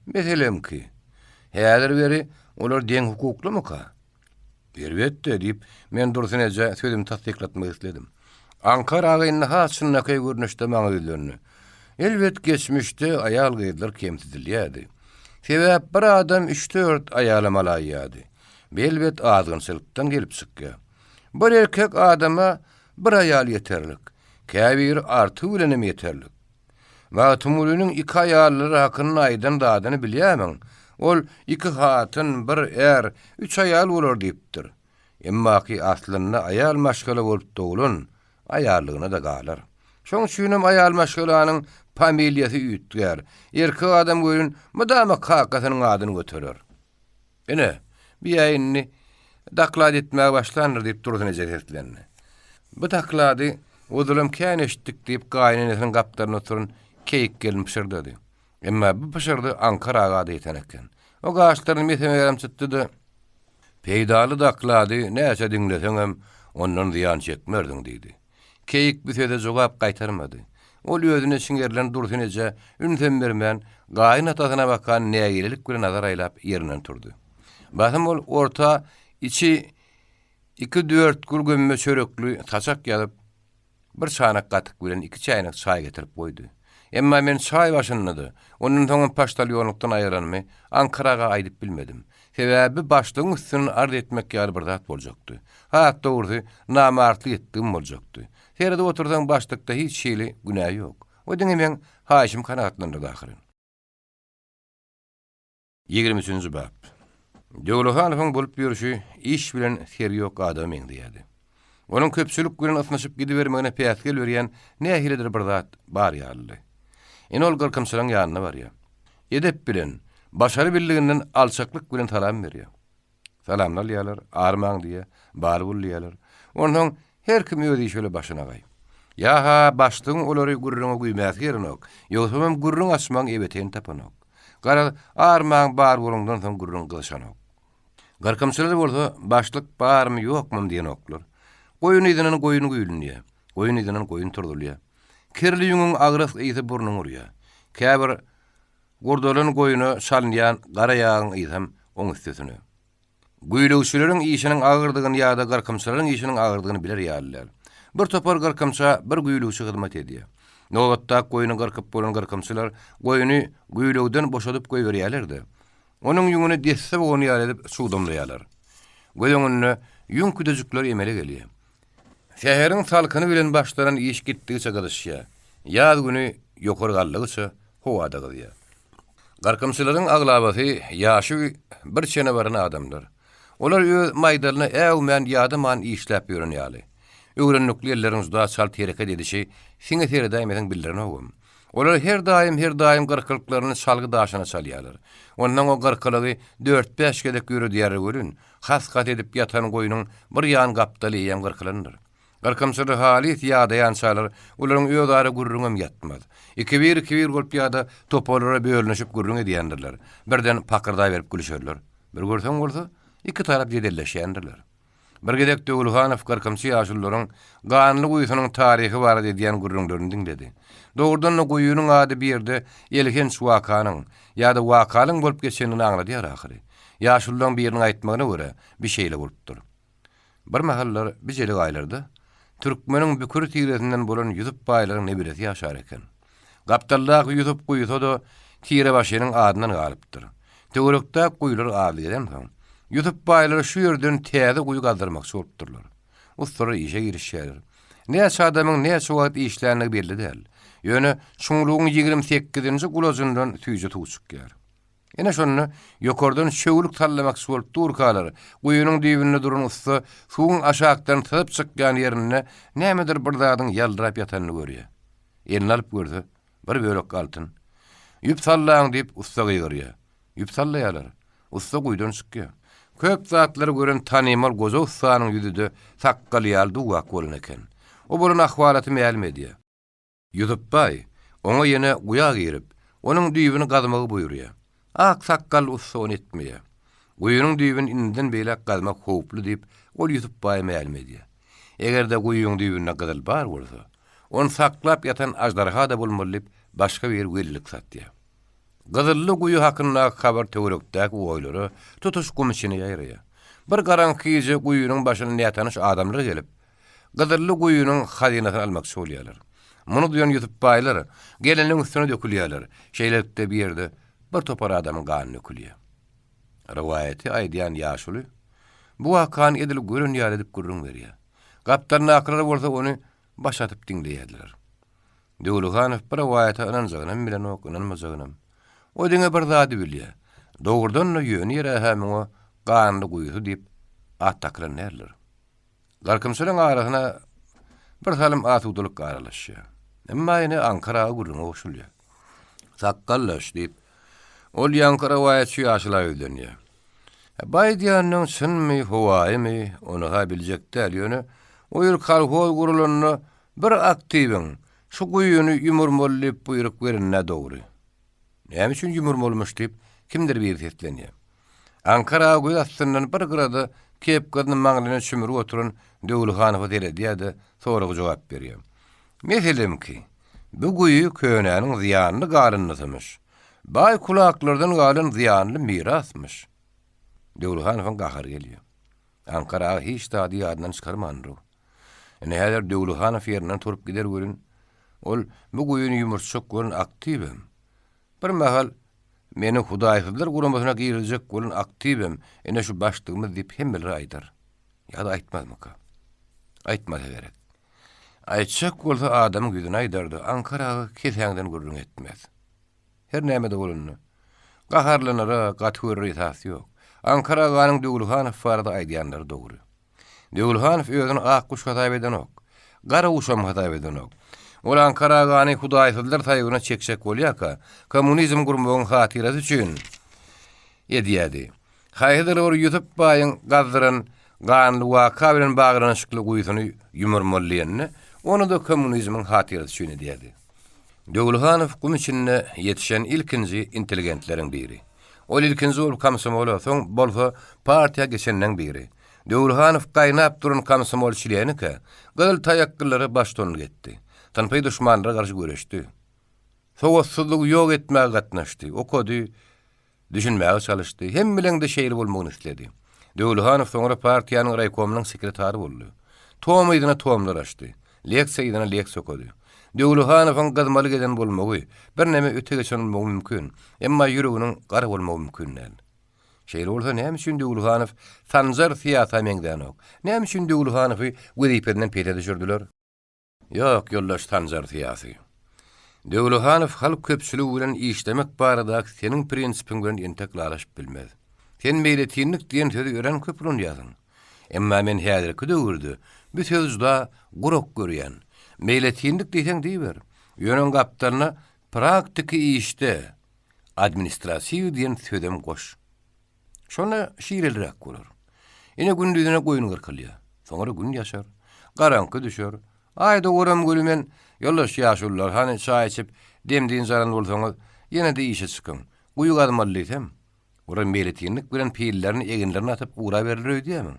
Meselem ki, häzir beri olar deň hukuklymy ka? Elbetde diýip men dursun eje sözümni tasdiklatmak isledim. Ankara agyny haçyna köy görnüşde maňa öýlendi. Elbet geçmişde aýal gyzlar kemsizilýärdi. Sebäp bir adam 3-4 aýala malaýýardy. Belbet azgynçylykdan gelip çykýar. Bir erkek adama bir aýal ýeterlik. Käbir arty bilenem ýeterlik. Matumulunyň 2 aýallary hakyny aýdan dadyny bilýärmiň. Ol 2 hatyn, 1 er, 3 aýal bolar diýipdir. Emma ki aslynda aýal maşgala bolup dogulun, aýallygyna da galar. Şoň üçinem aýal maşgalanyň familiýasy üýtgär. Erkek adam görün, mudama kakasynyň adyny göterer. Ene, bir aýyny daklad etmäge başlandyr diýip durdyň ejetlerini. Bu daklady odulam kän eşitdik diýip gaýnynyň gapdaryna oturun keyik gelip pişirdi. Emma bu pişirdi Ankaraga diýen eken. O gaşlaryny mesemelerem çıkdy. Peýdaly daklady näçe diňleseňem ondan ziýan çekmerdiň diýdi. Keyik bir söze jogap gaýtarmady. Ol özüne şiňerlen dursun eje ünsem bermän gaýyn atasyna bakan nägilelik bilen nazar aýlap ýerinden turdy. Basam ol orta içi 2-4 gulgömme çörekli taçak ýalyp bir çanak gatyk bilen 2 çaýnak çaý getirip goýdy. Emma men çaý başyndy. Onun soňra paştalýonlukdan aýranymy Ankaraga aýdyp bilmedim. Sebäbi başlygyň üstüne ard etmek ýaly bir zat boljakdy. Hat dogry namartly etdim boljakdy. Heride oturdan başlykda hiç şeýle günah ýok. O diňe men haýşym kanagatlandy ahyryn. 23-nji bab. Döwlehanowyň bolup ýürüşi iş bilen seri ýok adam eňdiýärdi. Onun köpçülük bilen atnaşyp gidibermegine päsgel berýän nähilidir bir zat bar ýaly. Ol gyrkymçylaryň ýanyna barýar. Edep bilen, başary bildiginden alçaklyk bilen salam berýär. Salamlaýarlar, armaň diýe, bar bolýarlar. Onuň her kim öýdi şöyle başyna gaý. Yaha başlygyň olary gurruna güýmäs ýerinok. Ýogsa hem gurrun açmaň ebeten tapanok. Gara armaň bar bolundan soň gurrun gylşanok. Garkamçylar bolsa başlyk barmy ýokmy diýen oklar. Goýun ýygynyň goýuny güýlünýär. Goýun ýygynyň goýun turdulýar. Kirli ýüňüň agras ýyzy burnuň urýar. Käbir gurdalyň goýuny salynýan gara ýagyň ýyzam oň üstüne. Güýlügçüleriň işiniň agyrdygyny ýa-da garkamçylaryň işiniň agyrdygyny biler ýalylar. Bir topar garkamça bir güýlügçi hyzmat edýär. Nowatda goýuny garkap bolan garkamçylar goýuny güýlügden boşadyp goýberýärlerdi. Onuň ýüňüni desse ony ýar edip suwdamlaýarlar. Goýunyny ýüň küdejikler emele gelýär. Şäheriň salkyny bilen başlanan iş gitdigiçe gyzyşýar. Ýaz güni ýokary gallygyça howada gydýar. Garkamçylaryň aglabasy ýaşy bir çene baran adamlar. Olar öz maýdalyna äwmän ýadyman işläp ýörenýärler. Öwrenlikli ýerleriň uzda çal tereket edişi siňe tere daýmadan bildiren ogum. Olar her daim garkylyklaryny çalgy daşyna çalýarlar. Ondan o garkylygy 4-5 gedek ýürü diýär görün. Haskat edip ýatan goýunyň bir ýan gapdaly ýan garkylandyr. Garkamçyly halit ýa-da ýançalar olaryň öýdary gurrunam ýatmaz. İki-bir bolup ýa-da topalara bölünüşip gurrun edýändirler. Birden pakyrda berip gülüşerler. Bir görseň bolsa, iki tarap jedelleşýändirler. Bir gedek Döwlehanow garkamçy ýaşullaryň ganyly goýusynyň taryhy bar edýän gurrunlaryny diňledi. Dogrudan goýunyň ady bir ýerde elgen wakanyň ýa-da wakalyň bolup geçenini aňlady ahyry. Ýaşullaryň biriniň aýtmagyna görä bir şeýle bolupdyr. Bir mahallar bir jeli gaýlarda türkmeniň bükür tiresinden bolan ýüzüp baýlaryň nebiresi ýaşar eken. Gapdallah ýüzüp goýsa da tire başynyň adynyň galypdyr. Töwerekde goýular adydan soň ýüzüp baýlary şu ýerden täze goýu galdyrmakçy bolupdyrlar. Ustura işe girişýärler. Näçe adamyň näçe wagt işlerini belli däl. Ýöne şuňlugyň 28-nji gulajyndan tüýje tuýçykýar. Ene şonu ýokardan şöwlük tallamak bolup durkalar. Goýunyň diýbinde duran usta suwun aşakdan typ çykýan ýerine nämedir bir zadyň ýaldyrap ýatanyny görýär. Elini alyp gördi, bir bölek altyn. Ýüp sallaň diýip usta gyýrýar. Ýüp sallaýarlar. Usta goýdan çykýar. Köp zatlary gören tanymal goza ustanyň ýüzünde sakkaly ýaldy wak bolan eken. O bolan ahwalaty meýälmedi. Ýüzüp baý, oňa ýene guýa girip, onuň diýbini gazmagy buýurýar. Ak sakkal usta on etmeýär. Guyunun düýbün inden beýle galmak howplu diýip ol ýutup baýmaýalmady. Egerde guyuň düýbüne gyzyl bar bolsa, onu saklap yatan ajdarha da bolmaly başga bir wellik satdy. Gyzylly guyu hakynda habar töwerekdäki oýlary tutuşgum içine ýaýraya. Bir garanky ýyzy guyunyň başyna ýatanys adamlar gelip, gyzylly guyunyň hazinasyny almakçy bolýarlar. Muny duýan ýutup baýlar, geleniň üstüne dökülýärler. Şeýlekde bir ýerde bir topar adamyň ganyny dökülýär. Riwayaty aýdýan ýaşuly bu wakan edil görün ýar edip gurrun berýär. Gaptarna akrara bolsa onu başatyp diňleýärler. Döwlühanow bir riwayaty ananjagyny bilen okunanmajagyny. O diňe bir zady bilýär. Dogurdan ýöne ýere hem o ganyny guýdy diýip at takranýarlar. Garkymsylyň arasyna bir salim atudylyk aralaşýar. Emma ýene Ankara gurrun oşulýar. Sakkallaş diýip ol Ankara waýaçy ýaşyla öýlenýär. Baýdýanyň sünmi howaýmy onu ha biljekdir ýöne o ýer kalhol gurulanyny bir aktiwiň şu guýuny ýumurmalyp buyruk berenne dogry. Näme üçin ýumurmalymyş diýip kimdir bir setlenýär. Ankara guýy astyndan bir grada kepgadyň maňlyna çümürip oturan Döwlühanow derediýärdi, soragy jogap berýär. Meselem ki, bu guýy köýnäniň ziýanyny garynlatymyş. Bay kulaklardan galan ziyanlı mirasmış. Döwlühanow gahar gelýär. Ankara hiç da ýadyna çykarmandy. Näder Döwlühanow ýerinden turup gider görün. Ol bu guýuny ýumurçak görün aktiwim. Bir mahal meni Hudaýsyzlar guramasyna girecek görün aktiwim. Ene şu başlygymyz diýip hemmeler aýdar. Ýa-da aýtmazmyka? Aýtmaz gerek. Aýtsak bolsa adam güýdüne aýdardy. Ankara kesäňden gurrun etmez. Her näme de bolundy. Gaharlanara gatwyrry tasy ýok. Ankara ganyň Döwlühanow barada aýdýanlar dogry. Döwlühanow özüni ak kuş hata eden ok. Gara uşam hata eden ok. Ol Ankara gany Hudaýsyzlar taýygyna çekşek bolýarka, kommunizm gurmagyň hatyrasy üçin edýärdi. Haýdyr or ýutup baýyň gazdyran ganly waka bilen baglanyşykly guýsyny ýumurmalýanyny, onu da kommunizmiň hatyrasy üçin edýärdi. Döwlühanow gum içinde yetişen ilkinji inteligentleriň biri. Ol ilkinji ol komsomol soň bolsa partiýa geçenden biri. Döwlühanow gaýnap duran komsomolçylygyny gyl taýakkylary başdan getdi. Tanpy düşmanlara garşy göreşdi. Sowatsuzlyk ýok etmäge gatnaşdy. Okudy, düşünmäge çalışdy. Hem bilen de şeýle bolmagyny istedi. Döwlühanow soňra partiýanyň raýkomynyň sekretary boldy. Tom ýygyna tomlar açdy. Leksiýa ýygyna leksiýa okudy. Döwlühanowyň gazmaly geden bolmagy, bir näme öte geçenmegi mümkin. Emma ýüreginiň gara bolmagy mümkin näl. Şeýle bolsa näme üçin Döwlühanow sanjar fiýata meňden ok? Näme üçin Döwlühanowy wezipeden peýda düşürdiler? Ýok, ýollaş sanjar fiýasy. Döwlühanow halk köpçüligi bilen işlemek barada seniň prinsipiň bilen enteklaraşyp bilmez. Sen meýletinlik diýen sözi ören köpülen ýazyň. Emma men häzirki döwürde bu sözde gurok görýän. Meýletinlik diýsen diýber. Ýönen gapdaryna praktiki işte administrasiýa diýen sözem goş. Şonu şiirelirek bolar. Ine gündüzüne goýun gyrkylýar. Soňra gün ýaşar. Garanky düşer. Aýda oram gülmen ýollaş ýaşullar hani çay içip demdiğin zaran bolsaňyz ýene de işe çykyn. Guýy gadmalyysam, ora meýletinlik bilen peýillerini eginlerini atyp ura berilýär diýemem.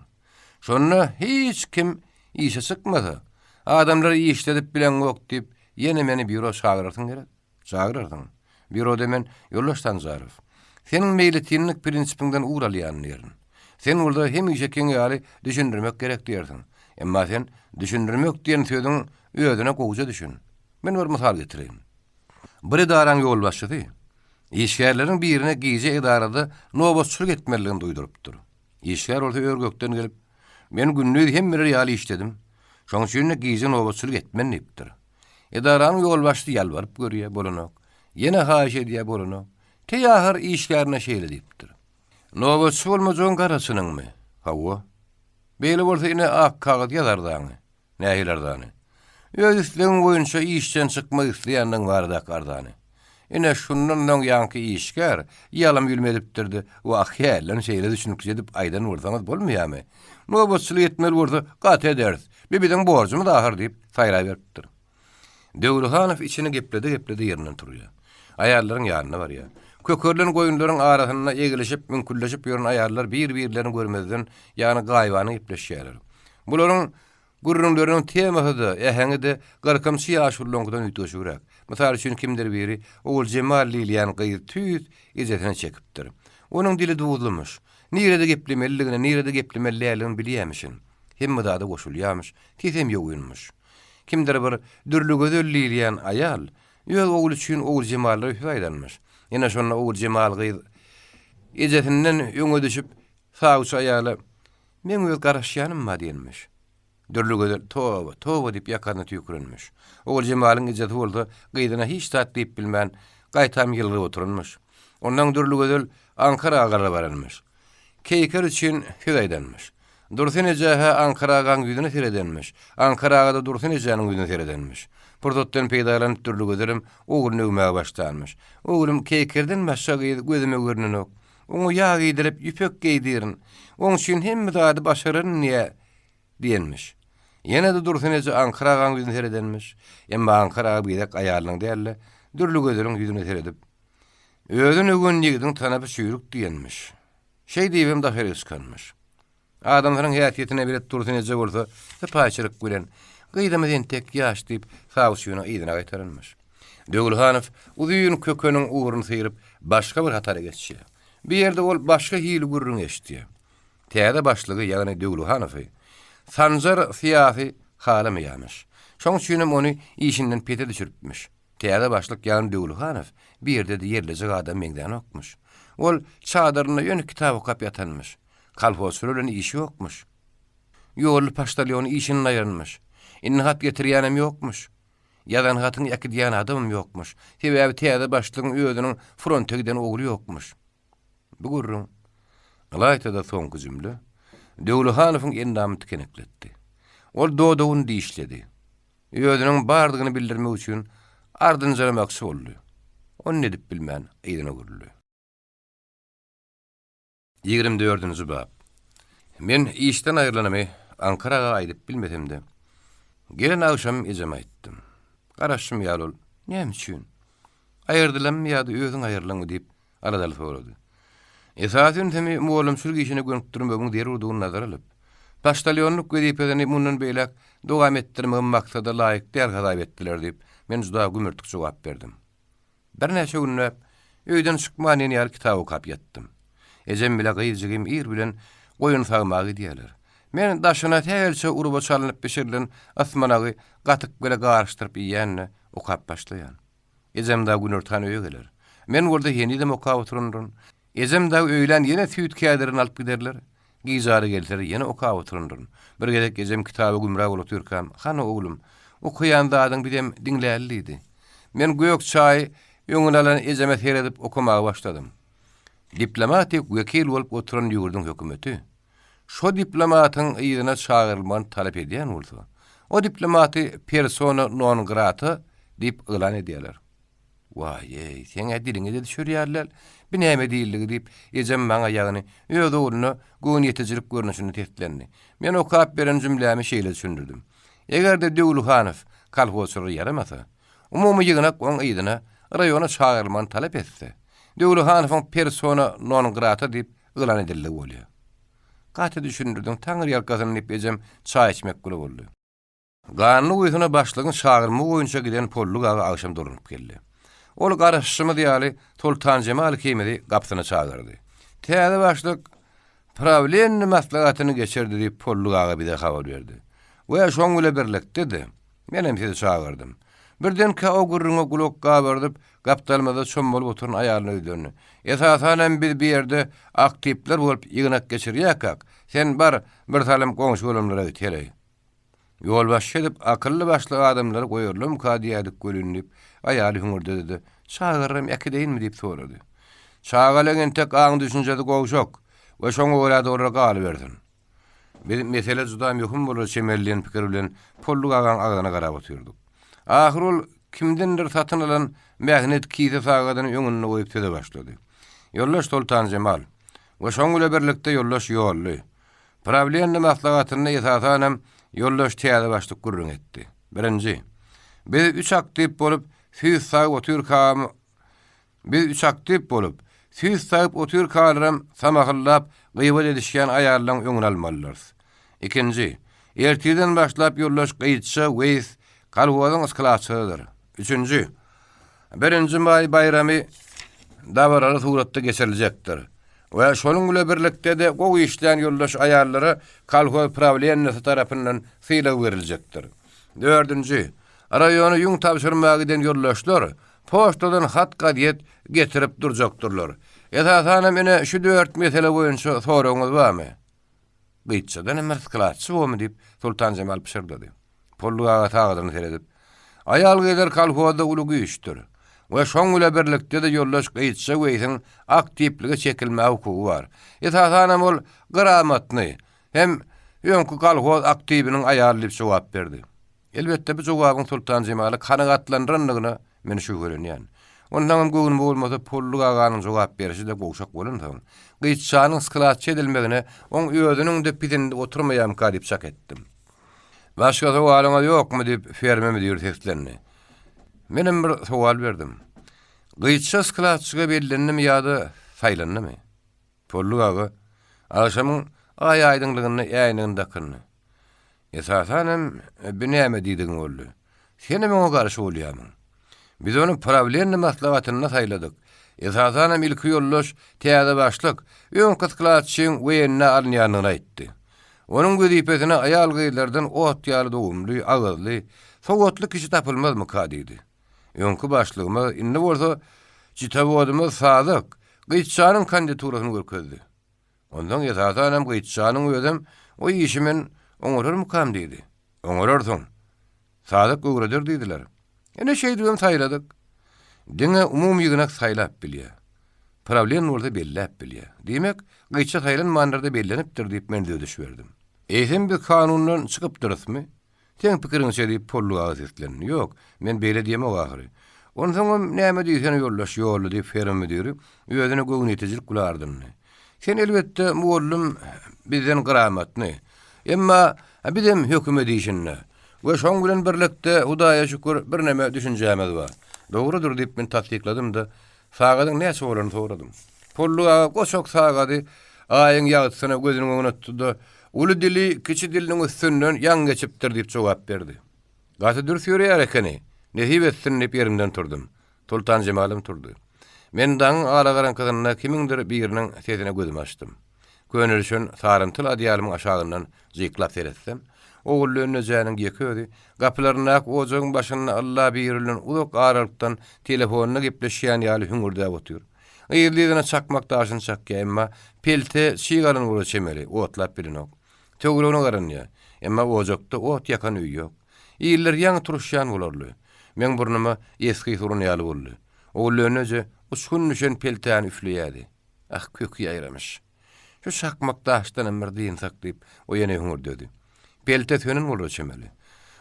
Şonu hiç kim işe çykmasa, adamlar işledip bilen ok diýip ýene meni büro çagyrarsyň gerek. Çagyrarsyň. Büro demen ýollaşdan zarif. Senin meýletinlik prinsipiňden uralýan ýerin. Sen urda hem işe keň ýaly düşündirmek gerek diýersiň. Emma sen düşündirmek diýen söýüň öýdüne goýja düşün. Men bir mysal getireyim. Bir idaraň ýol başçysy işgärleriň birine giýje idarada nowbatçylyk etmeligini duýdurupdyr. İşgär bolsa örgökden gelip, men günnüz hem bir ýaly işledim. Şoň üçin giýje nowbatçylyk etmen diýipdir. Idaraň ýol başçysy ýalbaryp görýär bolanok. Ýene haýyş edýär bolanok. Teýahir işgärine şeýle diýipdir. Nowbatçy bolmajagyň garasynyňmy? Hawa. Beýle bolsa ine ak kagaz ýazardaňy. Näýilerdaňy? Öz islegiň boýunça işden çykmak isleýändiň barada kardany. Ine şundan ýanky işgär ýalym bilmedipdirdi. O ahyýalan şeýle düşünüp edip aýdan ursaňyz bolmaýarmy? Nowbatçylyk etmeli bolsa gat ederiz. Bibiň borjymy dahir diýip saýra beripdir. Döwlühanow içini gepledi ýerinden turýar. Aýallaryň ýanyna barýar. Kökörlen goýunlaryň arasynda egilişip, mümkünleşip ýören aýarlar bir-birlerini görmezden ýani gaýwany ipleşýärler. Bularyň gurrunlaryň temasy-da, äheňi-de garkamçy ýaşurlňdan üýtgeşirak. Mysal üçin kimdir biri Ogul Jemal Lilian gyýy tüýt izetine çekipdir. Onuň dili duýulmuş. Nirede geplemeligini, nirede geplemelligini bilýärmişin. Hemme da goşulýarmyş, tesem ýoğunmuş. Kimdir bir dürlü gözel Lilian aýal, ýöl ogul üçin Ogul Jemal'y faýdanmış. Ýene şonda Ogul Jemal gyýy izetinden ýöňe düşüp sağuç aýaly men öýül garaşýanymma diýenmiş. Dürlü gözel towa diýip ýakany tüýkürenmiş. Ogul Jemal'yň izeti boldy, gyýdyna hiç tat diýip bilmän gaýtam ýylgyp oturunmuş. Ondan dürlü gözel Ankaraga gara baranmış. Keyker üçin hüdaýdanmış. Dursun ejaha Ankara'gan yüzüne seredenmiş. Ankara'ga da Dursun ejanyň yüzüne seredenmiş. Purdotdan peýdalanyp türlü gözerim oğul nöwmäge başlanmış. Oğlum keykerden başga gözüme görnenok. Oňa ýa giydirip ýüpek giydirin. Oň üçin hemme zady başaryn niýe diýenmiş. Ýene de Dursun eja Ankara'gan yüzüne seredenmiş. Emma Ankaraga biýek aýalyň dälle türlü gözeriň yüzüne seredip özüne gönýigdiň tanapy şüýrük diýenmiş. Şey diýibim da heryskanmış. Adamlaryň häsiýetine bilet Dursun eja bolsa, paýçylyk gören, gyýdamadan tek ýaş diýip sawşyna ýygyna gaýtarynmış. Döwülhanow uzyň kökeniň uğruny syryp başga bir hatara geçdi. Bir ýerde ol başga hili gurrun eşdi. Täze başlygy ýagny Döwülhanow sanjar syýasy halamyýarmyş. Şoň üçin ony işinden pete düşüripmiş. Täze başlyk ýagny Döwülhanow bir ýerde de ýerlejek adam meňden okmuş. Ol çadyryna ýöne kitap okap ýatanmyş. Kalfosörün işi yokmuş. Yol paştalyon işinin ayrılmış. İnhat getirýänem yokmuş. Yadan hatın yakıdýan adamım yokmuş. Sebäbi täze başlygyň özüniň fronta giden ogly yokmuş. Bu gurrun Alaytada soňky jümle Döwülhanowyň endamy tikenekletdi. Ol dodawyny diýişledi. Özüniň bardygyny bildirmek üçin ardynjara maksy boldy. Onu edip bilmän ýygyna guruldy. 24-nji bab. Men işden aýrylanymy Ankaraga aýdyp bilmedimde. Gelen akşam ejeme aýtdym. Garaşym ýalol, näme üçin? Aýyrdylarmy ýa-da özüň aýyrlaňmy diýip aradaly sorady. Esasyn temi muğulum sürgü işine gönüp durmagyň deri urdugyny nazara alyp, paştalyonluk wezipesini mundan beýlek dowam etdirmek maksada laýyk däl gazaýp etdiler diýip men juda gümürtük jogap berdim. Bir näçe günläp öýden çykman ýer kitap okap ýatdym. Ejem bile gyýjygym ir bilen goýun sagmagy diýerler. Men daşyna tägelçe uruba çalynyp beşirilen asmanagy gatyk gele garşdyryp ýanna okap başlaýan. Ejem da günürtan öýe geler. Men bolda ýenidem okap oturundum. Ejem da öýlen ýene süýt kädirini alyp giderler. Giýjary gelser ýene okap oturundum. Bir gezek ejem kitaby gümrag bolup türkam. Hana oglum, okuyan zadyň bidem diňlärlidi. Men göýök çaý ýöňüne alan ejeme seredip okumagy başladym. Diplomatik wekil bolup oturan ýurdun hökümeti. Şo diplomatyň ýygyna çağırylman talap edýän bolsa, o diplomaty persona non grata diýip elan edýärler. Waýy, sen ediliňe de düşürýärler. Bir näme diýildigi diýip ejem maňa ýagny öz ogluny goň ýetejilik görnüşini teslendi. Men okap beren jümlämi şeýle düşündirdim. Eger de Döwülhanow kalfosy yaramasa, umumy ýygyna goň ýygyna raýona çağırylman talap etse, Döwülhanowyň persona non grata diýip elan edildi bolýar. Gaty düşündirdim, taňyr ýalkasyny diýip ejem çaý içmek bolýar boldy. Ganyny goýusyna başlygyň çağırma goýunça giden polluk aga akşam dolanıp geldi. Ol garaşymy diýali Sultan Jemal Kemedi gapsyna çağırdy. Täze başlyk problemni maslahatyny geçirdi diýip polluk aga bir de habar berdi. We şoň bilen birlikde dedi. Menem sizi çağırdım. Birden ka o gurruna gulok gabardyp gapdalmada çöm bolup oturan aýalyny öýdürni. Esasanem bir ýerde aktivler bolup ýygynak geçirýäkak. Sen bar bir salam goňşy bolanlara gitýär. Ýol başy edip akylly başly adamlary goýurlum ka diýdik gölünip aýaly hüňürde dedi. Çağırrym ýakydeýinmi diýip sorady. Çağalagen tek aň düşünjedi goýşok we şoňa görä dogry galy berdin. Bir mesele juda möhüm bolar çemelliň pikir bilen polluk agan agana garap otyrdyk. Ahirul kimdendir satın alan magnet kiýse sagadan öňüne goýup tede başlady. Ýollaş Sultan Jemal we şoň bilen birlikde ýollaş ýolly. Problemni maslahatyny esasanam ýollaş täze başlyk gurrun etdi. Birinji, biz 3 aktiv bolup süýt sag otur kam Biz üç aktif bolup, süýs saýyp otur kalyram samahylap gıýbat edişken aýarlaryň öňüne almalylar. Ikinji, erteden başlap ýollaş gyýtça weýs kalwadyň ıskalaçydyr. Üçüncü, 1-nji may bayramy dabarary suratda geçiriljekdir. Ve şonuň bilen birlikde de gowy işlän ýollaş aýarlary kalwa problemleri tarapyndan syýla beriljekdir. 4-nji, raýony ýüň tapşyrmagy eden ýollaşlar poçtadan hat gadyet getirip durjaktyrlar. Etaýsana mene şu 4 mesele boýunça soraňyz barmy? Gyýtçadan emer kılaççy bolmy diýip Sultan Jemal pişirdi. Pollugaga taýdyny seredip, aýal geler kalhowada ulugy işdir. Ve şoň bilen birlikde de ýollaş gyýtça weýsiň aktivligi çekilme hukugy bar. Etaýsana bol garamatny hem ýönkü kalhow aktiviniň aýaly diýip jogap berdi. Elbetde bu jogabyň Sultan Jemaly kanagatlandyrynyny meni şu görenýär. Ondan göwün bolmasa Pollugaganyň jogap berişi de gowşak bolan. Gyýtçanyň skılaçy edilmegine oň özüniň de pidinde oturmaýam kalyp çak etdim. Başga sowalyňyz ýokmy diýip fermemi diýip teslenni. Menem bir sowal berdim. Gyýtça skılaçyga bellenimi ýa-da saýlandymy? Pollugaga aşamyň ay aýdynlygyny ýaýnyndakyny. Esasanam binäme diýdiň boldy. Seni meňe garşy bolýarmyň. Biz onu problemni maslahatyna saýladyk. Esasanam ilki ýollaş täze başlyk öň kıskılaçyň weýenne alynýanyny aýtdy. Onuň gözipetine aýal gyýlardan ot ýaly dowumly, agyrly, sowatly kişi tapylmazmy diýdi. Öňkü başlygyma indi bolsa jitabodymy sadyk, gyýtçanyň kandidaturasyny görkezdi. Ondan esasanam gyýtçanyň özüm o işimin oňurur kam diýdi. Oňurursyň. Sadyk öwredir diýdiler. Ene şeýdüň saýladyk. Diňe umumy ýygynak saýlap bilýär. Problem bolsa bellap bilýär. Demek, gyýtça saýlanmanlarda bellenipdir diýip men de düşberdim. Eýsem bir kanundan çykyp durysmy? Sen pikiriňçe diýip Pollugaga seslendi. Ýok, men beýle diýemok ahyry. Ondan soň näme diýsen ýollaş ýolly diýip ferme diýip, özüne göwün ýetejil gulardyny. Sen elbetde muallym bizden garamatny. Emma bizim hökümet işinne. Ve şoň bilen birlikde Hudaýa şükür bir näme düşünjämiz bar. Dogrudur diýip men tasdikladım da sagadyň näçe bolany soradym. Pollugaga goşok sagady aýyň ýagtysyna gözüniň öňüne tutdy. Uly dili kiçi diliniň üstünden ýan geçipdir diýip jogap berdi. Gaty dürüst ýörýär ekeni. Nähip etsin diýip ýerimden turdum. Sultan Jemalym turdy. Men daň ara garankyna kimindir biriniň sesine gözüm açdym. Gönül üçün sarıntyl adýalymyň aşagyndan jyklap seretsem, oğul önüjäniň ýeködi, gapylaryna ojagyň başyna Allah birilin uzak aralykdan telefonuny gepleşýän ýaly hüngürdäp otur. Ýerlerine çakmak daşyny çakýa, emma pelte şiýgalyny bola çemeli, otlap bilinok. Tögürüne garanýa, emma ojakda ot yakan üý ýok. Ýerler ýaňy turuşýan bolarly. Men burnumy eski surun ýaly boldy. Oğul önüje uçkun düşen peltäni üfleýärdi. Ah, kökü ýaýramış. Şu şakmak daşdan emir diýin saklayıp o ýene hüngürdedi. Pelte tönün bolar çemeli.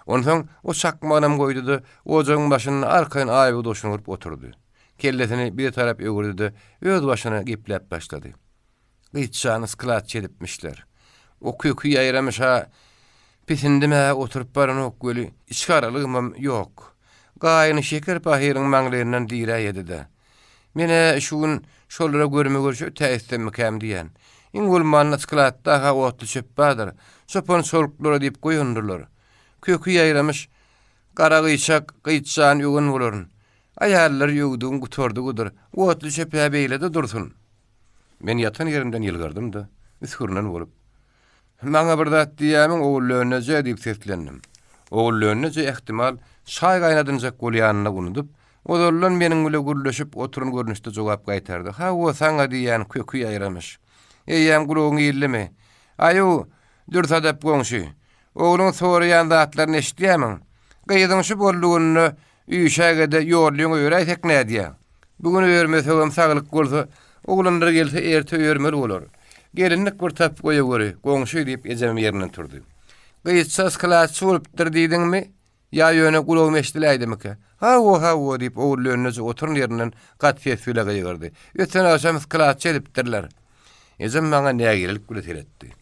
Ondan o şakmanam goýdy-da ojagyň başyny arkaýyn aýby doşuny urup oturdy. Kellesini bir tarap öwürdi, öz başyna gepläp başlady. Gyýtçany skılaçy edipmişler. O kökü ýaýramış ha. Pisindime oturup baranok göli içkaralygym ýok. Gaýyny şeker pahyryň maňlerinden diýre ýedi-de. Mene şuň şolara görme görşe täsirmi käm diýen. İngulmanna skılatda ha otly çöp badyr. Sopan soluklara diýip goýundurlar. Kökü ýaýramış, gara gyçak, gyçan ýögün bolaryn. Aýallar ýögdüň gutordygydyr. Otly çöpä beýle de dursun. Men ýatan ýerimden ýylgardym da, üskürnen bolup. Maňa bir zat diýämiň oğullarına diýip seslendim. Oğullarına ihtimal şaý gaýnadynjak bolýanyna unudup, olarlar meniň bilen gürleşip oturun görnüşde jogap gaýtardy. Ha, o saňa diýen kökü ýaýramış. Eýem gulugyny ýelleme. Aýu, dürtadap goňşy. Oğluň soraýan zatlaryny eşitýämiň. Gyýdyň şu boldugyny üýşägede ýorlyň öýräýsek nädiýär? Bugün öýermesem saglyk bolsa, oğlanlar gelse erte öýermeli bolar. Gelinlik bir tap goýa göre, goňşy diýip ejem ýerinden turdy. Gyýtça skılaçy bolupdyr diýdiňmi? Ya ýöne gulagy meşdiläýdimiki? Ha o diýip oğul önüne oturun ýerinden gatfiýe süýläge ýygyrdy. Öten aşam skılaçy edipdirler. Ejem maňa näme gerilip gületeretdi.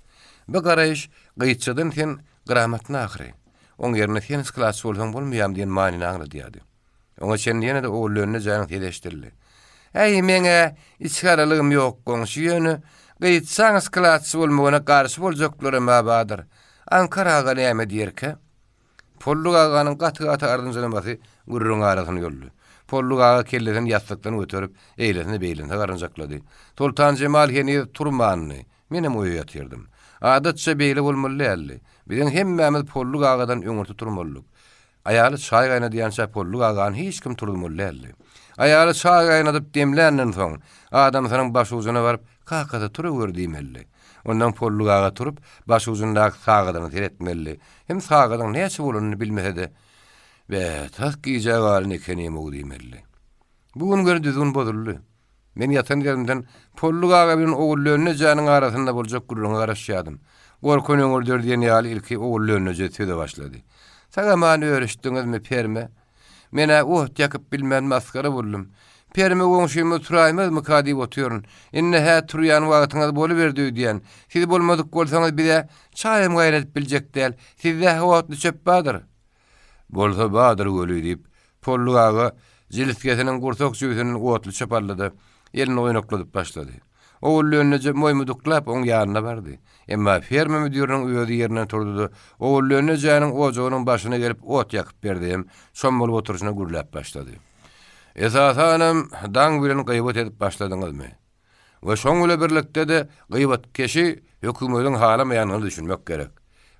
Bu garaýyş gyýtçadan sen gramatna ahyry. Oň ýerine sen skılaçy bolsaň bolmaýam diýen maňyny aňlady ýady. Oňa sen ýene de oğul önüne janyň teleşdirdi. "Ey menge içgaralygym ýok goňşy ýöne, gyýtsaňyz klatsy bolmagyna garşy boljaklar ma badyr. Ankaraga näme diýerke?" Polluk aganyň gaty-gaty ardynjyna basy gurrun arasyny ýoldy. Polluk aga kelleden ýatlykdan öterip eýlesini beýlene garynjaklady. Sultan Jemal heni turmanyny menem oýa ýatyrdym. Adatça beýle bolmaly elli. Biziň hemmämiz Polluk agadan öňürti turmalyk. Aýaly çaý gaýnadyýança Polluk agany hiç kim turmaly elli. Aýaly çaý gaýnadyp demlenden soň adam sanyň baş uzyna baryp kakada turawer diýmelli. Ondan Polluk aga turup baş uzundaky sagadyny teretmelli. Hem sagadyň näçe bolanyny bilmese-de ve tahkiýja galyny ekeni diýmelli. Bugun göre düzgün bozuldy. Men ýatan yerimden Polluk aga bilen ogullöňüne janyň arasynda boljak gurruna garaşýadym. Gorkun öňürder diýen ýaly ilki ogullöňüne jetdi başlady. "Saga many öğreşdiňizmi perme? Mene ýakyp bilmän maskara boldum. Perme goňşymy turaýmazmy ka diýip otyryn. Inne hä turýan wagtyňyz boluberdi diýen. Siz bolmadyk bolsaňyz bile çaýym gaýratyp biljek däl. Sizde howatly çöp badyr. Bolsa badyr göli diýip Polluk aga jilitkesiniň gursak jüýsiniň howatly çöp aldy. Elini oýnakladyp başlady. Ogullöňüne moýmudyklap oň ýanyna bardy. Emma ferma müdüriniň öýüdi ýerinden turdy. Ogullöňüne janyň ojagynyň başyna gelip ot ýakyp berdim. Şom bolup oturyşyna gürläp başlady. "Esas hanım, daň bilen gıýbat edip başladyňyzmy? We şoň bilen birlikde de gıýbat keşi hökümetiň halamaýanyny düşünmek gerek.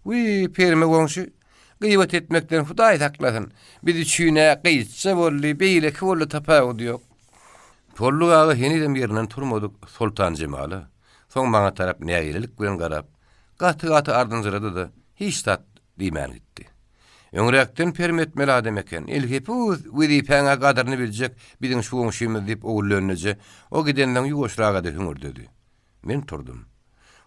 Wy perme goňşy gıýbat etmekden Hudaý saklasyn. Bizi çüýne gıýtsa boldy, beýle ki boldy tapagy ýok." Polluk aga henidem ýerinden turmadyk Sultan Jemaly. Soň maňa tarap näýilik bilen garap, gaty-gaty ardynjyrady da hiç tat diýmän gitdi. Öňrekden perme etmeli adam eken. Elhepuz wedipäňe gadyryny biljek biziň şu goňşymyz diýip ogullöňüne o gidenden ýugoşraga da hüňürdedi. Men turdum.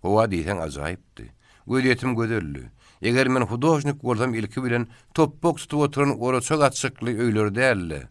Owa diýsen ajaýypdy. Göýletim gözelli. Eger men hudojnik bolsam ilki bilen topbok tutup oturan oraçak atçykly öýler dälle.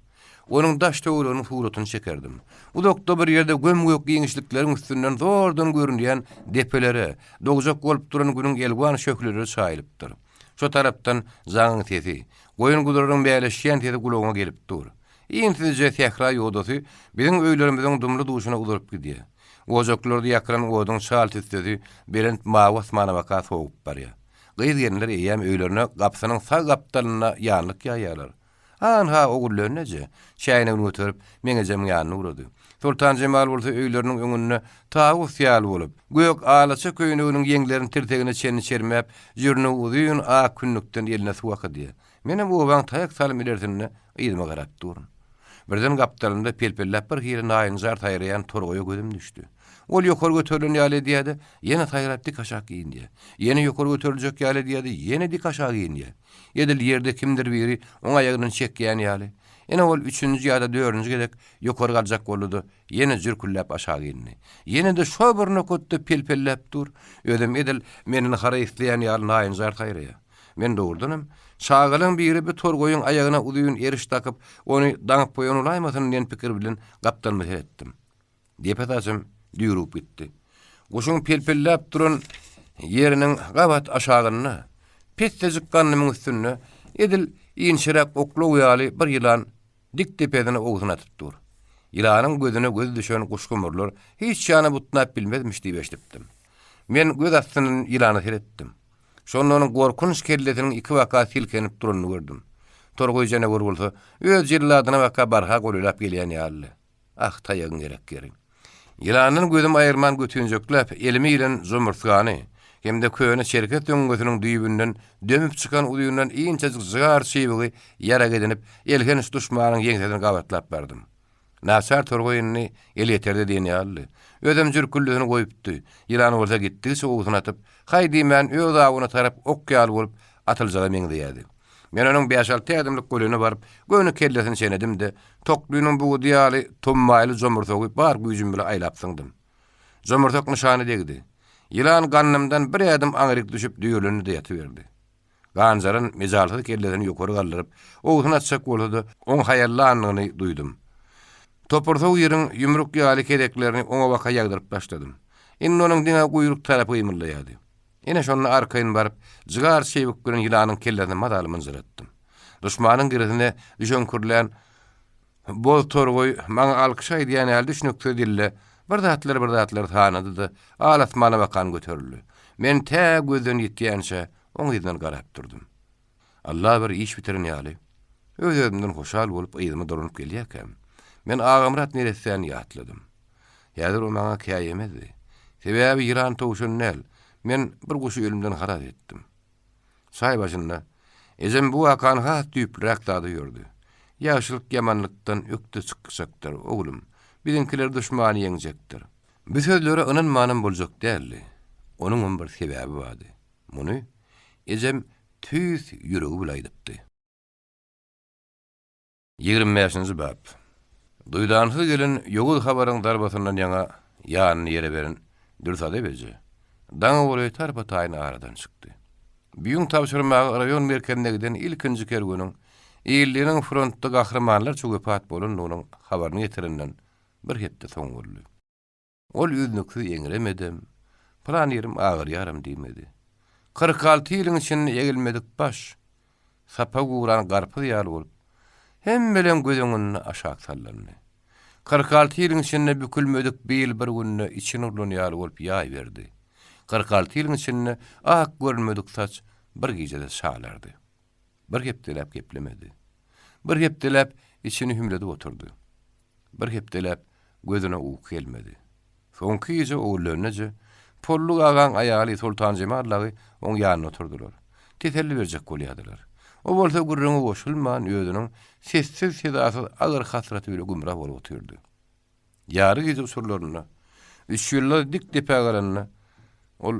Onun daş töwrüniň suratyny çekerdim. Udakda bir ýerde gömgök giňişlikleriň üstünden zordan görünýän depelere, dogjak bolup duran günüň elwan şökleri çaýlypdyr. Şu tarapdan zaňyň sesi, goýun guduryň bäleşýän sesi gulagyma gelip dur. Ýeňsizje tehra ýodasy biziň öýlerimiziň dumly duşuna udurup gidýär. Ojaklardy ýakran oduň şaltysy berent mawa asmana baka soğup barýar. Gyýdgenler eýäm öýlerine gapsynyň sag gapdalyna ýanlyk ýaýarlar. Ha ogullöňeje şäýne öňütürip meňe jem ýanyna urady. Sultan Jemal bolsa öýleriniň öňünde taýyk ýaly bolup, gök alaça köýnüginiň ýeňlerini tirtegine çenini çermäp, ýürüne uzyň a künnükden eline suw akdy. Menem bu waň taýyk salyp ilersinde ýyzma garap durun. Birden gapdalynda pelpellap bir hili naýynjar taýraýan torgoýa gözüm düşdi. Ol ýokary göterilen ýaly diýdi, ýene taýrap dik aşağı giýindi. Ýene ýokary göteriljek ýaly diýdi, ýene dik aşağı giýindi. Ýedil ýerde kimdir biri oň aýagyny çekýän ýaly. Ene ol 3-nji ýa-da 4-nji gedek ýokary galjak boldy. Ýene jürküllap aşağı giýindi. Ýene de şo bir nokotda pelpellap dur. Ödem edil meni hara isleýän ýaly naýynjar taýraýar. Men dogurdym. Şagalyň biri bir torgoýuň aýagyna uzyň eriş takyp, ony daňyp goýan olaýmasyn diýen pikir bilen gapdan etdim. Depetaçym düýrüp gitdi. Goşuň pelpellap duran ýeriniň gabat aşagyna, petdejik ganynyň üstüne edil ýinşirek oklaw ýaly bir ýylan dik tepedine oguzuna atyp dur. Ýylanyň gözüne göz düşen guşgumurlar hiç ýany butnap bilmezmiş diýip eşitdim. Men göz astynyň ýylany seretdim. Şonlaryň gorkunç kelletiniň iki waka silkenip duranyny gördüm. Torgoý jana gör bolsa, öz ýylladyna waka barha golulap gelýän ýaly. Ah taýygyň gerek geri. Ýylanyň gözüm aýyrman götünjekläp, elimi bilen zomurtgany, hemde köýüne şerket öňgösüniň düýbünden dömüp çykan uýundan iňçe zıgar şeýbigi ýara gedinip, elgen düşmanyň ýeňsini gabatlap berdym. Nasar torgoýuny el ýeterde diýen ýaly. Ödem jürküllüğünü goýupdy. Ýylan bolsa gitdi, soğugyny atyp, "Haýdy men öz agyna tarap okýal bolup atyljaga meňde ýerdi." Men onuň 5-6 adymlyk golüne baryp, göwnü kellesini çenedim de, tokluýynyň bu diýaly tommaýly jomurtagy bar güýjüm bilen aýlap syňdym. Jomurtak nyşany degdi. Ýylan gannymdan bir adym aňyryk düşüp düýülünü de ýatyberdi. Ganjaryn mejalhy kellesini ýokary galdyryp, ogyny atsak boldy, oň haýallanyny duýdum. Topursaw ýeriň ýumruk ýaly kedeklerini oňa waka ýagdyryp başladym. Indi onuň diňe guýruk tarapy ýmyrlaýady. Ene şonu arkaýyn baryp, jygar şeýbik bilen ýylanyň kellesini madalymyn zıratdym. Düşmanyň girisine düşen kürlän Boz torgoy maňa alkyşa diýen ýa düşünükde dille bir zatlar tanıdy-da alatmana bakan göterildi. Men tä gözden ýetýänçe oň ýyzyndan garap durdum. Allah bir iş bitirin ýaly. Özümden hoşal bolup ýyzyma duranyp gelýärkem. Men agamrat neresinden ýatladym. Ýadyr o maňa käýemedi. Sebäbi ýyran towşun näl. Men bir guşy ölümden harat etdim. Say başynda ejem bu akan hat düýprak dady ýördi. Ýaşylyk ýamanlykdan ökde çykjakdyr oglum. Bizinkiler düşmany ýeňjekdir. Bu sözlere ynanmanam boljak däldi. Onuň bir sebäbi bardy. Muny ejem tüýs ýüregi bilen aýdypdy. 25-nji bab. Duýdansy gelen ýogul habaryň darbasyndan ýaňa ýanyny ýere beren dürsady beje. Daňa boly tarpa taýyn aradan çykdy. Büyün tapşyrmagy raýon merkezindegiden ilkinji kergeniň ýyllygyň frontda gahrymanlar çögepat bolandygynyň habaryny getirenden bir hepde soň boldy. Ol ýüznükli ýeňiremedem. Plan ýerim agyr ýaram diýmedi. 46 ýylyň içinde ýegilmedik baş. Sapa guran garpy ýaly bolup hemmelen gözüňden aşağı sallandy. 46 ýylyň içinde bükülmedik bir günne içine ulan ýaly bolup ýaý berdi. 46 ýylyň içinde ak görmedik saç bir gijede şalardy. Bir hepdelep geplemedi. Bir hepdelep içini hümledi oturdu. Bir hepdelep gözüne uýky gelmedi. Soňky gije oğullarynca polluk agan aýaly Sultan Jemallagy oň ýanyna oturdular. Teselli berjek bolýadylar. O bolsa gurrungy goşulman ýödüniň sessiz sedasy agyr hasraty bilen gumra bolup oturdy. Ýary gije usurlaryna, 3 ýyllar dik depägaranyna ol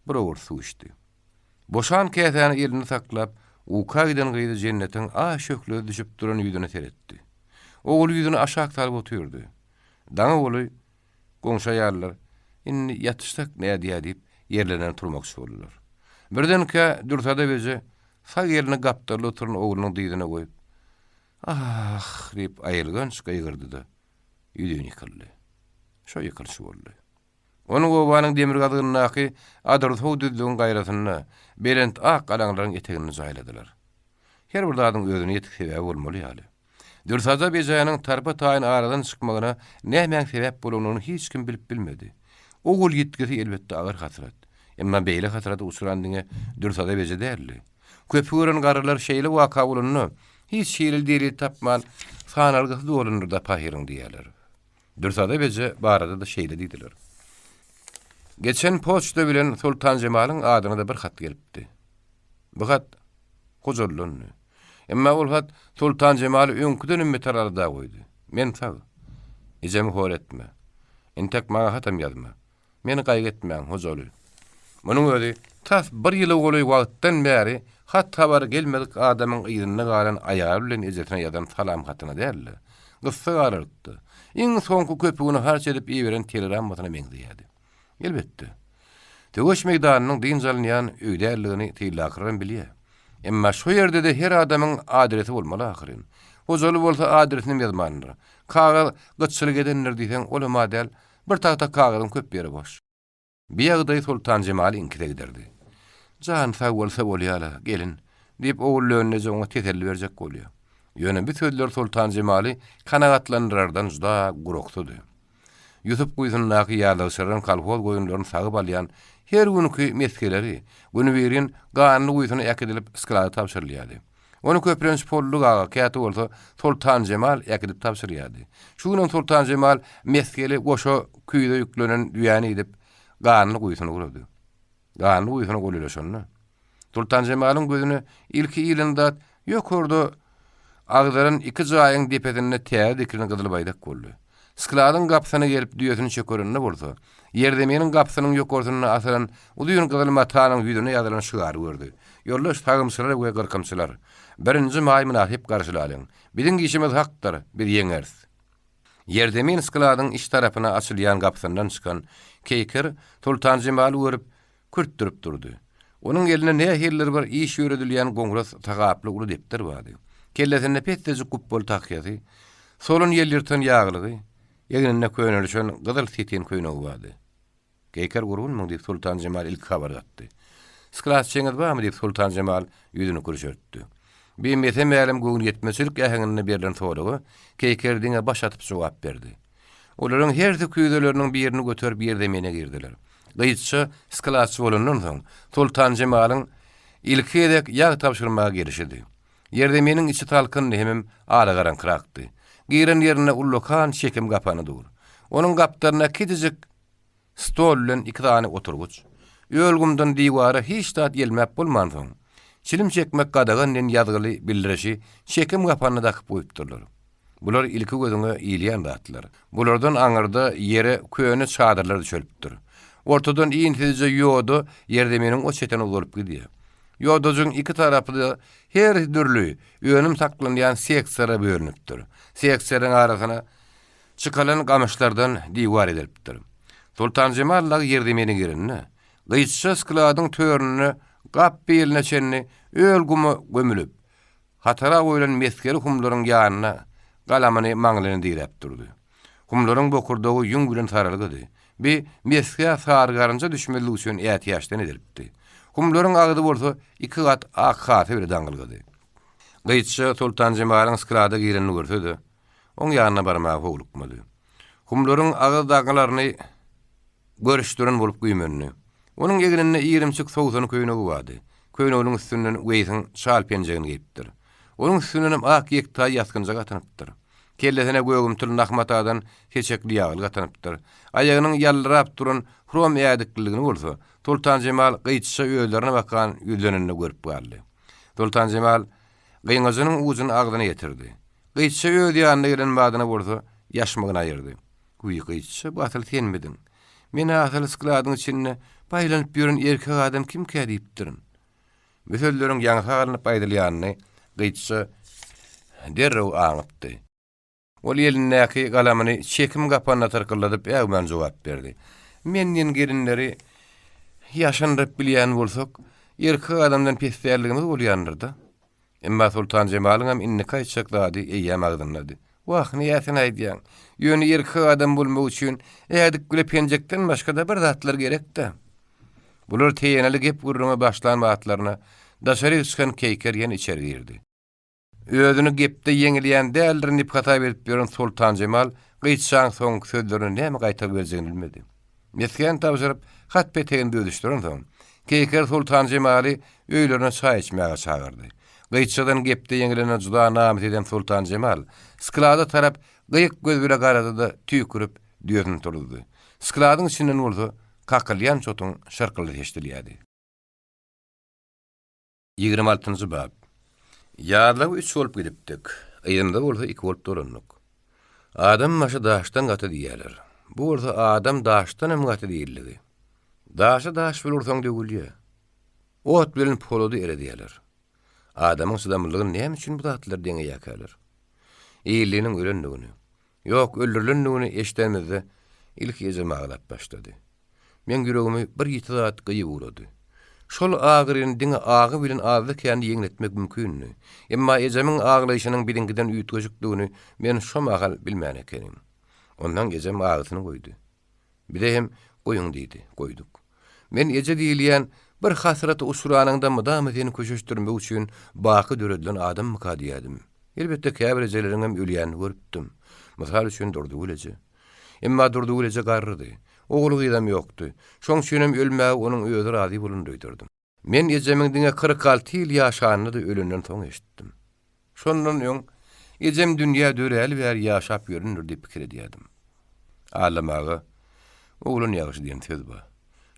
bir owur suw içdi. Boşan käsäni elini saklap, uka giden gyýdy jennetiň aşökle düşüp duran ýüzüne seretdi. Oğul ýüzüni aşağı salyp oturdy. Daňa boly goňşa ýarlar inni ýatışsak näde diýip ýerlerinden turmakçy boldular. Birdenke dürsada beje sag ýerini gapdaly oturan oğlunyň diýdine goýup "Ah" diýip aýylgan çykyýgyrdy-da ýüzüne ýykyldy. Şo ýykylşy boldy. Onu gowanyň demir gadygynaky adyrsow düzlüğün gaýrasyna belent ak galaňlaryň etegini jaýladylar. Her bir zadyň özüne ýetik sebäbi bolmaly ýaly. Dürsada bejaýanyň tarpa taýyn aradan çykmagyna näme sebäp bolanyny hiç kim bilip bilmedi. Ogul ýetkisi elbetde agyr hasrat. Emma beýle hasraty usurandyňa dürsada beje däldi. Köpüren garalar şeýle waka bolanyny hiç şeýle deri tapman sanargysy bolanyr-da pahirin diýerler. Dürsada beje barada da şeýle diýdiler. Geçen poçta bilen Sultan Jemalyň adyna da bir hat gelipdi. Bu hat Huzurlunny. Emma ol hat Sultan Jemaly öňküden ümmet arada goýdy. Men sag. Ejemi hor etme. Entek maňa hatam ýazma. Meni gaýgetmäň Huzurly. Munyň özi tas bir ýyl goly wagtdan bäri hat habar gelmedik adamyň ýygyny galan aýagy bilen ejetine ýazan salam hatyna däldi. Gyssa garardy. Iň soňky köpügini harç edip ýeberen telegram matyna meňdiýärdi. Elbetde. Töweş meýdanynyň diňjalynýan öýdärligini tiýlakran bilýär. Emma şu ýerde de her adamyň adresi bolmaly ahyryn. Huzurly bolsa adresini ýazmandyr. Kagaz gyçylyk edenler diýsen ola model bir tahta kagazyň köp ýeri boş. Bir ýagdaý Sultan Jemaly inkide giderdi. Jan sag bolsa bolýala, gelin diýip oğullarına joňa teselli berjek bolýar. Ýöne bir sözler Sultan Jemaly kanagatlandyrardan juda guroksudy. Yusuf Guýsunlaky ýalyşyran kalhol goýunlaryny sagyp alýan her günkü meskeleri, güni berin ganyny Guýsuny ýakydylip isklada tapşyrylýardy. Onu köpüren polluk aga käti bolsa Sultan Jemal ýakydip tapşyrýardy. Şu günden Sultan Jemal meskeli goşo küýde ýüklenen düýäni edip ganyny Guýsuny gurady. Ganyny Guýsuny goýulaşyny. Sultan Jemalyň gözüne ilki ýylynda ýokurdy agdaryn iki jaýyň depetine täze dikirini gyzyl baýdak boldy. Skladyň gapsyna gelip düýesini çökerenine bolsa, ýerdemeniň gapsynyň ýokursyna asaran udyň gyzyl matanyň ýüzüne ýazylan şygary gördi. Ýoldaş tagymçylar we gyrkymçylar. 1-nji maý münasip garşylalyň. Biziň işimiz hakdyr, bir ýeňers. Ýerdemin skladyň iç tarapyna açylýan gapsyndan çykan Keýker Sultan Jemaly görüp kürtdirip durdy. Onuň eline näherler bir iş ýöredilýän goňras tagaply uly depter bardy. Kellesinde petdeji kupbol takyasy, solun ýerlerden ýaglygy, ýeňine köýnelişen gyzyl seten köýnegi bardy. Keýker gurulmaň diýip Sultan Jemal ilk habar gatdy. Sklas çeňiz barmy diýip Sultan Jemal ýüzüni kurşörtdi. Bir metemelim göň yetmesilik ähengine berilen soruga Keýkerdiňe baş atyp jogap berdi. Olaryň her tüküýdeleriniň birini götürip ýerdemine girdiler. Gyýçy sklasy bolandan soň Sultan Jemalyň ilki edek ýag tapşyrmaga girişdi. Ýerdeminiň içi talkyn hemem ala garankrakdy. Giren ýerine ullukan şekem gapany dur. Onuň gapdaryna kitijik stol bilen iki tane oturguç. Ölgümden diwara hiç tat gelmäp bolman soň çilim çekmek gadagynyň ýazgyly bildirişi şekem gapanyny dakyp goýupdyrlar. Bular ilki gözüňe ýylýan datlar. Bulardan aňyrda ýere köýüne çadırlar düşülipdir. Ortadan iýintije ýodu ýerdeminiň o çetene bolup gidýär. Ýodunyň iki tarapy her türlü öňüm saklanýan seksara bölünipdir. Sekseriň arasyna çıkalan gamışlardan diwar edilipdir. Sultan Jemal ýerdemine girenine, gyýçy skladyň törüne gap beline çenni ölgümi gömülüp, hatara goýulan meskeri humlaryň ýanyna galamany maňlyny direp durdy. Humlaryň bokurdagy ýüň bilen saralgydy. Bir meske sargarynja düşmeli üçin ätiýaşdan edilipdi. Humlaryň agydy bolsa iki gat ak haty bir daňylygy. Gyýçy Sultan Jemalyň sklada girenini gördi. Oň ýanyna barmagy howlukmady. Humlaryň agydy daňylaryny görüşdüren bolup güýmenini. Onuň egenine 20 soğusyny köýnegi bardy. Köýneginiň üstünden weýsiň şal penjegini giyipdir. Onuň üstünden ak ýekta ýaskynja gatanypdyr. Kellesine gögümtül nahmatadan keçekli ýagyl gatanypdyr. Aýagynyň ýallyrap duran hrom ýadyklygyny bolsa, Sultan Jemal gyýçy öýlerine bakan ýüzlerini görüp galdy. Sultan Jemal gyňyzynyň uzuny agdyna ýetirdi. Gyýçy öýde ýanyna gelen badyna bolsa, ýaşmagyna aýyrdy. Gyýçy batyl tenmedin. Men asyl skladyň içinde baýlanyp ýören erkek adam kim kädipdirin? Meselleriň ýaňy halyny paýdalýanyny gyýçy derrew aňypdy. Ol ýelindäki galamyny çekim gapanyna tarkyladyp ägmen jogap berdi. Menden gerinleri ýaşandyryp bilýän bolsak, erkek adamdan pesdärligimiz bolýandyr-da. Emma Sultan Jemalyň hem inni kaýçaklady, eýýäm agdynlady. Wah, niýetini aýdýan. Ýöne erkek adam bolmak üçin ädik güle penjekden başga da bir zatlar gerek-de. Bular teýeneli gep gurruna başlanmaatlaryna daşary üçgen Keýker ýene içeri girdi. Özüni gepde ýeňilýän däldirini hata berip ýören Sultan Jemal gyýçaň soň sözlerini näme gaýta berjegini bilmedi. Mesken tabşyryp hat petegini dödüşdiren soň Keýker Sultan Jemaly öýlerine çaý içmäge çagyrdy. Gyýçadan gepde ýeňilene juda namat eden Sultan Jemal sklada tarap gyýyk göz bile garady da tüýkürip düýüni turdy. Skladyň içinden bolsa kakylýan çotuň şarkyldy eşdilýärdi. 26-njy bab. Ýarlaw 3 bolup gidipdik. Ýynda bolsa 2 bolup duranlyk. Adam maşy daşdan gaty diýerler. Bu bolsa adam daşdan hem gaty diýilligi. Daşy daş bolursaň dögülýär. Ot bilen polody ere diýerler. Adamyň sydamlygyny näme üçin bu zatlar deňe ýakarlar? Eýilliginiň ölendigini, ýok öldürilendigini eşdenmezde ilk ejeme aglap başlady. Men ýüregimi bir ýitizat gyýy urady. Şol agyryň diňe agy bilen azly känni ýeňletmek mümkinmi? Emma ejemiň aglaýşynyň bilinginden üýtgejikdigini men şomagal bilmän ekenim. Ondan ejem agysyny goýdy. Bir de hem goýuň diýdi, goýduk. Men eje diýilýän bir hasraty usuranyňda mydam seni köşeşdirmek üçin baky döredilen adam myka diýdim. Elbetde käbir ejeleriň hem ölýän görüpdim. Mysal üçin durdy öleje. Emma durdy öleje garrydy. Ogul gydam ýokdy. Şoň üçin hem ölmäge onuň öýde razy bolundy diýdim. Men ejemiň diňe 46 ýyl ýaşanyny da ölenden soň eşitdim. Şondan ýoň ejem dünýä döräli ber ýaşap ýörünür diýip pikir edýärdim. Alamagy oglun ýagyş diýen söz bar.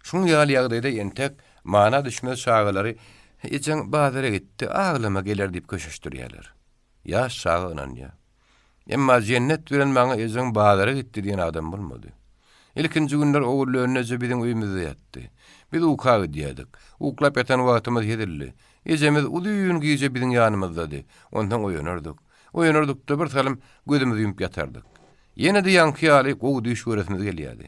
Şoň ýaly ýagdaýda entek mana düşmez şagalary ejem bazara gitdi, aglama geler diýip köşeşdirýärler. Ýaş şagynan ýa. Emma cennet bilen maňa ejem bazara gitdi diýen adam bolmady. İlkinji günler oğullarına biziň öýümizde ýatdy. Biz ukagy diýdik. Uklap ýatan wagtymyz ýedildi. Ejemiz udyň giýje biziň ýanymyzda. Ondan oýanardyk. Oýanardyk da bir salim gözümizi ýumyp ýatardyk. Ýene de ýanky ýaly gowy düş göresimiz gelýärdi.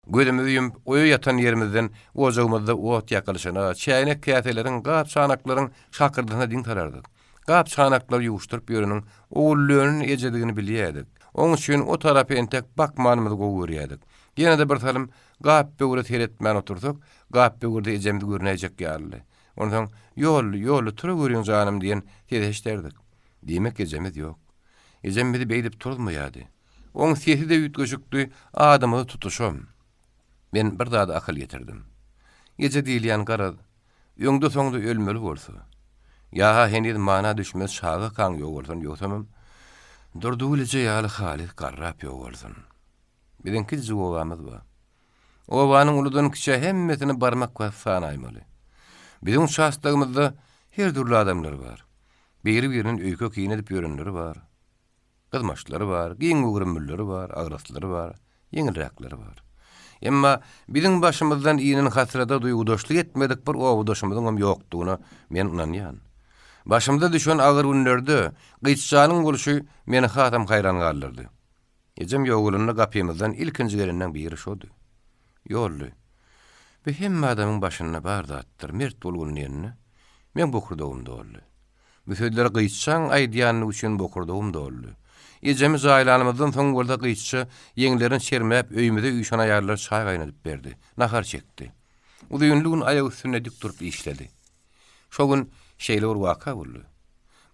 Gözümizi ýumyp oýa ýatan ýerimizden ojagymyzda ot ýakalyşyna, çäýnek käseleriň, gap çanaklaryň şakyrdyna diň tarardyk. Gap çanaklar ýuwuşdyryp ýörenin oğullarynyň ejedigini bilýärdik. Oň üçin o tarapy entek bakmanymyzy gowy görýärdik. Ýene de bir salim gap böwre teretmän otursak, gap böwrede ejemdi görnäjek ýaly. Ondan yollu tura görüň janym diýen tezeşderdik. Diýmek gejemiz ýok. Gejemizi beýdip turulmaýady. Oň sesi de ütgöşükdi, adamy tutuşum. Men bir zada akıl getirdim. Gece diýilýän garaz, öňde soňda ölmeli bolsa. Ya henüz mana düşmez şaga kan ýok bolsun ýoksamam. Durdulyca ýaly haly garrap ýok bolsun. Birinki jogabymyz bar. O wanyň uludan kiçe hemmesini barmak we sanaýmaly. Bizim şahstlygymyzda her türlü adamlar bar. Biri-biriniň öýke kiýin edip ýörenleri bar. Gızmaşlary bar, giň gugurumlary bar, agraslyary bar, ýeňilräkleri bar. Emma bizim başymyzdan iýinin hasrada duýgudaşlyk etmedik bir owudaşymyzyň ýokdugyna men inanýan. Başymda düşen agyr günlerde gyçjanyň boluşy meni hatam haýran galdyrdy. Ejem ýoguluny gapymyzdan ilkinji gelenden biri şodu. Ýolly. Bu hemme adamyň başyna bar zatdyr, mert bolguny ýerine. Men bokurdagym doldy. Bu sözleri gyçsan aýdýany üçin bokurdagym doldy. Ejemiz aýlanymyzdan soň bolda gyçça ýeňlerin şermäp öýümde üýşan aýarlar çay gaýnadyp berdi. Nahar çekdi. O düýünlüğün aýagy üstüne dik durup işledi. Şo gün şeýle bir waka boldy.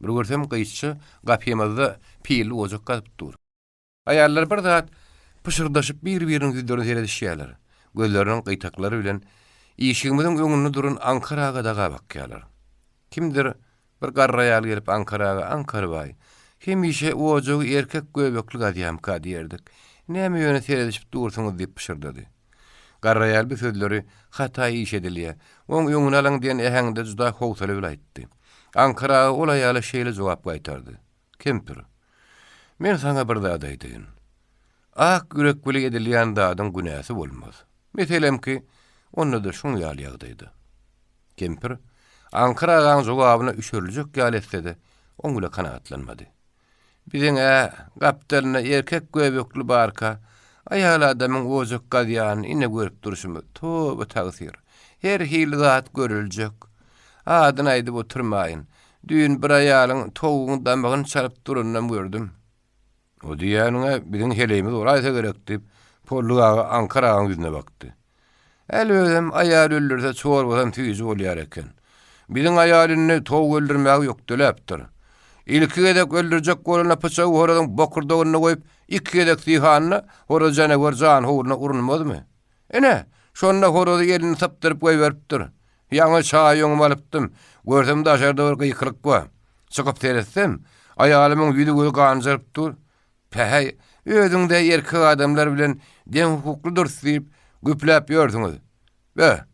Bir görsem gyçça gapymyzda pili ojak galyp dur. Aýarlar bir zat pışyrdaşyp bir-biriniň ýüzlerini seredişýärler. Gözleriniň gytaklary bilen işigimiziň öňünde durun Ankaraga daga bakýarlar. Kimdir bir garra aýal gelip Ankaraga, Ankara baý. Hemişe o ojagy erkek göbekli gadýam ka diýerdik. Näme ýöne seredişip dursuňuz diýip pişirdi. Garra aýal bu sözleri hata iş edilýär. Oň öňüne alaň diýen ähäňde juda howsaly bilen aýtdy. Ankara ol aýaly şeýle jogap gaýtardy. Kempir. Men sana bir zat aýdyn. Ak yürekli edilýän dadyň günäsi bolmaz. Meselem ki, onda da şunu ýaly ýagdaýdy. Kempir, Ankaraň jogabyna üşürljek ýaly etsedi, oňla kanagatlanmady. Biziň gapdalyna erkek göbekli barka, aýal adamyň ojak gadýany ine görüp duruşumy toba tagsir. Her hili zat görüljek. Adyny aýdyp oturmaýyn. Düýün bir aýalyň togugyň damagyny çalyp duranyny gördüm. O diýäniňe biziň heleyimiz olaýsa gerek diýip, pollugaga Ankaraň ýüzüne bakdy. Elbetde aýal öldürse çor bolan tüýüji bolýar eken. Biziň aýalyny tog öldürmäge ýokduläpdir. İlki gedek öldürjek bolana pyçagy horadan bokurdagyny goýup, iki gedek diýhanyny horajana görjan howruna urunmadymy? Ene, şonda horada elini sapdyryp goýberipdir. Ýaňy çaý ýoňum alypdym. Görsem daşarda bir gyýklyk bar. Çykyp teretsem, aýalymyň ýüzi ganjyryp dur. Pähä, özüňde erkek adamlar bilen den hukuklydyr diýip güplep ýördiňiz. Be,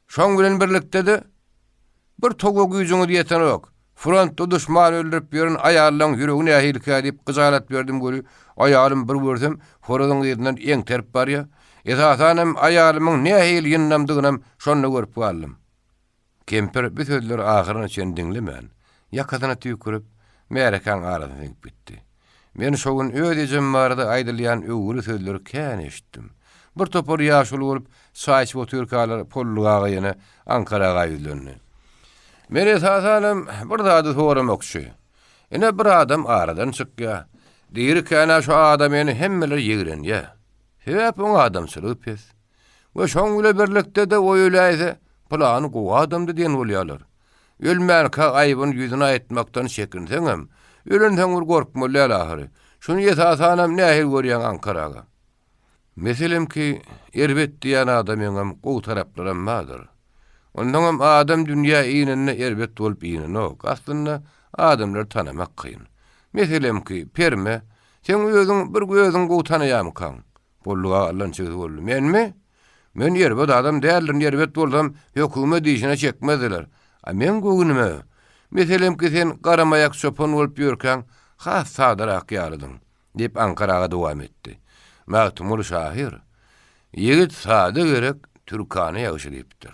şoň bilen birlikde bir togo güýjüňi diýeten ok. Frontda düşman öldürüp ýören aýallaryň ýüregine ähilkä diýip gyzalat berdim göri. Aýalym bir görsem, horadyň ýerinden eň terp barýa. Esasanam aýalymyň nähil ýynnamdygyny şonu görüp galdym. Kempir bu sözleri ahyryna çen diňlemän. Ýakadyna tüýkürip, märekan aradan bitdi. Men şo gün öýdejem barada aýdylýan öwgüli sözleri kän eşitdim. Bir topar ýaşuly bolup, saýçy oturkalar pollugaga ýene Ankaraga ýüzlendi. Men esasanam bir zady soramokçy. Ene bir adam aradan çykýar. Diýir ki, ana şu adam meni hemmeler ýigrenýär. Sebäp o adamçylyk pes. We şoň bilen birlikde de o öýleýse, plany gowy adamdy diýen bolýarlar. Ölmän ka aýbyny ýüzüne aýtmakdan çekinseňem, ölenseň bir gorkmaly ahyry. Şunu esasanam nähil görýän Ankaraga. Meselem ki, erbet diýen adam ýeňem gowy taraplarym bardyr. Ondan adam dünýä iňine erbet bolup iňine ok. Aslynda adamlar tanamak kyn. Meselem ki, perme, sen özüň bir gözüň gowy tanaýam kan. Bolluga Allah'ın çyzy boldy. Menmi? Men erbet adam däldir, erbet boldum, hökümet işine çekmediler. A men gowunymy? Meselem ki, sen garamayak çopun bolup ýörkäň, ha sadarak ýalydyň, diýip Ankaraga dowam etdi. Magtumul şahir. Ýigit sada gerek Türkany ýaşyrypdyr.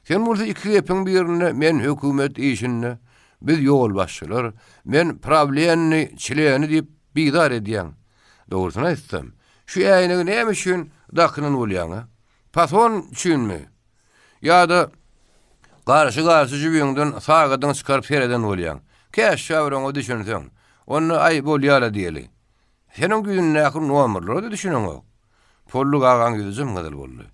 Sen bolsa iki gepiň birine men hökümet işine, biz ýol başçylar, men problemni çileni diýip bidar edýän. Dogrusyny aýtsam, şu ýaýnyň näme üçin dakynyn bolýaňa? Pason üçinmi? Ýa-da garşy jübüňden sagadyň çykaryp sereden bolýan. Käş şawraňy düşünseň, onu ay bolýar diýeli. Senin güýün näkin nomerleri düşüneň ok. Polluk agan güýjüm gadal boldy.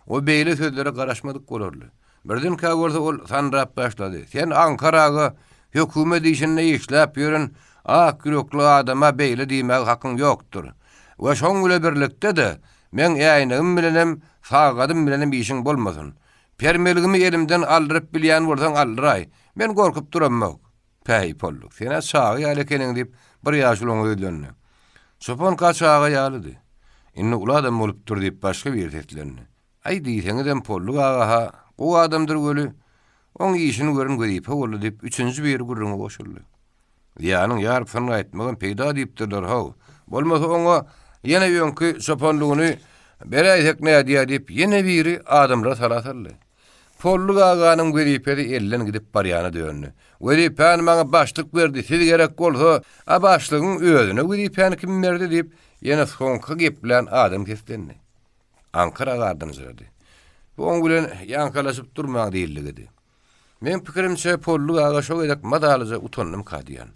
O beýle sözlere garaşmadyk bolarly. Birden kagorda ol sanrap başladı. Sen Ankaraga hökümet işinde işläp ýören ak ýürekli adama beýle diýmek hakyň ýokdur. Ve şoň bilen birlikde de men ýaýnygym bilenem, sagadym bilenem işiň bolmasyn. Permeligimi elimden aldyryp bilýän bolsaň aldyray. Men gorkup durammak. Päý polluk. Sene sagy ýaly keliň diýip bir ýaşul oňa öýlendi. Çopon kaçaga ýalydy. Inni ula adam bolup dur diýip başga bir etlerini. Ay diýseňizem polluk aga o adamdyr göli. Oň işini görün görýip boldy diýip üçüncü bir gurruna goşuldy. Ýanyň ýarpyny aýtmagan peýda diýipdirler ha. Bolmasa oňa ýene ýönkü çoponlugyny beräýek näde diýip ýene biri adamra salatyrly. Polluk aganyň görýpedi ellen gidip barýana döndü. Görýpän maňa başlyk berdi. Siz gerek bolsa, a başlygyň özüne görýpän kim berdi diýip ýene soňky gep bilen adam keslendi. Ankara gardyny söýdi. Bu oň bilen ýankalaşyp durmagy diýildi. Men pikirimçe polluk aga şo edek madalyja utandym kadýan.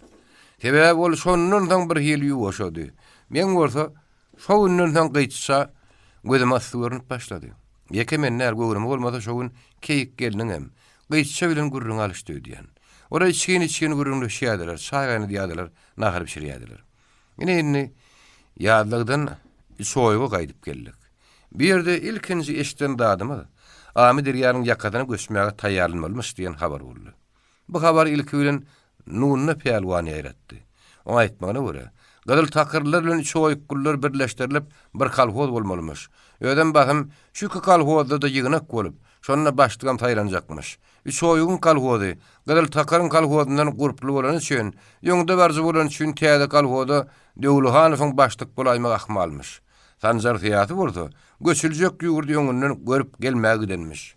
Sebäbi ol şonundan bir hili ýuwaşady. Men bolsa şoňundan gyçsa gözüm asdyryp başlady. Yekemenler göwrüm bolmasa şoň keyik geldiň hem. Gyçsa bilen gurrun alışdy diýen. Ora içkin gurrunly şeýerler, şaýgany diýerler, nahar pişirýärler. Ine ýadlygdan soýuga gaýdyp geldik. Bir ýerde ilkinji eşden dadymy Amir ýaryň ýakadyna göçmäge taýýarlanmalymış diýen habar boldy. Bu habar ilki bilen nunna peýalwany ýaratdy. Oňa aýtmagyna görä, gadyl takyrlar bilen çoýuklar birleşdirilip bir kalhoz bolmalymış. Öden bakym şu kalhozda da ýygynak bolup, şonda başlygam taýlanjakmyş. Çoýugyň kalhozy, gadyl takyryň kalhozundan gurply bolan üçin, ýöňde barjy bolan üçin täze kalhozda Döwlehanowyň başlyk bolaýmak ahmalmış. Sanjar fiýaty bolsa, göçüljek ýugurdy ýöňünden görüp gelmäge denmiş.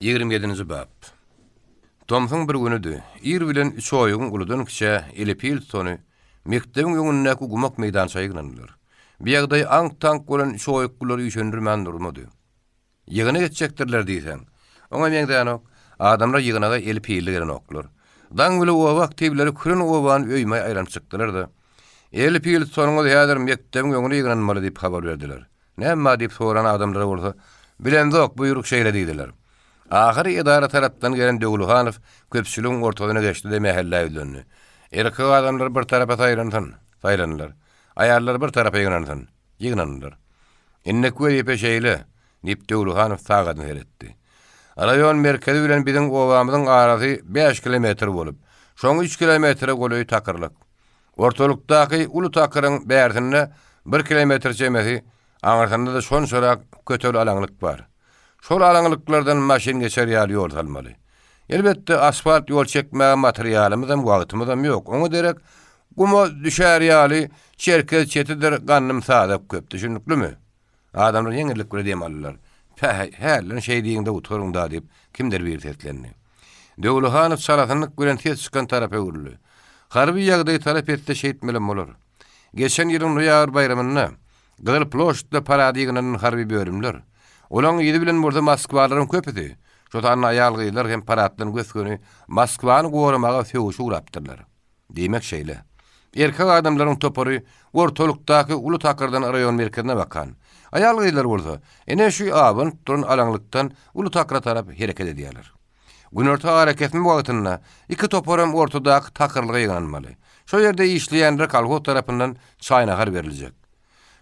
27-nji bab. Tomsyň bir günüdi. Ir bilen çoýugyň uludan kiçe elepil tonu mekdebiň ýöňünde gumak meýdançagy gynandylar. Bir ýagdaý aň-tank bolan çoýuklar ýüşendirmän durmady. Ýygyna geçecekdirler diýsen. Oňa meňden adamlar ýygynaga elepilli gelen oklar. Dan bilen o wagt tebleri kürün owan öýmä aýran çykdylar da. Elepil sonuňda ýadyr mekdebiň ýöňüne ýygranmaly diýip habar berdiler. Näme diýip soran adamlara bolsa, bilendok buyruk şeýle diýdiler. Ahiri idara tarapdan gelen Döwlehanow köpçüligiň ortagyna geçdi de mähelle öýlendi. Erkek adamlar bir tarapa taýlanlar. Aýarlar bir tarapa ýygnandylar. Inne köýüp şeýle diýip Döwlehanow tagadyny heretdi. Raýon merkezi bilen biziň owamyzyň arasy 5 kilometr bolup, şoň 3 kilometre goly takyrlyk. Ortalykdaky ulu takyryň bärdinde 1 kilometr çemesi, aňartanda da şon sorak kötel alaňlyk bar. Şol alaňlyklardan maşin geçer ýaly ýol almaly. Elbetde asfalt ýol çekmäge materialymyz hem wagtymyz hem ýok. Oňa derek guma düşär ýaly çerkez çetidir gannym sadap köp. Düşündükmi? Adamlar ýeňillik göre diýmalylar. Hälen şey diýende uturunda diýip kimdir bir tetlendi. Döwlehanow salatynyk bilen tes çykan tarapy uruly. Harbi ýagdaý talap etse şeýitmelen bolar. Geçen ýylyň noýabr bayramyna Gyl ploşda parady ýygynyň harbi bölümler. Olaň ýedi bilen burada Moskwalaryň köpüdi. Şotan aýalgylar hem paratlaryň gösgöni Moskwany goramaga feuşy urapdyrlar. Diýmek şeýle. Erkek adamlaryň topory ortalykdaky ulu takyrdan raýon merkezine bakan. Aýalgylar bolsa, ene şu abyn turun alaňlykdan ulu takra tarap hereket edýärler. Günorta hareketinin wagtynda iki toporam ortadaky takyrlyga ýygnanmaly. Şo ýerde işleýänler kalhoz tarapyndan çaýnahar beriljek.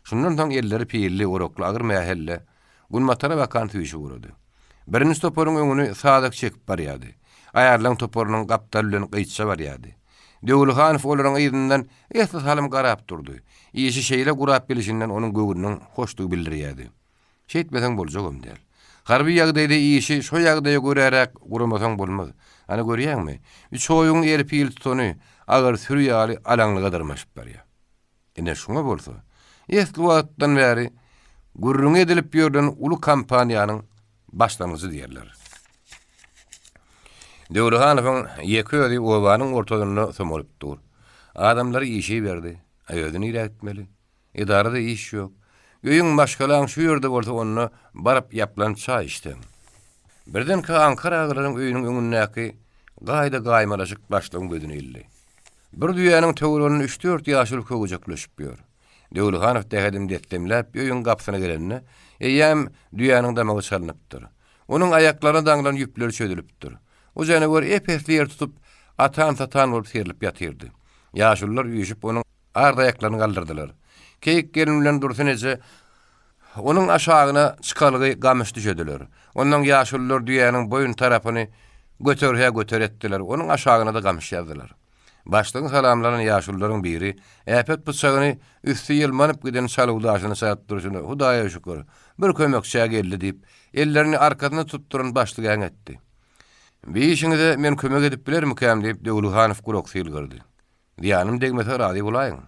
Şundan soň elleri peýilli orokly agyr mähelle Gunmatara bakan tüýşi urady. Birinji toporyň öňüni sadak çekip barýady. Aýarlaň toporynyň gapdary bilen gyçsa barýady. Döwlehanow olaryň ýygynyň esas halym garap durdy. Ýeşi şeýle gurap bilişinden onuň göwüniň hoşdugy bildirýärdi. Şeýtmesen boljagym däl. Harbi ýagdaýda ýeşi şo ýagdaýa görärek guramasaň bolmaz. Ana görýärmi? Üç oýuň erpil tutany agyr sürýäli alaňlyga dyrmaşyp barýar. Ene şuňa bolsa, esli wagtdan bäri gurrun edilip ýörden ulu kampaniýanyň başlangyjy diýerler. Döwlehanowyň ýekdi owanyň ortagyna sömürip dur. Adamlar işi berdi. Aýödüni ýetmeli. Idarada iş ýok. Göýüň başgalaň şu ýerde bolsa onu barıp ýaplança işte. Birden ka Ankara aglaryň öýüniň öňündäki gaýda gaýmalaşyk başlaň gözüne ildi. Bir düýäniň töwrüniň 3-4 ýaşyl köwjekleşip ýör. Döwlehanow dehedim dettemläp öýüň gapsyna gelenne, eýem düýanyň damagy çalynypdyr. Onuň ayaklaryna daňlan ýüpler çödülipdir. O janawar epesli yer tutup atan bolup serilip ýatyrdy. Ýaşullar üýüşip onuň arda ayaklaryny galdyrdylar. Keyik gelin bilen dursun eze onuň aşagyna çykalygy gamyş düşediler. Ondan ýaşullar düýanyň boyun tarapyny götür etdiler. Onuň aşagyna da gamyş ýazdylar. Başlygyň salamlanan ýaşullaryň biri äpet bıçagyny üstü ýylmanyp giden çalywdaşyny saýap duruşyny Hudaýa şükür bir kömekçi geldi diýip ellerini arkasyna tutduran başlygy etdi. "Beýişiňizde men kömek edip bilermikäm?" diýip Döwlehanow gurok sylgyrdy. "Diýanym degmese razy bolaýyn."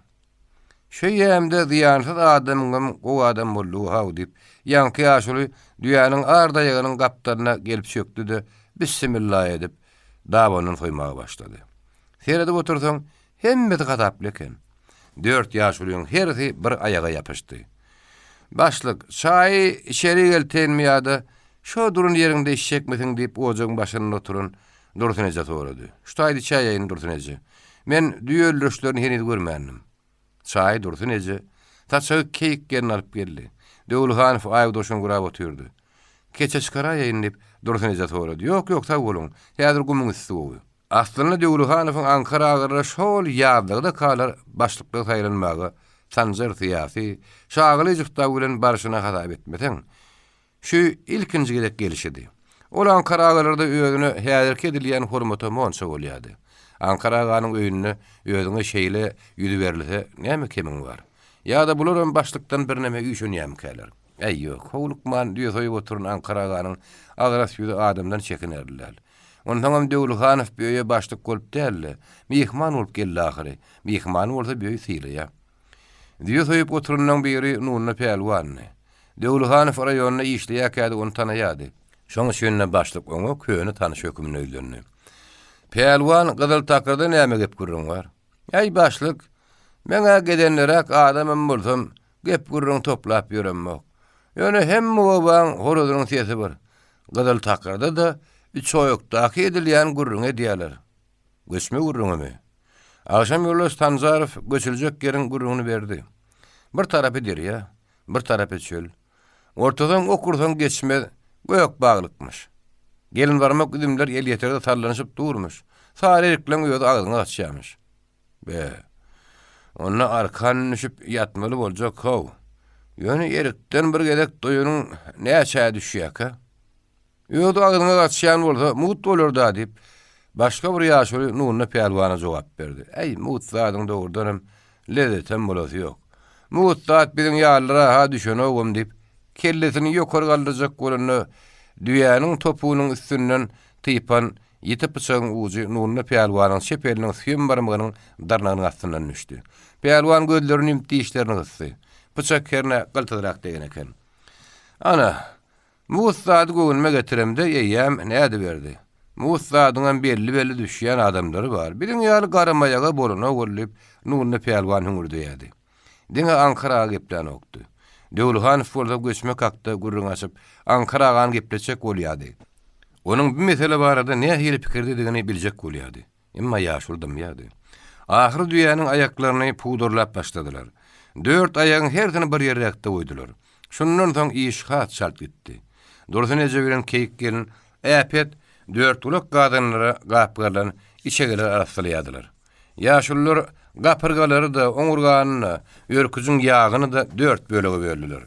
"Şeýemde diýansyz adamym o adam bolýar haw" diýip ýanky ýaşuly düýanyň arda ýagynyň gapdaryna gelip çökdi-de bismillah edip dawanyny soýmaga başlady. Seredip otursaň hemmeti gatap leken. 4 ýaşulyň herisi bir ayaga ýapyşdy. "Başlyk, çaý içeri geltenmiýärdi. Şo durun ýerinde işekmesiň" diýip ojagyň başynda oturan Dursun eje sorady. "Şutaýdy çaý ýaýyn Dursun eje. Men düýelleşlerini henüz görmänim." "Çaý Dursun eje, taçagy keyik gelin alyp geldi." Döwlehanow aýagdoşun gurap oturdy. "Keçe çykara ýaýyn" diýip Dursun eje sorady. "Ýok, sag bolun. Häzir gumyň üstü gowy." Aslında Döwlehanowyň Ankara agyry şol ýadygda kalar başlykda saýlanmagy, sanjar syýasy, şagyly jyhta bilen barşyna hasap etmeseň, şu ilkinji gedek gelişidi. Ol Ankara agylarda öýüni häzirki edilýän hormata monça bolýardy. Ankara aganyň öýünde öýüňe şeýle ýüzi berilse, näme kemiň bar? Ýa-da bularam başlykdan bir näme üçünýäm käler. Ýok, howlukman diýip soýup oturan Ankara aganyň agras ýüzi adamdan çekinerdiler. Ondan Döwlehanow beýe başlyk bolup dälle. Mihman bolup geldi ahyry. Mihman bolsa beýe syýlýa. Diýip soýup oturanyň biri Nurna Pelwan. Döwlehanow raýonyna işleýärkädi, onu tanaýady. Şoň şeýle başlyk oňa köýüni tanyş hökümini öýlendi. Pelwan gyzyl takrda näme gep gurrun bar? "Ey başlyk, meňe gedenlerek adamym bolsam, gep gurrun toplap ýörenmek. Ýöne hemme obaň horozynyň sesi bar. Gyzyl takrda da üç oýukdaky edilýän gurrun edýärler. Göçme gurruny. Aşam ýoldaş Tanzarow göçüljek ýeriň gurruny berdi. Bir tarapy derýa, bir tarapy çöl. Ortadan okursan geçme göýök baglykmyş. Gelin barmak üdümler el ýeterde sallanyşyp durmuş. Sary eriklen ýöwde agyny açýarmyş. Onda arkan düşüp ýatmaly boljak haw. Ýöne erikden bir gedek doýunyň näçe düşýäkä? Ýöwde agyny açýan bolsa mut bolardy diýip başga bir ýaşuly Nurna Pelwana jogap berdi. "Ey mut zadyň dogurdanam lezetem bolasy ýok. Mut zat biziň ýalyra ha düşen ogum" diýip kellesini ýokary galdyrjak bolany düýanyň topunyň üstünden typan ýetip çygyň uji Nurna Pelwanyň şepeliniň süýüm barmagynyň darnagynyň astyndan düşdi. Pelwan gözlerini ýumdy, işlerini gysdy. Bıçak kerne gyltyrak degen eken. "Ana, Musaady gowunma getiremde ýeýem näde berdi? Musadyňam belli düşýän adamlary bar. Biziň ýaly garamayaga bolana golyp Nurna Pelwan hüngürdi ýady. Diňe Ankara geplen okdy. Döwlehanow bolsa göçmek hakda gurrun açyp Ankara agan gepleçek bolýardy. Onuň bu mesele barada nähili pikirde digini biljek bolýardy. Emma ýaşuldym ýady. Ahir düýanyň ayaklaryny pudurlap başladylar. 4 ayagyň herini bir ýerrekde goýdular. Şundan soň iş hat şalt gitdi. Dursun eje bilen keyik gelin äpet 4 ulak gadynlara gapgarlan içegeler arasylýadylar. Ýaşullar gapyrgalary da oňurganyny, ýörküziň ýagyny da 4 bölege böldüler.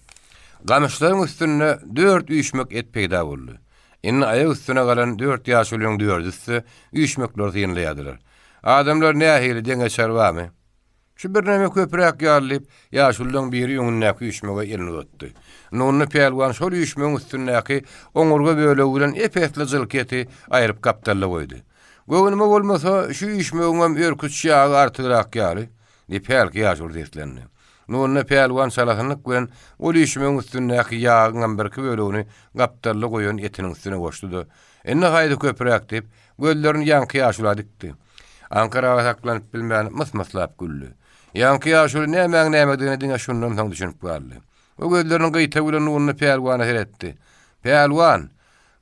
Gamyşlaryň üstüne 4 üýşmek et peýda boldy. Indi aýak üstüne galan 4 ýaşulyň dördüsi üýşmekler ýynlaýadylar. Adamlar nähili deňe çarwamy? Şu bir näme köpürek ýarlyp, ýaşuldan biri ýöňüne küýşmege elini tutdy. Nurna Pelwan şol üýşmegiň üstündäki oňurga böle bilen epetli jylkety aýryp kapdalla goýdy. "Gowunma bolmasa şu üýşmegiň ýörküç ýagy artyrak ýaly" diýip pelki ýaşul diýlendi. Nurna Pelwan salahynyk bilen ol üýşmegiň üstündäki ýagyň birki bölegini kapdalla goýan etiniň üstüne goşdy. "Enne haýdy köpürek" diýip gözlerini ýanky ýaşula dikdi. Ankaraga saklanyp bilmän mısmaslap güldü. Ýanky ýaşuly näme diýene şundan soň düşünip galdy. O gözlerini gyta bilen Nurna Pelwana heretdi. "Pelwan,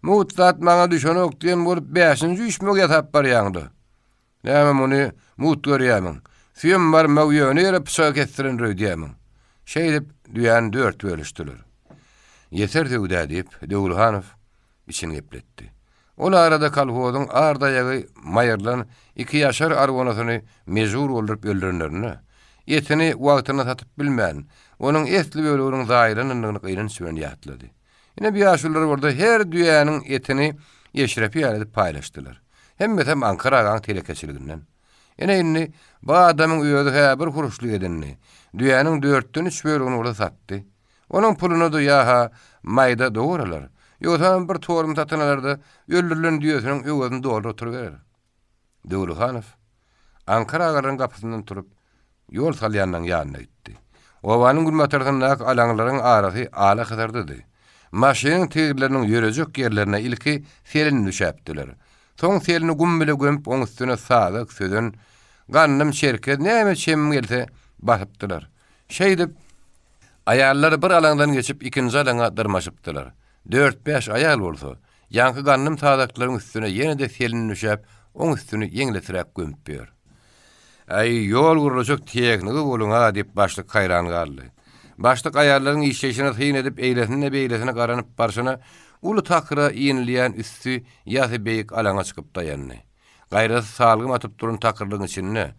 mutat maňa düşen ok diýen bolup 5-nji üýşmek ýatap barýandy. Näme muny mut görýämiň? Süýem bar maw ýöne ýere pişak etdiren röýdýämiň. Şeýdip düýäni 4 bölüşdiler. Yeter töwdä diýip Döwülhanow içini gepletdi. Ol arada kolhozyň ardaýagy maýarlan 2 ýaşar argonasyny mejbur bolduryp öldürenlerini, etini wagtyna satyp bilmän, onuň esli bölüginiň zaýrynyny gyryn süren ýatlady. Ine bir ýaşullar orada her düýäniň etini ýeşirip ýalyp paýlaşdylar. Hemmetem Ankara telekeçiliginden. Ine inni bu adamyň öýüde häbir kuruşlyk edenini, düýäniň 4-den 3 bölügini orada satdy. Onun pulunu da yaha mayda doğuralar. Yoğdan bir torum tatınalarda öldürülen diyorsun öğüdün doğru oturuverir. Döwülhanow Ankara agarın kapısından turup yol salyandan yanına gitti. Owanyň gülmatardynak alaňlaryň arasy ala kızardydy. Maşynyň teýirleriniň ýörejek yerlerine ilki selini düşäpdiler. Soň selini gum bile gömüp oň üstüne saýdyk söden gannym şerket näme çem gelse basypdylar. Şeýdip ayarlar bir alaňdan geçip ikinji alaňa dyrmaşypdylar. 4-5 ayal bolsa, ýanky gannym taýdaklaryň üstüne ýene-de selini düşäp, oň üstüne ýeňletirek gömüp ber. Ay ýol gurulacak teknigi boluňa diýip başlyk haýran galdy. Başlyk ayarlaryň işleşine hyn edip eýlesine beýlesine garanyp barşyna uly takyra ýenilýän üstü ýa-da beýik alaňa çykyp daýandy. Gaýrasy salgym atyp durun takyrlygyň içinde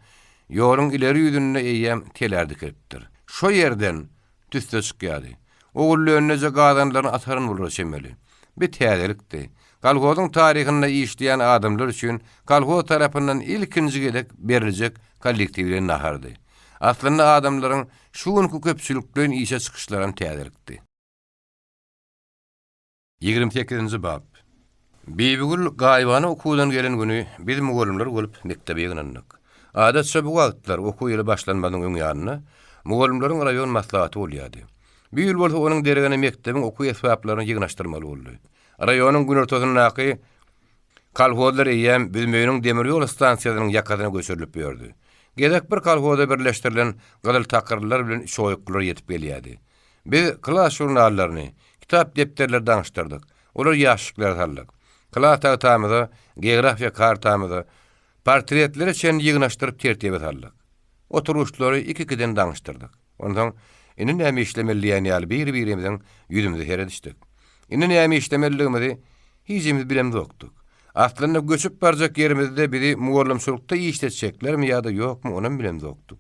ýoluň ileri ýüzünde eýýäm telerdi kiripdir. Şo ýerden tüste çykýardy. Oğullarynıza gadanlaryň ataryn bolur çemeli. Bir täzelikdi. Kolhozyň taryhynda işleýän adamlar üçin kolhoz tarapyndan ilkinji gedek beriljek kollektiwlen nahardy. Aslynda adamlaryň şuňky köpçülikden işe çykyşlaryň täzelikdi. 28-nji bab. Bibigül gaýbany okuwdan gelen güni biz mugallimler bolup mektebe ýygynandyk. Adatça bu wagtlar okuw ýyly başlanmadan öň ýanyna mugallimleriň raýon maslahaty bolýardy. Bir ýyl bolsa onuň dergene mektebiň okuw esbaplaryny ýygnaşdyrmaly boldy. Raýonyň gün ortasynaky kolhozlar eýem bilmeýiniň demir ýol stansiýasynyň ýakasyna göçürilip ýördi. Gedek bir kolhozda birleşdirilen gyzyl takyrlar bilen şoýuklar ýetip gelýärdi. Biz klas jurnallaryny, kitap depterleri daňyşdyrdyk. Olar ýaşyklar saldyk. Klas taýtamyza, geografiýa kartamyza, portretleri çen ýygnaşdyryp tertibe saldyk. Oturuşlary iki-ikiden daňyşdyrdyk. Ondan indi näme işlemeli ýaly bir-birimizden ýüzümizde heredişdik. Indi näme işlemeligimizi hiçimiz bilemdoktuk. Aslında göçüp barjak yerimizde biri mugallimçylykda işletjeklermi ýa-da ýokmu onu bilemdoktuk.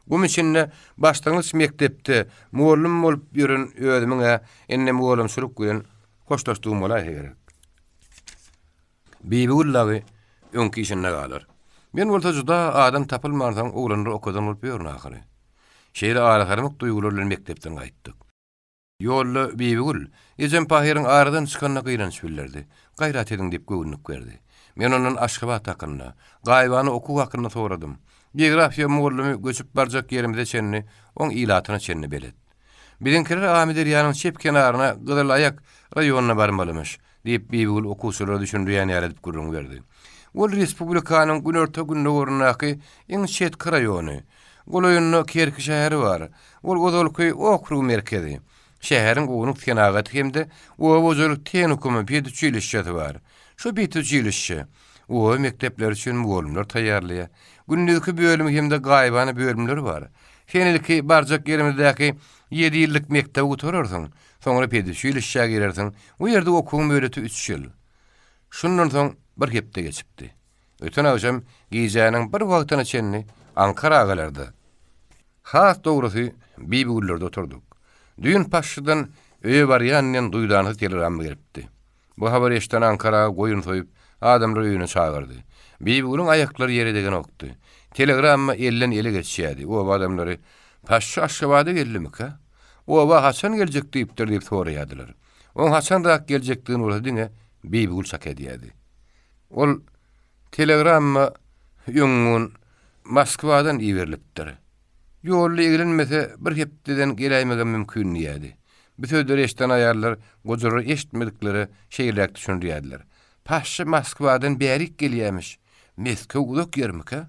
Bu üçin başlangyç mektepde mugallim bolup ýören öýdümiňe enne mugallimçylyk bilen hoşlaşdygym bolar gerek. Bibigullagy öňki işine galar. Men bolsa juda adam tapylmasaň oglanlar okudan bolup ýörün ahyry. Şeýle arakarymyk duýgular bilen mekdepden gaýtdyk. Ýolly Bibigul, ejem pahyryň aradan çykanyna gyranyş billerdi. Gaýrat ediň diýip göwnüp berdi. Men onuň Aşgabat hakynda, gaýbany okuw hakynda soradym. Geografiýa mugallimy göçüp barjak ýerimizde çenni, oň ilatyna çenni belet. Bilinkiler Amir ýanyň çep kenaryna Gyzyl Ayak raýonyna barmalymyş diýip Bibigul okuwçylara düşünýän ýaradip gurrun berdi. Ol respublikanyň günorta günde gorunnaky iň çetki raýony. Goloýunna Kerki şäheri bar. Ol Gozolköy okrug merkezi. Şäheriň gowunyk kenagaty hemde Owozoluk tenukamy Bedüçilişçi bar. Şu Bedüçilişçi o mektepler üçin mugallimler taýýarlaýar. Gündüzki bölümi hemde gaýbany bölümler bar. Seneliki barjak ýerimizdäki 7 ýyllyk mektep oturarsyň, soňra Bedüçilişçe girersiň. O ýerde okuw möhreti 3 ýyl. Şundan soň bir hepde geçipdi. Öten akşam giýjäniň bir wagtyna çenni Ankara agalarda. Has dogrusy Bibigullarda oturduk. Düýün paşçydan öýe barýandan duýdany telegram gelipdi. Bu habar eşden Ankara goýun soýup adamlar öýüne çağırdy. Bibigulun aýaklary ýere degen okdy. Telegramma elden ele geçýärdi. O adamlary paşçy Aşgabat'a geldimika? O haçan geljek diýipdir diýip soraýardylar. Oň haçan da geljekdigini bolsa Bibigul şak edýärdi. Ol telegramma ýöňün Moskwadan iýerilipdir. Ýolly egilenmese bir hepdeden geleýmegen mümkin ýa-dy. Bütün eşden ayarlar gojary eşitmedikleri şeýlerdi düşünýärdiler. Paşçy Moskwadan berik gelýärmiş. Meskow uzak ýermika?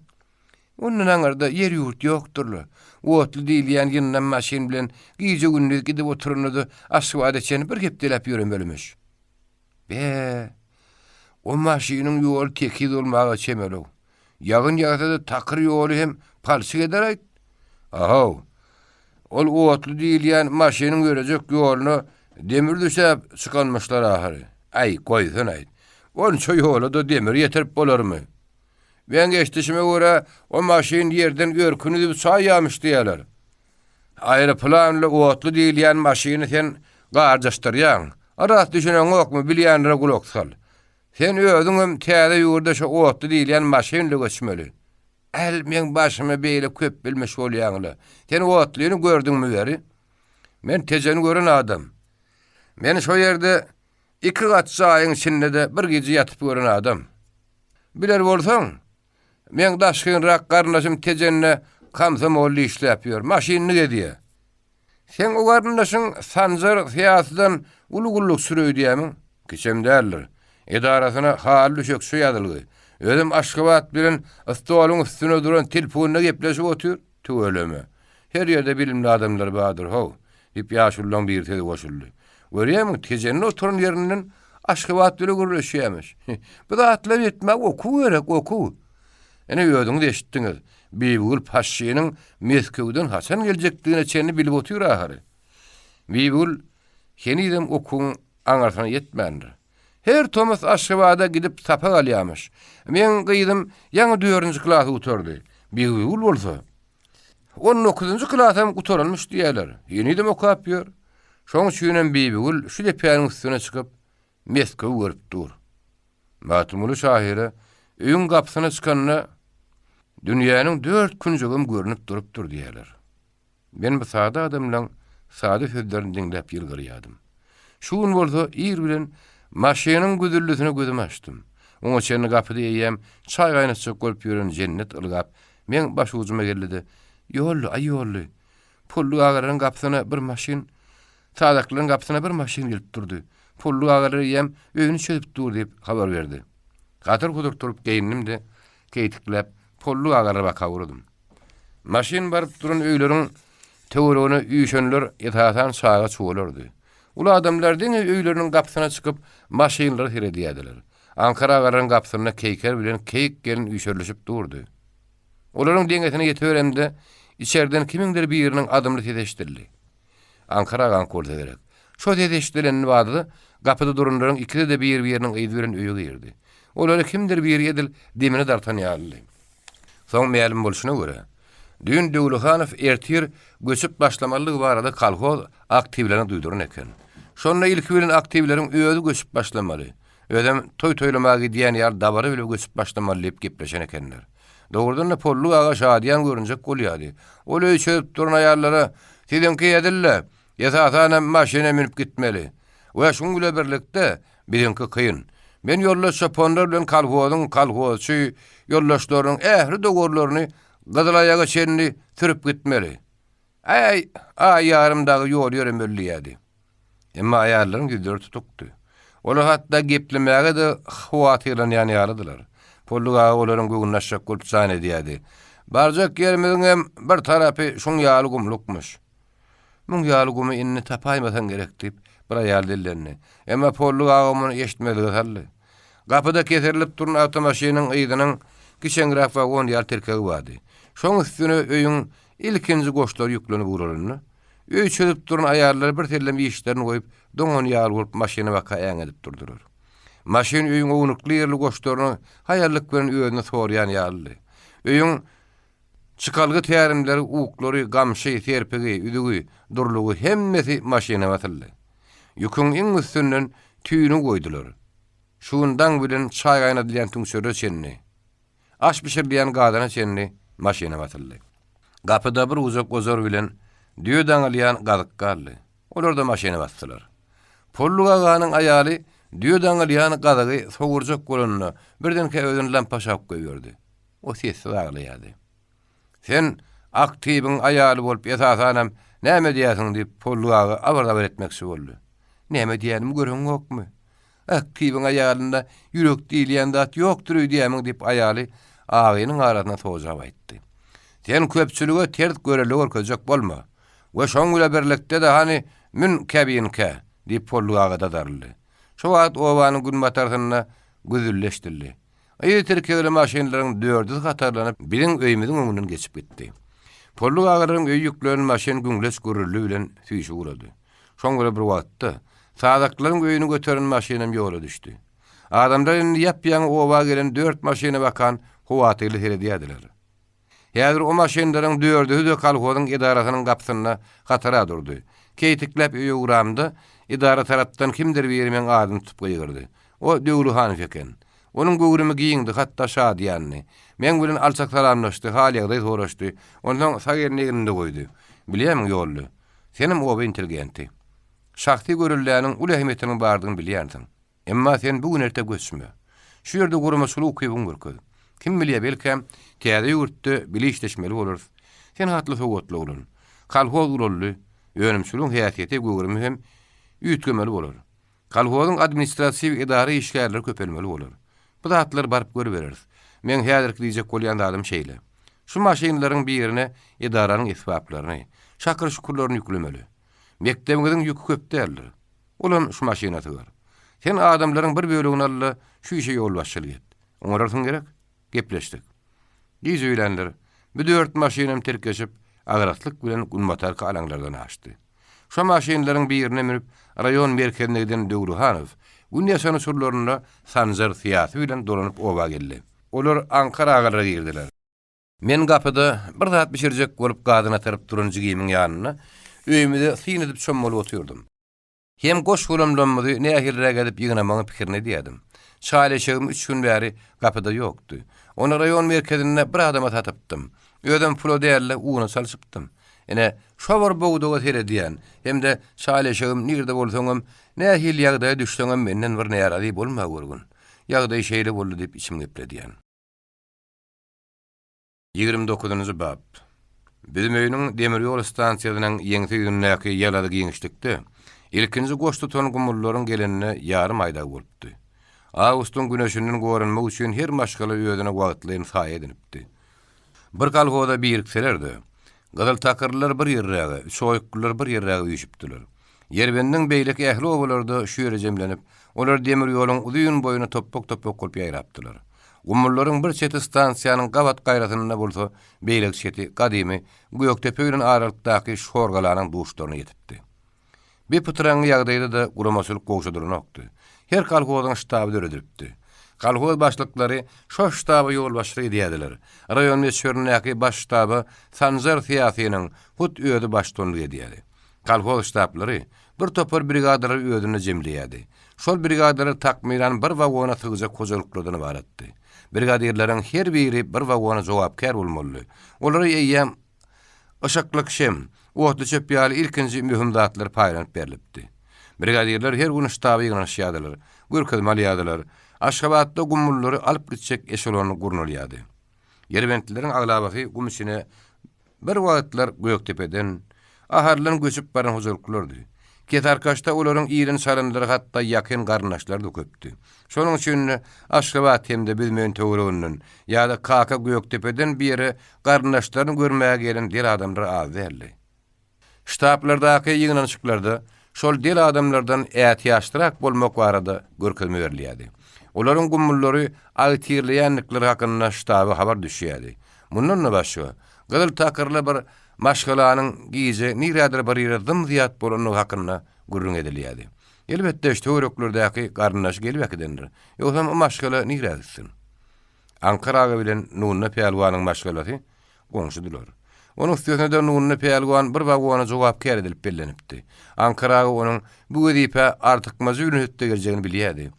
Onun aňarda ýer ýurt ýokdurly. Otly diýilýän ýyndan maşin bilen giýje gündüz gidip oturundy, Aşgabatda çeni bir hepdelep ýörenmelmiş. Be, o maşynyň ýoly tekid bolmagy çemeli. Ýagyn ýagda takyr ýoly hem palçyk ederek. Aha, ol oğutlu diýilýän maşynyň görecek ýoluny demir düşäp çykanmışlar ahary. Ay goýsun ay. Onça ýola da demir ýetirip bolarmy? Ben geçdişime göre o maşyn yerden örkünü dip saýýamış diýerler. Aeroplanly oğutlu diýilýän maşyny sen garjaşdyrýan. Arat düşünen okmy bilýänlere gulak sal. Sen özüňem täze ýurda şu oğutlu diýilýän maşynly göçmeli. El men başymy beýle köp bilmiş bolýanly. Sen oğutlyny gördüňmi beri? Men tejeni gören adam. Men şo ýerde 2 gat saýyň içinde de bir gece ýatyp gören adam. Biler bolsaň, men daşkynrak garnaşym tejenine kamsam olly işläpýär. Maşyny gediýär. Sen o garnaşyň sanjar fiýasydan ulugulluk sürüýdi diýämiň? Keçem däller. Edarasyna hal düşük şu ýadylgy. Özüm Aşgabat bilen stoluň üstüne duran telefonyna gepleşip otur. Tööleme. Her ýerde bilimli adamlar badyr ho. Dip ýaşullaň bir tede goşuldy. Görýärmi tejenine oturan ýerinden Aşgabat bilen görüşýärmiş. Bu da atlap etmek oku gerek oku. Ene ýödüňi eşitdiňiz. Bibul Paşynyň Meskowdan Hasan geljekdigine çenli bilip otur ahary. Bibul henidem okun aňarsana yetmändir. Her Thomas Aşgabada gidip tapa alýarmyş. Men gyýdym, ýa-ni 4-nji klasy uturdy. Bibul bolsa 19-njy klasam uturulmuş diýerler. Henidem okap ýör. Şoň üçin Bibul şu lepýanyň üstüne çykyp Meskow görüp dur. Matmuly şahyry öýüň gapsyna çykanyna dünýäniň 4 künjegim görünip durupdyr diýerler. Men bu sada adamlaň sady sözlerini diňläp ýylgyrýadym. Şuň bolsa ýer bilen maşynyň güzüllüsine gözüm açdym. Oňa çenli gapyda ýeýem çay gaýnaşyk golp ýören jennet ılgap men baş ucuma geldi. Ýolly, ay ýolly. Pullu agaryň gapsyna bir maşyn, sadaklaryň gapsyna bir maşyn gelip durdy. Pullu agary ýem öýüni çöküp dur diýip habar berdi. Gatyr gudur turup geýindim-de keýtiklep pullu agary bakawurdum. Maşyn baryp duran öýleriň töweregine üýşenler ýetatan sağa çuwalardy. Ula adamlar diňe öýleriniň gapsyna çykyp maşynlary hiredýärdiler. Ankara agaryň gapsyna keýker bilen keýik gelin üýşerleşip durdy. Olaryň deňetine ýeteremde içerden kimindir biriniň adymly tedeşdirdi. Ankara agan kolda gerek. Şo tedeşdirileni bady gapyda duranlaryň ikide de bir-biriniň ýyzberen öýüge girdi. Olary kimdir bir ýedil demine dartan ýaly. Soň meýalim bolşuna görä Dün Döwlehanow ertir göçüp başlamalygy barada kolhoz aktivlerini duýduran eken. Şonda ilk bilen aktivleriň öýüde göçüp başlamaly. Ödem toy-toylamagy diýen ýar dabary bilen göçüp başlamaly diýip gepleşen ekenler. Dogrudan da pollu aga şadyan görünjek bolýardy. Ol öýçüp duran aýarlara "Sidenki ýedille, ýa-da maşyna minip gitmeli." We şoň bilen birlikde birinki kıyın. Men ýollaşa ponlar bilen kolhozçy ýollaşlaryň ähli dogurlaryny gadylayaga çenli türüp gitmeli. Ay ýarymdagy ýol ýöremeli ýady. Emma aýarlaryň güýdür tutukdy. Olar hatda geplemäge de howatyrlan ýanyardylar. Polluga olaryň göwnäşik bolup çan edýärdi. Barjak ýerimiň hem bir tarapy şoň ýaly gumlukmuş. Muň ýaly gumy inni tapaýmasan gerek diýip bir aýal dillenni. Emma polluga agymyny eşitmedi galy. Gapyda keserilip duran awtomaşynyň ýygynyň kiçengraf wagon ýar terkegi bardy. Şoň üstüne öýüň ilkinji goşlary ýüklenip urulany. Öý çödüp duran aýarlar bir tellem işlerini goýup doňun ýaly bolup maşyna baka äň edip durdular. Maşyn öýüň ownukly ýerli goşlaryny haýallyk bilen öýüne sorýan ýaly. Öýüň çykalgy tärimleri, uklary, gamşy, terpegi, üdügi, durlugy hemmesi maşyna batyldy. Ýüküň iň üstünden tüýünü goýdular. Şundan bilen çay gaýnadylýan tüňşöre çenli. Aş pişirilýän gadana çenli maşyna batyldy. Gapyda bir uzak gozor bilen düýdan alýan gadyk galdy. Olar da maşyna basdylar. Polluga ganyň aýaly düýdan alýan gadygy sowurjak bolanyna birden käweden lampa şap goýberdi. O ses aglaýady. Sen aktibiň aýaly bolup ýatasanam näme diýäsiň diýip polluga abardar etmekçi boldy. Näme diýänim görüň okmy? Aktibiň aýalynda ýürek diýilýän zat ýokdur diýämiň diýip aýaly agynyň arasyna sowjap aýtdy. Sen köpçülüge tert göreli görkezek bolma. We şoň bilen birlikde de hani mün käbinke diýip polluga dadarly. Şo wagt obanyň gün batarsyna güzülleşdirdi. Aýy terkegli maşynlaryň dördü gatarlanyp birin öýümiň öňünden geçip gitdi. Polluk agaryň öý ýüklerini maşin güňles gürürlüği bilen süýşi urady. Şoňra bir wagtda sadaklaryň öýüni götüren maşinam ýola düşdi. Adamlar indi ýap-ýaňy oba gelen 4 maşina bakan howatyly herediýärdiler. Häzir o maşinlaryň 4'ü de kolhozyň idarasynyň gapysyna gatara durdy. Keýtiklep öýe uramdy, idara tarapdan kimdir bermen adam tutup goýgyrdy. O Döwlü Hanyf eken. Onuň göwrümi giýindi, hatda şadyanny. Men bilen alçak salamlaşdy, hal ýagdaý soraşdy. Ondan sagerine ýerinde goýdy. Bilýärmi ýolly? Senim oba intelligenti. Şahsy görülläriniň ul ähmiýetini bardygyny bilýärdiň. Emma sen bugün erte göçmä. Şu ýerde gurama suluky buňgurky. Kim bilýär belkem täze ýurtda bilişleşmeli bolar. Sen hatly sowatly bolan. Kalhoz urully, ýönümçülüň häsiýeti göwrümi hem ýütgemeli bolar. Kalhozyň administrasiw idara işgärleri köpelmeli bolar. Bu zatlar barıp görüberer. Men häzirki diýjek bolýan adam şeýle. Şu maşinlaryň birine idaranyň esbaplaryny, şakır şukurlaryny ýüklemeli. Mektebiňiziň ýükü köp däldir. Olam şu maşinasy var. Sen adamlaryň bir bölegini alla şu işe ýol başçylyk et. Oňarasyň gerek. Gepleşdik. Giz öýlenler, bu 4 maşinam terkeşip, agaraslyk bilen Gulmatarka alaňlardan açdy. Şu maşinlaryň birine minip, rayon merkezine giden Döwlü Hanyf, günne sonu surlaryna sanjar syýasy bilen dolanyp oba geldi. Olar Ankara agalara girdiler. Men gapyda bir zat bişirjek bolup gadyna tarap durunjy giyimiň ýanyna, öýümde syn edip çömmeli oturdum. Hem goş bolamlanmady, nähirrek edip ýygnamagy pikirini diýdim. Şaýleşigim 3 gün bäri gapyda ýokdy. Onu rayon merkezine bir adama tatypdym. Ödem pulo dälle uğuna salşypdym. Ene şowar bowduga herediýän, hemde şaýleşigim nirde bolsaňam, nähil ýagdaýa düşseňem menden bir näýärli bolma görgün. Ýagdaý şeýle boldy diýip içim gepledýän. 29-njy bab. Bizim öýüniň demir ýol stansiýasynyň ýeňsi günläki ýalady giňişlikde ilkinji goştu ton gumullaryň gelenine ýarym aýda bolupdy. Awgustun güneşiniň görünmegi üçin her maşgala öýüne wagtlaryň saýa edipdi. Bir kalhoda birikselerdi. Gadal takırlar bir ýerräge, şoýuklar bir ýerräge ýüşipdiler. Ýerbendiň beýleki ähli obalarda şu ýere jemlenip, olar demir ýoluň uzun boýuny topok-topok bolup ýaýrapdylar. Gumullaryň bir çeti stansiýanyň gabat gaýratyna bolsa, beýlek çeti gadymy Göýektepe bilen aralykdaky şorgalanyň duşlaryna ýetipdi. Bir pıtıraňy ýagdaýda da guramasylyk gowşadyrynokdy. Her kalhozyň ştaby döredipdi. Kalhoz başlyklary şo ştaby ýol başlygy diýdiler. Rayon meşhurlygy baş ştaby Sanjar syýasynyň hut öýüdi baştonlygy diýdi. Kalhoz ştablary bir topar brigadary öýüdüne jemleýärdi. Şol brigadary takmiran bir wagona sygyjak kojalyklardan ibaratdy. Brigadirleriň her biri bir wagona jogapkar bolmaly. Olary eýýäm aşaklyk şem, wagtly çöp ýaly ilkinji mühim zatlar paýlanyp berilipdi. Brigadirler her gün ştaby ýygnaşýardylar, görkezmal ýadylar. Aşgabatda gumullary alyp gitjek eşelony gurnulýady. Yerbentlilerin aglabaky gum içine bir wagtlar Göýektepe'den aharlan göçüp baran huzurluklardy. Ketarkaşda olaryň iýrin sarandary hatda ýakyn garnaşlar da köpdi. Şonuň üçin Aşgabat hemde bilmeýän töwereginiň ýa-da Kaka Göýektepe'den bir ýere garnaşlaryny görmäge gelen der adamlar az däldi. Ştablardaky ýygnanşyklarda şol der adamlardan ätiýaşdyrak bolmak barada görkezme berilýärdi. Olaryň gumullary agtirleýänlikleri hakynda ştaby habar düşýärdi. Mundan başga, gadal takyrly bir maşgalanyň giýje nirädir bir ýere dym ziýat bolanyny hakynda gurrun edilýärdi. Elbetde töwereklerdeäki garnaş gelip edendir. Ýogsa o maşgala nirädirsin. Ankara bilen Nunna Peýalwanyň maşgalasy goňşudylar. Onuň üstüne de Nunna Peýalwan bir wagona jogapkar edilip bellenipdi. Ankara onuň bu edipe artyk mazuliyetde geleceğini bilýärdi.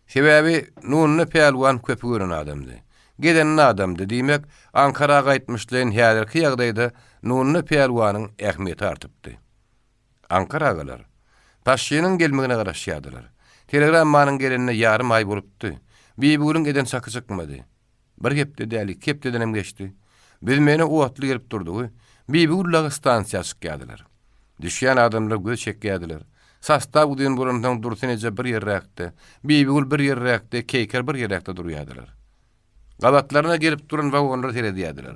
Sebäbi Nunna Peýalwan köp gören adamdy. Geden adamdy diýmek, Ankaraga gaýtmyşlaryň häzirki ýagdaýda Nunna Peýalwanyň ähmiýeti artypdy. Ankaragalar paşynyň gelmegine garaşýardylar. Telegrammaň gelenine ýarym aý bolupdy. Biýbugüň eden saky çykmady. Bir gepde däli, kepdenem geçdi. Biz meni uwatly gelip durdy. Biýbugüň stansiýasy çykýardylar. Düşýän adamlar göz çekýärdiler. Sasta udyn burundan dursun ece bir ýerräkde, biýbigül bir ýerräkde, keýker bir ýerräkde durýardylar. Gabatlaryna gelip duran wagonlar teredýärdiler.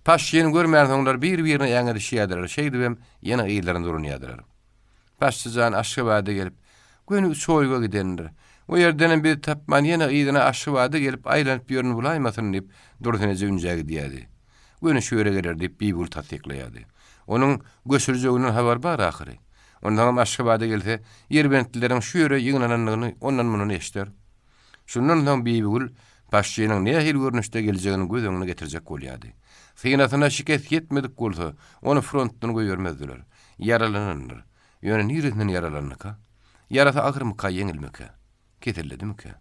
Paşyny görmän soňlar bir-birine ýaňa düşýärdiler. Şeýdibem ýene ýerlerinde durýardylar. Paşçyjan Aşgabatda gelip göni şoýga gidendir. O ýerden bir tapman ýene ýygyna Aşgabatda gelip aýlanyp ýörüni bulaýmasyn diýip dursun ece ünjägi diýdi. Güni şöyle geler diýip Bibul tasdiklaýardy. Onuň göçürjeginiň habar bar ahyry. Ondan Aşgabatda gelse, ýerbentlilerin şu ýere ýygnananlygyny ondan muny eşder. Şundan soň Bibul başçynyň nähil görnüşde geljegini göz öňüne getirjek bolýardy. Synatyna şikayet etmedik bolsa, onu frontdan goýermezdiler. Yaralananlar. Ýöne niretinden yaralannyka? Yarasa agyrmyka ýeňilmeke? Keterledimike?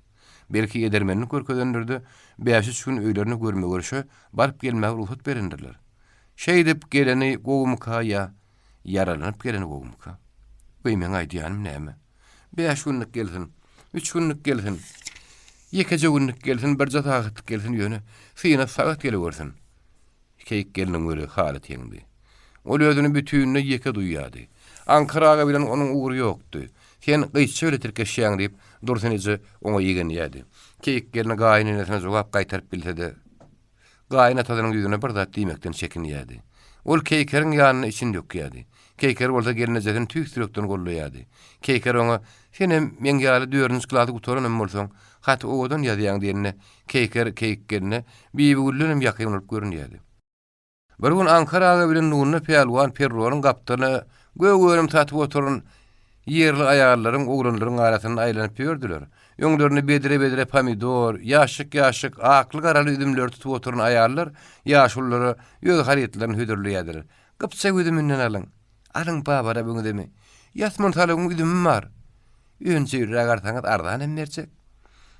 Belki edermenini görkezlendirdi, 5-3 gün öýlerini görme görüşe barıp gelmäge ruhsat berendirler. Şeýdip geleni gowumka ya yaralanyp geleni gowumka. Beýmen aýdýanym näme? 5 günlük gelsin, 3 günlük gelsin. Ýekece günlük gelsin, bir zat agyt gelsin ýöne. Syna sagat gelebersin. Keýik geliniň göre halat ýeňdi. Ol özüni bütünne ýeke duýýardy. Ankaraga bilen onuň uğru ýokdy. Sen gysça öletirke şeýan diýip dursun ije oňa ýegen ýady. Keýik gelini gaýnyna jogap gaýtaryp bilse-de, gaýna tadynyň ýüzüne bir zat diýmekden çekinýärdi. Ol keýkerin ýanyna için ýokýardy. Keýker bolsa geline zaten tüýsürekden gollaýardy. Keýker oňa "Senem men ýaly dördünç klasy gutoranam bolsaň, hat odan ýazýan" diýende, keýik geline "Bibi-güllenim ýakynlyp görünýärdi." Bir gün Ankaraga bilen Nurna Pelwan Perroň gapdyny göwgerim tatyp oturun ýerli aýallaryň oglanlaryň arasyny aýlanyp ýördiler. Ýöňlerini bedire pomidor, ýaşyk akly garaly üzümler tutup oturun aýallar ýaşullary ýöz haritlerini hödürleýärdir. Gypça üzümünden alyň. Alyň babara büňdemi? Ýasman talyň üzümim bar. Öňçe ýüregartaňyz ardan emmerçek.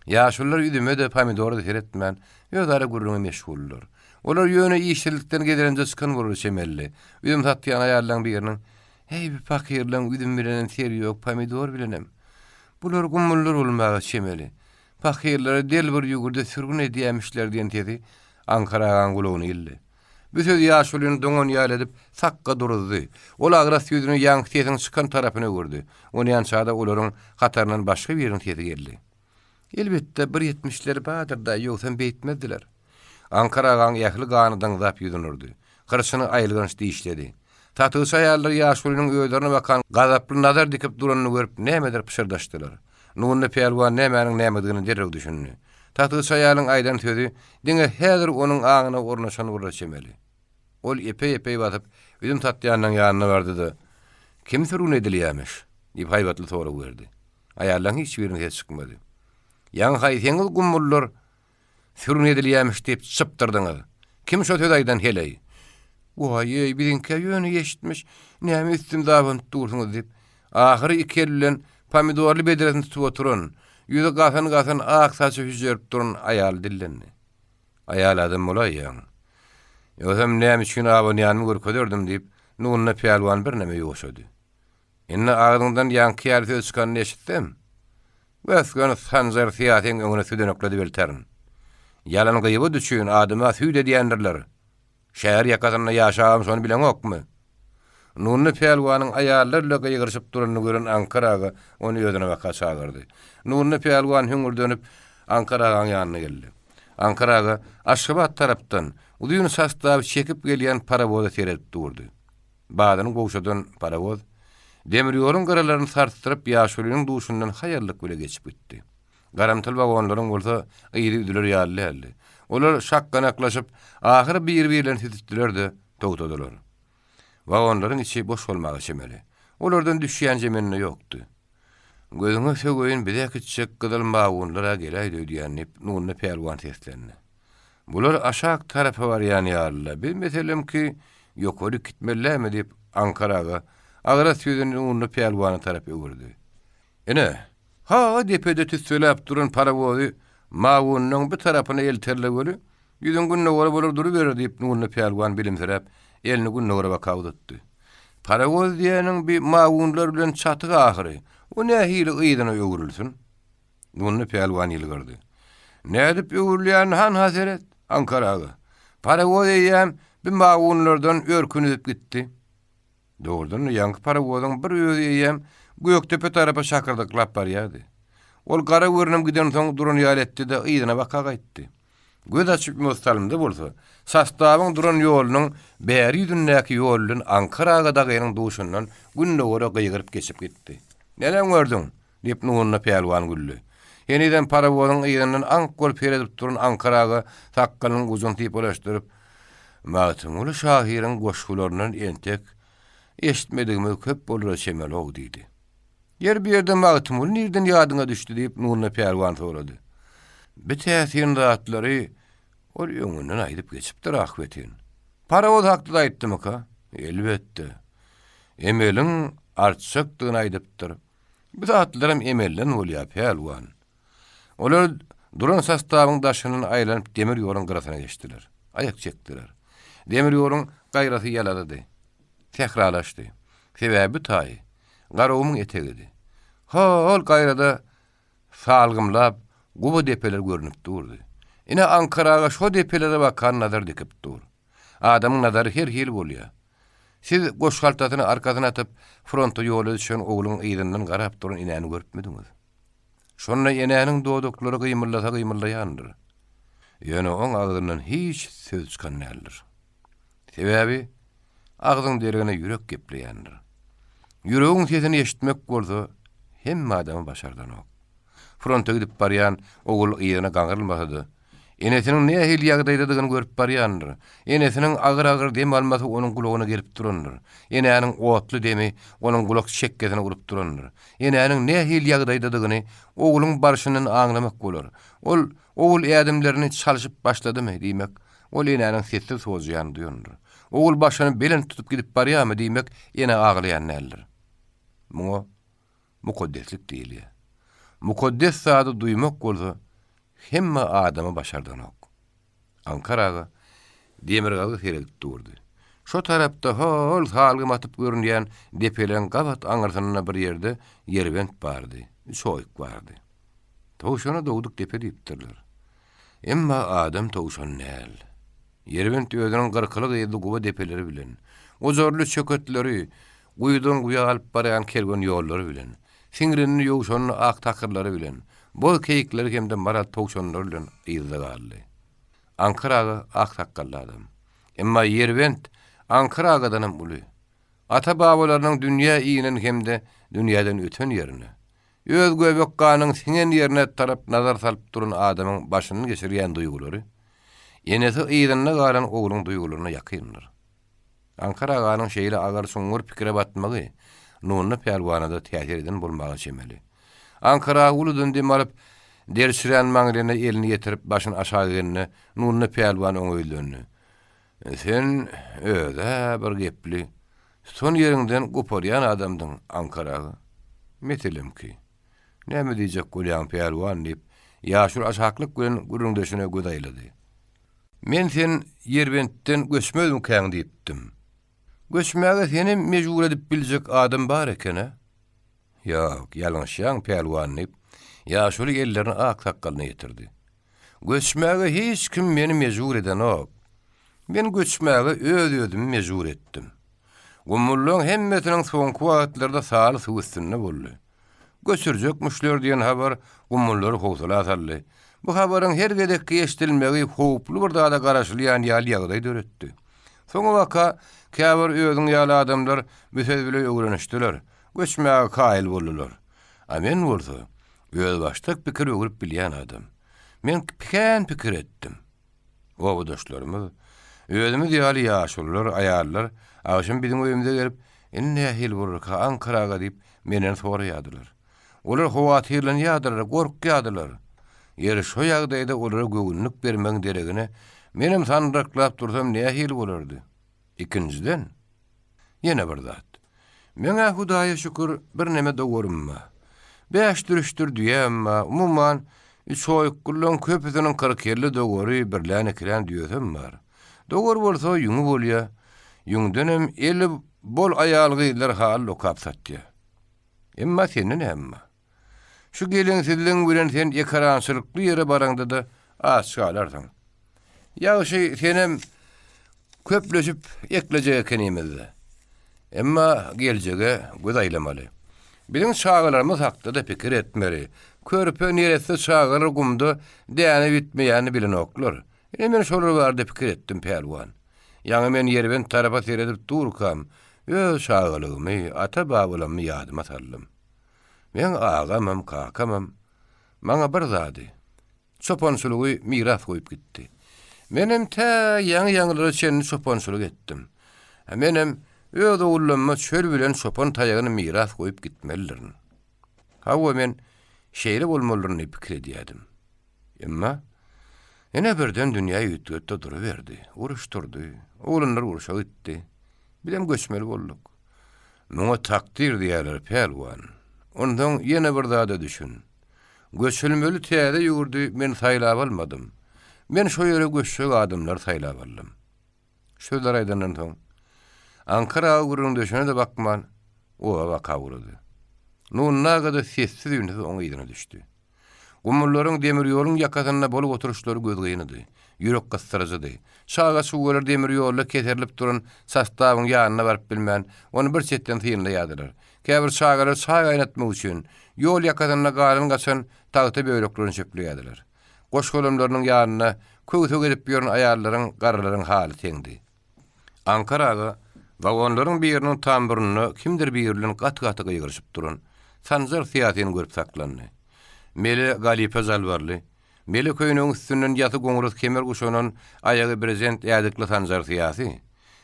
Ýaşullar üzüme de pomidor da seretmän, ýöz ara gurruna meşgullar. Olar ýöne ýeşillikden gederenje çykan bolur şemelli. Üzüm tatýan aýallaryň biriniň "Hey bir pakirlen üzüm bilen seri ýok, pomidor bilenem." Bular gummullar bolmagy şemeli. Pakirlere delbir ýugurda sürgün edýämişler diýen tedi Ankaraga gulagyny ildi. Bütün ýaşulyny doňan ýaladip sakka durdy. Ol agras ýüzüni ýaňky tesiň çykan tarapyna gördi. Ony ýançada olaryň hataryndan başga biriň tesi geldi. Elbetde 1.70'ler badyrda ýoksa beýtmediler. Ankaraga ýakly ganydan zap ýüzünürdi. Kırçyny aýylgans diýişledi. Tatyş aýallar ýaşulynyň öýlerine bakan gazaply nazar dikip duranyny görüp nämedir pişirdaşdylar. Nurna Pelwan nämenin nämedigini derrek düşündi. Tatyş aýalyň aýdan sözi diňe häzir onuň aňyna ornaşan urraşemeli. Ol epey batyp üzüm tatýanyň ýanyna bardy-da "Kim sürgün edilýärmiş?" diýip haýbatly soraw berdi. Aýallaryň hiç birini hes çykmady. "Ýaň haýsyňyz gummullar sürgün edilýärmiş" diýip çypdyrdyňyz. "Kim şo söýdäýden heley?" "Oy, birinkä ýöne ýeşitmiş, näme üstüm dawan dursuňyz" diýip ahyry iki el bilen pomidorly bediresini tutup oturun. Yüzü gasan ak saçı hüzerip durun aýal dillendi. Aýal adam bolaýan. Ýösem näme üçin abony ýanymy görkezerdim diýip Nurna Pelwan bir näme ýoşady. Inne ağzından ýanky ýaly söz çykanyny eşitdim. Wesgön sanjar fiýatyň öňüne südenekledi belterin. Yalan gyýby düşün adyma süýde diýendirler. Şäher ýakasyna ýaşagam şonu bilen okmy? Nurna Pelwanyň aýallarla gyýgyryşyp duranyny gören Ankaraga onu ýödüne baka çagyrdy. Nurna Pelwan hüngür dönüp Ankaragaň ýanyna geldi. Ankaraga Aşgabat tarapdan ulyny sastawy çekip gelýän parawoza seredip durdy. Badyny gowşadan parawoz demir ýoluň garalaryny sartyryp ýaşulynyň duşundan haýarlyk bile geçip gitdi. Garamtyl wagonlaryň bolsa ýyly üdüler ýaly. Olar şakkanaklaşyp ahyry bir-birlerini tititdiler-de togtadylar. Wagonlaryň içi boş bolmagy şemeli. Olardan düşýän jemenine ýokdy. Gözüňe söýün bir kiçik gyzyl wagonlara geleýdi diýenip Nurna Pelwan seslendi. Bular aşak tarapy barýan ýalylar. Bilmeselem ki ýokary gitmelärmi diýip Ankaraga agras ýüzüni Nurna Pelwan tarapy öwürdi. "Ene, ha depede tüsselap duran parawozy mawunyň bir tarapyna elterlegeli, ýüzüň günne bolar duruber" diýip Nurna Pelwan bilimserep elini günne bakawdytdy. Parawoz diýeniň bir mawunlar bilen çatyg ahyry. O nähili ýydyna öwrülsün? Nurna Pelwan ýylgyrdy. "Nädip öwrülýän han hazret?" Ankaraga. "Parawoz diýen bir mawunlardan örkünüp gitdi." Doğrudan ýanky parawozyň bir özi ýem Göktepe tarapa şakyrdyklap barýardy. Ol gara görünem giden soň duran ýaletdi-de ýydyna baka gaýtdy. Göz açyp mostalymda bolsa, sastawyň duran ýolunyň bäri ýüzündäki ýolun Ankaraga dagynyň duşundan günne gora gyýgyryp geçip gitdi. "Näden gördüň?" diýip Nurna Pelwan güldü. Yeniden parawozyň ýygynyň ank bolup peredip duran Ankaraga sakkanyň uzun tiýip ulaşdyryp, Magtymyl şahyryň goşgularyndan entek eşitmedigimi köp bolur şemel ogdydy. Yer bir ýerde Magtymyl nirden ýadyňa düşdi diýip Nurna Pärwan sorady. Betäsiň rahatlary ol ýöňünden aýdyp geçipdir ahwetin. Parawod hakda aýtdymyka? Elbetde. Emeliň artşykdygyny aýdypdyr. Bu zatlarym emelden bolýar Pärwan. Olar duran sastawyň daşynyň aýlanyp demir ýoluň gyrasyna geçdiler. Aýak çekdiler. Demir ýoluň gaýrasy ýalady. Tekrarlaşdy. Sebäbi taý. Garawymyň etegidi. Hol gaýrada salgymlap guba depeler görünip durdy. Ine Ankaraga şo depelere bakan nazar dikip dur. Adamyň nazary her hil bolýar. Siz goşgaltatyny arkasyna atyp fronta ýola düşen ogluň ýygynyň garap duran inäni görüpmidiňiz? Şonda enäniň doduklary gymyllaýandyr. Ýöne oň agzyndan hiç söz çykan nädir. Sebäbi agzyň derine ýürek gepleýändir. Yüreğin sesini eşitmek bolsa hemme adamı başardan ok. Fronta gidip baryan ogul ýygyna gaňrylmasady. Enesiniň näme hil ýagdaýdadygyny görüp barýandyr. Enesiniň agyr-agyr dem almasy onuň gulagyna gelip durandyr. Enäniň otly demi onuň gulak şekkesine urup durandyr. Enäniň näme hil ýagdaýdadygyny oguluň barşynyň aňlamak bolar. Ol ogul ädimlerini çalyşyp başladymy diýmek, ol enäniň sessiz sözýany duýandyr. Ogul başyny belen tutup gidip barýarmy diýmek ene aglaýan näler. Muňa mukaddeslik diýilýär. Mukaddes sady duýmak bolsa hemme adamı başardan ok. Ankaraga demirgaly herek durdy. Şo tarapda hol salgym atyp görünýän depelen gabat aňyrsyna bir ýerde Yerwent bardy. Şoýuk bardy. Towşana dowduk depe diýipdirler. Emma adam towşan näl. Yerwent özüniň gyrkylyk ýerde guba depeleri bilen, o zorly çöketleri, guýdan guýa alyp barýan kergen ýollary bilen, siňirini ýowşanyny ak takyrlary bilen, bol keyikleri hemde marat towşanlar bilen ýyzda galdy. Ankaraga ak takyrly adam. Emma Yerwent Ankaragadanam uly. Ata babalarynyň dünýä iýinin hemde dünýäden öten ýerine. Öz göbek ganyň siňen ýerine tarap nazar salyp duran adamyň başyny geçirýän duýgulary, enesi ýygyna galan ogluň duýgularyna ýakyndyr. Ankaraganyň şeýle agar soňur pikire batmagy, Nurna Pärwanada täsir eden bolmagy şemeli. Ankara uludan demalyp derşiren maňlyna elini ýetirip başyny aşağı gelne Nurna Pärwan oňaýlandy. Sen öde bir gepli son ýerinden goparýan adamdyň Ankaraga. Metelim ki, näme diýjek bolýan Pärwan diýip ýaşul aşaklyk bilen gürüňdeşine gödaýlady. Men sen Yerwentden göçmedim käň diýipdim. Göçmäge seni mejbur edip biljek adam bar ekene. Ýok, ýalňyşýan Pärwan diýip ýaşuly ellerini ak takkalyna ýetirdi. Göçmäge hiç kim meni mejbur eden ok. Men göçmäge öz-özümi mejbur etdim. Gumulluň hemmetiniň soňky wagtlarda saly suw üstünde boldy. Göçürjekmişler diýen habar gumullary howsala saldy. Bu habaryň her gedekki eşdilmegi howply bir dada garaşylýan ýaly ýagdaý döretdi. Soňa waka käbir özüň ýaly adamlar büsed bile öwrenişdiler. Göçmäge kaýyl boldular. A men bolsa öz başlyk pikir öwrüp bilýän adam. Men pikir etdim. O doşlarymyz özümiz ýaly ýaşullar, aýallar aşym bizim öýümde gelip "Enne hil burka Ankaraga" diýip menden soraýardylar. Olar howatyrlan ýadylar, gorkýadylar. Ýeri şo ýagdaýda olara göwünlük bermeň deregine menem sandraklap dursam näme hil bolardy? Ikinciden ýene bir zat. Meňe Hudaýa şükür bir neme dogurma. Beşdürüşdür diýemma, umumyň soýuklaryň köpüsiniň 40 ýylly dogury birläne kiren diýesim bar. Dogur bolsa ýüňi bolýar. Ýüňdenem eli bol aýalgylar hal lokap satdy. Emma senin emma. Şu geliňsizligiň bilen sen ekrançylykly ýere baranda da aşgalarsyň. Ýa-şy senem köpleşip eklejek ekenimizde. Emma geljege gözaýlamaly. Biziň şagalarymyz hakda da pikir etmeli. Körpe neresi şagalar gumda däne bitmeýäni bilen oklar. Men şolar barda pikir etdim Pärwan. Ýa-ni men Yerwent tarafa seredip durkam. Öz şagalymy, ata babalamy ýadyma saldym. Men agamam, kakamam. Maňa bir zady. Çopançylygy miras goýup gitdi. Menem ta ýaňy çenini çopançylyk etdim. Menem öz oğullarıma çöl bilen çopan taýagyny miras goýup gitmelidirin. Hawa men şeýle bolmalydyryny pikir edýärdim. Emma ene birden dünýä ýütgede duruverdi, uruşturdy. Oğlanlar uruşa gitdi. Bilem göçmeli bolduk. Muňa takdir diýerler pelwan. Ondan ýene bir zada düşün. Göçülmeli täze ýurdy men saýlap almadym. Men şo ýere göçsek adamlar saýlap aldym. Şöler aýdandan soň Ankara gurun döşüne de bakman, oğa baka vurdu. Nunna gada sessiz ýünesi oňa ýygyna düşdi. Gumullaryň demir ýoluň ýakasyna bolup oturuşlary göz gynydy. Ýürek gysdyryjydy. Şaga suwlar demir ýolda keterilip duran sastawyň ýanyna baryp bilmän, onu bir çetden tyýynla ýadylar. Käbir şagalar çay gaýnatmak üçin ýol ýakasyna galyn gaçan tagta böýreklerini çöpleýärdiler. Goşgolamlarynyň ýanyna köwtü gelip ýören aýallaryň, garalaryň haly teňdi. Ankaraga vagonlaryň biriniň tamburyny kimdir bilen gat-gaty gygyryşyp duran sanjar siýasyny görüp saklandy. Mele Galipe Zalvarly, mele köýüniň üstünden ýaty goňuruz kemer guşanan aýagy prezident ýadykly sanjar siýasy.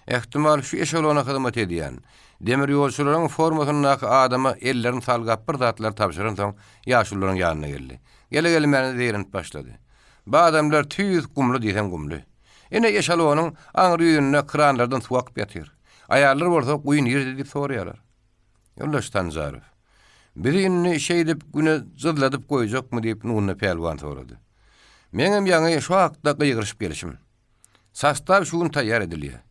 Ehtimal şu eşelona hyzmat edýän demir ýolçularyň formasynyň adama ellerini salgap bir zatlar tapşyran soň ýaşullaryň ýanyna geldi. Gele meni diýerip başlady. Bu adamlar tüýüz gumly diýsen gumly. Ene eşelonyň aňry ýününe kranlardan su akyp ýatyr. Aýallar bolsa guýun ýerde diýip soraýarlar. Ýoldaşdan zarif. Birini şey dip güne zırladıp koyacak mı diýip nunna pelwan sorady. Meňem ýaňy şu hakda gygyryşyp gelişim. Sastaw şuň taýýar edilýär.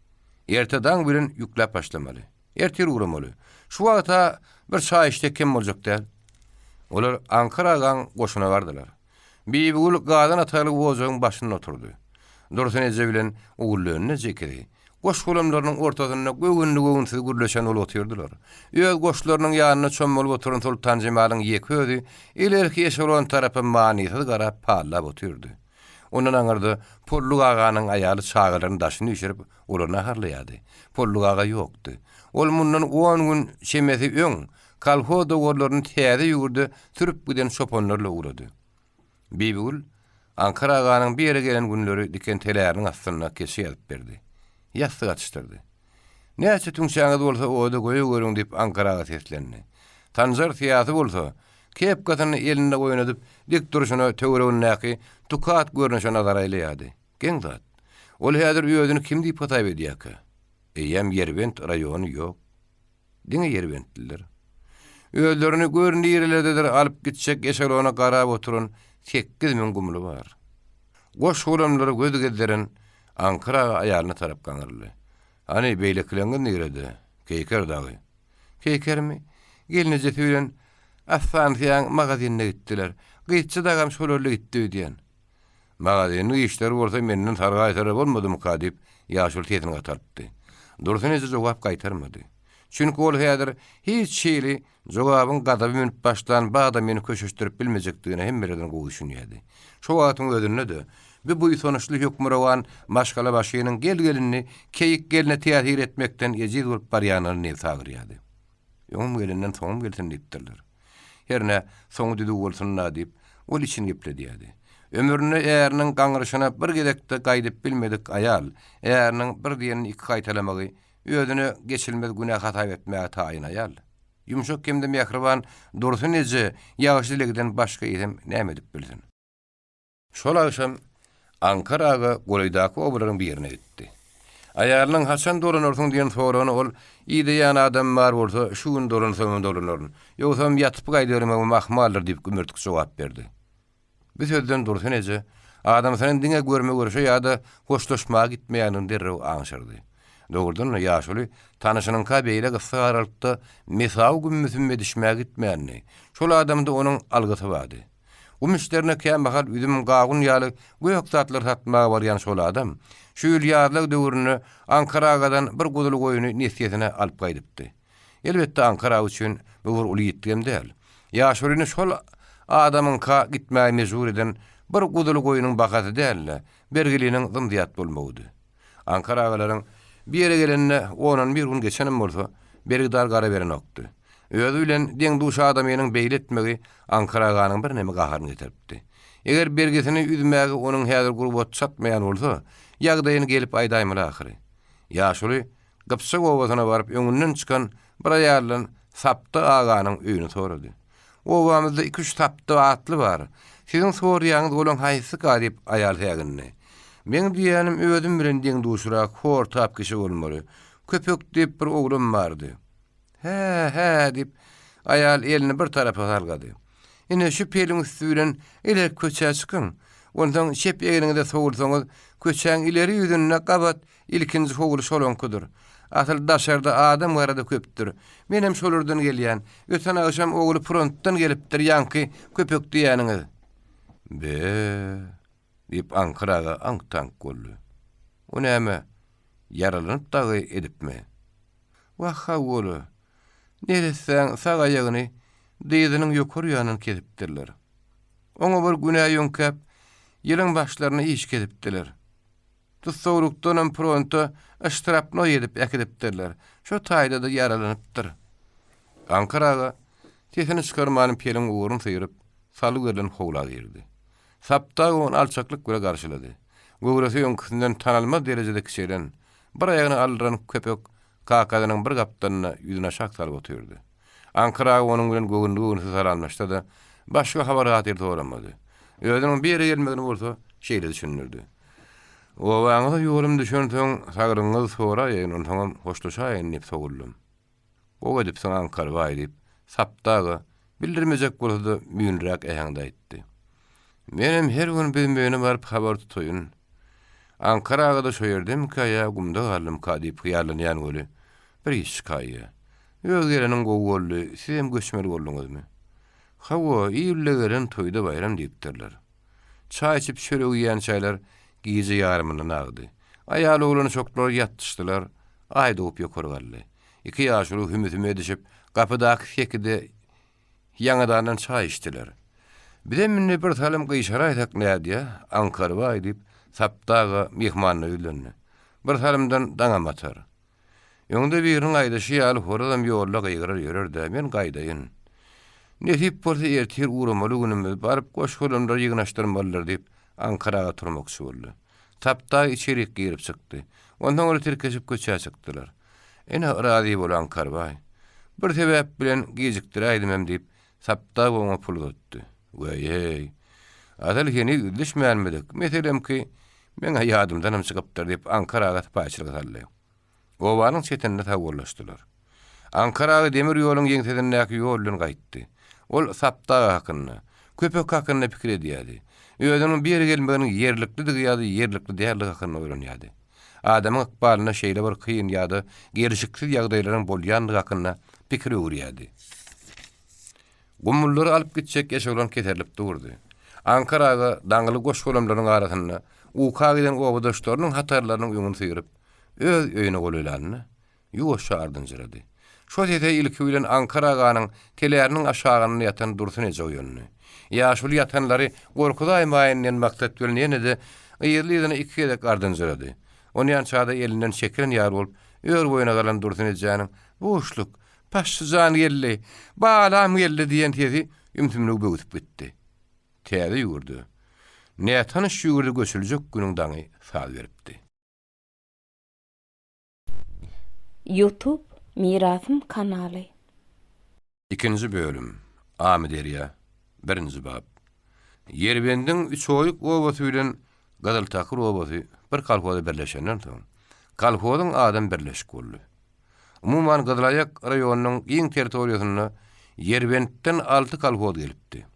Erteden bilen ýükläp başlamaly. Ertir uramaly. Şu wagta bir şaýyşde kim boljak däl. Olar Ankaradan goşuna bardylar. Bibul gadan atalyk wozagyň başyna oturdy. Dursun eze bilen oğullarına jekeri. Goşgulamlarynyň ortasyna göwünli gürleşen ol otyrdylar. Öz goşlarynyň ýanyna çömmeli oturan Sultan Jemalyň ýeki özi ilerki eşelon tarapy manysy garap parlap otyrdy. Onuň aňyrda Polluk aganyň aýaly çağalaryny daşyny ýüşürip olaryna harlaýady. Polluk aga ýokdy. Ol mundan 10 gün şemesi öň kalho dogorlaryny täze ýurdy türüp giden şopanlarla uğrady. Bibul Ankara aganyň bir ýere gelen günleri diken teleýäriniň astyna kesýäp berdi. Ýasty gatışdyrdy. Näçe tüňçäňiz bolsa oda goýup görüň diýip Ankaraga seslendi. Tanjar siýasy bolsa, kep gatyny elinde goýnadyp, dik duruşyna töweregindäki tukat görnüşe nazar aýlaýady. Geň zat. Ol häzir ýödüni kim diýip hataýp edýäki? Eýem Yerbent raýony ýok. Diňe Yerbentliler. Öýlerini görni ýerlerdedir alyp gitjek eşelona garap oturan 8000 gumly bar. Goşgulamlary göz gezdiren Ankara aýalyna tarap gaňyrly. Hani beýleklengen ýerde, Keyker dagy. Keykermi? Gelnije bilen Affansiýan magazynyna gitdiler. Gytçy dagam şolarly gitdi diýen. Magazyny işleri bolsa menden sargaýtary bolmadym ka diýip ýaşul tetini gatarpdy. Dursun eze jogap gaýtarmady. Çünki ol häzir hiç şeýle jogabyň gadaby minip başlan bagda meni köşeşdirip bilmejekdigine hem birden goýuşunýady. Şo wagtyň özünde de bu sonuçly hökmürawan maşgala başynyň gelgelini keyik geline täsir etmekden ejid bolup barýanyny sagyrýady. Ýoňum gelenden soňum gelsin diýipdirler. Herne soňu diýdi bolsunna diýip ol için gepledýärdi. Ömrüne ääriniň gaňryşyna bir gedekde gaýdyp bilmedik aýal, ääriniň bir diýeni iki gaýtalamagy özüne geçilmez günah hata etmeye tayin ayal. Yumuşak kimde mehriban dursun eze ýagşylygydan başga edem näme edip bilsin. Şol akşam Ankaraga goýdaky obraryň bir ýerine gitdi. Aýalynyň haçan dolanursyň diýen sorany ol ýa-da ýany adam bar bolsa şu gün dolansaň dolanaryn. Ýogsam ýatyp gaýdyrmy mahmaldyr diýip gümürtük jogap berdi. Bir sözden dursun eze adam seni diňe görme görüşe ýa-da hoşlaşmaga gitmeýäniň derrew aňşyrdy. Doğrudan ýaşuly tanışynyň kabeýle gyssa aralykda mesaw gümmüsün edişmäge gitmänni. Şol adamda onuň algysy bardy. Bu müşterine kän bahar üzüm gagun ýaly göýek zatlar satmaga barýan şol adam şu ýyllarlyk döwrüne Ankara'dan bir guduly goýuny nesiyetine alyp gaýdypdy. Elbetde Ankara üçin bu bir uly ýetgem däl. Ýaşulyny şol adamyň ka gitmäge mejbur eden bir guduly goýunyň bakasy däl, bergiliniň zyndyýat bolmagydy. Ankara'laryň bir ýere gelende onan bir gün geçenim bolsa, bergidar gara beren okdy. Özü bilen deň duşa adamynyň beýletmegi Ankara'nyň bir näme gaharyny getiripdi. Eger bergesini üzmäge onuň häzir gurbot satmaýan bolsa, ýagdaýyny gelip aýdaýmaly ahyry. Ýaşuly Gypsyk owasyna baryp öňünden çykan bir aýaldan Sapty aganyň öýüni sorady. Owamyzda 2-3 Sapty atly bar. Siziň sorýaňyz bolan haýsy gadyp aýal häginni. Men diýenim özüm bilen diň duşurak hor tap kişi bolmaly. Köpek diýip bir oglum bardy. He diýip aýal elini bir tarafa salgady. Ine şu pelin üstüren ileri köçe çykyn. Ondan şep ýerinde sowulsaňyz köçäň ileri ýüzüne gabat ilkinji howul şolonkudur. Asıl daşarda adam garada köpdür. Menem şolurdan gelýän. Öten akşam ogly frontdan gelipdir ýanky köpek diýäniňiz. Be diýip Ankaraga aňtank boldy. O näme? Yaralanyp dagy edipmi? Waha bolu. Neresen sag aýagyny diýdiniň ýokary ýanyny kesipdirler. Oňa bir günä ýönkäp ýylyň başlaryny iş kesipdiler. Tutsawrukdan pronto aştrapno edip äkidipdirler. Şo taýda da yaralanypdyr. Ankaraga tesini çykarmanyň pelin uğurun syýryp saly gelen howla girdi. Sapta on alçaklyk göre garşylady. Gowrasy ýönkünden tanalma derejede kişilen bir aýagyny aldyran köpek kakanyň bir gapdanyna ýüzüne şak salyp oturdy. Ankaraga onuň bilen gowundygyny saranlaşdy da başga habar gatyr doramady. Özüniň bir ýere gelmegini bolsa şeýle düşünürdi. O wagtda ýolum düşünýän sagyryňyz sonra ýene tamam hoşlaşaýyn diýip soguldum. O edip soň Ankara diýip Saptaga bildirmejek bolsa müýünrak ähäňde aýtdy. Menem her gün bilmegine baryp habar tutoýun. Ankaraga da şoýerdim ki ýa gumda galym kadyp ýalanýan göli. Bir iş kaýy. Ýögeriniň gowully, sizem göçmeli bolduňyzmy? Hawa ýülegeren toýda bayram diýipdirler. Çay içip şöyle uýan çaýlar giýje ýarymyny nagdy. Aýal oglany çoklar ýatdyşdylar. Aýda up ýokary galdy. Iki ýaşly hümütüme edişip gapydaky sekide ýaňadan çay içdiler. Bilen minni bir talim gyşara aýtak näde? Ankara diýip Saptaga mehmanly ýülenni. Bir talimdan daňam atar. Ýöňde biriň aýdaşy ýaly horadam ýolda gyýgyrar ýörer-de men gaýdaýyn. Netip bolsa ertir uramaly günümiz baryp goşgulanlar ýygnaşdyrmalylar diýip Ankaraga turmakçy boldy. Sapta içerik girip çykdy. Ondan öňe terkeşip köçe çykdylar. Ene razy bolan Ankara. Bir sebäp bilen gejikdiräýdim diýip Sapta oňa pul gotdy. Wey. Adal heni düşmänmedik. Meselem ki men ýadymdan çykypdyr diýip Ankaraga tapaçylyk saldy. Owanyň çetenine tawurlaşdylar. Ankaraga demir ýoluň ýeňsedinäki ýoldan gaýtdy. Ol Sapta hakyny, köpek hakyny pikir edýärdi. Özüniň bir gelmegini ýerlikli ýa-da ýerlikli däýerli hakyny öwrenýärdi. Adamyň ykbalyna şeýle bir kıyın ýa-da gelişiksiz ýagdaýlaryň bolýandygy hakyna pikir öwrenýärdi. Gumulları alıp gitjek eşolan keterilip durdy. Ankaraga daňly goşgulamlaryň arasynda uka giden owadaşlarynyň hatarlarynyň öňüni syýryp öz öýüne golylandy. Ýuwaşa ardynjyrady. Şo tete ilki bilen Ankaraganyň teleýäriniň aşagyny ýatan dursun ejeýönni. Ýaşuly ýatanlary gorkuda aýmaýan maksat bilen ýene-de ýerliýine iki edek ardynjyrady. Ony çağda elinden çekilen ýar bolup öýür boýuna galan dursun ejeýäniň boşluk, paşjan geldi, balam geldi diýen tezi ümtümni böwütüp gitdi. Täze ýurdy. Ne tanış ýurdy göçüljek günüň daňy sal beripdi. YouTube Mirasym kanaly. 2-nji bölüm. Amideriya. 1-nji bab. Ýerbendiň 3 oýuk obasy bilen Gadaltakyr obasy bir kalhoda birleşenden soň kalhodyň adam birleşik boldy. Umuman Gadalaýak raýonynyň iň territoriýasyna Ýerbendden 6 kalhod gelipdi.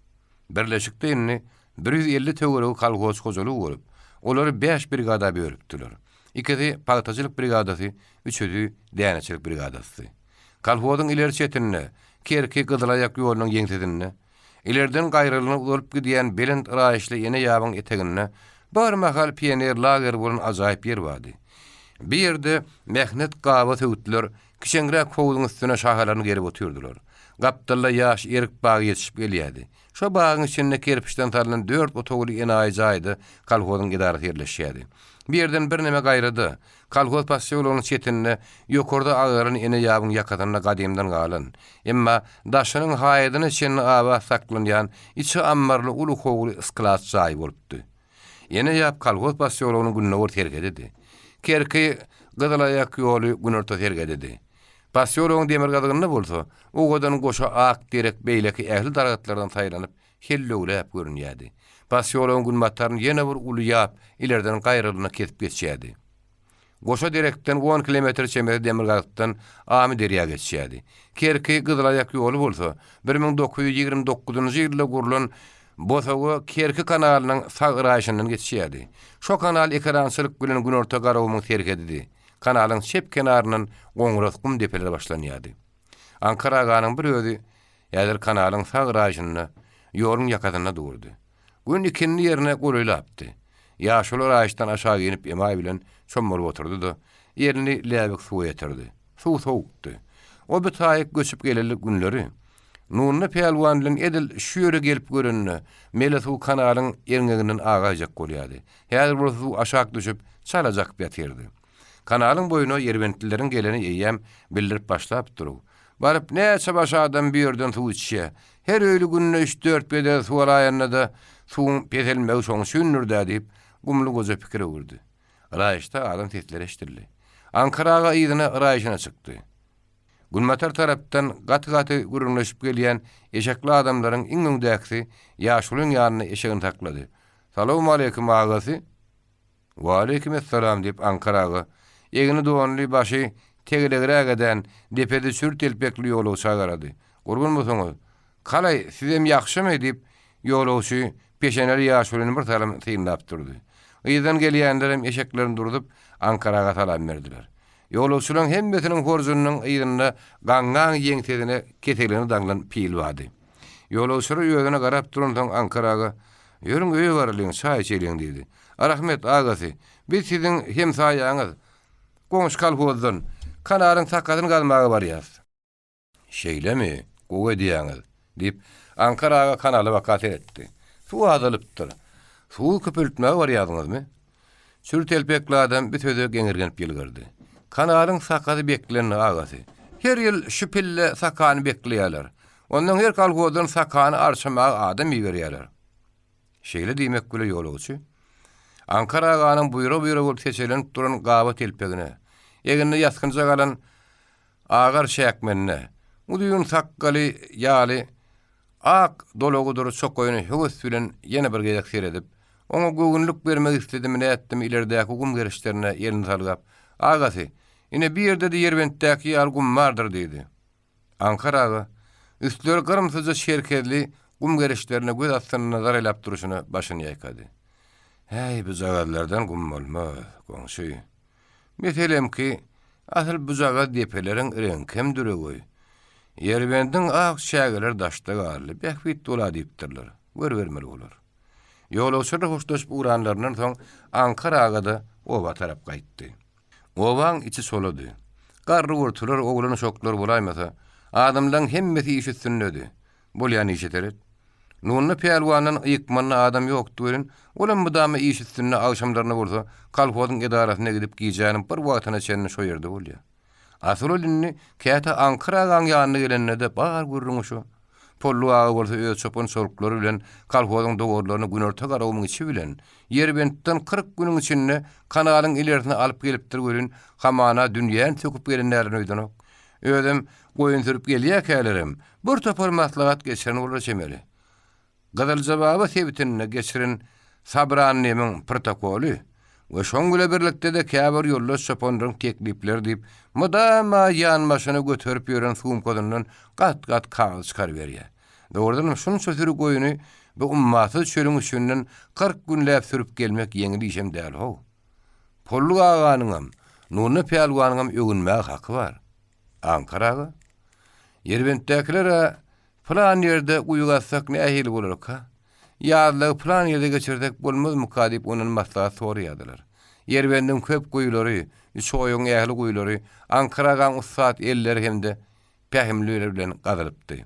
Birleşikde indi 150 töwerek kalhoz gojaly bolup, olary 5 brigada bölüpdiler. Ikisi paltaçylyk brigadasy, üçüsi däneçilik brigadasy. Kalhodyň ileri çetinine, Kerki Gadalaýak ýolunyň ýeňsedinine, ilerden gaýrylanyp bolup gidýän belend raýyşly ýene ýabyň etegine bir mahal pioner lager bolan ajaýyp ýer bardy. Bir ýerde mehnet gawa söwütler, kişengrek howluň üstüne şahalaryny gerip otyrdylar. Gapdalla ýaş erik bagy ýetişip gelýärdi. Şo bagyň içinde kerpiçden tarylan 4 otogly enaý jaýdy, kolhozyň idarasy ýerleşýärdi. Bir yerden bir neme gaýrady. Kolhoz passiýolunyň çetinne ýokarda agaryn ene ýabyň ýakadyna gadymdan galan. Emma daşynyň haýadyny içinde aba saklanýan içi ammarly uly howly ısklas jaý bolupdy. Ene ýap kolhoz passiýolunyň gününe ort tergededi. Kerki gydalayak ýoly günorta tergededi. Passiýolunyň demir gadygyny bolsa, o godan goşa ak derek beýleki ähli daragatlardan taýlanyp hellewläp görünýärdi. Passiýolunyň gün mataryny ýene bir uly ýap ilerden gaýrylyna ketip geçýärdi. Goşa direkden 10 kilometr çemberli demir gadydan Amy derýa geçýärdi. Kerki gydalayak ýoly bolsa, 1929-njy ýylda gurulan Bosago Kerki kanalynyň sag raýşyndan geçýärdi. Şo kanal ekrançylyk bilen günorta garawymyň tergedidi. Kanalyň şep kenaryndan goňras kum depeleri başlanýardy. Ankara aganyň bir özi ýadyr kanalyň sag raýşynyna ýoluň ýakadyna durdy. Gün ikindi ýerine goýulapdy. Ýaşuly raýşdan aşağı inip emaý bilen çömmelik oturdy-da ýerini läbik suw ýetirdi. Suw sowukdy. O bir taýyk göçüp geleli günleri Nurny pelwan bilen edil şu ýere gelip görünne, mele suw kanalyň erňeginden agajak bolýardy. Häzir bu suw aşağı düşüp çalajak ýatyrdy. Kanalyň boýuna ýerbentlilerin geleni eýem bildirip başlap durup. Baryp näçe başa adam bir ýerden suw içýär. Her öýlü günne 3-4 bede suw alaýanda da suwun petelmegi şoň şünnürdi diýip gumly goza pikire urdy. Raýşda adam tetleri eşdirli. Ankaraga ýygyna raýşyna çykdy. Gülmatar tarapdan gaty-gaty gurunlaşyp gelýän eşekli adamlaryň iň öňdäkisi ýaşulyň ýanyna eşegini taklady. "Salamu aleykum agasy." "Wa aleykum assalam" diýip Ankaraga egini doganly başy tegilegrägeden depede sür telpekli ýolu çagarady. "Gurban bolsaňyz, kalay sizem ýakşymy?" diýip ýolawçy peşeneli ýaşulyny bir taram tyýnlap durdy. Ýydan gelýänlerim eşeklerini durdup Ankaraga salam berdiler. Ýolawçylaryň hemmesiniň horjunyň ýyrynda gaňgaň ýeňtedine keteligini danglan pil wady. Ýolawçylar ýöňüne garap duran Ankaraga "Ýörüň öýe barlyň, çaý içeliň" diýdi. "Rahmet agasy, biz siziň hem saýaňyz. Goňş kolhozdan kanalyň sakadyny galmagy barýar." "Şeýlemi? Gowy diýäňiz" diýip Ankaraga kanaly wakat etdi. "Suw azalypdyr. Suw köpeltmäge barýardyňyzmy?" Sür telpekli adam bir söze geňirgenip gelgirdi. "Kanalyň sakady beklenýär agasy. Her ýyl şu pille sakany bekleýärler. Ondan her kolhozdan sakany arşamagy adam ýerýärler." "Şeýle diýmek bile ýolawçy." Ankara aganyň buýra bolup seçilenip duran gaba telpegine, eginde ýaskynja galan agar şäkmenine, udyň sakgaly ýaly ak dologudur çokoýuny höwes bilen ýene bir gezek seredip, ona göwünlük bermek istedim näetdim ilerdäki gum gerişlerine ýerini salgap, "Agasy, ine bir ýerde de ýerbentdäki ýal gum bardyr" diýdi. Ankara üstleri gyrmsyja şerkezli gum gerişlerine göz atsyny nazar elap duruşyny başyny ýaýkady. "Hey, bu zagallardan gum bolmaz, goňşy. Meselem ki, asyl bu zagal depeleriň reňkem düregoý. Ýerbendin ak şägeler daşda garly, bähwit dola diýipdirler. Bermeli bolar." Ýolawçylar hoşdaşyp uranlarynyň soň Ankaraga da oba tarap gaýtdy. Obaň içi solady. Garry gurtular oglany şoklar bolaýmasa, adamlaryň hemmesi işi sünnedi. Bolýan işi teret. Nurny pelwanyň ýykmanyna adam ýokdy bilen, olam bu damy işi sünne agşamlaryna bolsa, kolhozyň edarasyna gidip giýjänim bir wagtyna çenni şo ýerde bolýar. Asrolynny käte Ankara ýanyna gelende de bar gurrun şu. Pollu ağa bolsa öz çopun sorklary bilen kolhozyň dogorlaryny günorta garawymyň içi bilen ýerbentden 40 günüň içinde kanalyň ilerisine alyp gelipdir görün, hamana dünýäni söküp gelenlerini öýdänok. Özüm goýun sürüp gelýärkälerim, bir topar maslahat geçiren bolar çemeli. Gadal jababa sebitinne geçirin Sabranynyň protokoly we şoňgule birlikde de käbir ýollaş çopanyň teklipleri diýip mudama ýanmaşyny götürüp ýören sumkodundan gat kağız çykarıp berýär. Dogrudan şunça sürü goýuny bu ummaty çölüň üçünden 40 günläp sürüp gelmek ýeňil işem däl ho. Pollu aganyňam, Nurny pelwanyňam ögünmäge haky bar. Ankaraga ýerbentdäkiler plan ýerde uýgatsak nähili bolarok ha? Ýadly plan ýerde geçirdek bolmazmy ka diýip onuň maslahat sorýardylar. Ýerbendin köp goýulary, üç oýun ähli goýulary, Ankaraga ussat elleri hemde pähimliler bilen gazalypdy.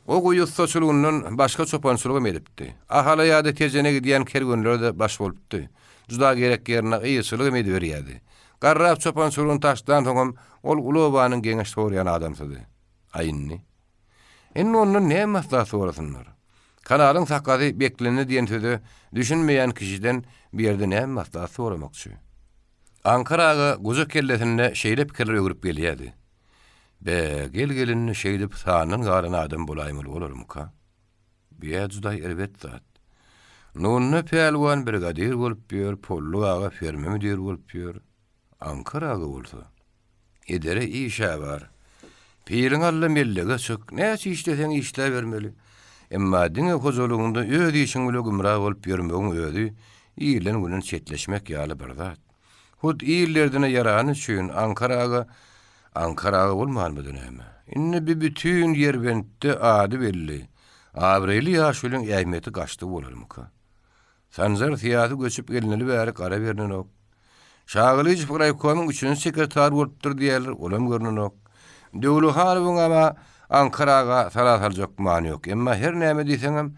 O goýu soçulugynyň başga çopançylygy edipdi. Ahala ýa-da tejene gidýän kergenler de baş bolupdy. Juda gerek ýerine ýysylyk edip berýärdi. Garrap çopançylygyny taşdan soňam ol ulubanyň geňeş sorýan adamsydy. Aýynny. Indi onuň näme maslahat sorasynlar? Kanalyň sakaty bekleni diýen sözi düşünmeýän kişiden bir ýerde näme maslahat soramakçy? Ankaraga guzu kellesinde şeýle pikirler ögürüp gelýärdi. Gelgelinni şeýdip sanyň garan adam bolaýmyl bolarmyka? Biýe juda elbet zat. Nunna pehlwan brigadir bolup ýör, pollu aga ferme müdir bolup ýör. Ankaraga bolsa. Edere işe bar. Pirin alla mellege çyk. Näçe işlesen işler bermeli. Emma diňe hozurlugynda öýdi işiň bilen gümra bolup ýörmegiň öýdi. Ýylan günen çetleşmek ýaly bir zat. Hud ýyllardına ýarany üçin Ankaraga bolmanmy dönemi. Inni bir bütün ýerbentde ady belli. Abreli ýaşulyň ähmeti gaçdy bolarmyka? Sanzar tiýatry göçüp gelineli bäri gara bernen ok. Şagylyj Proykomyň üçin sekretar bolupdyr diýerler, olam görnen ok. Döwlühanowyň ama Ankaraga salat many yok. Emma her näme diýseňem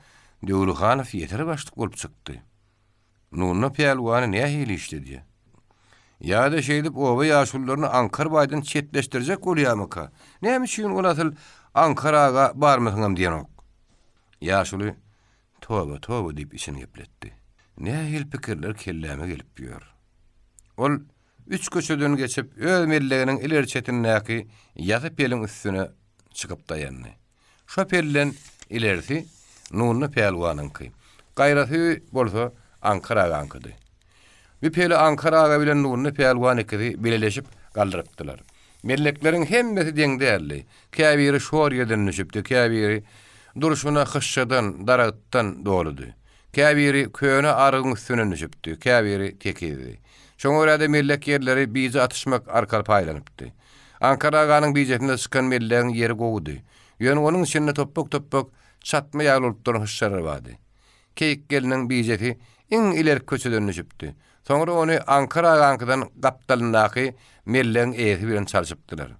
Döwlühanow ýeter başlyk bolup çykdy. Nunna pehlwany näme hili işledi? Ýa-da şeýdip oba ýaşullaryny Ankara baýdan çetleşdirjek bolýarmyka? Näme üçin ol asyl Ankaraga barmasyňam diýen ok. Ýaşuly toba diýip işini gepletdi. Näme hil pikirler kelläme gelip ýör. Ol 3 köçeden geçip öz milleginiň ileri çetinläki ýazyp elin üstüne çykyp dayandy. Şo pellen ilerisi Nunna pehlwanyňky. Gaýraty bolsa Ankaraga ankydy. Bir peli Ankaraga bilen Nunna pehlwanyňky beleleşip galdyrypdylar. Mellekleriň hemmesi deň därli. Käbiri şorýadan düşüpdi, käbiri duruşuna hışşadan, daragtdan doludy. Käbiri köne argyň üstüne düşüpdi, käbiri tekidi. Şoň orada mellek yerleri bizi atışmak arkal paýlanypdy. Ankaraganyň bijetinde çykan mellegiň ýeri gowdy. Ýöne onuň içinde topok çatma ýaly bolup duran hışşary bardy. Keyik geliniň bijeti iň ilerki köçeden düşüpdi. Soňra ony Ankaradan gapdalyndaky mellegiň eýeti bilen çaljypdylar.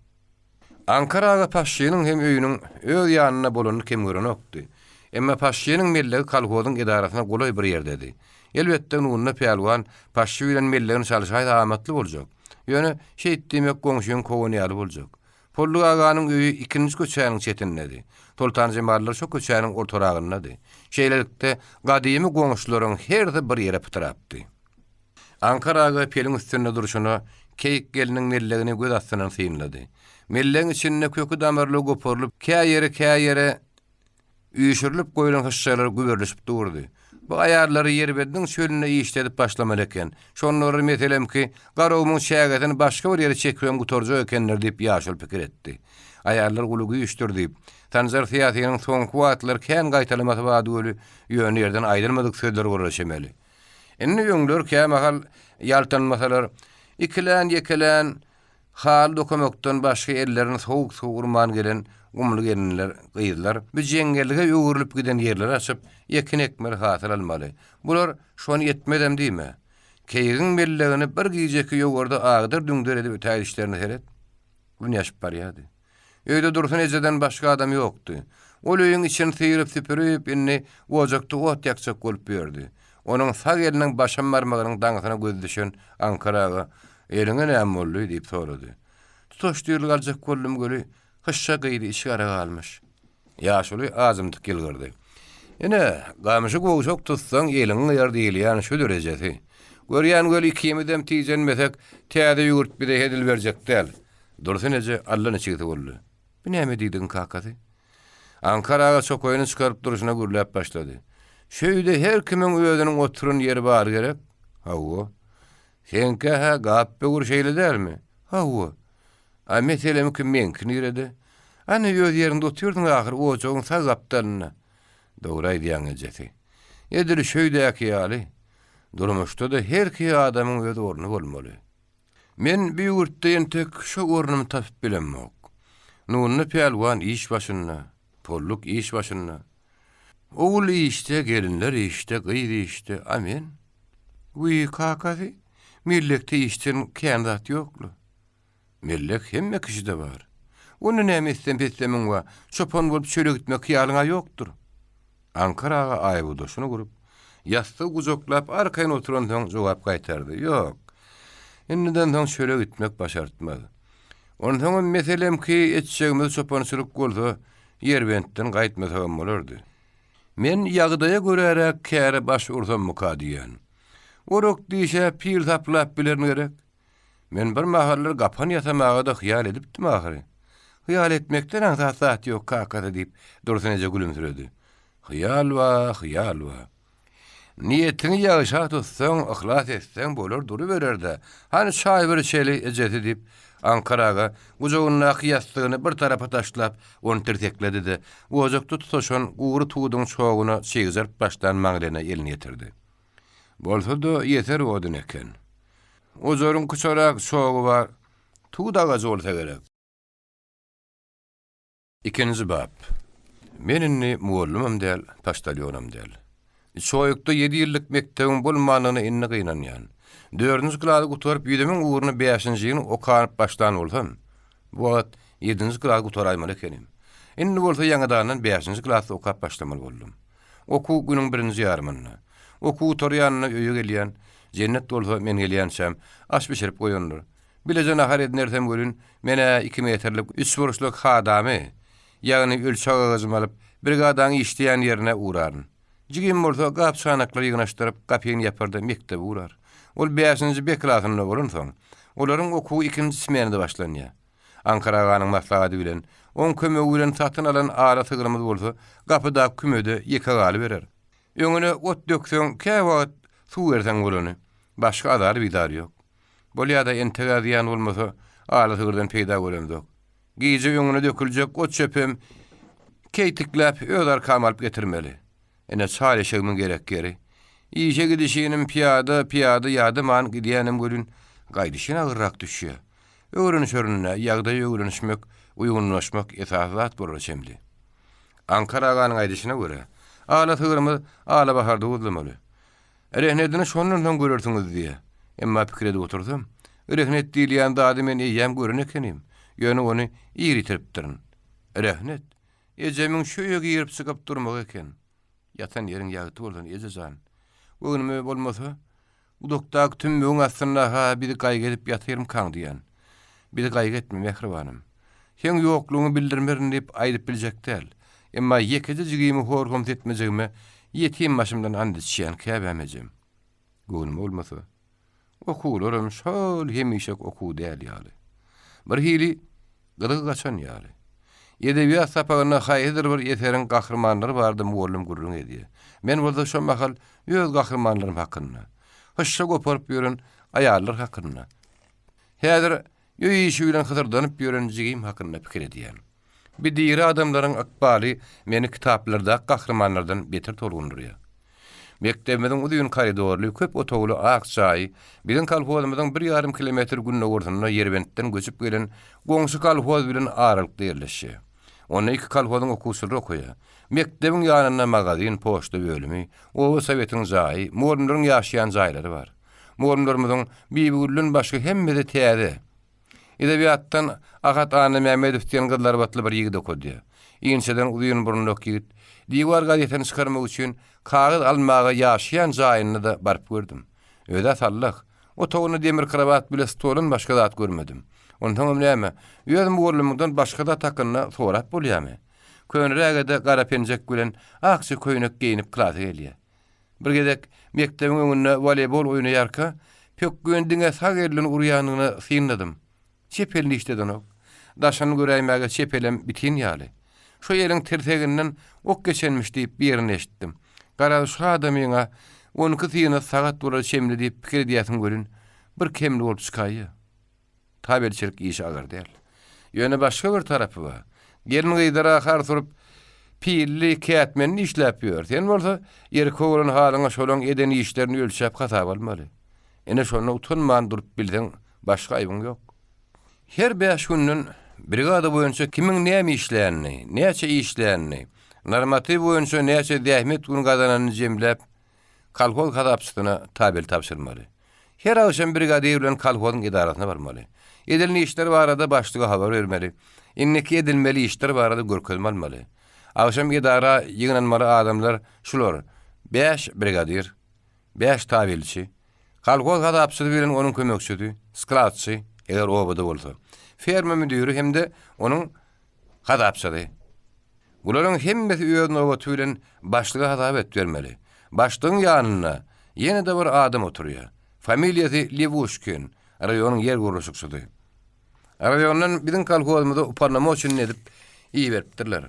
Ankaraga paşçynyň hem öýüniň öz ýanyna bolany kim gören okdy. Emma paşçynyň mellegi kolhozyň idarasyna golay bir ýerdedi. Elbetde Nunna pehlwan paşçy bilen mellegini çalyşaýda amatly boljak. Ýöne şeýitdimek goňşyň kowanyýaly boljak. Pollu aganyň öýü ikinji köçäniň çetindedi. Toltan jemallar şo köçäniň ortaragyndadı. Şeýlelikde gadymy goňşylaryň herde bir ýere pytrapdy. Ankaraga pelin üstünde duruşuna keyik geliniň mellegini göz astynan synlady. Mellegiň içinde kökü damarly goparylyp käýere üýşürilip goýulan hışşalar güberleşip durdy. Bu ayarları yerbediň şölüne işledip başlamaly eken. Şonlary meselemki garawmyň şägetini başga bir ýere çekýän gutorjak ekenler diýip ýaşul pikir etdi. Ayarlar gulugy üýşdirdi. Tanzar tiýatynyň soňky wagtlar kän gaýtalamaty bady öli ýöne ýerden aýdylmadyk sözler gurraşemeli. Indi ýöňler kämahal ýaltanmasalar, ikilän hal dokumokdan başga ellerini soğuk urman gelen gumly gelinler, gyýdylar. Bu jengellige öwürlüp giden ýerler açyp ýekin ekmer hatyr almaly. Bular şonu ýetmedem diýme. Keýigiň mellegini bir giýjeki ýogurda agdyr düňder edip ötäýär işlerini heret. Bu ýaşyp barýady. Öýde dursun ejeden başga adam ýokdy. Ol öýüň içini syýryp süpürip inni gojakdy got ýakçak bolup berdi. Onuň sag eliniň başam barmagynyň daňysyna göz düşen Ankaraga "Eliňe näme boldy?" diýip sorady. "Tutoşdyrlyk aljak gollum göli hışşa gyýdy işgara galmyş." Ýaşuly azymdyk gelgirdi. "Ene, gamyşy gowşak tutsaň eliň ýer diýil, ýani şu derejesi. Görýän göl ikimidem tiýjenmesek, täze ýurt bir hedil berjek däl. Dursun eje Allahyň çygdy boldy. Bu näme diýdiň kakaty?" Ankaraga çokoýuny çykaryp duruşuna gürläp başlady. "Şeýde her kimiň özüniň oturun ýeri bar gerek." "Hawa. Senke ha gappe gur şeýle dälmi?" "Hawa. A meselem kim menki nirede? Ana öz ýerinde oturdun ahyr ojogyň sagapdan." "Dogry diýen ejeti. Edir şeýdäki ýaly. Durmuşda da her ki adamyň öz orny bolmaly. Men bir ýurtda entek şo ornumy tapyp bilenmek. Nunna pehlwan iş başynda, polluk iş başynda. Oğul işte, gelinler işte, gyýdy işte, amen. Uy kakazy, millekde işten kendat ýoklu. Millek hemme kişide bar. Onu näme istempesemin wa, çopon bolup şöyle gitmek hyýalyňa ýokdur. Ankaraga aýby doşuny gurup, ýasty gujoklap arkaýyn oturan soň jogap gaýtardy. Ýok. Inniden soň şöyle gitmek başartmady. Onun soň meselem ki etşegimiz çopanyçylyk bolsa, Ýerbentden gaýtmasam bolardy. Men ýagdaýa görärek käre baş ursam mukadiýan. Orok diýşe pir taplap bilen gerek. Men bir mahallar gapan ýatamaga da hyýal edipdim ahyry. Hyýal etmekden aňsat ýok kakada diýip dursuneje gülümsüredi. Hyýal wa. Niýetini ýaşa tutsaň, ihlas etseň bolar durubererde. Hani şaý bir şeýle ejeti diýip Ankaraga gujogyna ýastygyny bir tarapa taşlap onu tertekledi de ojak tutuşan guğru tuğdun çoğuna çegizerip baştan maňlyna elini ýetirdi. Bolsa-da ýeter odun eken. Ojorun küçürak çoğu var, tuğdaga bolsa gerek. Ikinci bab. Meninni muallimim däl, paştalýonam däl. Çoğukda 7 ýyllyk mektebiň bolmanyny inni gynanýan. 4-nji klasy guturyp ýüdemiň uğruna 5-nji ýylyň okanyp başlan bolsam, bu wagt 7-nji klasy guturaýmaly ekenim. Inni bolsa ýangadan 5-nji klasy okap başlamaly boldum. Oku günüň 1-nji ýarmyny. Oku guturýanyna öýe gelýän, jennet bolsa men gelýänsem, aş bişirip goýandyr. Bilejen ahar ednersem görün, mene 2 metrlik 3 buruşluk hadamy, ýagny ölçek agazymy alyp, brigadan işleýän ýerine uğraryn. Jigim bolsa gap çanaklary ýygynaşdyryp, gapyny ýapardy, mektebe uğrar. Ol 5-nji B klasyna bolan soň, olaryň okuwy 2-nji smenede başlanýar. Ankaraganyň maslahaty bilen, on kömegi bilen satyn alan ara tygyrymyz bolsa, gapyda kümede ýeke galy berer. Öňüne ot dökseň, käwagt suw berseň bolany, başga adary bidar ýok. Bolýada entegaz ýan bolmasa, ara tygyrdan peýda bolandyk. Giýje öňüne döküljek ot çöpem keýtiklap öýdar kamalyp getirmeli. Ene çaýşygyň gerek geri. İşe gidişinim piyada ýadyman gidýänim görün, gaýdyşyna agyrrak düşýär. Öwreniş örnüne ýagdaý öwrenişmek, uýgunlaşmak esasat bolar şemli. Ankaraganyň gaýdyşyna görä, ala tygyrmy ala baharda uzlamaly. Erehnedini şonundan görersiňiz diýe. Emma pikirde oturdum. Erehnet diýilýän zady men eýem görün ekenim. Ýöne ony ýeritiripdirin. Erehnet, ejemiň şu ýöge ýerip çykyp durmak eken. Yatan ýeriň ýagty bolan ejejan. Öňüme bolmasa, udokdak tümmüň aslynda bir gaý gelip ýatyrym kaň diýen. Bir gaý getme mehribanym. Sen ýoklugyny bildirmerin diýip aýdyp biljek däl. Emma ýekede jigimi horgum etmejegime ýetim başymdan andysýan käbämejim. Göňüm bolmasa, okuwlarym şol hemişek okuw däl ýaly. Bir hili gyrygy gaçan ýaly. Edebiýat sapagyna haýydyr bir eserin gahrmanlary bardy muallim gurrun edýär. Men bolsa şo mahal öz gahrmanlarym hakynda. Hoşça goparyp ýören aýallar hakynda. Häzir ýöýüşi bilen hyzyrdanyp ýören jigim hakynda pikir edýän. Bir diýeri adamlaryň akbaly meni kitaplarda gahrmanlardan beter tolgundurýar. Mektebimiň uzun koridorly, köp otogly akçaý, bilen kolhozymyzyň 1,5 kilometr günne gorsunna Ýerbentden göçüp gelen goňşy kolhoz bilen aralykda ýerleşýär. Onu 2 kolhozyň okuwçylary okuýar. Mektebiň ýanynda magazin, poçta bölümi, o Sowetiň jaýy, muallimlaryň ýaşaýan jaýlary bar. Muallimlarymyzyň birbirinden başga hemme de täze. Edebiýatdan Agat Ana Mehmedow diýen gyzlar batly bir ýigit okudy. Ýençeden uzun burunly ýigit diýwar gazetini çykarmak üçin kağıt almaga ýaşaýan jaýyny da barıp gördüm. Öýde sallyk, otogyny demir kravat bilen stolun başga zat görmedim. Ondan näme? Ýöňüm muallimden başga da takyna sorap bolýarmy? Könrägede gara penjek bilen akçy köýnek giýinip klasy gelýär. Bir gedek mektebiň öňünde voleybol oýnaýarka, pek gündüňe sagerlin urýanyny synladym. Çepelni işleden ok. Daşany göräýmäge çepelem bitin ýaly. Şu ýeriň terteginden ok geçenmiş diýip bir ýerini eşitdim. Gara şu adamyňa 12 ýyna sagat bolar şemli diýip pikir edýäsiň görün, bir kemli bolup çykaýy. Tabelçilik işi agar däl. Ýöne başga bir tarapy bar. Gelin gyýdara har turup pilli kätmenini işläp ýör. Sen bolsa ýer kowran halyňa şolaň eden işlerini ölçäp hasap almaly. Ene şonu utanman durup bildiň, başga aýbyň ýok. Her 5 günnün brigada boýunça kimiň näme işleýänini, näçe işleýänini, normativ boýunça näçe zähmet gün gazananyny jemläp, kolhoz hadapçysyna tabel tapşyrmaly. Her akşam brigada bilen kolhozyň idarasyna barmaly. Edilni işler barada başlyga habar bermeli. Inneki edilmeli işler barada görkezme almaly. Agşam idara ýygnanmaly adamlar şular: 5 brigadir, 5 tabilçi, kalkol gadapçy bilen onuň kömekçisi, skladçy, eger obada bolsa. Ferma müdiri hemde onuň gadapçy. Bularyň hemmesi öýüň obaty bilen başlyga hadap etdirmeli. Başlygyň ýanyna ýene-de bir adam oturýar. Familiýasy Levushkin, raýonyň ýer gurulşykçysy. Raýondan biziň kolhozymyzda uparnamoçyn edip iý beripdirler.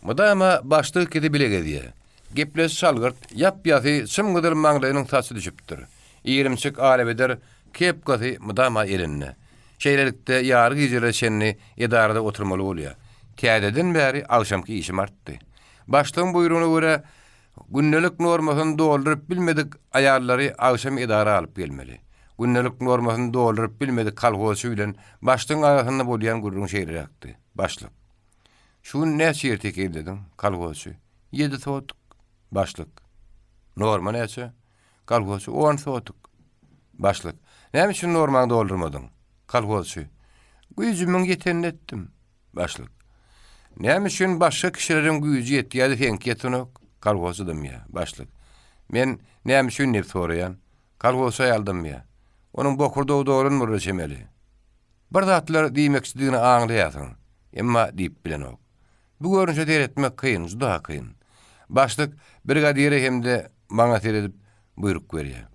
Mudama başlyk edip bile gediýär. Geples şalgyrt, ýap-ýasy çymgydyr maňlaýynyň taçy düşüpdir. Ýerimçik alebeder kepgaty mudama elinne. Şeýlelikde ýary gijere şenni edarada oturmaly bolýar. Kädeden bäri agşamky işim artdy. Başlygyň buýrugyna görä günnelik normasyny dolduryp bilmedik aýallary agşam edara alyp gelmeli. Günnelik normasyny dolduryp bilmedik kolhozçy bilen başlygyň arasynda bolýan gurrun şeýleri akdy. Başlyk: "Şu näçe ýertek edin?" Kolhozçy: "7 sotuk." Başlyk: "Norma näçe?" Kolhozçy: "10 sotuk." Başlyk: "Näme üçin normany doldurmadyň?" Kolhozçy: "Güýjümiň ýetenini etdim." Başlyk: "Näme üçin başga kişileriň güýji ýetýärdi henki ýetenek?" Kolhozçy dymýa. Başlyk: "Men näme üçin nep soraýan?" Kolhozçy ýaldymýa. "Onuň bokurda dogurun murçemeli. Bir zatlar diýmekçiligini aňlaýasyň, emma diýip bilenok. Bu görünşe deretmek kıyın, juda kıyın." Başlyk brigadiri hemde maňa teredip buyruk berýär: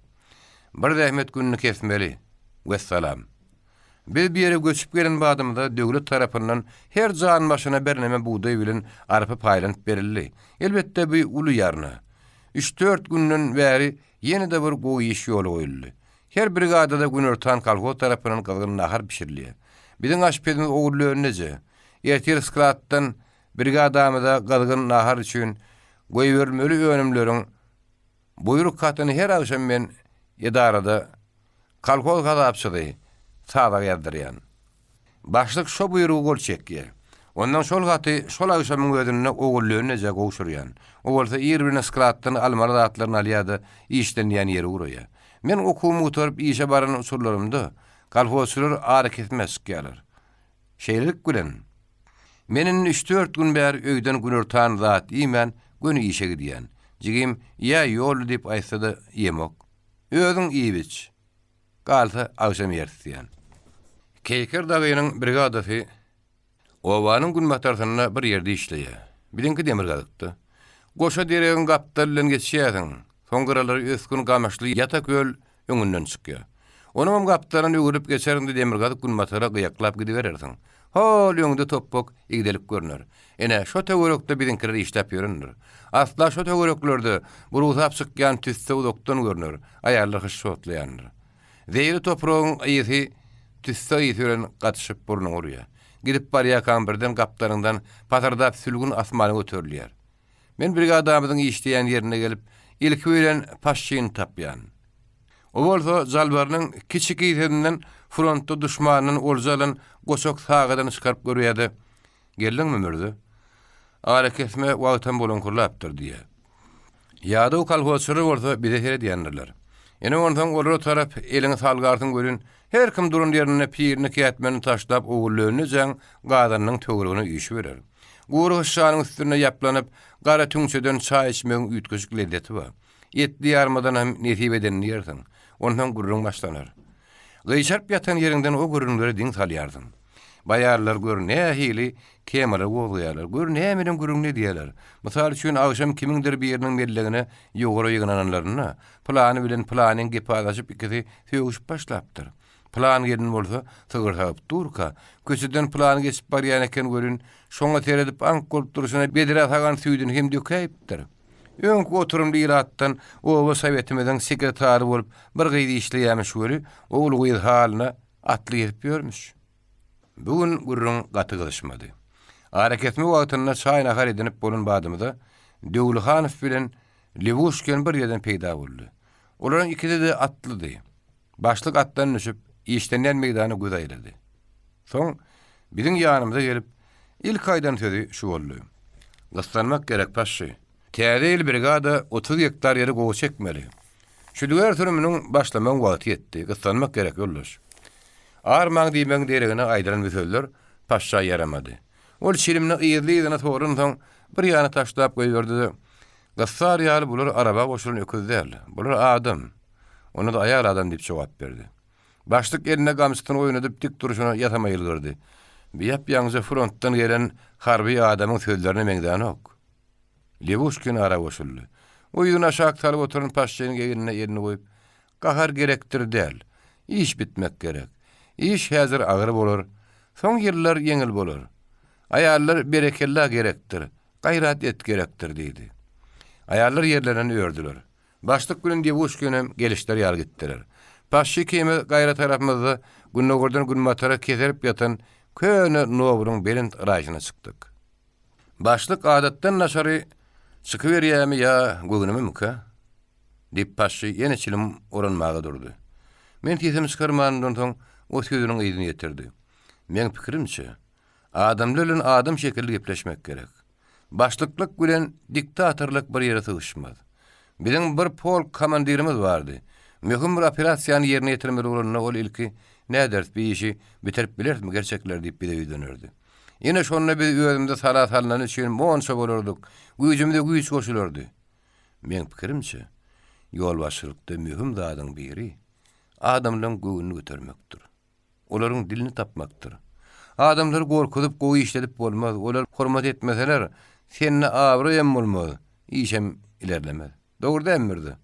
"Bir zähmet günni kesmeli. Vesselam. Biz bir ýere göçüp gelen badymda döwlet tarapyndan her jan başyna berneme buğday bilen arpa paýlanyp berildi. Elbetde bu uly ýarna. 3-4 günden bäri ýene-de bir goý iş ýoly goýuldy. Her brigadada günortan kolhoz tarapyndan gylgyn nahar pişirilýär. Biziň aşpedimiz ogurlaryny neje? Ertir skladdan brigadamyza gylgyn nahar üçin goýbermeli önümleriň buyruk katyny her agşam men edarada kolhoz gadapçydy sağa ýazdyrýan. Başlyk şo buyrugy gol çekýär. Ondan şol gaty şol agşamyň özüne ogurlaryny neje goşurýan. O bolsa ýer-birine skladdan almaly zatlaryny alýardy, işlenýän ýeri guraýar. Men okumy oturup işe baran usullarymda kolhozçylar ary ketmez gelir. Şeýlelik bilen meniň 3-4 gün bäri öýden günörtan zat iýmen göni işe gidýän. Jigim ýa ýol diýip aýtsa-da ýemok. Özüň iýbiç. Galsa agşam ýertýän. Keýker dagynyň brigadasy owanyň gün matarsyna bir ýerde işleýär. Bilinki demirgadykdy. Goşa deregiň gapdary bilen geçýärdiň. Soňgyralary öskün gamaşly ýatak öl öňünden çykýar. Onuň gapdaryny ögürüp geçerinde demirgadyk gün matara gyýaklap gidibererdiň. Hol öňde topok igdelip görünür. Ene şo töwerekde biziňkiler işläp ýörünür. Asla şo töwereklerde buruzap çykýan tüsse udokdan görünür. Aýarlar şotlaýanlar. Zeyri toprağın ýeti tüsse ýetiren gatyşyp burnuň urýar. Gidip barýa kamberden gapdaryndan patardap sülgün asmany göterilýär. Men brigadamyzyň işleýän ýerine gelip ilki bilen paşçyny tapýan. O bolsa Zalbarynyň kiçik ýetinden frontda düşmanyň oljalan goçak sagadan çykaryp görýärdi. "Geldiňmi mürdi?" "Ara kesme wagtam bolan kurlapdyr" diýär. Ýa-da o kolhozçylar bolsa bize here diýenler. Ene ondan olara tarap elini salgartyn görün. Her kim durun ýerine pirini kätmeni taşlap ogurlaryny jaň gadanyň töweregine ýyşy berer. Guru şanyň üstüne ýaplanyp gara tüňçeden çaý içmegiň üýtgüçlik lezzeti bar. Etli ýarmadan hem nesip edenini ýerdiň. Ondan gurrun başlanar. Gyşarp ýatan ýerinden o gurrunlary diň salýardyň. Baýarlar gör näme hili kemara gowlaýarlar. Gör näme gurrun ne diýerler. Mysal üçin agşam kimindir bir ýeriniň bellegine ýogary ýygnananlaryna plany bilen planyň gepi adaşyp ikisi söýüşip başlapdyr. Plan ýerin bolsa tygyrhap durka, köçeden plany geçip barýan eken görün, şoňa teredip ank bolup duruşyna bedire atagan süýdüni hem dökäýipdir. Öňkü oturumly ýeratdan owa sowetimiziň sekretary bolup bir gyýdy işleýärmiş görü, ogul gyýy halyna atly gelip ýörmüş. Bugün gurrun gaty gylyşmady. Hareketmi wagtyna çaý nahar edinip bolan badymda Döwlehanow bilen Levushkin bir ýerden peýda boldy. Olaryň ikisi de atlydy. Başlyk atdan düşüp işlenýän meýdany gözaýlady. Soň biziň ýanymyza gelip ilk aýdan sözi şu boldy: "Gyslanmak gerek paşy. Täze brigada 30 hektar ýeri gowy çekmeli. Şu düwer türüminiň başlamaň wagty ýetdi. Gyslanmak gerek ýoldaş." Armaň diýmeň deregine aýdyran büsöller paşa yaramady. Ol çilimni ýyzlygyna torun soň bir ýana taşlap goýberdi. Gassar ýaly bular araba goşulan öküzler. Bular adam. Onu da aýal adam diýip jogap berdi. Başlyk eline gamsytyny oýnadyp dik duruşuna ýatama ýylgyrdy. Biýap ýaňy frontdan gelen harby adamyň sözlerine meňdan ok. Lewushkin ara goşuldy. O ýygyna şak talyp oturan paşçynyň eline ýerini goýup, "Gahar gerekdir däl. İş bitmek gerek. İş häzir agyr bolar. Soň ýyllar ýeňil bolar. Aýallar berekella gerekdir. Gaýrat et gerekdir" diýdi. Aýallar ýerlerinden ördüler. Başlyk günün Lewushkinim gelişler ýar gitdiler. Paşçy kemi gaýrat tarapymyzda günnogurdan günmatara keserip ýatan köne nowruň belin raýyna çykdyk. Başlyk adatdan naşary çıkıverýärmi ýa göwnümi muka? Dip paşçy ýene çilim oranmaga durdy. Men tesim çykarmandan soň o sözüniň ýygyny ýetirdi. Men pikirimçe, adamlar bilen adam şekilli gepleşmek gerek. Başlyklyk bilen diktatorlyk bir ýere sygşmaz. Biziň bir polk komandirimiz bardy. Möhüm bir operasiýany ýerine ýetirmeli bolany ol ilki näders bir işi bitirip bilermi gerçekler diýip bize dönerdi. Ýene şonda biz özümde salat halyny üçin monça bolardyk. Güýjümde güýç goşulardy. Men pikirimçe, ýolbaşçylykda möhüm zadyň biri adamlaryň göwnüni götermekdir. Olaryň dilini tapmakdyr. Adamlar gorkudyp gowy işledip bolmaz. Olar hormat etmeseler, senne abry hem bolmaz. İşem ilerlemez. Dogry demirdi.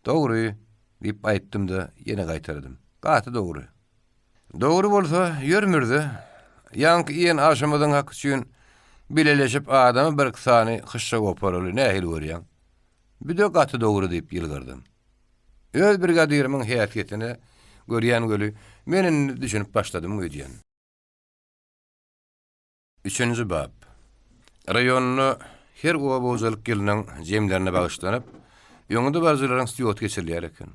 Dogry diýip aýtdym da ýene gaýtardym. Gaty dogry. Dogry bolsa ýörmürdi. Ýanky ýen aşamydyň hak üçin bileleşip adamy bir sany hyşşa goparyly nähil görýän. Bir de gaty dogry diýip ýylgyrdym. Öz brigadirimin häsiýetini görýän göli meni düşünüp başladym öýdýän. 3-nji bab. Rayonny her owa bozalyk ýylynyň jemlerine bagyşlanyp, ýöňünde barjylaryň stiýot geçirilýär eken.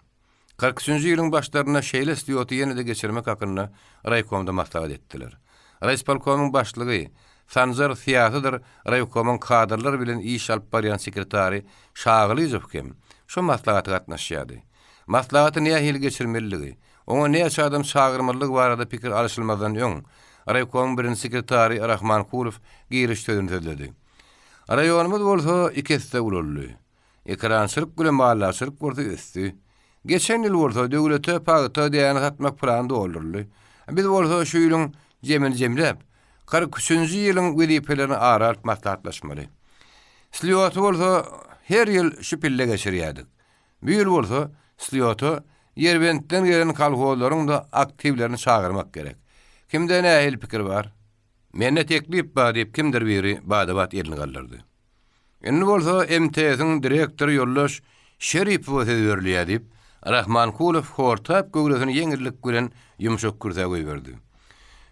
43-nji ýylyň başlaryna şeýle stiýoty ýene-de geçirmek hakyna raykomda maslahat etdiler. Raýspolkomuň başlygy Sanjar Siýasydyr raykomyň kadrlar bilen iş alyp barýan sekretary Şagylyzow kim şu maslahaty gatnaşýardy. Maslahaty nähil geçirmeligi, oňa näçe adam çagyrmalyk barada pikir alşylmadan ýöň raykomyň birinji sekretary Rahman Kulow giriş sözüni söyledi. Rayonumuz bolsa ikisi ulully. Ekrançylyk bilen mahallaçylyk bolsa üstü. Geçen ýyl bolsa döwlete paýta diýany satmak plany doldurly. Biz bolsa şu ýylyň jemini jemlep 43-nji ýylyň wezipelerini aralyp maslahatlaşmaly. Sliýoty bolsa her ýyl şu pille geçirýärdik. Bu ýyl bolsa sliýoty ýerbentden gelen kolhozlaryň da aktivlerini çagyrmak gerek. Kimde nähil pikir bar? Menne teklip bar diýip kimdir biri badabat elini galdyrdy. Indi bolsa MTS-iň direktory Ýollaş Şeripow öwürliýär diýip Rahman Kulow hortap göwresini ýeňillik bilen ýumşak kürse goýberdi.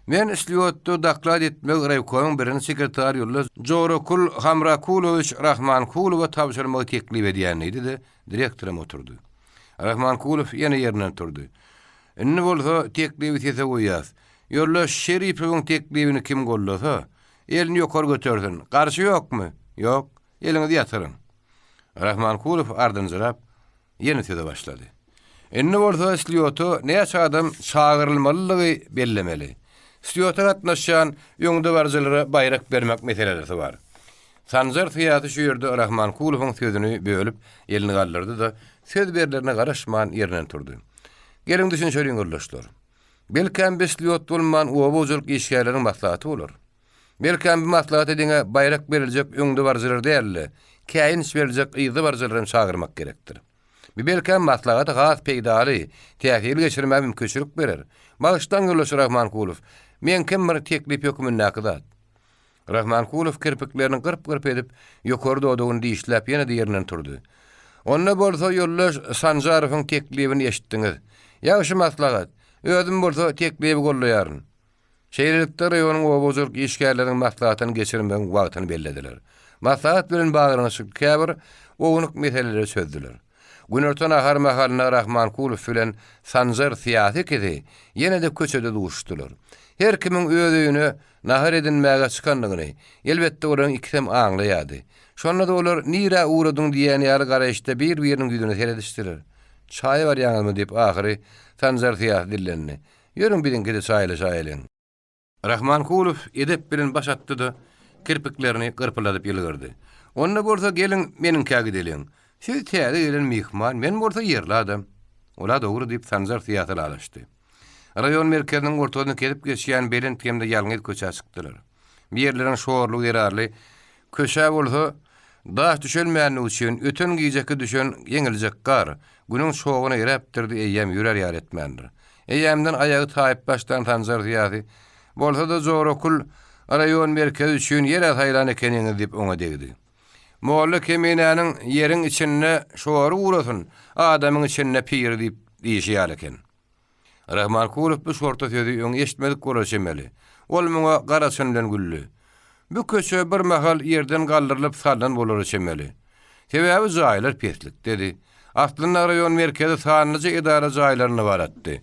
Men sliýotda daklad etmek raykomyň birinji sekretary Ýollaş Jorokul Hamrakulowicz Rahman Kulowa tapşyrmagy teklip edýänidi-de direktoram oturdy. Rahman Kulow ýene ýerinden turdy. Indi bolsa teklipi tese goýýas. Ýollaş Şeripowyň teklibini kim gollasa, elini ýokary götürdün. Garşy ýokmy? Ýok. Elini ýatyryň. Rahman Kulow ardynjyrap ýene söze başlady. Indi bolsa sliýoty näçe adam çagyrylmalylygy bellemeli. Sliýota gatnaşan ýöňde barjylara baýrak bermek meseleleri bar. Sanjar Siýasy şu ýerde Rahman Kulowyň sözüni bölüp elini galdyrdy da söz berlerine garaşman ýerinden turdy. Geliň düşünşeýin görleşler. Belkem besliýot bolman owa bozalyk işgärleriň maslahaty bolar. Belkem bir maslahat edene baýrak beriljek öňde barjylar däl, käýin beriljek ýyzy barjylaryny çagyrmak gerekdir. Belkem maslahaty has peýdaly, täsir geçirmäge mümkinçilik berer. Magyşdan görleşir Rahman Kulow. Men kimdir teklip ýokmyň näkidat. Rahman Kulow kirpiklerini gyrp-gyrp edip ýokary dodugyny diýişläp ýene ýerinden turdy. Onda bolsa Ýollaş Sanjarowyň teklibini eşitdiňiz. Ýaşy maslahat. Özüm bolsa teklibi gollaýaryn. Şeýlelikde raýonyň owajalyk işgärleriň maslahatyny geçirmek wagtyny bellediler. Maslahat bilen bagyryşyk käbir owunyk meseleleri sözdüler. Günerten ahar mahalyna Rahman Kulow bilen Sanjar Siýasy kedi ýene-de köçede duşdular. Her kimiň öz öýüne nahar edilmäge çykanlygyny elbetde olaryň ikisem aňlaýardy. Şonda da olar nira uğradyň diýen ýaly garaşda bir-biriniň ýüzüne seredişdiler. Çaý bar ýanymy diýip ahyry Sanjar Siýasy dillenni. Ýörüň bidiňki saýly. Rahman Kulov edep bilen baş atdy-da kirpiklerini gırpyladyp ýylgyrdy. Onda bolsa gelin meniň kägi deliň. Siz täze gelen mihman, men bolsa ýerli adam. Ola dogry diýip Sanjar tiýatry alaşdy. Rayon merkeziniň ortagyna kelip geçýän belen temde ýalňyz köçä çykdylar. Bir ýerleriň şoğurly ýerarly köşe bolsa daş düşelmeýän üçin öten giýjeki düşen ýeňiljek gar. Günüň şoğuny ýerepdirdi, eýýem ýürer ýar etmändir. Eýýemden aýagy taýyp başdan Sanjar tiýatry. Bolsa da zor okul rayon merkezi üçin yer ataýlan ekeniňi diýip oňa degdi. Molla kemenäniň ýeriň içinde şoğary urasyn, adamyň içinde pir diýip diýişýär eken. Rahman Kulov bu şorta sözi öň eşitmedik goraşemeli. Ol muňa garaşan bilen güllü. Bu köşe bir mahal ýerden galdyrlyp saldan bolar çemeli. Sebäbi jaýlar peslik dedi. Aslynda rayon merkezi sanlyca idara jaýlaryny baratdy.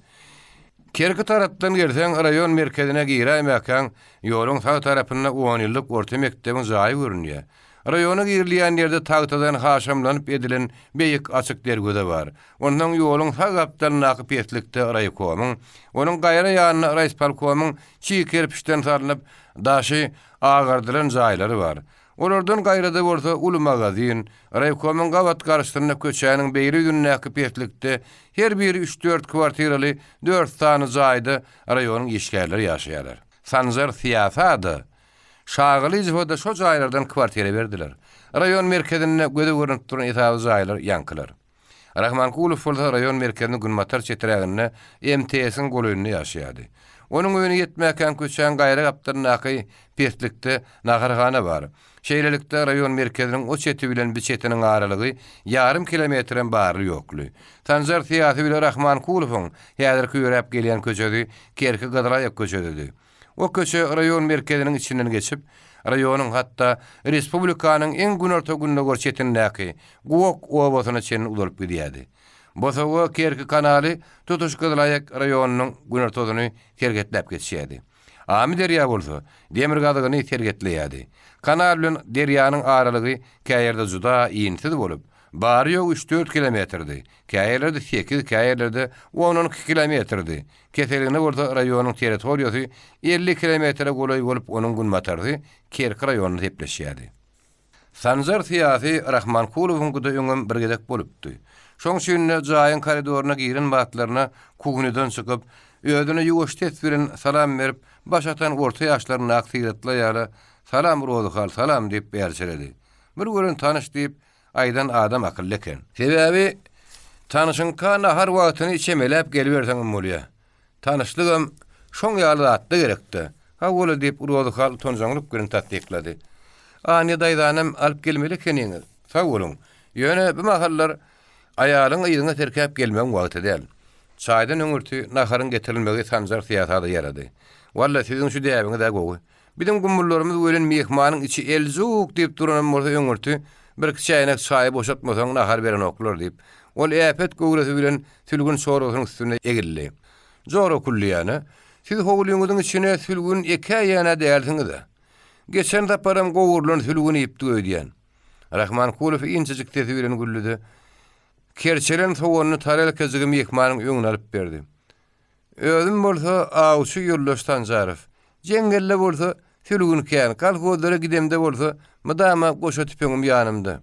Kerki tarapdan gelsen rayon merkezine giýrämekäň ýoluň sağ tarapynda 10 ýyllyk orta mekdebiň jaýy görünýär. Rayona girilýän ýerde tagtadan haşamlanyp edilen beýik açyk dergöde bar. Ondan ýoluň sağ gapdalyna akyp etlikde raýkomyň, onuň gaýra ýanyna raýspalkomyň çiğ kerpiçden sarlyp daşy agardylan jaýlary bar. Olardan gaýrada bolsa uly magazin, raýkomyň gawat garşyryna köçäniň beýri gününe akyp etlikde her biri 3-4 kwartiraly 4 sany jaýda raýonyň ýeşgärleri ýaşaýarlar. Sanjar siýasady şagyly ýygyda şo jaýlardan kwartira berdiler. Rayon merkezine göze görünüp duran etaby jaýlar ýankylar. Rahman Kulov bolsa rayon merkezine günmatar çetiräginde MTS-iň golüňünde ýaşaýardy. Onuň öňüne ýetmäkäň köçäň gaýra gapdalyna aky peslikde nagarhana bar. Şeýlelikde rayon merkeziniň o çeti bilen bir çetiniň aralygy ýarym kilometrden barly ýokly. Sanjar tiýatry bilen Rahman Kulowyň häzirki ýörep gelýän köçedi Kerki Gadraýak köçedidir. O köçe rayon merkeziniň içinden geçip, rayonyň hatda respublikanyň en günorta gününe görçetindäki Gowok owasyna çenini udalyp gidýärdi. Bosawa Kerki kanaly Tutuş Gadraýak rayonynyň günortasyny tergetlep geçýärdi. Ami derýa bolsa, demir gadygyny tergetleýärdi. Kanal bilen derýanyň aralygy käýerde juda ýynty bolup, bary ýok 3-4 kilometrdi. Käýerlerde 8, käýerlerde 12 kilometrdi. Keteligine bolsa rayonyň territoriýasy 50 kilometre golay bolup onuň günmatardy Kerki raýonyny tepleşýärdi. Sanjar tiýatry Rahman Kulowyň guda öňüm bir gedek bolupdy. Şoň şeýle jaýyň koridoryna giren wagtlaryna kugnydan çykyp, öýdüne ýuwaştet bilen salam berip, başatan orta ýaşlaryny aktyratla ýaly salam urody salam diýip berçeledi. Bir görün tanış diýip aýdan adam akylly eken. Sebäbi tanışynka nahar wagtyny içemelep gelberseň bolýar. Tanışlygym şoň ýaly atdy gerekdi. Ha gola diýip urody tonjaňlyk bilen tatdyklady. Ani daýdanam alyp gelmeli ekeniňiz. Sag bolun. Ýöne bu mahallar aýalyň ýygyna terkep gelmän wagty däl. Çaýdan öňürti naharyň getirilmegi Sanjar tiýatrda ýarady. Walla siziň şu däbiňiz de gowy. Bizim gumullarymyz ölen mehmanyň içi eljuk diýip duran bolsa öňürti bir çaýnak çaý boşatmasaň nahar beren oklar diýip. Ol äpet gowrasy bilen sülgün sorasyň üstüne egildi. Zor okullyany. Siz howluňyzyň içine sülgün ekäýäne däldiňiz. Geçen taparam gowurlan sülgün ýypdy öýdýän. Rahman Kulov incecik tezi bilen güllüdi. Kerçelen sowanyny taral keziги mehmanyň öňüne alyp berdi. Özüm bolsa awçy ýollaşdan Sanjar. Jengelle bolsa sülgün kän, kalkozlara gidemde bolsa mydama goşa tüpeňim ýanymda.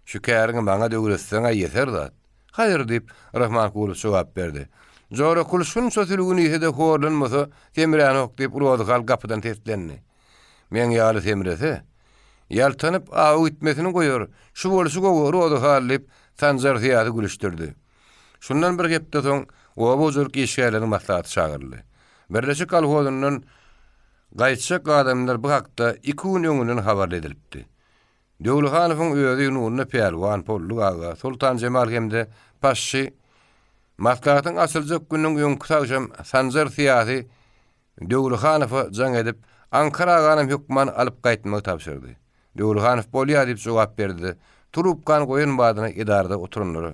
Şu käriňi maňa döwretseň ýeter-de. Haýyr diýip Rahman Kulov jogap berdi. Jora kul şunça sülgün ýerde horlanmasa, temirän ok diýip urady gapydan teslendi. Men ýaly temirese, ýaltanyp awy gitmesini goýar. Şu bolşy gowur urady halyp Sanjar tiýatry gülüşdirdi. Şundan bir gepde soň o bozurk işgärleriň maslahaty çagyrly. Birleşik kolhozundan gaýtşak adamlar bu hakda 2 gün öňünden habar edilipdi. Döwlehanowyň öýüdi ýurduny Pelwan Polluk aga Sultan Jemal hemde paşy maslahatyň asyljak günüň öňkü sagşam Sanjar tiýatry Döwlehanowa jaň edip Ankara aganam hükman alyp gaýtmagy tapşyrdy. Döwlehanow bolýar diýip jogap berdi. Turupkan goýun badyna idarada oturanlary.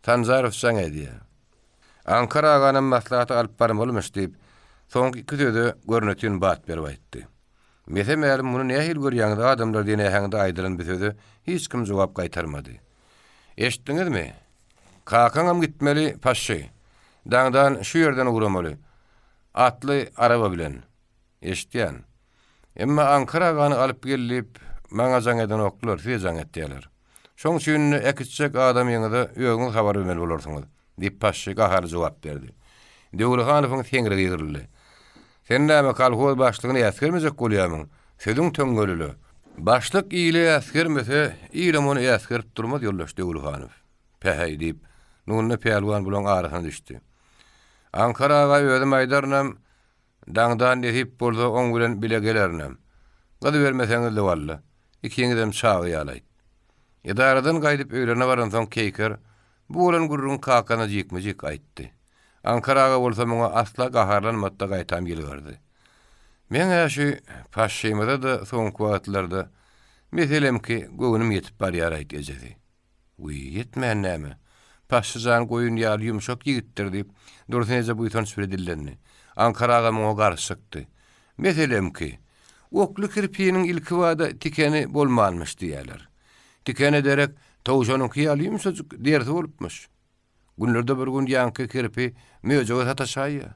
Sanjarow jaň edýär. Ankara aganam maslahaty alyp barmalymış diýip soňky 2 söze görnetýän bat berip aýtdy. Mesemälim muny nähil görýäňiz adamlar diýene häňde aýdylan bir söze hiç kim jogap gaýtarmady. Eşitdiňizmi? Kakaňam gitmeli paşy. Daňdan şu ýerden ugramaly. atly araba bilen. Eşitýän. Emma Ankara agany alyp gelip maňa jaň eden oklar, fejaň etdiler. Şoň üçin ekitçek adam ýeňide öňüň habar bermeli bolarsyňyz. Dip paşy gahar jogap berdi. Döwlehanowyň teňre ýygyrly. Sen näme kolhoz başlygyny ýaskermejek bolýarmyň? Södüň töňgölüli. Başlyk ýyly ýaskermese, ýyly mony ýaskerip durmaz ýoldaş Döwlehanow. Pähey diýip, nunny peýalwan bilen arasyna düşdi. Ankaraga öýdüm aýdarnam, daňdan ýetip bolsa oň bilen bile gelernäm. Gady bermeseňiz de walla. Ikiňizem çagy ýalayt. Edaradan gaýdyp öýlene baran soň Keýker bu bolan gurrun kakana jikmejik aýtdy. Ankaraga bolsa muňa asla gaharlanmatda gaýtam gelýärdi. Men ýaşy paşşymyda da soňky wagtlarda meselemki göwünim ýetip barýar aýtjady. Ýetmän näme? Paşşyjan goýun ýaly ýumşak ýigitdir diýip dursunýa bu ýetan süredillenni. Ankaraga muňa garşykdy. Meselemki okly kirpiýiniň ilki wada tikeni bolmanmyş diýerler. Tikene derek towşanyňky ýaly ýumşadyk derdi bolupmyş. Günlerde bir gün ýanky kirpi möjege sataşaýa.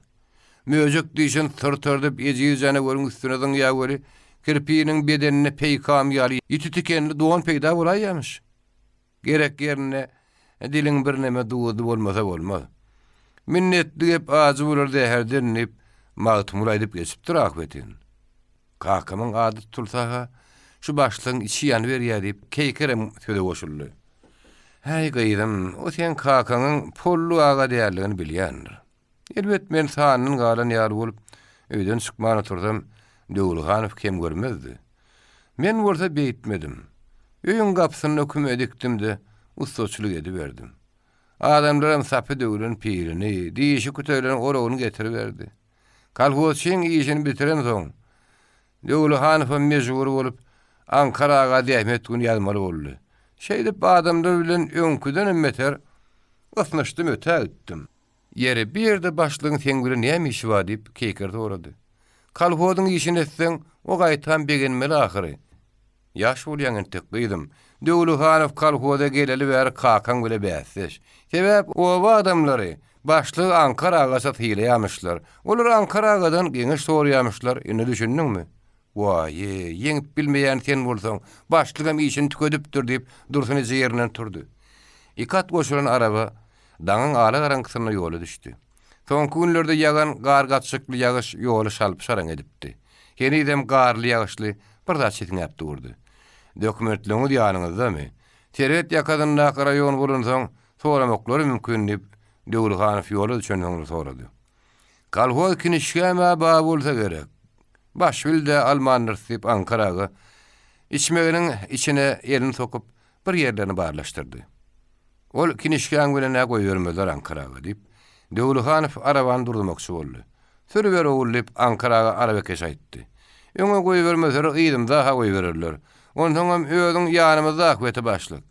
Möjek diýişin tırtırdyp ejigi jana görüň üstüne ýaly kirpiýiniň bedenine peýkam ýaly ýiti tikenli dogan peýda bolaýarmyş. Gerek ýerine diliň bir näme duwdy bolmasa bolmaz. Minnetli gep azy bolar däherdenip magtymyl aýdyp geçipdir akbetin. Kakamyň ady tutulsa şu başlygyň içi ýany berýär diýip Keýkerem söze goşuldy. Hey gaýdym, o sen kakanyň pollu aga diýerligini bilýändir. Elbet men sanyň galan ýaly bolup öýden çykmana oturdum. Döwlehanow kem görmezdi. Men bolsa beýtmedim. Öýüň gapysyny öküm edikdim-de ustaçylyk edip berdim. Adamlarym sapy döwlen pirini, diýişi kütölen oragyny getiriberdi. Kolhozçyň işini bitiren soň Döwlehanow mejbur bolup Ankaraga diýmet gün ýalmaly boldy. Şeýdip adamlar bilen öňküden emmeter ysnaşdym öte etdim. Ýeri bir ýerde başlygyň teňgüri näme işi bar diýip Keýker sorady. Kolhozyň işini etseň o gaýtan begenmeli ahyry. Ýaş bolýan entek gyýdym. Döwlehanow kolhoza geleli bäri kakan bile bässeş. Sebäp o adamlary başlygy Ankaraga satýýarmyşlar. Olar Ankaragadan geňiş soraýarmyşlar. Ine düşündiňmi? Waýy, ýeňip bilmeýän sen bolsaň, başlygam işini tükedipdir diýip dursun ýerinden turdy. Ikat goşulan araba daňyň ala garankysyna ýola düşdi. Soňky günlerde ýagan gar gatşykly ýagyş ýoly şalyp şaraň edipdi. Henidem garly ýagyşly bir da çetinäp durdy. Dokumentleňiz ýanyňyzdamy? Terwet ýakadan nakara ýon bolansoň soramoklary mümkin diýip Döwlehanow ýola düşendigini sorady. Kolhoz kinişgäme ba bolsa gerek. Başbilde Almanlar sip Ankaraga içmeginiň içine elini sokup bir ýerlerini barlaşdyrdy. Ol kinişgän bilen näme goýbermezler Ankaraga diýip Döwlehanow arabany durdurmakçy boldy. Sürüber oğullayıp Ankaraga arabeke aýtdy. Öňe goýbermezler ýydım daha goýbererler. Ondan öýüň ýanymyzda akbeti başlyk.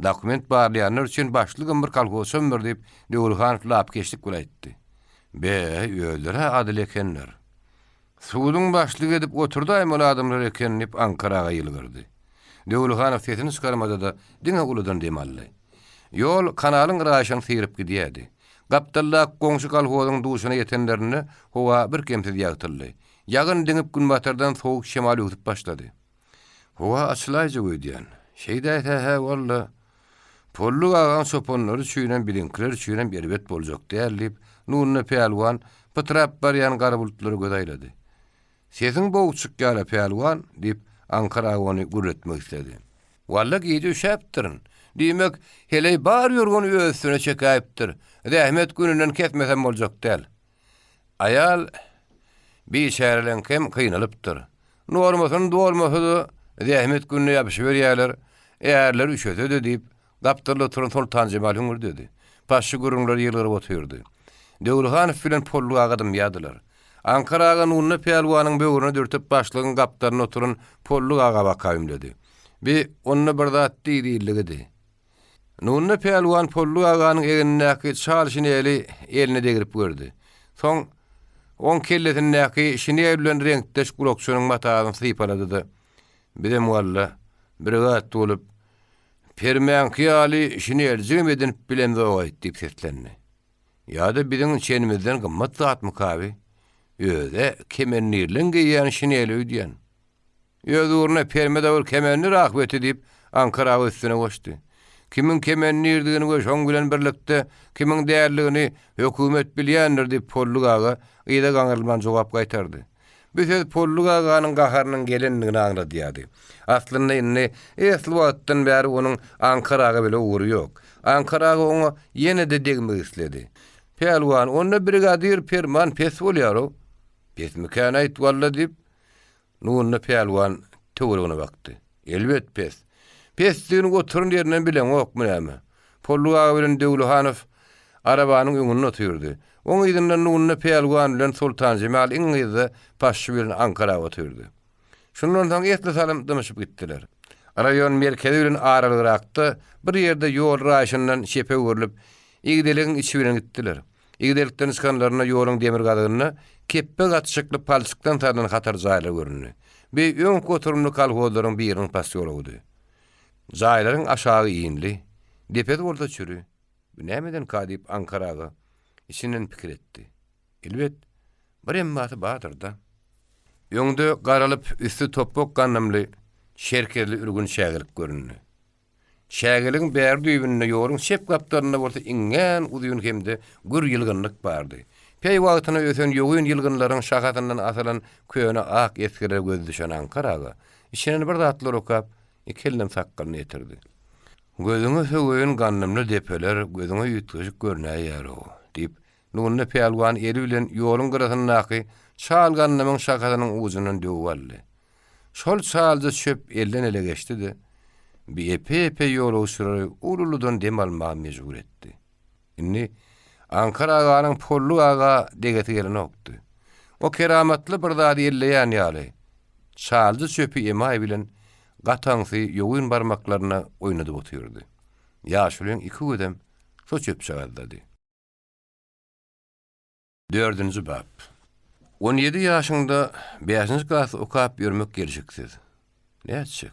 Dokument barlayanlar üçin başlygym bir kolhoz sömür diýip Döwlehanow lap geçdik golaýtdy. Öýlere adil ekenler. Suwudyň başlyk edip oturdy aýmaly adamlar ekenip Ankaraga ýylgyrdy. Döwlehanow sesini çykarmada da diňe uludan demally. Ýol kanalyň raşyny syrip gidýärdi. Gapdalla goňşy kolhozyň duşuna ýetenlerini howa bir kemsiz ýagtyrly. Ýagyn diňip gün batardan sowuk şemal ötüp başlady. Howa açylaýjy goýdýan. Şeýde he walla pollu agan soponlary çüýnen bilinkler çüýnen berbet boljak diýerlip nunny peýalwan pytrap barýan gara bulutlary gözaýlady. Sesin boğçuk ýaly peýalwan diýip Ankara ony gurretmek istedi. Walla giýdi şäpdirin. Diýmek hele bar ýorgun öýsüne çekäýipdir. Rahmet gününden ketmesem boljak däl. Ayal bir şäherlenkem kıynalypdyr. Normasyn dolmasy rahmet gününe ýapyşy berýärler. Eğerler üşödü diýip gapdyrly turun Sultan Jemal hüngür dedi. Paşy gurunlar ýylgyryp oturdy. Döwlehanow bilen pollu agadym ýadylar. Ankaraga nunny peýalwanyň böwrüne dürtip başlygyň gapdaryna oturun pollu aga bakaýym dedi. Bir ony bir zat diýildigidi. Nunny peýalwan pollu aganyň egindäki çalşyny eline degirip gördi. Soň on kelletindäki şine bilen reňkdeş gulokçynyň matagyny sypalady. Birem walla bir zat bolup permänki ýaly şine eljem edip bilen zoýt diýip seslendi. Ýa-da biziň çenimizden gymmat zatmy kabi? Öde kemenirlen giyen şineli ödüyen. Öz uğruna permedavur kemenni rahbeti deyip Ankara üstüne koştu. Kimin kemennirdiğini ve şon bilen birlikte kimin değerliğini hükümet bilýändir deyip Polluk ağa ýa-da gaňrylman jogap gaýtardy. Büsöz Polluk ağanın gaharının gelenligini aňlady ýady. Aslynda indi esli wagtdan bäri onuň Ankaraga bile uğru yok. Ankaraga onu ýene de degmek isledi. Pelwan onu brigadir Perman pes bolýar. Pes mekanaýt walla deyip nunna pelwan töwregine bakdy. Elbet pes. Pesdigini goturun ýerinden bilen okmy näme. Polluk ağa bilen Döwlehanow arabanyň öňünde oturdy. Oň ýerden nunna pelwan bilen Sultan Jemal iňizi paşy bilen Ankaraga oturdy. Şundan soň etli salam dymyşyp gitdiler. Rayon merkezi bilen aralyrakda bir ýerde ýol raýşyndan şepe öwrülip, igdeligiň içi bilen gitdiler. Igdelikden çykanlaryna ýoluň demir gadygyna keppe gatşykly palçykdan tardan hatar jaýlar görünýär. Bir öň koturumly kalhozlaryň biriniň pasy ýoludy. Jaýlaryň aşağı iýinli, depet orda çürü. Nämeden kadyp Ankaraga içinden pikir etdi. Elbet bir emmaty batyrda. Öňde garalyp üstü topok gannamly şerkerli ürgün şägelik görünýär. Şägeliň bäri düýbünde ýoluň şep gapdaryna bolsa iňen uzyň hemde gür ýylgynlyk bardy. Peý wagtyna ösen ýogyn ýylgynlaryň şahatyndan asalan köýüne ak eskere göz düşen Ankaraga içinden bir zatlar okap ikelnem sakkalyny ýetirdi. Gözüňe söwüň gannamly depeler gözüňe ýutgyjyk görnäýär ýaro diýip nunna pelwan eri bilen ýoluň gyrasyndaky çal gannamyň şakatynyň ucundan döwaldy. Şol çaldy çöp elden ele geçdi de bir epe ýol uçury ululudan dem almagy mejbur etdi. Indi Ankara aganyň Polluk aga degeti gelen okdy. O keramatly bir zat elleýän ýaly. Çaldy çöpü emaý bilen gataňsy ýogyn barmaklaryna oýnadyp oturdy. Ýaşulyň iki gödem şo çöp çagaldy. 4-nji bab. 17 ýaşyňda 5-nji klas okap ýörmek gelişiksiz. Näçik?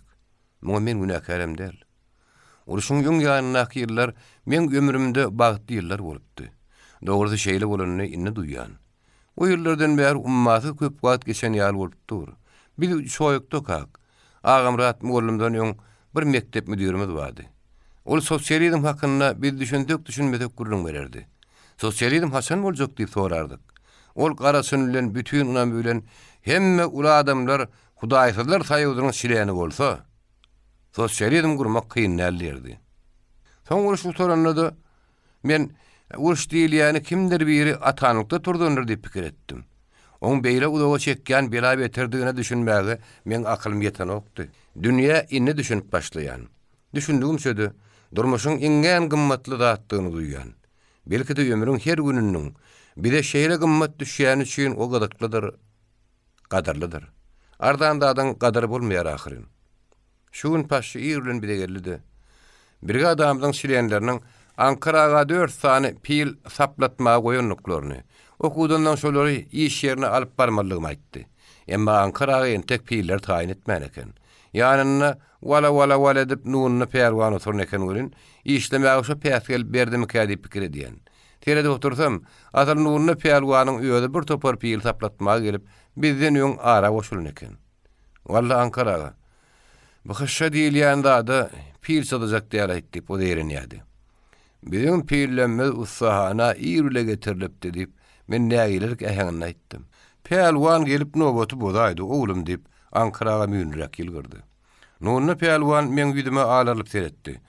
Muňa men günäkärem däl. Uruşyň ýoň ýanynaky ýyllar men ömrümde bagtly ýyllar bolupdy. Dogry şeýle bolanyny inni duýýan. O ýyllardan bäri ummaty köp wagt geçen ýaly bolupdyr. Bir şoýukda kak. Agam Murat Mollumdan ýoň bir mektep müdirimiz bardy. Ol sosializm hakyna biz düşündik düşünmedek gurrun bererdi. Sosializm haçan boljak diýip sorardyk. Ol garasyn bilen bütün unam bilen hemme ula adamlar hudaýsızlar saýydyryň şileýäni bolsa, sosializm gurmak kıyın nälerdi. Soň uruş soranlarda men uruş diýil ýani kimdir biri atanlykda turdynyr diýip pikir etdim. Oň beýle udaga çekýän bela beterdigine düşünmäge men aklym ýeten okdy. Dünýä inni düşünüp başlaýan. Düşündigim şöde, durmuşyň iňen gymmatly zatdygyny duýýan. Belki de ömrüň her gününiň bir de şeýle gymmat düşýän üçin o gadarlydyr. Ardan dadan gadar bolmaýar ahyryn. Şu gün paşy ýerlen bir de geldi. Bir adamdyň şileýänleriniň Ankaraga 4 sany pil saplatmagy goýanlyklaryny, okudandan şolary iş ýerine alyp barmalygymy aýtdy. Emma Ankaraga entek piller taýin etmän eken. Ýanyna wala edip nunna pelwan oturun eken bolin, işlemäge şo päsgel berdimi kädip pikir edýän. Terede otursam, asal nunna pelwanyň öýde bir topar pil saplatmagy gelip bizden ýoň ara goşulun eken. Walla Ankaraga bu haşa diýilýän da pil satacak diýip aýtdy, o derin ýady. Bizim pillenmez usahana ýürle getirilip diýip men nägilerik ähäňini aýtdym. Pelwan gelip nobaty bodaýdy, oglum diýip Ankaraga müýnürek ýylgyrdy. Nunna pelwan men güdüme alalyp seretdi.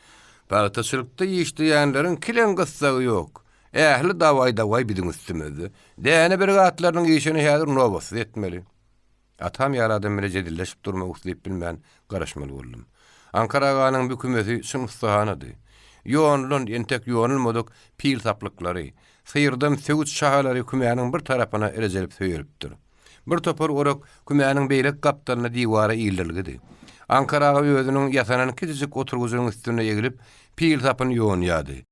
Barataçylykda ýeşdiýänleriň kilen gyssagy ýok. Ähli dawaý biziň üstümizde. Däne bir gatlarynyň ýeşini häzir nobasy etmeli. Atam ýaradym bile jedilleşip durmak uslayıp bilmän garaşmaly boldum. Ankaraganyň bükümeti sınıfsahanady. Yoğunluğun entek yoğunulmadık pil saplıkları, sıyırdım söğüt şahalary kümeýanyň bir tarapına erejelip söýüripdir. Bir topar orak kümeýanyň beýlek kaptalyna diwara ýyldyryldy. Ankaraga özüniň ýasanan kiçik oturguzynyň üstüne ýegilip pil sapyny ýoňýady.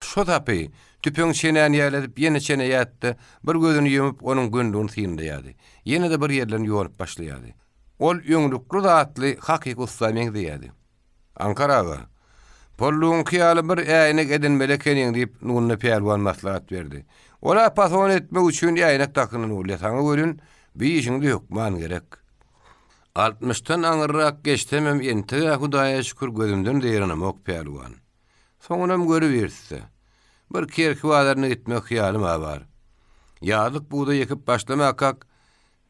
Şo tapy tüpüň çenäni ýaladip ýene çene ýatdy, bir gözüni ýumyp onuň gündüň syndaýady. Ýene de bir ýerden ýoňup başlaýady. Ol ýöňlükli zatly hakyky ussamaň diýýärdi. Ankaraga Polluň kiýaly bir äýnek edinmeli ekeniň diýip nunna pelwan maslahat berdi. Ola pason etmek üçin ýaýnak takynyň ulýasaňy görün, bir işiňde ýokman gerek. 60'tan aňyrak geçtemem ente Hudaýa şükür gözümden diýenim ok pelwan. Soňunam görüberse. Bir kerki wadaryna gitmek hyýalym bar. Ýalyk buğda ýekip başlamakak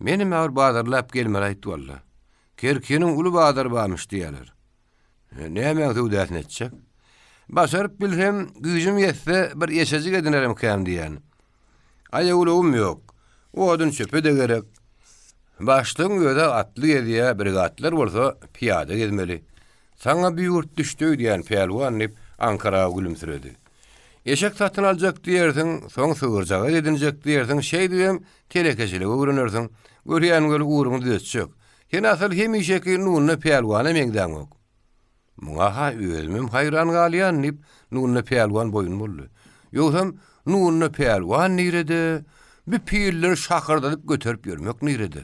menim awr badarlap gelmer aýtdy walla. Kerkiniň uly badar barmyş diýerler. Näme Hudaýa etjek? Başaryp bilsem, güýjüm ýetse bir ýeşejik edinerim käm diýen. Aýa ulugum ýok. O odun çöpe de gerek. Başlygyň öde atly gediýe brigadlar bolsa piýada gezmeli. Saňa bir ýurt düşdi diýen pelwan dip Ankara gülümsüredi. Eşek satyn aljak diýersiň, soň sığırjaga edinjek diýersiň, şeý diýem telekeçiligi görünürsiň. Görýän göl uruny düzçek. Ýene asal hemişeki nuny pelwana meňden ok. Muňa ha özümem hayran galýan dip nuny pelwan boyun boldy. Ýogsam nuny pelwan nirede? Bir piýiller şakyrdadyp göterip ýörmek nirede?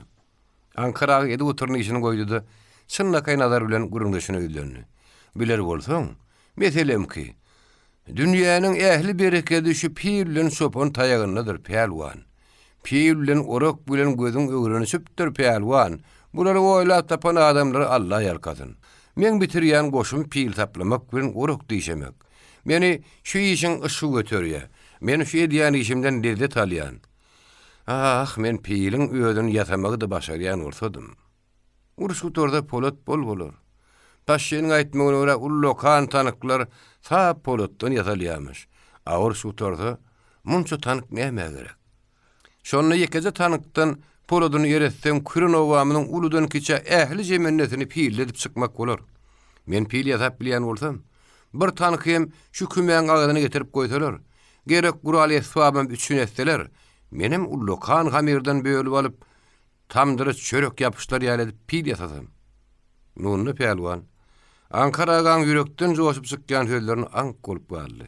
Ankara edi oturny işini goýdy-da, çynna kaynadar bilen gurundaşyny öýlendi. Biler bolsaň, meselem ki, dünýäniň ähli bereketi şu piýillerin sopan taýagyndadyr pelwan. Piýillerin orak bilen gözüň ögreni süpdir pelwan. Bulary oýlap tapan adamlar Allah ýalkasyn. Men bitirýän goşum piýil taplamak bilen orak diýşemek. Meni şu işiň ışy göterýär. Men şu edýän işimden lezzet alýan. Ah, men piýiliň öýdüni ýatamagy da başarýan bolsadym. Urşu torda polat bol bolar. Taşynyň aýtmagyna görä ullokan tanyklar sap polatdan ýatalýarmyş. Awur şu torda munça tanık näme gerek? Şonu ýekeze tanykdan poladyny ýeretsem kürün owamynyň uludan kiçe ähli jemennetini piýilledip çykmak bolar. Men piýil ýatap bilýän bolsam, bir tanykym şu kümeň agadyny getirip goýsalar, gerek gural esbabym üçün etseler, menim ullokan gamirden bölüp alyp tamdyry çörek ýapyşlar ýalyp piýil ýatasam. Nuny pelwan Ankaragan yürekden joşup çykýan sözlerini ank bolup galdy.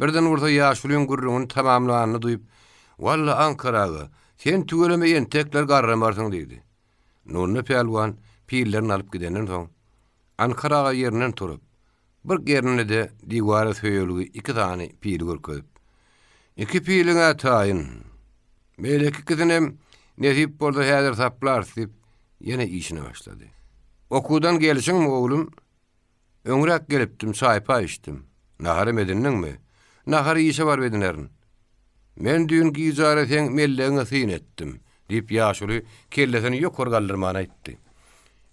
Birden ursa ýaşulyň gurrugyny tamamlanyny duýup, "Walla Ankaraga, sen tügeleme entekler garramarsың" diýdi. Nuny pelwan piýillerini alyp gidenden soň Ankaraga ýerinden turup, bir gernine de diwara söýeligi 2 tany piýil görkezip, "Iki piýiliňe taýyn. Meleki kizinem nesip bolsa häzir saplar" diýip ýene işine başlady. "Okudan gelişiň oglum, öňrek gelipdim, çaýpa içdim. Nahar edindiňmi? Nahar işe bar edinerin. Men düňki ýareteň mellegiňe syn etdim" diýip ýaşuly kellesini ýokary galdyrmany aýtdy.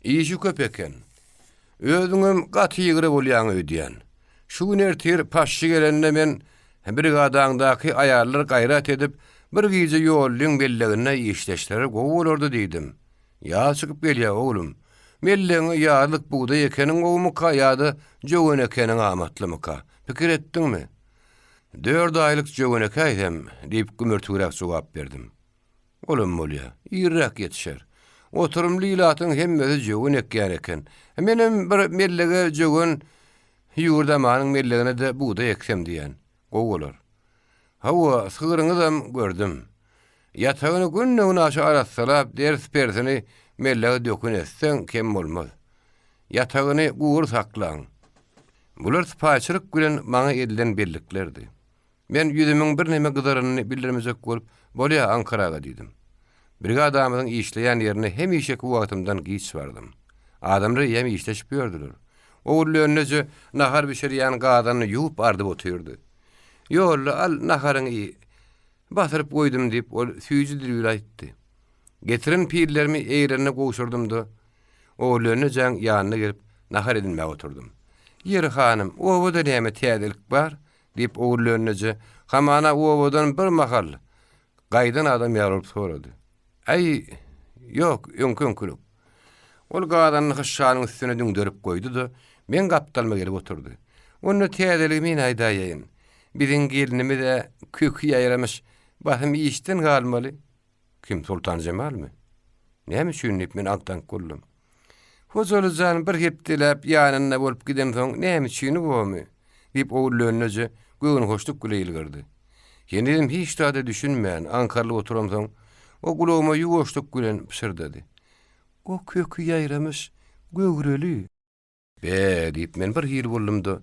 "Işi köp eken. Özüňem gaty ýigri bolýan öýdýän. Şu gün ertir paşy gelende men brigadaňdaky aýarlar gaýrat edip bir gize ýollyň bellegine işleşleri gowy diýdim. "Ýa çykyp gelýär oglum. Mellegiňe ýarlyk buğda ekeniň gowmuka ýa-da jogön ekeniň amatlymyka? Pikir etdiňmi?" "4 aýlyk jogön ekeýdem" diýip gümürtürek jogap berdim. "Olum bolýa, ýyrrak ýetişer. Oturum lilatyň hemmesi jogön ekýän eken. Menim bir mellege jogön ýurdamanyň mellegine de buğda eksem diýen. Gowy bolar. Hawa sygyryňyzam gördüm. Ýatagyny günnüň aşy arassalap ders persini mellege dökün etseň kem bolmaz. Ýatagyny guur saklaň." Bular spaçylyk bilen maňa edilen belliklerdi. Men ýüzümiň bir neme gyzaryny bildirmejek bolup, "Bolýa Ankaraga" diýdim. Brigadamyň işleýän ýerine hemişeki wagtymdan giç bardym. Adamlar ýem işleşip ýördiler. Oğullarynıcı nahar bişirýän gadany ýuwup ardyp oturdy. "Ýolla al naharyňy basyryp goýdum" diýip ol süýji dilýär aýtdy. Getirin piýillerimi eýrene goşurdum-da, oğullarynı jaň ýanyna gelip nahar edinmäge oturdum. "Ýeri hanym, owoda näme täzelik bar?" diýip oğullarynıcı hamana owodan bir mahal gaýdan adam ýaryp sorady. "Ay, ýok, öňkün." Ol gadanyny hyşşanyň üstüne döňdürip goýdy-da, men gapdalma gelip oturdy. "Onu täzelik men aýdaýyn. Biziň gelinimi de kökü ýaýramış, bahym işden galmaly." "Kim, Sultan Cemalmi?" "Näme düşünip men akdan kullum." "Huzurlyjan bir hepdelep ýanyna bolup giden soň näme düşünip bolmy?" diýip oğullarynıcı göwün hoşluk güleýilgirdi. Kendim hiç daha düşünmeyen Ankara'da oturamsam, o gulağıma yugoşluk gülen pişirdedi. "O kökü ýaýramış, gögreli." "Be" diýip men bir hir boldum-da,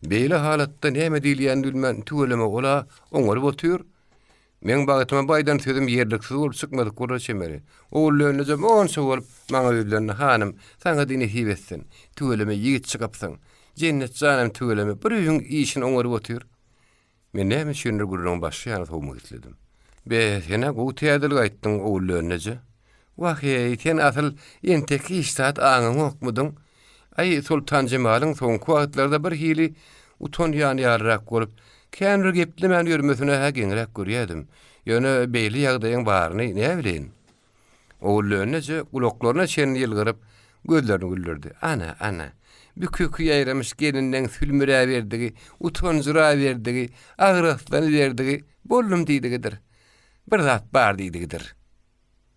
beýle halatda näme diýilýän bilmän tügeleme ola oňaryp otur. Men bagytyma baydan sözüm yerliksiz bolup çykmadyk gurra çemeri. Oğullarynıza onça bolup maňa öýlerini hanım, saňa dini hiwetsin. Tügeleme ýigit çykypsyň. Cennet janam tügeleme bir ýüň işin oňary otyr. Men näme şeýle gurrun başy ýany towma gitledim. Be sene gowy tädil gaýtdyň oğullarynıza. Wahy sen asyl entek iştat aňyň okmudyň? Ay Sultan Jemalyň soňky wagtlarda bir hili uton ýany ýarrak bolup, känri gepli men ýörmesine ha geňrek görýärdim. Ýöne beýli ýagdaýyň baryny näme bilen? Oğullarynıza gulaklaryna çen ýylgyryp gözlerini güldürdi. Ana. Bükük ýaýramış gelinden sülmüre berdigi, utonjura berdigi, agrastlany berdigi, bollum diýdigidir. Bir zat bar diýdigidir.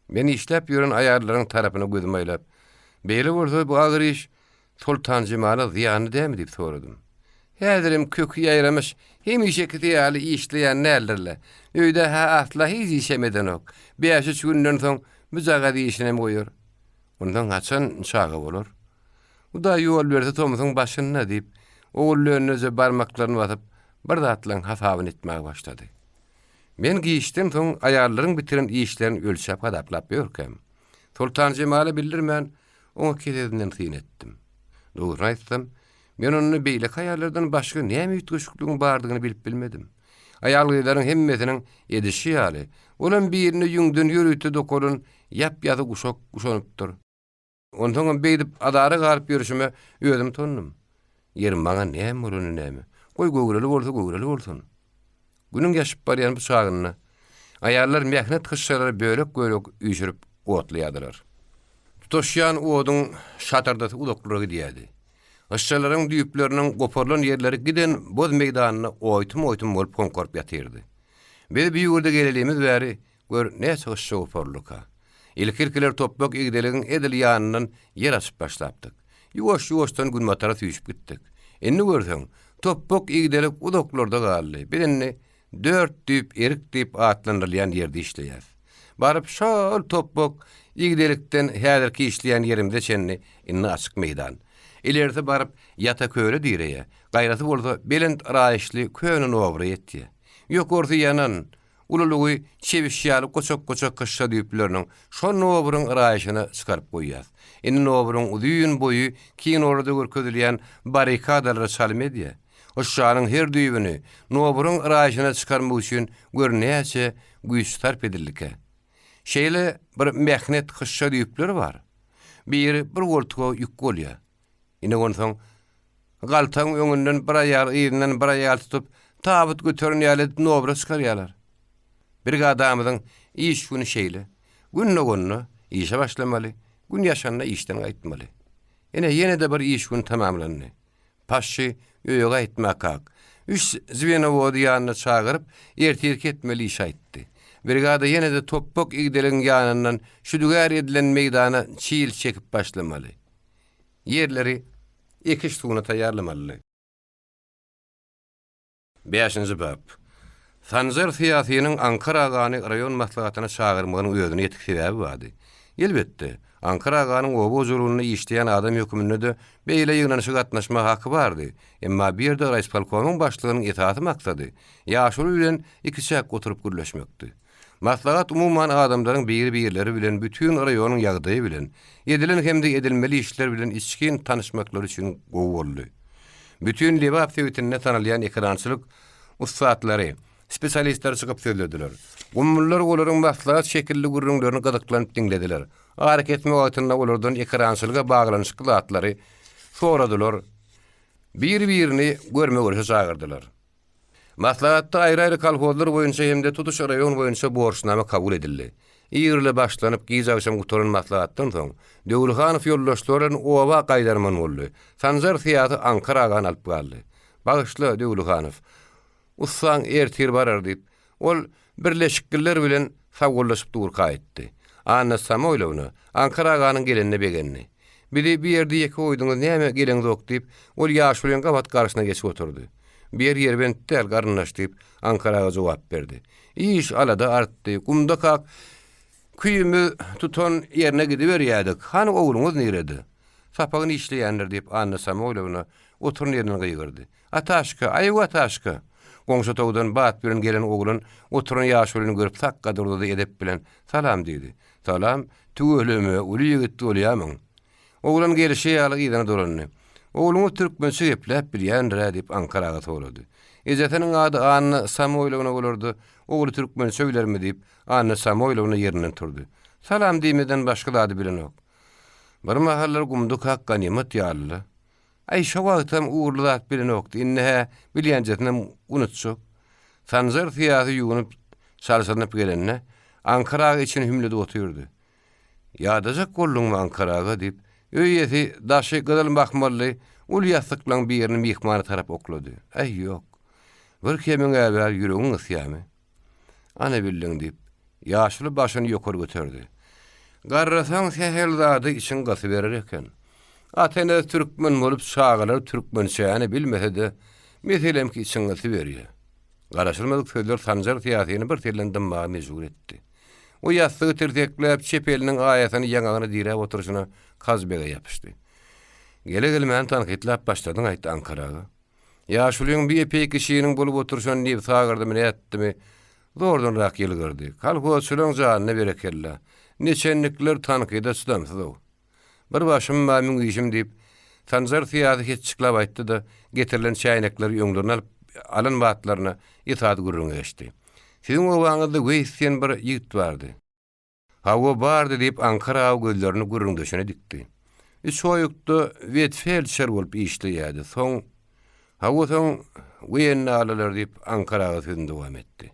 Men işläp ýören aýarlaryň tarapyna gözüm aýlap, beýle bolsa bu agyr iş Sultan Jemaly ziýany dämi diýip soradym. Häzirim kökü ýaýramış, hemişe ýaly işleýän nälerle. Öýde ha atla hiç işemeden ok. 5 günden soň müzaga diýişinem goýur. Ondan gaçan çaga bolur. Bu da ýol berdi Tomyň başyna diýip, oğullarynıza barmaklaryny batyp, bir zatlaryň hasabyny etmäge başlady. Men giýişden soň aýarlaryň bitiren işlerini ölçäp hadaplap ýörkem. Sultan Jemaly bildirmän, oňa kederinden syn etdim. Dogry aýtsam, men onu beýle aýarlardan başga näme ýetgeşikligiň bardygyny bilip bilmedim. Aýarlylaryň hemmesiniň edişi ýaly. Olan birini ýüňden ýürüýte dokolun ýap-ýaty guşok guşanypdyr. Ondan beýdip adary garyp ýörüşime özüm tondum. Ýerim maňa näme bolany näme? Goý gögreli bolsun. Günüň ýaşyp barýan bu çagyny aýarlar mähnet kışşalary bölek üýşürip otlaýadylar. Tutaşýan oduň şatardaty ulaklara gidýärdi. Kışşalaryň düýüpleriniň goparlan ýerleri giden boz meýdanyna oýtum bolup konkorp ýatyrdy. Biz bir ýurda gelelimiz bäri gör näçe kışşa goparlyka. İlkirkiler toprak igdeligiň edil ýanyndan ýer açyp başlapdyk. Ýuwaş-ýuwaşdan gün matara tüýüşip gitdik. Endi görseň, toprak igdelik udaklarda galdy. Birini 4 düýüp erik diýip atlandyrylýan ýerde işleýär. Baryp şol toprak igdelikden häzirki işleýän ýerimde çenni inni açyk meýdan. Ileride baryp ýata köýle diýreýär. Gaýraty bolsa belend raýyşly köýnün owry etdi. Ýokurdy ýanan ululugy çewiş ýaly koçak kışşa düýüpleriniň şol nowryň raýyşyny çykaryp goýýar. Indi nowryň uzun boýu kiň orada görkezilýän barikadalary salmedýär. O şanyň her düýbini nowryň raýyşyna çykarmak üçin görnäçe güýç sarp edildi. Şeýle bir mähnet kışşa düýüpleri bar. Bir goltuga ýük bolýar. Ine onsoň galtaň öňünden bir aýar ýerinden bir aýar tutup tabut götüren ýaly nowra çykarýarlar. Bir adamyň iş güni şeýle. Günne işe başlamaly, gün ýaşanna işden gaýtmaly. Ene de bir iş gün tamamlandy. Paşy ýöýe gaýtmak hak. 3 Zvenowody ýanyna çagyryp ertirk etmeli iş aýtdy. Brigada de toprak igdeligiň ýanyndan şüdügär edilen meýdana çiýil çekip başlamaly. Yerleri ekiş suwuna taýýarlamaly. 5-nji bab. Sanjar siýasynyň Ankara agany raýon maslahatyna çagyrmagynyň özüne ýetik sebäbi bardy. Elbetde, Ankara aganyň oba juruluny işleýän adam höküminde de beýle ýygnanyşyga gatnaşma haky bardy. Emma bir de Raýspalkomyň başlygynyň itaty maksady ýaşuly bilen iki çak oturup gürleşmekdi. Maslahat umuman adamlaryň bir-birleri bilen bütün raýonyň ýagdaýy bilen, edilen hemde edilmeli işler bilen içkin tanışmaklary üçin gowy boldy. Bütün lebap söýütine tanalýan ekrançylyk ustatlary, spesialistler çykyp söýlediler. Gumullar olaryň maslahat şekilli gurrunlaryny gadyklanyp diňlediler. Hareketme wagtynda olardan ekrançylyga baglanyş kılatlary soradylar. Bir-birini görmege çagyrdylar. Maslahatda aýry-aýry kolhozlar boýunça hemde tutuş raýon boýunça borçnama kabul edildi. Ýerle başlanyp giýjagşam guturan maslahatdan soň Döwlehanow ýoldaşlaryň oba gaýdarman boldy. Sanjar siýasy Ankara agany alyp galdy. Bagyşly Döwlehanow. Ussaň ertir barar diýip, ol birleşikler bilen sagollaşyp durka etdi. Anna Samoýlowna Ankara aganyň gelenine begenni. Biri bir ýerde ýeke oýduňyz näme gelen zok diýip, ol ýaşulyň gabat garşyna geçip oturdy. Bir ýerbent tel garnaş diýip Ankaraga jogap berdi. İş alada artdy. Gumda kak küýümi tutan ýerine gidiberýärdik. Hany ogluňyz nerede? Sapagyny işleýänler diýip Anna Samoýlowna oturun ýerine gyýgyrdy. Ataşka, aýwa ataşka. Goňşa togdan bat bilen gelen oglun oturan ýaşulyny görüp takka durdy edep bilen salam diýdi. Salam, tüweleme, uly ýigit bolýamyň. Oglan gelişi ýaly ýydan durany. Ogluny türkmençe gepläp bilýändir diýip Ankaraga sorady. Ezetiniň ady Anna Samoýlowyna bolardy. Ogly türkmençe söylermi diýip Anna Samoýlowyna ýerinden turdy. Salam diýmeden başga ady bilen ok. Bir mahallar gumduk hakka nimet ýaly. Ay şu wagtam uğurlu zat bilen okdy. Inne bilýänjetini unutjak. Sanjar fiýaty ýuwunyp salsanyp gelenne Ankaraga için hümlede oturdy. Ýadajak bolluňmy Ankaraga diýip öýeti daşy gydalyp bakmaly, ul ýasyklaň bir ýerini mihmana tarap oklady. Ay ýok. Bir kemiň äbär ýüregiň ysýamy. Ana bildiň diýip ýaşly başyny ýokary göterdi. Garrasaň sehel zady için gasy berer eken. Atene türkmen bolup şagalar türkmençäni bilmese-de meselemki için gasy berýär. Garaşylmadyk sözler Sanjar fiýatyny bir tellendim ma mejbur etdi. O ýasty tirtekläp çepeliniň aýatyny ýaňagyna dirä oturuşyna kazbega ýapyşdy. Gele-gelmän tankytlap başladyň aýtdy Ankaraga. Ýaşulyň bir epey kişiniň bolup oturuşyny diýip sagyrdy meni etdimi? Zordan rak ýylgyrdy. Kalpoçylyň janyna berekella. Neçenlikler tankyda çydamsyz. Bir başym mamyň işim diýip Sanjar fiýaty keçiklap aýtdy da getirilen çaýnaklar ýöňlerine alan batlaryna itaat gurrun geçti. Sizin o wagtda weýsden bir ýigit bardy. Hawa bardy diýip Ankara gözlerini gurrun döşüne dikdi. Soýukda Wetfeldscher bolup işleýärdi. Soň hawa soň weýenne alalar diýip Ankaraga sözüni dowam etdi.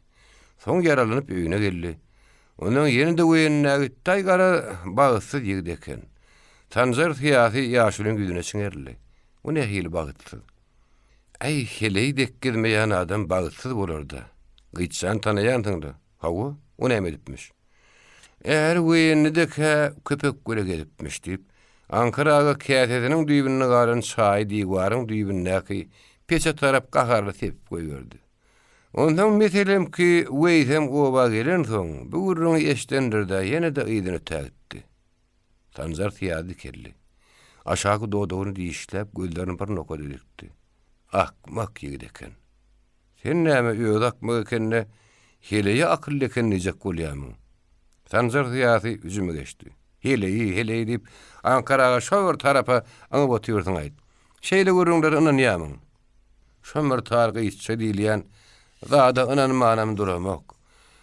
Soň yaralanyp öýüne geldi. Onuň ýerinde weýenne taýgara bagytsy ýigit eken. Sanjar fiýaty ýaşulyň güdüne çiňerli. O ne hili bagytsyz. Ay heley dekkirmeýän adam bagytsyz bolardy. Gyçsan tanaýandyňdy. Hawa, o näme edipmiş? Eger weýennide köpek göle gelipmiş diýip Ankaraga käsetiniň düýbüne galan çaý diýwaryň düýbündäki peçe tarap gaharly tepip goýberdi. Ondan meselem ki weýsem oba gelen soň bu gurruny eşdendirdi, ýene de ýydyny tägitdi. Sanjar fiýady kelli. Aşağı doduny diýişläp gözlerini bir nokta dikdi. Akmak ýigit eken. Sen näme ýödakmy ekenne, heleýi akylly eken nejek bolýarmyň. Sanjar fiýady üzüme geçdi. Heleýi diýip Ankaraga şowur tarapa aňyp oturýarsyň aýt. Şeýle görüňler ynanýarmyň. Şömer targy içse diýilýän zada ynanmanam duramak.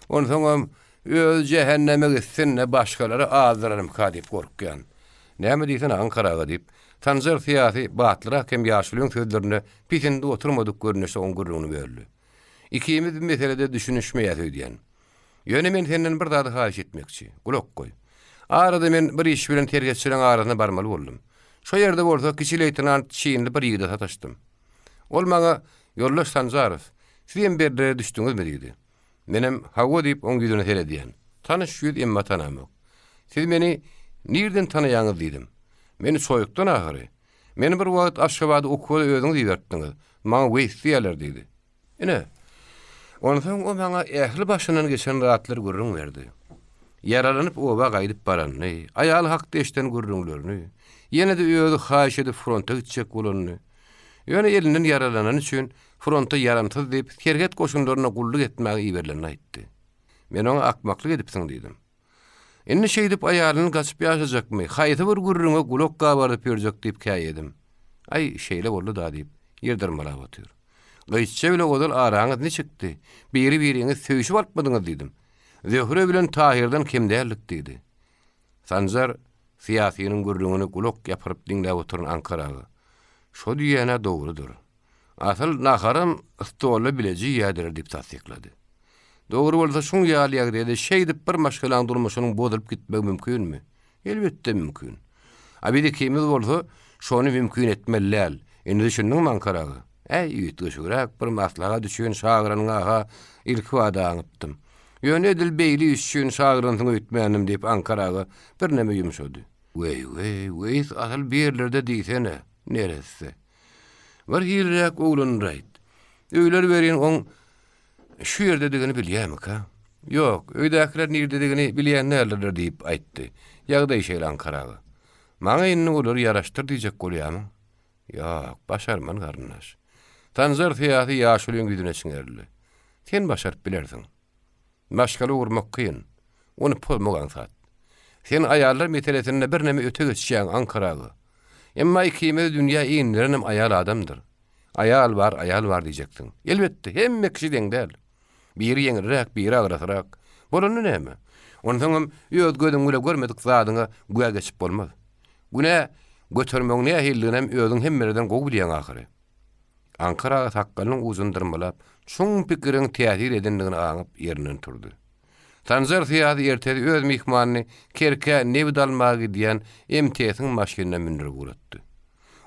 Onsoň öz cehenneme gitsinne başgaları azdırarım kadip korkyan. Näme diýsen Ankaraga diýip Sanjar fiýaty batlyra hem ýaşulyň sözlerini pisinde oturmadyk görnüşe oň gurruny berdi. İkimiz bir meselede düşünüşmeýär diýen. Ýöne men senden bir zady haýyş etmekçi. Gulak goý. Arada men bir iş bilen tergetçileň arasyna barmaly boldum. Şo ýerde bolsa kiçi leytenant çiýinli bir ýigide sataşdym. Ol maňa ýollaş Sanjarow, siz berlere düşdüňizmi diýdi. Menem hawa diýip oň ýüzüne terediýän. Tanyş ýüz emma tanamok. Siz meni nirden tanaýaňyz diýdim. Meni soýukdan ahyry. Meni bir wagt Aşgabatda okuwada özüňiz diýerdiňiz. Maňa weýsdiýerler diýdi. Ine. Ondan o maňa ähli başynyň geçen rahatlar gurrun berdi. Yaralanyp oba gaýdyp barany, aýaly hakda eşden gurrunlaryny, ýene de öýüňiz haýyş edip fronta gitjek bolanyny. Ýöne elinden yaralanan üçin fronta yaramsyz diýip terget goşunlaryna gulluk etmäge iberlerini aýtdy. Men oňa akmaklyk edipsiň diýdim. Indi şeý diýip aýalyny gaçyp ýaşajakmy? Haýsy bir gurrunga gulak gabardyp ýörjek diýip käýedim. Ay şeýle boldy da diýip ýerdirmelap otyr. Gaýtça bile godal araňyz ne çykdy? Biri-biriňiz söýüşip alpmadyňyz diýdim. Zöhre bilen Tahirden kimdälik diýdi. Sanjar fiýatynyň gurruny gulak ýaparyp diňläp oturan Ankaraga. Şo diýene dogrudur. Asal naharam stola bileji ýadyr diýip tasdiklady. Dogry bolsa şoň ýaly ýagdaýda şeý diýip bir maşgalaň durmuşynyň bodulyp gitmek mümkinmi? Elbetde mümkin. Abide kimiz bolsa şonu mümkin etmelläl. Indi düşündiňmi Ankaraga? Ýetgüşürek bir maslaha düşýän şagyranyň aga ilki wada aňypdym. Ýöne edil beýli üçin şagyranyň öýtmänim diýip Ankaraga bir näme ýumşady. Wey, asal bir ýerlerde diýsene, neresi? Var hirrak oğlun rayt. Öýler berýän oň şu ýerde digini bilýärmi ka? Ýok, öýdäkiler nirde digini bilýän nälerdir diýip aýtdy. Ýagdaý şeýle Ankaraga. Maňa indi olar ýaraşdyr diýjek bolýarmy? Ýok, başarman garnaş. Tanzar tiýatı ýaşulyň güdüne çiňerli. Sen başaryp bilersiň. Maşgaly urmak kıyın. Onu polmagan saat. Sen ayarlar meteletine bir neme öte geçýän Ankaragy. Emma ikime dünýä iňlerenem ayal adamdyr. Ayal var diýjekdiň. Elbetde hemme kişi deň däl. Biri ýeňirräk, biri agrasrak. Bolany näme? Ondan ýöz gödüň güle görmedik zadyňa güýe geçip bolmaz. Güne götürmeň nähilliginem özüň hemmerden gowy bilýän ahyry. Ankara takkanyň uzundyrmalap, şoň pikiriň täsir edendigini aňyp ýerinden turdy. Tanzar tiýady ertedi öz mihmanyny kerke nebi dalmagy diýen MTS-iň maşynyna mindirip uratdy.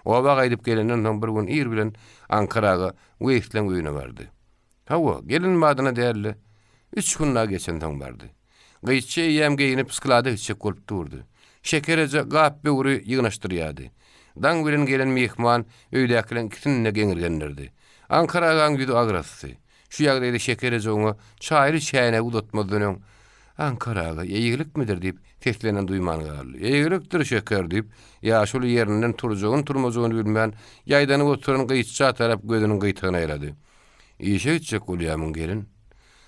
Oba gaýdyp gelenden soň bir gün ir bilen Ankaraga Weýslen öýüne bardy. Hawa gelin madyna däli 3 günna geçen soň bardy. Gyçy ýem geyinip sklada içip bolup durdy. Şekerece gap böwri ýygnaşdyrýady. Dan bilen gelen mihman öýdäkilen ikisine geňirgenlerdi. Ankaraga güýdi agrasy. Şu ýagdaýda şekerece oňa çaýry şäne uzatmadynyň Ankaraga ýeýilikmidir diýip teslenen duýman galdy. Ýeýilikdir şeker diýip ýaşuly ýerinden turjagyny turmajagyny bilmän ýaýdany oturan gyçça tarap gözüniň gyýtygyny aýlady. Işe içecek bolýamyň gelin.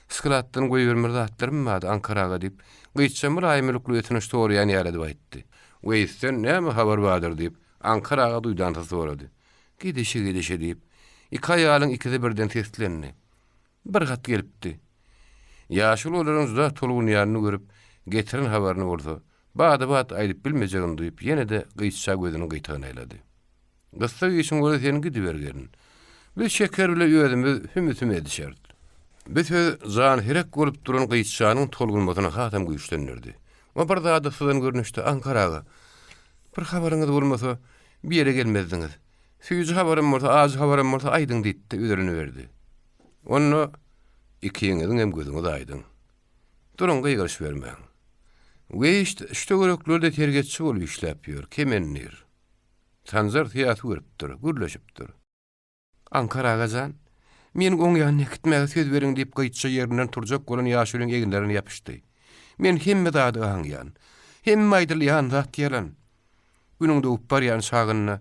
Skratdan goýbermerde atdyrmady Ankaraga diýip gyçça mülaýimlikli ötünüş torýan ýalydy aýtdy. Weýsden näme habar bardyr diýip Ankaraga duýdan sorady. Gidişi diýip iki aýalyň ikisi birden teslendi. Bir gat gelipdi. Ýaşul olaryň zat tolgun ýanyny görüp getirin habaryny boldy. Bada aýdyp bilmejegini duýup ýene-de gyçça gözüniň gyýtygyny aýlady. Gysga geçiň görä seni gidibergerin. Biz şeker bilen ýödümiz hümütüm edişerdi. Biz zan herek bolup duran gyççanyň tolgunmasyna hatam güýçlendirdi. O bir zada syzan görnüşde Ankaraga. Bir habaryňyz bolmasa bir ýere gelmezdiňiz. Süýüji habarym bolsa, az habarym bolsa aýdyň diýdi, üzerini berdi. Onu iki ýeňiziň hem gözüňiz aýdyň. Durun gyýgyrş bermeň. Weýst şo göreklerde tergetçi bolup işläp ýör, kemenler. Tanzar tiýatry görüpdir, gürleşipdir. Ankaraga zan, men oň ýanyna gitmäge söz beriň diýip gyçça ýerinden turjak bolan ýaşulyň eginlerini ýapyşdy. Men hemme dady aňyan, hemme aýdylýan zat ýalan. Günüňde upparýan şagyny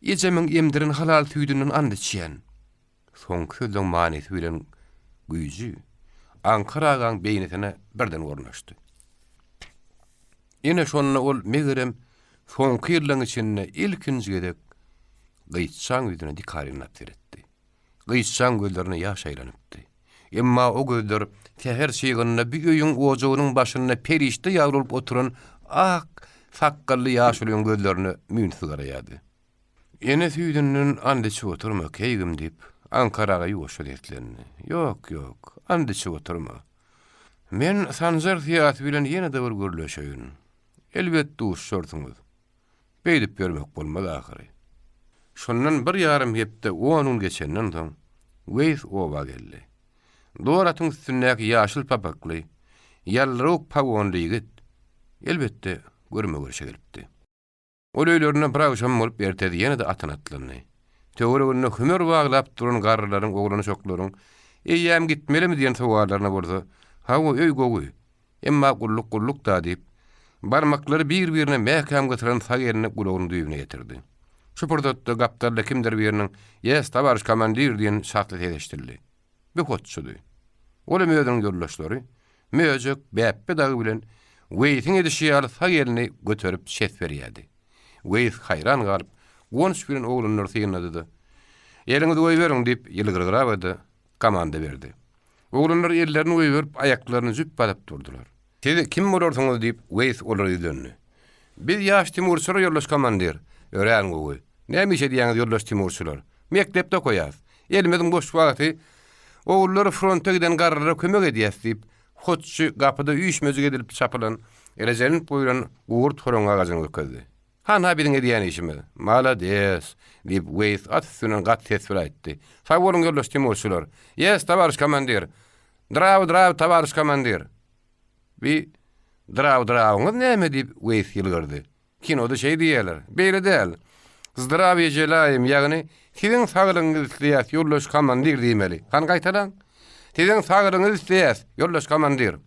ýejemeň emdirin halal tüýdünden andyçýan. Soň sözüň manysy bilen güýji Ankaragaň beýnetine birden gornaşdy. Ýene şonuna ol megerem soňky ýyllaryň içinde ilkinji gedek gyççaň ýüzüne dikarynyp beretdi. Gyççaň gözlerini ýaş aýlanypdy. Emma o gözler täher şeýgynne bir öýüň ojagynyň başyna perişde ýagrulup oturan ak sakkally ýaşulyň gözlerini müňsüz garaýady. Ýene süýdünden andyçy oturmak heýgim diýip Ankaraga ýoşa etlerini. Ýok, andyçy oturma. Men Tanzar tiýatry bilen ýene-de bir görleşeýin. Elbetde uşşordyňyz. Beýdip görmek bolmady ahyry. Şondan bir ýarym hepde 10 gün geçenden soň Weýs oba geldi. Doratyň üstündäki ýaşyl papakly, ýalryk pawonly ýigit elbetde görme görüşe gelipdi. O löýlerine bir agşam bolup ertedi ýene-de atyn atlandy. Töweregine hümür baglap duran garrylaryň oglany şoklaryň "Eýýäm gitmelimi?" diýen sowallaryna bolsa, "Hawa öý gowy." Emma gulluk da diýip barmaklary bir-birine mähkam götüren sagerini gulagyny düýbüne getirdi. Şu purdatda gapdarla kimdir biriniň "Ýes, tabarş komandir" diýen şartly tereşdirdi. Bir hotçudy. Ola möýdüň ýoldaşlary möýjek bäppi dagy bilen Weýsiň edişi ýaly sagerini götürip şet berýärdi. Weýs haýran galyp Wons bilen oglanyny sygnady. "Ýeriňizi goýup beriň" diýip ýylgyrgyrabady, komanda berdi. Oglanyr ýerlerini goýup berip aýaklaryny jüp balyp durdular. "Siz kim bolarsyňyz?" diýip Weýs olary ýylandy. "Biz ýaş Timurçylar ýoldaş komandir, ören gowy. Näme işe diýäňiz ýoldaş Timurçylar? Mektepde goýas. Elimiziň boş wagty ogullary fronta giden garrylara kömek edýäs" diýip hotçy gapyda üýşmezig edilip çapylan erejenin boýran uğur toraňa gazyny öküzdi. "Hana biziň edýän işimiz. Malades" diýip Weýs atsynyň gat tesbir aýtdy. "Sag boluň ýoldaş Timurçylar. Ýes, tabarş komandir. Draw, tabarş komandir." "Bi draw näme?" diýip Weýs ýylgyrdy. "Kinoda şey diýerler. Beýle däl. Zdrawie jelaýym, ýagny siziň saglygyňyz isleýär, ýoldaş komandir diýmeli. Han gaýtadan. Siziň saglygyňyz isleýär, ýoldaş komandir."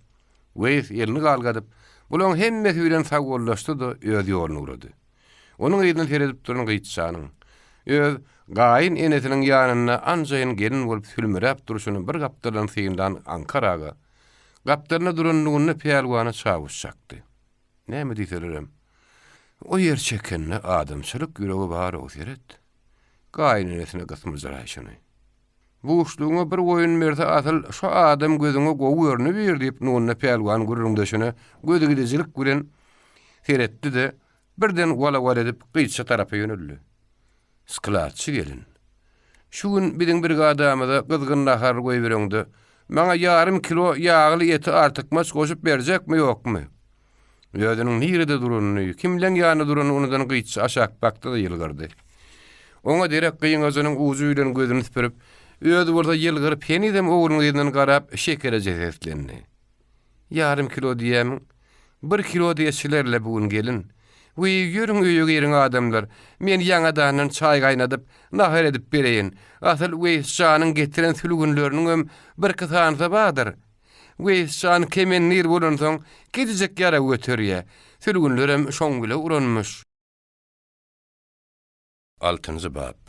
Weýs ýelini galgadyp, bulan hemmesi bilen sagollaşdy da öz ýoluna urady. Onuň ýerine teredip duran gyççanyň Öz gaýyn enesiniň ýanyna anjaýyn gelin bolup sülmerep duruşuny bir gapdalan syýyndan Ankaraga. Gapdalyna duran nuny peýalwany çawuşjakdy. Näme diýselerem? O ýer çekenne adamçylyk ýüregi bar olseret. Gaýyn enesine gysmyzaraýşyny. Bu uşluğuna bir oyun verse asıl şu adam gözüne goýurny bir diýip nuny peýalwan gurrundaşyny gözü gidejilik bilen seretdi de birden wala edip gysça tarapy ýöneldi. Sklatçy gelin. Şu gün biziň bir adamyda gyzgyn nahar goýberýärdi. Maňa yarım kilo ýagly eti artykmas goşup berjekmi ýokmy? Ýödüniň nirede duranyny, kimden ýany duranyny ondan gysça aşak bakdy da ýylgyrdy. Oňa derek gyýyn özüniň uzy bilen gözüni süpürip, öýde bolsa ýylgyryp penidem oğlunyň ýerine garap şekere jezetlendi. Yarım kilo diýem, 1 kilo diýeşlerle bugün gelin. Uy ýürüň öýüge giren adamlar, men ýaňadan çaý gaýnadyp, nahar edip bereýin. Asal uy şanyň getiren sülgünleriniň bir kysanysa badyr. Uy şan kemen nir bolan soň gidijek ýara göterýär. Sülgünlerem şoň bile uranmyş. 6-njy bab.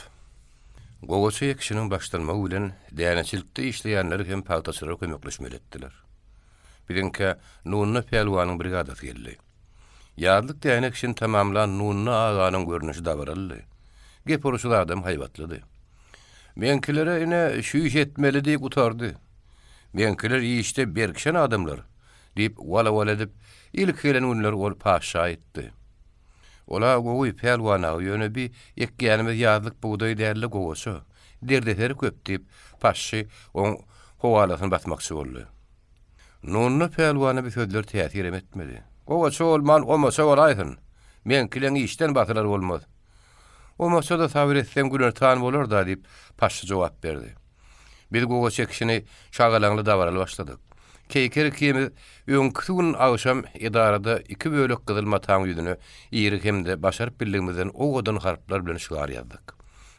Gogoçy ekşiniň başlanmagy bilen däneçilikde işleýänler hem paltaçylara kömekleşmeli etdiler. Bilinkä nuny peýalwanyň brigadasy geldi. Ýarlyk dänek işini tamamlan nuny aganyň görnüşi dabaraldy. Geporuşy adam haýbatlydy. Menkilere ine şu iş etmeli diýip utardy. Menkiler işde berkişen adamlar diýip wala edip ilk gelen günler ol paşa etdi. Ola gowy peýalwana ýöne bir ekýänimiz ýazlyk buğday därli gogoşy. Derdeteri köp diýip paşy on howalasyny batmakçy boldy. Nuny peýalwana bir sözler täsir etmedi. Gogoşy olman olmasa bolaýsyn. Men kilen işden batylar bolmaz. Olmasa da sabir etsem güler tan bolar da diýip paşy jogap berdi. Biz gogoşy kişini şagalanly dabaraly başladyk. Keýker kemi öňküsün agşam edarada 2 bölek gyzylma taň ýüzüne ýerik hemde başaryp bildigimizden o godan harplar bilen şygar ýazdyk.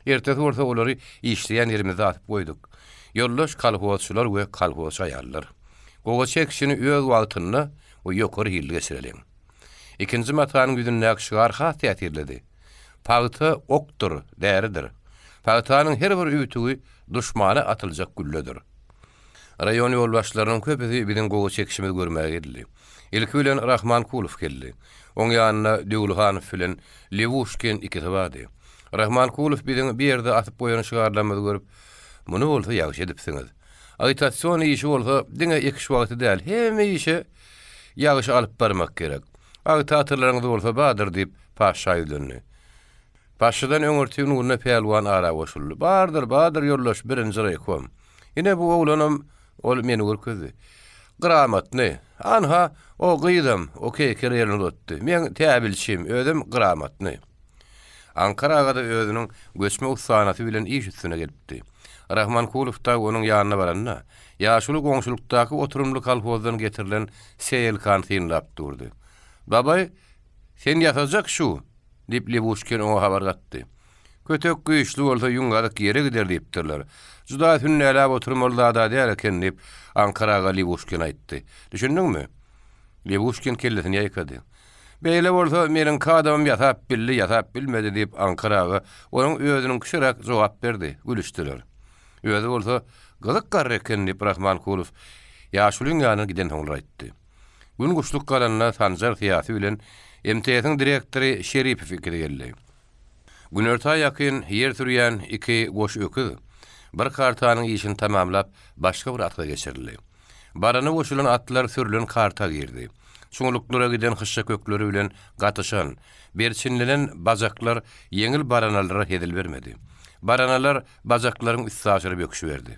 Ertesi bolsa olary işleýän ýerimizde atyp goýduk. Ýoldaş kalhowçylar we kalhowç aýallar. Gogoçy kişini öz wagtyny o ýokary hilge geçirelim. Ikinji matanyň ýüzüne şygar hat ýatirledi. Pagty okdur, däridir. Pagtanyň her bir üýtügi duşmana atyljak güllüdür. Rayon ýolbaşlarynyň köpüsi biziň gogoçy ekşimiz görmäge geldi. Ilki bilen Rahmankulov geldi. Oň ýanyna Döwlehanow bilen Lewushkin ikisi bardy. Rahmankulov biziň bir ýerde atyp goýan şygarlarymyzy görüp, "Muny bolsa ýagşy edipsiňiz. Agitasiýon işi bolsa diňe iki wagty däl, hemme işe ýagşy alyp barmak gerek. Agitatorlaryňyz bolsa badyr" diýip paşa ýülendi. Paşadan öňürtüň nuny peýalwan ara goşuldy. Badyr ýoldaş birinji rekom. Ine bu oglanam ol meni görkezdi. Gramatny. Anha o gyýdym, okey kerýärni dotdy. Men täbilçim, özüm gramatny. Ankaraga da özüniň göçme usanaty bilen iş üstüne gelipdi. Rahmankulov da onuň ýanyna baranna, ýaşuly goňşulukdaky oturumly kalhozdan getirilen seyel kantinlap durdy. "Babay, sen ýatajak şu" diýip Lewushkin oňa habar gatdy. "Kötek güýçli bolsa ýungadyk ýere gider" diýipdirler. "Juda hünnälä oturmaly da däl eken" diýip Ankaraga Lewushkin aýtdy. "Düşündiňmi?" Lewushkin kellesini ýaýkady. "Beýle bolsa meniň kadamym ýatap bilmedi" diýip Ankaraga onuň özüniň kişirak jogap berdi. Gülüşdiler. Özü bolsa gyzyk garry eken diýip Rahmankulov ýaşulyň ýanyna giden hoňlar aýtdy. Gün guşluk galanna Sanjar Syýasy bilen MTS-iň direktory Şeripov fikri geldi. Günerta ýakyn ýer sürýän iki goş öküz bir kartanyň işini tamamlap başga bir atga geçirildi. Barana goşulan atlar sürülen karta girdi. Şuňluklara giden hyşşa kökleri bilen gatyşan, berçinlenen bajaklar ýeňil baranalara hedil bermedi. Baranalar bajaklaryň üstsaçyry böküşi berdi.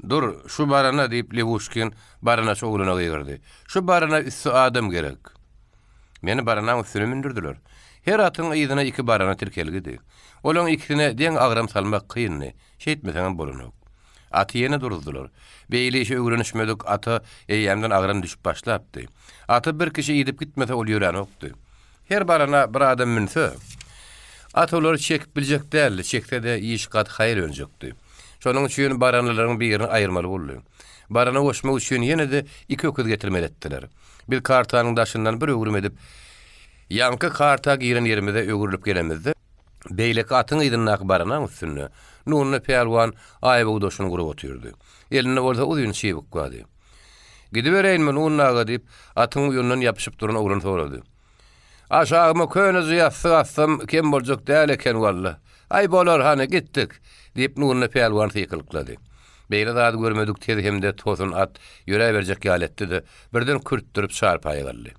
"Dur, şu barana" diýip Lewushkin barana şoğluna gyýyrdy. "Şu barana üstü adam gerek." Meni baranaň üstüne mindirdiler. Her atyň ýyzyna 2 barana tirkelgidi. Olaň ikisine deň agram salmak kıyynny. Şeýtmeseň bolanyk. Aty ýene durdular. Beýle işe öwrenişmedik, aty eýýämden agram düşüp başlapdy. Aty bir kişi ýedip gitmese ol ýören okdy. Her barana bir adam minse, aty olar çekip biljek däl, çekse de iş gat haýır önjekdi. Şonuň üçin baranalaryň birini aýyrmaly boldy. Barana goşmak üçin ýene de 2 öküz getirmeli etdiler. Bir kartanyň daşyndan bir öwrüm edip, ýanky karta giren ýerimize öwrülip gelemizde, Beýlek atyň ýdynak baranan üstünde nurny pelwan aýby udaşyny gurup otyrdy. Eline bolsa uzun çybuk gady. Gidibereyinmi nurnaga diýip atyň uýundan ýapyşyp duran oglan sorady. Aşagyma köňüzi ýatsam kim boljak däl eken walla. Ay bolar hany gitdik diýip nurny pelwan tykylklady. Beýle zat görmedik tedi hemde tosun at ýöre berjek ýaletdi-de birden kürtdirip çarpaýa galdy.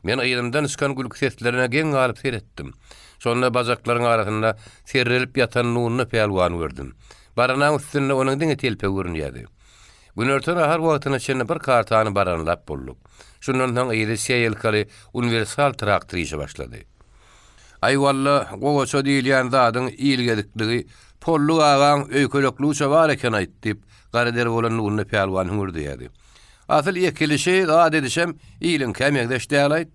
Men ýerymdan çykan gülük seslerine geň galyp seretdim. Sonra bazaklaryň arasynda serrelip ýatan nurny pelwan gördüm. Baranan üstünde onuň diňe telpe görünýärdi. Günörten ahar wagtyna çenne bir kartany baranlap bolduk. Şundan soň ýeri seýelkali universal traktor işe başlady. Ay walla gowaça diýilýän zadyň ýylgedikligi pollu agan öýkelekli uça bar eken aýtdyp gareder bolan nurny pelwan hüngürdi ýady. Asyl ýekilişi zat edişem ýylyň kämegdeş däl.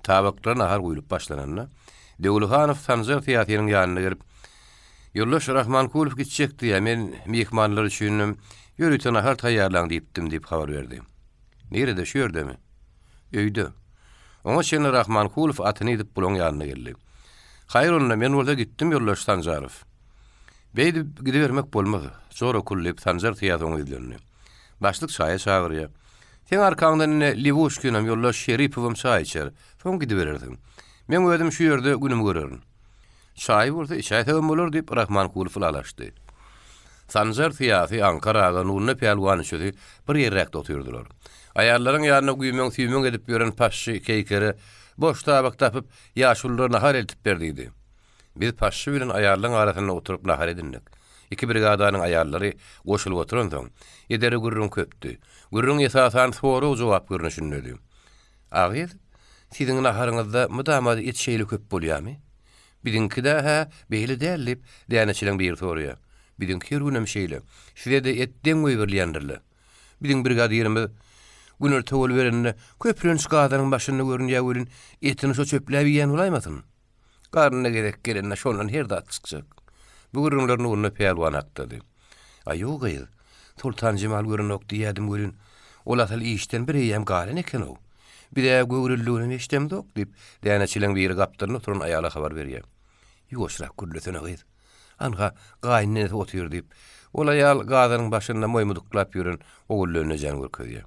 Tabakdan ahar goýulyp başlananda Dewlehanow Sanjar teatrynın ýanyna gelip Ýurlaş Rahmankulow gitjekdi ýa men mehmanlar üçin ýörüten ahar taýýarlaň diýipdim diýip habar berdi. Nerede şu ýerdemi? Öýde. Oňa şeýle Rahmankulow atyny edip bulan ýanyna geldi. Haýr onda men bolsa gitdim Ýurlaş Sanjarow. Beýdi gidibermek bolmady. Sonra kullyp Sanjar teatryny izlendi. Başlyk çaýa çagyrýar. Sen arkaňdan Livushkinam Ýurlaş Şeripowym çaý içer. Soň gidibererdim. Men özüm şu ýerde günüm görerin. Çaý bolsa içäýtem bolar diýip Rahmankulow alaşdy. Sanjar teatry Ankaraga nurny pelwan üçin bir ýerrekde otyrdylar. Aýallaryň ýanyna güýmeň süýmeň edip ýören paşy keýkeri boş tabak tapyp ýaşullara nahar eltip berdiydi. Biz paşy bilen aýallaryň arasynda oturup nahar edindik. Iki brigadanyň aýallary goşulyp oturan soň ýederi gürrüň köpdi. Gürrüň ýesasan soru jogap görnüşindedir. Agyr, siziň naharyňyzda mydamady et şeýle köp bolýarmy? Biziňki-de ha beýle dälip däneçilen bir soruýar. Biziňki ýerinem şeýle. Size de etden goýberlýändirler. Biziň brigadierimiz günür towul berende köprüň çykadanyň başynda görünýär welin etini şo çöpläp ýen bolaýmasyn. Garnyna gerek gelende şondan her dat çykjak. Bu gürrüňler nurny pelwan aktady. Aýo gyz, Sultan Jemal görünok diýädim welin. Ol asal işden bir ýem galen eken o. Bir de göwrüllüğüne iştemdok diýip däneçilen biri gapdyryny oturan aýala habar berýär. Ýoşrak gürlesene gyz. Anha gaýnyny otyr diýip ol aýal gazanyň başynda moýmudyklap ýören ogullygyny jan görkezýär.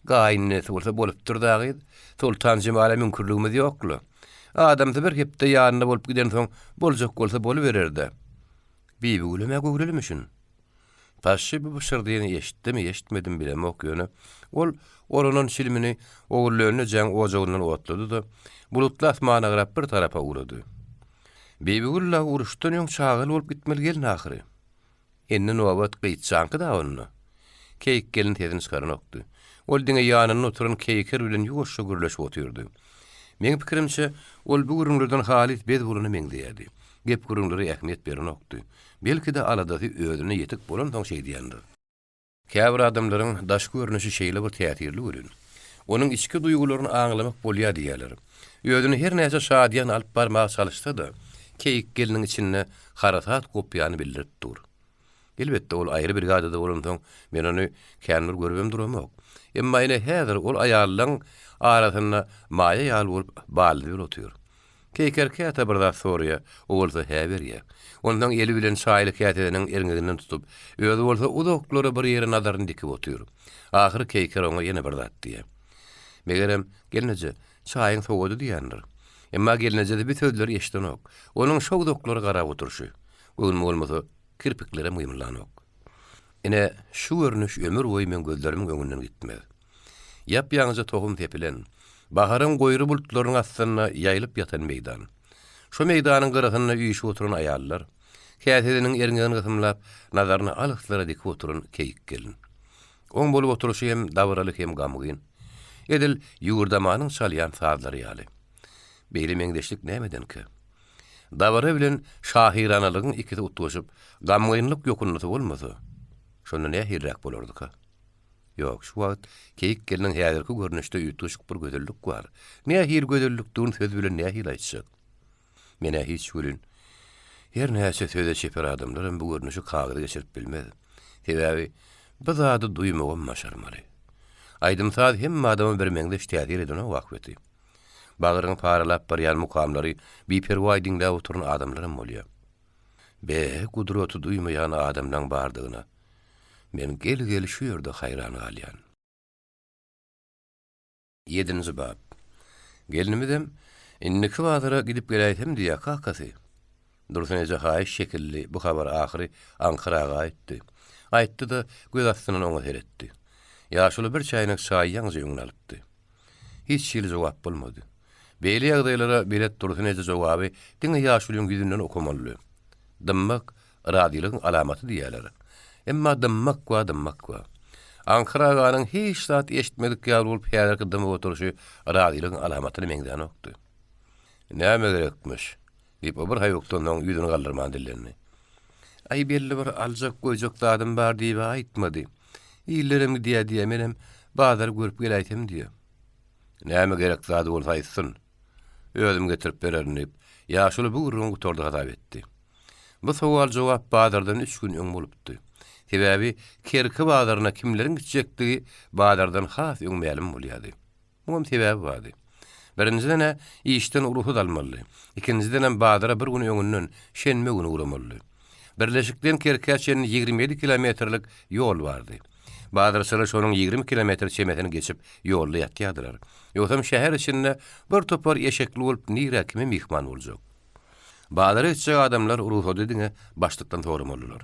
Gaýnyny bolsa bolup durdy. Sultan Jemal'a mümkinligimiz ýoklu. Adamdy bir hepde ýanyna bolup giden soň boljak bolsa bolubererdi. Bibi gülüme göwrülmüşün. Paşy bu şerdiýeni eşitdimi, eşitmedim bilemok ýöne. Ol oranın şilmini ogullygyny jan ojagyndan otlady-da bulutly asmana garap bir tarapa uğradı. Bibi güllä uruşdan ýoň çagyl bolup gitmeli gelin ahyry. Enne nowat gyýtjanky da ony. Keýik gelin tezin çykaran okdy. Ol diňe ýanyna oturan keýker bilen ýoşa gürleşip otyrdy. Meň pikirimçe ol bu gürüňlerden halis bez boluny meňdeýärdi. Gep gürüňlere ähmiýet beren okdy. Belki de aladasy özüne ýetik bolan soň şey diýendir. Käbir adamlaryň daş görnüşi şeýle bir teatrly bolýar. Onuň içki duýgularyny aňlamak bolýar diýerler. Özüne her näçe şadýan alyp barmak çalyşsa da, keýik geliniň içinde haratat kopýany bildirip dur. Elbetde ol aýry bir gada bolan soň men ony kändir görübem duramok. Emma ine häzir ol aýallaryň arasynda maýa ýal bolup baldy otyr. Keýker käte bir zat soruýar, olsa häberýär. Ondan eli bilen şaýly kätediniň erňeginden tutup, özü bolsa uzaklara bir ýere nazaryny dikip otyr. Ahyry keýker oňa ýene bir zat diýär. Megerem gelneje çaýyň sowady diýendir. Emma gelneje de bir sözler eşdenok. Onuň şo uzaklary garap oturşy. Öňüm bolmasa kirpiklere myýmlanok. Ine şu görnüş ömür boyu men gözlerimin öňünden gitmedi. Ýap-ýaňyja tohum tepilen, baharın goýry bulutlaryň astyna ýaýlyp ýatan meýdan. Şu meýdanyň garasyna üýüşip oturan aýallar, kätediniň erňegini gysymlap, nazaryny alykslara dikip oturan keýik gelin. Oň bolup oturuşy hem dawralyk hem gamgyn. Edil ýurdamanyň çalýan sazlary ýaly. Beýle meňdeşlik nämedenki? Dawra bilen şahiranalygyň ikisi utuşyp, gamgynlyk ýokunlysy bolmasa, şonda näme hirrak bolardyka? Yok, şu wagt keýik geliniň häzirki görnüşde ýutuşyk bir gözellik bar. Näme hir gözellik duň söz bilen näme hil aýtjak? Mene hiç gülün. Her näçe söze çeper adamlarym bu görnüşi kagıda geçirip bilmedi. Sebäbi bu zady duýmagam maşarmaly. Aýdym saz hemme adamy bir meňde teatir eden o wagty. Bagyryň paralap barýan mukamlary biperwa diňde oturan adamlarym bolýar. Be gudraty duýmayan adamlaryň bardygyna men gel şu ýerde haýran galýan. 7-nji bab. Gelinimizem inniki bazyra gidip geleýdim diýe kakasy. Dursun eje haýyş şekilli bu habar ahyry Ankaraga aýtdy. Aýtdy da göz astynyň oňa seretdi. Ýaşuly bir çaýnyk çaý ýaňy ýöňüne alypdy. Hiç şeýle jogap bolmady. Beýle ýagdaýlara bilet Dursun eje jogaby diňe ýaşulyň ýüzünden okumaly. Dymmak radiýlygyň alamaty diýerler. Emma dymmak wa. Ankara'nın hiç saat eşitmedik ýaly bolup ýalar kydym oturuşy radiýlygyň alamatyny meňden okdy. Näme gerekmiş? Diýip bir haýokdan oň ýüzüni galdyrman dillerini. Ay belli bir aljak goýjak zadym bar diýip aýtmady. Ýyllarym diýe menem bazar görüp geleýdim diýe. Näme gerek zady bolsa aýtsyn. Özüm getirip bererim diýip ýaşuly bu gurrun gutordy gadap etdi. Bu sowal jogap bazardan 3 gün öň bolupdy. Sebäbi kerki bazaryna kimleriň gitjekdigi bazardan has öňmälim bolýardy. Muňam sebäbi bardy. Birinciden işden uruhu dalmaly. İkinciden bazara bir gün öňünden şenme güni uramaly. Birleşikden Kerkäçeň 27 kilometrlik ýol bardy. Bazarçylar şonuň 20 kilometr çemetini geçip ýolda ýatýardylar. Ýöňsem şäher içinde bir topar eşekli bolup nire kimi mihman boljak. Bazara gitjek adamlar uruhu dediňe başlykdan soramalylar.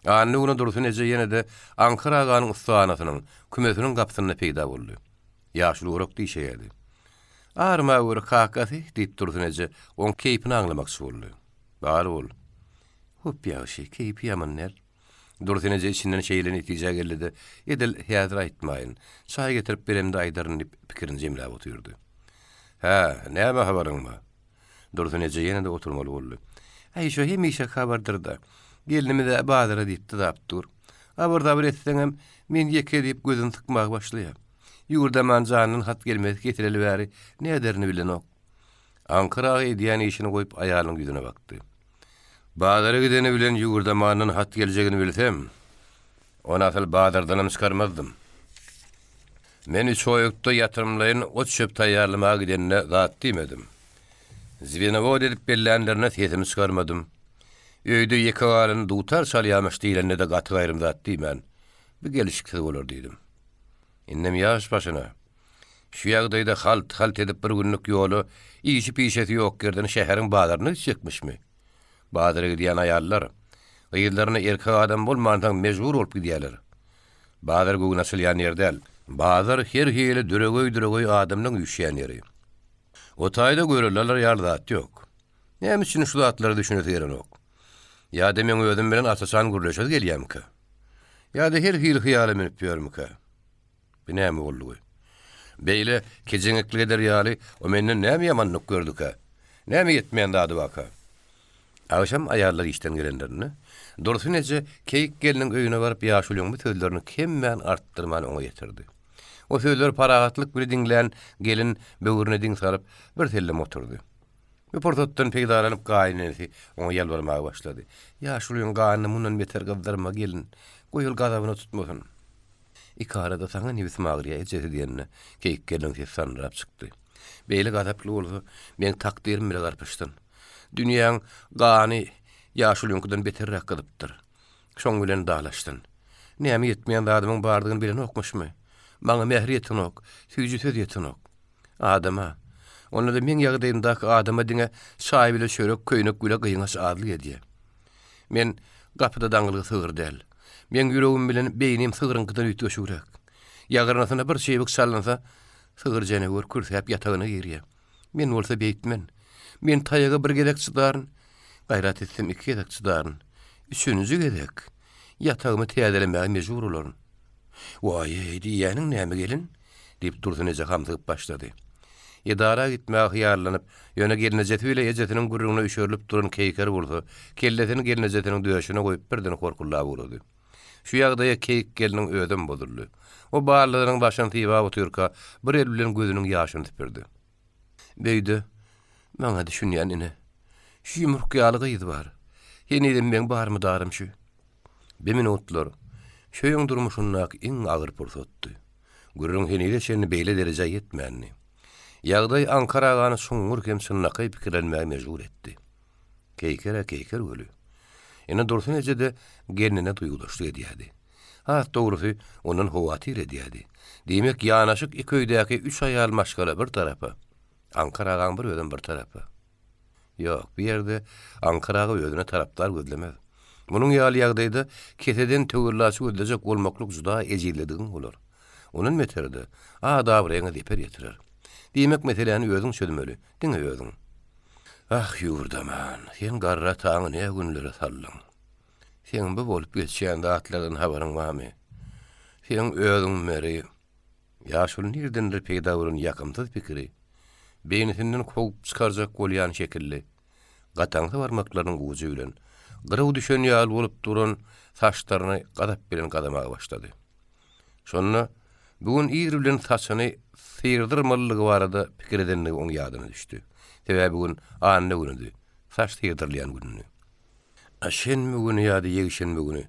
Anny güni Dursun eje ýene de Ankara aganyň ustanasynyň kümetiniň gapsyna peýda boldy. Ýaşuly uruk diýşeýärdi. Arma ur kakasy diýip Dursun eje on keýpini aňlamakçy boldy. Bar bol. Hop ýaşy keýp ýamanlar. Dursun eje içinden şeýleni ýetijä geldi. Edil häzir aýtmaýyn. Çaý getirip beremdi aýdaryn diýip pikirini jemläp oturdy. Ha, näme habaryň bar? Dursun eje ýene de oturmaly boldy. Aý şo hemişe habardyrdy da. Gelinimi de bazara diýip tapdyr. Abarda bir etseňem men ýeke diýip gözüni tykmak başlaýar. Ýurda man janyň hat gelmedi getireli bäri näderini bilen ok. Ankaraga edýän işini goýup aýalyň ýüzüne bakdy. Bazara gideni bilen ýurda manyň hat geljegini bilsem, ona asal bazardan çykarmazdym. Men üç oýukda ýatyrymlaryň ot çöp taýýarlamaga gidenine zat diýmedim. Zibinawod edip bellenlerine sesimi çykarmadym. Öýde ýeke galyny dutar salýamaş diýilende de gaty gaýrym zat diýmän. Bir gelişiklik bolar diýdim. Innem ýaş başyna. Şu ýagdaýda halt edip bir günlük ýolu işi-pişeti ýok gerden şäheriň bazaryna çekmişmi? Bazara gidýän aýallar gyýyllaryna erkek adam bolmandan mejbur bolup gidýärler. Bazar göwüne açylýan ýerde bazar her hili döregöy adamlaryň üşýän ýeri. O taýda görürler ýardat ýok. Näme üçin şu zatlary düşünýär ok? Ya da men özüm bilen asasan gurleşip gelýämki. Ya da her hil hyýaly menip ýörmüki. Binäme boldy? Beýle kejeňekli eder ýaly o menden näme ýamanlyk gördüki? Näme ýetmeýän dady waka? Akşam aýarlar işden gelenlerini Dursun eje keýik geliniň öýüne baryp ýaşulyň bu sözlerini kemmen artdyrman oňa ýetirdi. O sözler paragatlyk bir diňlän gelin böwrüne diň saryp bir tellem oturdy. Bu portotdan peýdalanyp gaýnysy oňa ýalbarmaga başlady. Ýaşulyň gaýny mundan beter gydyrma gelin, goýul gadabyny tutmasyn. İki arada saňa nibis magriýa ejedi diýenne keýik gelin sanrap çykdy. Beýle gadaply bolsa, men takdirim bilen garpyşdym. Dünýäň gaýny ýaşulyňkydan beterrek gydypdyr. Şoň bilen daglaşdyn. Näme ýetmeýän adamyň bardygyny bilen okmaşmy? Maňa mehri ýeten ok, süýji söz ýeten ok. Adama Onda da men ýagdaýyndaky adama diňe çaý bilen şörek köýnek güle gyýňaş adly edýär. Men gapyda daňyly sygyr däl. Men ýüregim bilen beýnim sygyryňkydan üýtgeşürek. Ýagrynasyna bir şeýbik sallansa, sygyr jene gör kürsäp ýatagyna girýär. Men bolsa beýtmen. Men taýaga bir gedek çydaryn, gaýrat etsem iki gedek çydaryn. Üçüncü gedek ýatagymy täzelemäge mejbur bolaryn. Waý, diýäniň näme gelin? Diýip Dursun eje hamdyp başlady. Edara gitmäge hyýarlanyp, ýöne gelinejeti ile ejetiniň gurruna üşörilip duran keýker bolsa, kelletini gelinejetiň döşüne goýup birden korkulap bolady. Şu ýagdaýa keýik geliniň ödüm bolurly. O barlaryň başyny tyýba oturka, bir el bilen gözüniň ýaşyny tipirdi. Beýdi, maňa düşünýän ine. Şu ýumruk ýalygy bar. Ýene-de men barmy darym şu. Bir minutlar. Şoýuň durmuşyndak iň agyr pursatdy. Gurrun ýene-de şeni beýle derejä ýetmänni. Ýagdaý Ankara agany soňur kemsinnaky pikirlenmäge mejbur etdi. Keýker ölü. Ene Dursun ejede gelinine duýgulaşdy edýärdi. Dogrusu onun howatyr edýärdi. Demek ýanaşyk iki öýdäki 3 aýal maşgala bir tarapy. Ankara agan bir öýden bir tarapy. Ýok, bir ýerde Ankara öýüne tarapdar gözlemez. Munuň ýaly ýagdaýda keseden töwürläşi öldüjek bolmaklyk juda ejizledigiň bolar. Onun meteride adab reňe diper ýetirer. Demek meseleni özüň çözmeli. Diňe özüň. Ýurdaman, sen garra taňy ne günlere sallyň. Sen bu bolup geçýän atlardan habaryň barmy? Sen özüň meri ýaşuly nirdendir peýda bolan ýakymsız pikiri. Beýnisinden kogup çykarjak bolýan şekilli. Gataňsa barmaklarynyň guwjy bilen gyryw düşen ýaly bolup duran saçlaryny gadap bilen gadamaga başlady. Şonda bugün ýer bilen saçyny syrdyrdyrmalygy barada pikir edenligi oň ýadyna düşdi. Sebäbi bugün anny günüdi. Saç syrdyрлýan günü. Şenme günü ýa-da ýegişenme günü.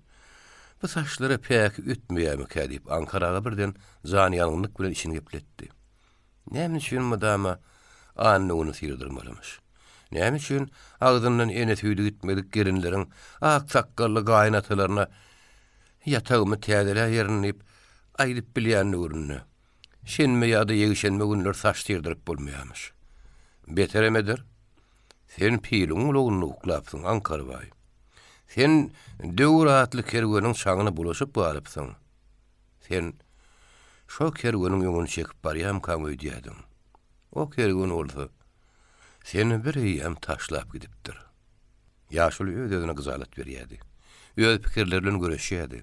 Bu saçlara pek ütmeýärmi kädip Ankaraga birden zany-ýalňyk bilen işini gepletdi. Näme üçin madama anny onu syrdyrdyrmalymyş? Näme üçin agzyndan ene süýdi gitmedik gerinleriň ak sakkally gaýnatlaryna ýatagymy täzeler ýerinip aýdyp bilýän nurunny. Şenme ýa-da ýegişenme günler saç syrdyryp bolmaýarmyş. Beteremedir. Sen piýliň ulugny uklapsyň Ankara baý. Sen döwratly kerweniň şaňyny bulaşyp barypsyň. Sen şo kerweniň ýolunu çekip barýam kaň öýdýädiň. O kerwen bolsa seni bir ýem taşlap gidipdir. Ýaşuly öz-özüne gyzalat berýärdi. Öz pikirleri bilen göreşýärdi.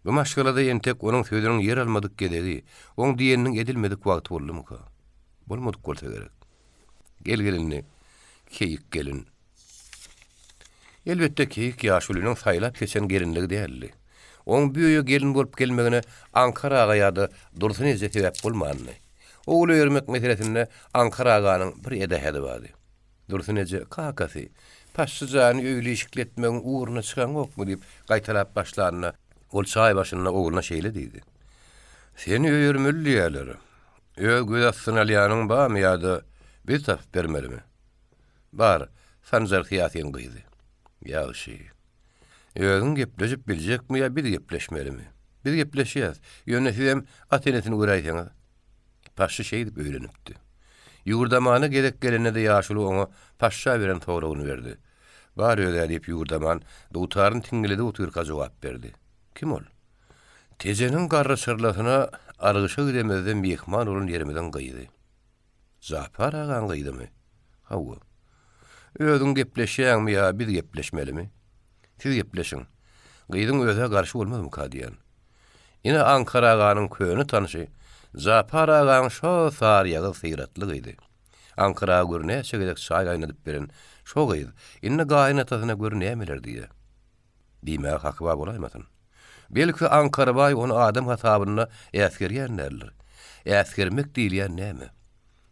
Bu maşgalada entek onuň sözüniň yer almadyk gedegi, oň diýeniniň edilmedik wagty boldymy ka? Bolmadyk bolsa gerek. Gelgelinni, keyik gelin. Elbette keyik ýaşulynyň saýlap geçen gelinligi däldi. Oň büýüge gelin bolup gelmegine Ankaraga ýa-da Dursun eze sebäp bolmandy. Oğlu örmek meselesinde Ankara aganyň bir edehedi bardy. Dursun eze kakasy, paşsyjany öýle işikletmegiň uğruna çykan okmy diýip gaýtalap başlaryna, ol çaý başyna oğluna şeýle diýdi. Seni öýürmeli ýalar. Göz astyna alýanyň barmy ýa-da bir tap bermelimi? Bar, sanjar hyýatyň gyýdy. Ýaşy. Özüň gepleşip biljekmi ýa bir gepleşmelimi? Bir gepleşýäs. Ýönetim atenetini göräýsäňiz. Paşşy şey dip öýrenipdi. Ýurdamany gerek gelene de ýaşuly oňa paşşa beren togragyny berdi. Bar öýle diýip ýurdaman dowtaryň tiňlidi otyrka jogap berdi. Kim ol? Tejeniň garry sırlasyna argyşa gidemezden mehman bolan ýerimden gyýdy. Zapar agan gyýdymy? Hawa. Özüň gepleşýäňmi ýa bir gepleşmelimi? Siz gepleşiň. Gyýdyň öze garşy bolmazmy kadiýan? Ine Ankara aganyň köni tanysy Zapar agan şo saryagy syratly gyýdy. Ankara görnäçe gerek çaý gaýnadyp beren şo gyýdy. Inne gaýnatasyna görnämeler diýdi. Diýmäge haky bar bolaýmasyn. Belki Ankara baý onu adam hasabyna äsgerýänlerler. Äsgermek diýilýän näme?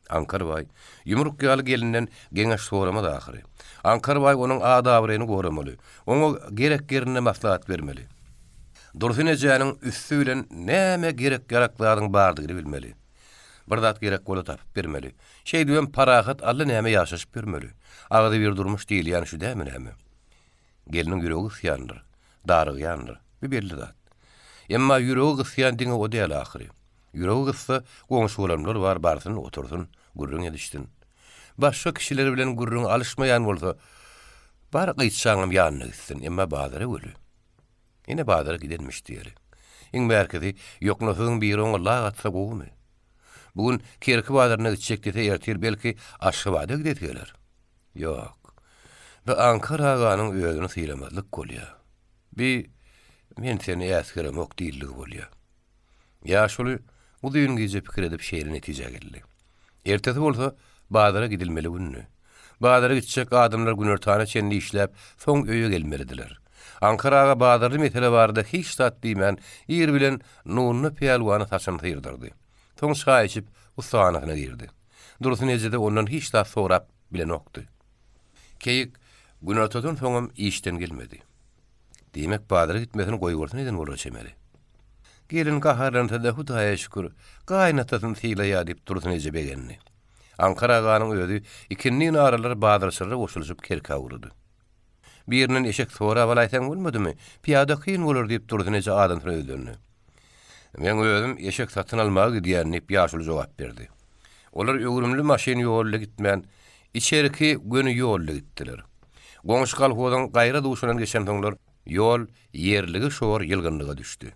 Ankara baý ýumruk ýaly gelinden geňeş sorama da ahyry. Ankara baý onuň adabyny goramaly. Oňa gerek yerine maslahat bermeli. Dursun ejäniň üstü bilen näme gerek garaklaryň bardygyny bilmeli. Bir zat gerek bola tapyp bermeli. Şeý diýen parahat alla näme ýaşaşyp bermeli. Agdy bir durmuş diýil ýani şu däme näme? Geliniň ýüregi ýandyr, darygy ýandyr. Bir belli zat. Emma ýüregi gysýan diňe o däl ahyry. Ýüregi gyssa goňşularlar bar barsyn otursun, gurrun ediştin. Başga kişiler bilen gurrun alışmaýan bolsa, bar gyçsaňam ýanyna gitsin, emma bazara ölü. Yine bazara gidenmiş diýeri. Iň merkezi ýoknasyň bir oňa lag atsa gowy? Bugün kerki bazaryna gitjek dese ertir belki Aşgabatda gidetgeler. Ýok. Bu Ankara aganyň özüni sylamazlyk bolýar. Men seni ýasgyrmak diýilligi bolýar. Ýaşuly bu düýün gije pikir edip şeýle netije geldi. Ertesi bolsa bazara gidilmeli günü. Bazara gitjek adamlar günertana çenli işläp soň öýe gelmelidiler. Ankaraga bazarly mesele barda hiç zat diýmän ýer bilen nurny peýalwany taşyn syrdyrdy. Soň çaý içip usanyna girdi. Dursun ejede ondan hiç zat sorap bilen okdy. Keyik günertadan soňam işden gelmedi. Demek bazara gitmesini goýgursun eden bolar çemeli. Gelin gaharlanta da Hudaýa şükür gaýnatasyň syla ýa diýip Dursun eje begenni. Ankara aganyň özi ikinniň aralar badyrsyrra goşulyp kerke awrudy. Birinin eşek sonra balaytan bolmadymy? Piyada kyn bolar diýip durdy nece adam öýlerini. Men özüm eşek satyn almagy diýenip ýaşuly jogap berdi. Olar öwrümli maşyn ýolda gitmän, içeriki gönü ýolda gitdiler. Goňş kalhodan gaýra duşunan geçen toňlar ýol ýerligi şor ýylgynlyga düşdi.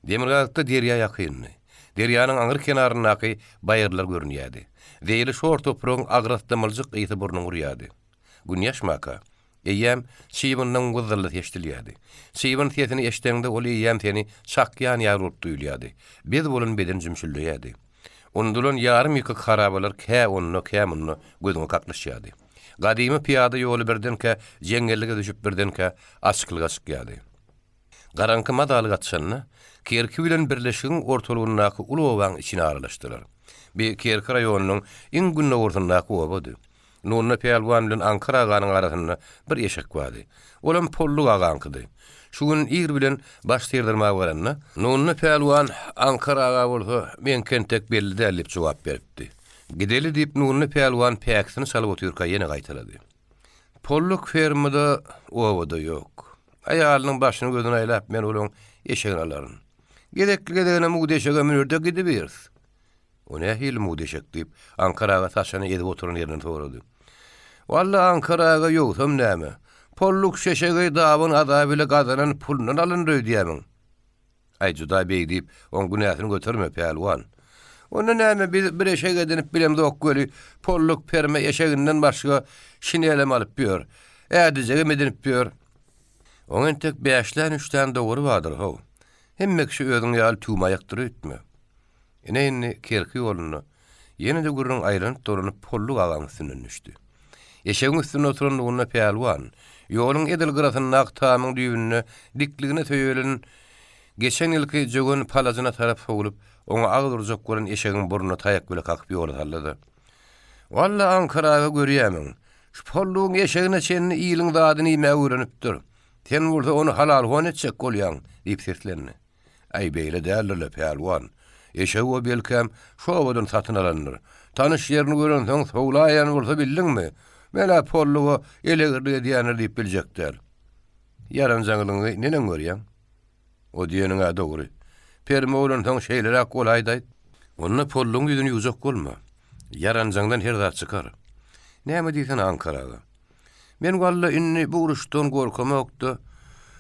Demirgazda derýa ýakynny. Derýanyň aňyr kenaryndaky baýyrlar görünýärdi. Deýli şor topragyň agratdymylyk ýyty burnuň urýardy. Günýaş maka. Eýem şiýbyndan gyzylly eşdilýärdi. Şiýbyn sesini eşdeňde ol eýem seni şakýan ýaryp duýulýardy. Bez bolan beden jümşülýärdi. Ondulan ýarym ýyky harabalar kä onno kä munno gözüňe kaklaşýardy. Gadymy piyada ýoly birdenkä jeňellige düşüp birdenkä açyklyga çykýardy. Garanky madaly gatşanyna kerki bilen birleşigiň ortalygyndaky uly owaň içine aralaşdylar. Bir kerki raýonynyň iň günne ortyndaky obady. Nurna Pelwan bilen Ankara aganyň arasynda bir eşek bardy. Olam polluk agankydy. Şu gün ýer bilen baş terdirmäge baranna, Nurna Pelwan Ankara aga bolsa men kentek belli däl diýip jogap beripdi. Gideli diýip Nurna Pelwan päksini salyp oturka ýene gaýtalady. Polluk fermada obada ýok. Aýalynyň başyny gözüne aýlap men olaň eşegini alaryn. Gedekligine muğdeşege münürde gidiberiz. O ne hil muğdeşek diýip Ankaraga taşany edip oturan ýerine torady. Walla Ankaraga ýogsam näme? Polluk şeşegi dawyn ada bile gazanan pulundan alındy diýämiň. Ay juda beý diýip on günäsini götürme Pelwan. Onda näme bir eşek edinip bilemde ok göli polluk perme eşeginden başga şinelem alyp ýör. Ädijege medinip ýör. Oňa tek 5-län 3-tän dogry bardyr ho. Hemme kişi özüň ýaly tumaýakdyr etme. Ene kerki ýoluny ýene de gurrun aýranyp dorunyp polluk agaň üstüne düşdi. Eşegiň üstüne oturan Nurna Pelwan ýoluň edil gyrasynda tamyň düýbüne dikligine töýelen geçen ýylky jogun palazyna tarap howlup oňa agdyrjak bolan eşegiň burnuny taýak bile kakyp ýoly tallady. Walla Ankaraga görýämiň. Şu pollugyň eşegine çenini ýylyň dadyny ýeme öwrenipdir. Sen burada onu halal hon etjek bolýan diýip seslendi. Ay beýle däller Pelwan. Eşegi o belkem şowadan satyn alanlar. Tanış ýerini görensoň sowlaýan bolsa bildiňmi? Mela pollugy ele girdi diýenler diýip biljekler. Yaran jaňylygy nenen görýän? O diýeniň dogry. Perme bolansoň şeýler ak golaýdy. Onda pollugyň ýüzüni ýuzak bolma. Yaran jaňdan her zat çykar. Näme diýsen Ankaraga? Men walla inni bu uruşdan gorkamakdy.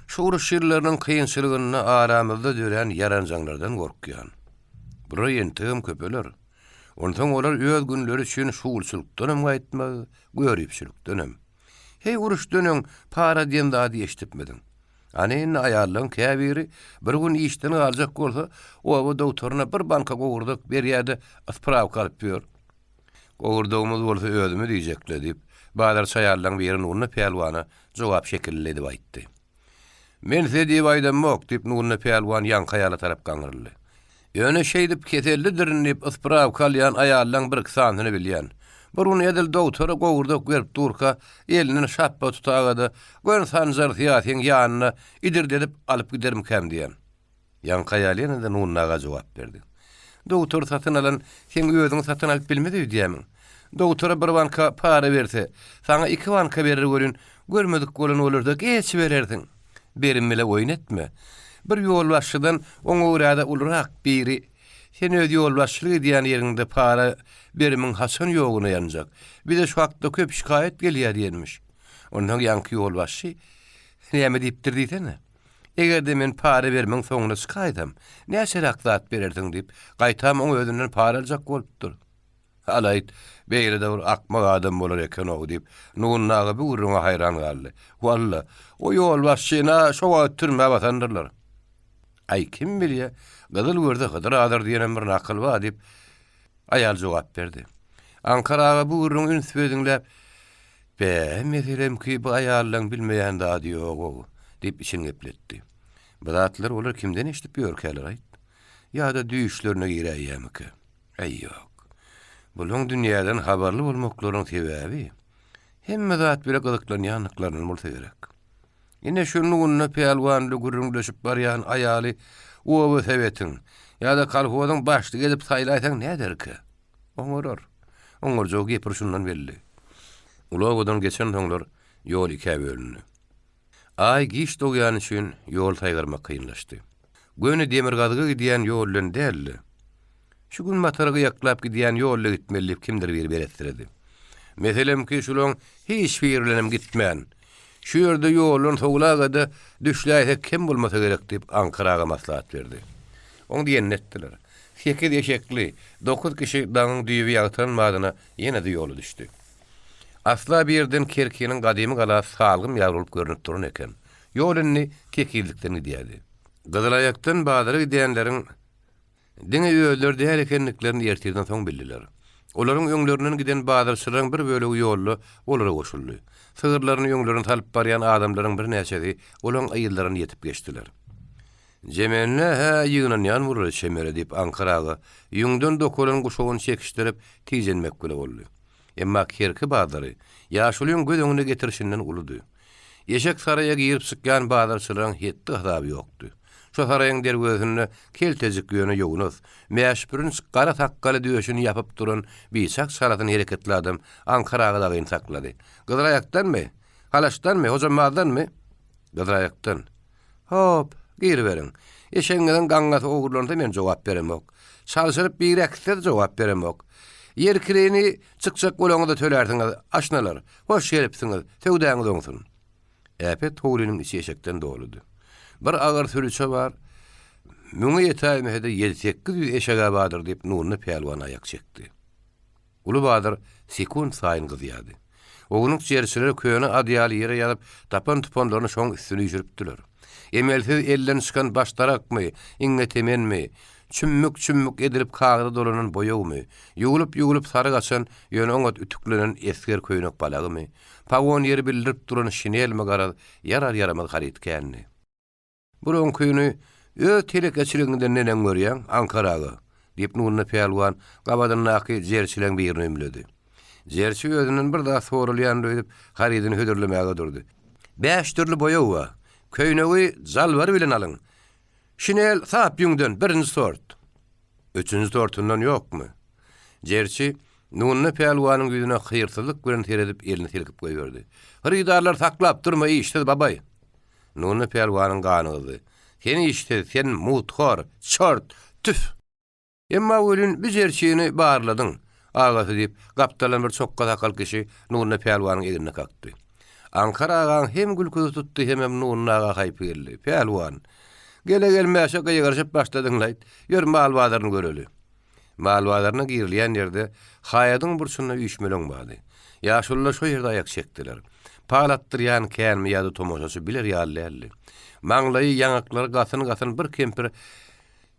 Şu uruş ýerleriniň kynçylygyny aramyzda dören yaran jaňlardan gorkýan. Bura ýentim köpeler. Ondan olar öz günleri üçin şuulçylykdan hem gaýtmagy, görüpçülükden hem. Hey uruş dönüň para diýen zady eşitmedin. Aneň aýallaryň käbiri bir gün işden aljak bolsa, o doktoryna bir banka gowurdyk, berýärde spravka alyp ýör. Gowurdygymyz bolsa özüme diýjekler diýip, badar çaýarlaryň birini Nurna Pelwana jogap şekilli edip aýtdy. Men diýip aýdamok diýip Nurna Pelwan ýanka ýala tarap gaňyrly. Ýöne şeýdip ketellidir diýip spravka alýan aýallaryň bir kysanyny bilýän. Burun edil doktora gowurdyk berip durka elini şappa tutagady. Gön sanjar tiýatyň ýanyna idir dedip alyp giderim käm diýen. Ýanka ýalyna da Nurnaga jogap berdi. Doktor satyn alan sen özüň satyn alyp bilmedi diýämiň. Doktora bir banka para berse, sana 2 banka berer görün, görmedik bolan bolurda geç bererdiň. Berim bile oýun etme. Bir ýolbaşçydan oňa urada ulrak biri, sen öz ýolbaşçylyk diýen ýerinde para berimiň hasan ýoguny ýanjak. Bir de şu hakda köp şikayet gelýär diýenmiş. Ondan ýanky ýolbaşçy, näme diýipdir diýsene? Egerde men para bermiň soňra şikaýetem, näçe hakzat bererdiň diýip, gaýtam oň özünden para aljak bolupdyr. Alayt, beýle de bir akmak adam bolar eken o diýip, Nurnaga bir uruna hayran galdy. Walla, o ýolbaşçyna şowa türme batandyrlar. Ay kim bilýär, gyzyl gördi, gydyr adyr diýenen bir nakyl bar diýip aýal jogap berdi. Ankaraga bu urun üns söýdiňler, "Be, meselem ki bu aýallaryň bilmeýän zady ýok" diýip içini gepletdi. Bu zatlar olar kimden eşitip ýörkeler aýt? Ya da düýüşlerine gireýärmiki? Ay ýok. Bulun dünýäden habarly bolmaklaryň sebäbi hemme zat bile gyzyklanýanlyklaryny bolsa gerek. Ine şu Nurna Pelwanly gurrunlaşyp barýan aýaly owa sebetiň ya da kalhowadyň başlygy edip saýlaýsaň näderki? Oňoror. Oňurja gepir şundan belli. Ulawadan geçen soňlar ýol iki bölündü. Ay giş dogýan üçin ýol taýgarmak kynlaşdy. Göni demir gazyga gidýän ýollan däldi. Şu gün mataraga yaklap gidýän ýolla gitmelip kimdir bir beretdirdi. Meselem ki şulan hiç birlenem gitmän. Şu ýerde ýolun sowlagada düşläýse kim bolmasa gerek diýip Ankaraga maslahat berdi. Oň diýen netdiler. 8 ýeşekli 9 kişi daňyň düýbi ýagtan madyna ýene-de ýolu düşdi. Asla bir yerden Kerkiýanyň gadymy gala salgym ýarylyp görünip duran eken. Ýoluny kekildikden diýdi. Gyzylaýakdan Badara gidýänleriň diňe öýler diýer ekenliklerini ertirden soň bildiler. Olaryň öňlerinden giden Badarçylaryň bir bölegi ýolly olara goşuldy. Sygyrlaryň öňlerini talyp barýan adamlaryň bir näçesi olaň aýyllaryny ýetip geçdiler. Jemenle ýygynan ýan vurur şemere diýip Ankaraga ýüňden dokulan guşogyny çekişdirip tijenmek bile boldy. Emma Kerki Badary ýaşulyň gödüňine getirişinden uludy. Eşek saraýa girip sykýan Badarçylaryň hetdi hadaby ýokdy. Şu saraýyň derwezinde keltejik ýöne ýogunuz, meşpürün gara takkaly döşüni ýapyp duran biçak saratyn hereketli adam Ankaraga da saklady. Gyzylaýakdanmy? Halaşdanmy? Hojamadanmy? Gyzylaýakdan. Hop, geri beriň. Eşeňden gaňgaty ogurlarynda men jogap beremok. Çalşyryp bir ekser jogap beremok. Yer kireni çykçak bolanyňda tölersiňiz, aşnalar. Hoş gelipsiňiz. Töwdäňiz oňsun. Äpet toğlunyň içi eşekden doludy. Bir agar sürüçe bar. Müňe ýetäýmede 7-8 eşege badyr diýip nuruny pelwan ayak çekdi. Ulu Badyr sekund saýyn gyzýady. Ogunyň çerçileri köýüne adýaly ýere ýalyp tapan tupanlaryny şoň üstüne ýürüpdiler. Emelsiz elden çykan baştarakmy, iňetemenmi, çümmük edilip kağıda dolanan boyagmy, ýugulup sarı gaçan ýöne oňat ütüklenen esker köýnek balagymy, pawon ýeri bildirip duran şinelmi gara yarar yaramaz garytkänni. Buron köýüni telekeçiliginden nenen görýän Ankaraga diýip nuruny pelwan gabadan naky jerçilen birini ümledi. Jerçi özünden bir daha sorulýan diýip garydyny hödürlemäge durdy. 5 türlü boyagy bar. Köýnegi zalbar bilen alyň. Şinel sap ýüňden birinji sort. Üçüncü sortundan ýokmy? Jerçi nuruny pelwanyň ýüzüne hyýrsyzlyk bilen teredip elini silkip goýberdi. Hyrydarlar saklap durma işdi babay. Nuruny pelwanyň ganygy. Seni işte sen muthor, çort, tüf. Emma ölün bir jerçini barladyň. Agasy diýip gapdalan bir çokka takal kişi nuruny pelwanyň egine kakdy. Ankara hem gülküzi tuttu hem nuruny aga haýpy geldi. Pelwan. Gele gelmäşe gaýgarşyp başladyň laýt. Ýör malbadaryny göreli. Malbadaryna girilýän ýerde haýadyň burçuna üýşmeleň bady. Ýaşullar şo ýerde ayak çekdiler. Palatdyrýan känmi ýa-da tomoşasy biler ýaly. Maňlaýy ýaňaklary gasyn bir kempir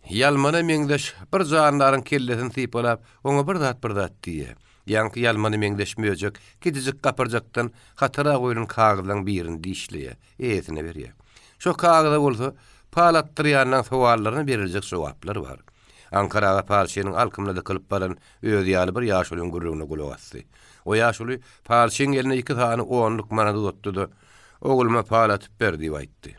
ýalmana meňdeş bir janlaryň kellesini sypalap, oňa bir zat diýe. Ýanky ýalmany meňdeşmeyjek, gidijik gapyrjakdan hatara goýulan kağıdyň birini diýişleýe, eýetine berýär. Şo kağıda bolsa palatdyrýanyň sowallaryna beriljek jogaplar bar. Ankaraga parçanyň alkymlada kılıp baran öýdi ýaly bir ýaşulyň gurruguna gulak atdy. O ýaşuly parçanyň eline 2 tany 10-lyk manada uzatdy. Ogulma palatyp berdi diýip aýtdy.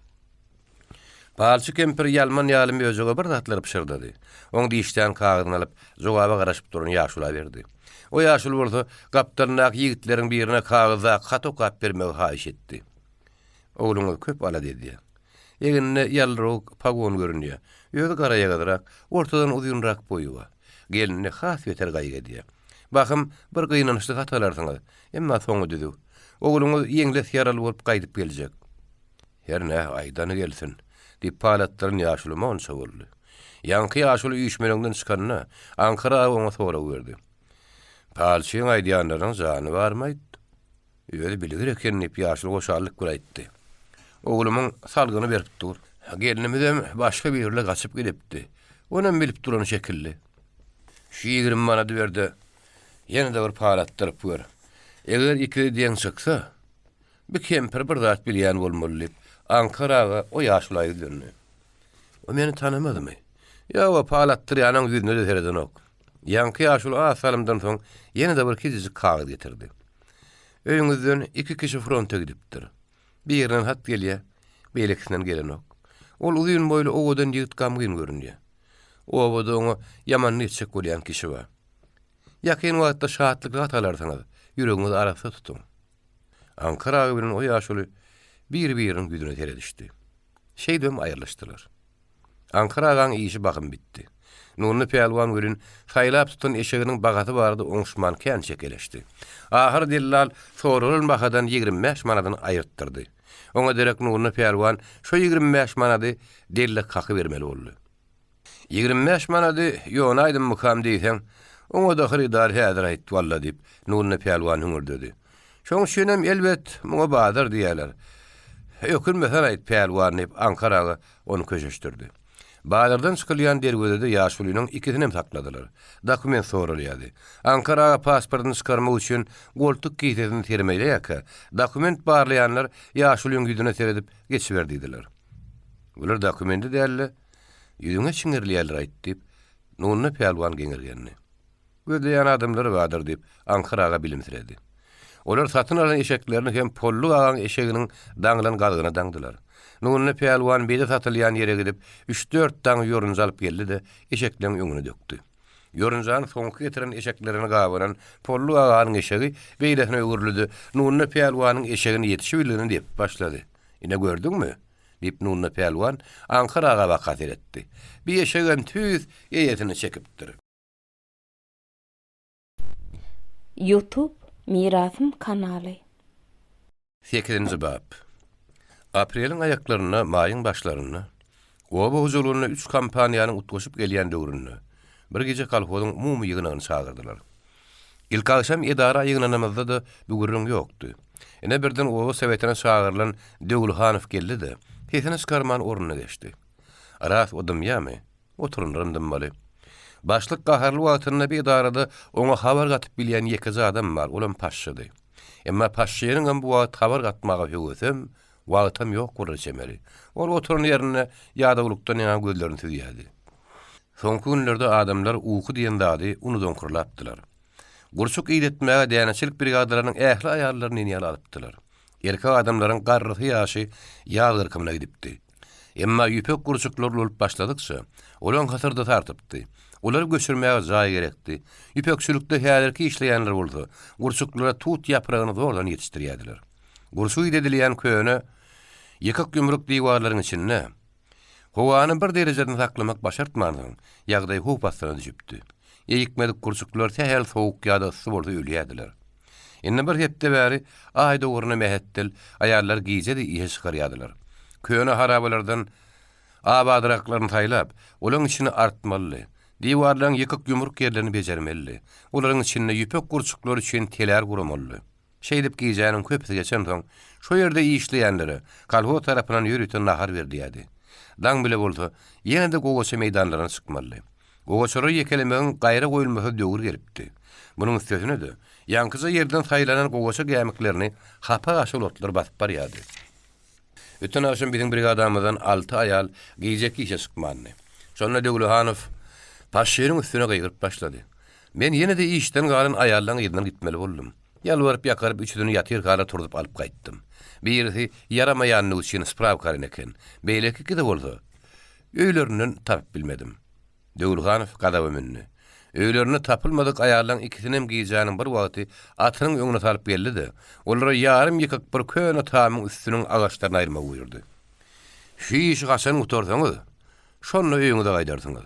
Parça kempir ýalman ýalym öýjege bir zatlar pişirdi. Oň diýişden kağıdyny alyp jogaba garaşyp duran ýaşula berdi. O ýaşul bolsa gapdarnak ýigitleriň birine kağıza hatok bermegi haýyş etdi. Ogluňa köp ala dedi. Eginde ýalryk pagon görünýär. Ýöne garaýagadyrak, ortadan uzunrak boýu bar. Gelinne has ýeter gaýga diýär. Bakym bir gynanyşly hatalarsyňyz, emma soňy düzü. Ogluňyz ýeňles ýaraly bolup gaýdyp geljek. Herne aýdany gelsin. Diýip palatlaryň ýaşulyma onça boldy. Ýanky ýaşuly üýşmeleňden çykanyna Ankara oňa sora berdi. Palçyň aýdýanlaryň jany barmaýdy. Öýle bilir eken diýip ýaşuly goşarlyk guraýtdy. Oglumyň salgyny berip dur. Gelinimizem başga bir ýerle gaçyp gidipdi. Onam bilip duran şekilli. Şu 20 manat berdi. Ýene-de bir palatdyryp gör. Eger 2 diýen çyksa, bir kempir bir zat bilýän bolmaly. Ankaraga o ýaşulaýy döndü. O meni tanamadymy? Ýa-da palatdyrýanyň ýüzüne de tereden ok. Ýanky ýaşul asalymdan soň ýene-de bir kizicik kağıt getirdi. Öýüňizden 2 kişi fronta gidipdir. Birinden hat gelýär, beýleksinden gelen ok. Ol uzun boýly owadan ýygyt gamgyn görünýär. Owada oňa ýaman netsek bolýan kişi bar. Ýakyn wagtda şahatlyk atalarsyňyz, ýüregiňizi arasa tutun. Ankara bilen o ýaşuly bir-biriniň güdüne teredişdi. Şeýdem aýyrlaşdylar. Ankara agaň işi bakym bitdi. Nurny Pelwan görün saýlap tutun eşeginiň bagaty bardy oňşman kän çekeleşdi. Ahir dillal sorulun bakadan 25 manadan aýyrtdyrdy. Oňa derek Nurny Pelwan şo 25 manady dille kaky bermeli boldy. 25 manady ýona aýdym mukam diýsen, oňa da hyrdar häzir aýtdy walla diýip Nurny Pelwan hüňürdedi. Şoň şenem elbet muňa badyr diýerler. Ökünmesen aýt Pelwan diýip Ankaraga onu köşeşdirdi. Bağlardan çıkılayan dergöde de ýaşulynyň ikisini sakladylar. Dokument sorulýady. Ankara pasportyny çykarmak üçin goltuk giýdini termeýle dokument barlayanlar ýaşulyň güdüne teredip geçiberdiler. Bular dokumenti dälle ýüzüňe çiňirleýärler aýtdy. Nurny Pelwan geňirgenni. Gödeýän adamlar badyr diýip Ankaraga bilimsiredi. Olar satyn alan eşeklerini hem pollu alan eşeginiň daňylan galgyna daňdylar. Nurny Pelwan bede satylýan ýere gidip 3-4 daň ýorunja alyp geldi de eşekleň öňüne dökdi. Ýorunjany soňky getiren eşeklerini gawaran pollu aganyň eşegi beýlesine öwürlüdi. Nurny Pelwanyň eşegini ýetişip bilýän diýip başlady. "Ine gördüňmü?" diýip Nurny Pelwan Ankaraga bakat etdi. "Bir eşegem tüz ýetini çekipdir." YouTube Mirasym kanaly. 8-nji bab. Apreliň aýaklaryna, maýyň başlaryna, oba huzurlugyna 3 kampaniýanyň utgaşyp gelýän döwründe bir gece kolhozyň umumy ýygynyny çagyrdylar. Ilk akşam edara ýygnanymyzda da bugürüň ýokdy. Ene birden oba sowetine çagyrılan Döwlhanow geldi de hesini çykarman orunyna geçdi. "Aras odam ýamy? Oturun randymmaly." Başlyk gaharly wagtyna bir edarada oňa habar gatyp bilýän ýeki adam bar, olam paşşady. Emma paşşynyň hem bu wagt habar gatmaga höwesem, wagtam ýok gurrçemeli. Ol oturun ýerine ýadagulukdan ýa gözlerini tüýýärdi. Soňky günlerde adamlar uýky diýen dady uny doňkurlapdylar. Gurçuk iýletmäge däneçilik brigadalarynyň ähli aýallaryny ýaly alypdylar. Erkek adamlaryň garrysy ýaşy ýağ yrkymyna gidipdi. Emma ýüpek gurçuklar bolup başladykça, olaň hasyrda tartypdy. Olar göçürmäge jaý gerekdi. Ýüpekçilikde häzirki işleýänler boldy. Gurçuklara tut ýapragyny zordan ýetişdirýärdiler. Gurçuk edilýän köne ýekak gümrük diýwarlaryň içinde howany bir derejeden saklamak başartmanyň ýagdaý hup bastyra düşüpdi. Ýekmedik gurçuklar tähel sowuk ýa-da ysy bolsa ölýärdiler. Indi bir hepde bäri aýda uğruna mehetdil aýallar giýjedi iýe çykarýardylar. Köne harabalardan abadyraklaryny taýlap, olaň içini artmaly. Diýwarlaryň ýekak gümrük ýerlerini bejermeli. Olaryň içinde ýüpek gurçuklar üçin teler guramaly. Şeýdip giýjäniň köpüsi geçen soň şo ýerde işleýänlere kolhoz tarapyndan ýürüten nahar berdiýärdi. Daň bile bolsa, ýene-de gogoça meýdanlaryna çykmaly. Gogoçary ýekelemegiň gaýra goýulmasy döwür gelipdi. Munyň üstesine de ýankyza ýerden saýlanan gogoça gämiklerini hapa aşyl otlar basyp barýardy. Öten akşam biziň brigadamyzdan 6 aýal giýjek işe çykmandy. Şonda Döwlhanow paşşynyň üstüne gaýryp başlady. Men ýene-de işden galan aýallaryň ýerine gitmeli boldum. Ýalwaryp ýakaryp üçüdüni ýatyr gala turup alyp gaýtdym. Birisi yaramaýanyny üçin spravkary eken. Beýleki gide boldy. Öýlerinden tapyp bilmedim. Döwlhanow gadaby minni. Öýlerini tapylmadyk aýallaryň ikisinem giýjäniň bir wagty atynyň öňüne salyp geldi de, olara ýarym ýekak bir köne tamyň üstüniň agaçlaryny aýyrmak buyurdy. "Şu işi gaçan utorsaňyz, şonu öýüňize gaýdarsyňyz."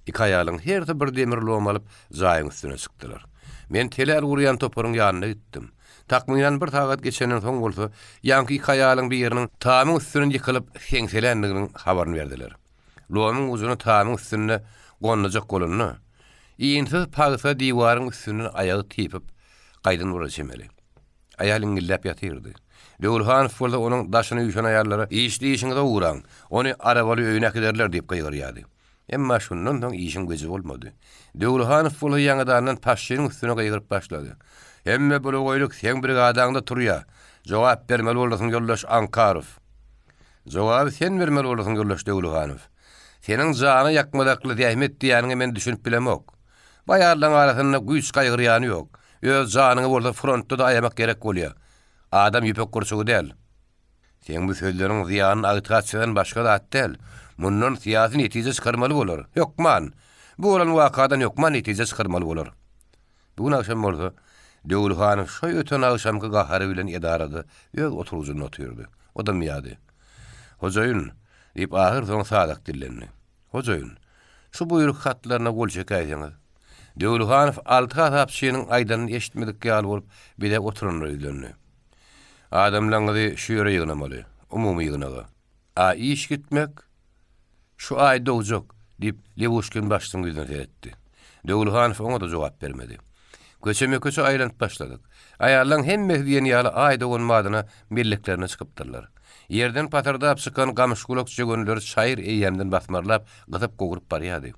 İki aýalyň her bir demir lom alyp jaýyň üstüne çykdylar. Men teler uryan toparyň ýanyna gitdim. Takmyndan bir tagat geçenden soň bolsa, ýanky iki aýalyň bir ýeriniň tamyň üstüne ýykylyp heňselendiginiň habaryny berdiler. Lomyň uzuny tamyň üstüne gonlajak bolanyny, iýinsiz pagysa diýwaryň üstüne aýagy tipip gaýdyn wuraşemeli. Aýal iňillap ýatyrdy. Döwlhanow bolsa onuň daşyny ýuşan aýallary işliýişiňde uğran, ony arabaly öýüne giderler diýip gaýgyrýardy. Emma şundan soň işim gözi bolmady. Döwlhanow bolu ýangydan paşşynyň üstüne gaýgyryp başlady. "Emme bolu goýluk sen brigadаңda turýa. Jogap bermeli bolsaň ýoldaş Ankarow." "Jogaby sen bermeli bolsaň ýoldaş Döwlhanow. Seniň jany ýakmadakly tähmet diýäniňi men düşünip bilemok. Baýarlaryň arasynda güýç gaýgyrýany ýok. Öz janyňy bolsa frontda da aýamak gerek bolýar. Adam ýüpek gurçugy däl. Sen bu sözleriň ziýanyny agitasiýadan başga da atdäl. Mundan siyasi netije çykarmaly bolar. Ýokman. Bu bolan wakadan ýokman netije çykarmaly bolar." Bugün akşam bolsa Döwülhanyň şo öten akşamky gahary bilen edarada öz oturugyny oturdy. O da miýady. Hojaýyn diýip ahir soň sadak dillendi. Hojaýyn şu buyruk hatlaryna gol çekaýdyňyz. Döwülhanyň 6 hatap şeýiniň aýdan eşitmedik ýaly bolup bir de oturunry öýlendi. Adamlaňy şu ýere ýygnamaly, umumy ýygnaga. A iş gitmek şu aýda ujak diýip Lewushkin başlygyny ýüzüne etdi. Döwülhanyň oňa da jogap bermedi. Köçe aýlanyp başladyk. Aýarlaň hemme diýen ýaly aýda olmadyna birliklerine çykypdyrlar. Yerden patardap çykan gamyşgulak jegönler şaýr eýemden basmarlap gyzyp gogurup barýady.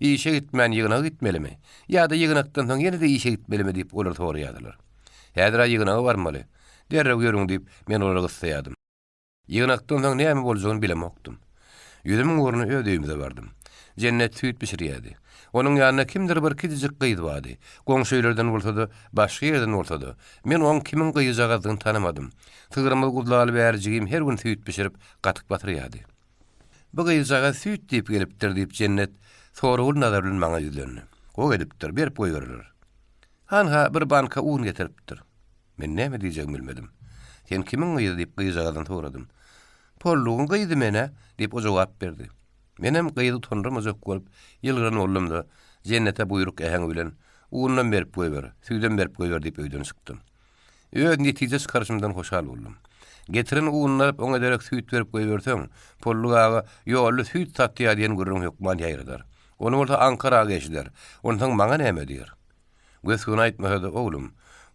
İşe gitmän ýygnaga gitmelimi? Ýa-da ýygnakdan soň ýene-de işe gitmelimi diýip olar soraýardylar. Häzir ýygnaga barmaly. Derrew ýörüň diýip men olara gyssaýadym. Ýygnakdan soň näme boljagyny bilemokdym. Ýüzümiň ornuny öýdüýümde bardym. Cennet süýt pişirýärdi. Onun ýanyna kimdir bir kidijik gyýdy bady. Goňşylardan bolsa-da, başga ýerden bolsa-da, men oň kimin gyýjagyny tanamadym. Tygyrmy gudlaly bärjigim her gün süýt pişirip gatyk batyrýardy. Bu gyýjaga süýt diýip gelipdir diýip Cennet soragyl nazar bilen maňa ýüzlendi. O gelipdir, berip goýberler. Han bir banka un getiripdir. Men näme diýjegimi bilmedim. Sen kimin gyýdy diýip gyýjagyny soradym. Pollugyň gyýdy mene diýip o jogap berdi. Menem gyýdy tonramazak bolup ýylgyran oldumda Cennete buyruk äheň bilen undan berip goýber, süýden berip goýber diýip öýden çykdym. Öz netijesi karşymdan hoşal boldum. Getirin unlap oňa derek süýt berip goýberseň, pollugaga ýolly süýt satýar diýen görüň ýokman ýaýradar. Onu bolsa Ankaraga geçdiler. Ondan maňa näme diýer? Gösgün aýtmasa-da oglum,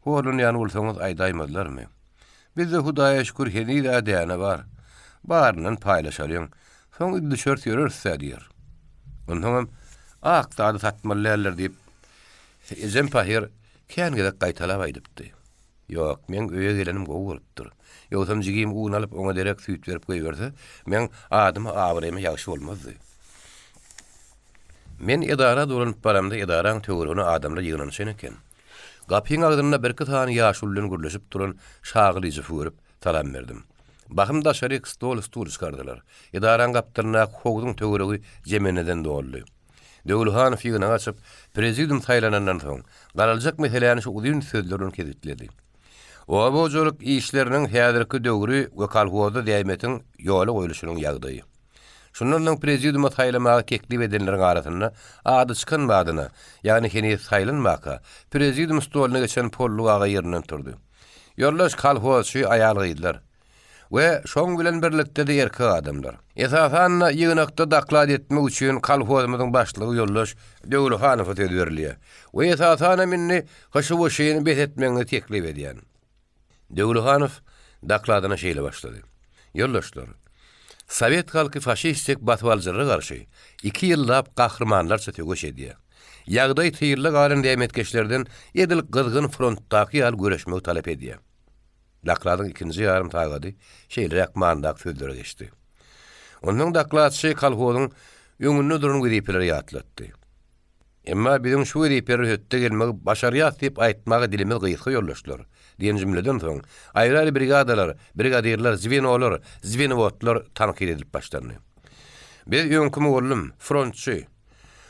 holun ýany bolsaňyz aýdaýmadylarmy? Bizde Hudaýa şükür heni-de däne bar. Baryndan paýlaşaryň. Soň ýerde şört ýörürse diýer. Ondan aqtady satmalylar diýip Ejem pahir kengede gaýtalap aýdypdy. Ýok, men öýe gelenim gowy bolupdyr. Ýogsam jigim un alyp oňa derek süýt berip goýberse, men adymy abyrymy ýagşy bolmazdy. Men edara dolanyp baramda edaraň töweregine adamlar ýygnanyşyn eken. Gapyň agdyna bir kytany ýaşulyň gürleşip duran şagylyjy görüp salam berdim. Bakımda şarik stol çıkardılar. Edaran kaptırına hogdun töweregi jemeneden doldy. Döwülhanyň ýygyny açyp, prezidium saýlanandan soň garaljak meselelerini şu uzun sözlerini kezitledi. O bojulyk işleriniň häzirki döwri we kalhoza diýmetiň ýoly goýuluşynyň ýagdaýy. Şundan prezidiuma saýlamagy teklip edenleriň arasynda ady çykanmadyna, ýani heni saýlanmaka, prezidium stoluny geçen pollugaga ýerinden turdy. Ýoldaş kalhozçy aýal gyýdylar. We şoň bilen birlikde de erkek adamlar. Esasan ýygnakda daklad etmek üçin kalhozymyzyň başlygy ýoldaş Döwülhanyňa tedbirli. We esasan minni haşy şeýini behetmeňi teklip edýän. Döwülhanyň dakladyna şeýle başlady. Ýoldaşlar, Sovet halky faşistik batwalçylyga garşy 2 ýyllap gahrmanlarça tögeş edýär. Ýagdaý tyýrlyk alan diýmetkeşlerden edil gyrgyn frontdaky ýal göreşmek talap edýär. Dakladyň ikinji ýarym tagady şeýle mandak sözlere geçdi. Onuň daklatçy kalhozyň öňünde duran wezipleri ýatlatdy. Emma biziň şu wezipleri hötde gelmegi başarýat diýip aýtmagy dilimiz gyýyky ýollaşdylar. Diýen jümleden soň aýry brigadalar, brigadierler, zwenowotlar tanqid edilip başlandy. Biz öňkü oglum frontçy,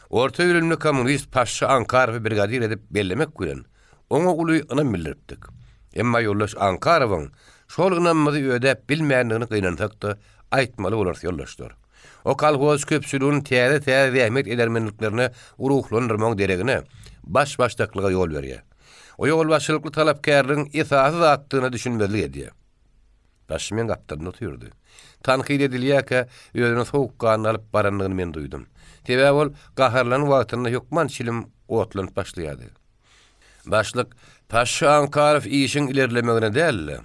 orta ýönelimli kommunist paşa Ankara brigadier edip bellemek bilen oňa uly ynam bildiripdik. Emma ýoldaş Ankarawyň şol ynamyzy ödäp bilmeýändigini gynantakda aýtmaly bolar ýoldaşlar. O kalhoz köpçülüğün täze zähmet edermenliklerine uruhlandyrmaň deregine başdaklyga ýol berýär. O ýol başlykly talapkärligiň esasy zatdygyna düşünmezlik edýär. Başmyň gapdaryny oturdy. Tanqid edilýärkä ýöne sowukkan alyp barandygyny men duýdum. Sebäbi ol gaharlan wagtynda ýokman çilim otlanyp başlaýardy. Başlyk Paşa Ankaraw işin ilerlemegine däl,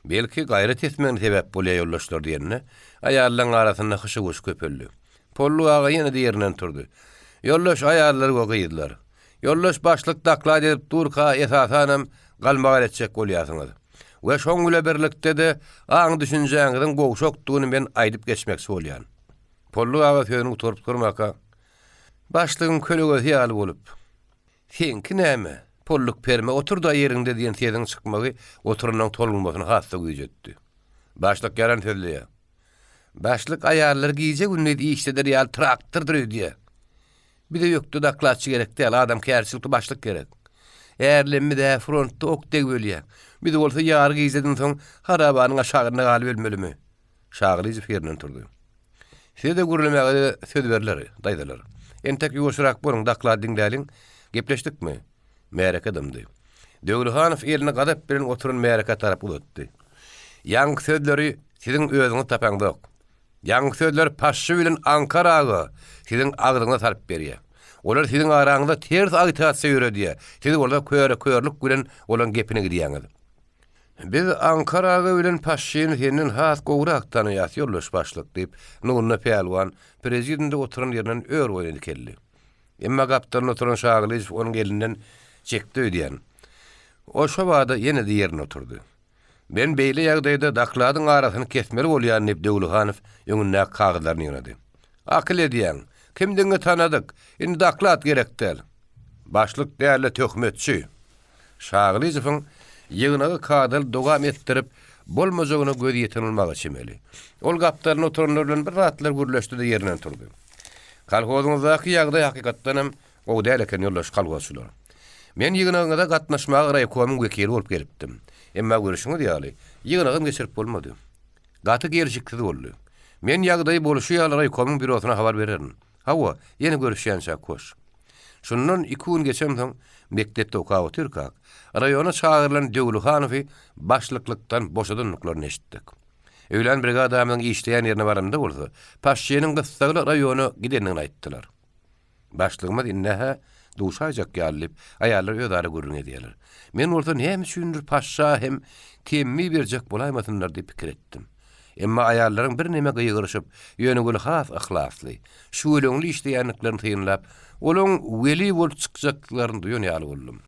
belki gaýrat etmegine sebäp bolýar ýoldaşlar diýende, aýallaryň arasynda hyşy-hyş köpeldi. Pollugaga ýene diýerinden turdy. Ýoldaş aýallary goýdylar. Ýoldaş başlyk daklad edip durka esasanam galmaga etjek bolýarsyňyz. We şoň bilen birlikde de aň düşünjeňiziň gowşokdugyny men aýdyp geçmekçi bolýan. Pollugaga söýüň oturup durmaka, başlygyň kölega ýaly bolup, "Senki näme? Polluk perme oturda yerinde diýen tezin çykmagy oturundan tolgunmasyna hassa güýjetdi. Başlyk garan söýlýär. Başlyk aýarlar giýje günne işler ýal traktordur diýär. Bir de ýokdy daklatçy gerek däl, adam kärçilikli başlyk gerek. Erlenmi de frontda ok deg bölýär. Bir de bolsa ýar gizledin soň harabanyň aşagyna galyp ölmelimi? Şagylyjy fernen turdy. Sede gurulmagy söz berler, daýdalar. Entek ýoşurak boruň daklady diňdäliň, gepleşdikmi? Merek adamdy. Döwlehanow elini gadap bilen oturun mereka tarap ulatdy. Ýang sözleri siziň özüňiz tapaňda ok. Ýang sözler paşşy bilen Ankaraga siziň agdyňyza tarap berýär. Olar siziň araňyzda ters agitatsiýa ýöredýär. Siz orada köýerlik bilen olan gepine gidýäňiz. Biz Ankaraga bilen paşşyny henden has gowrak tanaýas ýoldaş başlyk diýip Nurna Pelwan prezidentde oturan ýerinden ör boýundy keldi. Emma gapdan oturan Şagylyj onuň elinden çekdi öýdýän. O şobada ýene de ýerine oturdy. Ben beýle ýagdaýda dakladyň arasyny kesmeli bolýan diýip Döwlehanow ýöňüne kagydlaryny ýönedi. Akyl edýän, kimdiňi tanadyk, indi daklat gerekdir. Başlyk däle töhmetçi. Şagylyjyň ýygynagy kadal dogam etdirip bolmajagyna göz ýetenilmegi çemeli. Ol gapdaryny oturanlar bilen bir ratlar gürleşdi-de ýerinden turdy. Kalhozyňyzdaky ýagdaý hakykatdan hem o däl eken ýoldaş kalgosylar. Men ýygynagyňda gatnaşmagy raýkomyň wekili bolup gelipdim. Emma görüşüňi diýýärli. Ýygnagym geçirip bolmady. Gaty gerçekdi boldy. Men ýagdaý boluşy ýaly raýkomyň bürosyna habar bererim. Hawa, ýene görüşýänçä koş. Şundan 2 gün geçen soň mektepde okaw Türkak, raýona çağırılan Döwlehanowy başlyklykdan boşadynlyklaryny eşitdik. Öýlen brigadamyň işleýän ýerine baranda bolsa, paşçynyň gysgaly raýona gidenini aýtdylar. Başlygymyz inneha duşajak ýalyp, aýallar ýodary gurrun edýärler. Men orda näme üçindir paşça hem temmi berjek bolaýmasynlar diýip pikir etdim. Emma aýallaryň bir näme gyýgyryşyp, ýönügül has ahlasly, şuwleňli işleýänliklaryny tyýynlap, olaň weli bolup çykjaklaryny duýan ýaly boldum.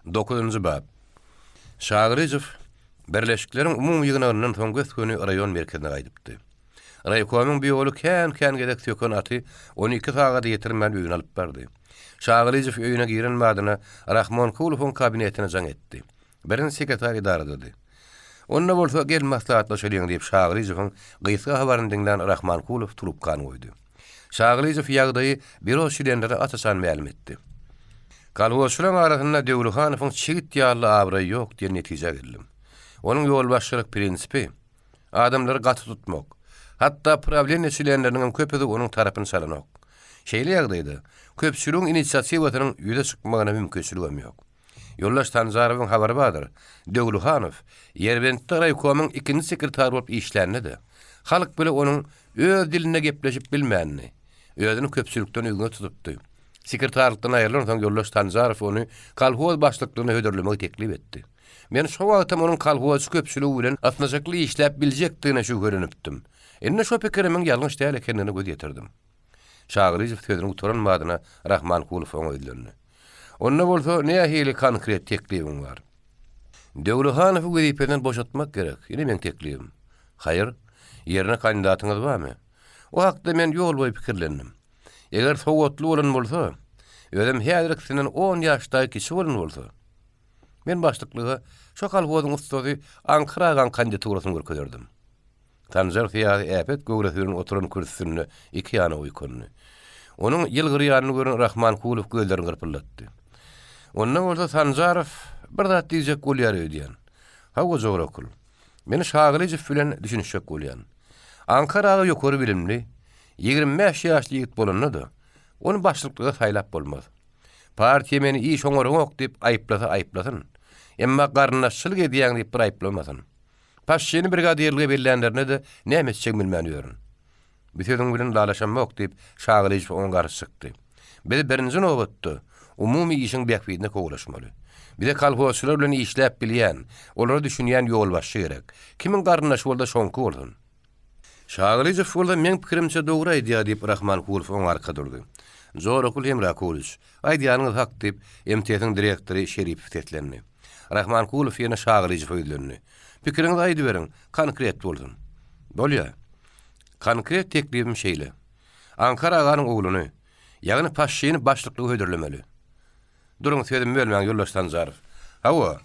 9-njy bab. Şagylyj Birleşikleriň umumy ýygynynyň soň gösküni raýon merkezine gaýdypdy. Raýkomyň biýoly kän gedek tökön aty 12 sagada ýetirmän öýüne alyp bardy. Şagylyj öýüne giren madyna Rahman Kulowyň kabinetine jaň etdi. Birin sekretar idaradady. Onna bolsa gel maslahatlaşalýan diýip Şagylyjyň gysga habaryny diňlen Rahman Kulow trubkany goýdy. Şagylyj ýagdaýy büro şirendere atasan ma'lum etdi. Kalhoşlaryň arasynda Döwlehanowyň çigit ýaly abry ýok diýen netije geldim. Onuň ýolbaşçylyk prinsipi adamlary gaty tutmak. Hatda problem näçilenleriniň köpüdi onuň tarapyny salanok. Şeýle ýagdaýda köpçüligiň inisiatiwatynyň ýüze çykmagyna mümkinçiligi ýok. Ýoldaş Tanzarowyň habary bardyr. Döwlehanow Ýerbentde raýkomyň 2-nji sekretary bolup işlänidi. Halk bile onuň öz diline gepleşip bilmänini, özüni köpçülikden öňe tutupdy. Sekretarlykdan aýrylan soň Ýoldaş Tanzarow ony kalhoz başlyklygyna höderlemegi teklip etdi. Men şo wagtda onuň kalhoz köpçüligi bilen atnaşykly işläp biljekdigine şu görünipdim. Enne şo pikirimin ýalňyş däl ekenini göz ýetirdim. Şagylyj sözüni uturanmadyna Rahman Kulow öňüdlendi. Onna bolsa näme hili konkret teklibim bar? Döwlehanowy wezipeden boşatmak gerek. Ýene men teklibim. Haýyr, ýerine kandidatyňyz barmy? O hakda men ýol boýup pikirlendim. Eger sowatly bolan bolsa, özüm häzirkinden 10 ýaşdaky kişi bolan bolsa, men başlyklygy şo kalhozyň ustady Ankaraga kandidaturasyny görkezerdim. Tanjar fiýaly äpet gowrasynyň oturan kürsüsinde 2 ýana uýkundy. Onuň ýylgyrýanyny gören Rahman Kulow gözlerini gyrpyldatdy. Ondan bolsa Tanjarow bir zat diýjek bolýar öýdýän. Hawa jograkul. Meni Şagylyj bilen düşünýek bolýan. Ankaraga ýokary bilimli 25 ýaşly ýigit bolanydy. Onu başlyklyga saýlap bolmaz. Partiýa meni iş oňoryň ok diýip aýyplasyn. Emma garnaşçylyk edýän diýip bir aýyplamasyn. Paşçyny brigadierlige bellenlerine de näme etjek bilmän ýörün. Bütün bilen dalaşanmak diýip Şagylyj oňa garşy çykdy. Birinji nowbatda umumy işiň bäkbidine kowlaşmaly. Bir de kalhozçylar bilen işläp bilýän, olary düşünýän ýolbaşçy gerek. Kimin garnaşy bolsa şonky bolsun. Şagylyj bolsa men pikirimçe dogry aýdýar diýip Rahman Kulow oňa arka durdy. Zorakul Emra Kuliç. Aýdýanyňyz hak diýip MTS-iň direktory Şeripov tetlendi. Rahman Kulow ýene Şagylyj öýdülendi. Pikiriňizi aýdy beriň, konkret bolsun. Bolýar. Konkret teklibim şeýle. Ankara aganyň ogluny, ýagny paşçyny başlyklygy höderlemeli. Duruň sözüm bölmän Ýoldaş Tanzarow. Hawa.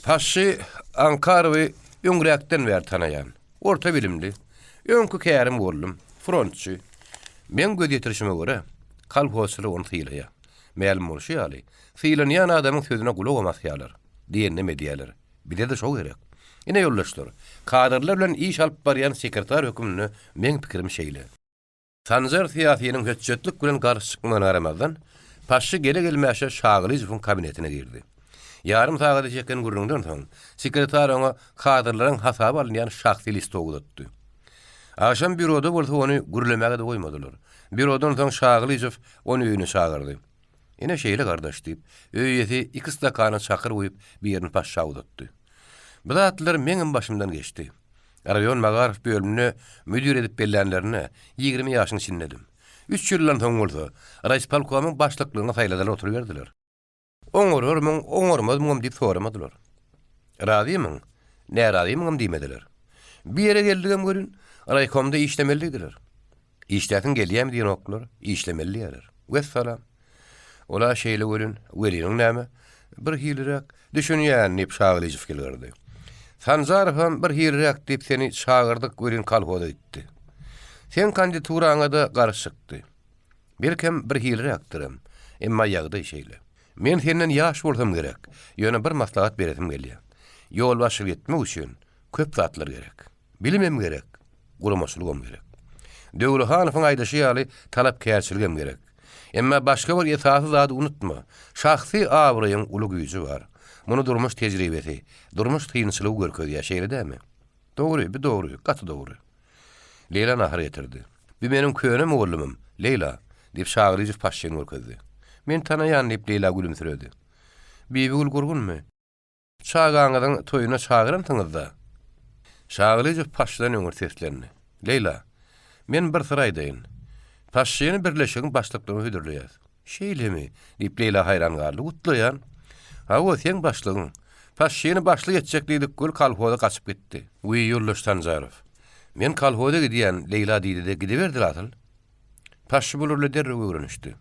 Paşçy Ankarawy öňrekden bäri tanaýan. Orta bilimli. Öňkü kärim boldum. Frontçy. Men göz ýetirişime görä kalhozçylyk onu tyýlaýar. Ma'lum bolşy ýaly. Sylanýan adamyň sözüne gulak olmasýarlar. Diýende mediýalar. Bide de şo gerek. Ine ýoldaşlar. Kadrlar bilen iş alyp barýan sekretar hökümini men pikirim şeýle. Sanjar siýasynyň höççetlik bilen garşy çykmagyna garamazdan paşy gele-gelmäşe Şagylyjowyň kabinetine girdi. Yarım sagat çeken gurrundan soň sekretar ona kadrlaryň hasaby alynýan şahsy list ogutdy. Aşam büroda bolsa onu gürlemäge de goýmadylar. Bürodan soň Şagylyjow onu öýüne çagyrdy. Ine şeýle gardaş diýip, öýeti 2 stakany çakyr goýup bir ýerini paşa awdatdy. Bu zatlar meňim başymdan geçdi. Arayon Magarow bölümini müdür edip bellenlerine 20 ýaşyň içindedim. 3 ýyldan soň bolsa, Raispolkomyň başlyklygyna saýladylar oturuverdiler. Oňormazmyň diýip soramadylar. Razymyň? Närazymyň diýmediler. Bir ýere geldigem görün, raykomda işlemelidiler. İşlätin gelýärmi diýen oklar, işlemeliler. Vesselam. Ola şeýle görün, weliniň näme? Bir hilirek düşünýän nip Şagylyjow gelýärdi. Sanjar hem bir hilirek diýip seni çagyrdyk görün kalhoda gitdi. Sen kandidатuraňa da garşykdy. Belkem bir hilirekdirim, emma ýagdy şeýle. Men senden ýaş bolsam gerek. Ýöne bir maslahat beresim gelýär. Ýol başyp etmek üçin köp zatlar gerek. Bilimem gerek. Guramaçlygam gerek. Döwlehanowyň aýdaşy ýaly talapkärçiligim gerek. Emma başga bir esasy zady unutma. Şahsy awryň uly güýji bar. Muny durmuş tejribesi, durmuş kynçylygy görkezýär şeýle dämi? Dogry, bir dogry, gaty dogry. Leyla nahar getirdi. Bir menim köýnem oglumym, Leyla, diýip Şagylyjow paşyny görkezdi. Men tanaýan diýip Leyla gülümsiredi. Bibi ul gurgunmy? Çagaňyzyň toýuna çagyramsyňyz-da. Şagylyjow paşdan öňür seslendi. Leyla, men bir syr aýdaýyn. Paşyny birleşigiň başlyklygyny hödürleýär. Şeýlemi? Diýip Leyla haýran galdy. Gutlaýan. Hawa sen başlygyň. Paşyny başlyk etjekdiýdik gül kalhoda gaçyp gitdi. Uý ýoldaş Sanjarow. Men kalhoda gidýän Leyla diýdi-de gidiberdi atyl. Paşy bulurly derrew öwrenişdi.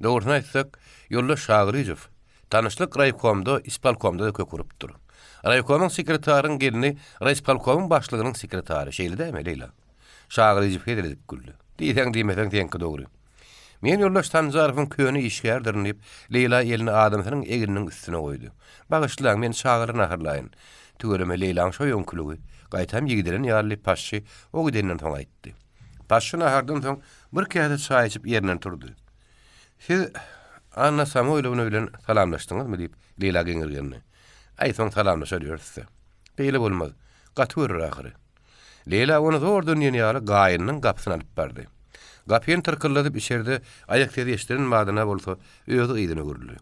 Dogrusyny aýtsak, ýoldaş Şagylyjow tanyşlyk raýkomda, ispalkomda da köküripdir. Raýkomyň sekretaryň gelini Raispolkomyň başlygynyň sekretary şeýle däme Leyla. Şagylyjow hederdik güldü. Diýseň diýmeseň teňki dogry. Men ýoldaş Sanjarowyň köýüni işgärdir diýip Leyla elini adamsynyň eginiň üstüne goýdy. Bagyşlaň men çagyryny ahyrlaýyn. Tügereme Leylaň şo ýonkulygy gaýtam ýigideren ýaly paşy o gidenden soň aýtdy. Paşyny ahardan soň bir käde çaý içip ýerinden turdy. Siz Anna Samoýlowna bilen salamlaşdyňyzmy diýip Leyla geňirgenni. Aýsoň salamlaşa diýersiz. Beýle bolmaz. Gaty görür ahyry. Leyla onu zordan ýene ýaly gaýynyň gapysyna alyp bardy. Gapyny tırkylladyp içeride aýak sesi eşdiren madyna bolsa öýüdi ýygyny görüldü.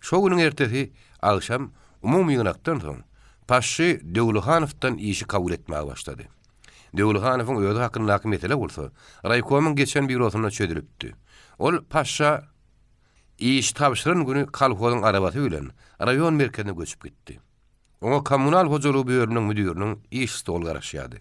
Şo güniň ertesi agşam umumy ýynakdan soň paşy Döwlehanowdan işi kabul etmäge başlady. Döwlehanowyň öýüdi hakyndaky mesele bolsa raýkomyň geçen bürosyna çödülipdi. Ol paşa iş tapşyran güni kalhodyň arabasy bilen raýon merkezine göçüp gitdi. Oňa kommunal hojalyk bölüminiň müdiriniň iş stol garaşýady.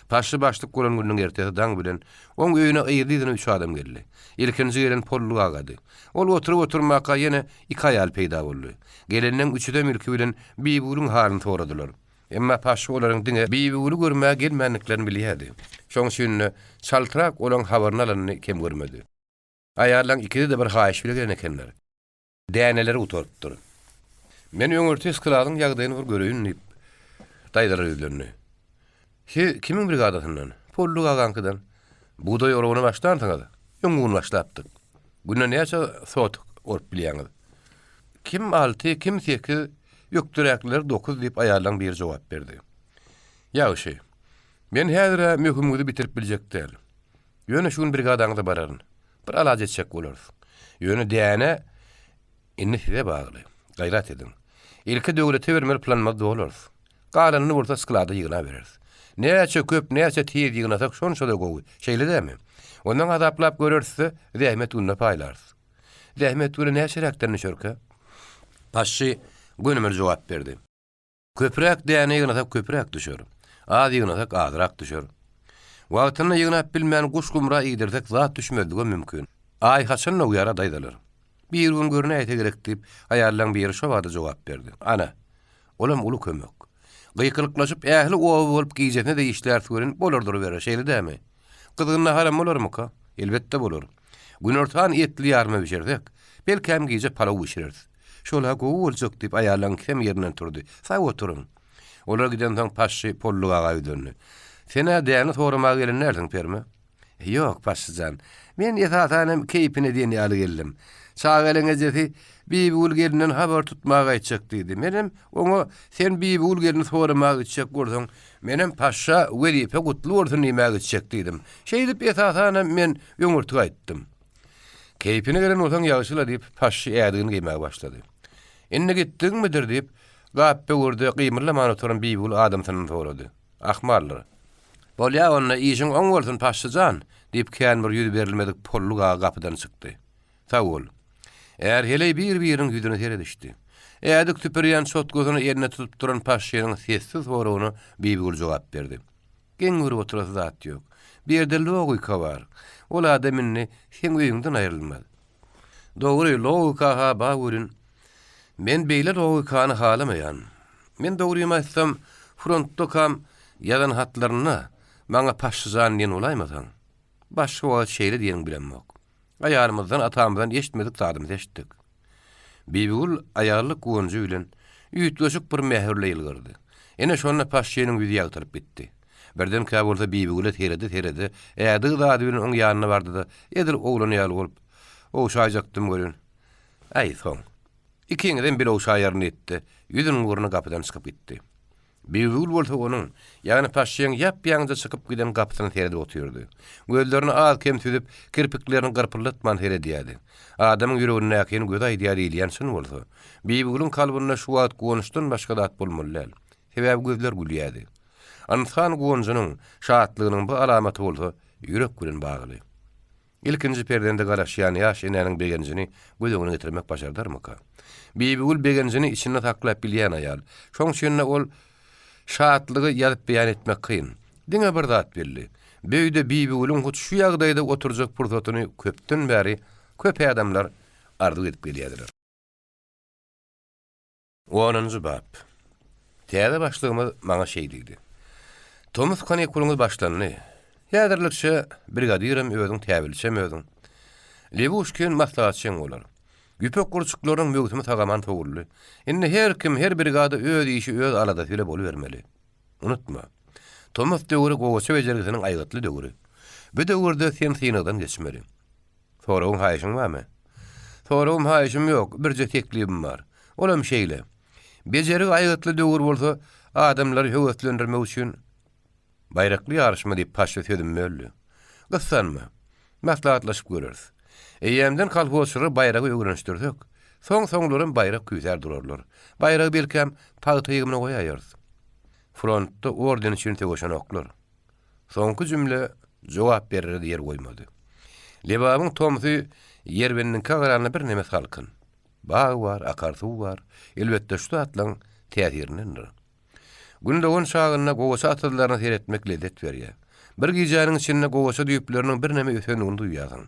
Paşy başlyk bolan günüň ertesi daň bilen oň öýüne ýerden 3 adam geldi. Ilkinji gelen pollu agady. Ol oturup oturmaka ýene 2 aýal peýda boldy. Geleniň 3-ü de mülki bilen bibiwulyň halyny soradylar. Emma paşy olaryň diňe bibiwuly görmäge gelmänliklerini bilýärdi. Şoň üçin çaltyrak olan habaryny alanyny kim görmedi. Aýarlaň ikide de bir haýyş bilen gelen ekenler. Däneleri uturupdyr. Men öňür teskladyň ýagdaýyny bir göreýin diýip daýdalar öýlerini. Kimin brigadasından? Pollu agankydan. Buğday orowuna başlandyňyz. Ýöňüň başlapdyk. Güne näçe sot orp bilýäňiz. Kim 6, kim 8, ýökdiräkler 9 diýip aýarlaň bir jogap berdi. Ýagşy. Men häzir möhümligi bitirip biljekdir. Ýöne şu brigadaňyza bararyn. Bir alaj etjek bolar. Ýöne däne inni size bagly. Gaýrat edin. Ilki döwlete bermeli planmaz bolar. Galanyny bolsa sklada ýygyna bereriz. Näçe köp, näçe tiýiz ýygnasak şonça da gowy. Şeýle dämi? Ondan adaplap görersiz, zähmet unup aýlarys. Zähmet unup näçe rakdan şörkä? Paşy gönümel jogap berdi. Köprek däne ýygnasak köprek düşer. Az ýygnasak azrak düşer. Wagtyny ýygnap bilmän guş gumra ýydirsek zat düşmezdige mümkin. Ay haçan ýara daýdalar. Bir gün görne aýta gerek diýip aýarlaň bir şo wagty jogap berdi. Ana, olam uly kömek. Gıykılıklaşıp ähli owa bolup giýjetine de işler sören bolardyr berer şeýle dämi? Gyzygyna haram bolarmy ka? Elbetde bolar. Günortan etli ýarma biçersek, Belki hem giyce palaw pişirir. Şola gowy boljak diýip aýarlaň hem ýerinden turdy. Sag oturun. Olar giden soň paşy pollu gaga döndü. Sene däni soramaga gelen nerden perme? Yok paşyjan. Men ýetanem keypine diýeni aly geldim. Çağelen ejeti Bibul gelinden haber tutmaga aýtjak diýdi. Menem oňa sen Bibul gelini soramaga aýtjak görsäň, menem paşa welipe gutly bolsun diýmäge aýtjak diýdim. Şeýdip ýetanem men öňürtüge aýtdym. Keypine gelen olsaň ýagşyla diýip paşy ädigini giýmäge başlady. Enne gitdiňmidir diýip gappe gördi, gymyrlaman oturan Bibul adamsyny sorady. Ahmarlar. Bolýa onna işiň oň bolsun paşyjan diýip känmir ýüzi berilmedik pollu gapydan çykdy. Sag ol. Eğer hele bir-birinin yüzüne seredişti. Eğedik tüpürýän şot gözüni ýerine tutup duran paşynyň sessiz sorawyna Bibul jogap berdi. Geňür oturasy zat ýok. Bir ýerde logika bar. Ol adamyny sen öýüňden aýrylmaz. Dogry logika ha bagurin. Men beýle logikany halamaýan. Men dogrymaýsam frontda kam ýadan hatlaryna maňa paşyjan diýen olaýmasaň. Başga şeýle diýen bilenmek. Ayarımızdan atamızdan eşitmedik zadımız eşitdik. Bibul ayarlık goňjy bilen üýtgeşik bir mähürle ýylgyrdy. Ene şonda paşynyň ýüzi ýagtyryp bitdi. Birden ka bolsa Bibul teredi. Ädi zady bilen oň ýanyna bardy da edil oglany ýaly bolup, "O şaýjakdym görün." Aý soň. Ikiňizden biri o şaýaryny etdi. Ýüzüniň guruna gapydan çykyp gitdi. Bibul bolsa onuň, ýagny paşyň ýap-ýaňda çykyp giden gapysyny teredi oturdy. Gözlerini az kem tüzüp, kirpiklerini gyrpyrlatman teredi. Adamyň ýüregine näkin göz aýdýar ýanşyn bolsa, Bibulun kalbyna şu wagt gonuşdan başga dat bolmaly. Sebäbi gözler gülýärdi. Ansan gonjynyň şatlygynyň bu alamaty bolsa, ýürek bilen bagly. İlkinji perdende garaşýan ýaş enenin begenjini gözüňe getirmek başardarmyka? Bibul begenjini içinde taklap bilýän aýal. Şoň üçin ol şatlygy ýazyp beýan etmek kyn. Diňe bir zat belli. Beýde Bibulun hut şu ýagdaýda oturjak pursatyny köpden bäri köp adamlar ardy edip gelýärler. 10-njy bab. Täze başlygymyz maňa şeý diýdi. Thomas kanikulyňyz başlandy. Ýadyrlykça brigadierim özüň täbilçem özüň. Lebushkin maslahatçyň bolar. Güpek gurçuklaryň mögütimi tagaman togurly. Indi her kim her brigada öz işi öz alada tyle boluvermeli. Unutma. Thomas döwri gowaça bejergisiniň aýgatly döwri. Bu döwürde sen synadan geçmeli. Soragyň haýyşyň barmy? Soragyň haýyşym ýok, birje teklibim bar. Olam şeýle. Bejerig aýgatly döwür bolsa, adamlary höwetlendirmek üçin bayrakly ýarşma diýip paşa söýdüm. Gyssanma. Maslahatlaşyp göreriz. Eýemden kalhoşyry bayragy öwrenişdirdik. Soň-soňlarym bayrak küýser durarlar. Bayragy belkem paýtygymyna goýarys. Frontda orden üçin tegoşan oklar. Soňky jümle jogap berer diýer goýmady. Lebabyň Tomsy ýerbeniň kagaralyna bir neme salkyn. Bagy bar, akarsuw bar. Elbetde şu atlaň täsirindendir. Gündoğun şağınna gowaça atlaryny seyretmek lezzet berýär. Bir gijanyň içinde gowaça düýpleriniň bir neme ösenigini duýýarsyň.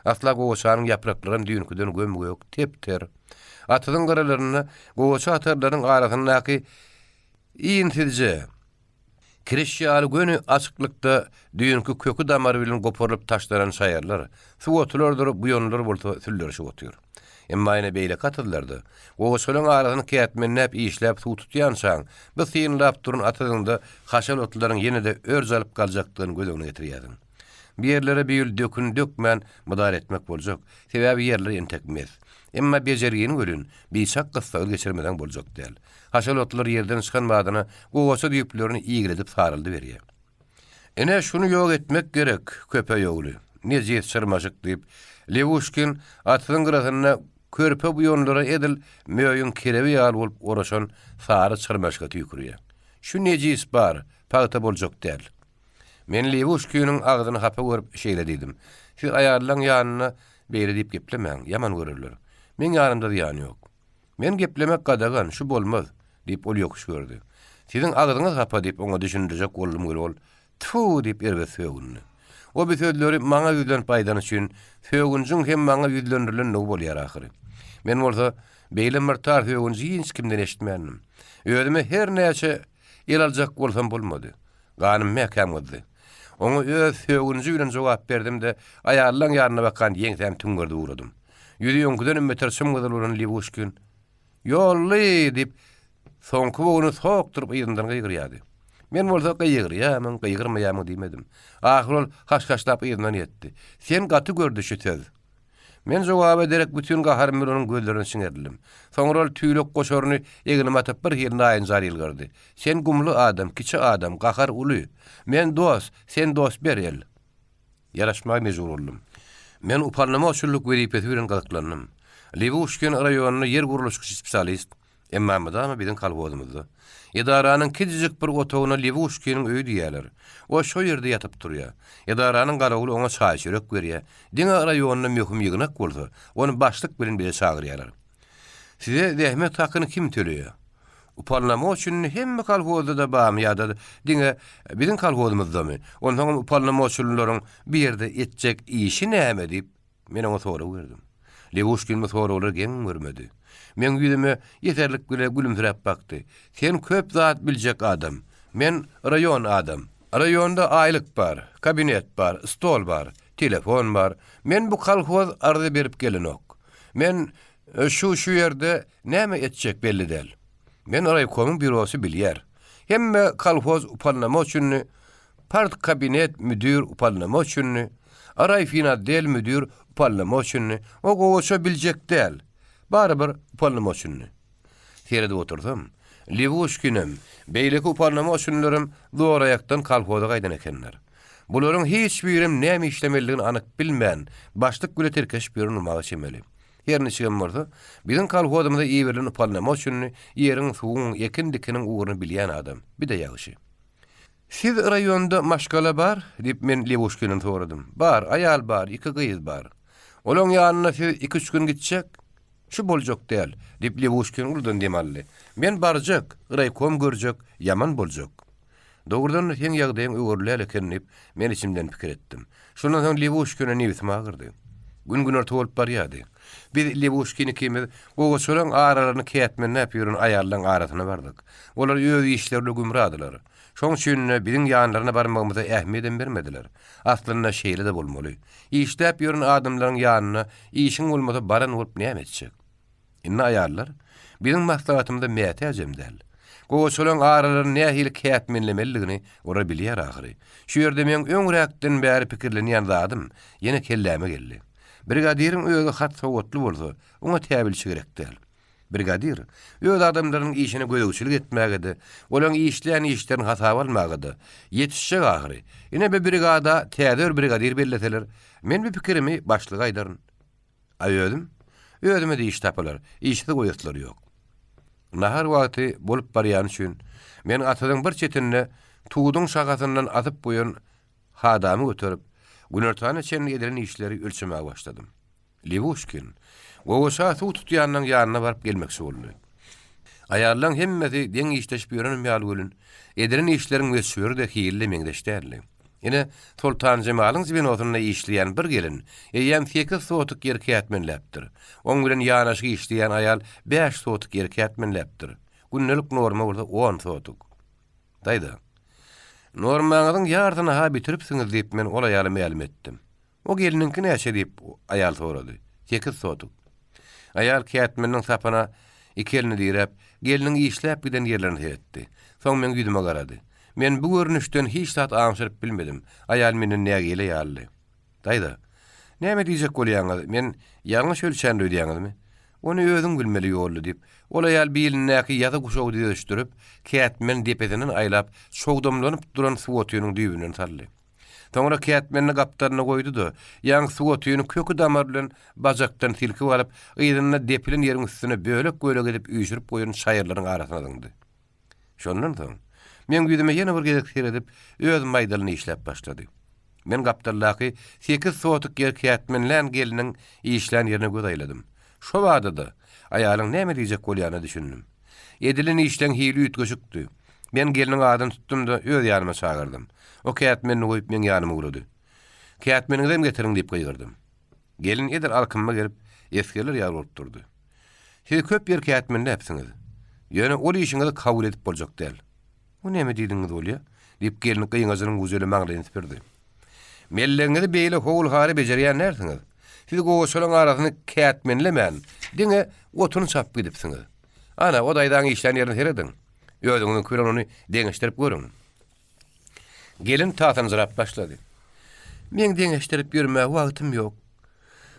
Asla gowaçanyň ýapraklaryny düýünküden gömüge ýok, tepter. Atynyň garalaryna gowaça atarlaryň arasyndaky iýintirje. Kirişýaly göni açyklykda düýünkü kökü damary bilen goparyp taşlaran şaýarlar, suw otulardyr, bu ýonlar bolsa süllerişip otyr. Emma ýene beýle katyllardy. Gowaçalyň arasyny kätmenläp işläp suw tutýansaň, bu synlap durun atydynda haşal otlaryň ýene-de örj alyp galjakdygyny gözüňe getirýärdiň. Bir ýerlere beýil dökün mudar etmek boljak. Sebäbi ýerler entekmez. Emma bejerýän görün, biçak gyssaly geçirmeden boljak däl. Haşal otlar ýerden çykan badyna gowaça düýplerini iýgiledip saryldy berýär. Ene şunu ýok etmek gerek, köpe ýogly. Neje çyrmaşyk diýip Lebushkin atynyň garasyna körpe bu ýonlara edil möýün kerebi ýaly bolup oraşan sary çyrmaşyka tüýkürýär. Şu nejis bar, paýta boljak däl. Men Lebushkiniň agzyny hapa görüp şeýle diýdim. Siz aýarlaň ýanyna beýle diýip geplemäň, ýaman görürler. Men ýanymda ýany ýok. Men geplemek gadagan, şu bolmaz diýip ol ýokuş gördü. Siziň agzyňyz hapa diýip oňa düşündirjek boldum görüp, "Tu" diýip erbe söýgünni. O bir sözleri maňa ýüzden paýdan üçin söýgünjüň hem maňa ýüzlendirilen näme bolýar ahyry. Men bolsa beýle mertar söýgünji hiç kimden eşitmänim. Özüme her näçe ýel aljak bolsam bolmady. Ganym mäkem boldy. Oňa öz söýgünji bilen jogap berdim de aýarlaň ýaryna bakan ýeňsem tüňgürde uradym. Yüzü ýöňküden meter symgydyl bolan Libushkin. "Ýolly" dip soňky bowuny sokduryp ýyndan gyýgyrýady. Men bolsa gyýgyrýam, gyýgyrmaýam diýmedim. Ahir ol haş-haşlap ýyndan ýetdi. "Sen gaty gördü şu söz." Men jogap ederek bütün gaharym onun gözlerini siňerdim. Soňra ol tüýlek goşoruny egilime atyp bir ýerine aýyn jar ýylgyrdy. "Sen gumly adam, kiçi adam, gahar uly. Men dost, sen dost berel." Yaraşmagy mejbur boldum. Men uparlama üçinlik wezipeti bilen galaklandym. Libushkin raýonuny yer guruluşy spesialist, emma bizim kalbodymyzda. Edaranyň kizjik bir otagyna Libushkiniň öýü diýerler. O şo ýerde ýatyp durýar. Edaranyň garaguly oňa çaý çörek berýär. Diňe raýonuny möhüm ýygnak bolsa, onu başlyk bilen bile çagyrýarlar. Size zähmet hakyny kim töleýär? Uparlama üçin hemme kalbodda da bam ýa-da diňe bizim kalbodymyzdamy. Onuň uparlama üçinlaryň bir ýerde etjek işi näme diýip men oňa soraw berdim. Libushkin mi sorawlar gen görmedi. Men ýüzüme ýeterlik bile gülümsirep bakdy. "Sen köp zat biljek adam. Men raýon adam. Raýonda aýlyk bar, kabinet bar, stol bar, telefon bar. Men bu kolhoz ardy berip gelenok. Men şu ýerde näme etjek belli del. Men raýkomyň bürosy bilýär. Hemme kolhoz upanlama üçin, part kabinet müdür upanlama üçin, raýfina del müdür upanlama üçin, o goşa biljek del. Barabir upanlama üçin. Terede oturdum. Libushkinim, beýleki upanlama üçinlerim zor aýakdan kolhoza gaýdan ekenler. Bularyň hiç birim näme işlemeligini anyk bilmän, başlyk güle terkeş bir numara çemeli. Ýerine çygym bolsa, bizim kolhozymyzda iýerilen upanlama üçin ýeriň suwuň ekin-dikiniň uguryny bilýän adam. Bir de ýagşy. "Siz raýonda maşgala bar?" diýip men Libushkinden soradym. "Bar, aýal bar, iki gyýyz bar. Olaň ýanyna siz 2-3 gün gitjek, şu boljak däl" diýip Libushkin urdan demally. "Men barjak, raýkom görjek, ýaman boljak." Dogrudan heň ýagdaýyň öwürläle ekenip men içimden pikir etdim. Şondan soň Libushkinä newsma girdi. Gün ortalyp barýady. Biz Libushkini kimiz gogoçolan aralaryny kätmen näpýörün aýallaryň arasyna bardyk. Olar öz işlerle gümradylar. Şoň üçin bizim ýanlaryna barmagymyza ähmiýet bermediler. Aslynda şeýle de bolmaly. İşläp ýörün adamlaryň ýanyna işiň bolmasa baran bolup näme etjek? Inne aýallar bizim maslahatymyzda mäte ajemdäl. Gogoçolan aralaryny nähili kätmenlemeligini ora bilýär ahyry. Şu ýerde men öňräkden bäri pikirlenýän zadym ýene kelläme geldi. Brigadiriň öýüne hat sowatly bolsa, oňa täbilçi gerekdir. Brigadir öýde adamlaryň işine gödäwçilik etmägidi, olaň işleýän işlerini hasaba almagidi. Ýetişjek ahyry. Ine bir brigada täze brigadir belleseler, men bir pikirimi başlyga aýdaryn. Öýdüm de iş tapalar, işde goýatlar ýok. Nahar wagty bolup barýan üçin men atadyň bir çetinine tuğduň şagasyndan atyp goýan hadamy götürip Günertany çenli edilen işleri ölçemeye başladım. Libushkin, gogoşa su tutýanyň ýanyna barıp gelmekçi boldy. Aýarlaryň hemmeti deň işleş ýörünüm ýaly bolun. Edilen işleriň weşgöri de hille meňdeşdärli. Ine Sultan Jemalyň zibinotyna işleýän bir gelin, ýem 8 sotuk ýer kätmenläpdir. Oň bilen ýanaşy işleýän aýal 5 sotuk ýer kätmenläpdir. Günnelik norma bolsa 10 sotuk. Daýda. Normanyň ýardyny ha bitiripsiňiz diýip men ol aýaly ma'lum etdim. O geliniňki näçe diýip aýal sorady. 8 sotuk. Aýal kätmeniň sapana iki elini direp, geliniň işläp giden ýerlerini seyretdi. Soň men güdüme garady. Men bu görnüşden hiç tat aňşyryp bilmedim. Aýal meni nägele ýaly. Daýda. Näme diýjek bolýaňyz? Men ýalňyş ölçänli diýäňizmi? Onu özüň bilmeli ýolly diýip, ol aýal bilinäki ýa-da guşagy diýişdirip, kätmen depetinden aýlap, şogdamlanyp duran suwatýynyň düýbünden saldy. Soňra kätmenni gapdaryna goýdy da, ýaň suwatýyny kökü damar bilen bajakdan tilkip alyp, ýygyna depilen ýeriň üstüne bölek edip üýşürip goýan şaýyrlaryň arasyna döndü. Şondan soň men güýdüme ýene bir gezek seredip, öz maýdalyny işläp başlady. Men gapdarlaky 8 sotuk ýer kätmenlän geliniň işlän ýerine göz aýladym. Şo wagtda aýalyň näme diýjek bolýanyny düşündüm. Edilen işleň hili ütgeşikdi. Men geliniň adyny tutdum da öz ýanyma çagyrdym. O kätmeni goýup men ýanyma urdy. Kätmeniňden getiriň diýip goýgurdym. Gelin edir alkymma gelip eskeler ýar bolup durdy. Siz köp ýer kätmenläpsiňiz. Ýöne ol işiňizi kabul edip boljak däl. Bu näme diýdiňiz bolýar? Diýip gelin gyňazynyň güzeli maňlaýyny berdi. Melleňizi beýle howul hary bejerýän nersiňiz? Siz goşulan arasyny kätmenlemän. Diňe otunu çap gidipsiňiz. Ana o daýdan işlän ýerini heredin. Öýdüňiň külüni deňeşdirip görün. Gelin taýtany zırap başlady. Men deňeşdirip ýürme wagtym ýok.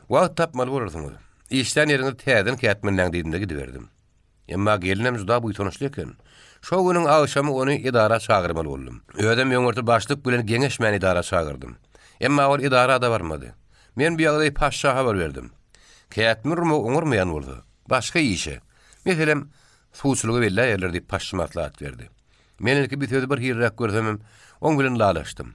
Wagt tapmaly bolarsyňyz. İşlän ýerini täzen kätmenläň diýdimde gidiberdim. Emma gelinem juda buýtanışly eken. Şo günüň agşamy ony idara çagyrmaly boldum. Öýdem ýöňürti başlyk bilen geňeşmän idara çagyrdym. Emma ol idara da barmady. Men bir ýagdaý paşa habar berdim. Kätmirmi oňurmaýan boldy. Başga işe. Meselem suwçulugy bella ýerler diýip paşa matlaat berdi. Meniki bir sözi bir hirrak görsemem, oň bilen lalaşdym.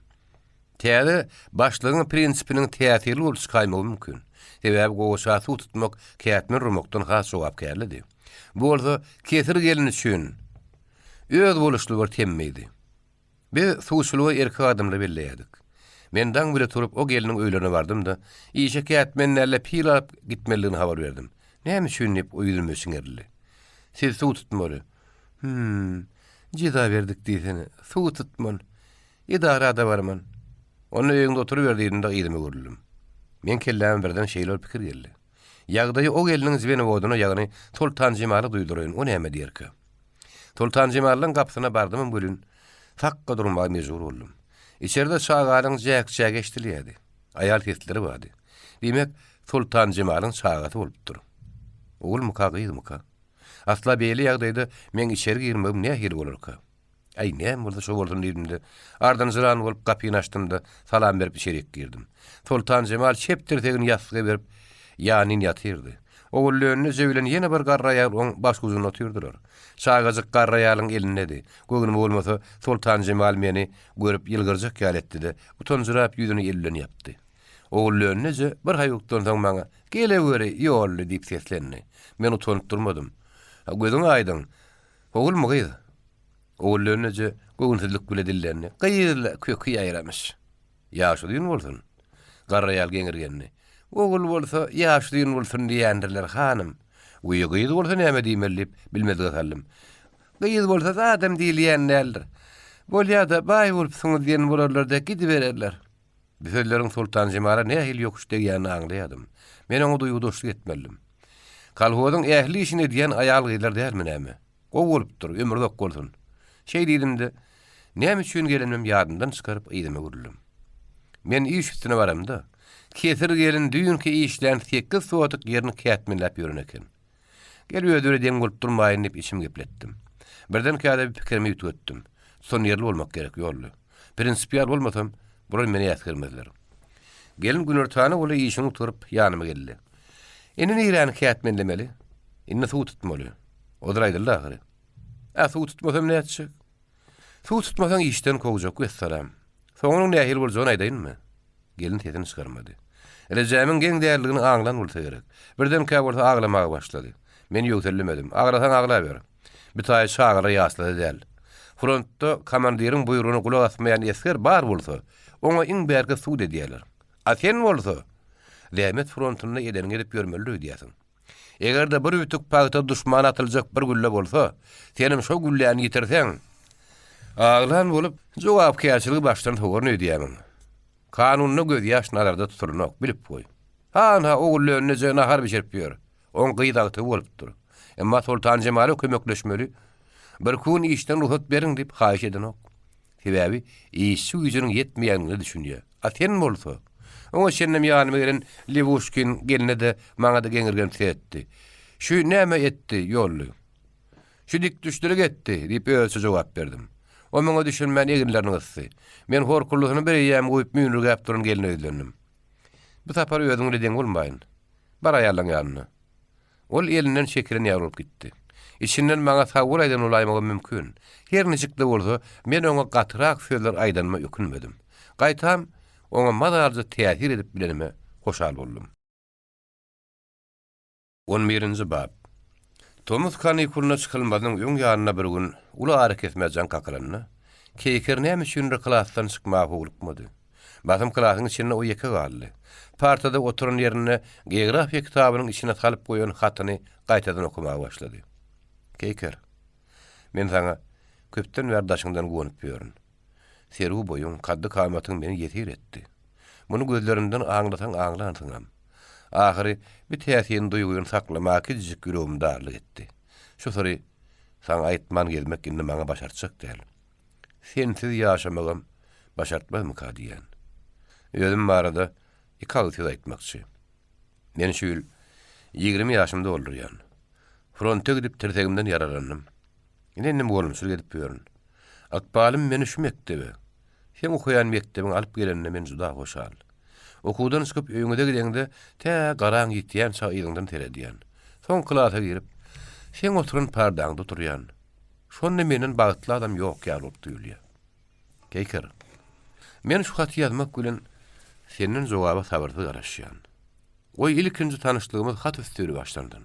Täze başlygyň prinsipiniň täsirli bolup çykaýmagy mümkin. Sebäbi goşa suw tutmak kätmirmokdan has jogap geldi. Bu bolsa kesir gelin üçin öz boluşly bir temmeydi. Biz suwçulugy erkek adamla belleýärdik. Mendan bile turup o geliniň öýlerine bardym da, işe kätmenlerle pil alıp gitmeliligini habar berdim. Näme üçin dip uýdurmasyň erli. Siz suw tutmaly. Cida verdik diýsene. Suw tutman. İdarada barman. Onu öýüňde oturup berdiňde ýedime görüldüm. Men kelläm birden şeýler pikir geldi. Ýagdaýy o geliniň zibeni boduny, ýagny Sultan Jemaly duýdurýan. O näme diýerki? Sultan Jemalyň gapysyna bardym bölün. Takka durmagy mejbur boldum. İçeride çağaryň jäk-jäk eşdilýärdi. Aýal kesleri bardy. Demek Sultan Jemalyň çağaty bolupdyr. Ogul muka gyýdymyka? Asla beýle ýagdaýda men içeri girmem ne hil bolarka? Ay näme bolsa şo boldum diýdimde. Ardan zıran bolup gapyny açdymda salam berip içeri girdim. Sultan Jemal çeptirtegini ýastyga berip ýanyň ýatyrdy. Ogullöňüne zöwlen ýene bir garraýal oň baş guzuny otyrdylar. Çağazyk garraýalyň elindedir. Gögünüm bolmasa Sultan Jemal meni görüp ýylgyrjak ýaletdi-de, utanjyrap ýüzüni ellen ýapdy. Ogullöňüne bir haýokdan soň maňa "Gele göre ýolly" diýip seslendi. Men utanyp durmadym. Gözüň aýdyn. Ogul mu gyýdy? Ogullöňüne gögünsizlik bile dillenni. Gyýyla kökü ýaýramış. Ýaşy diýin bolsun. Garraýal geňirgenni. Ogul bolsa ýaşy diýin bolsun diýendirler hanım. Gyýydy bolsa näme diýmelip bilmedi gatalym. Gyýydy bolsa adam diýilýänler. Bolýa-da baý bolupsyňyz diýen bolarlar-da gidibererler. Bu sözleriň Sultan Jemala ne hil ýokuşdy diýeni aňlaýadym. Men oňa duýgudoşlyk etmelim. Kalhodyň ähli işini diýen aýal gyýlar dälmi näme? O bolupdyr, ömürdek bolsun. Şeý diýdimde, näme üçin gelenmem ýadymdan çykaryp ýedime görüldüm. Men iş üstüne baramda. Kesir gelin düýünki işlän 8 sowatyk ýerini kätmenläp ýören eken. Gel öýdüre deň bolup durmaýyn diýip içim gepletdim. Birden käde bir pikirimi ýetdim. Son ýerli bolmak gerek ýolly. Prinsipial bolmasam, bular meni ýatkyrmazlar. Gelin günertany ola işini turup ýanyma geldi. Eni näýäni kätmenlemeli? Inni suw tutmaly. Odraýdylar ahyrı. Suw tutmasam näme etjek? Suw tutmasaň işden kowjak wessalam. Soňuň nähil boljagyny aýdaýynmy? Gelin tetini çykarmady. Rejämiň geň därligini aňlan bolsa gerek. Birden käbirde aglamaga başlady. Men ýöwtellemedim. Agrasaň agla ber. Bir taýy çağıra ýaslady däl. Frontda komandiriň buýrugyna gulak asmaýan esker bar bolsa, oňa iň bärki suw diýerler. Sen bolsa, Dämet frontyna eden gelip görmeli diýäsiň. Eger-de bir ütük pagta duşman atyljak bir gülle bolsa, senim şo gülläni ýetirseň, aglan bolup jogap käçiligi başdan togurny diýämiň. Kanunyny göz ýaş nazarda tuturnak bilip goý. Ha o güllärine nahar biçirip ýör. On gyýdagty bolupdyr. Emma Sultan Jemaly kömekleşmeli. Bir kun işden ruhsat beriň diýip haýyş edenok. Sebäbi işi güýjüniň ýetmeýänini düşünýär. Sen bolsa, oňa şennem ýanyma gelen Lewushkin geline de maňa da geňirgen etdi. Şu näme etdi ýolly? Şu dik düşdürek etdi diýip öýse jogap berdim. O maňa düşünmän eginlerini gysdy. Men horkullygyny berýärm goýup müýnür gap duran gelin öýlendim. Bu tapar öýdüňle deň bolmaýyn. Bar aýallaň ýanyna. Ol elinden şekerini ýaryp gitdi. İçinden maňa sawur aýdan olaýmagy mümkin. Her nijikde bolsa, men oňa gatyrak sözler aýdanma ýökünmedim. Gaýtam, oňa mazarjy täsir edip bilenime hoşal boldum. 11-nji bab. Tomuz kanikuluna çykylmadan öň ýanyna bir gün uly hareketmezden kakylanyna, keýker näme üçin klasdan çykmak bolupmady. Bazym klasyň içinde o ýeke galdy. Partada oturan ýerine geografiýa kitabynyň içine salyp goýan hatyny gaýtadan okumaga başlady. Keýker, men saňa köpden berdaşyňdan gowunyp ýörün. Seru boýuň, kaddy kamatyň meni ýetir etdi. Muny gözlerimden aňlatan aňlansyňam. Ahiri bir täsirin duýguny saklamak için ýüregim darlyk etdi. Şu sory saňa aýtman gelmek indi maňa başartjak däl. Sensiz ýaşamagam başartmazmy ka diýen. Özüm barada ikalyty aýtmakçy. Men şu ýyl 20 ýaşymda bolýan. Fronta gidip tertegimden yararlandım. Indi bolmuşur gidip ýörün. Akbalym meni şu mektebe. Sen okuyan mektebiň alyp gelende men juda hoşal. Okudan çykyp öňüňde gideňde tä garaň ýitýän şaýyňdan terediýän. Soň klasa girip sen oturan pardaňda oturýan. Şonda menen bagtly adam ýok ýar bolup duýulýar. Keýker. Men şu haty ýazmak bilen senden jogaba sabyrly garaşýan. O ilkinji tanışlygymyz hat üstüri başlandy.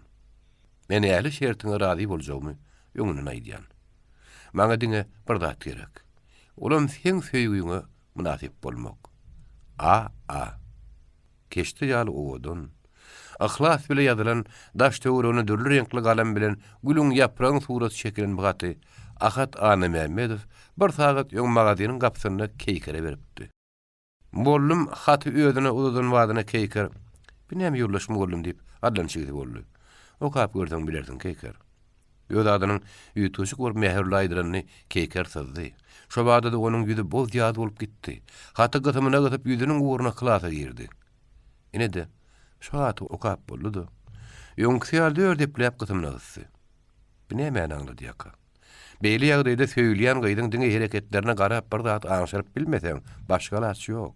Men äli şertiňe razy boljagmy öňünden aýdýan. Maňa diňe bir zat gerek. Olam sen söýgüňe munasip bolmak. Keşti ýaly owudun. Ahlas bile ýazylan daş töwrüni dürli renkli galam bilen gülüň ýapragyň suraty çekilen baty Ahat Any Mämmedow bir sagat ýöň magazynyň gapysyna keýkere beripdi. Bollum haty özüne uzun wadyna keýker. Binem ýurlaşma bollum diýip adlançygy boldy. O kap gördiň bilerdiň keýker. Ýöz adynyň ýutuşyk bir mähirli aýdyrany keýker sazdy. Şo wagtda onuň ýüzi boz ýaly bolup gitdi. Haty gytymyna gytyp ýüzüniň uğruna klasa girdi. Inede şo haty okap boldy. Ýöňkisi aldy ördepläp gytymyna gysdy. Bine men aňlady ýaka. Beýle ýagdaýda söýülýän gyýdyň diňe hereketlerine garap bir zat aňşyryp bilmeseň başga laç ýok.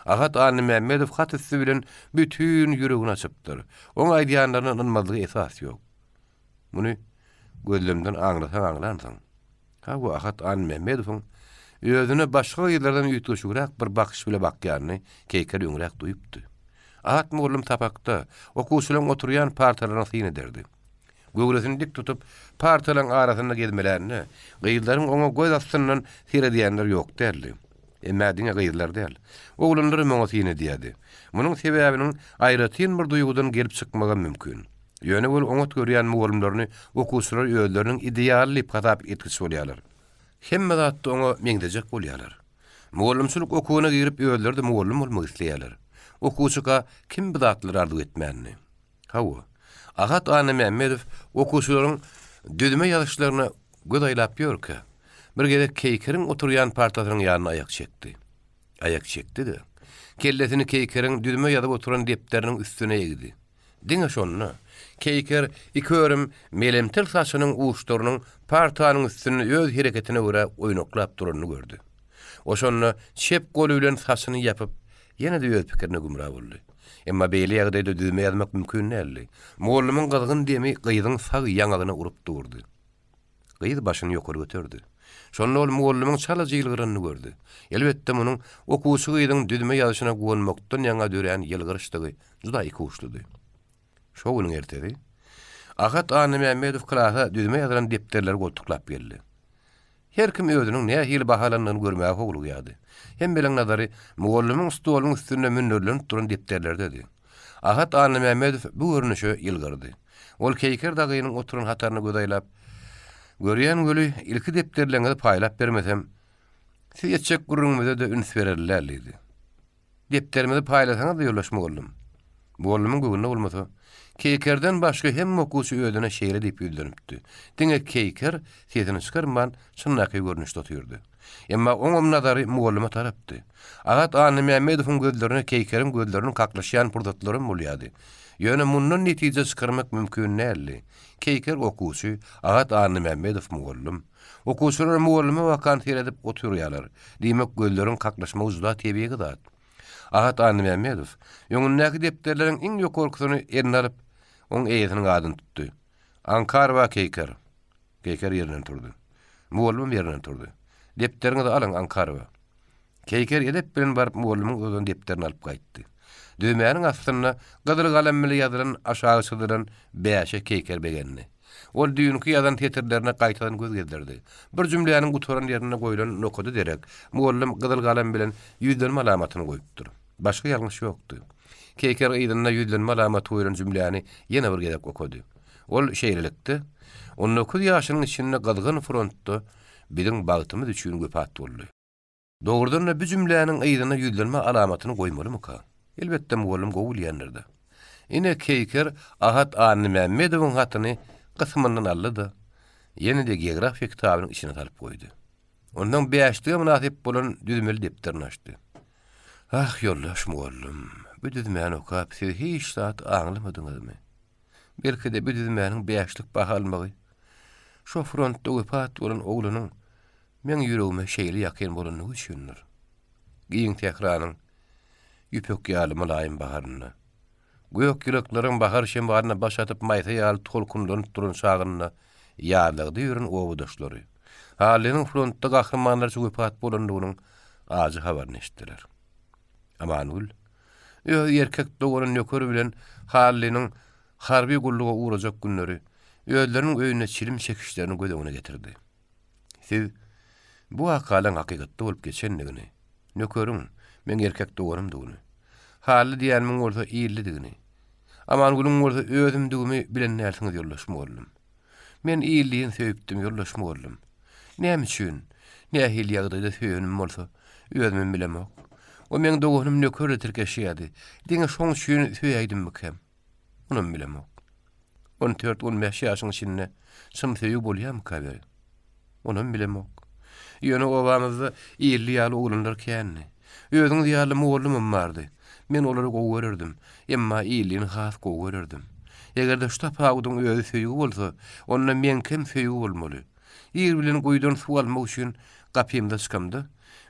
Ahat Any Mämmedow hat üstü bilen bütün ýüregini açypdyr. Oň aýdýanlaryny ynanmadygy esas ýok. Muny gözlemden aňlasaň. Bu Ahat Any Mämmedowyň özüne başga ýerlerden ýutuşyrak bir bakyş bile bakýany keýker ýöňrek duýupdy. Ahat mullum tapakda okuwçylaryň oturýan partalaryny syn ederdi. Göwresini dik tutup partalaryň arasyna gezmelerini, gyýyllaryň oňa göz astyndan seredýänler ýok derdi. Emma diňe gyýyllar däl. Oglanlary moňa syn edýärdi. Munyň sebäbiniň aýratyn bir duýgudan gelip çykmagy mümkin. Ýöne bol oňat görýän mugallimlaryny okuwçylar öýleriniň ideal ipgatap etkisi bolýarlar. Hemme zatda oňa meňdejek bolýarlar. Mugallimçilik okuwyna girip öýlerde mugallim bolmak isleýärler. Okuwçyga kim bu zatlary arzu etmänni? Hawa. Ahat Any Mämmedow okuwçylaryň düdüme ýazyşlaryna göz aýlap ýörke. Bir gerek keýkeriň oturýan partasynyň ýanyna ayak çekdi. Ayak çekdi-de. Kellesini keýkeriň düdüme ýazyp oturan depderiniň üstüne egdi. Diňe şonu keýker iki örüm melemtil saçynyň uçlarynyň partanyň üstüne öz hereketine görä oýnoklap duranyny gördü. O şonu çep golu bilen saçyny ýapyp ýene de öz pikirine gumra boldy. Emma beýle ýagdaýda düdüme ýazmak mümkin näli. Muallymyň gazgyn demi gyýdyň sag ýaňagyna urup durdy. Gyýdy başyny ýokary götürdü. Şonda ol muallymyň çalagy ýylgyranyny gördü. Elbetde munyň okuwçy gyýdyň düdüme ýazyşyna güwenmekden ýaňa dören ýylgyrşdygy juda ikuwçlydy. Şo güniň ertesi Ahat Any Mämmedow klasa düdüme ýazylan depderleri goltuklap geldi. Her kim özüniň näme hili bahalandygyny görmäge howluk ýady. Hem bilen nazary mugallimyň stolunyň üstünde münnerlenip duran depderlerdedi. Ahat Any Mämmedow bu görnüşe ýylgyrdy. Ol keýker dagynyň oturan hataryny gözaýlap, görýän göli ilki depderlerine paýlap bermesem, siz ýetjek gurrunmyza da üns bererler diýdi. Depderimizi paýlasaňyz da ýollaşma boldum. Mugallimyň göwnüne bolmasa, keýkerden başga hem okuwçy özüne şeýle diýip ýüldüripdi. Diňe keýker sesini çykarman çynnaky görnüşde oturdy. Emma oňam nazary mugallyma tarapdy. Ahat Any Mämmedowyň gözlerine keýkeriň gözleriniň kaklaşýan purdatlary bolýardy. Ýöne mundan netije çykarmak mümkin näli. Keýker okuwçy Ahat Any Mämmedow mugallim. Okuwçylar mugallimy wakan seredip oturýarlar. Diýmek gözleriň kaklaşmagy juda tebii zat. Ahat Any Mämmedow ýöňündäki depderleriň iň ýokarkysyny eline alyp oň eýetiniň adyny tutdy. Ankarwa keýker. Keýker ýerinden turdy. Mugallim ýerinden turdy. Depderiňi alyň Ankarwa. Keýker edep bilen baryp mugallimyň özüň depderini alyp gaýtdy. Düýmäniň astyna gyzyl galam bilen ýazylan aşağı çyzylan bäşe keýker begenni. Ol düýünki ýazan tetirlerine gaýtadan göz gezdirdi. Bir jümläniň guturan ýerine goýulan nokudy derek, mugallim gyzyl galam bilen ýüzlenme alamatyny goýupdyr. Başga ýalňyş ýokdy. Keýker ýygyna ýüzlenme alamaty goýulan jümläni ýene bir gezek okudy. Ol şeýlelikdi. Onun okudy ýaşynyň içinde gazgyn frontda biziň bagtymyz üçin göpat boldy. Dogrudan da bu jümläniň ýygyna ýüzlenme alamatyny goýmalymy ka? Elbetde mugallim gowul ýanyrdy. Ine Keyker Ahat Anny Mehmedowyň hatyny kysmyndan aldy. Ýene de geografia kitabynyň içine salyp goýdy. Ondan beýaşdyga münasip bolan düzmeli depterini açdy. Ah yollaş muallym, bu düzmäni okap siz hiç saat aňlamadyňyzmy? Belki de bu düzmäniň beýaşlyk baha almagy. Şo frontda wepat bolan oglanyň men ýüregime şeýle ýakyn bolanyny düşünür. Giň tekraranyň ýüpek ýaly mulaýym baharyny. Gök ýüreklaryň bahar şembaryna baş atyp maýta ýaly tolkunlanyp duran şagyny ýarlygdy ýürün owudaşlary. Haliniň frontda gahrymanlar wepat bolandygynyň azy habaryny eşitdiler. Amanul, erkek doğuran nökör bilen haliniň harbi gulluga uğrajak günleri, öýleriniň öýüne çilim çekişlerini gödegine getirdi. Siz bu akalan hakykatda bolup geçenligini, nökörüň men erkek doğurum dugyny, hali diýänmiň bolsa iýildigini, amanguluň bolsa özümdigimi bilen näsiňiz ýollaşmagalym. Men iýilligiň söýüpdim ýollaşmagalym. Näme üçin? Nähil ýagdaýda söýenim bolsa, özümim bilemok. O men doğunum nökörle tirkeşýärdi. Diňe şoň üçin söýäýdim bikem. Onum bilemok. 14-15 ýaşyň içinde sym söýüp bolýam kaber. Onum bilemok. Ýöne obamyzda iýilli ýaly oglanlar känni. Özüň ýaly oglumam bardy. Men olary gowy görerdim. Emma iýillini has gowy görerdim. Egerde şu tapawdyň özü söýüp bolsa, onda men kim söýüp bolmaly? Ýer bilen goýdan suw almak üçin gapymda çykamdy.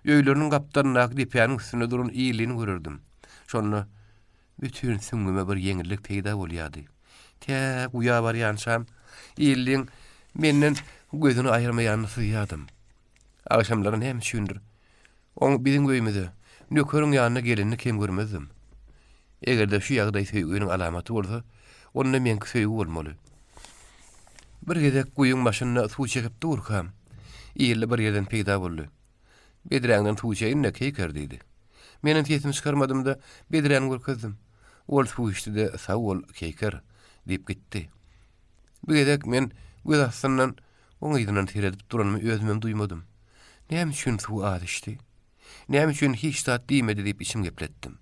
Öýleriniň gapdaryna dipiýanyň üstüne duran iýilini görerdim. Şonu bütün süňüme bir ýeňillik peýda bolýardy. Tä uýa barýansam, iýilliň menden gözüni aýyrmaýanyny syýadym. Akşamlaryň hem düşündir. Oň biziň göýmede nökörüň ýanyna gelenini kim görmezdim. Egerde şu ýagdaý söýgüniň alamaty bolsa, onda men söýüp bolmaly. Bir gezek goýuň başyna suw çekip durkam. Iýilli bir ýerden peýda boldy. Bedräňden tuğçayın ne Keyker dedi. Menin tesimi çıkarmadım da bedräň görkezdim. Ol suw içdi de sağ ol Keyker diýip gitdi. Bu gezek men göz astyndan oň ýydynan teredip duranymy özümem duýmadym. Näme üçin suw az içdi? Näme üçin hiç tat diýmedi diýip içim gepletdim.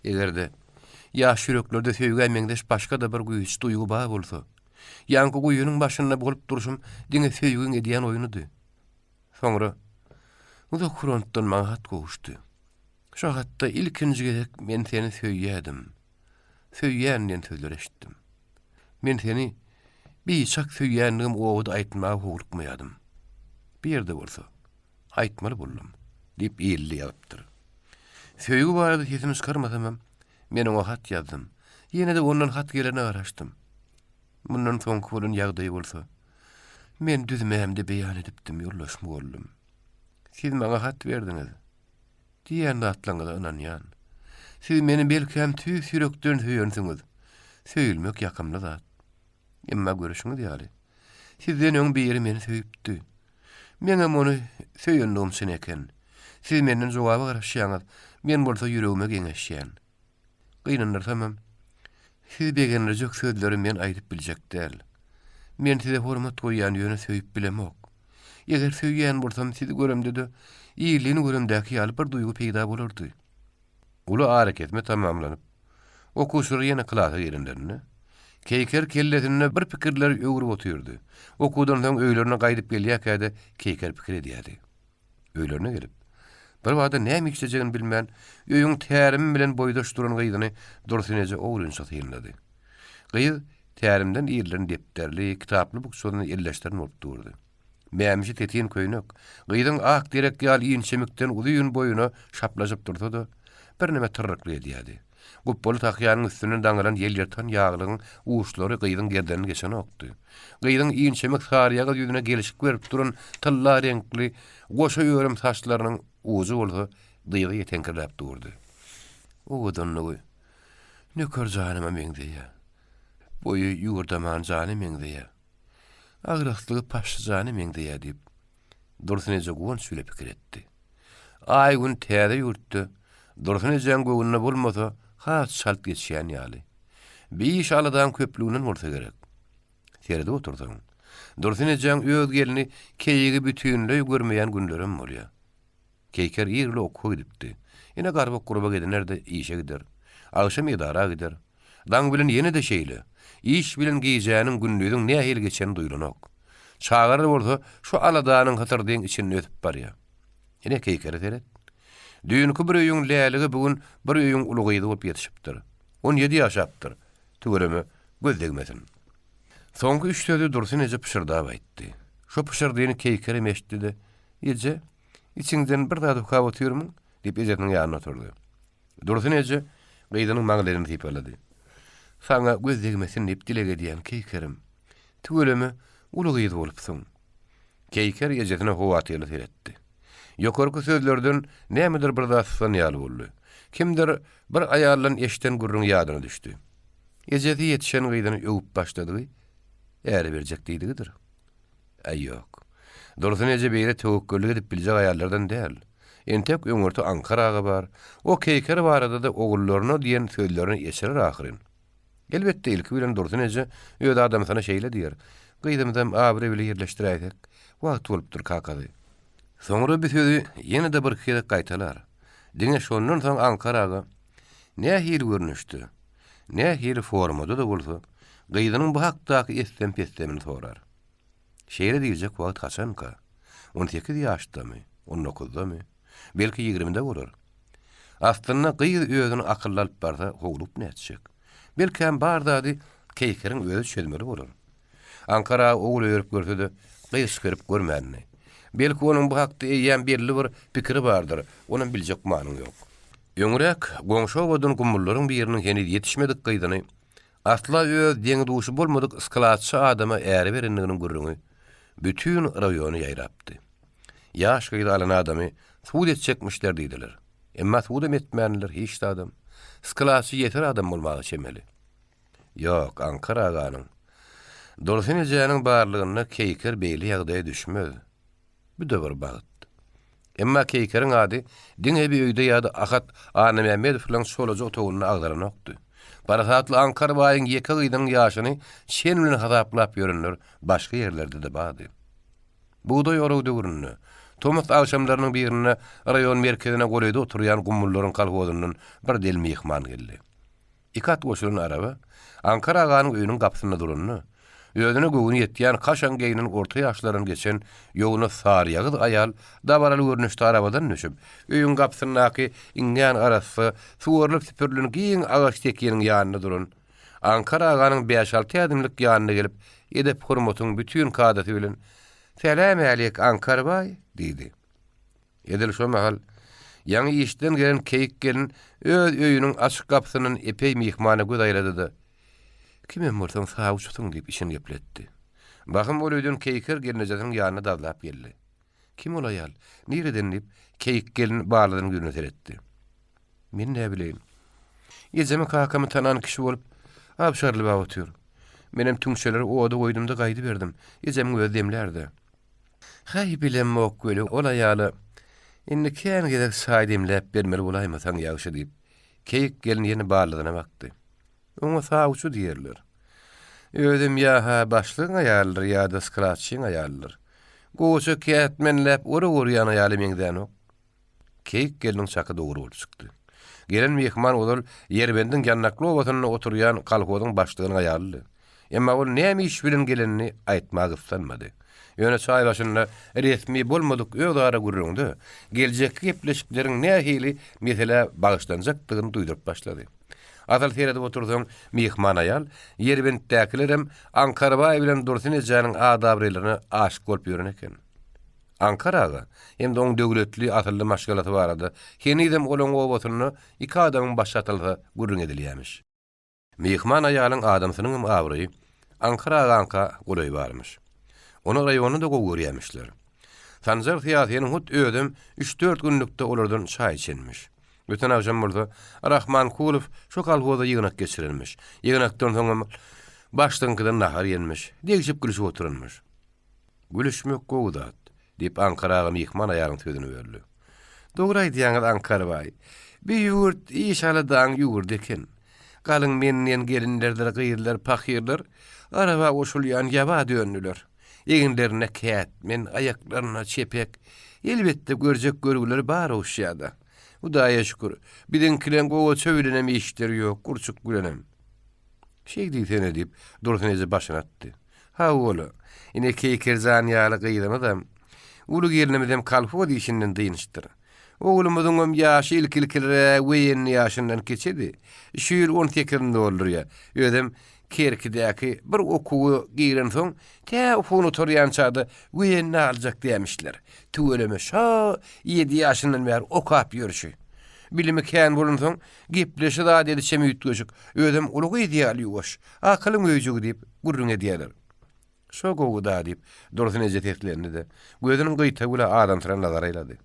Egerde ýaş ýüreklerde söýgen meňdeş başga da bir güýç duýgu bar bolsa, ýanky güýüniň başynda bolup duruşum diňe söýgüň edýän oýunydy. Soňra Uda frontdan maňa hat goşdy. Şo hatda ilkinji gezek men seni söýýädim. Söýýändiň sözler eşitdim. Men seni bir çak söýýändigim owda aýtmagy howrukmaýadym. Bir ýerde bolsa aýtmaly boldum diýip iýilli ýalypdyr. Söýgü barada tesimi çykarmasam, men oňa hat ýazdym. Ýene de ondan hat gelene garaşdym. Bundan soňky bolan ýagdaý bolsa, men düzmämde beýan edipdim, ýollaşmagalym. Siz maňa hat berdiňiz. Diýen atlaňyza ynanýan. Siz meni belki hem tüý sürekden söýýänsiňiz. Söýülmek ýakamly zat. Emma görüşiňiz ýaly. Sizden öň biri meni söýüpdi. Men hem ony söýýändigim sen eken. Siz menden jogaby garaşýaňyz, men bolsa ýüregime geňeşýän. Gynandyrsam, siz begenlerjek sözleri men aýdyp biljek däl. Men size hormat goýan ýöne söýüp bilemok. Eger söýýän bolsam sizi göremde de iýilini göremdäki ýaly bir duýgu peýda bolardy. Ulu hareketme tamamlanyp, okuşur ýene klasa ýerinlerini. Keyker kelletine bir pikirler öwrüp otyrdy. Okudan soň öýlerine gaýdyp gelýärkäde Keyker pikir edýärdi. Öýlerine gelip, bir wada näme işlejegini bilmän, öýüň tärimi bilen boýdaş duran gyýdyny dursuneje owrun satýyldy. Gyýy tärimden iýerlerini depderli, kitaply bukçalyny elleşdirin bolup durdy. Mämişi tetin köýnek, gyýdyň ak direk ýaly ýinçemikden uzyň boýuna şaplaşyp durdy da bir näme tyrrykly edýärdi. Guppoly takyanyň üstünden daňalan ýel ýertan ýaglygyň uçlary gyýdyň gerdenine geçen okdy. Gyýdyň ýinçemik saryýaga ýüzüne gelişik berip duran tylla renkli goşa ýörüm saçlarynyň uzy bolsa dyýgy ýetenkirläp durdy. Owadan nowy. Nökör janyma meňdeýär. Boýy ýurdaman jany meňdeýär. Agraslygy paşjany meňdeýär diýip dursuneje gon süýle pikir etdi. Ay gün täze ýurtdy. Dursuneje gowunna bolmasa has şalt geçýän ýaly. Beş aladan köplüğünden bolsa gerek. Terede oturdyň. Dursuneje öz gelini keýigi bütünle görmeýän günlerim bolýar. Keyker ýerli okuw gidipdi. Ine garba gurba gidenler de işe gider. Agşam ýedara gider. Daň bilen ýene de şeýle. İş bilen giýjäniň günlüğüň nähili geçeni duýulanok. Çağar bolsa şu aladanyň hatyrdyň içinde ötüp barýar. Ene keýkere teret. Düýünki bir öýüň läligi bugün bir öýüň ulugydy bolup ýetişipdir. 17 ýaşapdyr. Tügüremi gözdegmesin. Soňky 3 sözi Dursun Ece pişirdi aýtdy. Şu pişirdiğini keýkere meşdidi. Ece, içinden bir daha kawa oturmyň diýip Ece'niň ýanyna oturdy. Dursun Ece gyýdynyň maňlaryny typalady. Saňa gözdegmesin diýip dile edýän keýkerim. Tügüremi ulugydy bolupsyň. Keýker Ece'ne howatyly teretdi. Ýokarky sözlerden nämedir bir dastan ýaly boldy. Kimdir bir aýallan eşden gurrun ýadyna düşdi. Ejedi ýetişen gyýdyny öwüp başlady. Äri berjek diýdigidir. Ýok. Dursun Ece beýle töwekküllük edip biljek aýallardan däl. Entek öňürde Ankaraga bar. O keýker barada da ogullaryna diýen sözlerini eşerer ahyryn. Elbetde ilki bilen Dursun Ece öýde adam sana şeýle diýer. Gyýdymdan abre bile ýerleşdirýäk. Wagt bolupdyr kakady. Soňra bir sözi ýene de bir kere gaýtalar. Diňe şondan soň Ankaraga nähili görnüşdi. Nähili formada da bolsa, gyýdynyň bu hakdaky estem pestemini sorar. Şeýle diýjek wagt haçanka? 18 ýaşdamy, 19damy, belki 20de bolar. Aslynda gyýdy özüni akyllalyp barsa howlup näçek. Belki hem bardady keýkeriň özü çelmeli bolar. Ankara oğul öýrüp görsedi, gyýşkyryp görmänni. Belki onun bu hakda eýýän belli bir pikiri bardyr, onuň biljek manyň ýok. Öňrek goňşy obadyn gumullaryň biriniň henüz ýetişmedik gyýdyny, asla öz deňi duşy bolmadyk ıskalatçy adama äri berenliginiň gurruňy bütün raýony ýaýrapdy. Ýaş gyýdy alan adamy suud etjekmişler diýdiler. Emma suud etmänler hiç de adam. Iskalatçy ýeter adam bolmagy çemeli. Ýok, Ankara aganyň. Dursun Ece'niň barlygyna keýker beýli ýagdaýa düşmez. Bu da bir bagyt. Emma keýkeriň ady diňe bir öýde ýa-da Ahat Ana Mehmedow bilen şolaja otagyny agdaranokdy. Baratly Ankara baýyň ýeke gyýdyň ýaşyny şen bilen hasaplap ýörenler başga ýerlerde de bady. Buğday oragdy görünýär. Tomas akşamlarynyň birine raýon merkezine goýdy oturýan gumullaryň kalhozynyň bir del mehman geldi. İkat goşulan araba Ankara aganyň öýüniň gapysyna durunny. Özüne göwüni ýetýän kaşan geýinin orta ýaşlaryny geçen ýoğuna sar ýagyz aýal dabaraly görnüşde arabadan düşüp, öýüň gapysyndaky iňňän arasy suwarlyk süpürlüň giň agaç tekýeniň ýanyna durun. Ankara aganyň 5-6 adymlyk ýanyna gelip, edep hormatyň bütün kadaty bilen "Selam aleyk Ankara baý" diýdi. Edil şo mahal ýaňy işden gelen keýik gelin öz öýüniň açyk gapysynyň epey mehmana göz aýrady. Kime mortan sağ uçutun diýip işini ýepletdi. Bakym ol öýden keýker gelinejätiň ýanyna dazlap geldi. Kim ol aýal? Nireden diýip keýik gelin barladyň ýüzüne teretdi. Men näme bileýin? Ýezeme kakamy tanan kişi bolup abşarly baý otur. Menem tüňçeleri oda goýdumda gaýdy berdim. Ýezem göz demlärdi. Hay bilen ok göle ol aýaly. Indi kän gedek saýdymläp bermeli bolaýmasaň ýagşy diýip keýik gelin ýene barladyna bakdy. Oňa sağuçu diýerler. Ödüm ýa başlyň aýallar ýa-da skratçyň aýallar. Goşa kätmenläp ora-ora ýana ýaly meňden ok. Keýik geliniň çaky dogry bolup çykdy. Gelen mehman olal ýerbendin ýannakly obatyna oturýan kalhozyň başlygynyň aýaly. Emma ol näme iş bilen gelenini aýtmak istanmady. Ýöne çaý başynda resmi bolmadyk öýdara gurrundy. Geljek gepleşikleriň nähili mesele bagyşlanjakdygyny duýdurup başlady. Azal terede oturduğum mehman ayal, yerbentdekilerem Ankara baý bilen Dursun Ece'niň adabrylaryna aşyk bolup ýören eken. Ankaraga, hem de oň döwletli atylly maşgalaty barady. Henidem olaň obatyny iki adamyň başlatylsa gurrun edilýärmiş. Mehman aýalyň adamsynyň awry Ankara goly barmyş. Onu raýonyny da gowurýarmyşlar. Sanjar tiýatynyň hut ödüm 3-4 günlükde olardan çaý içenmiş. Bütün akşam burada Rahman Kulov şu kalhoda yığınak geçirilmiş. Yığınaktan sonra başlankydan nahar yenmiş. Degişip gülüşüp oturulmuş. Gülüşmek gowdat diýip Ankaraga mehman aýalyň sözüni berdi. Dogry aýdýaňyz Ankara baý. Bir ýurt işaladan ýurd eken. Galyň menden gelinlerdir, gyýyrlar, pakyyrlar, araba oşulýan ýaba döndüler. Eginlerine kät, men aýaklaryna çepek, elbetde görjek görgüleri bar oşýada. Hudaýa şükür. Bidenkilen gowa çöwülenem işleri ýok, gurçuk gülenem. Şey diýsen edip dursun eze başyna atdy. Ha oğlu, ine kekerzan ýaly gyýdamydam. Ulu gelinimizem kalfo diýişinden dynışdyr. Oğlumuzun ýaşy ilkilkilere weýen ýaşyndan keçedi. Şu ýyl 18-nde boldur ýa. Ödem Kerkidäki bir okuwy giren soň tä ufunu torýan çağda weýen aljak diýmişler. Tüweleme şa 7 ýaşyndan bäri okap ýörüşi. Bilimi kän bolan soň gepleşi da dedi çemüýt göçük. Ödem ulugy ideal ýuwaş. Akylym öýjügi diýip gurrun edýärler. Şo gowy da diýip dursun ejetlerini de gözüniň gyýta gula adam tyran nazar aýlady.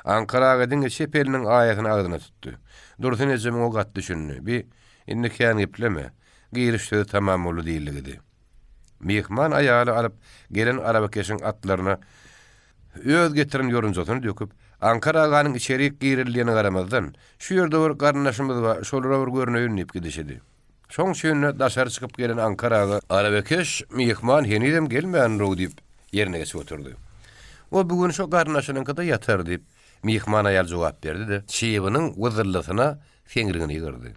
Ankaraga diňe şepeliniň aýatyny agdyna tutdy. Dursun ejemi o gat düşündi. Bir indi kän gepleme. Girişde tamam bolu diýildi. Mehman aýaly alyp gelen arabakeşiň atlaryna öz getirin ýorunjatyny döküp Ankara'nın içerik girildiğini garamazdan şu ýerde bir garnaşymyz bar, şolara bir görnüýün ip gidişidi. Şoň şeýle daşary çykyp gelen Ankaraga arabakeş mehman henidem gelmeýän ro diýip ýerine geçip oturdy. O bugün şo garnaşynyňkada ýatar diýip mehman aýal jogap berdi de şeýbiniň wyzyrlysyna feňriňi ýygyrdy.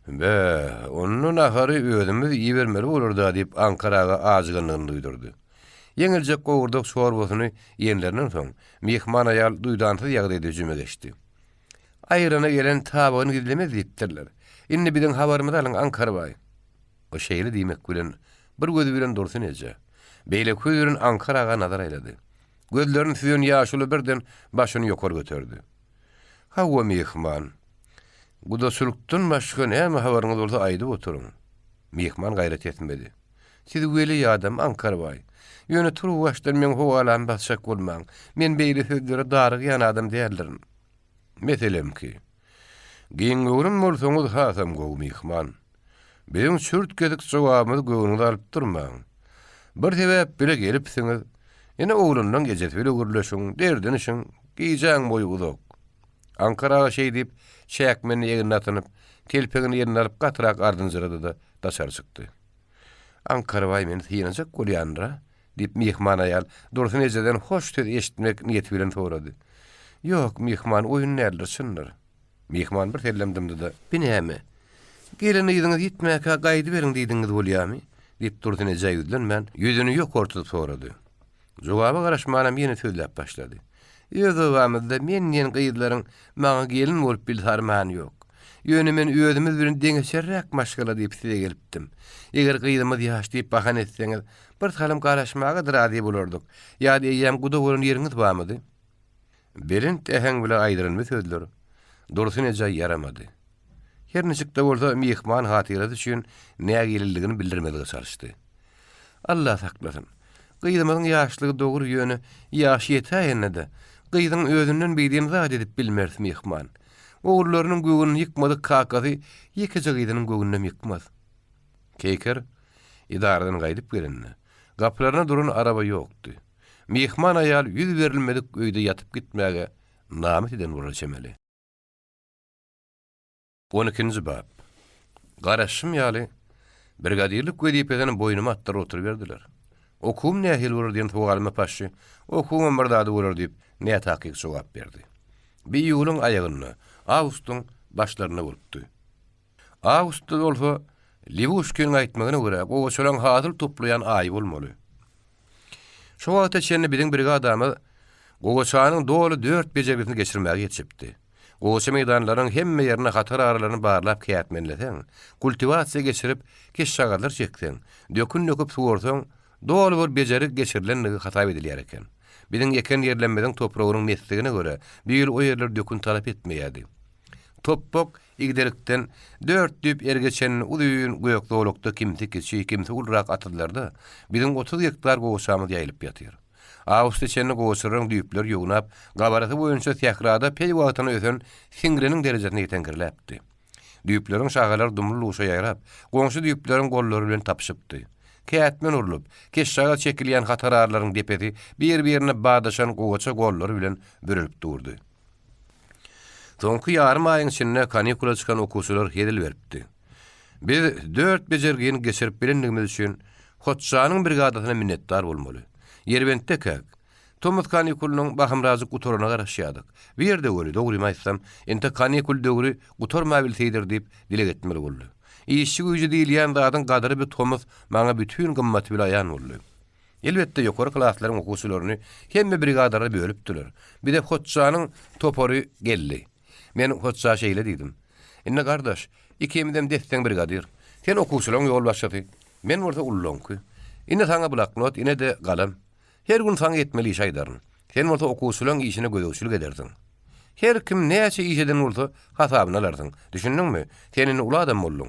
Be, onun ahary özümiz ýibermeli bolurda diýip Ankaraga ajygynyny duýdurdy. Yeňilje gowurduk şorbasyny ýenlerinden soň mehman aýal duýdanty ýagdaýda jüme geçdi. Aýryna gelen tabagyny gizlemez diýipdirler. Indi biziň habarymyzy alyň Ankara baý. O şeýle diýmek bilen bir gözü bilen dursun eje. Beýle köýürün Ankaraga nazar aýlady. Gözlerini süýen ýaşuly birden başyny ýokary göterdi. Hawa mehman. Guda sülükdün başka näme habaryňyz bolsa aýdyp oturuň. Mehman gaýrat etmedi. Siz weli ýadam Ankara baý. Ýöne turup başdan men howalan başak bolmaň. Men beýle sözlere daryg ýan adam diýerlerim. Meselem ki, giň görüm bolsaňyz hasam gowy mehman. Benim sürt gedik jogabymyz göwnüňizi alyp durmaň. Bir sebäp bile gelipsiňiz. Ene oğlundan gejet bile gürleşiň, derden işiň, giýjäň boýy uzak. Ankaraga şey diýip, çäkmeni ýerine atynyp, telpegini ýerine alyp gatyrak ardynjyrady da daşary çykdy. Ankara baý meni ýynajak bolýandyra, diýip mehman aýal dursun ejeden hoş söz eşitmek niýeti bilen sorady. Ýok, mehman oýun nälersindir. Mehman bir tellemdimdi da, "Binäme? Geleni ýygyňyz ýitmäke gaýdy beriň diýdiňiz bolýarmy?" diýip dursun ejeden men ýüzüni ýokartyp sorady. Jogaby garaşmanam ýene sözläp başlady. Ýögewamyzda meniň gyýdlaryň maňa gelin bolup bilharman ýok. Ýöne men özümiz bilen deňeşerräk maşgala diýip size gelipdim. Eger gyýdymyz ýaş diýip bahan etseňiz, bir halym garaşmaga dyrady bolardyk. Ýa-da ýem guda bolan ýeriňiz barmydy? Berint äheň bilen aýdyrylmy sözler. Dursun eje yaramady. Her niçikde bolsa mehman hatyrasy üçin näme gelildigini bildirmeli çalışdy. Allah saklasyn. Gyýdymyň ýaşlygy dogry ýöne ýaş ýetäýende, gyýdyň özünden beýdem zat edip bilmez mehman. Oğullarının göğünü yıkmadık kakası, yıkıcı gyýdynyň göğününe yıkmaz. Keker, idaradan gaýdyp gelenine. Gaplarına durun araba ýokdy. Mehman aýal ýüz berilmedik öýde ýatyp gitmäge namet eden bolar çemeli. 12-nji bab. Garaşym ýaly brigadirlik wedipeden boýnuma atlar oturup berdiler. Okum nähil bolar diýen sowalyma paşy, okum bir dady bolar diýip näme takyk jogap berdi. Bir ýylyň aýagyny Awgustun başlaryna bolupdy. Awgustda bolsa Liwushkin aýtmagyna görä, o şolaň hazyr toplayan aý bolmaly. Şo wagtda çenli biziň brigadamy Gogoçanyň dolu 4 bejegisini geçirmäge ýetişipdi. Gogoça meýdanlaryň hemme ýerine hatar aralaryny barlap käýtmenleseň, kultivasiýa geçirip keşşagadlar çekseň, dökün döküp suwarsaň, dolu bir bejerik geçirilenligi hatap edilýär eken. Biziň eken ýerlenmeden topragynyň mesligine görä, bir ýyl o ýerler dökün talap etmeýärdi. Topbok igdelikden 4 düp ergeçen uzun goýokda olukda kimsi keçi, kimsi ulrak atylarda, biziň 30 hektar gogoçamyz ýaýlyp ýatyr. Awusda çenli gogoçlaryň düýpler ýogunap, gabarasy boýunça täkrada pel wagtyna ösen singiriniň derejesine ýetengiräpdi. Düýpleriň şagalar dumly uşa ýaýrap, goňşy düýpleriň gollary bilen tapşypdy. Kätmen urulup, keşşaga çekilýän hatararlaryň depeti bir-birine bağdaşan gogoça gollary bilen bürülip durdy. Soňky ýarym aýyň içinde kanikula çykan okuwçylar hedil beripdi. Biz 4 bejergini geçirip bilendigimiz üçin Hoççanyň brigadasyna minnetdar bolmaly. Yerbentde käk. Tomut kanikulunyň bahymrazy gutoryna garaşýardyk. Bir ýerde öli dogry maýsam, ente kanikul döwri gutorma bilseýdir diýip dile getmeli boldy. İşçi güýji diýilýän zadyň gadary bir tomuz maňa bütün gymmaty bilen aýan boldy. Elbetde ýokary klaslaryň okuwçylaryny hemme brigadara bölüpdiler. Bir de Hoççanyň topory geldi. Men Hoçça şeýle diýdim. Inne gardaş, ikimizden destek brigadir. Sen okuwçylaryň ýol başlady. Men orta ullonky. Inne saňa bloknot, ine de galam. Her gün saňa etmeli iş aýdaryn. Sen orta okuwçylaryň işine gödöwçilik ederdiň. Her kim näçe iş eden bolsa hasabyny alardyň. Düşündiňmi? Senin ula adam boldun.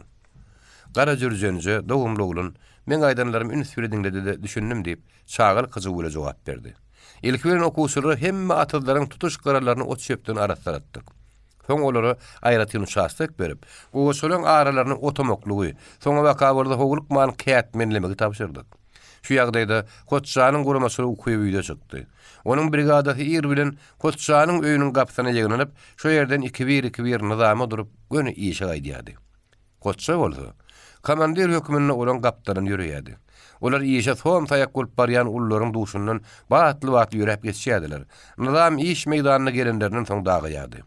Gara jürjenje dowumly oglun, men aýdanlarym ünsürediňde de düşündim diýip çağal kyzy öle jogap berdi. Ilk bilen okuwçylar hemme atalaryň tutuş kararlaryny ot şepden araşdyratdyk. Soň olary aýratyny şahslyk berip, okuwçylaryň aralaryny otomoklugy, soňa wakabarda howluk man kätmenlemegi tapşyrdyk. Şu ýagdaýda Hoççanyň guramasyny ukuýy öýde çykdy. Onuň brigadasy ir bilen Hoççanyň öýüniň gapsyna ýegnelip, şo ýerden 2-1 nizama durup göni işe gaýdýady. Hoçça bolsa, komandir hökümine olan gaptaryny ýöreýärdi. Olar işe son taýak bolup barýan ullaryň duşundan batly ýörep geçýärdiler. Nizam iş meýdanyna gelenlerden soň dagaýardy.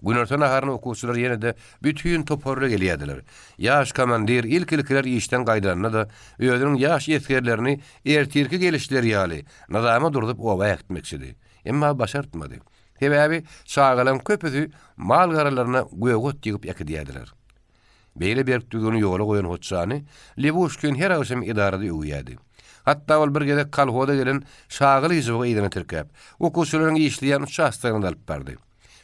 Günorta naharyny okuwçylar ýene de bütün toporla gelýärdiler. Ýaş komandir ilkilikler işden gaýdanyna da öýüniň ýaş ýetgerlerini ertirki gelişleri ýaly nizama durup oba ýetmekçidi. Emma başartmady. Sebäbi çağalan köpüsi mal garalaryna göwgot ýygyp ýakydýardylar. Beýle berkdigini ýola goýan Hoççany Lebushkin her agşam idarada öýýärdi. Hatta ol bir gede kalhoda gelen şagyl ýyzygy ýerine tirkäp, okuwçylaryň işleýän uçaşlaryny alyp bardy.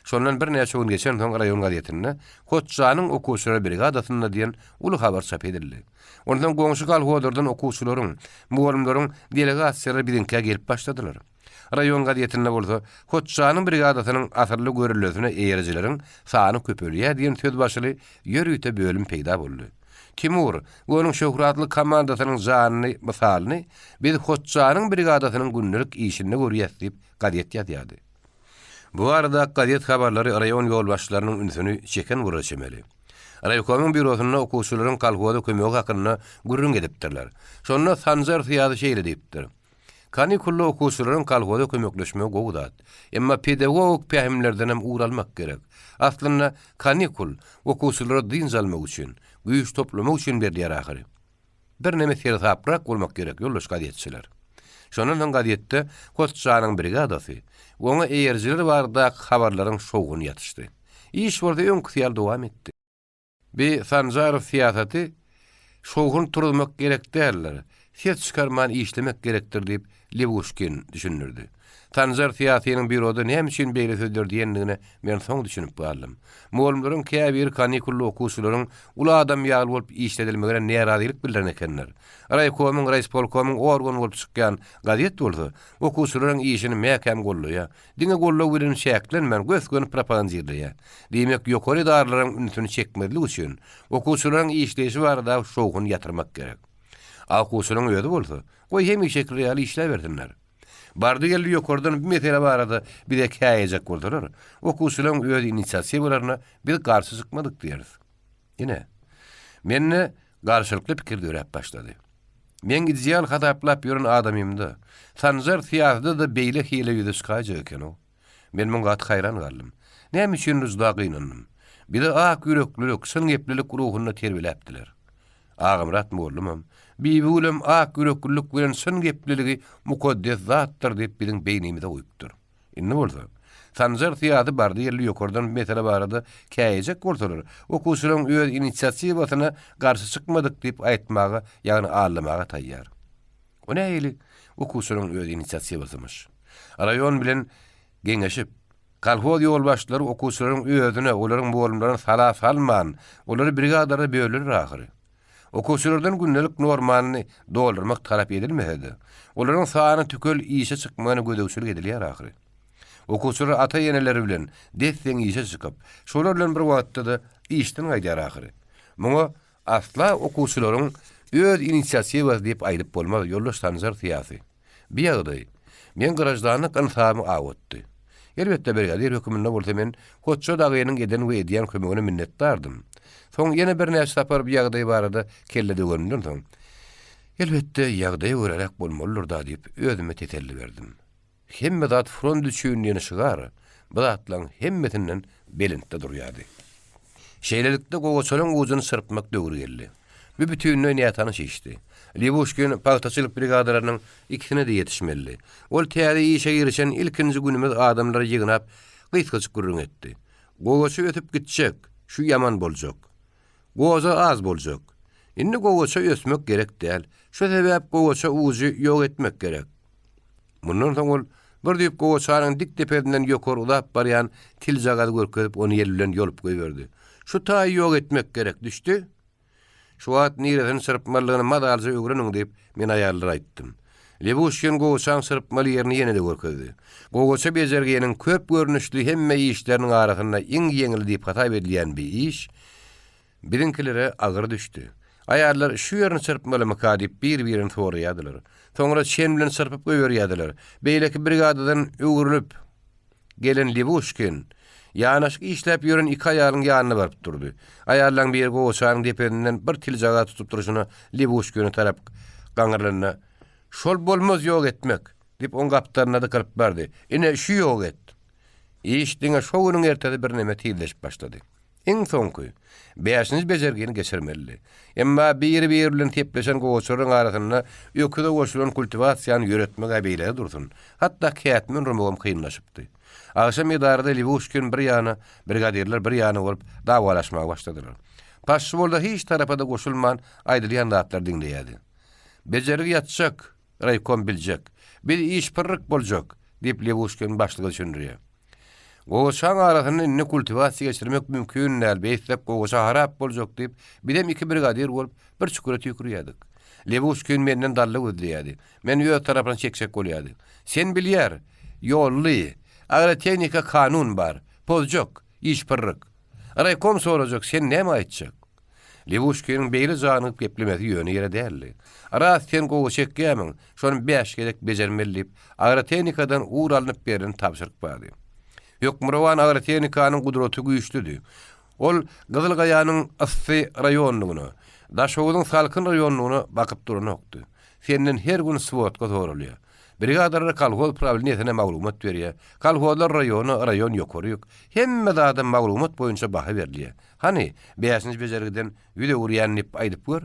Şondan bir näçe gün geçen soň raýon gazetinde Hoççanyň okuwçylar brigadasyna diýen uly habar çap edildi. Ondan goňşy kalhodardan okuwçylaryň, mugallimleriň delegasiýalary birinkä gelip başladylar. Raýon gazetinde bolsa Hoççanyň brigadasynyň asyrly görülýäsine eýerjileriň sany köpelýär diýen söz başly ýörüýte bölüm peýda boldy. Timur, onuň şöhratly komandasynyň janyny misalyny biz Hoççanyň brigadasynyň günlük işini görýäs diýip gazet ýazýardy. Bu arada gazet habarlary raýon ýolbaşçylarynyň ünsüni çeken guraşemeli. Raýkomyň bürosyna okuwçylaryň kalhoda kömegi hakyna gürrüň edipdirler. Şonda Sanjar Fiýady şeýle diýipdir. Kanikully okuwçylaryň kalhoda kömekleşmegi gowdat. Emma pedagogik pähimlerden hem uğralmak gerek. Aslynda kanikul okuwçylara dyn salmak üçin, güýç toplamak üçin berýär ahary. Bir näme serhaprak bolmak gerek ýoldaş gazetçiler. Şondan gazetde Hoççanyň brigadasy, oňa eýerjiler barda habarlaryň şowguny ýatyşdy. İş bolsa öňküsýal dowam etdi. Bir Sanjar Fiýaty şowgun turulmak gerek därler. Ses çıkarman işlemek gerektir diýip Lebushkin düşünürdi. Sanjar Fiýatynyň büroda näme üçin beýle sözler diýendigine men soň düşünüp galdym. Mugallimleriň käbir kanikully okuwçylaryň ula adam ýaly bolup işledilmegine närazylyk bildiren ekenler. Raýkomyň Raýspolkomyň organ bolup çykýan gazet bolsa, okuwçylaryň işini mäkem golluýar. Diňe gollaw bilen şäklenmän gösgön propagandyrlýar. Diýmek ýokary darlaryň ünsüni çekmedlik üçin okuwçylaryň işleýişi barada şowgun ýatyrmak gerek. Okuwçylaryň öýüdi bolsa, goý hemişe real işler berdiler. Bardy geldi ýokardan bir mesele barada bir de käýejek boldular. Okuwçylaryň öz inisiýatiwalaryna bir garşy çykmadyk diýeriz. Ýene menne garşylykly pikir dörep başlady. Men ideal hadaplap ýören adamymdy. Sanjar Fiýatyda da beýle hile ýüze çykajak eken o. Men muňa haýran galdym. Näme üçin rızda gynandym? Bir de ak ýüreklilik, syn geplelik ruhuny terbilepdiler. Ağamrat mollumam. Biwulem ak ýüreklilik bilen syn gepliligi mukaddes zatdyr diýip biziň beýnimizde goýupdyr. Indi bolsa, Sanjar Fiýady bardy ýerli ýokardan mesele barada käýejek bolsalar, okuwçylaryň öz inisiýatiwasyna garşy çykmadyk diýip aýtmagy, ýagny allamaga taýýar. O näýeli okuwçylaryň öz inisiýatiwasymyş. Raýon bilen geňeşip kalhoz ýolbaşçylary okuwçylaryň özüne, olaryň boğulumlaryny sala salman, olary brigadara bölür ahary. Okuwçylardan gündelik normalny doldurmak talap edilmedi. Olaryň sany tükel işe çykmagyny gödöwçilik edilýär ahary. Okuwçylar ata ýeneleri bilen desden işe çykyp, şolar bilen bir wagtda da işden gaýdýar ahary. Muňa asla okuwçylaryň öz inisiýatiwa diýip aýdyp bolmaz, ýoldaş Sanjar Fiýaty. Bir ýagdaý men garajdany kansaby awatdy. Elbetde brigadir höküminde bolsa men Hoçça dagynyň eden we edýän kömegine minnetdardym. Soň ýene bir näçe tapar bir ýagdaý barada kelle dögöndüm soň. Elbetde ýagdaý görerek bolmalydyr da diýip özüme teselli berdim. Hemme zat front düşýün ýene şygar, bu zatlaryň hemmetinden belintde durýardy. Şeýlelikde gogoçalyň uzyny sırpmak döwri geldi. Bir bütünlüğü niýatany şişdi. Libushkin paýtaçylyk brigadalarynyň ikisine de ýetişmeli. Ol täze işe girişen ilkinji günümiz adamlar ýygnap gysgaçyk gürrüň etdi. Gogoça ötüp gitjek, şu yaman boljak. Goza az boljak. Indi gogoça ösmek gerek däl. Şu sebäp gogoça uzy ýok etmek gerek. Mundan soň ol bir diýip gogoçanyň dik tepedinden ýokary ulap barýan til jagady görkezip onu ýel bilen ýolup goýberdi. Şu taý ýok etmek gerek düşdi. Şu wagt nireden sırpmalygyny madalja öwreniň diýip men aýarlar aýtdym. Libushkin gogoçaň sırpmaly ýerini ýene de görkezdi. Gogoça bezergeniň köp görnüşli hemme işleriniň arasynda iň ýeňil diýip hata berilýän bir iş birinkilere agyr düşdi. Aýarlar şu ýerini sırpmalymy kadip bir-birini soraýadylar. Soňra çen bilen sırpyp goýberýadylar. Beýleki brigadadan öwrülüp gelen Libushkin ýanaşyk işläp ýören iki aýalyň ýanyna baryp durdy. Aýarlaryň bir gogoçanyň depeninden bir til jaga tutup duruşyny Libushkin'e tarap gaňyrlaryna şol bolmaz ýok etmek diýip on gapdaryna da kırıp berdi. Ine şu ýok et. İş diňe şo günüň ertede bir näme tiýleşip başlady. Iň soňky beýasynys bezergeni geçirmeli. Emma bir bilen tepleşen gogoçlaryň arasynda ýöküde goşulan kultivasiýany ýöretmek abeýle dursun. Hatda kätmen rumagam kynlaşypdy. Akşam ýydarda Libushkin bir ýana, brigadirler bir ýana bolup dawalaşmaga başladylar. Paşçy bolda hiç tarapada goşulman aýdylýan zatlar diňleýärdi. Bejerig ýatjak, raýkom biljek. Bir iş pyrryk boljak diýip Libushkin başlygy düşündirýär. Gogoçaň arasynda ne kultivasiýa geçirmek mümkin näl, beýtlep gogoça harap boljak diýip bidem iki brigadir bolup bir çukurat ýükürýärdik. Libushkin menden dally gözleýärdi. Men ýö tarapyna çekşek bolýardy. Sen bilýär, ýolly, agrotehnika kanun bar, boljak, iş pyrryk. Raýkom sorajak, sen näme aýtjak? Libushkin beýle janyp geplemesi ýöne ýere däldi. Aras sen gogoça çekýämiň, şonu 5 gerek bejermeli diýip agrotehnikadan uğur alınıp beren tapşyryk bardy. Ýokmurawan agrotehnikaның gudraty güýçlüdi. Ol Gyzylgaýanyň Assy raýonuny, Daşowyň salkyn raýonuny bakyp duranokdy. Senden her gün swotka sorulýar. Brigadarlar kolhoz problemine maglumat berýär. Kolhozlar raýon ýokaryk. Hemme zada maglumat boýunça baha berilýär. Hani beýasynys bejergiden ýüde urýanyp aýdyp gör.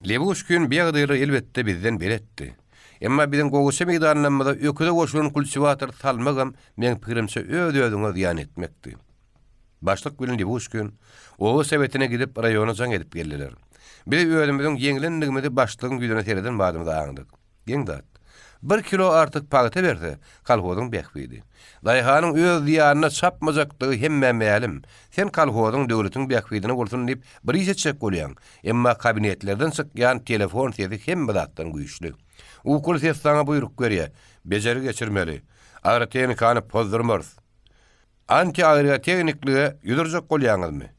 Libushkin beýagdyry elbetde bizden beretdi. Emma bilen gogoça meydanlarynda öküde goşulan kultivator salmagam men pikirimçe öz-özüňe ziýan etmekdi. Başlyk bilen Libushkin o sebetine gidip raýona jaň edip geldiler. Bir öýdümiziň ýeňlendigini başlygyň güýdüne tereden badymda aňdyk. Geňdat 1 kilo artyk paýta berdi, kolhozyň bekbidi. Daýhanyň öz diýanyna çapmajakdygy hemme mälim. Sen kolhozyň döwletiň bekbidini bolsun diýip bir işe çek bolýan. Emma kabinetlerden çykýan telefon sesi hemme zatdan güýçli. Ukul ses sana buyruk görýär. Bejerig geçirmeli. Agrotehnikany pozdurmaz. Anti-agrotehnikliğe ýüdürjek bolýaňyzmy?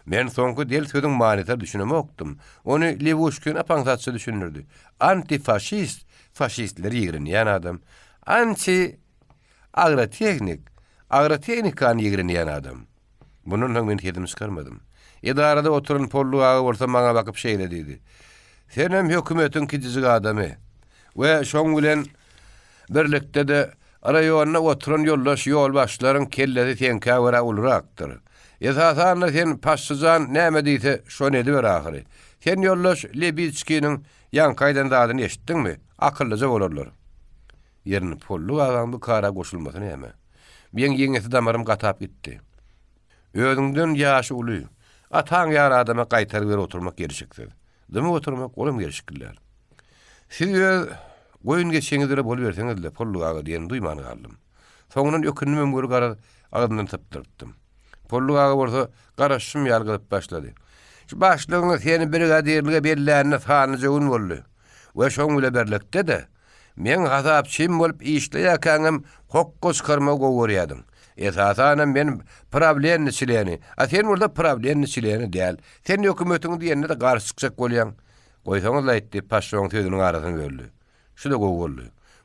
Men soňky del sözüň manysyny düşünemokdym. Onu Libushkin apaňsatçy düşünürdi. Antifaşist, faşistler ýigrenýän adam. Anti-agrotehnik, agrotehnikany ýigrenýän adam. Bunun men hedim çykarmadym. Edarada oturan pollugaga bolsa maňa bakyp şeýle diýdi. Sen hem hökümetiň kijiji adamy. Ve şoň bilen birlikde de raýonyna oturan ýol başlaryň kellesi teňkä wara ulrakdyr. Esasan sen paşçyjan näme diýse şonu ediber ahyry. Sen ýoldaş Lebitskiniň ýankaýdan dadyny eşitdiňmi? Akyllyja bolarlar. Ýerini polluk agaň bu kara goşulmasyny näme? Men ýeňesi damarym gatap gitdi. Özüňden ýaşy uly. Ataň ýar adama gaýtar ber oturmak gerçekdir. Demi oturmak olum gerçekler. Siz goýun geçeňizde bol berseňizle polluk aga diýen duýmany galdym. Soňundan ökünmem gör gara agyndan tapdyrtdym. Polluk aga bolsa garaşym ýalgyp başlady. Şu başlygyň seni brigadirlige berilänine sanyjy gün boldy. We şoň bilen berlikde de men gazapçym bolup işleýäkäňim hokkos karma gowurýadym. Esasanem men problemni çileni. Sen burada problemni çileni däl. Sen hökümetiň diýende de garşy çykjak bolýan. Goýsaňyz aýtdy, paşçyň sözüniň arasyny böldi. Şu da gowuldy.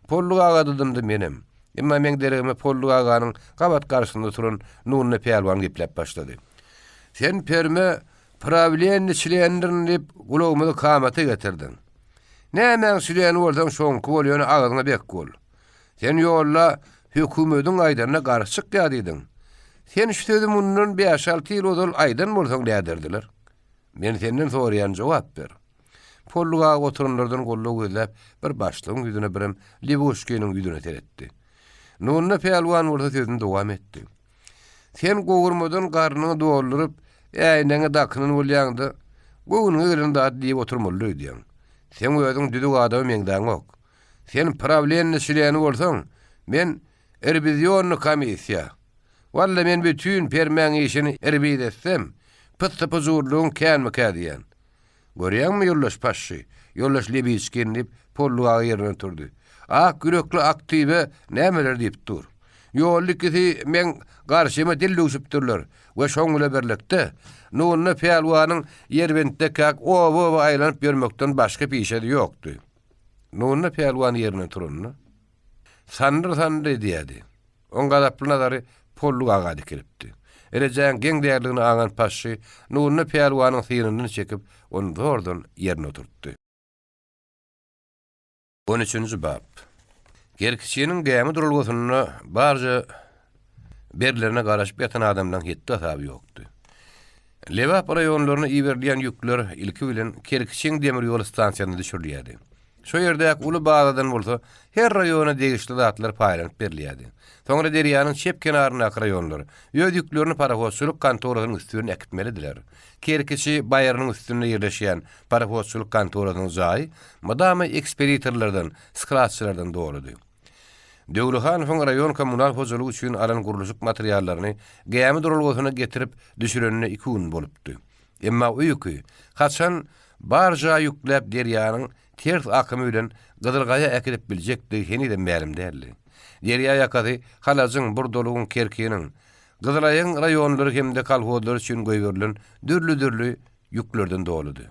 Polluk agadymdy menem. Emma men dereme polluk aganyň gabat garşysynda turan nuruny peýalwan geplep başlady. Sen perme problemni çilendirin diýip gulagymyzy kamata getirdin. Nämen çileni bolsaň şoňky bolýany agyňa bek bol. Sen ýolla hökümetiň aýdaryna garşy çykýardyň. Sen şu sözüm bundan 5-6 ýyl odal aýdan bolsaň näderdiler? Men senden soraýan jogap ber. Polluğa oturanlardan gollu gözläp bir başlygyň ýüzüne birim Lebuşkiniň ýüzüne teretdi. Nunna peýalwan bolsa sözüni dowam etdi. Sen gowurmadan garnyny dolduryp, äýnäňe dakynyň bolýandy. Gowyny gelen dat diýip oturmaly diýen. Sen özüň düdük adamy meňden ok. Sen problemni şileýäni bolsaň, men erbiziýonny komisiýa. Walla men bütün permäň işini erbid etsem, pıtı zurluğun känmi kädiýän. Görýäňmi ýollaş paşy, ýollaş Lebişkin diýip polluğa ýerine turdy. Ak gürekli aktibe nämeler diýip dur. Ýollikisi men garşyma dillüsüp durlar we şoňla birlikde nunna peýalwanyň ýerbentde kak owa aýlanyp ýörmekden başga pişeri ýokdy. Nunna peýalwan ýerine turunny sandyr diýdi. On gadaply nazary polluğa gady kiripdi. Erejen geň däerligini aňan paşy nunna peýalwanyň syryny çekip onu zordan ýerine oturtdy. 13-nji bab. Gerkişiniň gämi durulgusyny barja berlerine garaşyp ýatan adamdan hetdi asaby ýokdy. Lewap raýonlaryny iýerdiýän ýükler ilki bilen Kerkişiň demir ýol stansiýasyna düşürilýärdi. Şo ýerde uly bagdan bolsa her raýona degişli zatlar paýlanyp berilýärdi. Soňra derýanyň şep kenaryna raýonlary ýöz ýüklerini paraxosçuluk kantorasynyň üstüne ekitmelidiler. Kerkişi baýarynyň üstünde ýerleşýän paraxosçuluk kantorasynyň jaý madama ekspeditorlardan, skratçylardan doludy. Döwlehanowyň raýon kommunal hojalygy üçin aran guruluşyk materiallaryny gämi durulgusyna getirip düşürenine 2 gün bolupdy. Emma o ýükü haçan barja ýükläp derýanyň ters akymy bilen Gydyrgaýa äkidip biljekdi heni de mälim däldi. Derýa ýakady halazyň bir dolugyň kerkiniň Gydyrgaýyň raýonlary hemde kolhozlar üçin goýberlen dürli ýüklerden doludy.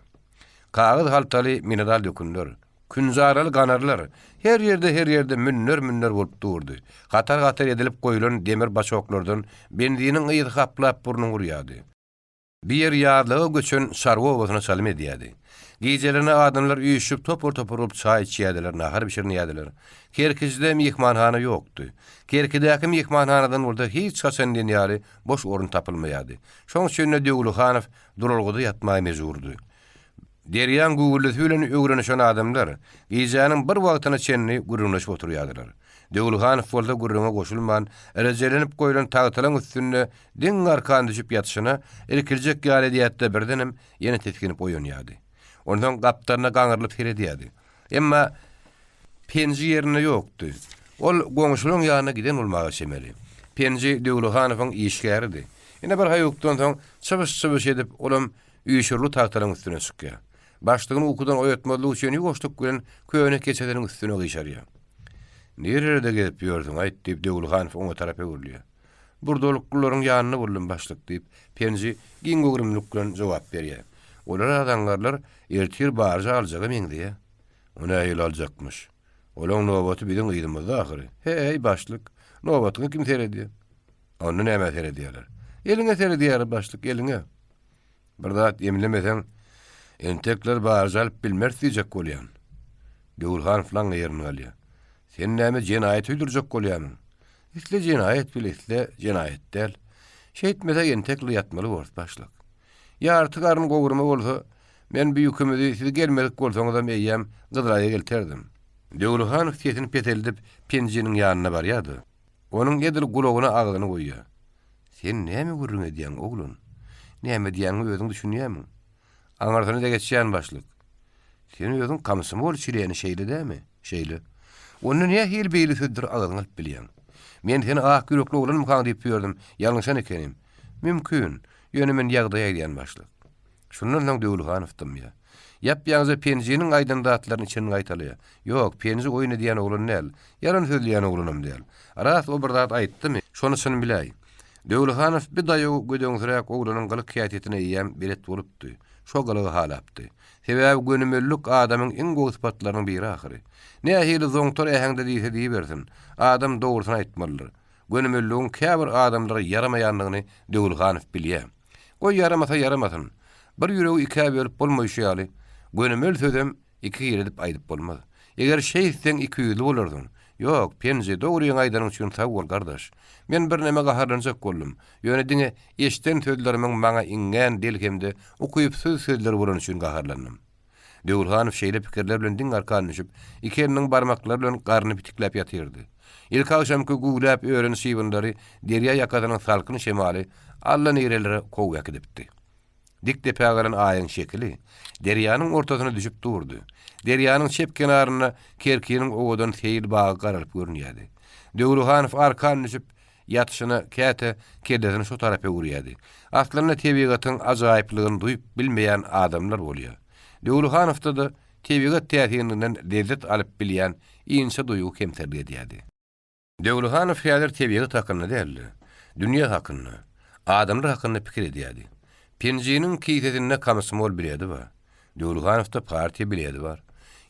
Kagyz haltaly mineral ýükünler, künzaraly ganarlar her ýerde münner bolup durdy. Gatar edilip goýulan demir başoklardan benzinin ýygy kaplap burnuň gurýady. Bir ýarlygy göçün sarwa owasyna salym edýärdi. Gecelerine adamlar üýüşüp topur olup çay içýärdiler, nahar bişirini ýerdiler. Kerkizde mihmanhana ýokdy. Kerkidäki mihmanhanadan burada hiç haçan ýaly boş orun tapylmaýardy. Şoň üçin Döwlehanow durulguda ýatmagy mejburdy. Derýän gugully bilen öwrenişen adamlar gecäniň bir wagtyna çenni gurulnaşyp oturýardylar. Döwlehanow bolda gurruna goşulman, erejelenip goýulan tagtylaryň üstünde diň arkan düşüp ýatyşyna erkiljek ýaly diýetde birdenem ýene tetkinip oýanýardy. Ondan gaptarına gaňyrlyp heredýärdi. Emma penji ýerine ýokdy. Ol goňşulyň ýanyna giden bolmagy şemeli. Penji Döwlehanowyň işgäridi. Ene bir haýokdan soň çybyş edip olam üýşürli tagtylaryň üstüne çykýar. Başlygyny ukudan oýatmaly üçin ýoşdyk bilen köýne keçeleriň üstüne gyşarýar. Nerede gelip ýördiň aýt diýip Döwlehanow oňa tarapy gurulýar. Burdolukluların ýanyna boldum başlyk diýip penji giňgogurumlyk bilen jogap berýär. Olar adamlar ertir barja aljagy meňdi. Ona ýyl aljakmyş. Olaň nobaty biziň ýylymyzda ahyry. Hey başlyk, nobatyny kim teredi? Onu näme teredýärler? Eliňe teredýär başlyk, eliňe. Bir zat ýemlemeseň entekler barja alyp bilmez diýjek bolýan. Döwlehanow falan ýerine alýar. Sen näme jenaýet öldürjek bolýan? Isle jenaýet bilesle jenaýet del. Şeýtmese entekli ýatmaly bolup başlyk. Ýarty garyn gowurma bolsa, men bu ýükümdi siz gelmedik bolsaňyz hem eýýäm Gydyrgaýa gelterdim. Döwlehanow tetini peteldip penjiniň ýanyna barýardy. Onuň edil gulagyna agzyny goýýar. Sen näme gurrun edýän oglun? Näme diýäňi özüň düşünýärmi? Aňarsyny da geçýän başlyk. Sen özüň kamsymy bol çileýäni şeýle dämi? Şeýle. Onu niye hil beýli sözdür agyny alyp bilýän? Men seni ak yürekli oglun mukaň diýip ýördim. Ýalňyşan ekenim. Mümkin. Ýönemen ýagdaýa edýän başlyk. Şundan soň Döwlehanow ya. Ýap-ýaňyza penjiniň aýdandatlaryny içine gaýtalýar. Ýok, penji oýun edýän oglun näl? Ýaran sözleýän oglunam diýär. Aras o bir zat aýtdymy? Şonusyny biläý. Döwlehanow bir daýy gödüňsirek oglunyň gylyk kiýatytyna eýýän bilet bolupdy. Şo gylygy halapdy. Sebäbi gönümellik adamyň iň gowy sypatlarynyň biri ahyry. Nähili zoňtor ähäňde diýse diýbersin. Adam dogrusyny aýtmalydyr. Gönümelligiň käbir adamlara yaramaýanlygyny Döwlehanow bilýär. Goý yaramasyn. Bir ýüregi ikä bölüp bolmaýşy ýaly. Gönümel sözem iki ýer edip aýdyp bolmaz. Eger şeýsen iki ýüzli bolardyň. Ýok, penje dogryň aýdanyň üçin sag bol gardaş. Men bir näme gaharlanjak boldum. Ýöne diňe eşden sözlerimiň maňa ingen delkemde okuyup sözler bolan üçin gaharlandym. Döwülhanow şeýle pikirler bilen diň arkanlaşyp, iki eliniň barmaklary bilen garny bitiklep ýatyrdy. İlk akşamky gugulap ören şiýbundary derýa ýakadynyň salkyn şemali alla nerelere kowyak edipdi. Dik tepägälen aýyň şekli derýanyň ortasyna düşüp durdy. Derýanyň şep kenaryna kerkiniň owadan seýil bagy garalyp görünýärdi. Döwülhanow arkanlaşyp ýatyşyna käte kedesini şu tarapy urýardy. Aslynda tebigatyň ajaýyplygyny duýup bilmeýän adamlar bolýar. Döwülhanowda da tebigat täsirinden lezzet alyp bilýän insa duýgu kemterli edýärdi. Döwülhanow häzir tebigat hakyny däl, dünýä hakyny, adamlar hakyny pikir edýärdi. Penjiniň kiýsetine kamysmol bilýärdi ba. Döwülhanowda partiýa bilýärdi bar.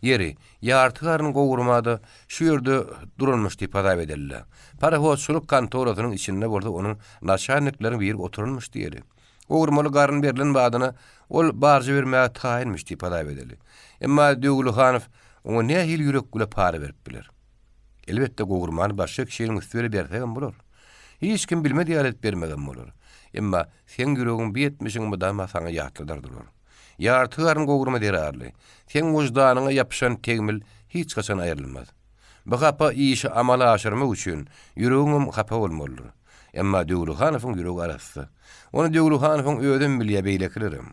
Yeri, ýartygaryny gowurmada şu ýerde durulmuş diýip hadap ederler. Parahoççuluk kantorasynyň içinde bolsa onuň naşarnikleriň biri oturulmuş diýeri. Gowurmaly garyn berilen badyna ol barjy bermäge taýinmiş diýip hadap ederler. Emma Döwülhanow oňa nähil ýürek güle para berip biler. Elbetde gowurmany başga kişiň üstüne bersäň bolar. Hiç kim bilmedi ýalet bermegen bolar. Emma sen ýüregiň biýetmişiň bydama saňa ýatlydardylar. Ýartygaryň gowurma derarly. Sen wujdanyňa ýapyşan tegmil hiç gaçan aýrylmaz. Bu gapa işi amala aşyrmak üçin ýüregiň gapa bolmaly. Emma Döwülhanowyň ýüregi arasy. Onu Döwülhanowyň öýden bilýär beýlekilerim.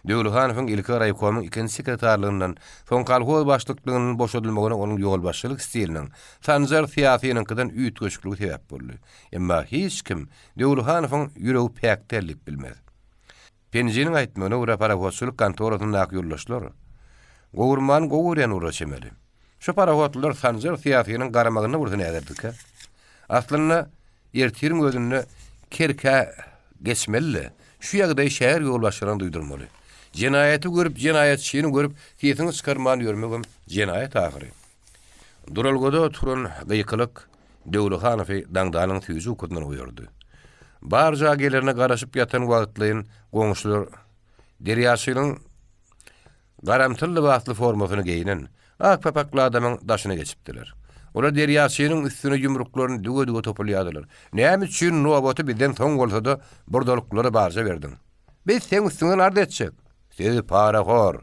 Döwülhanowyň ilki raýkomyň ikinji sekretarlygyndan soň kolhoz başlyklygynyň boşadylmagyna onuň ýol başçylyk stiliniň sanjar siýasynyňkydan üýtgeçligi sebäp boldy. Emma hiç kim Döwülhanowyň ýüregi päkderlik bilmez. Penjiniň aýtmagyna görä parahoççuluk kantorasyna ýollaşdylar. Gowurman gowuryan uraşemeli. Şu parahoçlar sanjar siýasynyň garamagyna gursun ederdik. Aslynda ertirin gözünde kerke geçmeli. Şu ýagdaý şäher ýolbaşçylaryny duýdurmaly. Jenaýaty görüp, jenaýatçyny görüp, tiýetini çykarman ýörmegem jenaýat ahyry. Duralgoda oturan gyýkylyk Döwülhanowy daňdanyň tüýüji ukudundan goýardy. Barja gelerine garaşyp ýatan wagtlaryň goňuşlar derýasynyň garamtylly wagtly formasyny geýinen ak papakly adamyň daşyna geçipdiler. Olar derýasynyň üstüne ýumruklaryny düge-düge topalýadylar. Näme üçin nowaty bizden soň bolsa da burdalyklary barja berdiň. Biz sen üstüňe narda etjek? Seni parahor.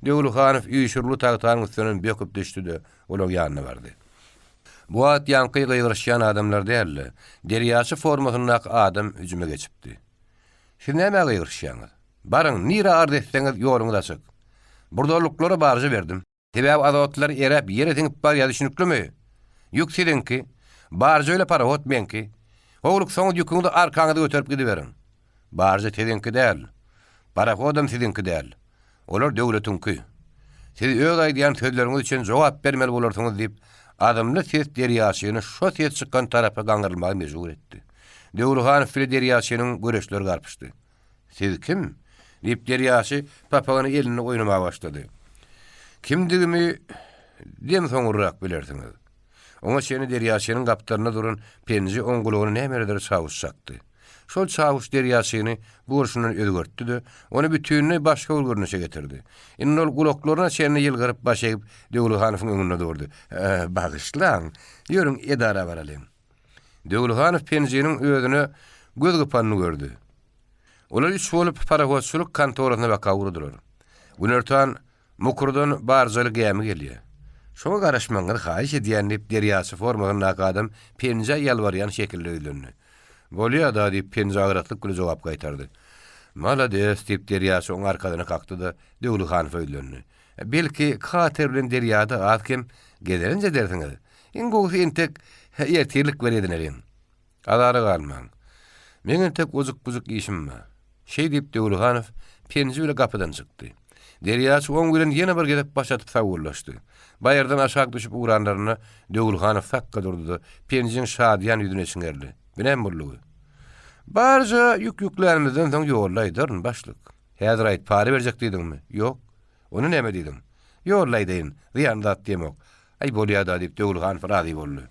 Döwülhanow üýşürli tagtanyň üstüne böküp düşdi, olar ýanyna bardy. Bu at ýanky gyýgyrşýan adamlar däl, derýasy formasyna adam hüjüme geçipdi. Siz näme gyýgyrşýaňyz? Barıň, nira arda etseňiz ýoluňyz açyk. Burdalyklary barja berdim. Sebäbi azatlar erep ýere teňip bar ýa-düşünükmi? Ýükselenki, barja öyle parahot menki. Howluk soň ýüküňi arkaňyza götürüp gidiberiň. Barja tedenki däl. Parahodam sizinki däl. Olar döwletiňki. Siz öz aýdýan sözleriňiz üçin jogap bermeli bolarsyňyz diýip adamly ses derýasyny şo ses çykkan tarapa gaňyrylmagy mejbur etdi. Döwülhanow fil derýasynyň göreşleri garpyşdy. Siz kim? Diýip derýasy papagyny eline oýnamaga başlady. Kimdigimi dem soňurrak bilersiňiz. Oňa şeni derýasynyň gapdaryna duran penji oňgulygyny nämeredir çawuşjakdy. Şol çawuş derýasyny burşundan ödgörtdi, onu bütünni başga görnüşe getirdi. Indi ol gulaklaryna şeni ýylgyryp başyp Döwülhanowyň öňüne durdy. Bagyşlaň, ýörüň edara baralym. Döwülhanow penjiniň özüne göz gypanyny gördü. Olar üç bolup parahoççuluk kantorasyna baka urdular. Günertan mukurdan barjaly gämi gelýär. Şoňa garaşmaňyzy haýyş edýän diýip derýasy formagyna adam penje ýalbarýan şekilde öýlendi. Bolýa da diýip penje agratlyk güle jogap gaýtardy. Malades diýip derýasy oň arkadyna kakdy da Döwülhanow öýlendi. Belki kater bilen derýada atkem gelerince dersiňiz. Ingow entek ýertirlik beredin. Adary galmaň. Meňin tek uzuk işim bar. Şeý diýip Döwülhanow penje bilen gapydan çykdy. Derýasy oň bilen ýene bir gedip başatyp sagurlaşdy. Bayardan aşağı düşüp uğranlaryna Döwülhanow sakka durdy. Penjiň şadyan ýüzüne çiňerdi. Bilen bollugy. Barja ýüklerimizden soň ýollaýdyryn başlyk. Häzir aýt para berjek diýdiňmi? Ýok. Onu näme diýdim? Ýollaýdyn, riýandat diýmek. Ay bolýar da diýip Döwülhanow razy boldy.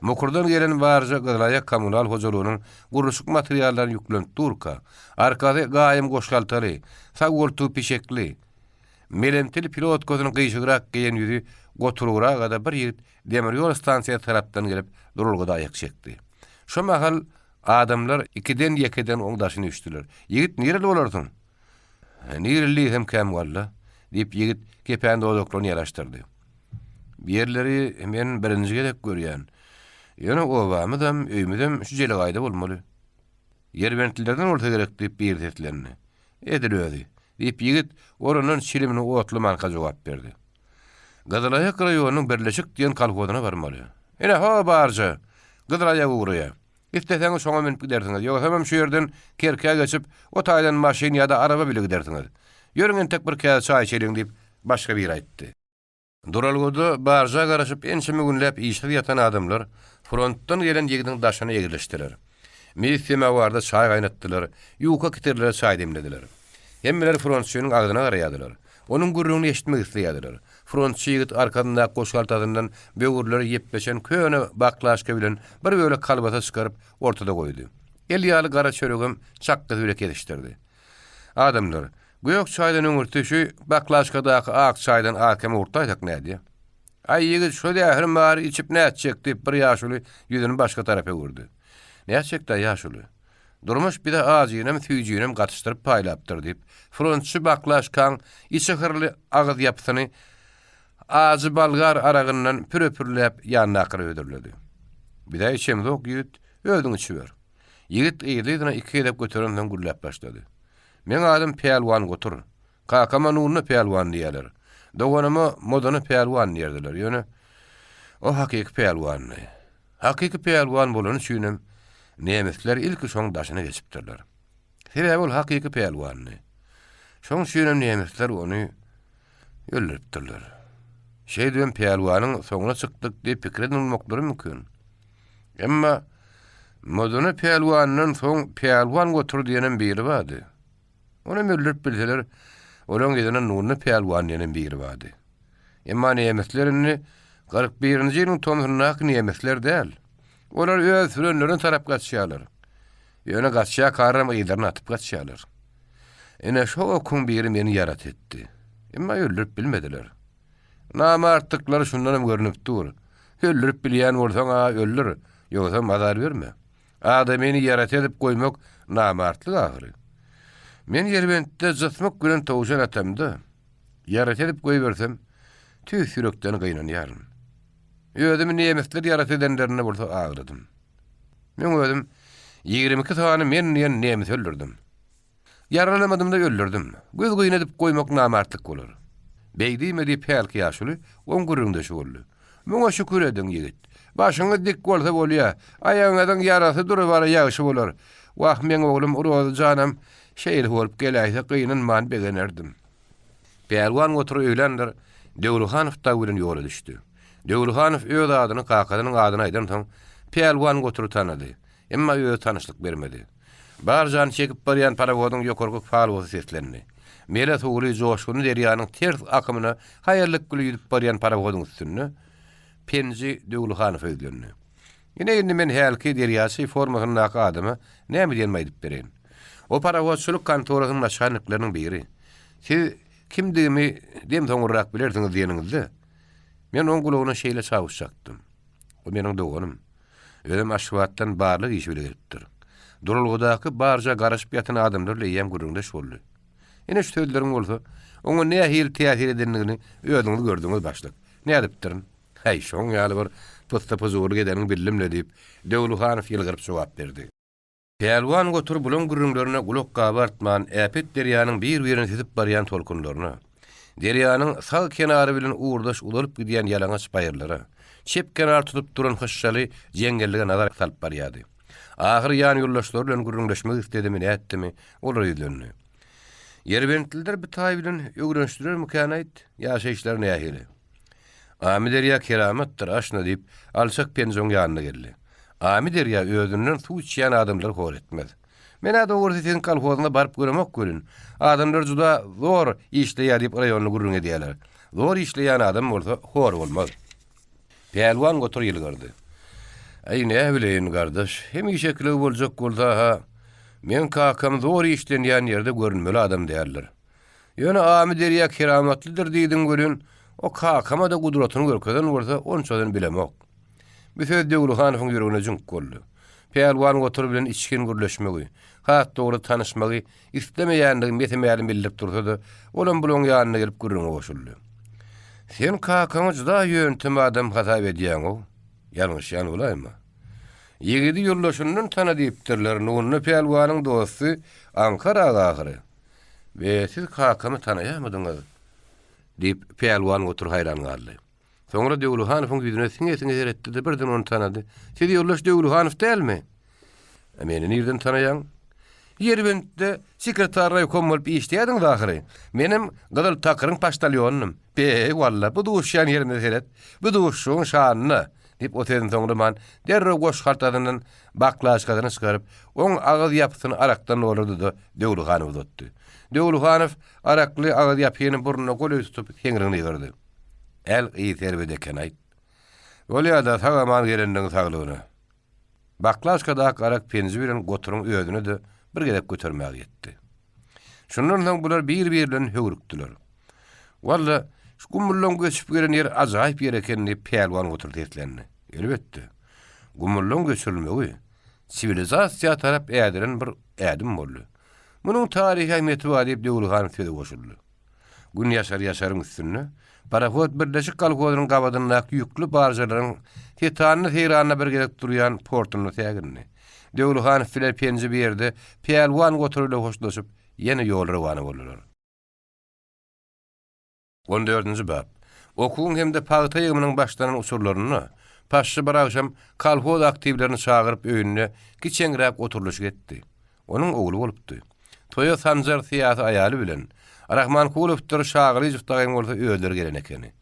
Mukurdan gelen barja gyzlaýak kommunal hojalygynyň gurulşyk materiallaryny ýüklenip durka. Arkada gaýym goşgaltary, sagoltu pişekli. Melemtil pilot gözüni gyşygyrak geýen ýüzi goturura gada bir ýigit demir ýol stansiýa tarapdan gelip durulgyda aýak çekdi. Şo mahal adamlar ikiden ýekeden oňdaşyny üçdiler. Ýigit nerede bolarsyň? Nereli hem käm walla diýip ýigit kepäň dozokluny ýaraşdyrdy. Birleri men birinji gerek görýän. Ýöne obamydam, öýmüdem şu jele gaýda bolmaly. Ýerbentlerden orta gerek diýip birletlerini. Edilödi. Diýip ýigit oranın çilimini otly manka jogap berdi. Gazalaýak raýonynyň Birleşik diýen kalkodyna barmaly. Ene ha barja. Gıdraya uğraya. İsteseniz şoňa minip gidersiňiz. Ýok hemem şu ýerden kerkäge geçip o taýdan maşyn ýa-da araba bile gidersiňiz. Ýörüňen tek bir käse çaý içeriň diýip başga bir aýtdy. Duralgoda barja garaşyp ençeme günläp işde ýatan adamlar frontdan gelen ýigdiň daşyny ýegirleşdiler. Milisiýa warda çaý gaýnatdylar, ýuka kitirlere çaý demlediler. Hemmeler frontçynyň agdyna garaýadylar. Onuň gurrugyny eşitmek isleýärdiler. Frontçy ýigit arkadynda goşgaltadyndan böwürleri ýepleşen köne baklaşka bilen bir böyle kalbata çykaryp ortada goýdy. El ýaly gara çöregem çakda ýürek edişdirdi. Adamlar goýok çaýdan öňürtüşi baklaşkadaky ak çaýdan akam urtaýdak nädi? Ay ýigit şo dähir mary içip näçek diýip bir ýaşuly ýüzüni başga tarapy gurdy. Näçek da ýaşuly. Durmuş bir de ağzıynem tüycüynem gatıştırıp paylaptır deyip frontçı baklaşkan içi ağız yapısını ağzı balgar arağından püröpürleyip yanına akırı ödürledi. Bir de içemde ok ýigit öldün içi ver. Ýigit eýilidina iki edep götürenden gürläp başladı. Men adam peýalwan gotur. Kakama nurunu peýalwan diýerler. Dogonama modany peýalwan diýerler. Ýöne o hakiki peýalwan. Hakiki peýalwan bolany şünem Nemetler ilk şoň daşyna geçipdirler. Sebäbi ol hakiki peýalwanny. Şoň şünem nemetler ony öldüripdirler. Şeýdem peýalwanyň soňuna çykdyk diýip pikir edilmekdir mümkin. Emma modany peýalwanyň soň peýalwan gotur diýenen biri bardy. Onu öldürip bilseler, olaň gedenen nuruny peýalwan diýenen biri bardy. Emma nemetlerini 41-nji ýylyň tomurnak nemetler däl. Olar öz sürünlerini tarap gaçýarlar. Ýöne gaçýa karram ýylaryny atyp gaçýarlar. Ene şo okun biri meni yarat etdi. Emma öldürüp bilmediler. Namartlyklary şundan görünüp dur. Öldürüp bilýän bolsaň öldür, ýogsa mazar berme. Adamyny yarat edip goýmak namartlyk ahyry. Men ýerbentde jatmak bilen towşan atamda. Yarat edip goýbersem, tüý sürekden gynanýarym. Özüm nemetler yarat edenlerine bolsa agyrydym. Men özüm 22 tane men nemet öldürdüm. Yaralamadım da öldürdüm. Göz goýun edip goýmak namartlyk bolar. Beýdime diýip pelki ýaşuly, oň gurrunda şu boldy. Muňa şükür edin ýigit. Başyňyz dik bolsa bolýar. Aýaňyzdan yarasy durup bara ýaşy bolar. Wah men oglum urady janam şeýle bolup geläýse gynanman begenerdim. Peýalwan oturup öýlendir. Döwlühanow da bilen ýola düşdi. Döwlühanow öz adyny kakadynyň adyny aýdan soň peýalwan goturup tanady. Emma öz tanışlyk bermedi. Barjan çekip barýan parawodyň ýokarky falwazy seslendi. Mele tuğry joşguny derýanyň ters akymyna haýarlyk güli ýüzüp barýan parawodyň üstünde Penji Döwlühanow öýlendi. Ýene men helki derýasy formasyndaki adamy näme diýen aýdyp beren. O parawodçylyk kantorynyň başçylarynyň biri. Siz kimdigimi dem soňurrak bilersiňiz diýeniňizde. Men oň gulagyna şeýle çawuşaktym. O meniň doganym. Özüm aşwatdan barlyk iş bileripdir. Durulgydaky barja garaşyp ýatan adamlar leýem gurrunda şolly. Ene şu sözleriň bolsa, oňa nähil täsir edenligini özüňiz gördüňiz başlyk. Ne edipdirin? Hey, şoň ýaly bir posta zor gedeniň billimle diýip Döwlühanow ýylgyryp jogap berdi. Peýalwan gotur bulan gurrunlaryna gulak gabartman äpet derýanyň bir-birini sezip barýan tolkunlaryna. Derýanyň sag kenary bilen uğurdaş ularyp gidýän ýalaňaç baýyrlara, çep kenar tutup duran hyşşaly jeňgellige nazar salyp barýardy. Ahir ýan ýoldaşlar bilen gurrunlaşmak istedimi, näetdimi, olar ýüzlendi. Ýerbentliler bir taý bilen öwrenşdirer mükanaýt, ýaşaýyşlar nähili. Amy derýa keramatdyr aşna diýip alçak penjoň ýanyna geldi. Amy derýa özünden suw içýän adamlar hor etmez. Men adawry sen kalhozyna baryp göremek görün. Adamlar juda zor işleýär diýip raýonyny gurrun edýärler. Zor işleýän adam bolsa hor bolmaz. Peýalwan gotur ýylgyrdy. Ay ne bileýin gardaş, hem şekli boljak bolsa ha. Men kakam zor işlenýän ýerde görünmeli adam diýerler. Ýöne amy derýä keramatlydyr diýdiň görün. O kakama da kudratını görkeden bolsa onçadan bilemok. Bir söz Döwlühanowyň ýüregine jünk boldy. Peýalwan gotur bilen içkin gürleşmegi, hat dogry tanışmagy islemeýänligi metemäli bildirip dursa-da, olam bulan ýanyna gelip gürrüňe goşuldy. Sen kakama juda ýöntem adam hata edýäň-o. Ýalňyş ýan bolaymy? Ýigidi ýollaşyndan tana diýipdirler. Nuny peýalwanyň dosty Ankara agyry. Ve siz kakamy tanaýamadyňyz diýip peýalwan otur hayran galdy. Soňra Döwlühanowyň ýüzüne siňe eretdi, birden onu tanady. Siz ýollaş Döwlühanow dälmi? Meni nirden tanaýan? Yerbentde sekretar raýkom bolup işleýärdiň dahyry. Menim Gydal Takyryň paştalyonym. Walla bu duşýan ýerine seret. Bu duşuň şanyny diýip oteden soňra man derrew goş hartadynyň baklaşkadyny çykaryp, oň agyz ýapysyny arakdan olurdy da Döwlühanow uzatdy. Döwlühanow arakly agyz ýapyny burnuna goly tutup heňirini ýerdi. El ýeterbede kenaýt. Bolýada tagaman gerendiň saglygyna. Baklaşkada arak penzi bilen goturuň öýüne de bir gelip götürmäge ýetdi. Şundan soň bular bir-birinden höwürükdiler. Walla şu gumurlan göçüp gelen yer ajaýyp yer ekenini peýalwan oturdy etlendi. Elbetde. Gumurlan göçülmegi sivilizasiýa tarap ädiren bir ädim boldy. Munyň taryhy ähmiýeti bar diýip Döwlühanow söze goşuldy. Gün ýaşaryň üstünde parahot birleşik kalkodynyň gabadyna ýüklü barjalaryň tetanyny heýranyna bir gelip durýan portuny tägirni. Döwlühanow bilen penji bir ýerde peýalwan goturuyla hoşlaşyp ýene ýol rywany boldular. 14-nji bab. Okuň hemde paýta ýygmynyň başlanan usurlaryny paşçy bir akşam kalkod aktivlerini çağırıp öýüne kiçengrek oturuluş etdi. Onuň ogly bolupdy. Toýa Sanjar Siyasy aýaly bilen Rahman Kulowdyr şagyry jyptagyň bolsa öýler gelen ekeni.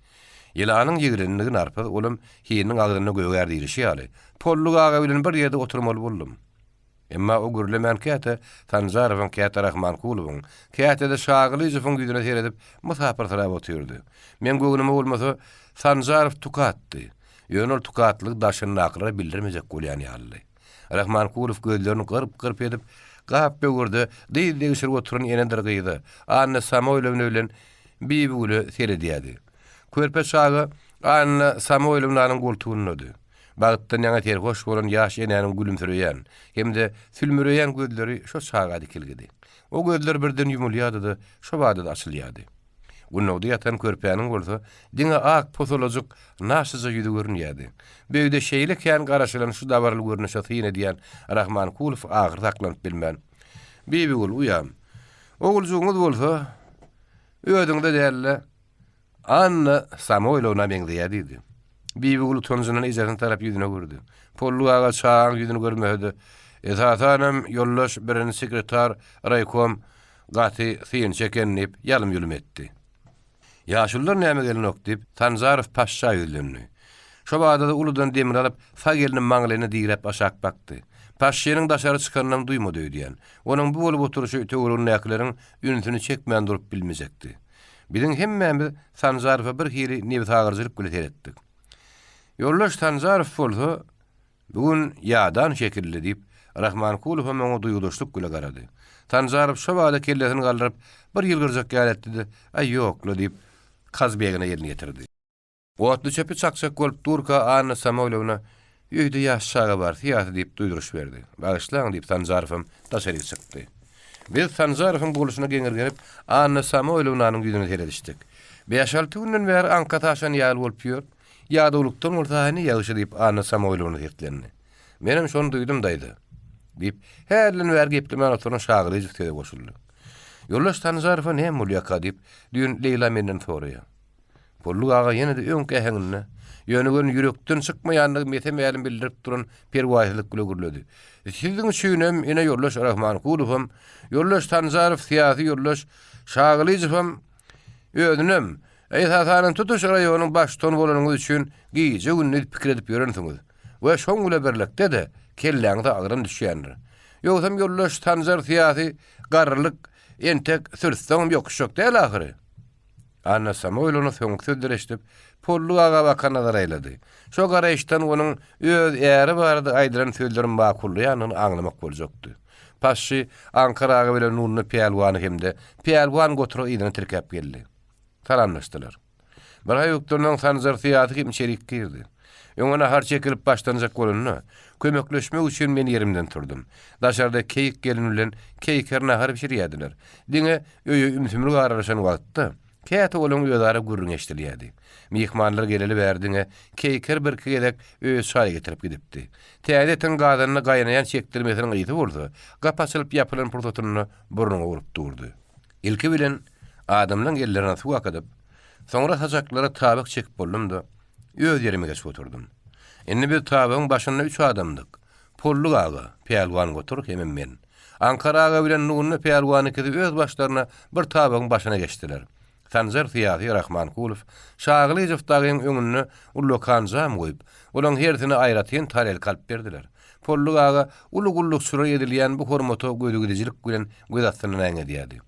Ýylanyň ýigrenligi narpy olam hiýiniň agdyna göýär diýilişi ýaly. Polluk aga bilen bir ýerde oturmaly boldum. Emma o gürlemän käte Sanjarowyň käte Rahman Kulowyň käte de şagyry jypyň ýüzüne seredip musapir tarap oturdy. Men göwnüme bolmasa Sanjarow tukatdy. Ýönül tukatlyk daşyny akra bildirmejek bolýan ýaly. Rahman Kulow gözlerini gyrp edip gap böwürdi, diýdi oturan ýene dirgydy. Anna Samoýlowyň bilen bibi seredýärdi. Körpe şagy Anna Samoýlowyň goltugyny ödi. Bagtdan ýa-da ter hoş bolan ýaş enäniň gülümsüreýän, hemde sülmüreýän gözleri şo şaga dikilgidi. O gözler birden ýumulýardy, şo bada da açylýardy. Gunnawdy ýatan körpäniň bolsa, diňe ak pozolajuk naşyza ýüdi görünýärdi. Beýde şeýle kän garaşylan şu dabarly görnüşe tyýyn edýän Rahman Kulow agyr taklanyp bilmän. Bibi ul uýam. Oguljuňyz bolsa, öýüňde dälle Anna Samoýlowyna meňzeýärdi. Bibi ul tonjunyň ijatyny tarap ýüzüne gördi. Polluk aga çağan ýüzüne görmedi. Esatanam ýollaş birini sekretar raýkom gaty syň çekenip ýalym ýülüm etdi. Ýaşullar näme gelenok diýip Sanjarow paşça ýüzüni. Şo bada da uludan demir alyp fageliniň maňlyny diýrep aşak bakdy. Paşçynyň daşary çykanyny duýmady diýen. Onuň bu bolup oturuşy töwrüň näkleriň ünitini çekmän durup bilmejekdi. Biziň hemmämiz Sanjarowa bir hili nebitagyrjylyk bilen etdik. Ýollaş Sanjarow bolsa bugün ýadan şekilli diýip Rahman Kulow meňe duýuluşlyk güle garady. Sanjarow şo bada kellesini galdyryp bir ýyl gyrjak galetdi. Ay ýokla diýip kazbegine ýerine ýetirdi. Otly çöpi çakçak bolup durka Anna Samoýlowyna ýöýde ýaşaga bar ýaty diýip duýduruş berdi. Bagyşlaň diýip Sanjarow daşary çykdy. Biz Sanjarowyň boluşyna geňirgenip Anna Samoýlowynyň ýüzüne seredişdik. 5-6 günden bäri anka taşan ýaly bolup ýör. Ýa-da ulukdan ortaýyny ýaşy diýip Anna Samoýlowyny ýetlendi. Menem şonu duýdum daýdy. Diýip herlen bäri geplemän oturan şagyry jyptyga goşuldy. Ýollaş Sanjarowa näme bolýaka diýip düýün Leyla menden soraýar. Polluk aga ýene de öňke heňine ýönügen ýürekden çykmaýanlygy metemäli bildirip duran perwaýsızlyk bilen gürledi. Sizdiň şüýnem ene ýollaş Rahman Kulowym, ýollaş Sanjarow syýasy ýollaş şagylyjym ödünem. Eýsasanyň tutuş raýonyň baştony bolanyňyz üçin giýje günni pikir edip ýörensiňiz. We şoň bilen birlikde de kelläňize agyran düşýändir. Ýogsam ýollaş Sanjarow syýasy garrylyk entek sürtsäň ýokuşok däl ahyry. Anna Samoýlowyny söňsüzdireşdip, polluk aga bakan nazar aýlady. Şo garaýşdan onuň öz äri bardy aýdyran sözleriň bakullyanyny aňlamak boljakdy. Paşçy Ankara aga bilen nuny peýalwany hemde peýalwan goturup ýygyny tirkep geldi. Salamlaşdylar. Bir ay ökdüründen sanzar tiýatry kim çelik girdi. Öňüne har çekilip başlanjak bolanyna kömekleşmek üçin men yerimden turdum. Daşarda keyik gelin bilen keyikler nahar pişirýärdiler. Diňe öýe ümsümür garaşan wagtda käte bolan ýödary gurrun eşdilýärdi. Mihmanlar geleli berdiňe keyikler bir gedek öýe çay getirip gidipdi. Täzetin gadyny gaýnayan çekdirmesini gyýdy boldy. Gapaçylyp ýapylan prototypyny burnuňa urup durdy. Ilki bilen adamlaryň ellerine suw akadyp, soňra hajaklara tabyk çekip boldum-da öz ýerime geçip oturdum. Indi bir tabygyň başynda 3 adamdyk. Polluk aga, peýalwan gotur hemem men. Ankara aga bilen Nurny peýalwany kedip öz başlaryna bir tabygyň başyna geçdiler. Sanzar Fiýaty Rahmankulov Şagylyjew dagyň öňüne ullu kanjam goýup, olaň hersini aýratyn tarel kalp berdiler. Polluk aga ulugulluk sura edilýän bu hormaty gödügijilik bilen gözatyny näňe diýdi.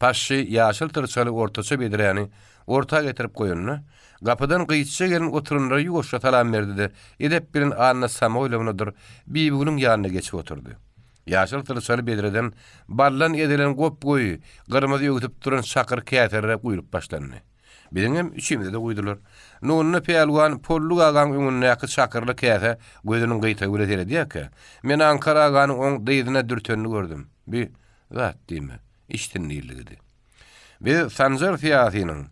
Paşy ýaşyl tyrçaly ortaça bediräni orta getirip goýunyny gapydan gyýçça gelen oturunlar ýugoşa talam berdi-de edep bilen Anna Samoýlownadyr bibiňiň ýanyna geçip oturdy. Ýaşyl tyrçaly bedireden ballan edilen gop goýy gyrmady ýögütüp duran şakyr käterle guýurup başlandy. Biziňem üçimize de guýdular. Nurny peýalwan Polluk agaň öňüne ýaky şakyrly käse gözüniň gyýta gületer diýek. Men Ankara aganyň oň dyýdyna dürtenini gördüm. Bir zat diýme, iştinligi. Biz Sanzar Fiýatynyň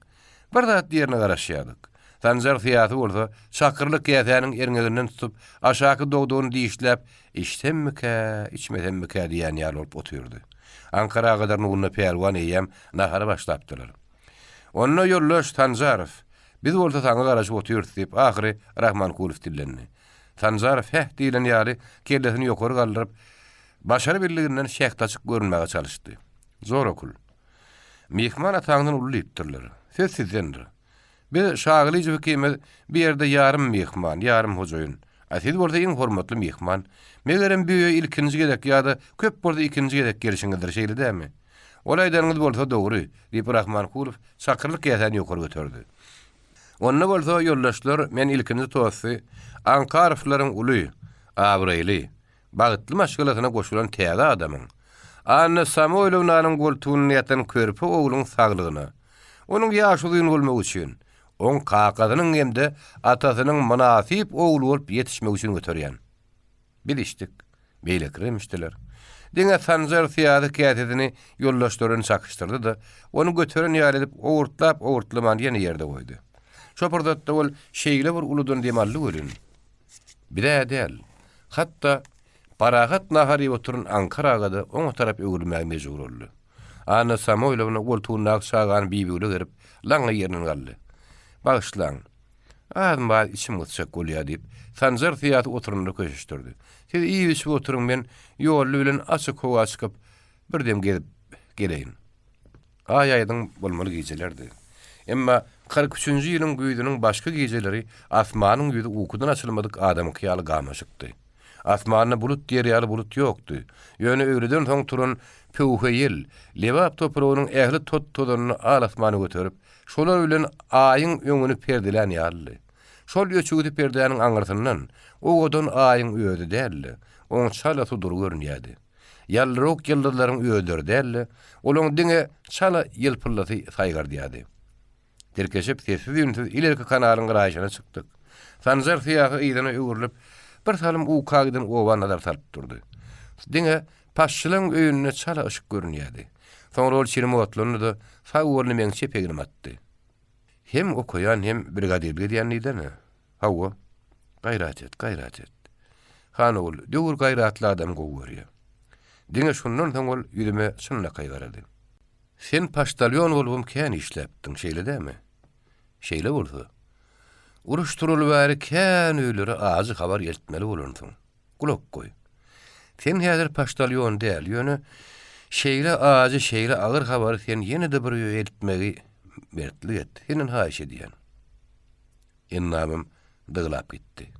bir zat diýerine garaşýardyk. Sanzar Fiýaty bolsa şakyrly käsenin erňeginden tutup aşaky dogdugyny diýişläp, "İçdemmike, içmedemmike" diýen ýaly bolup oturdy. Ankara gadar Nurny peýalwan eýem nahara başlapdylar. Onunla yollaş Sanzarow. Biz bolsa saňa garaşyp oturýardyk diýip ahyry Rahmankulov dillendi. Sanzarow heh diýilen ýaly kellesini ýokary galdyryp başary birliginden şähtaçyk görünmäge çalışdy. Zor okul. Mihman ataňdan ullypdyrlar. Söz sizdendir. Biz Şagylyjew hekime bir ýerde ýarym mihman, ýarym hojaýyn. Asyl bolsa iň hormatly mihman. Megerem büýe ilkinji gedek ýa-da köp bolsa ikinji gedek gelişiňizdir şeýle dämi? Olaýdaryňyz bolsa dogry, diýip Rahmankulov şakyrlyk ýasan ýokary götürdi. Onda bolsa ýollaşlar men ilkinji towassy Ankarawlaryň uly, abraýly, bagytly maşgalatyna goşulan täze adamyň. Anna Samoýlownaň goltugyny ýatan körpü ogluň saglygyna, onuň ýaşulygyny bolmak üçin, oň kakadynyň hemde atasynyň münasip oglu bolup ýetişmek üçin götürýän. Bilişdik, beýle kiremişdiler. Diňe Sanzar Fiýaty käsetini ýollaşlaryny çakışdyrdy-da, onu götüren ýaly edip owurtlaman ýene ýerde goýdy. Şopurdatda ol şeýle bir uludan demally görün. Bir däl. Hatda paragat nahary oturun Ankara'da oňa tarap öwürmäge mejbur boldy. Anna Samoýlowna goltugyny aksagan bibiýle gerip laňa ýerine galdy. Bagyşlaň. Adamlar içim gutsak bolýar diýip Sanzar Fiýaty oturunyny köşüşdirdi. Siz iyi üçüp oturun, men ýolly bilen açyk howa çykyp birdem gelip geleýin. Aýaýdyň bolmaly gecelerdi. Emma 43-nji ýylyň güýdüniň başga geceleri asmanyň ýüzi ukudan açylmadyk adamy kyýaly gamaşykdy. Asmanyna bulut diýer ýaly bulut ýokdy. Ýöne öwreden soň turan pöwheyil, lewap topragynyň ähli tot-todanyny alasmany göterip, şolar bilen aýyň öňüni perdilen ýaly. Şol ýöçügidi perdeläniň aňyrtyndan o godon aýyň öýdi däldi. Oň çala tudur görünýärdi. Ýalrok ýyldızlaryň öýdür däldi. Olaň diňe çala ýylpyllaty saýgar diýdi. Terkeşip sessiz ýünsiz ilerki kanalyň garaýyna çykdyk. Sanzar Fiýaty ýygyna öwürlüp bir salym ukagydan owan nadar salyp durdy. Diňe paşçylyň öýüne çala ışık görünýärdi. Soňra ol çirmi otlaryny da sawurny meň çepegine atdy. Hem okuyan hem brigadir diýenlideni. Hawa, gayrat et. Hanol, döwür gayratly adam gowurýar. Diňe şundan soň ol ýüzüme şunla gaýgarady. Sen paştalyon bolup kän işläpdiň şeýle dämi? Şeýle bolsa. Uruşturuly bäri kän öýleri azy habar ýetmeli bolansyň. Gulak goý. Sen häzir paştalyon däl, ýöne şeýle azy, şeýle agyr habar sen ýene de bir ýetmegi mertlik et. Senin haýyş edýän. Ennamym dyglap gitdi.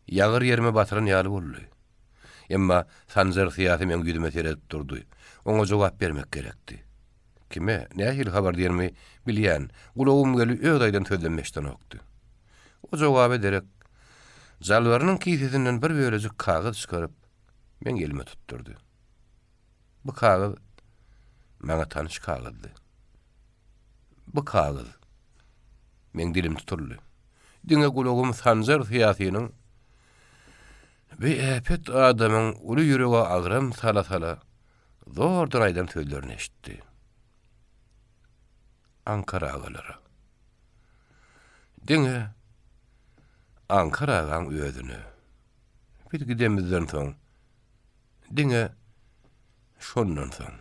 Ýagyr ýerime batyran ýaly boldy. Emma Sanzar Fiýaty men güdüme teredip durdy. Oňa jogap bermek gerekdi. Kime, nähili habar diýermi bilýän, gulagym gelip öýdaýdan sözlenmekden okdy. O jogap ederek, jalwarynyň kiýsesinden bir bölecik kagaz çykaryp, men gelime tutturdy. Bu kagaz maňa tanyş kagazdy. Bu kagaz Men dilim tutuldy. Diňe gulagym Sanjar Fiýasynyň bir äpet adamyň uly ýüregi agram sala-sala zordur aýdan sözlerini eşitdi. Ankara agalara. Diňe Ankara agaň özüni bir gidemizden soň diňe şondan soň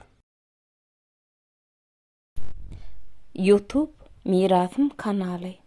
YouTube Mirasym kanaly.